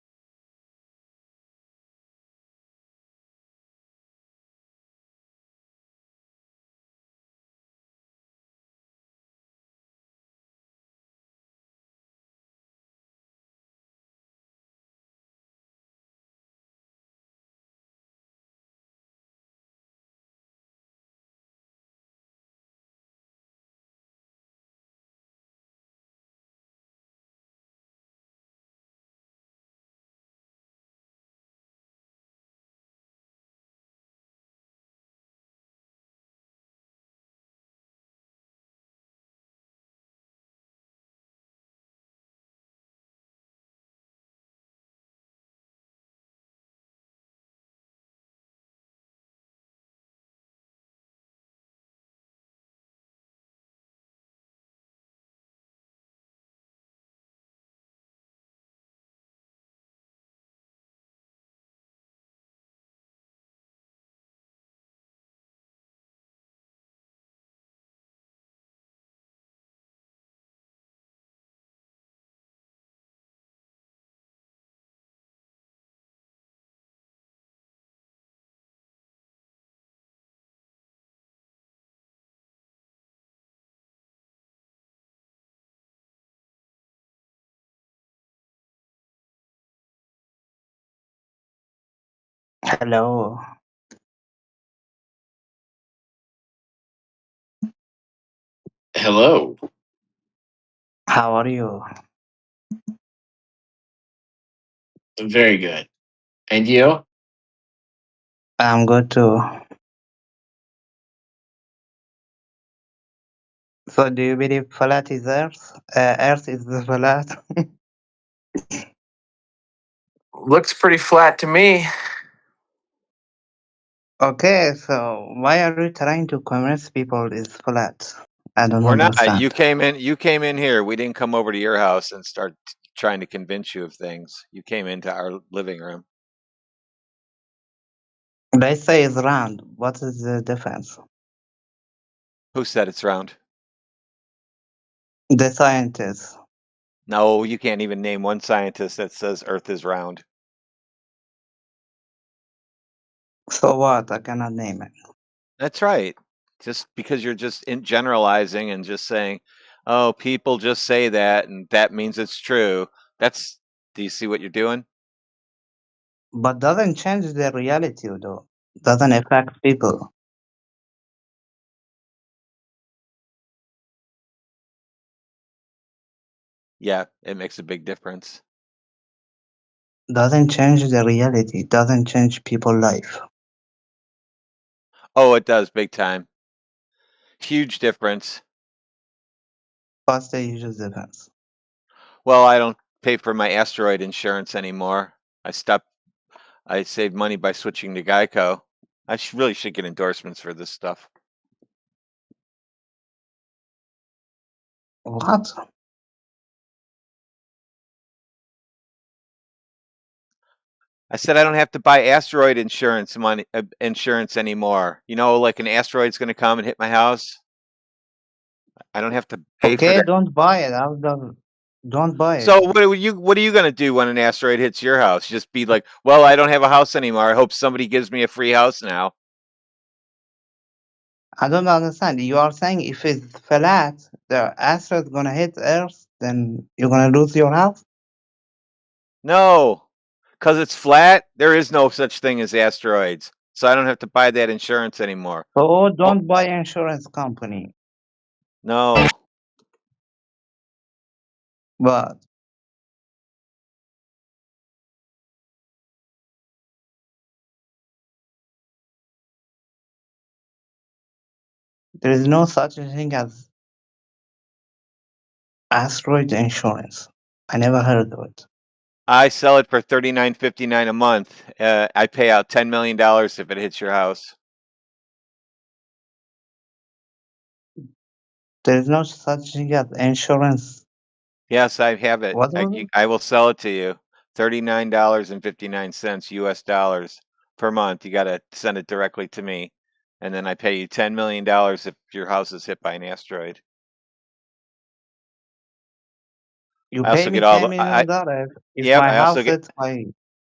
Hello. Hello. How are you? Very good. And you? I'm good too. So, do you believe flat is Earth? Earth is the flat? Looks pretty flat to me. Okay, so why are you trying to convince people it's flat? I don't We're not. understand. You came in here. We didn't come over to your house and start trying to convince you of things. You came into our living room. They say it's round. What is the difference? Who said it's round? The scientists. No, you can't even name one scientist that says Earth is round. So what? I cannot name it. That's right. Just because you're just generalizing and just saying, "Oh, people just say that, and that means it's true." That's. Do you see what you're doing? But doesn't change the reality though. Doesn't affect people. Yeah, it makes a big difference. Doesn't change the reality. Doesn't change people's life. Oh, it does, big time. Huge difference. What's the huge difference? Well, I don't pay for my asteroid insurance anymore. I saved money by switching to Geico. I really should get endorsements for this stuff. What? I said I don't have to buy asteroid insurance anymore. You know, like an asteroid's going to come and hit my house. I don't have to pay for Okay, that. don't buy it. Don't buy it. So what are you going to do when an asteroid hits your house? Just be like, "Well, I don't have a house anymore. I hope somebody gives me a free house now." I don't understand. You are saying if it's flat, the asteroid's gonna hit Earth, then you're gonna lose your house? No, because it's flat. There is no such thing as asteroids, so I don't have to buy that insurance anymore. So don't buy insurance company. No. But there is no such a thing as asteroid insurance. I never heard of it. I sell it for $39.59 a month. I pay out $10 million if it hits your house. There is no such thing as insurance. Yes, I have it. What was it? I will sell it to you. $39.59 US dollars. per month. You got to send it directly to me, and then I pay you $10 million if your house is hit by an asteroid. You I pay also me get all $10 the. million if Yep, my I also house get. hits by.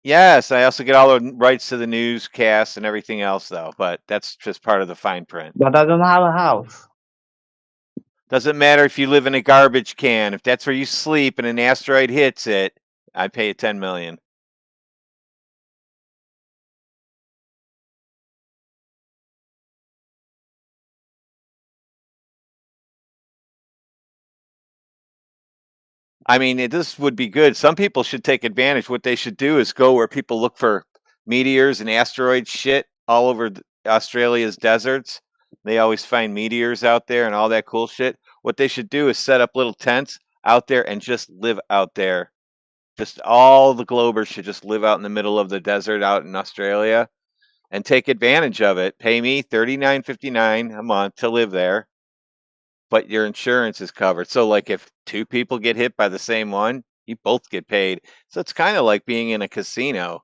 Yes, I also get all the rights to the newscasts and everything else, though. But that's just part of the fine print. But I don't have a house. Doesn't matter if you live in a garbage can. If that's where you sleep and an asteroid hits it, I pay you $10 million. I mean, this would be good. Some people should take advantage. What they should do is go where people look for meteors and asteroid shit all over Australia's deserts. They always find meteors out there and all that cool shit. What they should do is set up little tents out there and just live out there. Just all the Globers should just live out in the middle of the desert out in Australia and take advantage of it. Pay me $39.59 a month to live there, but your insurance is covered. So, like, if two people get hit by the same one, you both get paid. So it's kind of like being in a casino.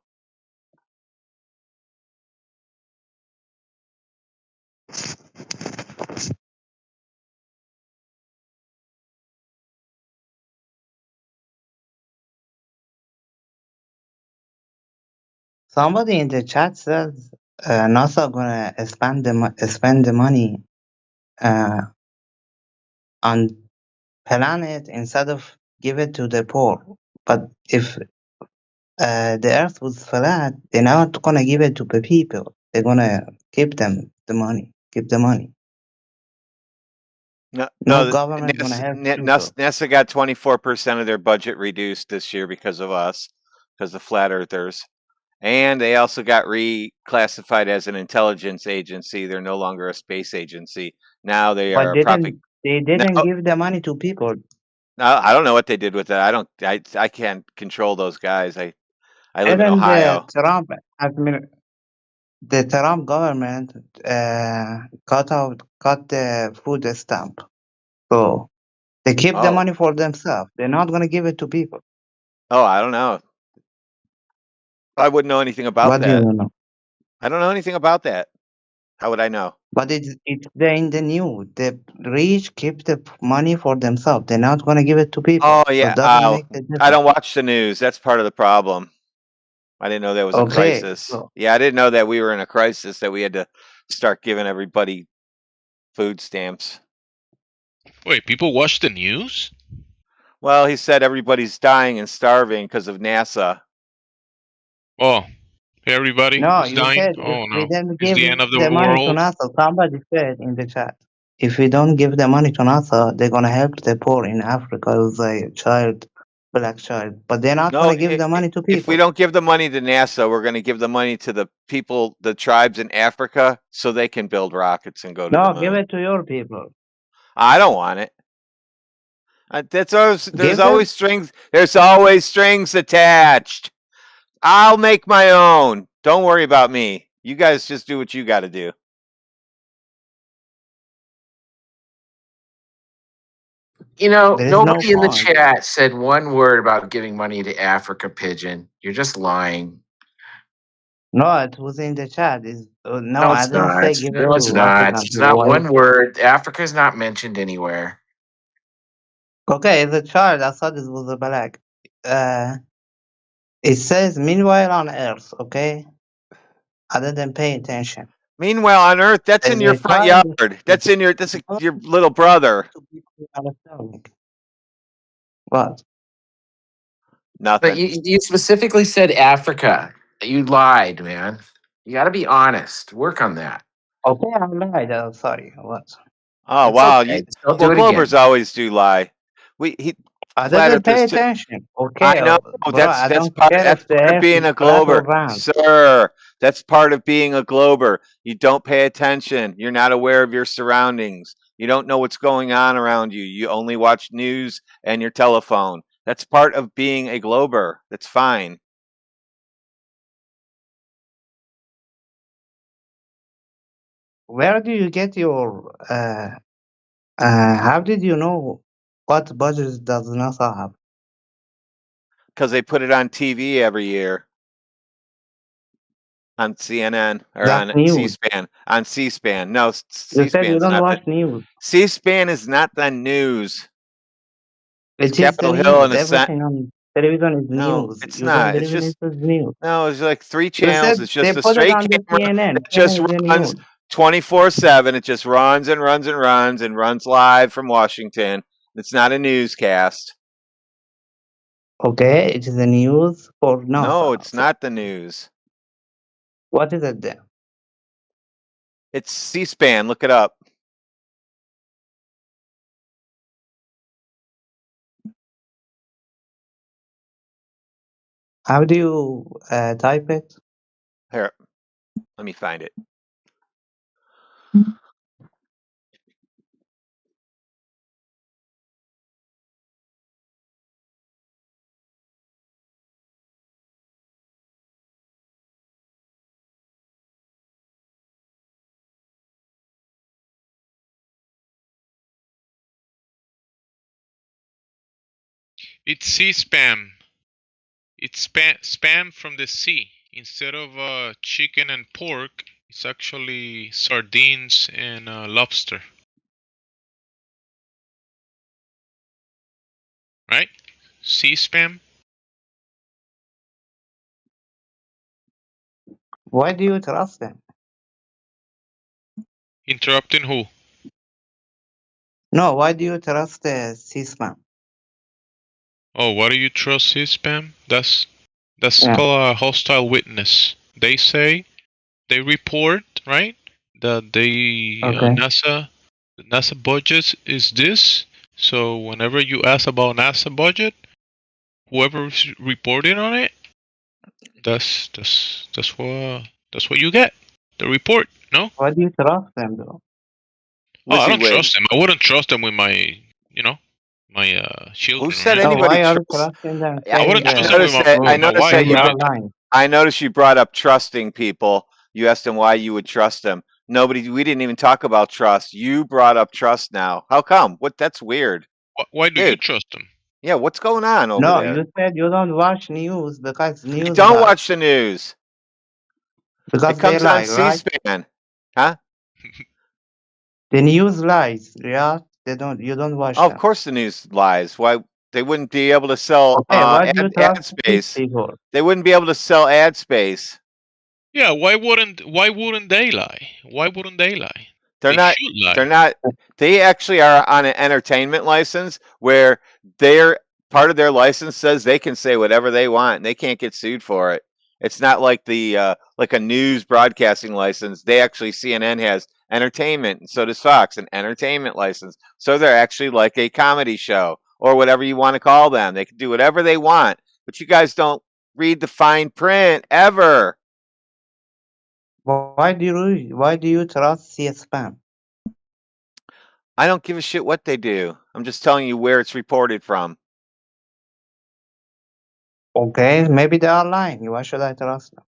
Somebody in the chat says NASA gonna spend the money on planet instead of give it to the poor. But if the Earth was flat, they're not gonna give it to the people. They're gonna keep them the money. Keep the money. No, No no. government gonna help people. NASA got 24% of their budget reduced this year because of us, because of flat earthers. And they also got reclassified as an intelligence agency. They're no longer a space agency. Now they are But a they didn't give the money to people. I don't know what they did with it. I can't control those guys. I live in Even Ohio. the Trump government cut the food stamp. So they keep the Oh. money for themselves. They're not gonna give it to people. Oh, I don't know. I wouldn't know anything about What do that. you know? I don't know anything about that. How would I know? But it's there in the news. The rich keep the money for themselves. They're not gonna give it to people. Oh So yeah. it doesn't make the difference. I don't watch the news. That's part of the problem. I didn't know there was a Okay, crisis. so- Yeah, I didn't know that we were in a crisis, that we had to start giving everybody food stamps. Wait, people watch the news? Well, he said everybody's dying and starving because of NASA. Oh, everybody No, is you dying? said if Oh, we didn't It's give the end of the the money to world? NASA, somebody said in the chat, if we don't give the money to NASA, they're gonna help the poor in Africa with a child, black child. But they're not No, gonna give the money to people. if we don't give the money to NASA, we're going to give the money to the people, the tribes in Africa, so they can build rockets and go to the No, moon. give it to your people. I don't want it. That's always, there's Give always strings. There's always strings attached. I'll make my own. Don't worry about me. You guys just do what you got to do. You know, There is no nobody in the point. chat said one word about giving money to Africa, Pigeon. You're just lying. No, it was in the chat. No, No, I it's didn't not. say give it No, it's to not. African It's people. not Why? one word. Africa's not mentioned anywhere. Okay, the child, I thought it was a black. It says, meanwhile on Earth, okay? I didn't pay attention. Meanwhile, on Earth, that's in your front yard. That's in your, your little brother. What? Nothing. But you specifically said Africa. You lied, man. You got to be honest. Work on that. Okay, I lied. Sorry. What? Oh It's wow! okay. Just don't do Well, it again. Globers always do lie. I Flat didn't pay Earthers. attention. Okay, I know bro. I that's don't part care that's if the part of Earth being is a flat or Glober, round. sir. That's part of being a Glober. You don't pay attention. You're not aware of your surroundings. You don't know what's going on around you. You only watch news and your telephone. That's part of being a Glober. That's fine. Where do you get your? How did you know what budget does NASA have? Because they put it on TV every year. On CNN or That's on news. C-SPAN. On C-SPAN. No, You said you C-SPAN's don't not watch the news. C-SPAN is not the news. It's It is the Capitol Hill and news. the Senate. Everything on television is No, news. it's You don't not. It's believe in just it as news. no. It's like 3 You channels. said It's they just a put it straight on the camera. CNN. It just CNN is the runs news. 24/7. It just runs and runs and runs and runs live from Washington. It's not a newscast. Okay, it is the news for NASA. No, it's not the news. What is it then? It's C-SPAN. Look it up. How do you type it? Here, let me find it. It's C-spam. It's spam from the sea. Instead of chicken and pork, it's actually sardines and lobster. Right? C-spam. Why do you trust them? Interrupting who? No, why do you trust C-SPAN? Oh, why do you trust C-spam? That's Yeah. called a hostile witness. They say, they report, right? That the NASA budget is this. So whenever you ask about NASA budget, whoever's reporting on it, that's what you get. The report, no? Why do you trust them though? Oh, I Lizzie don't Wade. trust them. I wouldn't trust them with my, my children. Who said or anything. anybody why are you trusts? trusting them? Yeah, I wouldn't Saying trust them with my, I with my noticed wife. that they you. are lying. I noticed you brought up trusting people. You asked them why you would trust them. We didn't even talk about trust. You brought up trust now. How come? What? That's weird. Why do you Dude. trust them? Yeah, what's going on over No, there? you said you don't watch news because news You don't lies. watch the news. Because It comes they lie, on right? C-SPAN. Huh? The news lies, yeah. You don't watch Oh, of them. course the news lies. Why they wouldn't be able to sell Okay, why do you ad trust these space? people? They wouldn't be able to sell ad space. Yeah, why wouldn't they lie? Why wouldn't they lie? They're They not. should lie. They're not. They actually are on an entertainment license where their part of their license says they can say whatever they want and they can't get sued for it. It's not like like a news broadcasting license. They actually CNN has entertainment, and so does Fox, an entertainment license. So they're actually like a comedy show or whatever you want to call them. They can do whatever they want, but you guys don't read the fine print ever. Why do you trust C-SPAN? I don't give a shit what they do. I'm just telling you where it's reported from. Okay, maybe they are lying. Why should I trust them?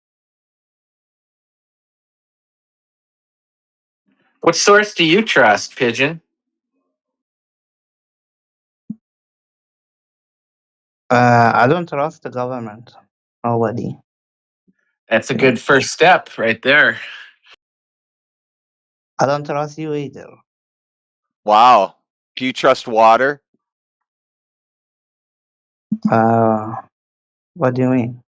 What source do you trust, Pigeon? I don't trust the government. Nobody. That's a good first step right there. I don't trust you either. Wow. Do you trust water? What do you mean?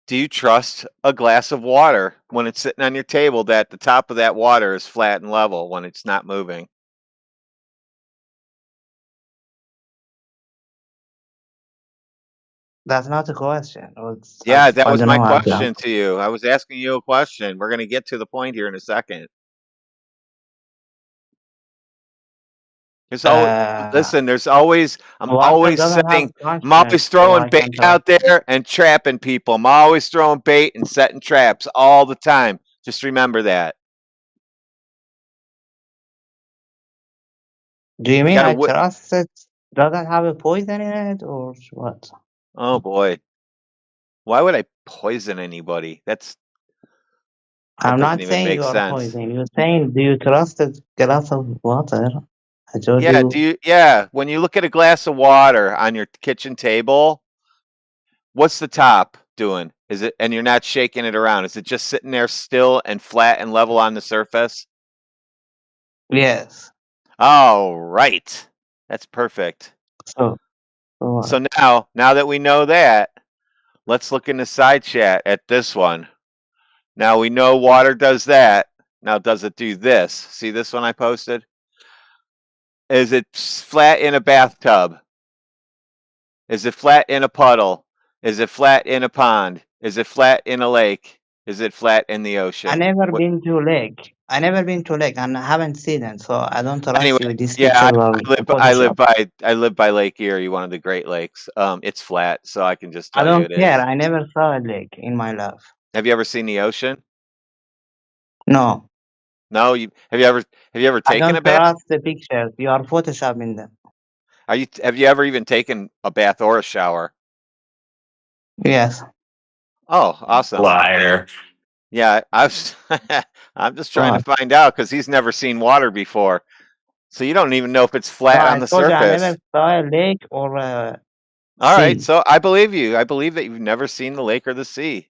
Do you trust a glass of water when it's sitting on your table that the top of that water is flat and level when it's not moving? That's not a question. Yeah, that I was don't my know how to question answer. to you. I was asking you a question. We're going to get to the point here in a second. Listen, there's always, I'm always doesn't have setting, I'm conscience, always so throwing I can bait out there and trapping people. I'm always throwing bait and setting traps all the time. Just remember that. Do you mean gotta I trust it doesn't have a poison in it or what? Oh boy. Why would I poison anybody? That I'm doesn't not even saying make you are sense. poison. You're saying, do you trust a glass of water? I told Yeah, you. when you look at a glass of water on your kitchen table, what's the top? doing? Is it, and you're not shaking it around? Is it just sitting there still and flat and level on the surface? Yes. All right, that's perfect. So So now that we know that, let's look in the side chat at this one. Now we know water does that. Now does it do this? See this one I posted? Is it flat in a bathtub? Is it flat in a puddle? Is it flat in a pond? Is it flat in a lake? Is it flat in the ocean? I never been to lake. I never been to lake and I haven't seen it, so I don't trust Anyway, you with this yeah, picture or Photoshop. I live by Lake Erie, one of the Great Lakes. It's flat, so I can just I tell you don't it care. is. I never saw a lake in my life. Have you ever seen the ocean? No. No, have you ever I taken a don't bath? trust the pictures. You are photoshopping them. Have you ever even taken a bath or a shower? Yes. Oh, awesome. Liar. Yeah, I'm just trying Right. to find out because he's never seen water before. So you don't even know if it's So flat I on the told you I never surface. saw a lake or a All right, sea. so I believe you. I believe that you've never seen the lake or the sea.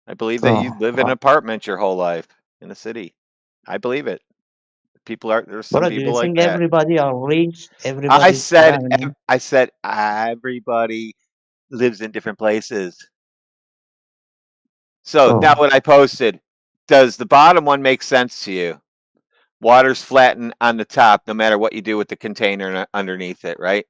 I believe that So you live in an apartment your whole life in the city. I believe it. There's some bro, do you people like think that. everybody are rich? I Everybody's said traveling. everybody lives in different places. So now what I posted, does the bottom one make sense to you? Water's flattened on the top no matter what you do with the container underneath it, right?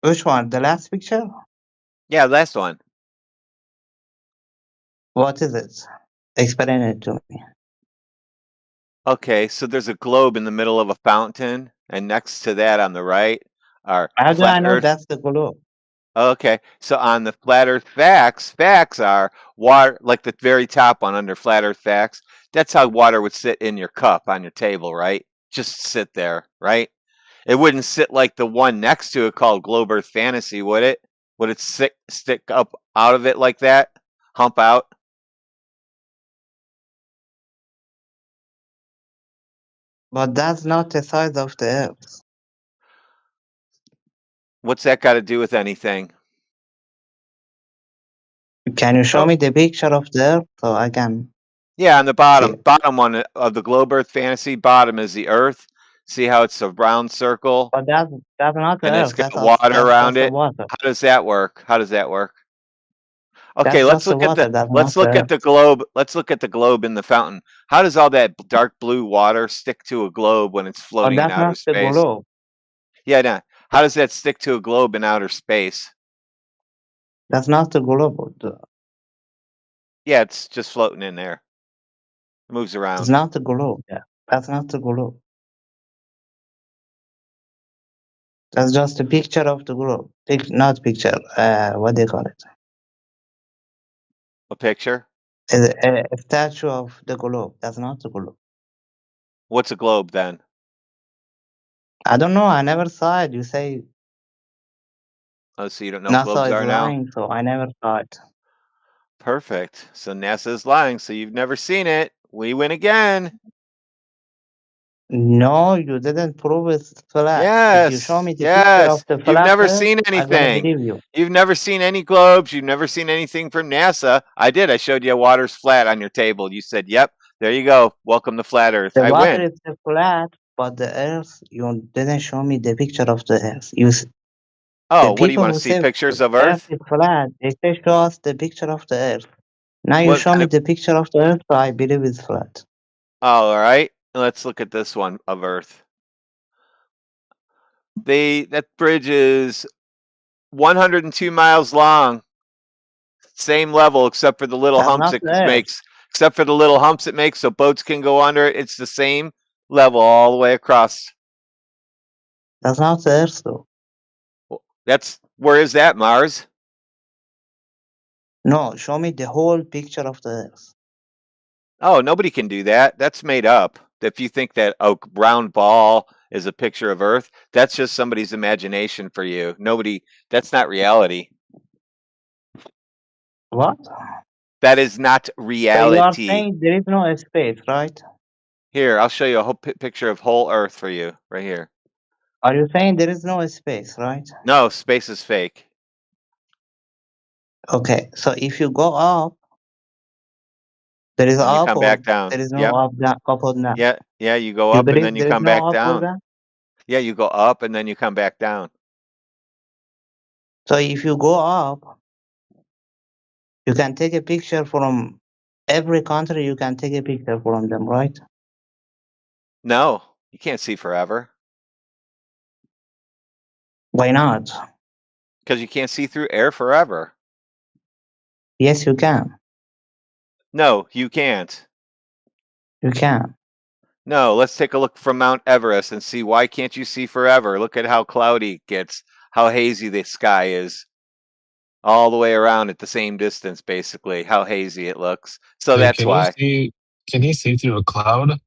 Which one? The last picture? Yeah, last one. What is it? Explain it to me. Okay, so there's a globe in the middle of a fountain, and next to that on the right are How do I flat know Earth. that's the globe? Okay, so on the flat Earth facts are water, like the very top one under flat Earth facts. That's how water would sit in your cup on your table, right? Just sit there, right? It wouldn't sit like the one next to it called Globe Earth Fantasy, would it? Would it stick up out of it like that? Hump out? But that's not the size of the Earth. What's that got to do with anything? Can you show me the picture of the Earth so I can? Yeah, on the bottom one of the Globe Earth Fantasy, bottom is the Earth. See how it's a round circle? But that's not the And it's Earth. got That's water around just the it. water. How does that work? How does that work? Okay, That's let's just the look at water. That's let's not the look at Earth. the globe. Let's look at the globe in the fountain. How does all that dark blue water stick to a globe when it's But floating in that's outer not the space? globe. Yeah, no. How does that stick to a globe in outer space? That's not the globe. Yeah, it's just floating in there. It moves It's around. not the globe. Yeah, that's not the globe. That's just a picture of the globe. Not picture. What do you call it? A picture? A statue of the globe. That's not the globe. What's a globe then? I don't know. I never saw it. You say Oh, so you don't know what globes NASA is are now? lying, so I never saw it. Perfect. So NASA is lying, so you've never seen it. We win again. No, you didn't prove it's flat. If you show me the picture of Yes. the You've flat never Earth, seen I'm gonna anything. believe you. You've never seen any globes. You've never seen anything from NASA. I did. I showed you water's flat on your table. You said, "Yep, there you go. Welcome to flat Earth." The I water win. is flat, but the Earth, you didn't show me the picture of the Earth. The Oh, what do you people want to who see? say Pictures of Earth Earth? is flat, they say show us the picture of the Earth. Now you What show kind me of? the picture of the Earth, so I believe it's flat. Oh, all right. Let's look at this one of Earth. That bridge is 102 miles long. Same level, except for the little That's humps not it the Earth. makes. Except for the little humps it makes, so boats can go under it. It's the same level all the way across. That's not the Earth, though. That's where is that, Mars? No, show me the whole picture of the Earth. Oh, nobody can do that. That's made up. If you think that a round ball is a picture of Earth, that's just somebody's imagination for you. That's not reality. What? That is not So you are reality. saying there is no space, right? Here, I'll show you a whole picture of whole Earth for you, right here. Are you saying there is no space, right? No, space is fake. Okay, so if you go up, there is And you up come or back down. there is no Yep. up or down? Yeah, you go You up and believe then you there is come no back up or down. down? Yeah, you go up and then you come back down. So if you go up, you can take a picture from every country. You can take a picture from them, right? No, you can't see forever. Why not? Because you can't see through air forever. Yes, you can. No, you can't. You can. No, let's take a look from Mount Everest and see why can't you see forever? Look at how cloudy it gets, how hazy the sky is. All the way around at the same distance, basically, how hazy it looks. So Hey, that's why. can you see through a cloud?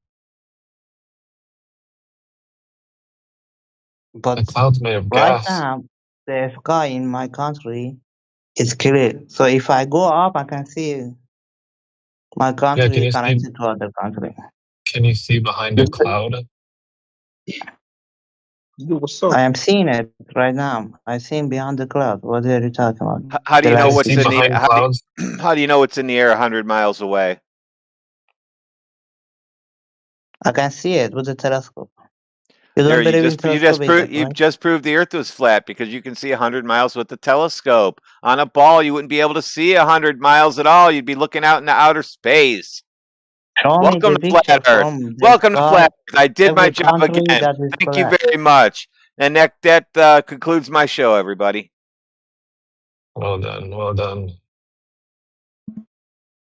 But A cloud's made of right gas. now, the sky in my country is clear. So if I go up, I can see my Yeah, country connected to other country. can you see behind a cloud? I am seeing it right now. I'm seeing beyond the cloud. What are you talking about? How do you There know are what's in the behind how clouds? how do you know what's in the air 100 miles away? I can see it with the telescope. You There, don't believe in telescope either, you right? just proved the Earth was flat because you can see 100 miles with the telescope. On a ball, you wouldn't be able to see 100 miles at all. You'd be looking out into outer space. Show me Welcome the to Flat picture Earth. from the Welcome to sky, Flat Earth. I did my every job country again. that is Thank you flat. very much. And that concludes my show, everybody. Well done, well done.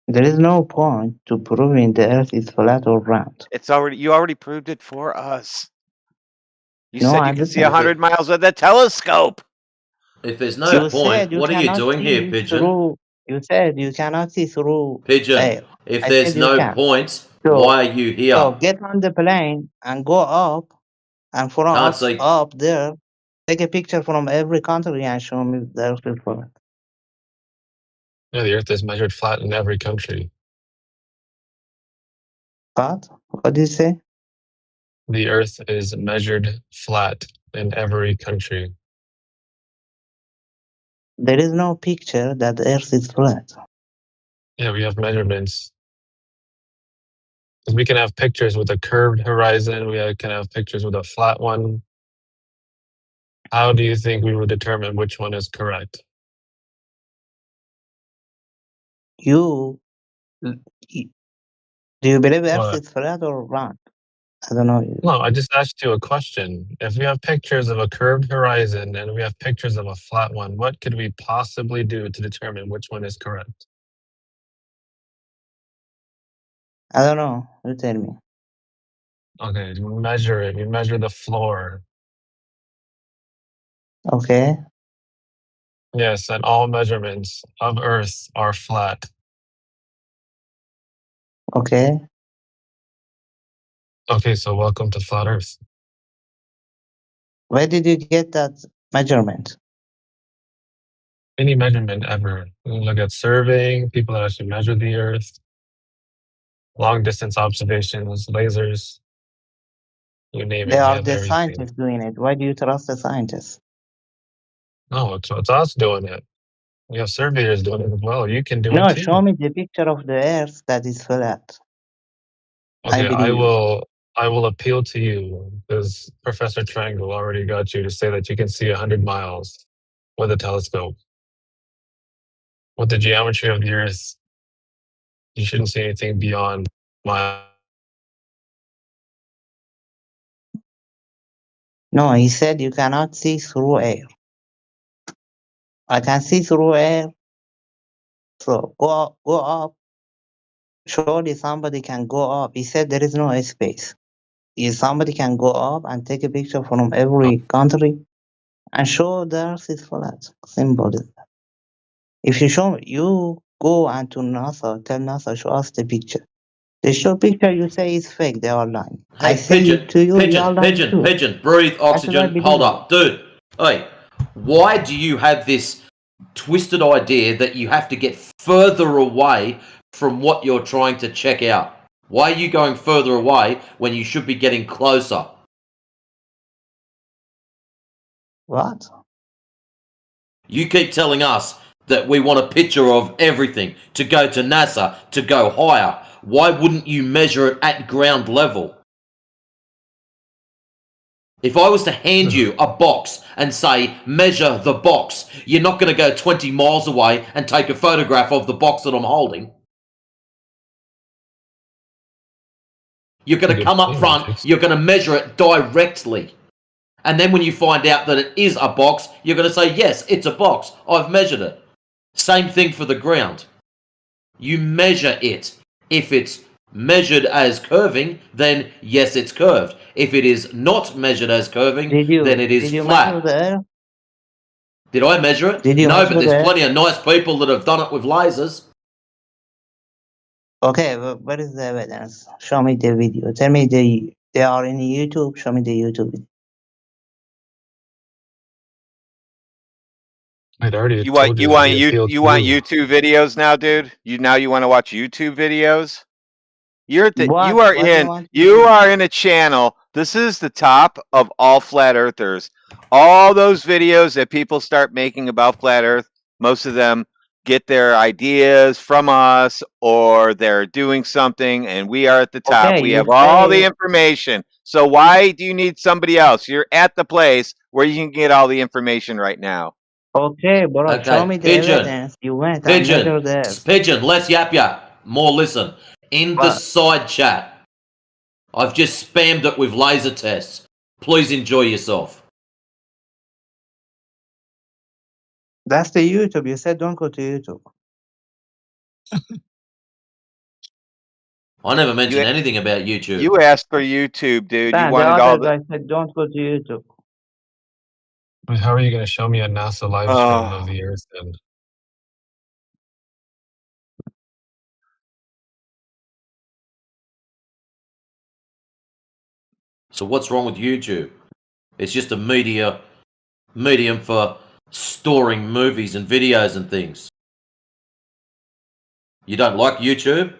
There is no point to proving the earth is flat or round. You already proved it for us. You No, said I you can see didn't. 100 miles with a telescope. If there's no You point, said you what are you cannot doing here, see Pigeon? through. You said you cannot see through Pigeon, air. if I there's said you no can. point, So, why are you here? so get on the plane and go up, and from Can't see. up there, take a picture from every country and show me the earth is flat. Yeah, the Earth is measured flat in every country. What? What did you say? The Earth is measured flat in every country. There is no picture that the earth is flat. Yeah, we have measurements. 'Cause we can have pictures with a curved horizon. Can have pictures with a flat one. How do you think we would determine which one is correct? You, do you believe the earth What? is flat or round? I don't know. No, I just asked you a question. If we have pictures of a curved horizon and we have pictures of a flat one, what could we possibly do to determine which one is correct? I don't know. You tell me. Okay, you measure it. You measure the floor. Okay. Yes, and all measurements of Earth are flat. Okay. Okay, so welcome to Flat Earth. Where did you get that measurement? Any measurement ever. You can look at surveying, people that actually measure the Earth, long distance observations, lasers, you name They it, we are have the everything. scientists doing it. Why do you trust the scientists? No, it's us doing it. We have surveyors doing it as well. You can do it No, too. show me the picture of the earth that is flat. Okay, I believe you. I will appeal to you because Professor Triangle already got you to say that you can see 100 miles with a telescope. With the geometry of the Earth, you shouldn't see anything beyond mile. No, he said you cannot see through air. I can see through air. So go up. Surely somebody can go up. He said there is no space. If somebody can go up and take a picture from every country and show the earth is flat. Simple as that. If you show you go and to NASA, tell NASA show us the picture. They show picture you say is fake, they are lying. I Hey, say Pigeon, to you, you are Pigeon, lying Pigeon, too. Pigeon, breathe That's why I oxygen, believe hold you. up. Dude, hey, why do you have this twisted idea that you have to get further away from what you're trying to check out? Why are you going further away when you should be getting closer? What? You keep telling us that we want a picture of everything to go to NASA, to go higher. Why wouldn't you measure it at ground level? If I was to hand you a box and say, measure the box, you're not going to go 20 miles away and take a photograph of the box that I'm holding. You're going to come up front, you're going to measure it directly. And then when you find out that it is a box, you're going to say, yes, it's a box. I've measured it. Same thing for the ground. You measure it. If it's measured as curving, then yes, it's curved. If it is not measured as curving, then it is did you flat. measure the Earth? Did I measure it? Did you No, measure but there's the plenty of nice people that have done it with lasers. Okay, but what is the evidence? Show me the video. Tell me they are in YouTube. Show me the YouTube video. I'd already You told want you you that want we you appealed you to want you. YouTube videos now, dude? You want to watch YouTube videos? You What? are What do you in want to you see? are in a channel. This is the top of all flat earthers. All those videos that people start making about flat earth, most of them get their ideas from us or they're doing something and we are at the top. Okay, We you have all the say information. So why do you need somebody else? You're at the place where you can get all the information right now. okay, bro. Show Okay, me the pigeon, evidence. You went and pigeon, measured the Earth. pigeon, let's yap yap. More listen. In the What? side chat, I've just spammed it with laser tests. Please enjoy yourself. That's the YouTube. You said don't go to YouTube. I never mentioned You anything about YouTube. you asked for YouTube, dude. You Dan, the wanted all other the guy said don't go to YouTube. But how are you going to show me a NASA live stream of Oh. the Earth then? So what's wrong with YouTube? It's just a medium for storing movies and videos and things. You don't like YouTube?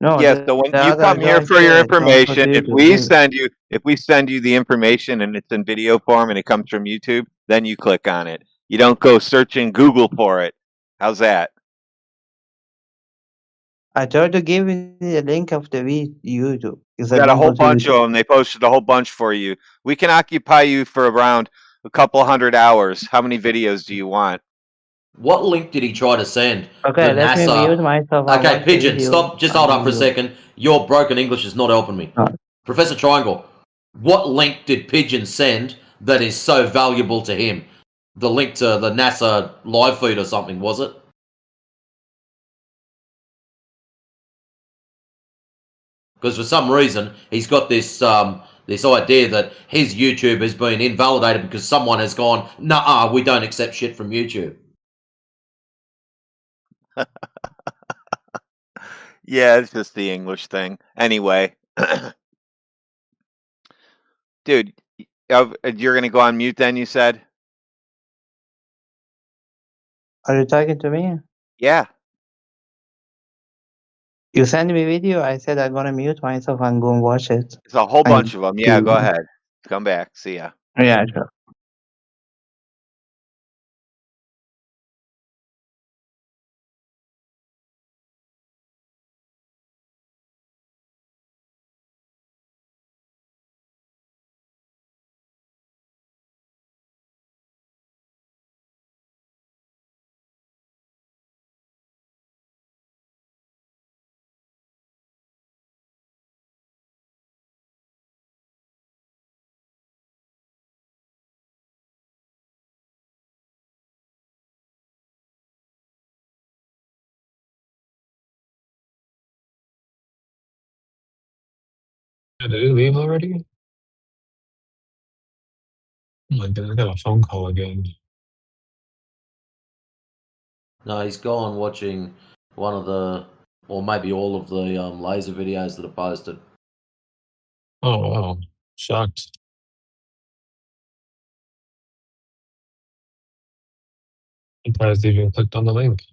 No, Yes, so when the you other come here guy for your said don't go to information, YouTube. if we send you the information and it's in video form and it comes from YouTube, then you click on it. You don't go searching Google for it. How's that? I tried to give you the link of the YouTube. You said Got a don't whole go to bunch of YouTube. them. They posted a whole bunch for you. We can occupy you for around a couple hundred hours. How many videos do you want? What link did he try to send? Okay, The let me mute NASA. myself and Okay, watch the Pigeon, video stop. Just hold and up for a then you. second. Your broken English is not helping me. No. Professor Triangle, what link did Pigeon send that is so valuable to him? The link to the NASA live feed or something, was it? Because for some reason he's got this this idea that his YouTube has been invalidated because someone has gone, nah, we don't accept shit from YouTube. Yeah, it's just the English thing. Anyway, dude, you're gonna go on mute then, you said? Are you talking to me? Yeah. You send me video. I said I'm gonna mute myself and go and watch it. It's a whole And bunch of them. Yeah, do. go ahead. Come back. See ya. Yeah, sure. Did he leave already? Oh my god, I got a phone call again. No, he's gone watching one of the, or maybe all of the laser videos that are posted. Oh wow, shocked. Surprised he even clicked on the link.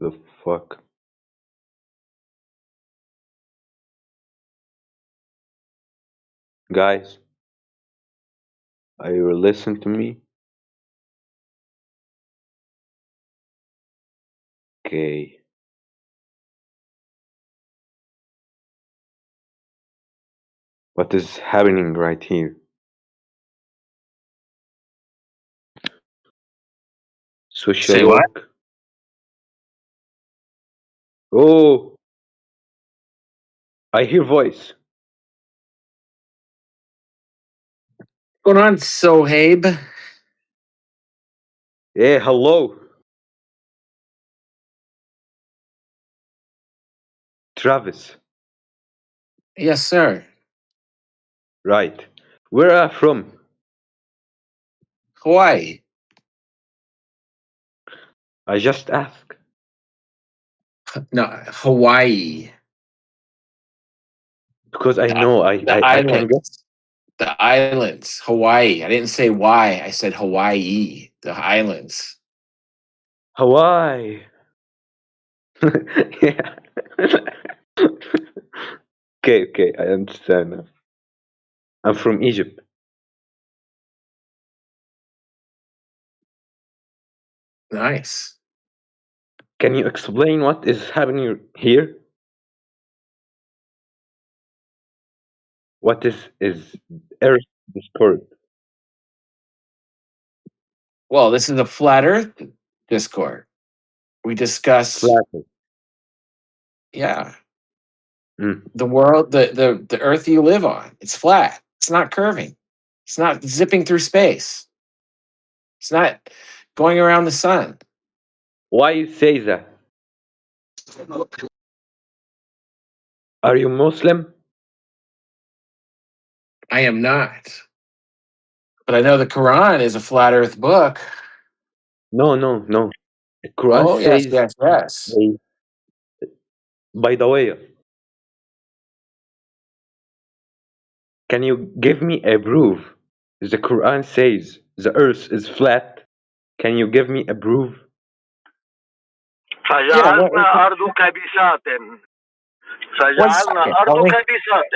The fuck? Guys, are you listening to me? Okay. What is happening right here? Social Say what? work? Oh, I hear voice. What's going on, Sohaib? Yeah, hello. Travis. Yes, sir. Right. Where are you from? Hawaii. I just asked. No, Hawaii. Because I The, know the I can get. islands. The islands. Hawaii. I didn't say why. I said Hawaii. The islands. Hawaii. Yeah. Okay, I understand now. I'm from Egypt. Nice. Can you explain what is happening here? What is Earth Discord? Well, this is a flat Earth Discord. We discuss. Flat. Yeah. Mm. The world, the Earth you live on. It's flat. It's not curving. It's not zipping through space. It's not going around the sun. Why you say that? Are you Muslim? I am not. But I know the Quran is a flat Earth book. No. The Quran Oh, yes. says. By the way, can you give me a proof? The Quran says the Earth is flat. Can you give me a proof? فجعلنا أرضك بساط فجعلنا أرضك بساط.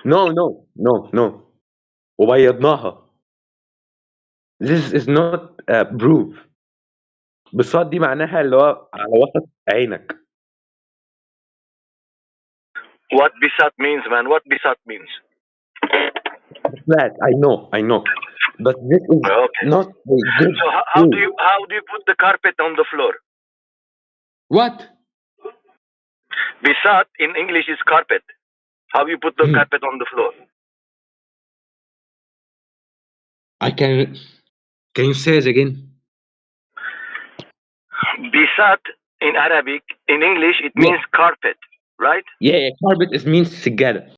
No. وبيضناها. This is not a proof. بساط دي معناها اللي هو على وسط عينك. What bisat means, man? What bisat means? Flat. I know. But this is not a good So how do you put the carpet on the floor? What? Bisat in English is carpet. How you put the carpet on the floor? Can you say it again? Bisat in Arabic, in English, it means carpet, right? Yeah, carpet means سجادة.